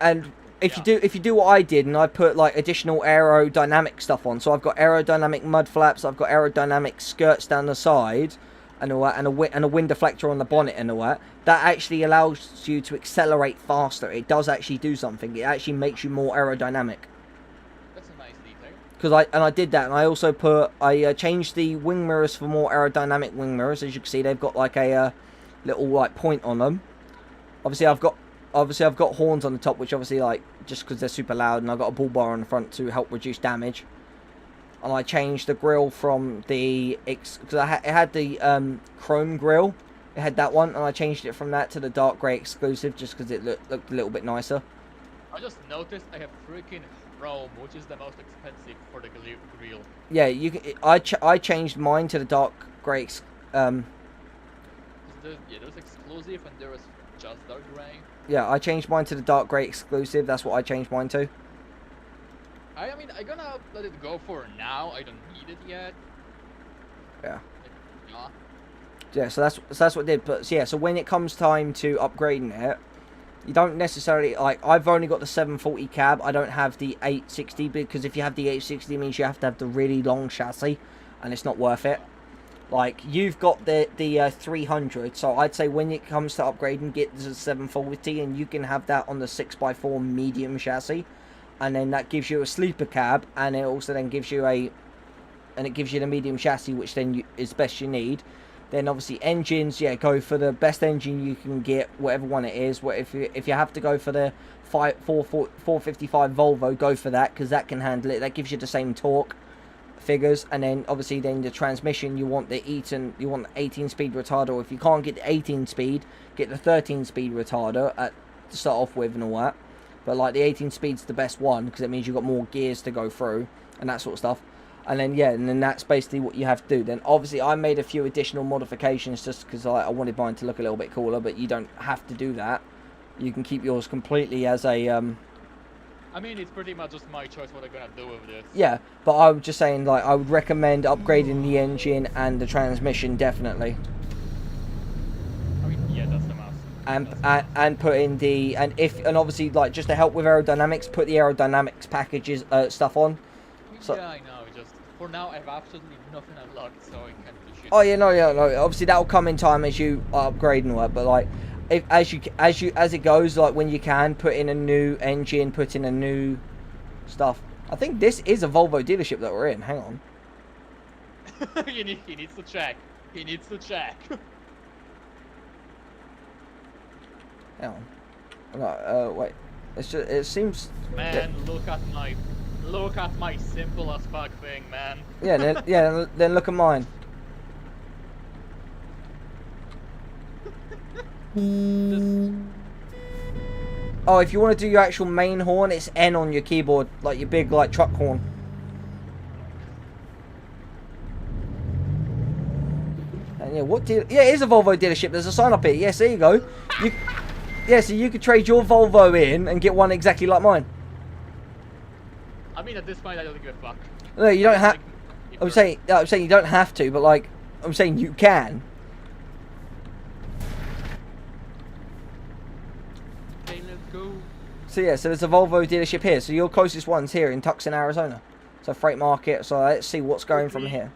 and if you do what I did and I put like additional aerodynamic stuff on, so I've got aerodynamic mud flaps, I've got aerodynamic skirts down the side, and all that, and a wind deflector on the bonnet and all that. That actually allows you to accelerate faster. It does actually do something. It actually makes you more aerodynamic. That's a nice detail. Because I did that, and I also changed the wing mirrors for more aerodynamic wing mirrors. As you can see, they've got like a little like point on them. Obviously, I've got horns on the top, which obviously like just because they're super loud, and I've got a bull bar on the front to help reduce damage. And I changed the grille from the because it had the chrome grille. It had that one, and I changed it from that to the dark grey exclusive just because it looked a little bit nicer. I just noticed I have freaking chrome, which is the most expensive for the grille. Yeah, you can. I changed mine to the dark grey. There's exclusive and there is just dark grey. Yeah, I changed mine to the dark grey exclusive. That's what I changed mine to. I mean, I'm gonna let it go for now. I don't need it yet. Yeah. Yeah. Yeah, so that's what I did. But yeah, so when it comes time to upgrading it, you don't necessarily like. I've only got the 740 cab. I don't have the 860 because if you have the 860, it means you have to have the really long chassis, and it's not worth it. Like you've got the 300, so I'd say when it comes to upgrading, get the 740, and you can have that on the 6x4 medium chassis, and then that gives you a sleeper cab, and it also then gives you the medium chassis, which then is best you need. Then obviously engines, yeah, go for the best engine you can get, whatever one it is. If you have to go for the 455 Volvo, go for that because that can handle it. That gives you the same torque. figures, and then obviously then the transmission you want the 18 speed retarder, or if you can't get the 18 speed, get the 13 speed retarder to start off with and all that. But like the 18 speed's the best one because it means you've got more gears to go through and that sort of stuff. And then yeah, and then that's basically what you have to do. Then obviously I made a few additional modifications just because I wanted mine to look a little bit cooler, but you don't have to do that. You can keep yours completely as a I mean, it's pretty much just my choice what I'm gonna do with this. yeah, but I was just saying, like, I would recommend upgrading the engine and the transmission, definitely. I mean, yeah, that's the must. And put in the, and obviously, like, just to help with aerodynamics, put the aerodynamics packages, stuff on. So, yeah, I know, just, for now I have absolutely nothing unlocked, so I can't do shit. oh yeah, no, obviously that'll come in time as you are upgrading work, but like, if as it goes, like when you can put in a new engine, put in a new stuff. I think this is a Volvo dealership that we're in. Hang on. he needs to check. He needs to check. Hang on. No, wait. It's just, it seems. Man, look at my simple as fuck thing, man. Yeah, then look at mine. Oh, if you want to do your actual main horn, it's N on your keyboard, like your big like truck horn. And yeah, yeah, it is a Volvo dealership. There's a sign up here. Yes, there you go. Yeah, so you could trade your Volvo in and get one exactly like mine. I mean, at this point, I don't give a fuck. No, you don't have. I'm saying you don't have to, but like, I'm saying you can. Okay, let's go. So yeah, so there's a Volvo dealership here. So your closest one's here in Tucson, Arizona. So freight market. So let's see what's going from here.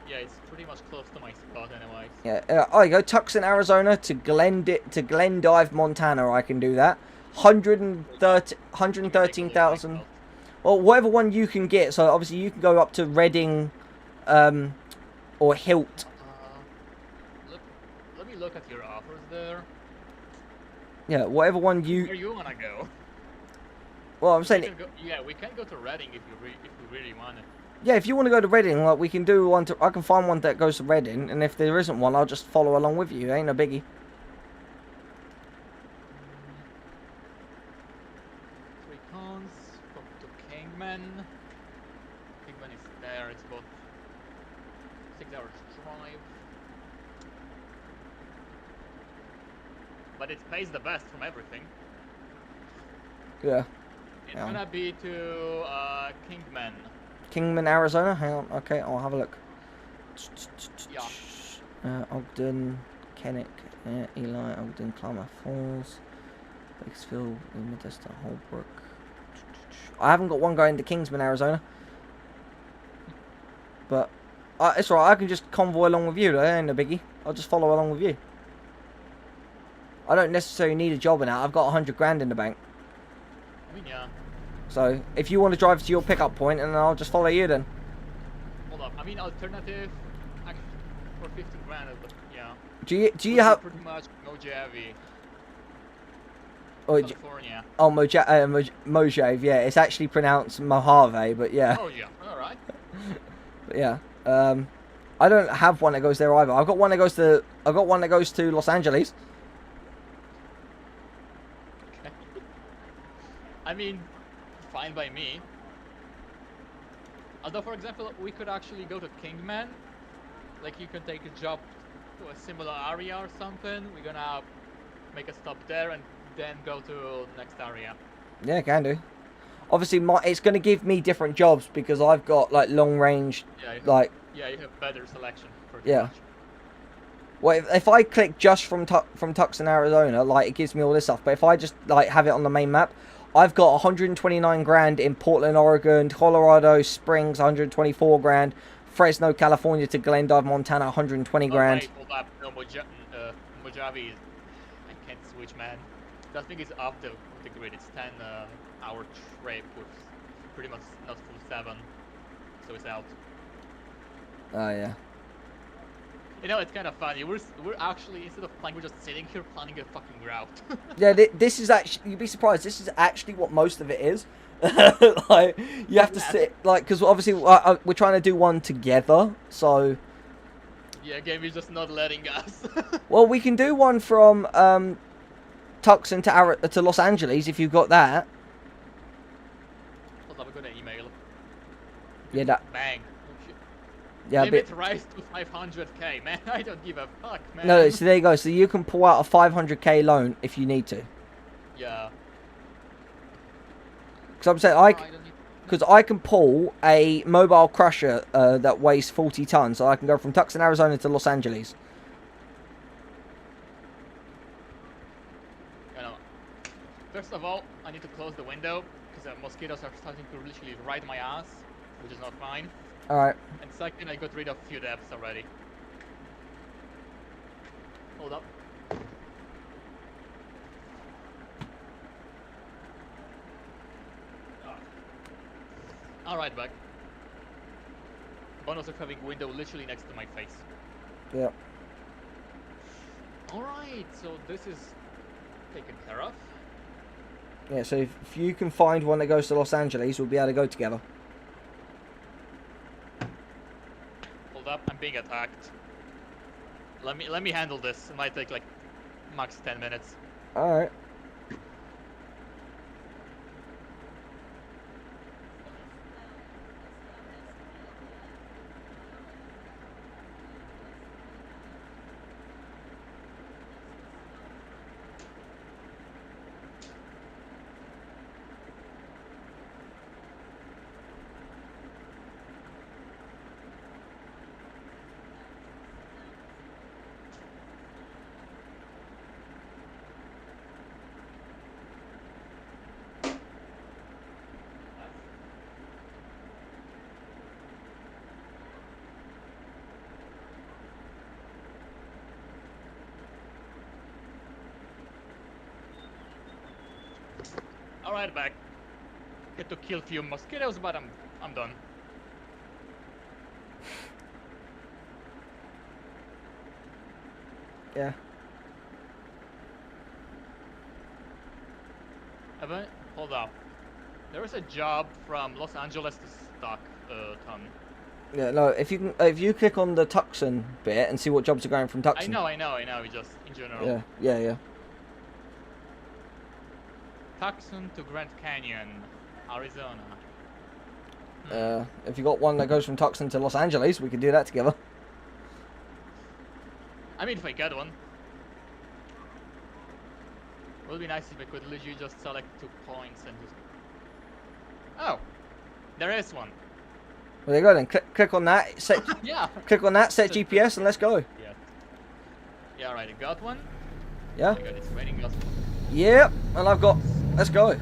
Yeah, it's pretty much close to my spot, anyways. Yeah, oh, you go Tucson, Arizona to Glendive, Montana. I can do that. 113,000. Well, whatever one you can get. So obviously you can go up to Redding, or Hilt. Let me look at your offers there. Yeah, whatever one you. Where you wanna go? Well, I'm saying. Yeah, we can go to Reading if we really want it. Yeah, if you want to go to Reading, like we can do one. I can find one that goes to Reading, and if there isn't one, I'll just follow along with you. It ain't no biggie. 3 cons. Go to Kingman. Kingman is there. It's about 6 hours drive. But it pays the best from everything. Yeah. It's gonna be to Kingman. Kingman, Arizona. Hang on. Okay, I'll have a look. Yeah. Ogden, Kennick, Eli, Ogden, Klamath Falls, Bakersfield, Modesto, Holbrook. I haven't got one going to Kingsman, Arizona. But it's alright. I can just convoy along with you. That ain't a biggie. I'll just follow along with you. I don't necessarily need a job in that. I've got 100 grand in the bank. I mean, yeah. So, if you want to drive to your pickup point, and I'll just follow you then. Hold up. I mean, alternative, actually, for 50 grand, but yeah. Do you have? Pretty much Mojave, Oh, California. oh Mojave, yeah. It's actually pronounced Mojave, but yeah. Oh yeah. All right. But yeah. I don't have one that goes there either. I've got one that goes to. Los Angeles. Okay. I mean, fine by me. Although, for example, we could actually go to Kingman. Like, you can take a job to a similar area or something. We're gonna make a stop there and then go to next area. Yeah, can do. Obviously, it's going to give me different jobs because I've got like long range, like. Yeah, you have better selection. Yeah. Much. Well, if I click just from Tucson, Arizona, like it gives me all this stuff. But if I just like have it on the main map, I've got 129 grand in Portland, Oregon, Colorado Springs, 124 grand, Fresno, California to Glendive, Montana, 120 grand. Right, hold up. No, Mojave is... I can't switch, man. That thing is off the grid. It's 10-hour trip with pretty much not full 7. So it's out. Oh, yeah. You know, it's kind of funny. We're actually, instead of playing, we're just sitting here planning a fucking route. Yeah, this is actually, you'd be surprised, this is actually what most of it is. Like, you have to sit, like, because obviously we're trying to do one together, so... Yeah, game is just not letting us. Well, we can do one from Tucson to Los Angeles if you've got that. Hold up, I got an email. Yeah, that... Bang. Oh, shit. Yeah, Limit rise to 500k, man. I don't give a fuck, man. No, so there you go. So you can pull out a 500k loan if you need to. Yeah. Because I'm saying because I can pull a mobile crusher that weighs 40 tons, so I can go from Tucson, Arizona to Los Angeles. You know, first of all, I need to close the window because the mosquitoes are starting to literally ride my ass, which is not fine. All right. And second, I got rid of a few depths already. Hold up. Alright, back. Bonus of having window literally next to my face. Yeah. Alright, so this is taken care of. Yeah. So if you can find one that goes to Los Angeles, we'll be able to go together. Hold up, I'm being attacked. Let me handle this. It might take like max 10 minutes. All right. Alright, back. Get to kill few mosquitoes, but I'm done. Yeah. Evan, hold up. There is a job from Los Angeles to Stockton. Yeah. No. If you click on the Tucson bit and see what jobs are going from Tucson. I know. Just in general. Yeah. Tucson to Grand Canyon, Arizona. If you got one that goes from Tucson to Los Angeles, we could do that together. I mean, if I get one. It would be nice if I could literally just select 2 points and just... Oh! There is one. Well, there you go then. Click on that. Set, Yeah! click on that, set GPS, and let's go. Yeah. Yeah, alright, I got one. Yeah? Oh my god, it's raining us. Yep. And I've got... Let's go. Okay,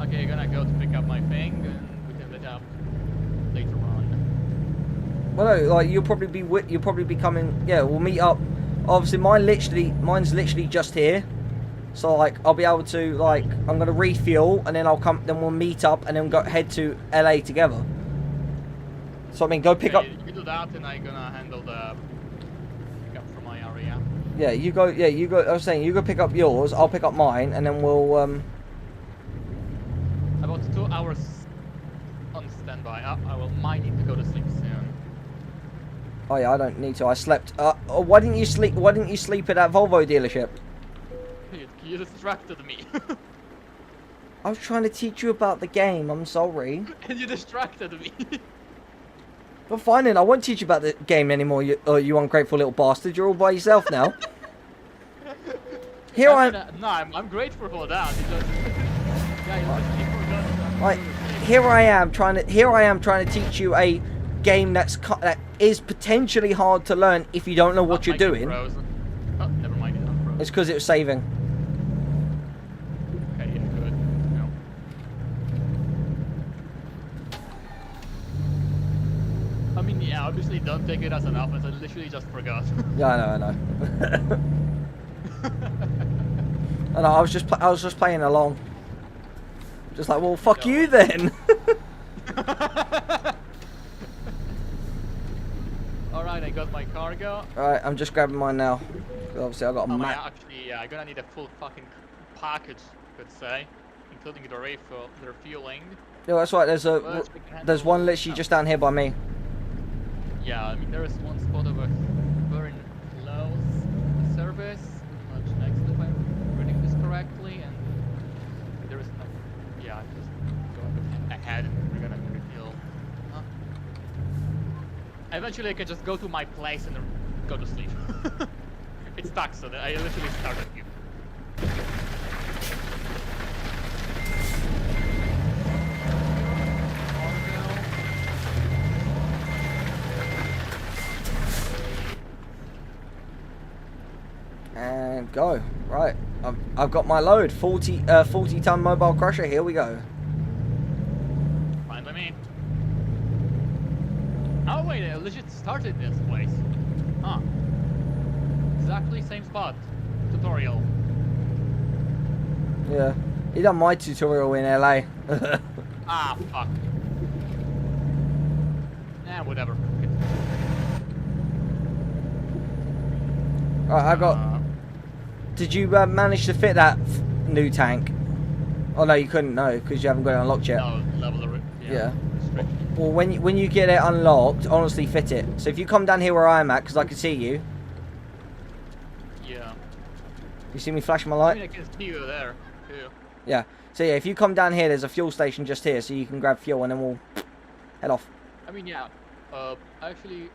I'm gonna go to pick up my thing and we can meet up later on. Well, no, like you'll probably be coming. Yeah, we'll meet up. Obviously, mine's literally just here. So like, I'll be able to like, I'm gonna refuel and then I'll come. Then we'll meet up and then head to LA together. So I mean, go pick up. You do that, and I'm gonna handle the pickup from my area. Yeah, you go. Yeah, you go. I was saying, you go pick up yours. I'll pick up mine, and then we'll. About 2 hours on standby. Might need to go to sleep soon. Oh yeah, I don't need to. I slept. Why didn't you sleep? Why didn't you sleep at that Volvo dealership? You distracted me. I was trying to teach you about the game. I'm sorry. And you distracted me. But fine then, I won't teach you about the game anymore, you ungrateful little bastard. You're all by yourself now. Here I'm grateful for that. Because yeah, you literally forgot. Right, here I am trying to teach you a game that is potentially hard to learn if you don't know what you're doing. Oh, never mind. It's because it was saving. Okay, yeah, good. No. I mean, yeah, obviously don't take it as an offense. I literally just forgot. Yeah, I know. I know. I was just playing along. Just like, well, fuck you then. Alright, I got my my cargo. Alright, I'm just grabbing mine now. Obviously, I got a Oh, map. actually, yeah, I'm gonna need a full fucking package, could say, including the refuel, the refueling. Yeah, that's right. There's But one literally just down here by me. Yeah, I mean there is one spot over very close to the service, pretty much next if I'm reading this correctly, and there is no. Yeah, I'm just going ahead and we're gonna refuel. Huh? Eventually, I can just go to my place and go to sleep. It's stuck, so I literally started here. And go. Right. I've got my load. 40 ton mobile crusher. Here we go. Fine by me. Oh wait, I legit started this place. Huh. Exactly same spot. Tutorial. Yeah. You done my tutorial in LA. Ah, fuck. Nah, whatever. Right, I got. Did you manage to fit that new tank? Oh no, you couldn't. No, because you haven't got it unlocked yet. No, level of Yeah. restriction. Well, when you get it unlocked, honestly, fit it. So if you come down here where I am at, because I can see you. Yeah. You see me flashing my I light? mean, I can see you there, too. Yeah. So yeah, if you come down here, there's a fuel station just here, so you can grab fuel and then we'll head off. I mean, yeah. Actually.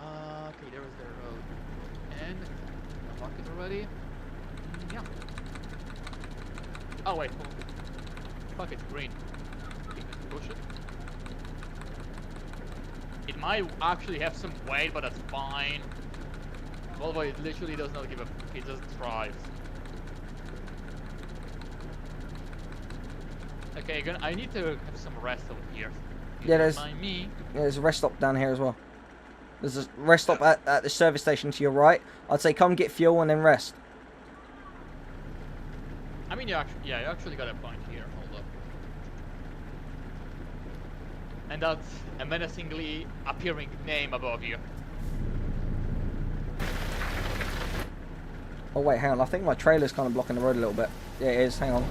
Okay, there was the road. And I marked it already. Yeah. Oh wait, hold on. Fuck, it's green. Push it. It might actually have some weight, but that's fine. Volvo, it literally does not give a. It just drives. Okay, I need to have some rest over here. Yeah, there's Mind me. yeah, there's a rest stop down here as well. There's a rest stop at the service station to your right. I'd say come get fuel and then rest. I mean, you actually got a point here. Hold up. And that's a menacingly appearing name above you. Oh wait, hang on. I think my trailer's kind of blocking the road a little bit. Yeah, it is. Hang on.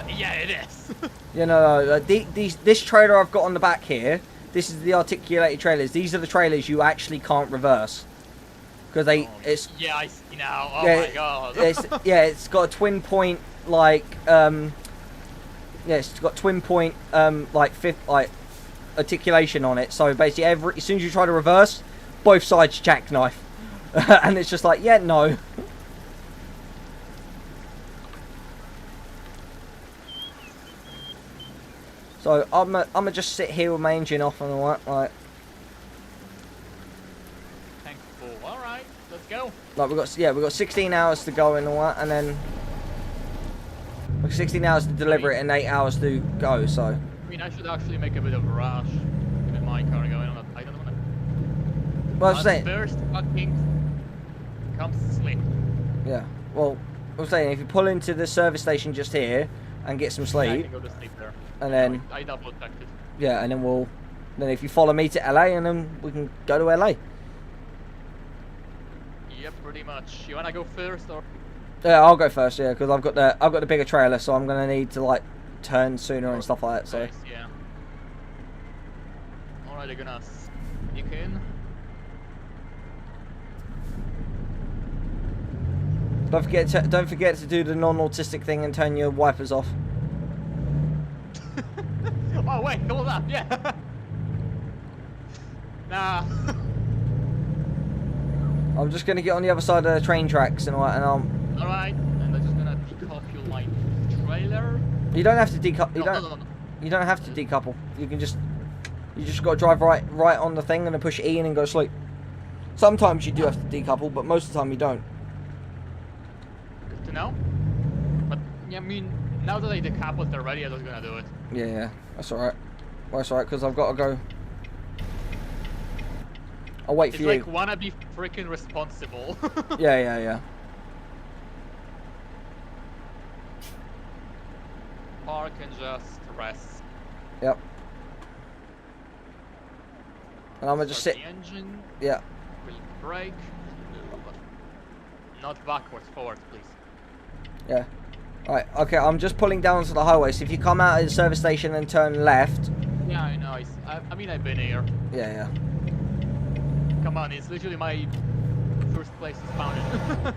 Yeah, it is. Yeah, no. This trailer I've got on the back here. This is the articulated trailers. These are the trailers you actually can't reverse because it's Yeah, I see now. Oh yeah, my god. it's got a twin point like it's got twin point like articulation on it. So basically, as soon as you try to reverse, both sides jackknife, and it's just like yeah, no. So I'm gonna just sit here with my engine off and all that, like. Thankful. All right, let's go. Like we've got 16 hours to go and all that, and then 16 hours to deliver it and 8 hours to go. So. I mean, I should actually make a bit of a rush with my car going. I don't want to. Well, I was saying. First, fucking comes sleep. Yeah. Well, I was saying if you pull into the service station just here and get some I sleep, can go to sleep there. and then I double checked it. yeah, and then then if you follow me to LA, and then we can go to LA. Yep, pretty much. You wanna go first or? Yeah, I'll go first. Yeah, because I've got the bigger trailer, so I'm gonna need to like turn sooner and stuff like that. So. Nice, yeah. Alright, they're gonna sneak in. Don't forget to do the non-autistic thing and turn your wipers off. Oh wait, hold up, yeah. Nah. I'm just gonna get on the other side of the train tracks and all that, and Alright, and I'm just gonna decouple my trailer. you don't have to decouple. No. You don't have to decouple. You just got to drive right on the thing and then push E in and go to sleep. Sometimes you do have to decouple, but most of the time you don't. Good to know. But yeah, I mean, now that I decoupled already, I'm just gonna do it. Yeah, that's alright. Well, that's alright, because I've got to go. I'll wait for It's you. like, wanna be freaking responsible. Yeah. Park and just rest. Yep. And I'm gonna just sit. The engine. Yeah. Will brake. Not backwards, forward, please. Yeah. Right. Okay. I'm just pulling down to the highway. So if you come out of the service station and turn left. Yeah, I know. I mean, I've been here. Yeah. Yeah. Come on, it's literally my first place to spawn it.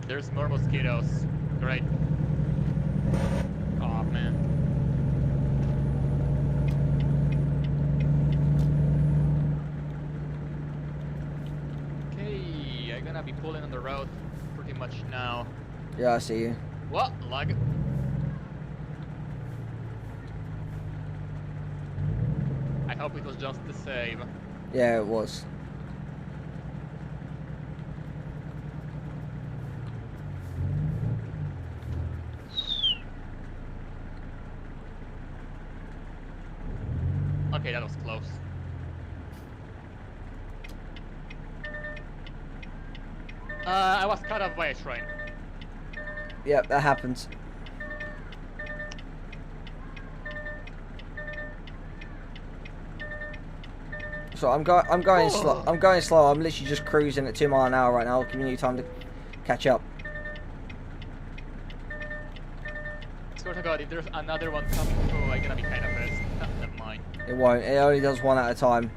There's more mosquitoes. Great. Oh man. Okay, I'm gonna be pulling on the road pretty much now. Yeah. I see you. What? Lag? I hope it was just the save. Yeah, it was. Okay, that was close. I was cut off by a train. Yep, that happens. So I'm going slow. I'm going slow. I'm literally just cruising at 2 miles an hour right now, giving you time to catch up. Swear to God, if there's another one coming through, I'm gonna be kind of pissed. Never mind. It won't. It only does one at a time.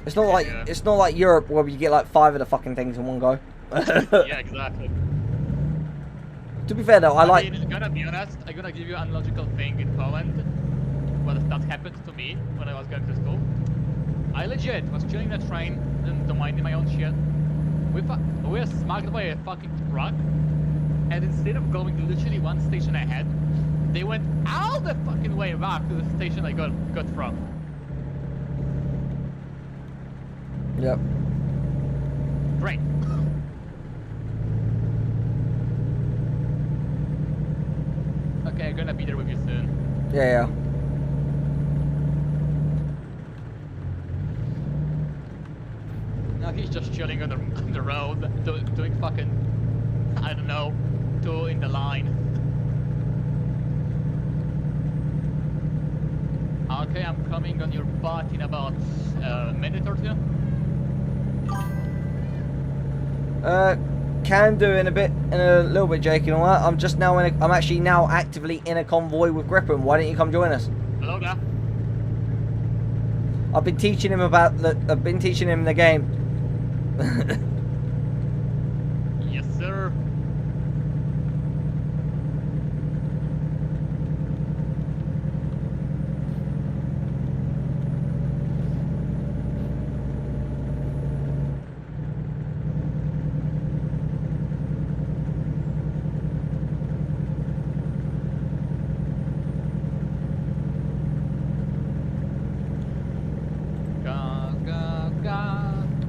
It's not Yeah. it's not like Europe where you get like 5 of the fucking things in one go. Yeah, exactly. To be fair though, I mean, gonna be honest, I'm gonna give you an logical thing in Poland. Well, that happened to me when I was going to school. I legit was chilling the train and minding my own shit. We were smacked by a fucking truck, and instead of going literally one station ahead, they went all the fucking way back to the station I got from. Yep. Great. Okay, I'm gonna be there with you soon. Yeah. Now he's just chilling on the road, doing fucking, I don't know, 2 in the line. Okay, I'm coming on your butt in about a minute or 2. Can do in a little bit, Jake. You know what? I'm just now I'm actually now actively in a convoy with Griffin. Why don't you come join us? Hello there. I've been teaching him the game. Yes, sir.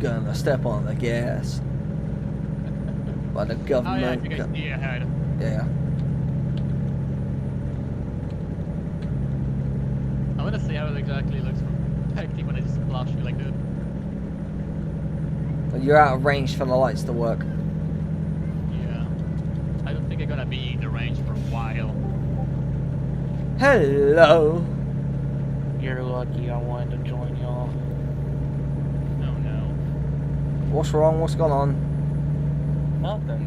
Gonna step on the gas. By the Oh yeah, I government. think I see ahead. Yeah. I wanna see how it exactly looks from perspective when I just flash you like that. You're out of range for the lights to work. Yeah. I don't think I'm gonna be in the range for a while. Hello. You're lucky I wanted to join y'all. Oh no. What's wrong? What's going on? Nothing.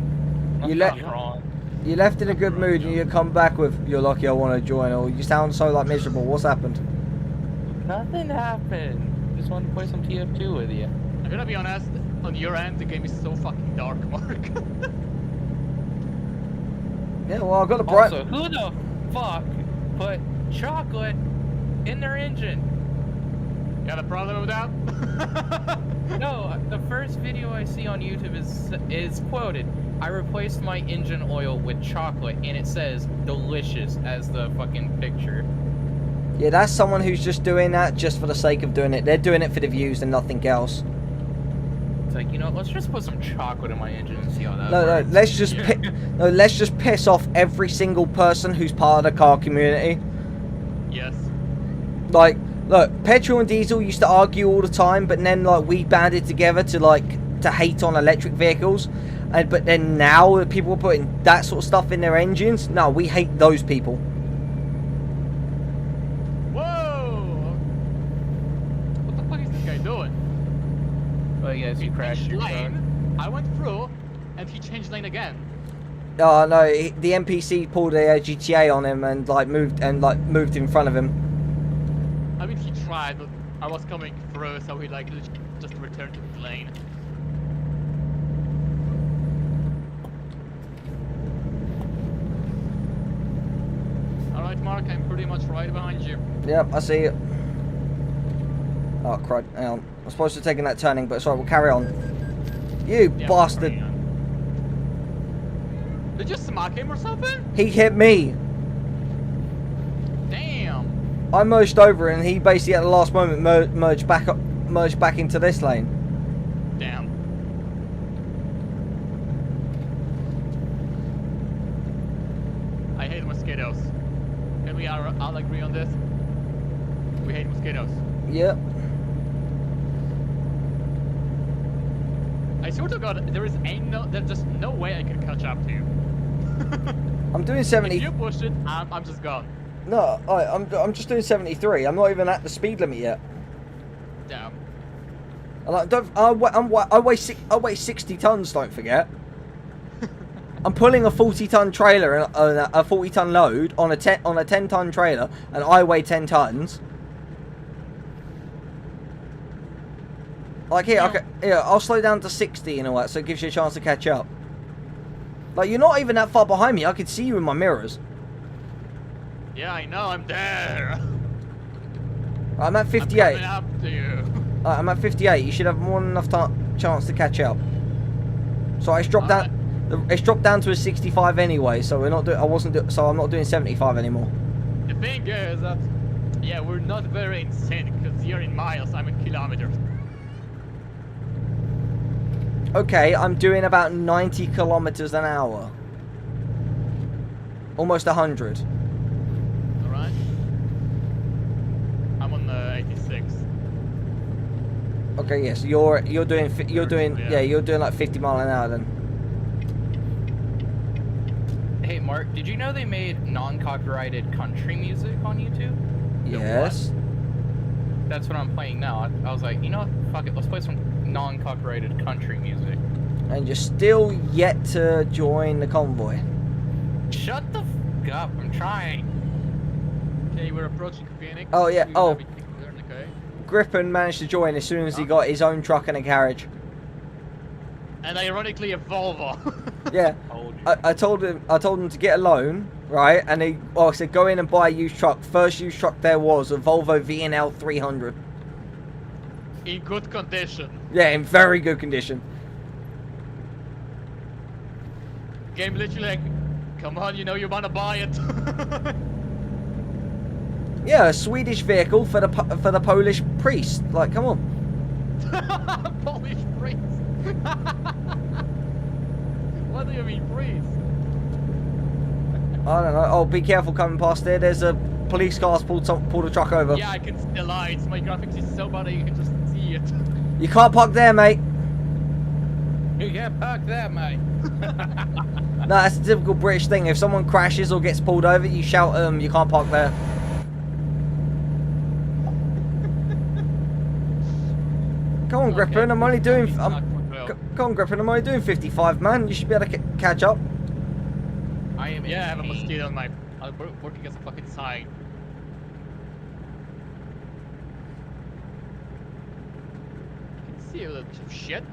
You Nothing's let- wrong. You left in a good mood and you come back with "You're lucky I want to join," or you sound so like miserable. What's happened? Nothing happened. Just wanted to play some TF2 with you. I'm gonna be honest, on your end the game is so fucking dark, Mark. Yeah, well I got a bright. Also, who the fuck put chocolate in their engine? You have a problem with that? No, the first video I see on YouTube is quoted. I replaced my engine oil with chocolate, and it says delicious as the fucking picture. Yeah, that's someone who's just doing that just for the sake of doing it. They're doing it for the views and nothing else. It's like, you know, let's just put some chocolate in my engine and see how that No, works. let's just let's just piss off every single person who's part of the car community. Yes. Like, look, petrol and diesel used to argue all the time, but then like we banded together to like to hate on electric vehicles, but then now people are putting that sort of stuff in their engines. No, we hate those people. Whoa! What the fuck is this guy doing? Well, yes, you crashed changed your car. lane. I went through, and he changed lane again. Oh no, the NPC pulled a GTA on him and moved in front of him. I mean, he tried, but I was coming through, so he just returned to the lane. Alright, Mark, I'm pretty much right behind you. Yep, I see it. Oh crud, hang on. I'm supposed to have taken that turning, but sorry, we'll carry on. You Yeah, bastard! hang on. Did you smack him or something? He hit me! Damn! I merged over and he basically at the last moment merged back into this lane. Damn. I hate mosquitoes. Can we all agree on this? We hate mosquitoes. Yep. I swear to God, there's just no way I can catch up to you. I'm doing 70. If you push it, I'm just gone. No, I'm just doing 73. I'm not even at the speed limit yet. Damn. And I weigh 60 tons. Don't forget. I'm pulling a 40-ton trailer and a 40-ton load on a 10-ton trailer, and I weigh 10 tons. Like here, okay, here, I'll slow down to 60 and all that, so it gives you a chance to catch up. Like, you're not even that far behind me. I can see you in my mirrors. Yeah, I know, I'm there. I'm at 58. I'm coming up to you. I'm at 58. You should have more than enough chance to catch up. So it's dropped down. It's dropped down to a 65 anyway. So we're not doing. So I'm not doing 75 anymore. The thing is that, yeah, we're not very in sync because you're in miles, I'm in kilometers. Okay, I'm doing about 90 kilometers an hour. Almost 100. Alright. I'm on 86. Okay, yes, you're doing like 50 mile an hour then. Hey, Mark, did you know they made non-copyrighted country music on YouTube? Yes. That's what I'm playing now. I was like, you know what? Fuck it. Let's play some non-copyrighted country music. And you're still yet to join the convoy. Shut the f up. I'm trying. Okay, we're approaching Phoenix. Oh, yeah, You oh. have it there, okay. Griffin managed to join as soon as he got his own truck and a garage. And ironically, a Volvo. Yeah. I told him to get a loan, right? And I said go in and buy a used truck. First used truck there was a Volvo VNL 300. In good condition. Yeah, in very good condition. Game literally like, come on, you know you wanna buy it. Yeah, a Swedish vehicle for the Polish priest. Like, come on. Polish priest. What do you mean priest? I don't know. Oh, be careful coming past there. There's a police car's pulled the truck over. Yeah, I can see the lights. My graphics is so bad you can just see it. You can't park there, mate. You can't park there, mate. No, that's a typical British thing. If someone crashes or gets pulled over, you shout at them, you can't park there. Come on, Griffin, I'm only doing... come on, Griffin, I'm only doing 55, man. You should be able to catch up. I am. Yeah, I have a in pain. mosquito on my... I'm working as a fucking sign. I can see a little bit of shit.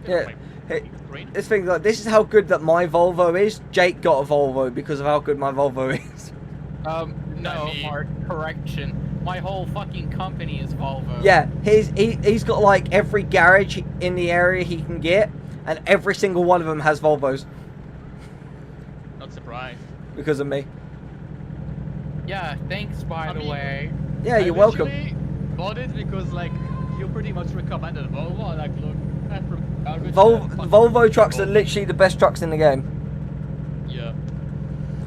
Yeah, hey, Screen. this thing, like, this is how good that my Volvo is. Jake got a Volvo because of how good my Volvo is. No, I mean- Mark, correction. My whole fucking company is Volvo. Yeah, he's got like every garage in the area he can get, and every single one of them has Volvos Not surprised. because of me. Yeah, thanks, by the mean- way. Yeah, you're welcome. I bought it because like you pretty much recommended Volvo. And, like, look, Volvo trucks are literally the best trucks in the game. Yeah.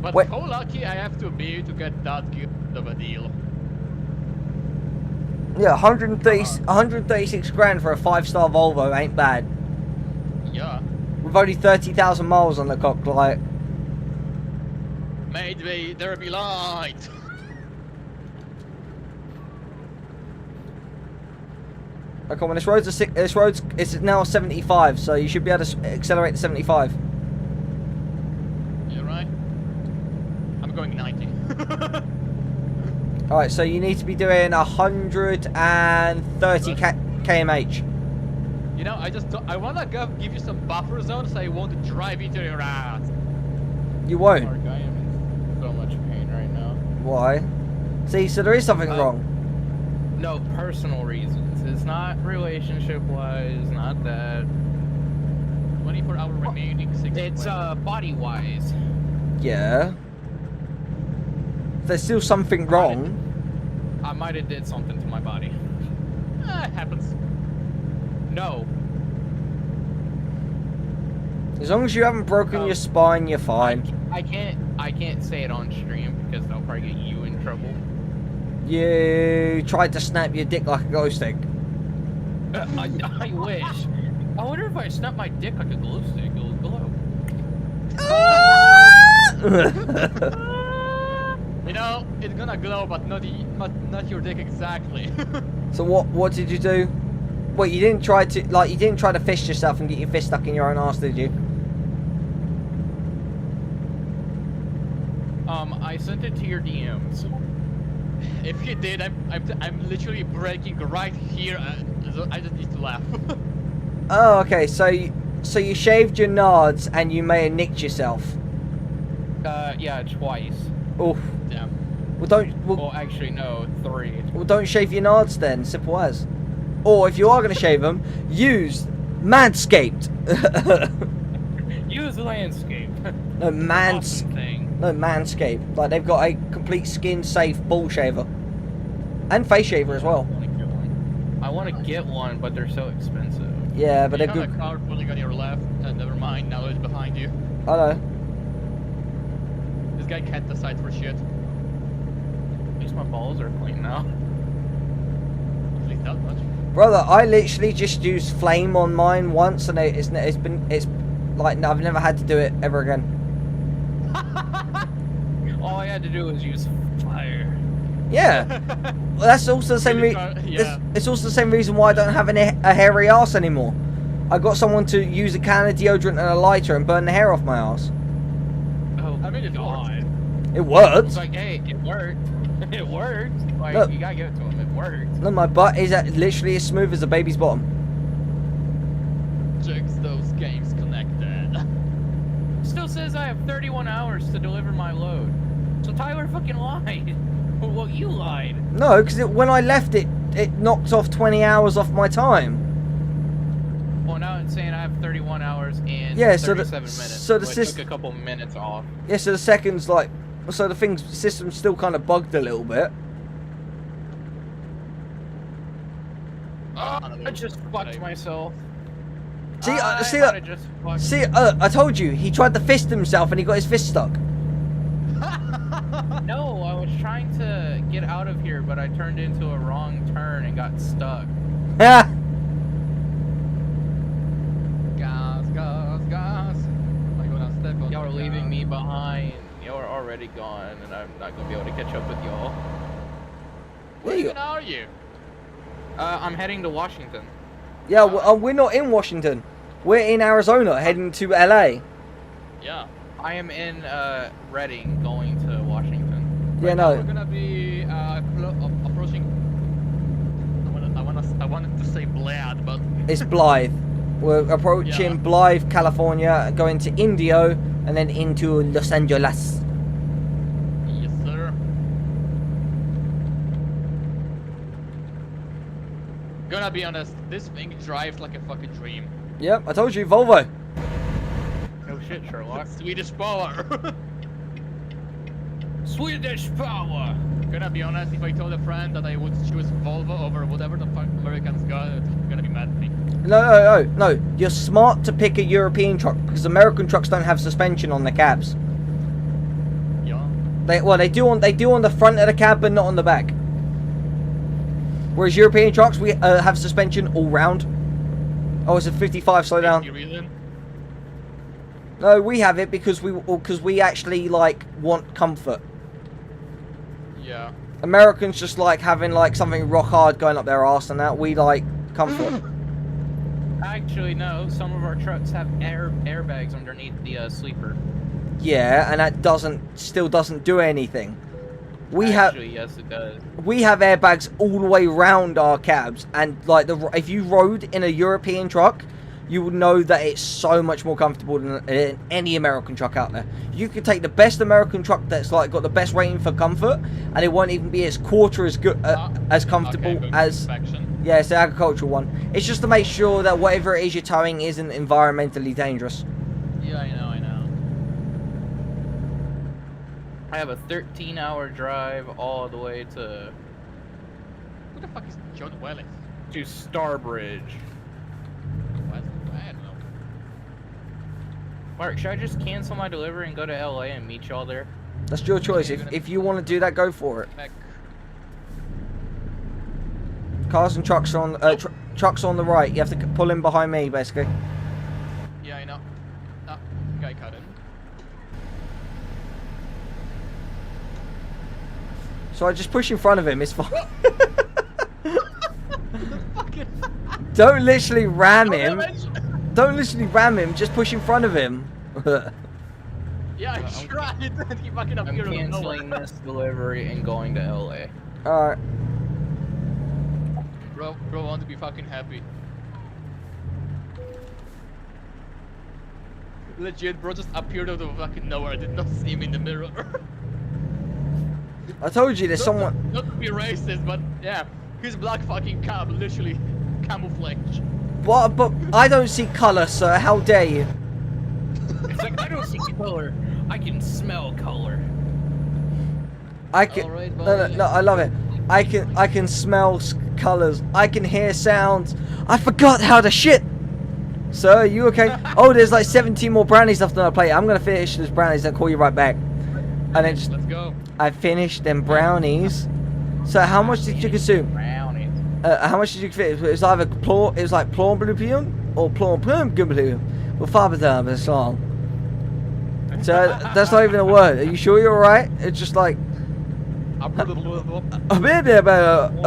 But Wait. how lucky I have to be to get that good of a deal. Yeah, 136 grand for a 5-star Volvo ain't bad. Yeah. With only 30,000 miles on the clock, like. May there be light. Okay, when this road's it's now 75, so you should be able to accelerate to 75. You're right. I'm going 90. All right, so you need to be doing 130 kmh. You know, I wanna give you some buffer zone so I won't drive into your ass. You won't. Mark, I am in so much pain right now. Why? See, so there is something wrong. No, personal reasons. It's not relationship-wise, not that. 24-hour remaining. 6 It's body-wise. Yeah. There's still something wrong. I might have did something to my body. It happens. No. As long as you haven't broken your spine, you're fine. I can't say it on stream because they'll probably get you in trouble. You tried to snap your dick like a glow stick. I wish. I wonder if I snap my dick like a glow stick, it'll glow. You know, it's gonna glow, but not your dick exactly. So what did you do? Well, you didn't try to fist yourself and get your fist stuck in your own ass, did you? I sent it to your DMs. If you did, I'm literally breaking right here. I just need to laugh. Oh, okay. So you shaved your nards and you may have nicked yourself. Yeah, twice. Oof. Damn. Well, actually, no, 3. Well, don't shave your nards then. Simple as. Or if you are going to shave them, use Manscaped. Use Landscape. No, Awesome thing. No, Manscaped. Like, they've got a complete skin-safe ball shaver. And face shaver as well. I want to get one, but they're so expensive. Yeah, but You they're have good. a car pulling on your left. Never mind, now it's behind you. I know. This guy can't decide for shit. At least my balls are clean now. At least that much. Brother, I literally just used flame on mine once, and it's like I've never had to do it ever again. All I had to do was use fire. Yeah, well, that's also the same. Yeah. It's also the same reason why I don't have a hairy ass anymore. I got someone to use a can of deodorant and a lighter and burn the hair off my ass. Oh, I mean, it God. It worked. It's like, hey, it worked. It worked. Like, Look. you gotta give it to him. It worked. No, my butt is literally as smooth as a baby's bottom. Checks those games connected. Still says I have 31 hours to deliver my load. So Tyler fucking lied. Well, you lied. No, because when I left it knocked off 20 hours off my time. Well, now it's saying I have 31 hours and Yeah, 37 minutes. so the which system took a couple minutes off. Yeah, so the seconds so the system's still kind of bugged a little bit. I just fucked myself. See, I told you he tried to fist himself and he got his fist stuck. No, I was trying to get out of here, but I turned into a wrong turn and got stuck. Yeah. Gas. Am I gonna step on Y'all are the leaving gas? me behind. Y'all are already gone, and I'm not gonna be able to catch up with y'all. Where even are you? I'm heading to Washington. Yeah, we're not in Washington. We're in Arizona, heading to LA. Yeah. I am in Reading, going to Washington. Yeah, Now no. we're gonna be approaching. I wanted to say Blad, but It's Blythe. We're approaching Yeah. Blythe, California, going to Indio, and then into Los Angeles. yes, sir. Gonna be honest, this thing drives like a fucking dream. Yep, I told you, Volvo. No shit, Sherlock. Swedish power. Swedish power! Gonna be honest, if I told a friend that I would choose Volvo over whatever the fuck Americans got, it's gonna be mad at me. No. You're smart to pick a European truck because American trucks don't have suspension on the cabs. Yeah. They do on the front of the cab, but not on the back. Whereas European trucks, we have suspension all round. Oh, it's a 55. Slow down. Any reason? No, we have it because we actually like want comfort. Yeah. Americans just like having like something rock hard going up their arse and that. We like comfort. Actually, no. Some of our trucks have airbags underneath the sleeper. Yeah, and that still doesn't do anything. Actually, yes, it does. We have airbags all the way round our cabs, and like if you rode in a European truck, you would know that it's so much more comfortable than any American truck out there. You could take the best American truck that's like got the best rating for comfort, and it won't even be as quarter as good as comfortable Okay, as. inspection. Yeah, it's the agricultural one. It's just to make sure that whatever it is you're towing isn't environmentally dangerous. Yeah, I know. I have a 13-hour drive all the way to Who the fuck is John Wellis? Starbridge. What? I don't know. Mark, should I just cancel my delivery and go to LA and meet y'all there? That's your choice. If you want to do that, go for it. Back. Cars and trucks are on trucks on the right. You have to pull in behind me, basically. Yeah, I know. Ah, guy cut in. So I just push in front of him. It's fine. Don't literally ram him. Don't literally ram him. Just push in front of him. Yeah, I tried. He fucking I'm appeared out of canceling nowhere. this delivery and going to LA. Alright. Bro, I want to be fucking happy. Legit, bro just appeared out of fucking nowhere. I did not see him in the mirror. I told you there's someone. Not to be racist, but yeah, his black fucking cab literally camouflage. What? But I don't see colour, sir. How dare you? It's like, I don't see color. I can smell color. I can. Alright, No, I love it. I can smell colours. I can hear sounds. I forgot how to shit. Sir, you okay? Oh, there's like 17 more brownies left on our plate. I'm gonna finish these brownies and call you right back. And then just, Let's go. I finished them brownies. So how much did you consume? Brownies. How much did you fit? It was either it was like plum blue or plum blue. Well, father time is song. So that's not even a word. Are you sure you're alright? It's just like a bit about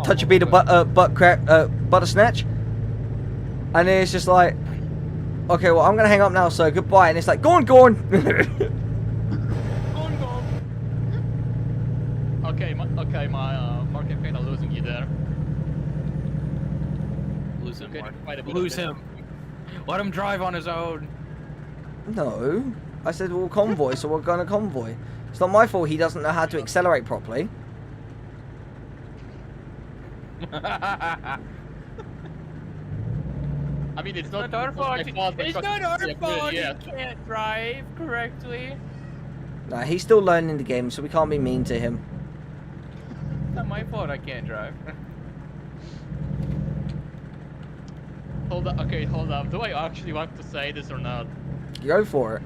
touch a beat of butt crack butter snatch, and then it's just like, okay, well I'm gonna hang up now, so goodbye. And it's like, go on. Okay, my Mark and Payne are losing you there. Lose him, Okay, Mark. quite a bit Lose of him. Let him drive on his own. No, I said we'll convoy, so we're gonna convoy. It's not my fault he doesn't know how to accelerate properly. I mean, it's not our fault. my fault, It's because not our yeah, fault. yeah. He can't drive correctly. Nah, he's still learning the game, so we can't be mean to him. Not my fault. I can't drive. Hold up. Okay, hold up. Do I actually want to say this or not? Go for it.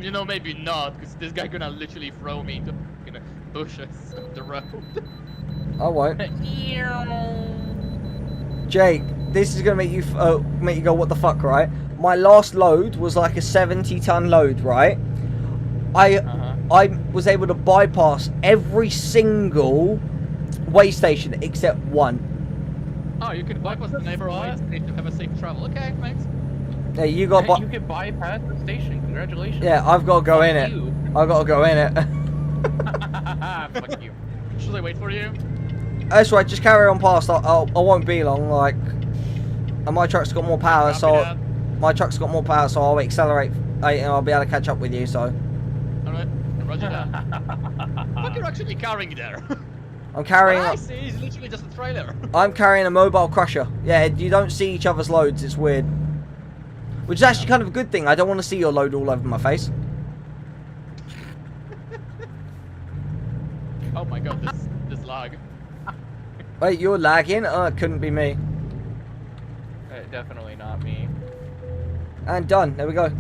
You know, maybe not, because this guy gonna literally throw me into bushes of the road. I won't. Jake, this is gonna make you go, what the fuck, right? My last load was like a 70-ton load, right? I was able to bypass every single way station except one. Oh, you can bypass the neighborhood station. Have a safe travel. Okay, thanks. Yeah, you got. You can bypass the station. Congratulations. Yeah, I've got to go in it. You. I've got to go in it. Fuck you. Should I wait for you? That's right. Just carry on past. I won't be long. Like, and my truck's got more power, Copy so that. my truck's got more power, so I'll accelerate. I'll be able to catch up with you. So Alright, roger that. What you're actually carrying there? I'm carrying. What I see is literally just a trailer. I'm carrying a mobile crusher. Yeah, you don't see each other's loads. It's weird. Which is actually kind of a good thing. I don't want to see your load all over my face. Oh my god, this lag. Wait, you're lagging? Oh, it couldn't be me. Definitely not me. And done. There we go.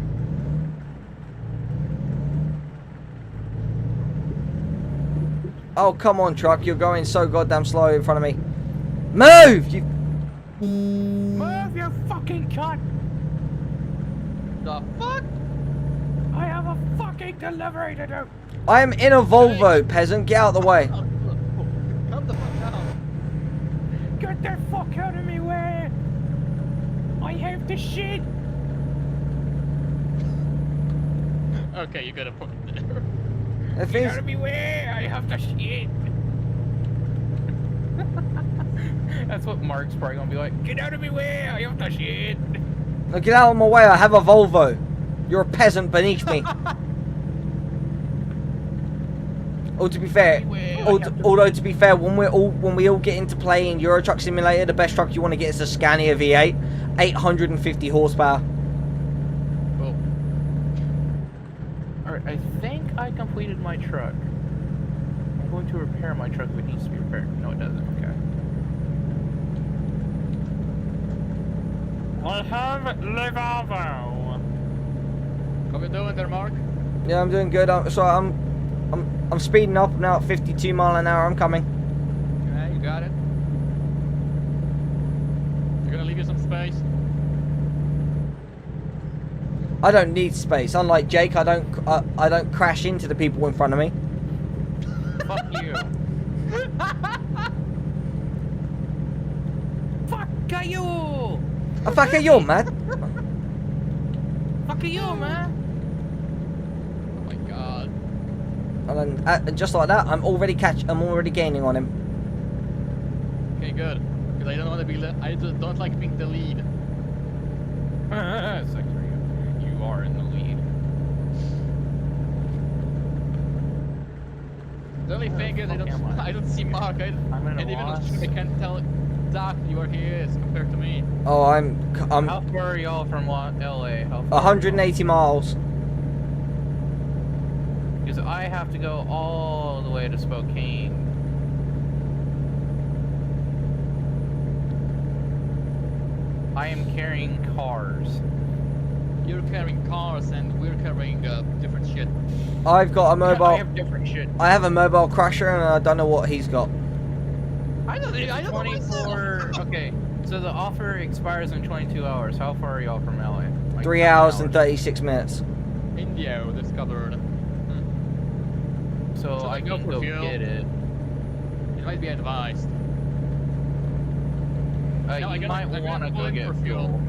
Oh, come on, truck. You're going so goddamn slow in front of me. Move! You... Move, you fucking cunt! the fuck? I have a fucking delivery to do. I am in a Volvo, peasant. Get out of the way. Calm the fuck down. Get the fuck out of me way. I have to shit. Okay, you got a point there. The Get thing's- out of me way. I have to shit. That's what Mark's probably gonna be like. Get out of me way. I have to shit. No, get out of my way. I have a Volvo. You're a peasant beneath me. Oh, to be fair, although to be fair, when we all get into playing Euro Truck Simulator, the best truck you want to get is a Scania V8, 850 horsepower. Oh. Alright, I think I completed my truck. I'm going to repair my truck if it needs to be repaired. No, it doesn't. Okay. I have Levalvo. How you doing there, Mark? Yeah, I'm doing good. I'm speeding up now at 52 mile an hour. I'm coming. Yeah, you got it. You're gonna leave you some space. I don't need space. Unlike Jake, I don't crash into the people in front of me. Fuck you. Fuck you. Oh, fuck you, man. Fuck you, man. Oh my god. And then, just like that, I'm already gaining on him. Okay, good. Because I don't want to be. I don't like being the lead. Sucks for you. You are in the lead. The only thing is, fuck am I? I don't see Mark. I'm in a and even loss. I can't tell exactly where he is compared to me. Oh, I'm How far are y'all from LA? How far 180 miles. Because I have to go all the way to Spokane. I am carrying cars. You're carrying cars and we're carrying different shit. I've got a mobile. I have different shit. I have a mobile crusher, and I don't know what he's got. I don't know 24. myself. Okay, so the offer expires in 22 hours. How far are y'all from LA? Like 3 9 hours and 36 minutes. India discovered. So So I go can for go fuel. get it. It might be advised. No, You I'm might gonna want to pull go in get for fuel. fuel.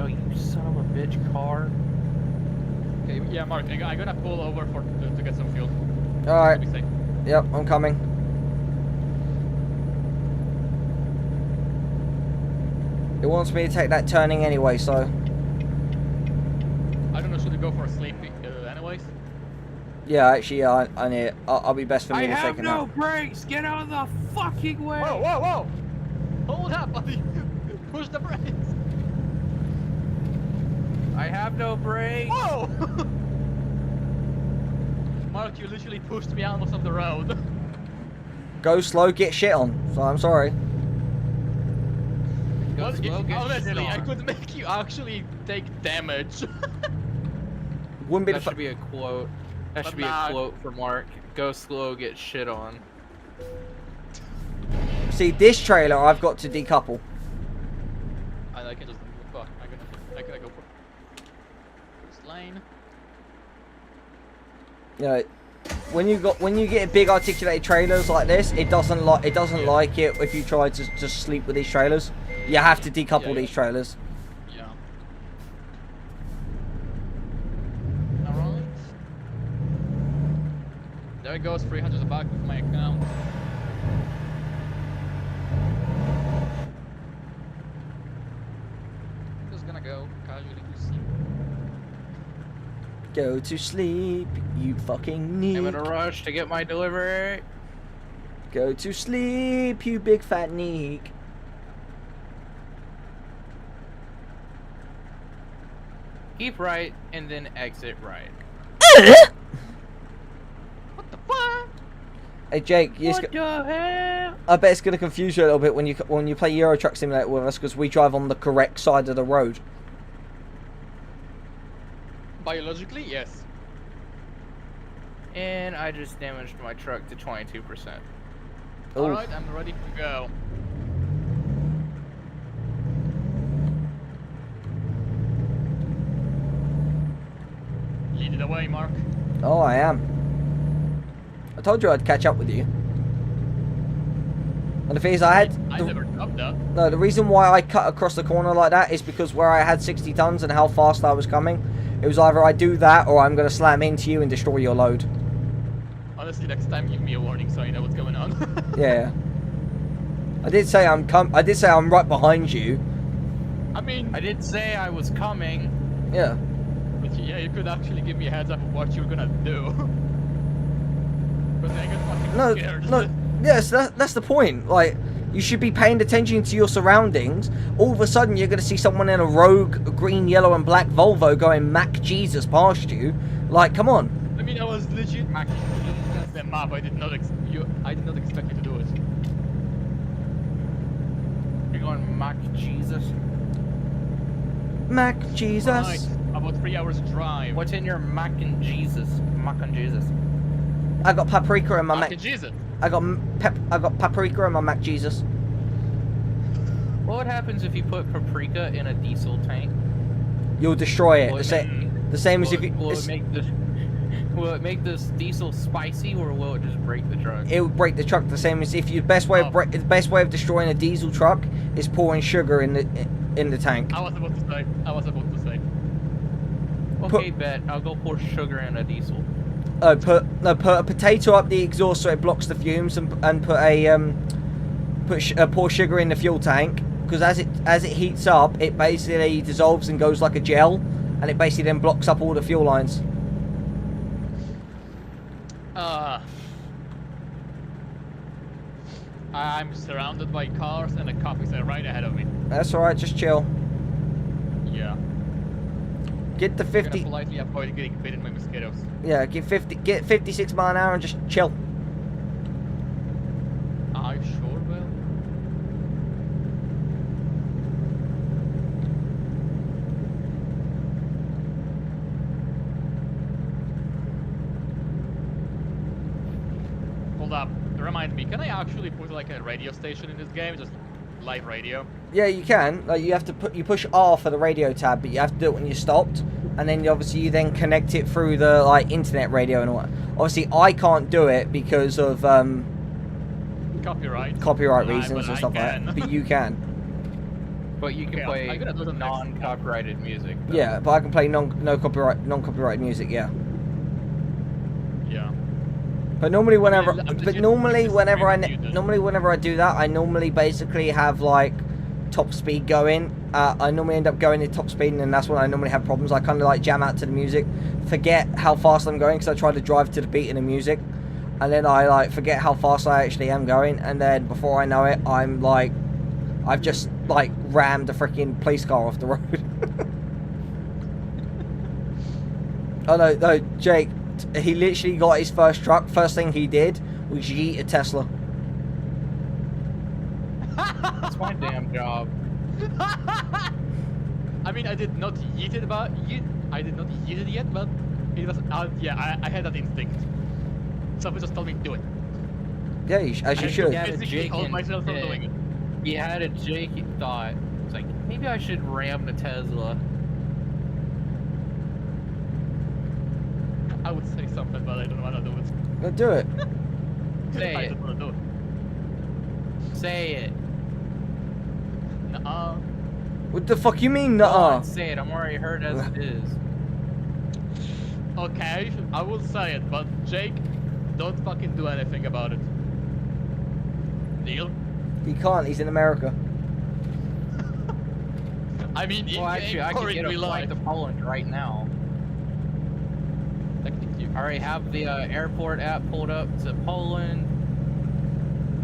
Oh, you son of a bitch car. Okay, yeah, Mark, I'm gonna pull over to get some fuel. All right. To be safe. Yep, I'm coming. It wants me to take that turning anyway, so. I don't know, should we go for a sleep anyways? Yeah, actually, yeah, I need it. I'll be best for me I to have take a no nap. brakes. Get out of the fucking way. Whoa, whoa, whoa! Hold up, buddy! Push the brakes! I have no brakes. Whoa! Mark, you literally pushed me almost off the road. Go slow, get shit on. So I'm sorry. Go Well, slow, get honestly, shit I on. could make you actually take damage. Wouldn't be That the should be a quote. That But should be nah. a quote for Mark. Go slow, get shit on. See, this trailer I've got to decouple. And I can just fuck. I gotta go for this lane. You know, when you get big articulated trailers like this, it doesn't like it if you try to just sleep with these trailers. You have to decouple Yeah, these trailers. Yeah. Alright. There it goes, 300 back with my account. Just gonna go casually to sleep. Go to sleep, you fucking I'm neek. in a rush to get my delivery. Go to sleep, you big fat neek. Keep right and then exit right. What the fuck? Hey Jake, What the hell? I bet it's gonna confuse you a little bit when you play Euro Truck Simulator with us because we drive on the correct side of the road. Biologically, yes. And I just damaged my truck to 22%. Ooh. Alright, I'm ready to go. it away, Mark. Oh, I am. I told you I'd catch up with you. And the thing is, I never dropped that. No, the reason why I cut across the corner like that is because where I had 60 tons and how fast I was coming, it was either I do that or I'm going to slam into you and destroy your load. Honestly, next time give me a warning so I know what's going on. Yeah. I did say I'm right behind you. I mean, I did say I was coming. Yeah. but yeah, you could actually give me a heads up of what you're gonna do. But I got fucking No, scared. no. Yes, that's the point. Like, you should be paying attention to your surroundings. All of a sudden, you're going to see someone in a rogue green, yellow, and black Volvo going Mac Jesus past you. Like, come on. I mean, I was legit Mac. That's the map. I did not expect you to do it. You're going Mac Jesus. Mac Jesus. Right, about 3 hours drive. What's in your Mac and Jesus? Mac and Jesus. I got paprika in my Mac Mac. and Jesus. I got paprika in my Mac Jesus. What happens if you put paprika in a diesel tank? You'll destroy it. Will The same as if you. Will it make this diesel spicy, or will it just break the truck? It will break the truck. The same as if you. The best way of destroying a diesel truck is pouring sugar in the tank. I was about to say. Okay, bet. I'll go pour sugar in a diesel. Put a potato up the exhaust so it blocks the fumes, and pour sugar in the fuel tank, because as it heats up, it basically dissolves and goes like a gel, and it basically then blocks up all the fuel lines. I'm surrounded by cars and a cop is right ahead of me. That's all right. Just chill. Yeah. Get the I'm 50. gonna politely avoid getting bitten by mosquitoes. Yeah, get 56 mile an hour and just chill. I sure will. Hold up. Remind me, can I actually put like a radio station in this game? Just live radio? Yeah, you can. Like, you have to push R for the radio tab, but you have to do it when you're stopped, and then you then connect it through the like internet radio and all that. Obviously, I can't do it because of Copyright reasons and stuff like that. But you can. But you can Okay, I'm gonna do play the next- non-copyrighted music. though. Yeah, but I can play non-copyright music. Yeah. Yeah. But normally, whenever I'm legit- normally I'm whenever I disagreeing do that, I normally basically have like top speed going. I normally end up going at top speed, and then that's when I normally have problems. I kind of like jam out to the music, forget how fast I'm going because I try to drive to the beat of the music, and then I like forget how fast I actually am going, and then before I know it, I'm like, I've just like rammed a freaking police car off the road. Oh no, Jake. He literally got his first truck. First thing he did was yeet a Tesla. That's my damn job. I mean, I did not yeet it, I did not yeet it yet, but it was yeah, I had that instinct. Someone just told me do it. Yeah, as you should. Yeah. Basically, Jake hold and- myself from yeah. doing it. He had a Jake thought. It's like, maybe I should ram the Tesla. I would say something, but I don't want to do it. Go do it. Say I it. don't want to do it. Say it. Nuh-uh. What the fuck you mean, Go nuh-uh? on, say it. I'm already hurt as it is. Okay, I will say it, but Jake, don't fucking do anything about it. Deal? He can't, he's in America. I mean, Well, actually, I or could in get a real flight life. to Poland right now. Technically, I already have the airport app pulled up to Poland.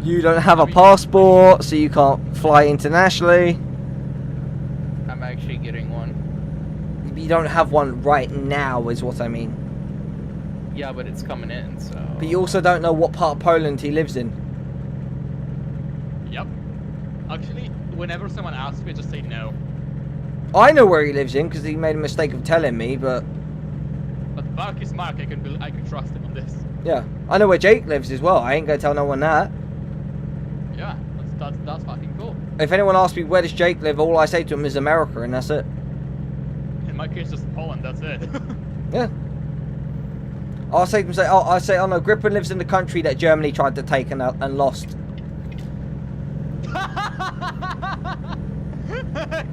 You don't have a passport, so you can't fly internationally. I'm actually getting one. You don't have one right now, is what I mean. Yeah, but it's coming in, so... But you also don't know what part of Poland he lives in. Yep. Actually, whenever someone asks me, I just say no. I know where he lives in, because he made a mistake of telling me, but... But Mark is Mark. I can trust him on this. Yeah. I know where Jake lives as well. I ain't gonna tell no one that. Yeah, that's fucking cool. If anyone asks me where does Jake live, all I say to him is America, and that's it. In my case, just Poland. That's it. Yeah. I'll say to them, say, oh, I say, oh no, Gripen lives in the country that Germany tried to take and lost.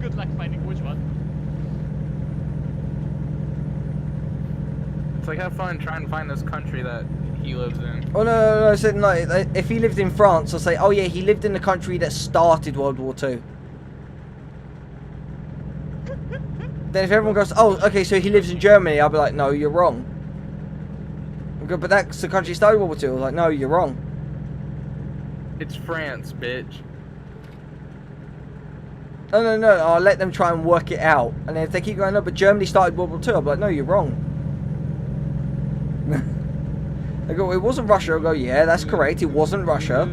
Good luck finding which one. It's like have fun trying to find this country that he lives in. Oh no, I said no. If he lived in France, I'll say, oh yeah, he lived in the country that started World War II. Then if everyone goes, oh, okay, so he lives in Germany, I'll be like, no, you're wrong. Okay, but that's the country that started World War II. I was like, no, you're wrong. It's France, bitch. No, I'll let them try and work it out. And then if they keep going, no, but Germany started World War II, I'll be like, no, you're wrong. I go, it wasn't Russia. I go, yeah, that's correct, it wasn't Russia.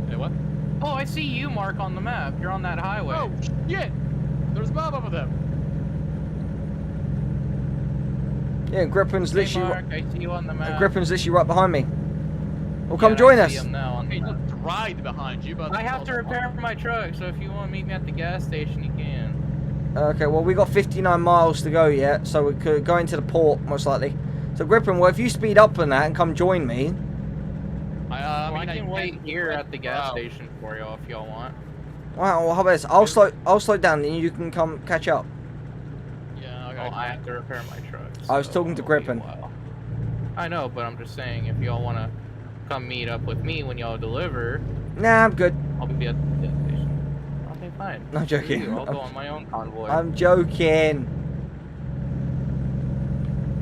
Hey, what? Oh, I see you, Mark, on the map. You're on that highway. Oh, shit! There's Bob over there. Yeah, Gripen's Hey, literally... Mark, I see you on the map. Gripen's literally right behind me. Well, come Yeah, join I us. see him now on the Hey, map. not right behind you, but... I have to repair my truck, so if you want to meet me at the gas station, you can. Okay, well, we got 59 miles to go yet, so we could go into the port, most likely. So, Gripen, well, if you speed up on that and come join me... I I can wait here at the gas Wow. station for y'all if y'all want. Wow, well, how about this? I'll slow down, and you can come catch up. Yeah, okay. Oh, I have to repair my truck. I was so talking to it'll be a Gripen. while. I know, but I'm just saying, if y'all want to come meet up with me when y'all deliver, Nah, I'm good. I'll be at the gas station. Okay, fine. I'm joking. I'll go on my own convoy. I'm joking.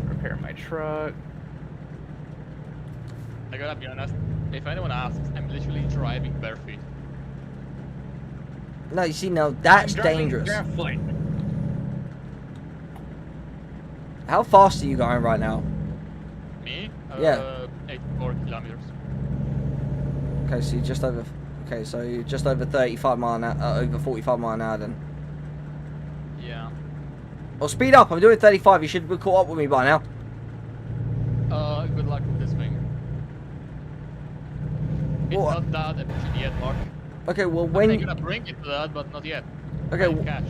Repair my truck. I gotta be honest, if anyone asks, I'm literally driving bare feet. No, you see, now that's I'm driving dangerous. barefoot. How fast are you going right now? Me? Yeah. 84 kilometers. Okay, so you're just over... Okay, so you're just over 35 mile an hour, over 45 mile an hour then. Yeah. Well, speed up. I'm doing 35. You should be caught up with me by now. Good luck with this thing. It's Well, not that efficient yet, Mark. Okay, well, I'm when... gonna bring it to that, but not yet. Okay, Paying well, cash.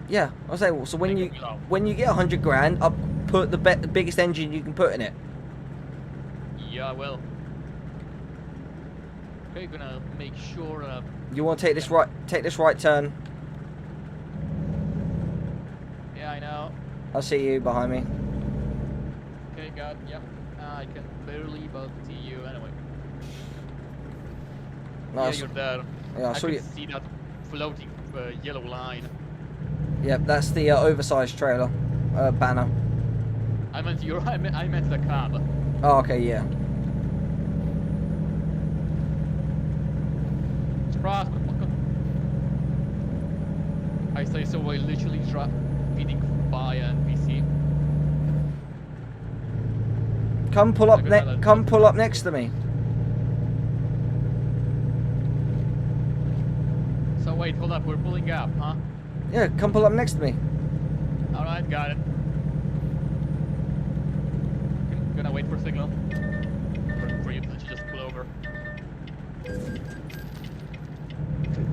yeah, I'll say, well, so when Make you it low. when you get 100 grand, up, put the biggest engine you can put in it. Yeah, well. Okay, gonna make sure You want to take this right turn. yeah, I know. I see you behind me. Okay, God, yep. I can barely but see you anyway. Nice. Yeah, you're there. Yeah, I I saw can you. see that floating yellow line. Yep, that's the oversized trailer banner. I meant I meant the cab. Oh, okay, yeah. Surprise, motherfucker. I say so while literally speeding by NPC. Come pull up next to me. So wait, hold up, we're pulling up, huh? Yeah, come pull up next to me. Alright, got it. Gonna wait for signal. For you to just pull over.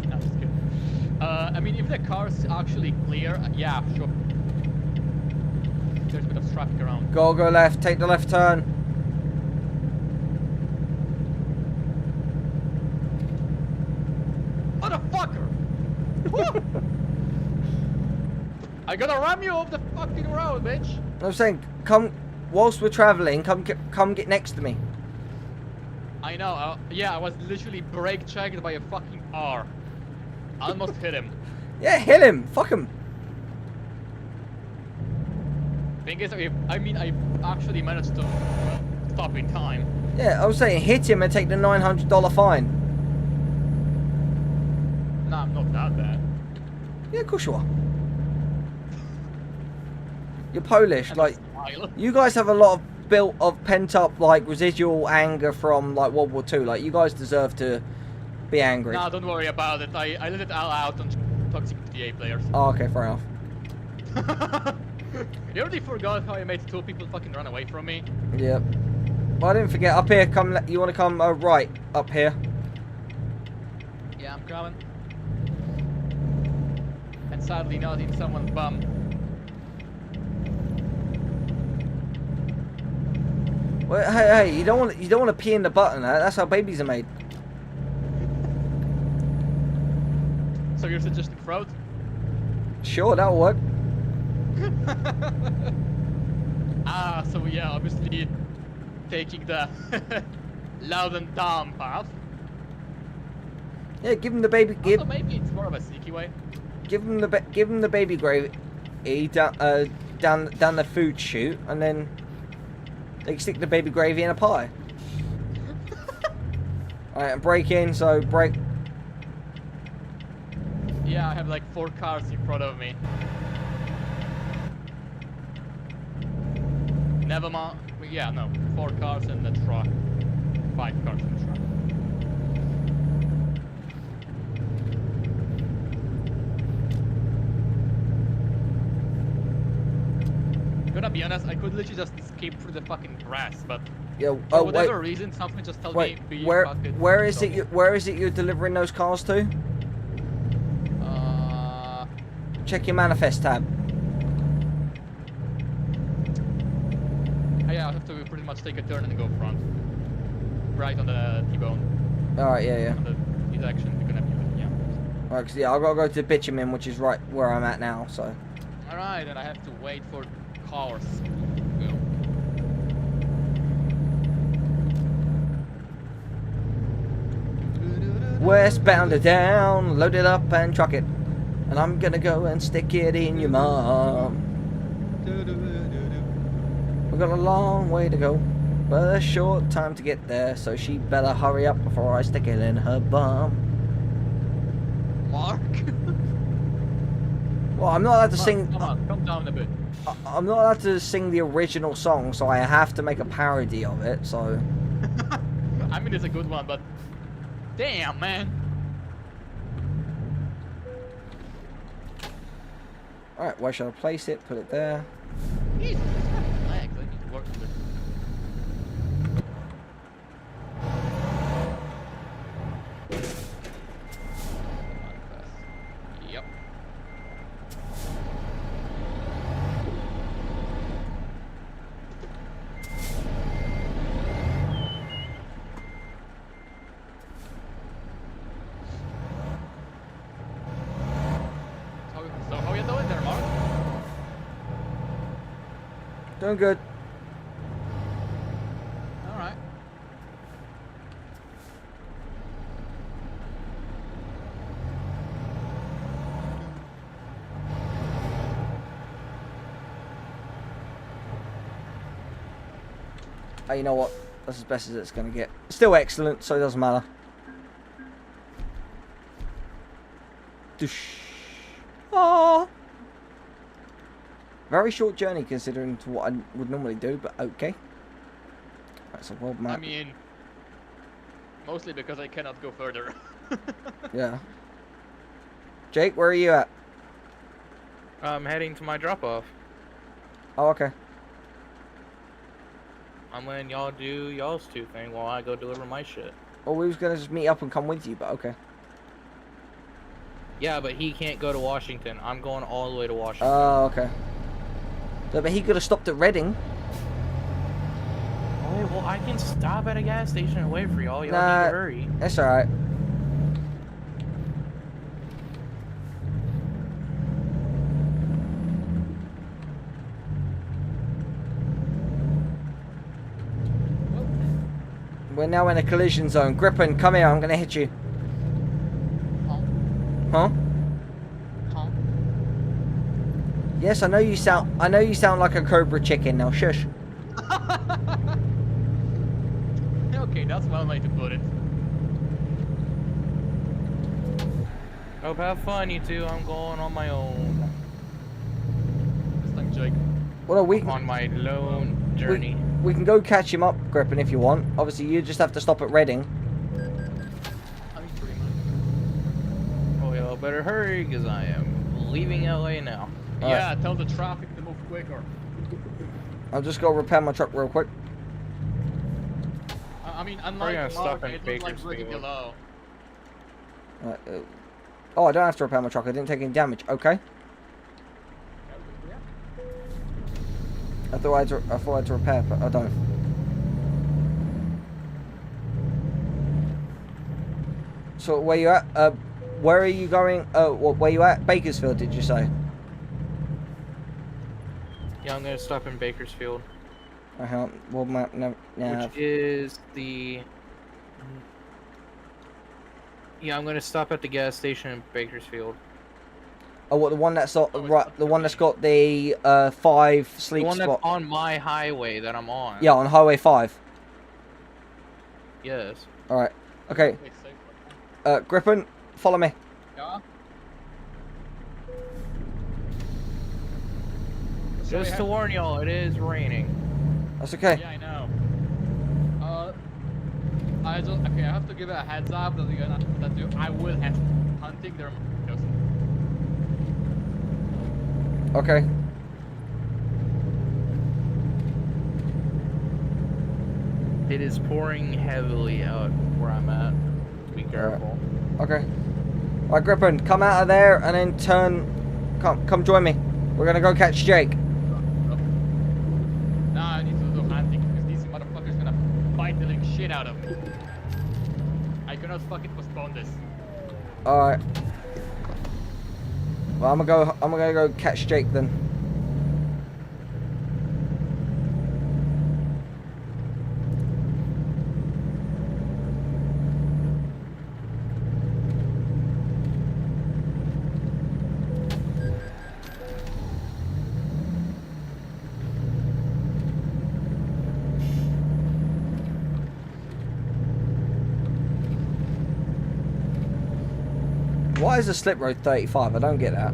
No, just kidding. I mean, if the car's actually clear, yeah, sure. There's a bit of traffic around. Go left. Take the left turn. Motherfucker! Woo! I gotta ram you off the fucking road, bitch! I'm saying, come whilst we're traveling. Come get next to me. I know, yeah, I was literally brake checked by a fucking car. I almost hit him. Yeah, hit him. Fuck him. Thing is, I actually managed to stop in time. Yeah, I was saying, hit him and take the $900 fine. Nah, I'm not that bad. Yeah, of course you are. You're Polish, like you guys have a lot of pent up like residual anger from like World War II. Like you guys deserve to be angry. Nah, don't worry about it. I let it all out on toxic GTA players. Oh, okay, fair enough. You already forgot how I made 2 people fucking run away from me? Yep. Well, I didn't forget. Up here, come. You want to come right up here? Yeah, I'm coming. And sadly not in someone's bum. Well, hey, you don't want to pee in the button. That's how babies are made. So you're suggesting throat? Sure, that'll work. Ah, so yeah, obviously taking the loud and dumb path. Yeah, give him the baby. Also, maybe it's more of a sneaky way. Give him the baby gravy down the food chute, and then they can stick the baby gravy in a pie. All right, and break in. So break. Yeah, I have like 4 cars in front of me. Never mind. Yeah, no, 4 cars in the truck. 5 cars in the truck. Gonna be honest, I could literally just escape through the fucking grass, but Yeah. for Oh whatever wait. reason, something just tells Wait. me. Where is it? Where is it you're delivering those cars to? Check your manifest tab. Yeah, I have to pretty much take a turn and go front. Right on the T-bone. Alright, yeah. On the direction we're gonna be, yeah. Alright, cause yeah, I've got to go to bitumen, which is right where I'm at now, so. Alright, and I have to wait for cars to go. Westbound to down, load it up and truck it. And I'm gonna go and stick it in your mom. We've got a long way to go, but a short time to get there, so she better hurry up before I stick it in her bum. Mark? Well, I'm not allowed to sing. Come on, come down a bit. I'm not allowed to sing the original song, so I have to make a parody of it, so. I mean, it's a good one, but damn, man. Alright, where should I place it? Put it there. Jesus, it's fucking legs. I need to work with it. Yep. So how you doing there, Mark? Doing good. Alright. Oh, you know what? That's as best as it's gonna get. Still excellent, so it doesn't matter. Doosh. Oh. Very short journey considering to what I would normally do, but okay. That's a world map. I mean, mostly because I cannot go further. Yeah. Jake, where are you at? I'm heading to my drop-off. Oh, okay. I'm letting y'all do y'all's 2 thing while I go deliver my shit. Well, we was gonna just meet up and come with you, but okay. Yeah, but he can't go to Washington. I'm going all the way to Washington. Oh, okay. No, but he could have stopped at Reading. Oh, well, I can stop at a gas station and wait for y'all. Y'all Nah. need to hurry. That's alright. We're now in a collision zone. Grippin, come here, I'm gonna hit you. Huh? Yes, I know you sound like a cobra chicken. Now shush. Okay, that's one way to put it. Hope have fun, you two. I'm going on my own. This time, Jake. Well, we On my lone journey. we can go catch him up, Grippin, if you want. Obviously, you just have to stop at Reading. I mean, pretty much. Oh, y'all better hurry, because I am leaving LA now. Yeah, tell the traffic to move quicker. I'll just go repair my truck real quick. I mean, gonna unlike stop Mark, in I don't like breaking Bakersfield. below. Oh, I don't have to repair my truck. I didn't take any damage. Okay. I thought I had to repair, but I don't. So where you at? Where are you going? Where you at? Bakersfield, did you say? Yeah, I'm gonna stop in Bakersfield. Well, map no. Which is the... Yeah, I'm gonna stop at the gas station in Bakersfield. Oh, what, the one that's got, Oh, it's right? not The one for that's me. got the 5 sleep The one spot. that's on my highway that I'm on. Yeah, on Highway 5. Yes. All right. Okay. It's safe. Griffin, follow me. Yeah. So we Just have- to warn y'all, it is raining. That's okay. Yeah, I know. Okay, I have to give it a heads up that I will have hunting their mosquitoes. Okay. It is pouring heavily out where I'm at. Be careful. Okay. All right, Griffin, come out of there and then turn. Come join me. We're gonna go catch Jake. Nah, I need to do hunting because these motherfuckers gonna bite the living shit out of me. I cannot fucking postpone this. All right. Well, I'm gonna go catch Jake then. Why is the slip road 35? I don't get that.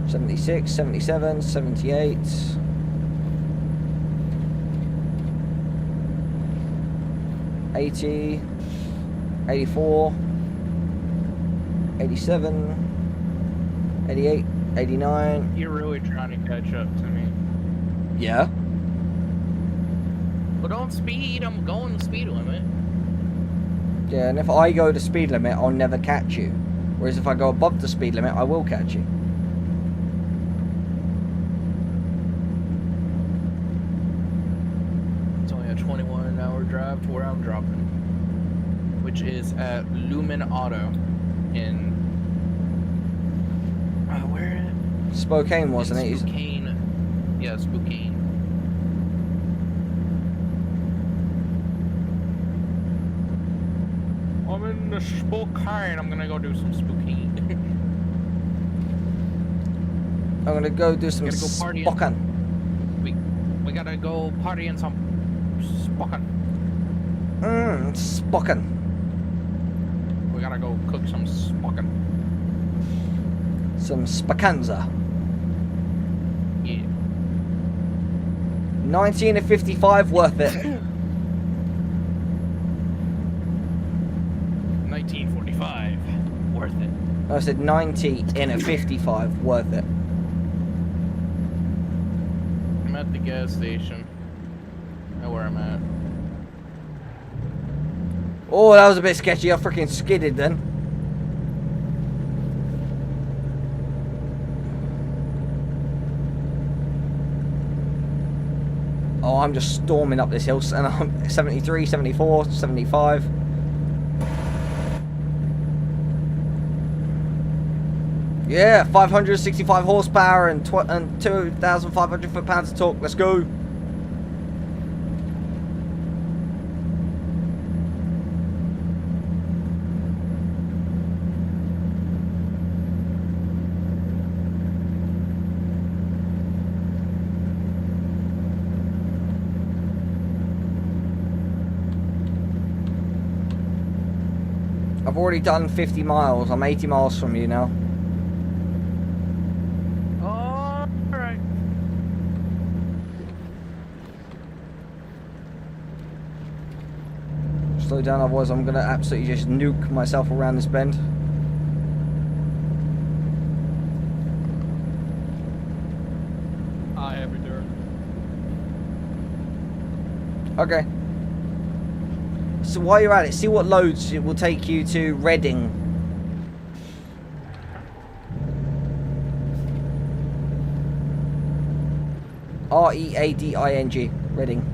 '76, '77, '78. '80. 84, 87, 88, 89. You're really trying to catch up to me. Yeah. Well, don't speed. I'm going the speed limit. Yeah, and if I go the speed limit, I'll never catch you. Whereas if I go above the speed limit, I will catch you. It's only a 21-hour drive to where I'm dropping, which is at Lumen Auto in where? Spokane, wasn't it? Spokane. Yeah, Spokane. I'm in the Spokane. I'm gonna go do some Spokane. I'm gonna go do some Gotta go partying. Spokane. we gotta go party in some Spokane. Spokane. We gotta go cook some Spokane. Some Spakanza. Yeah. 19 of 55, worth it. 1945. Worth it. I said 90 in a 55, worth it. I'm at the gas station. I know where I'm at. Oh, that was a bit sketchy. I freaking skidded then. Oh, I'm just storming up this hill, and I'm 73, 74, 75. Yeah, 565 horsepower and 2,500 foot-pounds of torque. Let's go. I've already done 50 miles. I'm 80 miles from you now. Alright. Slow down, otherwise I'm going to absolutely just nuke myself around this bend. Every turn. Okay. So while you're at it, see what loads it will take you to Reading. R-E-A-D-I-N-G. Reading.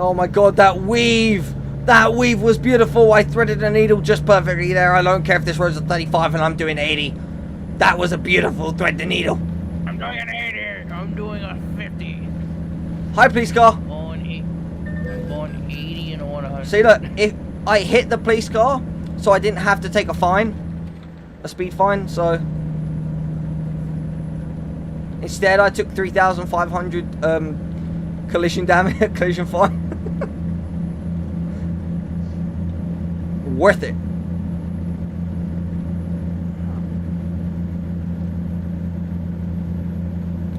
Oh my god, that weave! That weave was beautiful. I threaded the needle just perfectly there. I don't care if this road's a 35 and I'm doing 80. That was a beautiful thread the needle. I'm doing an 80. I'm doing a 50. Hi, police car. I'm on 80 and 100. See, look, if I hit the police car, so I didn't have to take a fine, a speed fine, so instead I took 3,500 collision damage, collision fine. Worth it.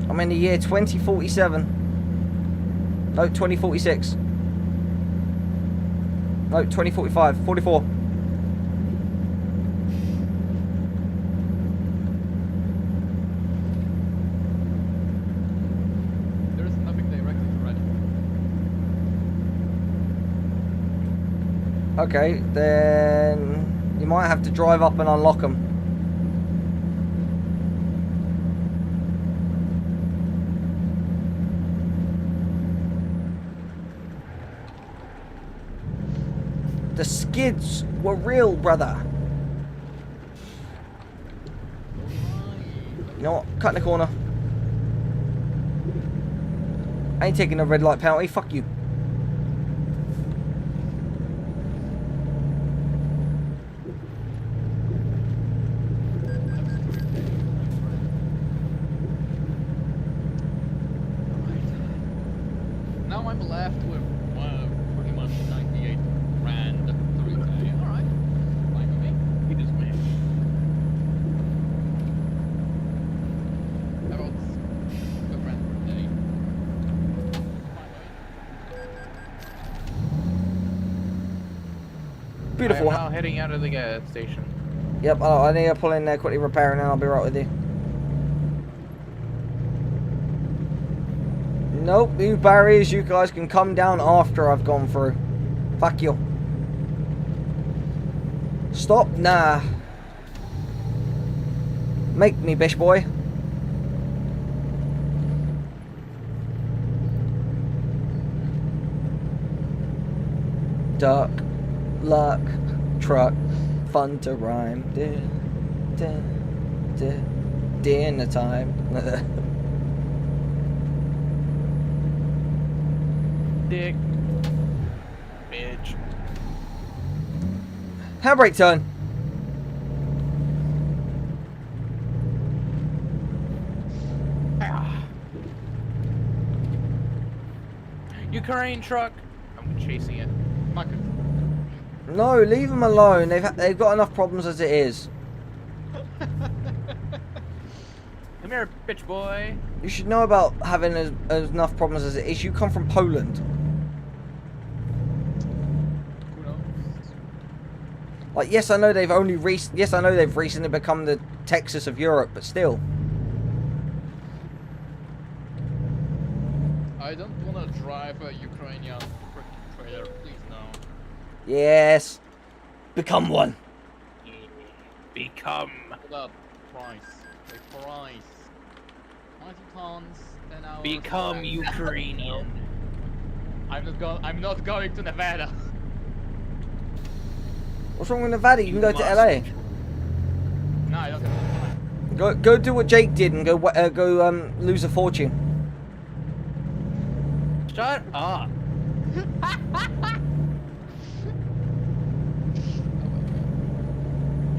I'm in the year 2047. No, 2046. No, 2045. 44. There is nothing directly to Reading. Okay, then you might have to drive up and unlock them. The skids were real, brother. You know what? Cut in the corner. I ain't taking a red light penalty. Fuck you. Now I'm left with pretty much 98 grand 3K. Alright. Fine with me. He just made. About a grand per day. Fine with me. Beautiful. I'm now heading out of the gas station. Yep, I need to pull in there, quickly repair, and then I'll be right with you. Nope, new barriers, you guys can come down after I've gone through. Fuck you. Stop? Nah. Make me, bish boy. Duck, luck, truck, fun to rhyme. Dinner time. Dick. Bitch. Handbrake turn. Ukraine truck. I'm chasing it. Marcus. No, leave them alone. They've got enough problems as it is. Come here, bitch boy. You should know about having enough problems as it is. You come from Poland. Who knows? Like, yes, I know they've recently become the Texas of Europe, but still. I don't wanna drive a Ukrainian freaking trailer, please no. Yes. Become one. Become. Hold up. Price. Wait, price. 90 tons, 10 hours. Become Ukrainian. I'm not going to Nevada. What's wrong with Nevada? You can go to LA. No, I don't have time. Go do what Jake did and go lose a fortune. Shut up.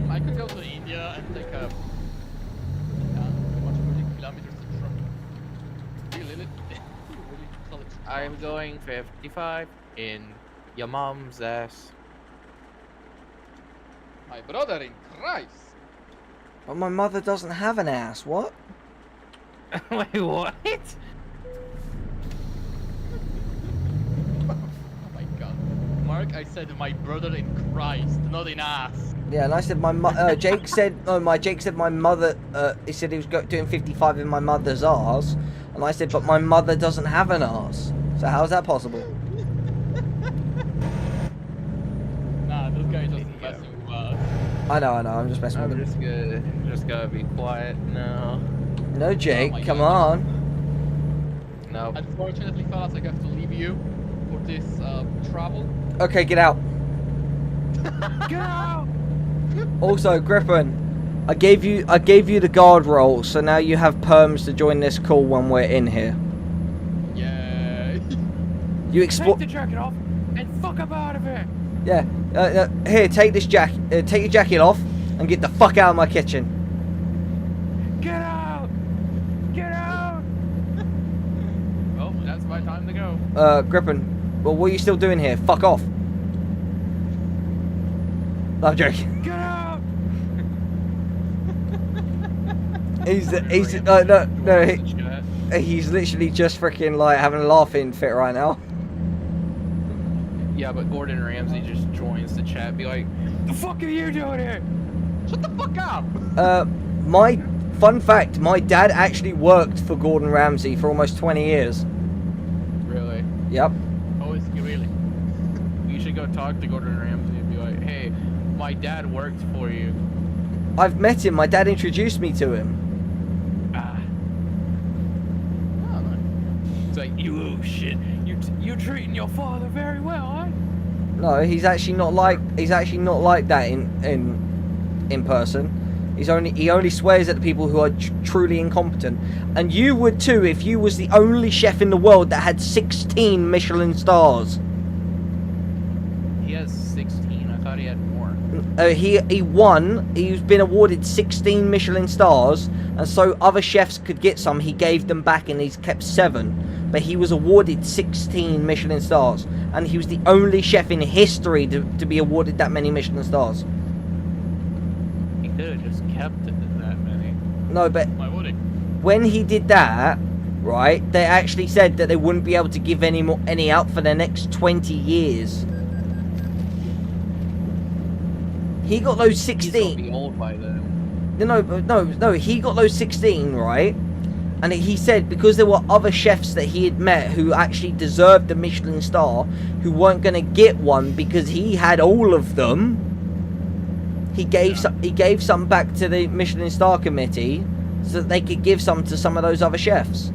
I could go to India and take a... how much 40 kilometers to truck. Really solid truck. I'm going 55 in your mom's ass. My brother in Christ. But my mother doesn't have an ass. What? Wait, what? like I said, my brother in Christ, not in ass. Yeah, and I said Jake said Jake said my mother. He said he was doing 55 in my mother's arse, and I said, but my mother doesn't have an arse. So how is that possible? Nah, this guy just messing with us. I know. I'm just messing with him. Just gotta be quiet. No. No, Jake, my come God. on. No. Unfortunately, fellas, I have to leave you for this travel. Okay, get out. Get out! Also, Griffin, I gave you the guard role, so now you have perms to join this call when we're in here. Yeah. You Take the jacket off and fuck up out of it. Yeah. Here, take this jacket. Take your jacket off and get the fuck out of my kitchen. Get out! Get out! Well, that's my time to go. Griffin, well, what are you still doing here? Fuck off. No, I'm joking. Get out! He's literally just freaking like having a laughing fit right now. Yeah, but Gordon Ramsay just joins the chat, be like, "The fuck are you doing here?" Shut the fuck up! My fun fact: my dad actually worked for Gordon Ramsay for almost 20 years. Really? Yep. Oh, is he really? You should go talk to Gordon Ramsay and be like, "Hey, my dad worked for you." I've met him. My dad introduced me to him. Ah. Oh, nice. It's like, you little shit. You're treating your father very well, huh? No, he's actually not like that in person. He only swears at the people who are truly incompetent. And you would too if you was the only chef in the world that had 16 Michelin stars. He has 16. I thought he had more. He won. He's been awarded 16 Michelin stars, and so other chefs could get some. He gave them back, and he's kept 7. But he was awarded 16 Michelin stars, and he was the only chef in history to be awarded that many Michelin stars. He could have just kept it at that many. No, but Why would he? when he did that, right, they actually said that they wouldn't be able to give any out for the next 20 years. He got those He's gonna 16. be old by then. No, he got those 16, right? And he said because there were other chefs that he had met who actually deserved the Michelin star, who weren't going to get one because he had all of them. He gave some back to the Michelin star committee so that they could give some to some of those other chefs.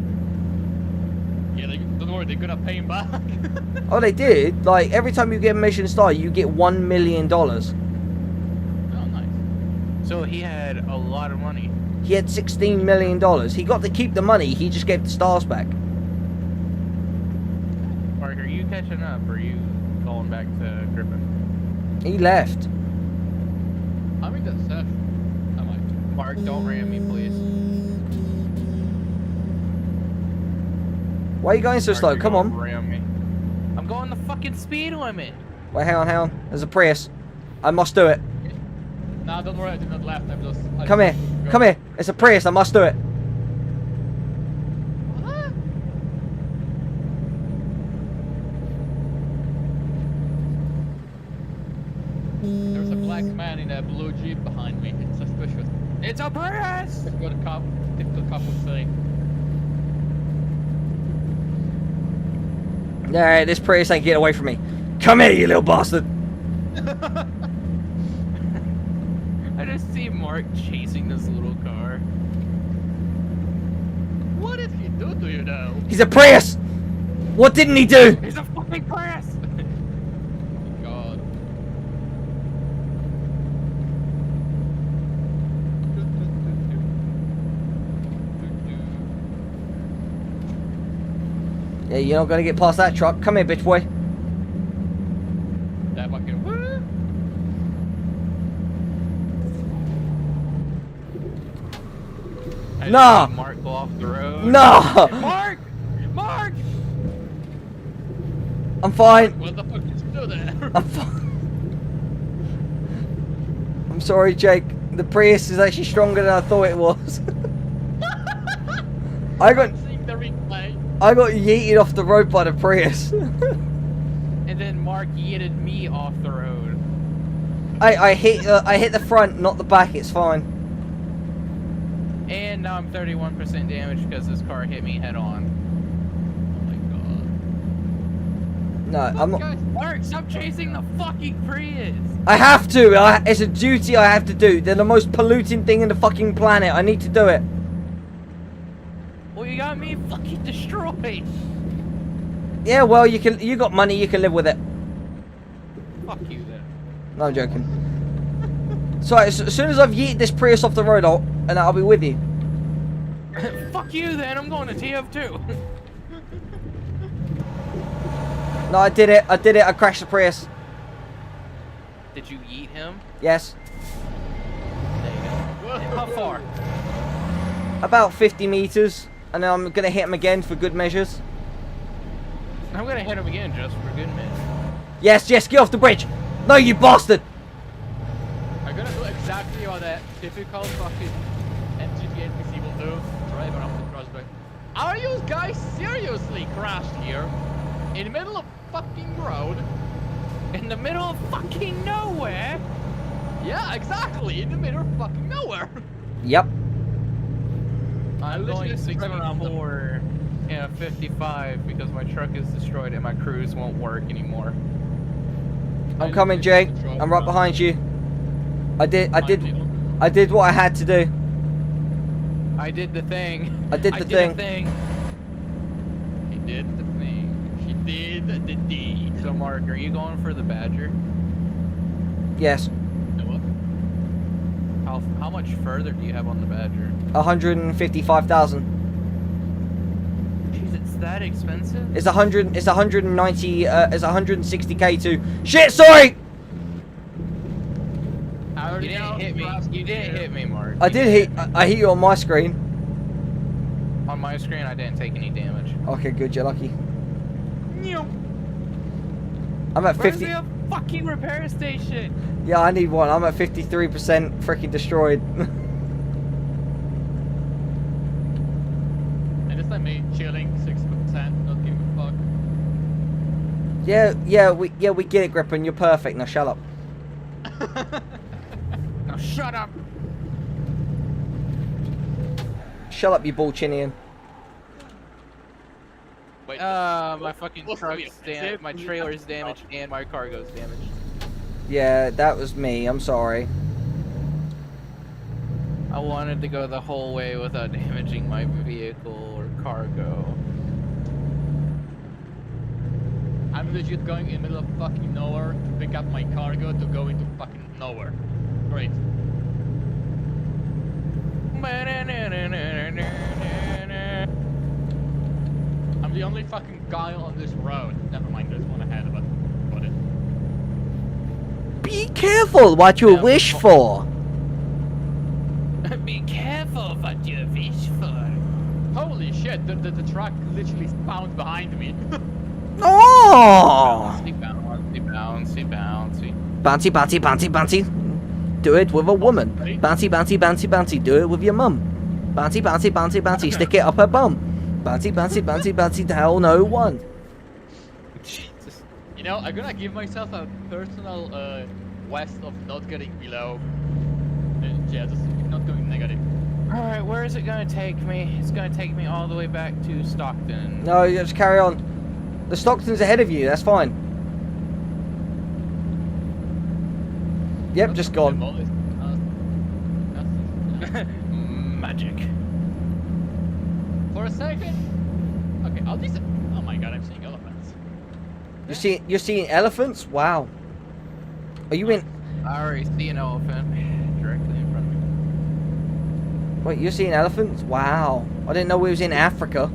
Yeah, don't worry, they're gonna pay him back. Oh, they did. Like every time you get a Michelin star, you get $1 million. Oh, nice. So he had a lot of money. He had $16 million. He got to keep the money. He just gave the stars back. Mark, are you catching up, or are you going back to Griffin? He left. I'm in the session. I might. Mark, don't ram me, please. Why are you going so Mark, slow? you're Come gonna on. Ram me. I'm going the fucking speed limit. Wait, hang on. There's a Prius. I must do it. Nah, don't worry, I did not left. Come here. Come here. It's a Prius. I must do it. What? There's a black man in a blue Jeep behind me. It's suspicious. It's a Prius. That's what a cop, typical cop would say. Alright, this Prius ain't getting away from me. Come here, you little bastard. I just see Mark chasing this little car. What did he do to you now? He's a Prius. What didn't he do? It's a fucking Prius. God. Yeah, you're not gonna get past that truck. Come here, bitch boy. That fucking. I Nah. just see Mark go off the road. No. Mark! Mark! I'm fine. What the fuck did you do there? I'm fine. I'm sorry, Jake. The Prius is actually stronger than I thought it was. I got Seeing the replay. yeeted off the road by the Prius. And and then Mark yeeted me off the road. I hit the front, not the back. It's fine. And now I'm 31% damaged because this car hit me head on. Oh my god. No, I'm not. Guys, Mark, stop chasing the fucking Prius! I have to. It's a duty I have to do. They're the most polluting thing in the fucking planet. I need to do it. Well, you got me fucking destroyed. Yeah, well, you got money. You can live with it. Fuck you then. No, I'm joking. So as soon as I've yeeted this Prius off the road, I'll be with you. Fuck you then. I'm going to TF2. No, I did it. I crashed the Prius. Did you yeet him? Yes. There you go. How far? About 50 meters, and then I'm gonna hit him again for good measures. I'm gonna hit him again just for good measure. Yes, get off the bridge. No, you bastard. I'm gonna do exactly what that typical fucking MGT NPC will do. Driving off the crossback. Are you guys seriously crashed here? In the middle of fucking road? In the middle of fucking nowhere? Yeah, exactly. In the middle of fucking nowhere. Yep. I'm literally going just driving around them. 64 in a 55 because my truck is destroyed and my cruise won't work anymore. I'm coming, Jay. I'm right behind you. I did what I had to do. I did the thing. I did the thing. He did the thing. He did the deed. So Mark, are you going for the Badger? Yes. How much further do you have on the Badger? 155,000. Jeez, it's that expensive? It's 100. It's 190. It's 160k to. Shit! Sorry. You didn't hit me. You didn't hit me, Mark. I did hit. I hit you on my screen. On my screen, I didn't take any damage. Okay, good. You're lucky. I'm at Where's 50. the fucking repair station? Yeah, I need one. I'm at 53% freaking destroyed. And this time me chilling 6%, not giving a fuck. yeah, we get it, Grippin. You're perfect. Now shut up. Now shut up. Shut up, you bullchinian. Wait, My fucking what's truck's the- damaged, my trailer's damaged, and my cargo's damaged. Yeah, that was me. I'm sorry. I wanted to go the whole way without damaging my vehicle or cargo. I'm legit going in the middle of fucking nowhere to pick up my cargo to go into fucking nowhere. Great. I'm the only fucking guy on this road. Never mind, there's one ahead, but got it. Be careful what you Yeah, wish for. Be careful what you wish for. Holy shit, the truck literally spawned behind me. Oh! Bouncy, bouncy, bouncy, bouncy. Bouncy, bouncy, bouncy, bouncy. Do it with a woman. Bouncy, bouncy, bouncy, bouncy. Do it with your mum. Bouncy, bouncy, bouncy, bouncy. Stick it up her bum. Bouncy, bouncy, bouncy, bouncy. Tell no one. Jesus. You know, I'm gonna give myself a personal west of not getting below. Yeah, just not going negative. Alright, where is it gonna take me? It's gonna take me all the way back to Stockton. No, you just carry on. The Stockton's ahead of you. That's fine. Yep, just gone. Magic. For a second. Okay, I'll just. Oh my god, I'm seeing elephants. You're seeing elephants? Wow. Are you in? I already see an elephant directly in front of me. Wait, you're seeing elephants? Wow. I didn't know we was in Africa.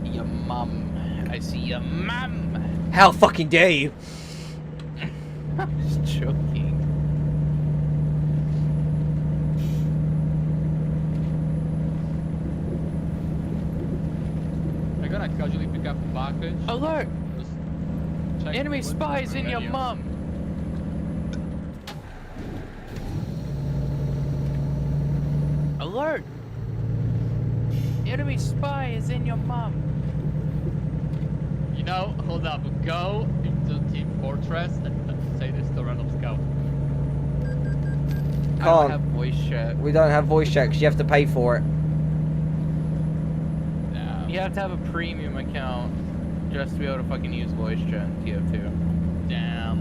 Your mum. I see your mum. How fucking dare you? I'm just joking. I'm gonna casually pick up a package. Alert! Just check Enemy what's spies on in the your menu. mum. Alert! Enemy spy is in your mum. No, hold up. Go into Team Fortress and say this to random scout. I don't Can't. have voice chat. We don't have voice chat 'cause you have to pay for it. Yeah. You have to have a premium account just to be able to fucking use voice chat in TF2. Damn.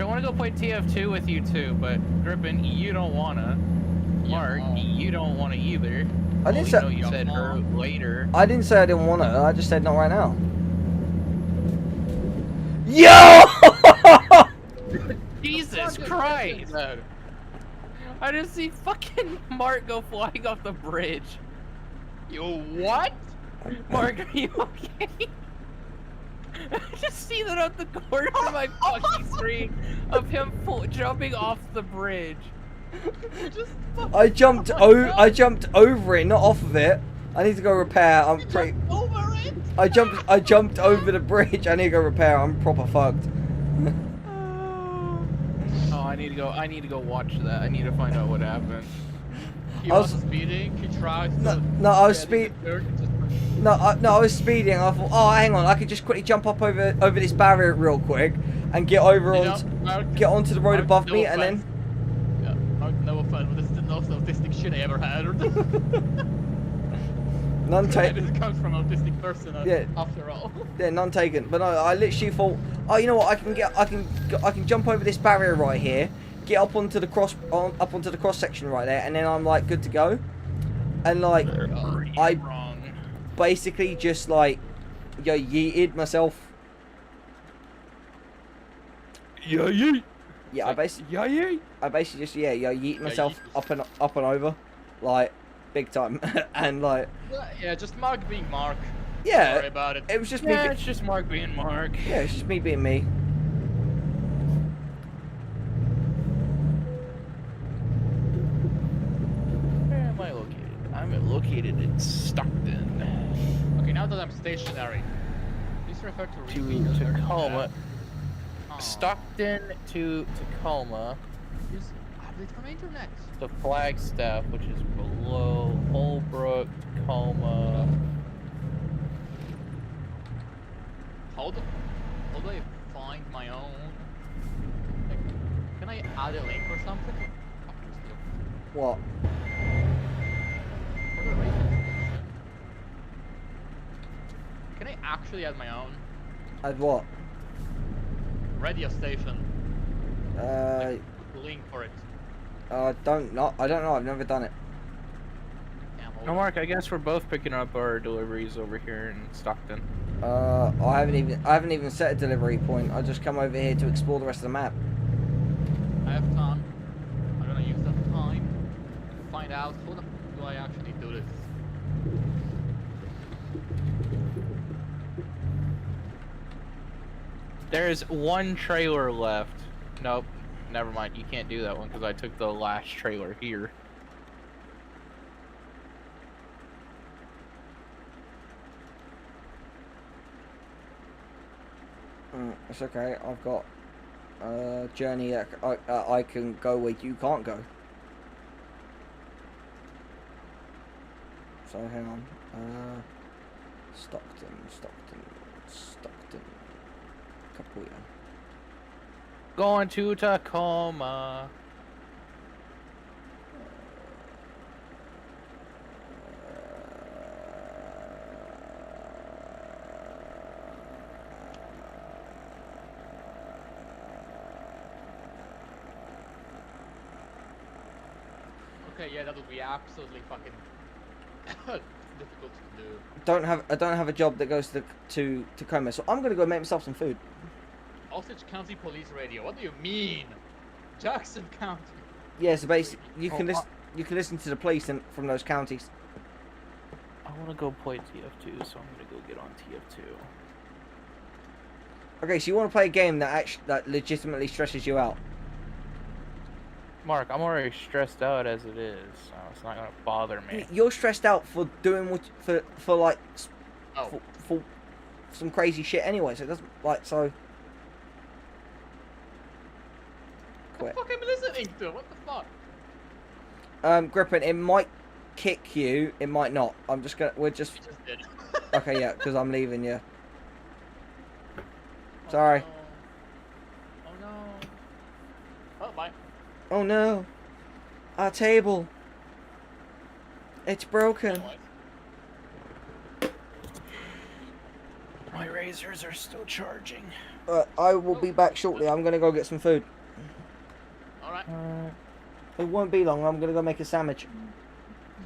I want to go play TF2 with you too, but Grippin, you don't wanna. Mark, Yeah. you don't wanna either. I didn't Well, say. you know you said later. I didn't say I didn't want to. I just said not right now. Yo! Jesus Christ! I just see fucking Mark go flying off the bridge. You what? Mark, are you okay? I just see that on the corner of my fucking screen of him jumping off the bridge. I jumped over it, not off of it. I need to go repair. I'm pretty. Over it? I jumped over the bridge. I need to go repair. I'm proper fucked. Oh, I need to go watch that. I need to find out what happened. He I was was- speeding. He tried to. No, I was get in speed. the dirt, he just- No, I was speeding. I thought, oh, hang on, I could just quickly jump up over this barrier real quick and get over You know, on Mark- get onto the road Mark, above no me, and offense. then Yeah, Mark, no offense, but this is the most autistic shit I ever heard. none Maybe taken. it comes from an autistic person Yeah. after all. Yeah, none taken. But no, I literally thought, oh, you know what? I can jump over this barrier right here, get up onto the cross section right there, and then I'm like good to go. And like I basically just like yeeted myself. Yeah, yeah. Yeah, I basically just yeeted myself yeet. up and over, like big time, and like Yeah, just Mark being Mark. yeah, Sorry about it. it was just me. Yeah, it's just Mark being Mark. Yeah, it's just me being me. Where am I located? I'm located in Stockton. Okay, now that I'm stationary, please refer to To repeat. Tacoma. Oh, Stockton to Tacoma. use update from internet. The Flagstaff, which is below Holbrook, Tacoma. How do I find my own? Like, can I add a link or something? Fuck you still. What? For the radio station. Can I actually add my own I'd what? radio station? Link for it. I don't know. I've never done it. Damn, No, Mark, I guess we're both picking up our deliveries over here in Stockton. I haven't even set a delivery point. I just come over here to explore the rest of the map. I have time. I'm gonna use that time to find out how the f do I actually do this. There's one trailer left. Nope, never mind. You can't do that one because I took the last trailer here. It's okay. I've got a journey that I can go where you can't go. So hang on. Stockton. Capuya. Going to Tacoma. Okay, yeah, that would be absolutely fucking difficult to do. I don't have a job that goes to Tacoma, so I'm gonna go make myself some food. Osage County Police Radio. What do you mean? Jackson County. Yeah, so basically you can listen to the police from those counties. I want to go play TF2, so I'm gonna go get on TF2. Okay, so you want to play a game that legitimately stresses you out? Mark, I'm already stressed out as it is, so it's not gonna bother me. You're stressed out for doing for like Oh, for some crazy shit anyway, so it doesn't like so. what the fuck am I listening to? What the fuck? Grippin, it might kick you, it might not. We're just Just did. Okay, yeah, because I'm leaving you. Sorry. Oh no. Oh, bye. Oh no. Our table. It's broken. Otherwise. My razors are still charging. I will be back shortly. I'm gonna go get some food. Alright. It won't be long. I'm gonna go make a sandwich.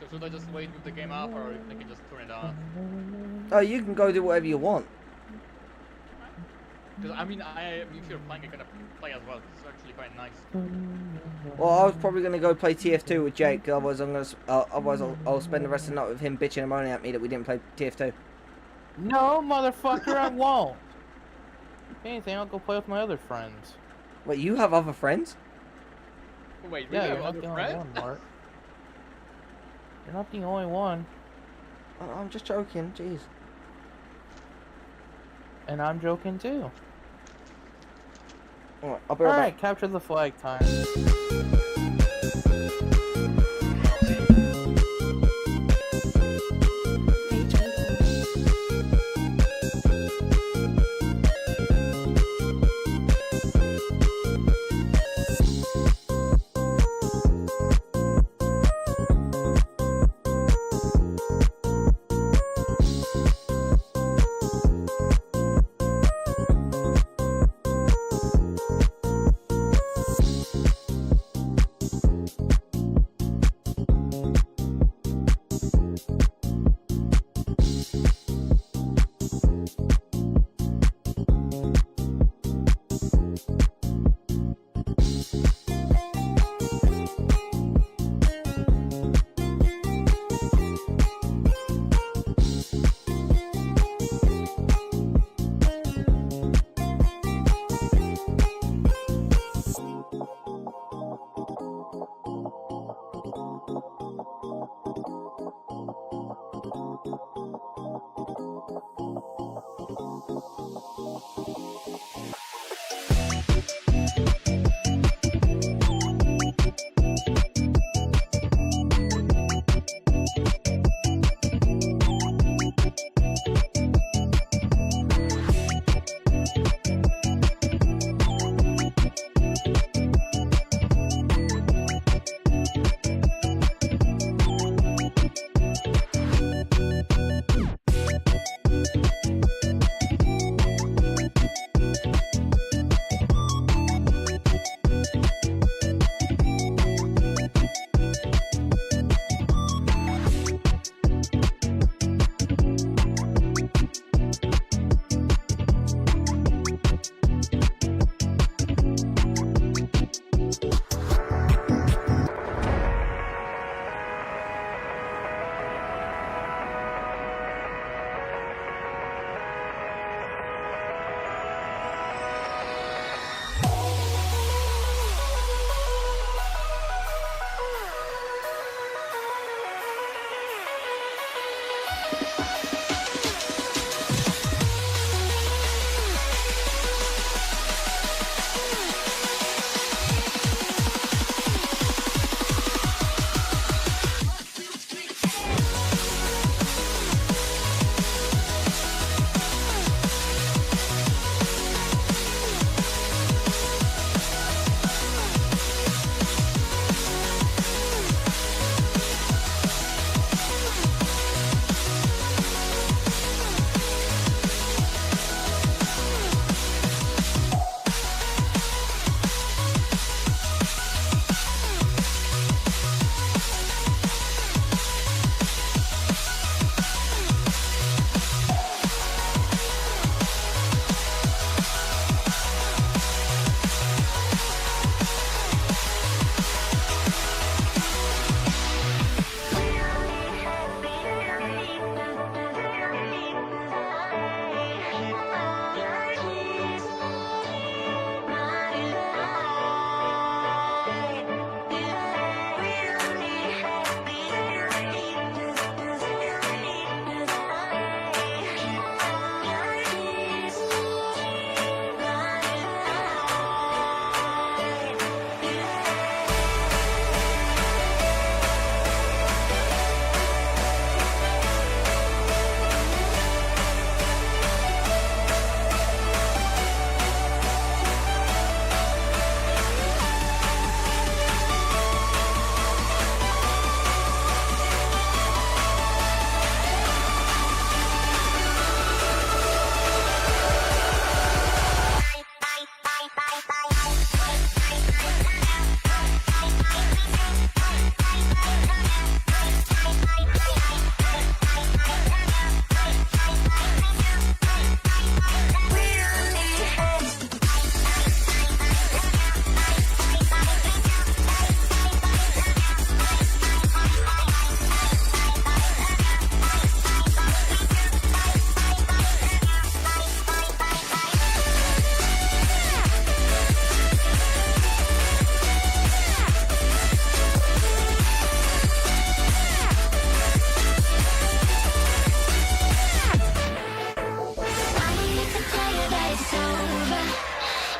So should I just wait with the game up, or I can just turn it on? Oh, you can go do whatever you want. Because I mean, if you're playing, I'm gonna play as well. It's actually quite nice. Well, I was probably gonna go play TF2 with Jake. Otherwise, I'll spend the rest of the night with him bitching and moaning at me that we didn't play TF2. No, motherfucker, I won't. If anything, I'll go play with my other friends. Wait, you have other friends? Wait, we Yeah, have you're not other the only friends? one, Mark. You're not the only one. I'm just joking. Jeez. And I'm joking too. Alright, I'll be right back. Alright, capture the flag time.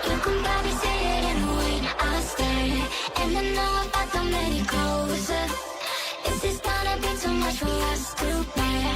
You can probably see it in the way that I stare. And I know if I come any closer, is this gonna be too much for us to bear?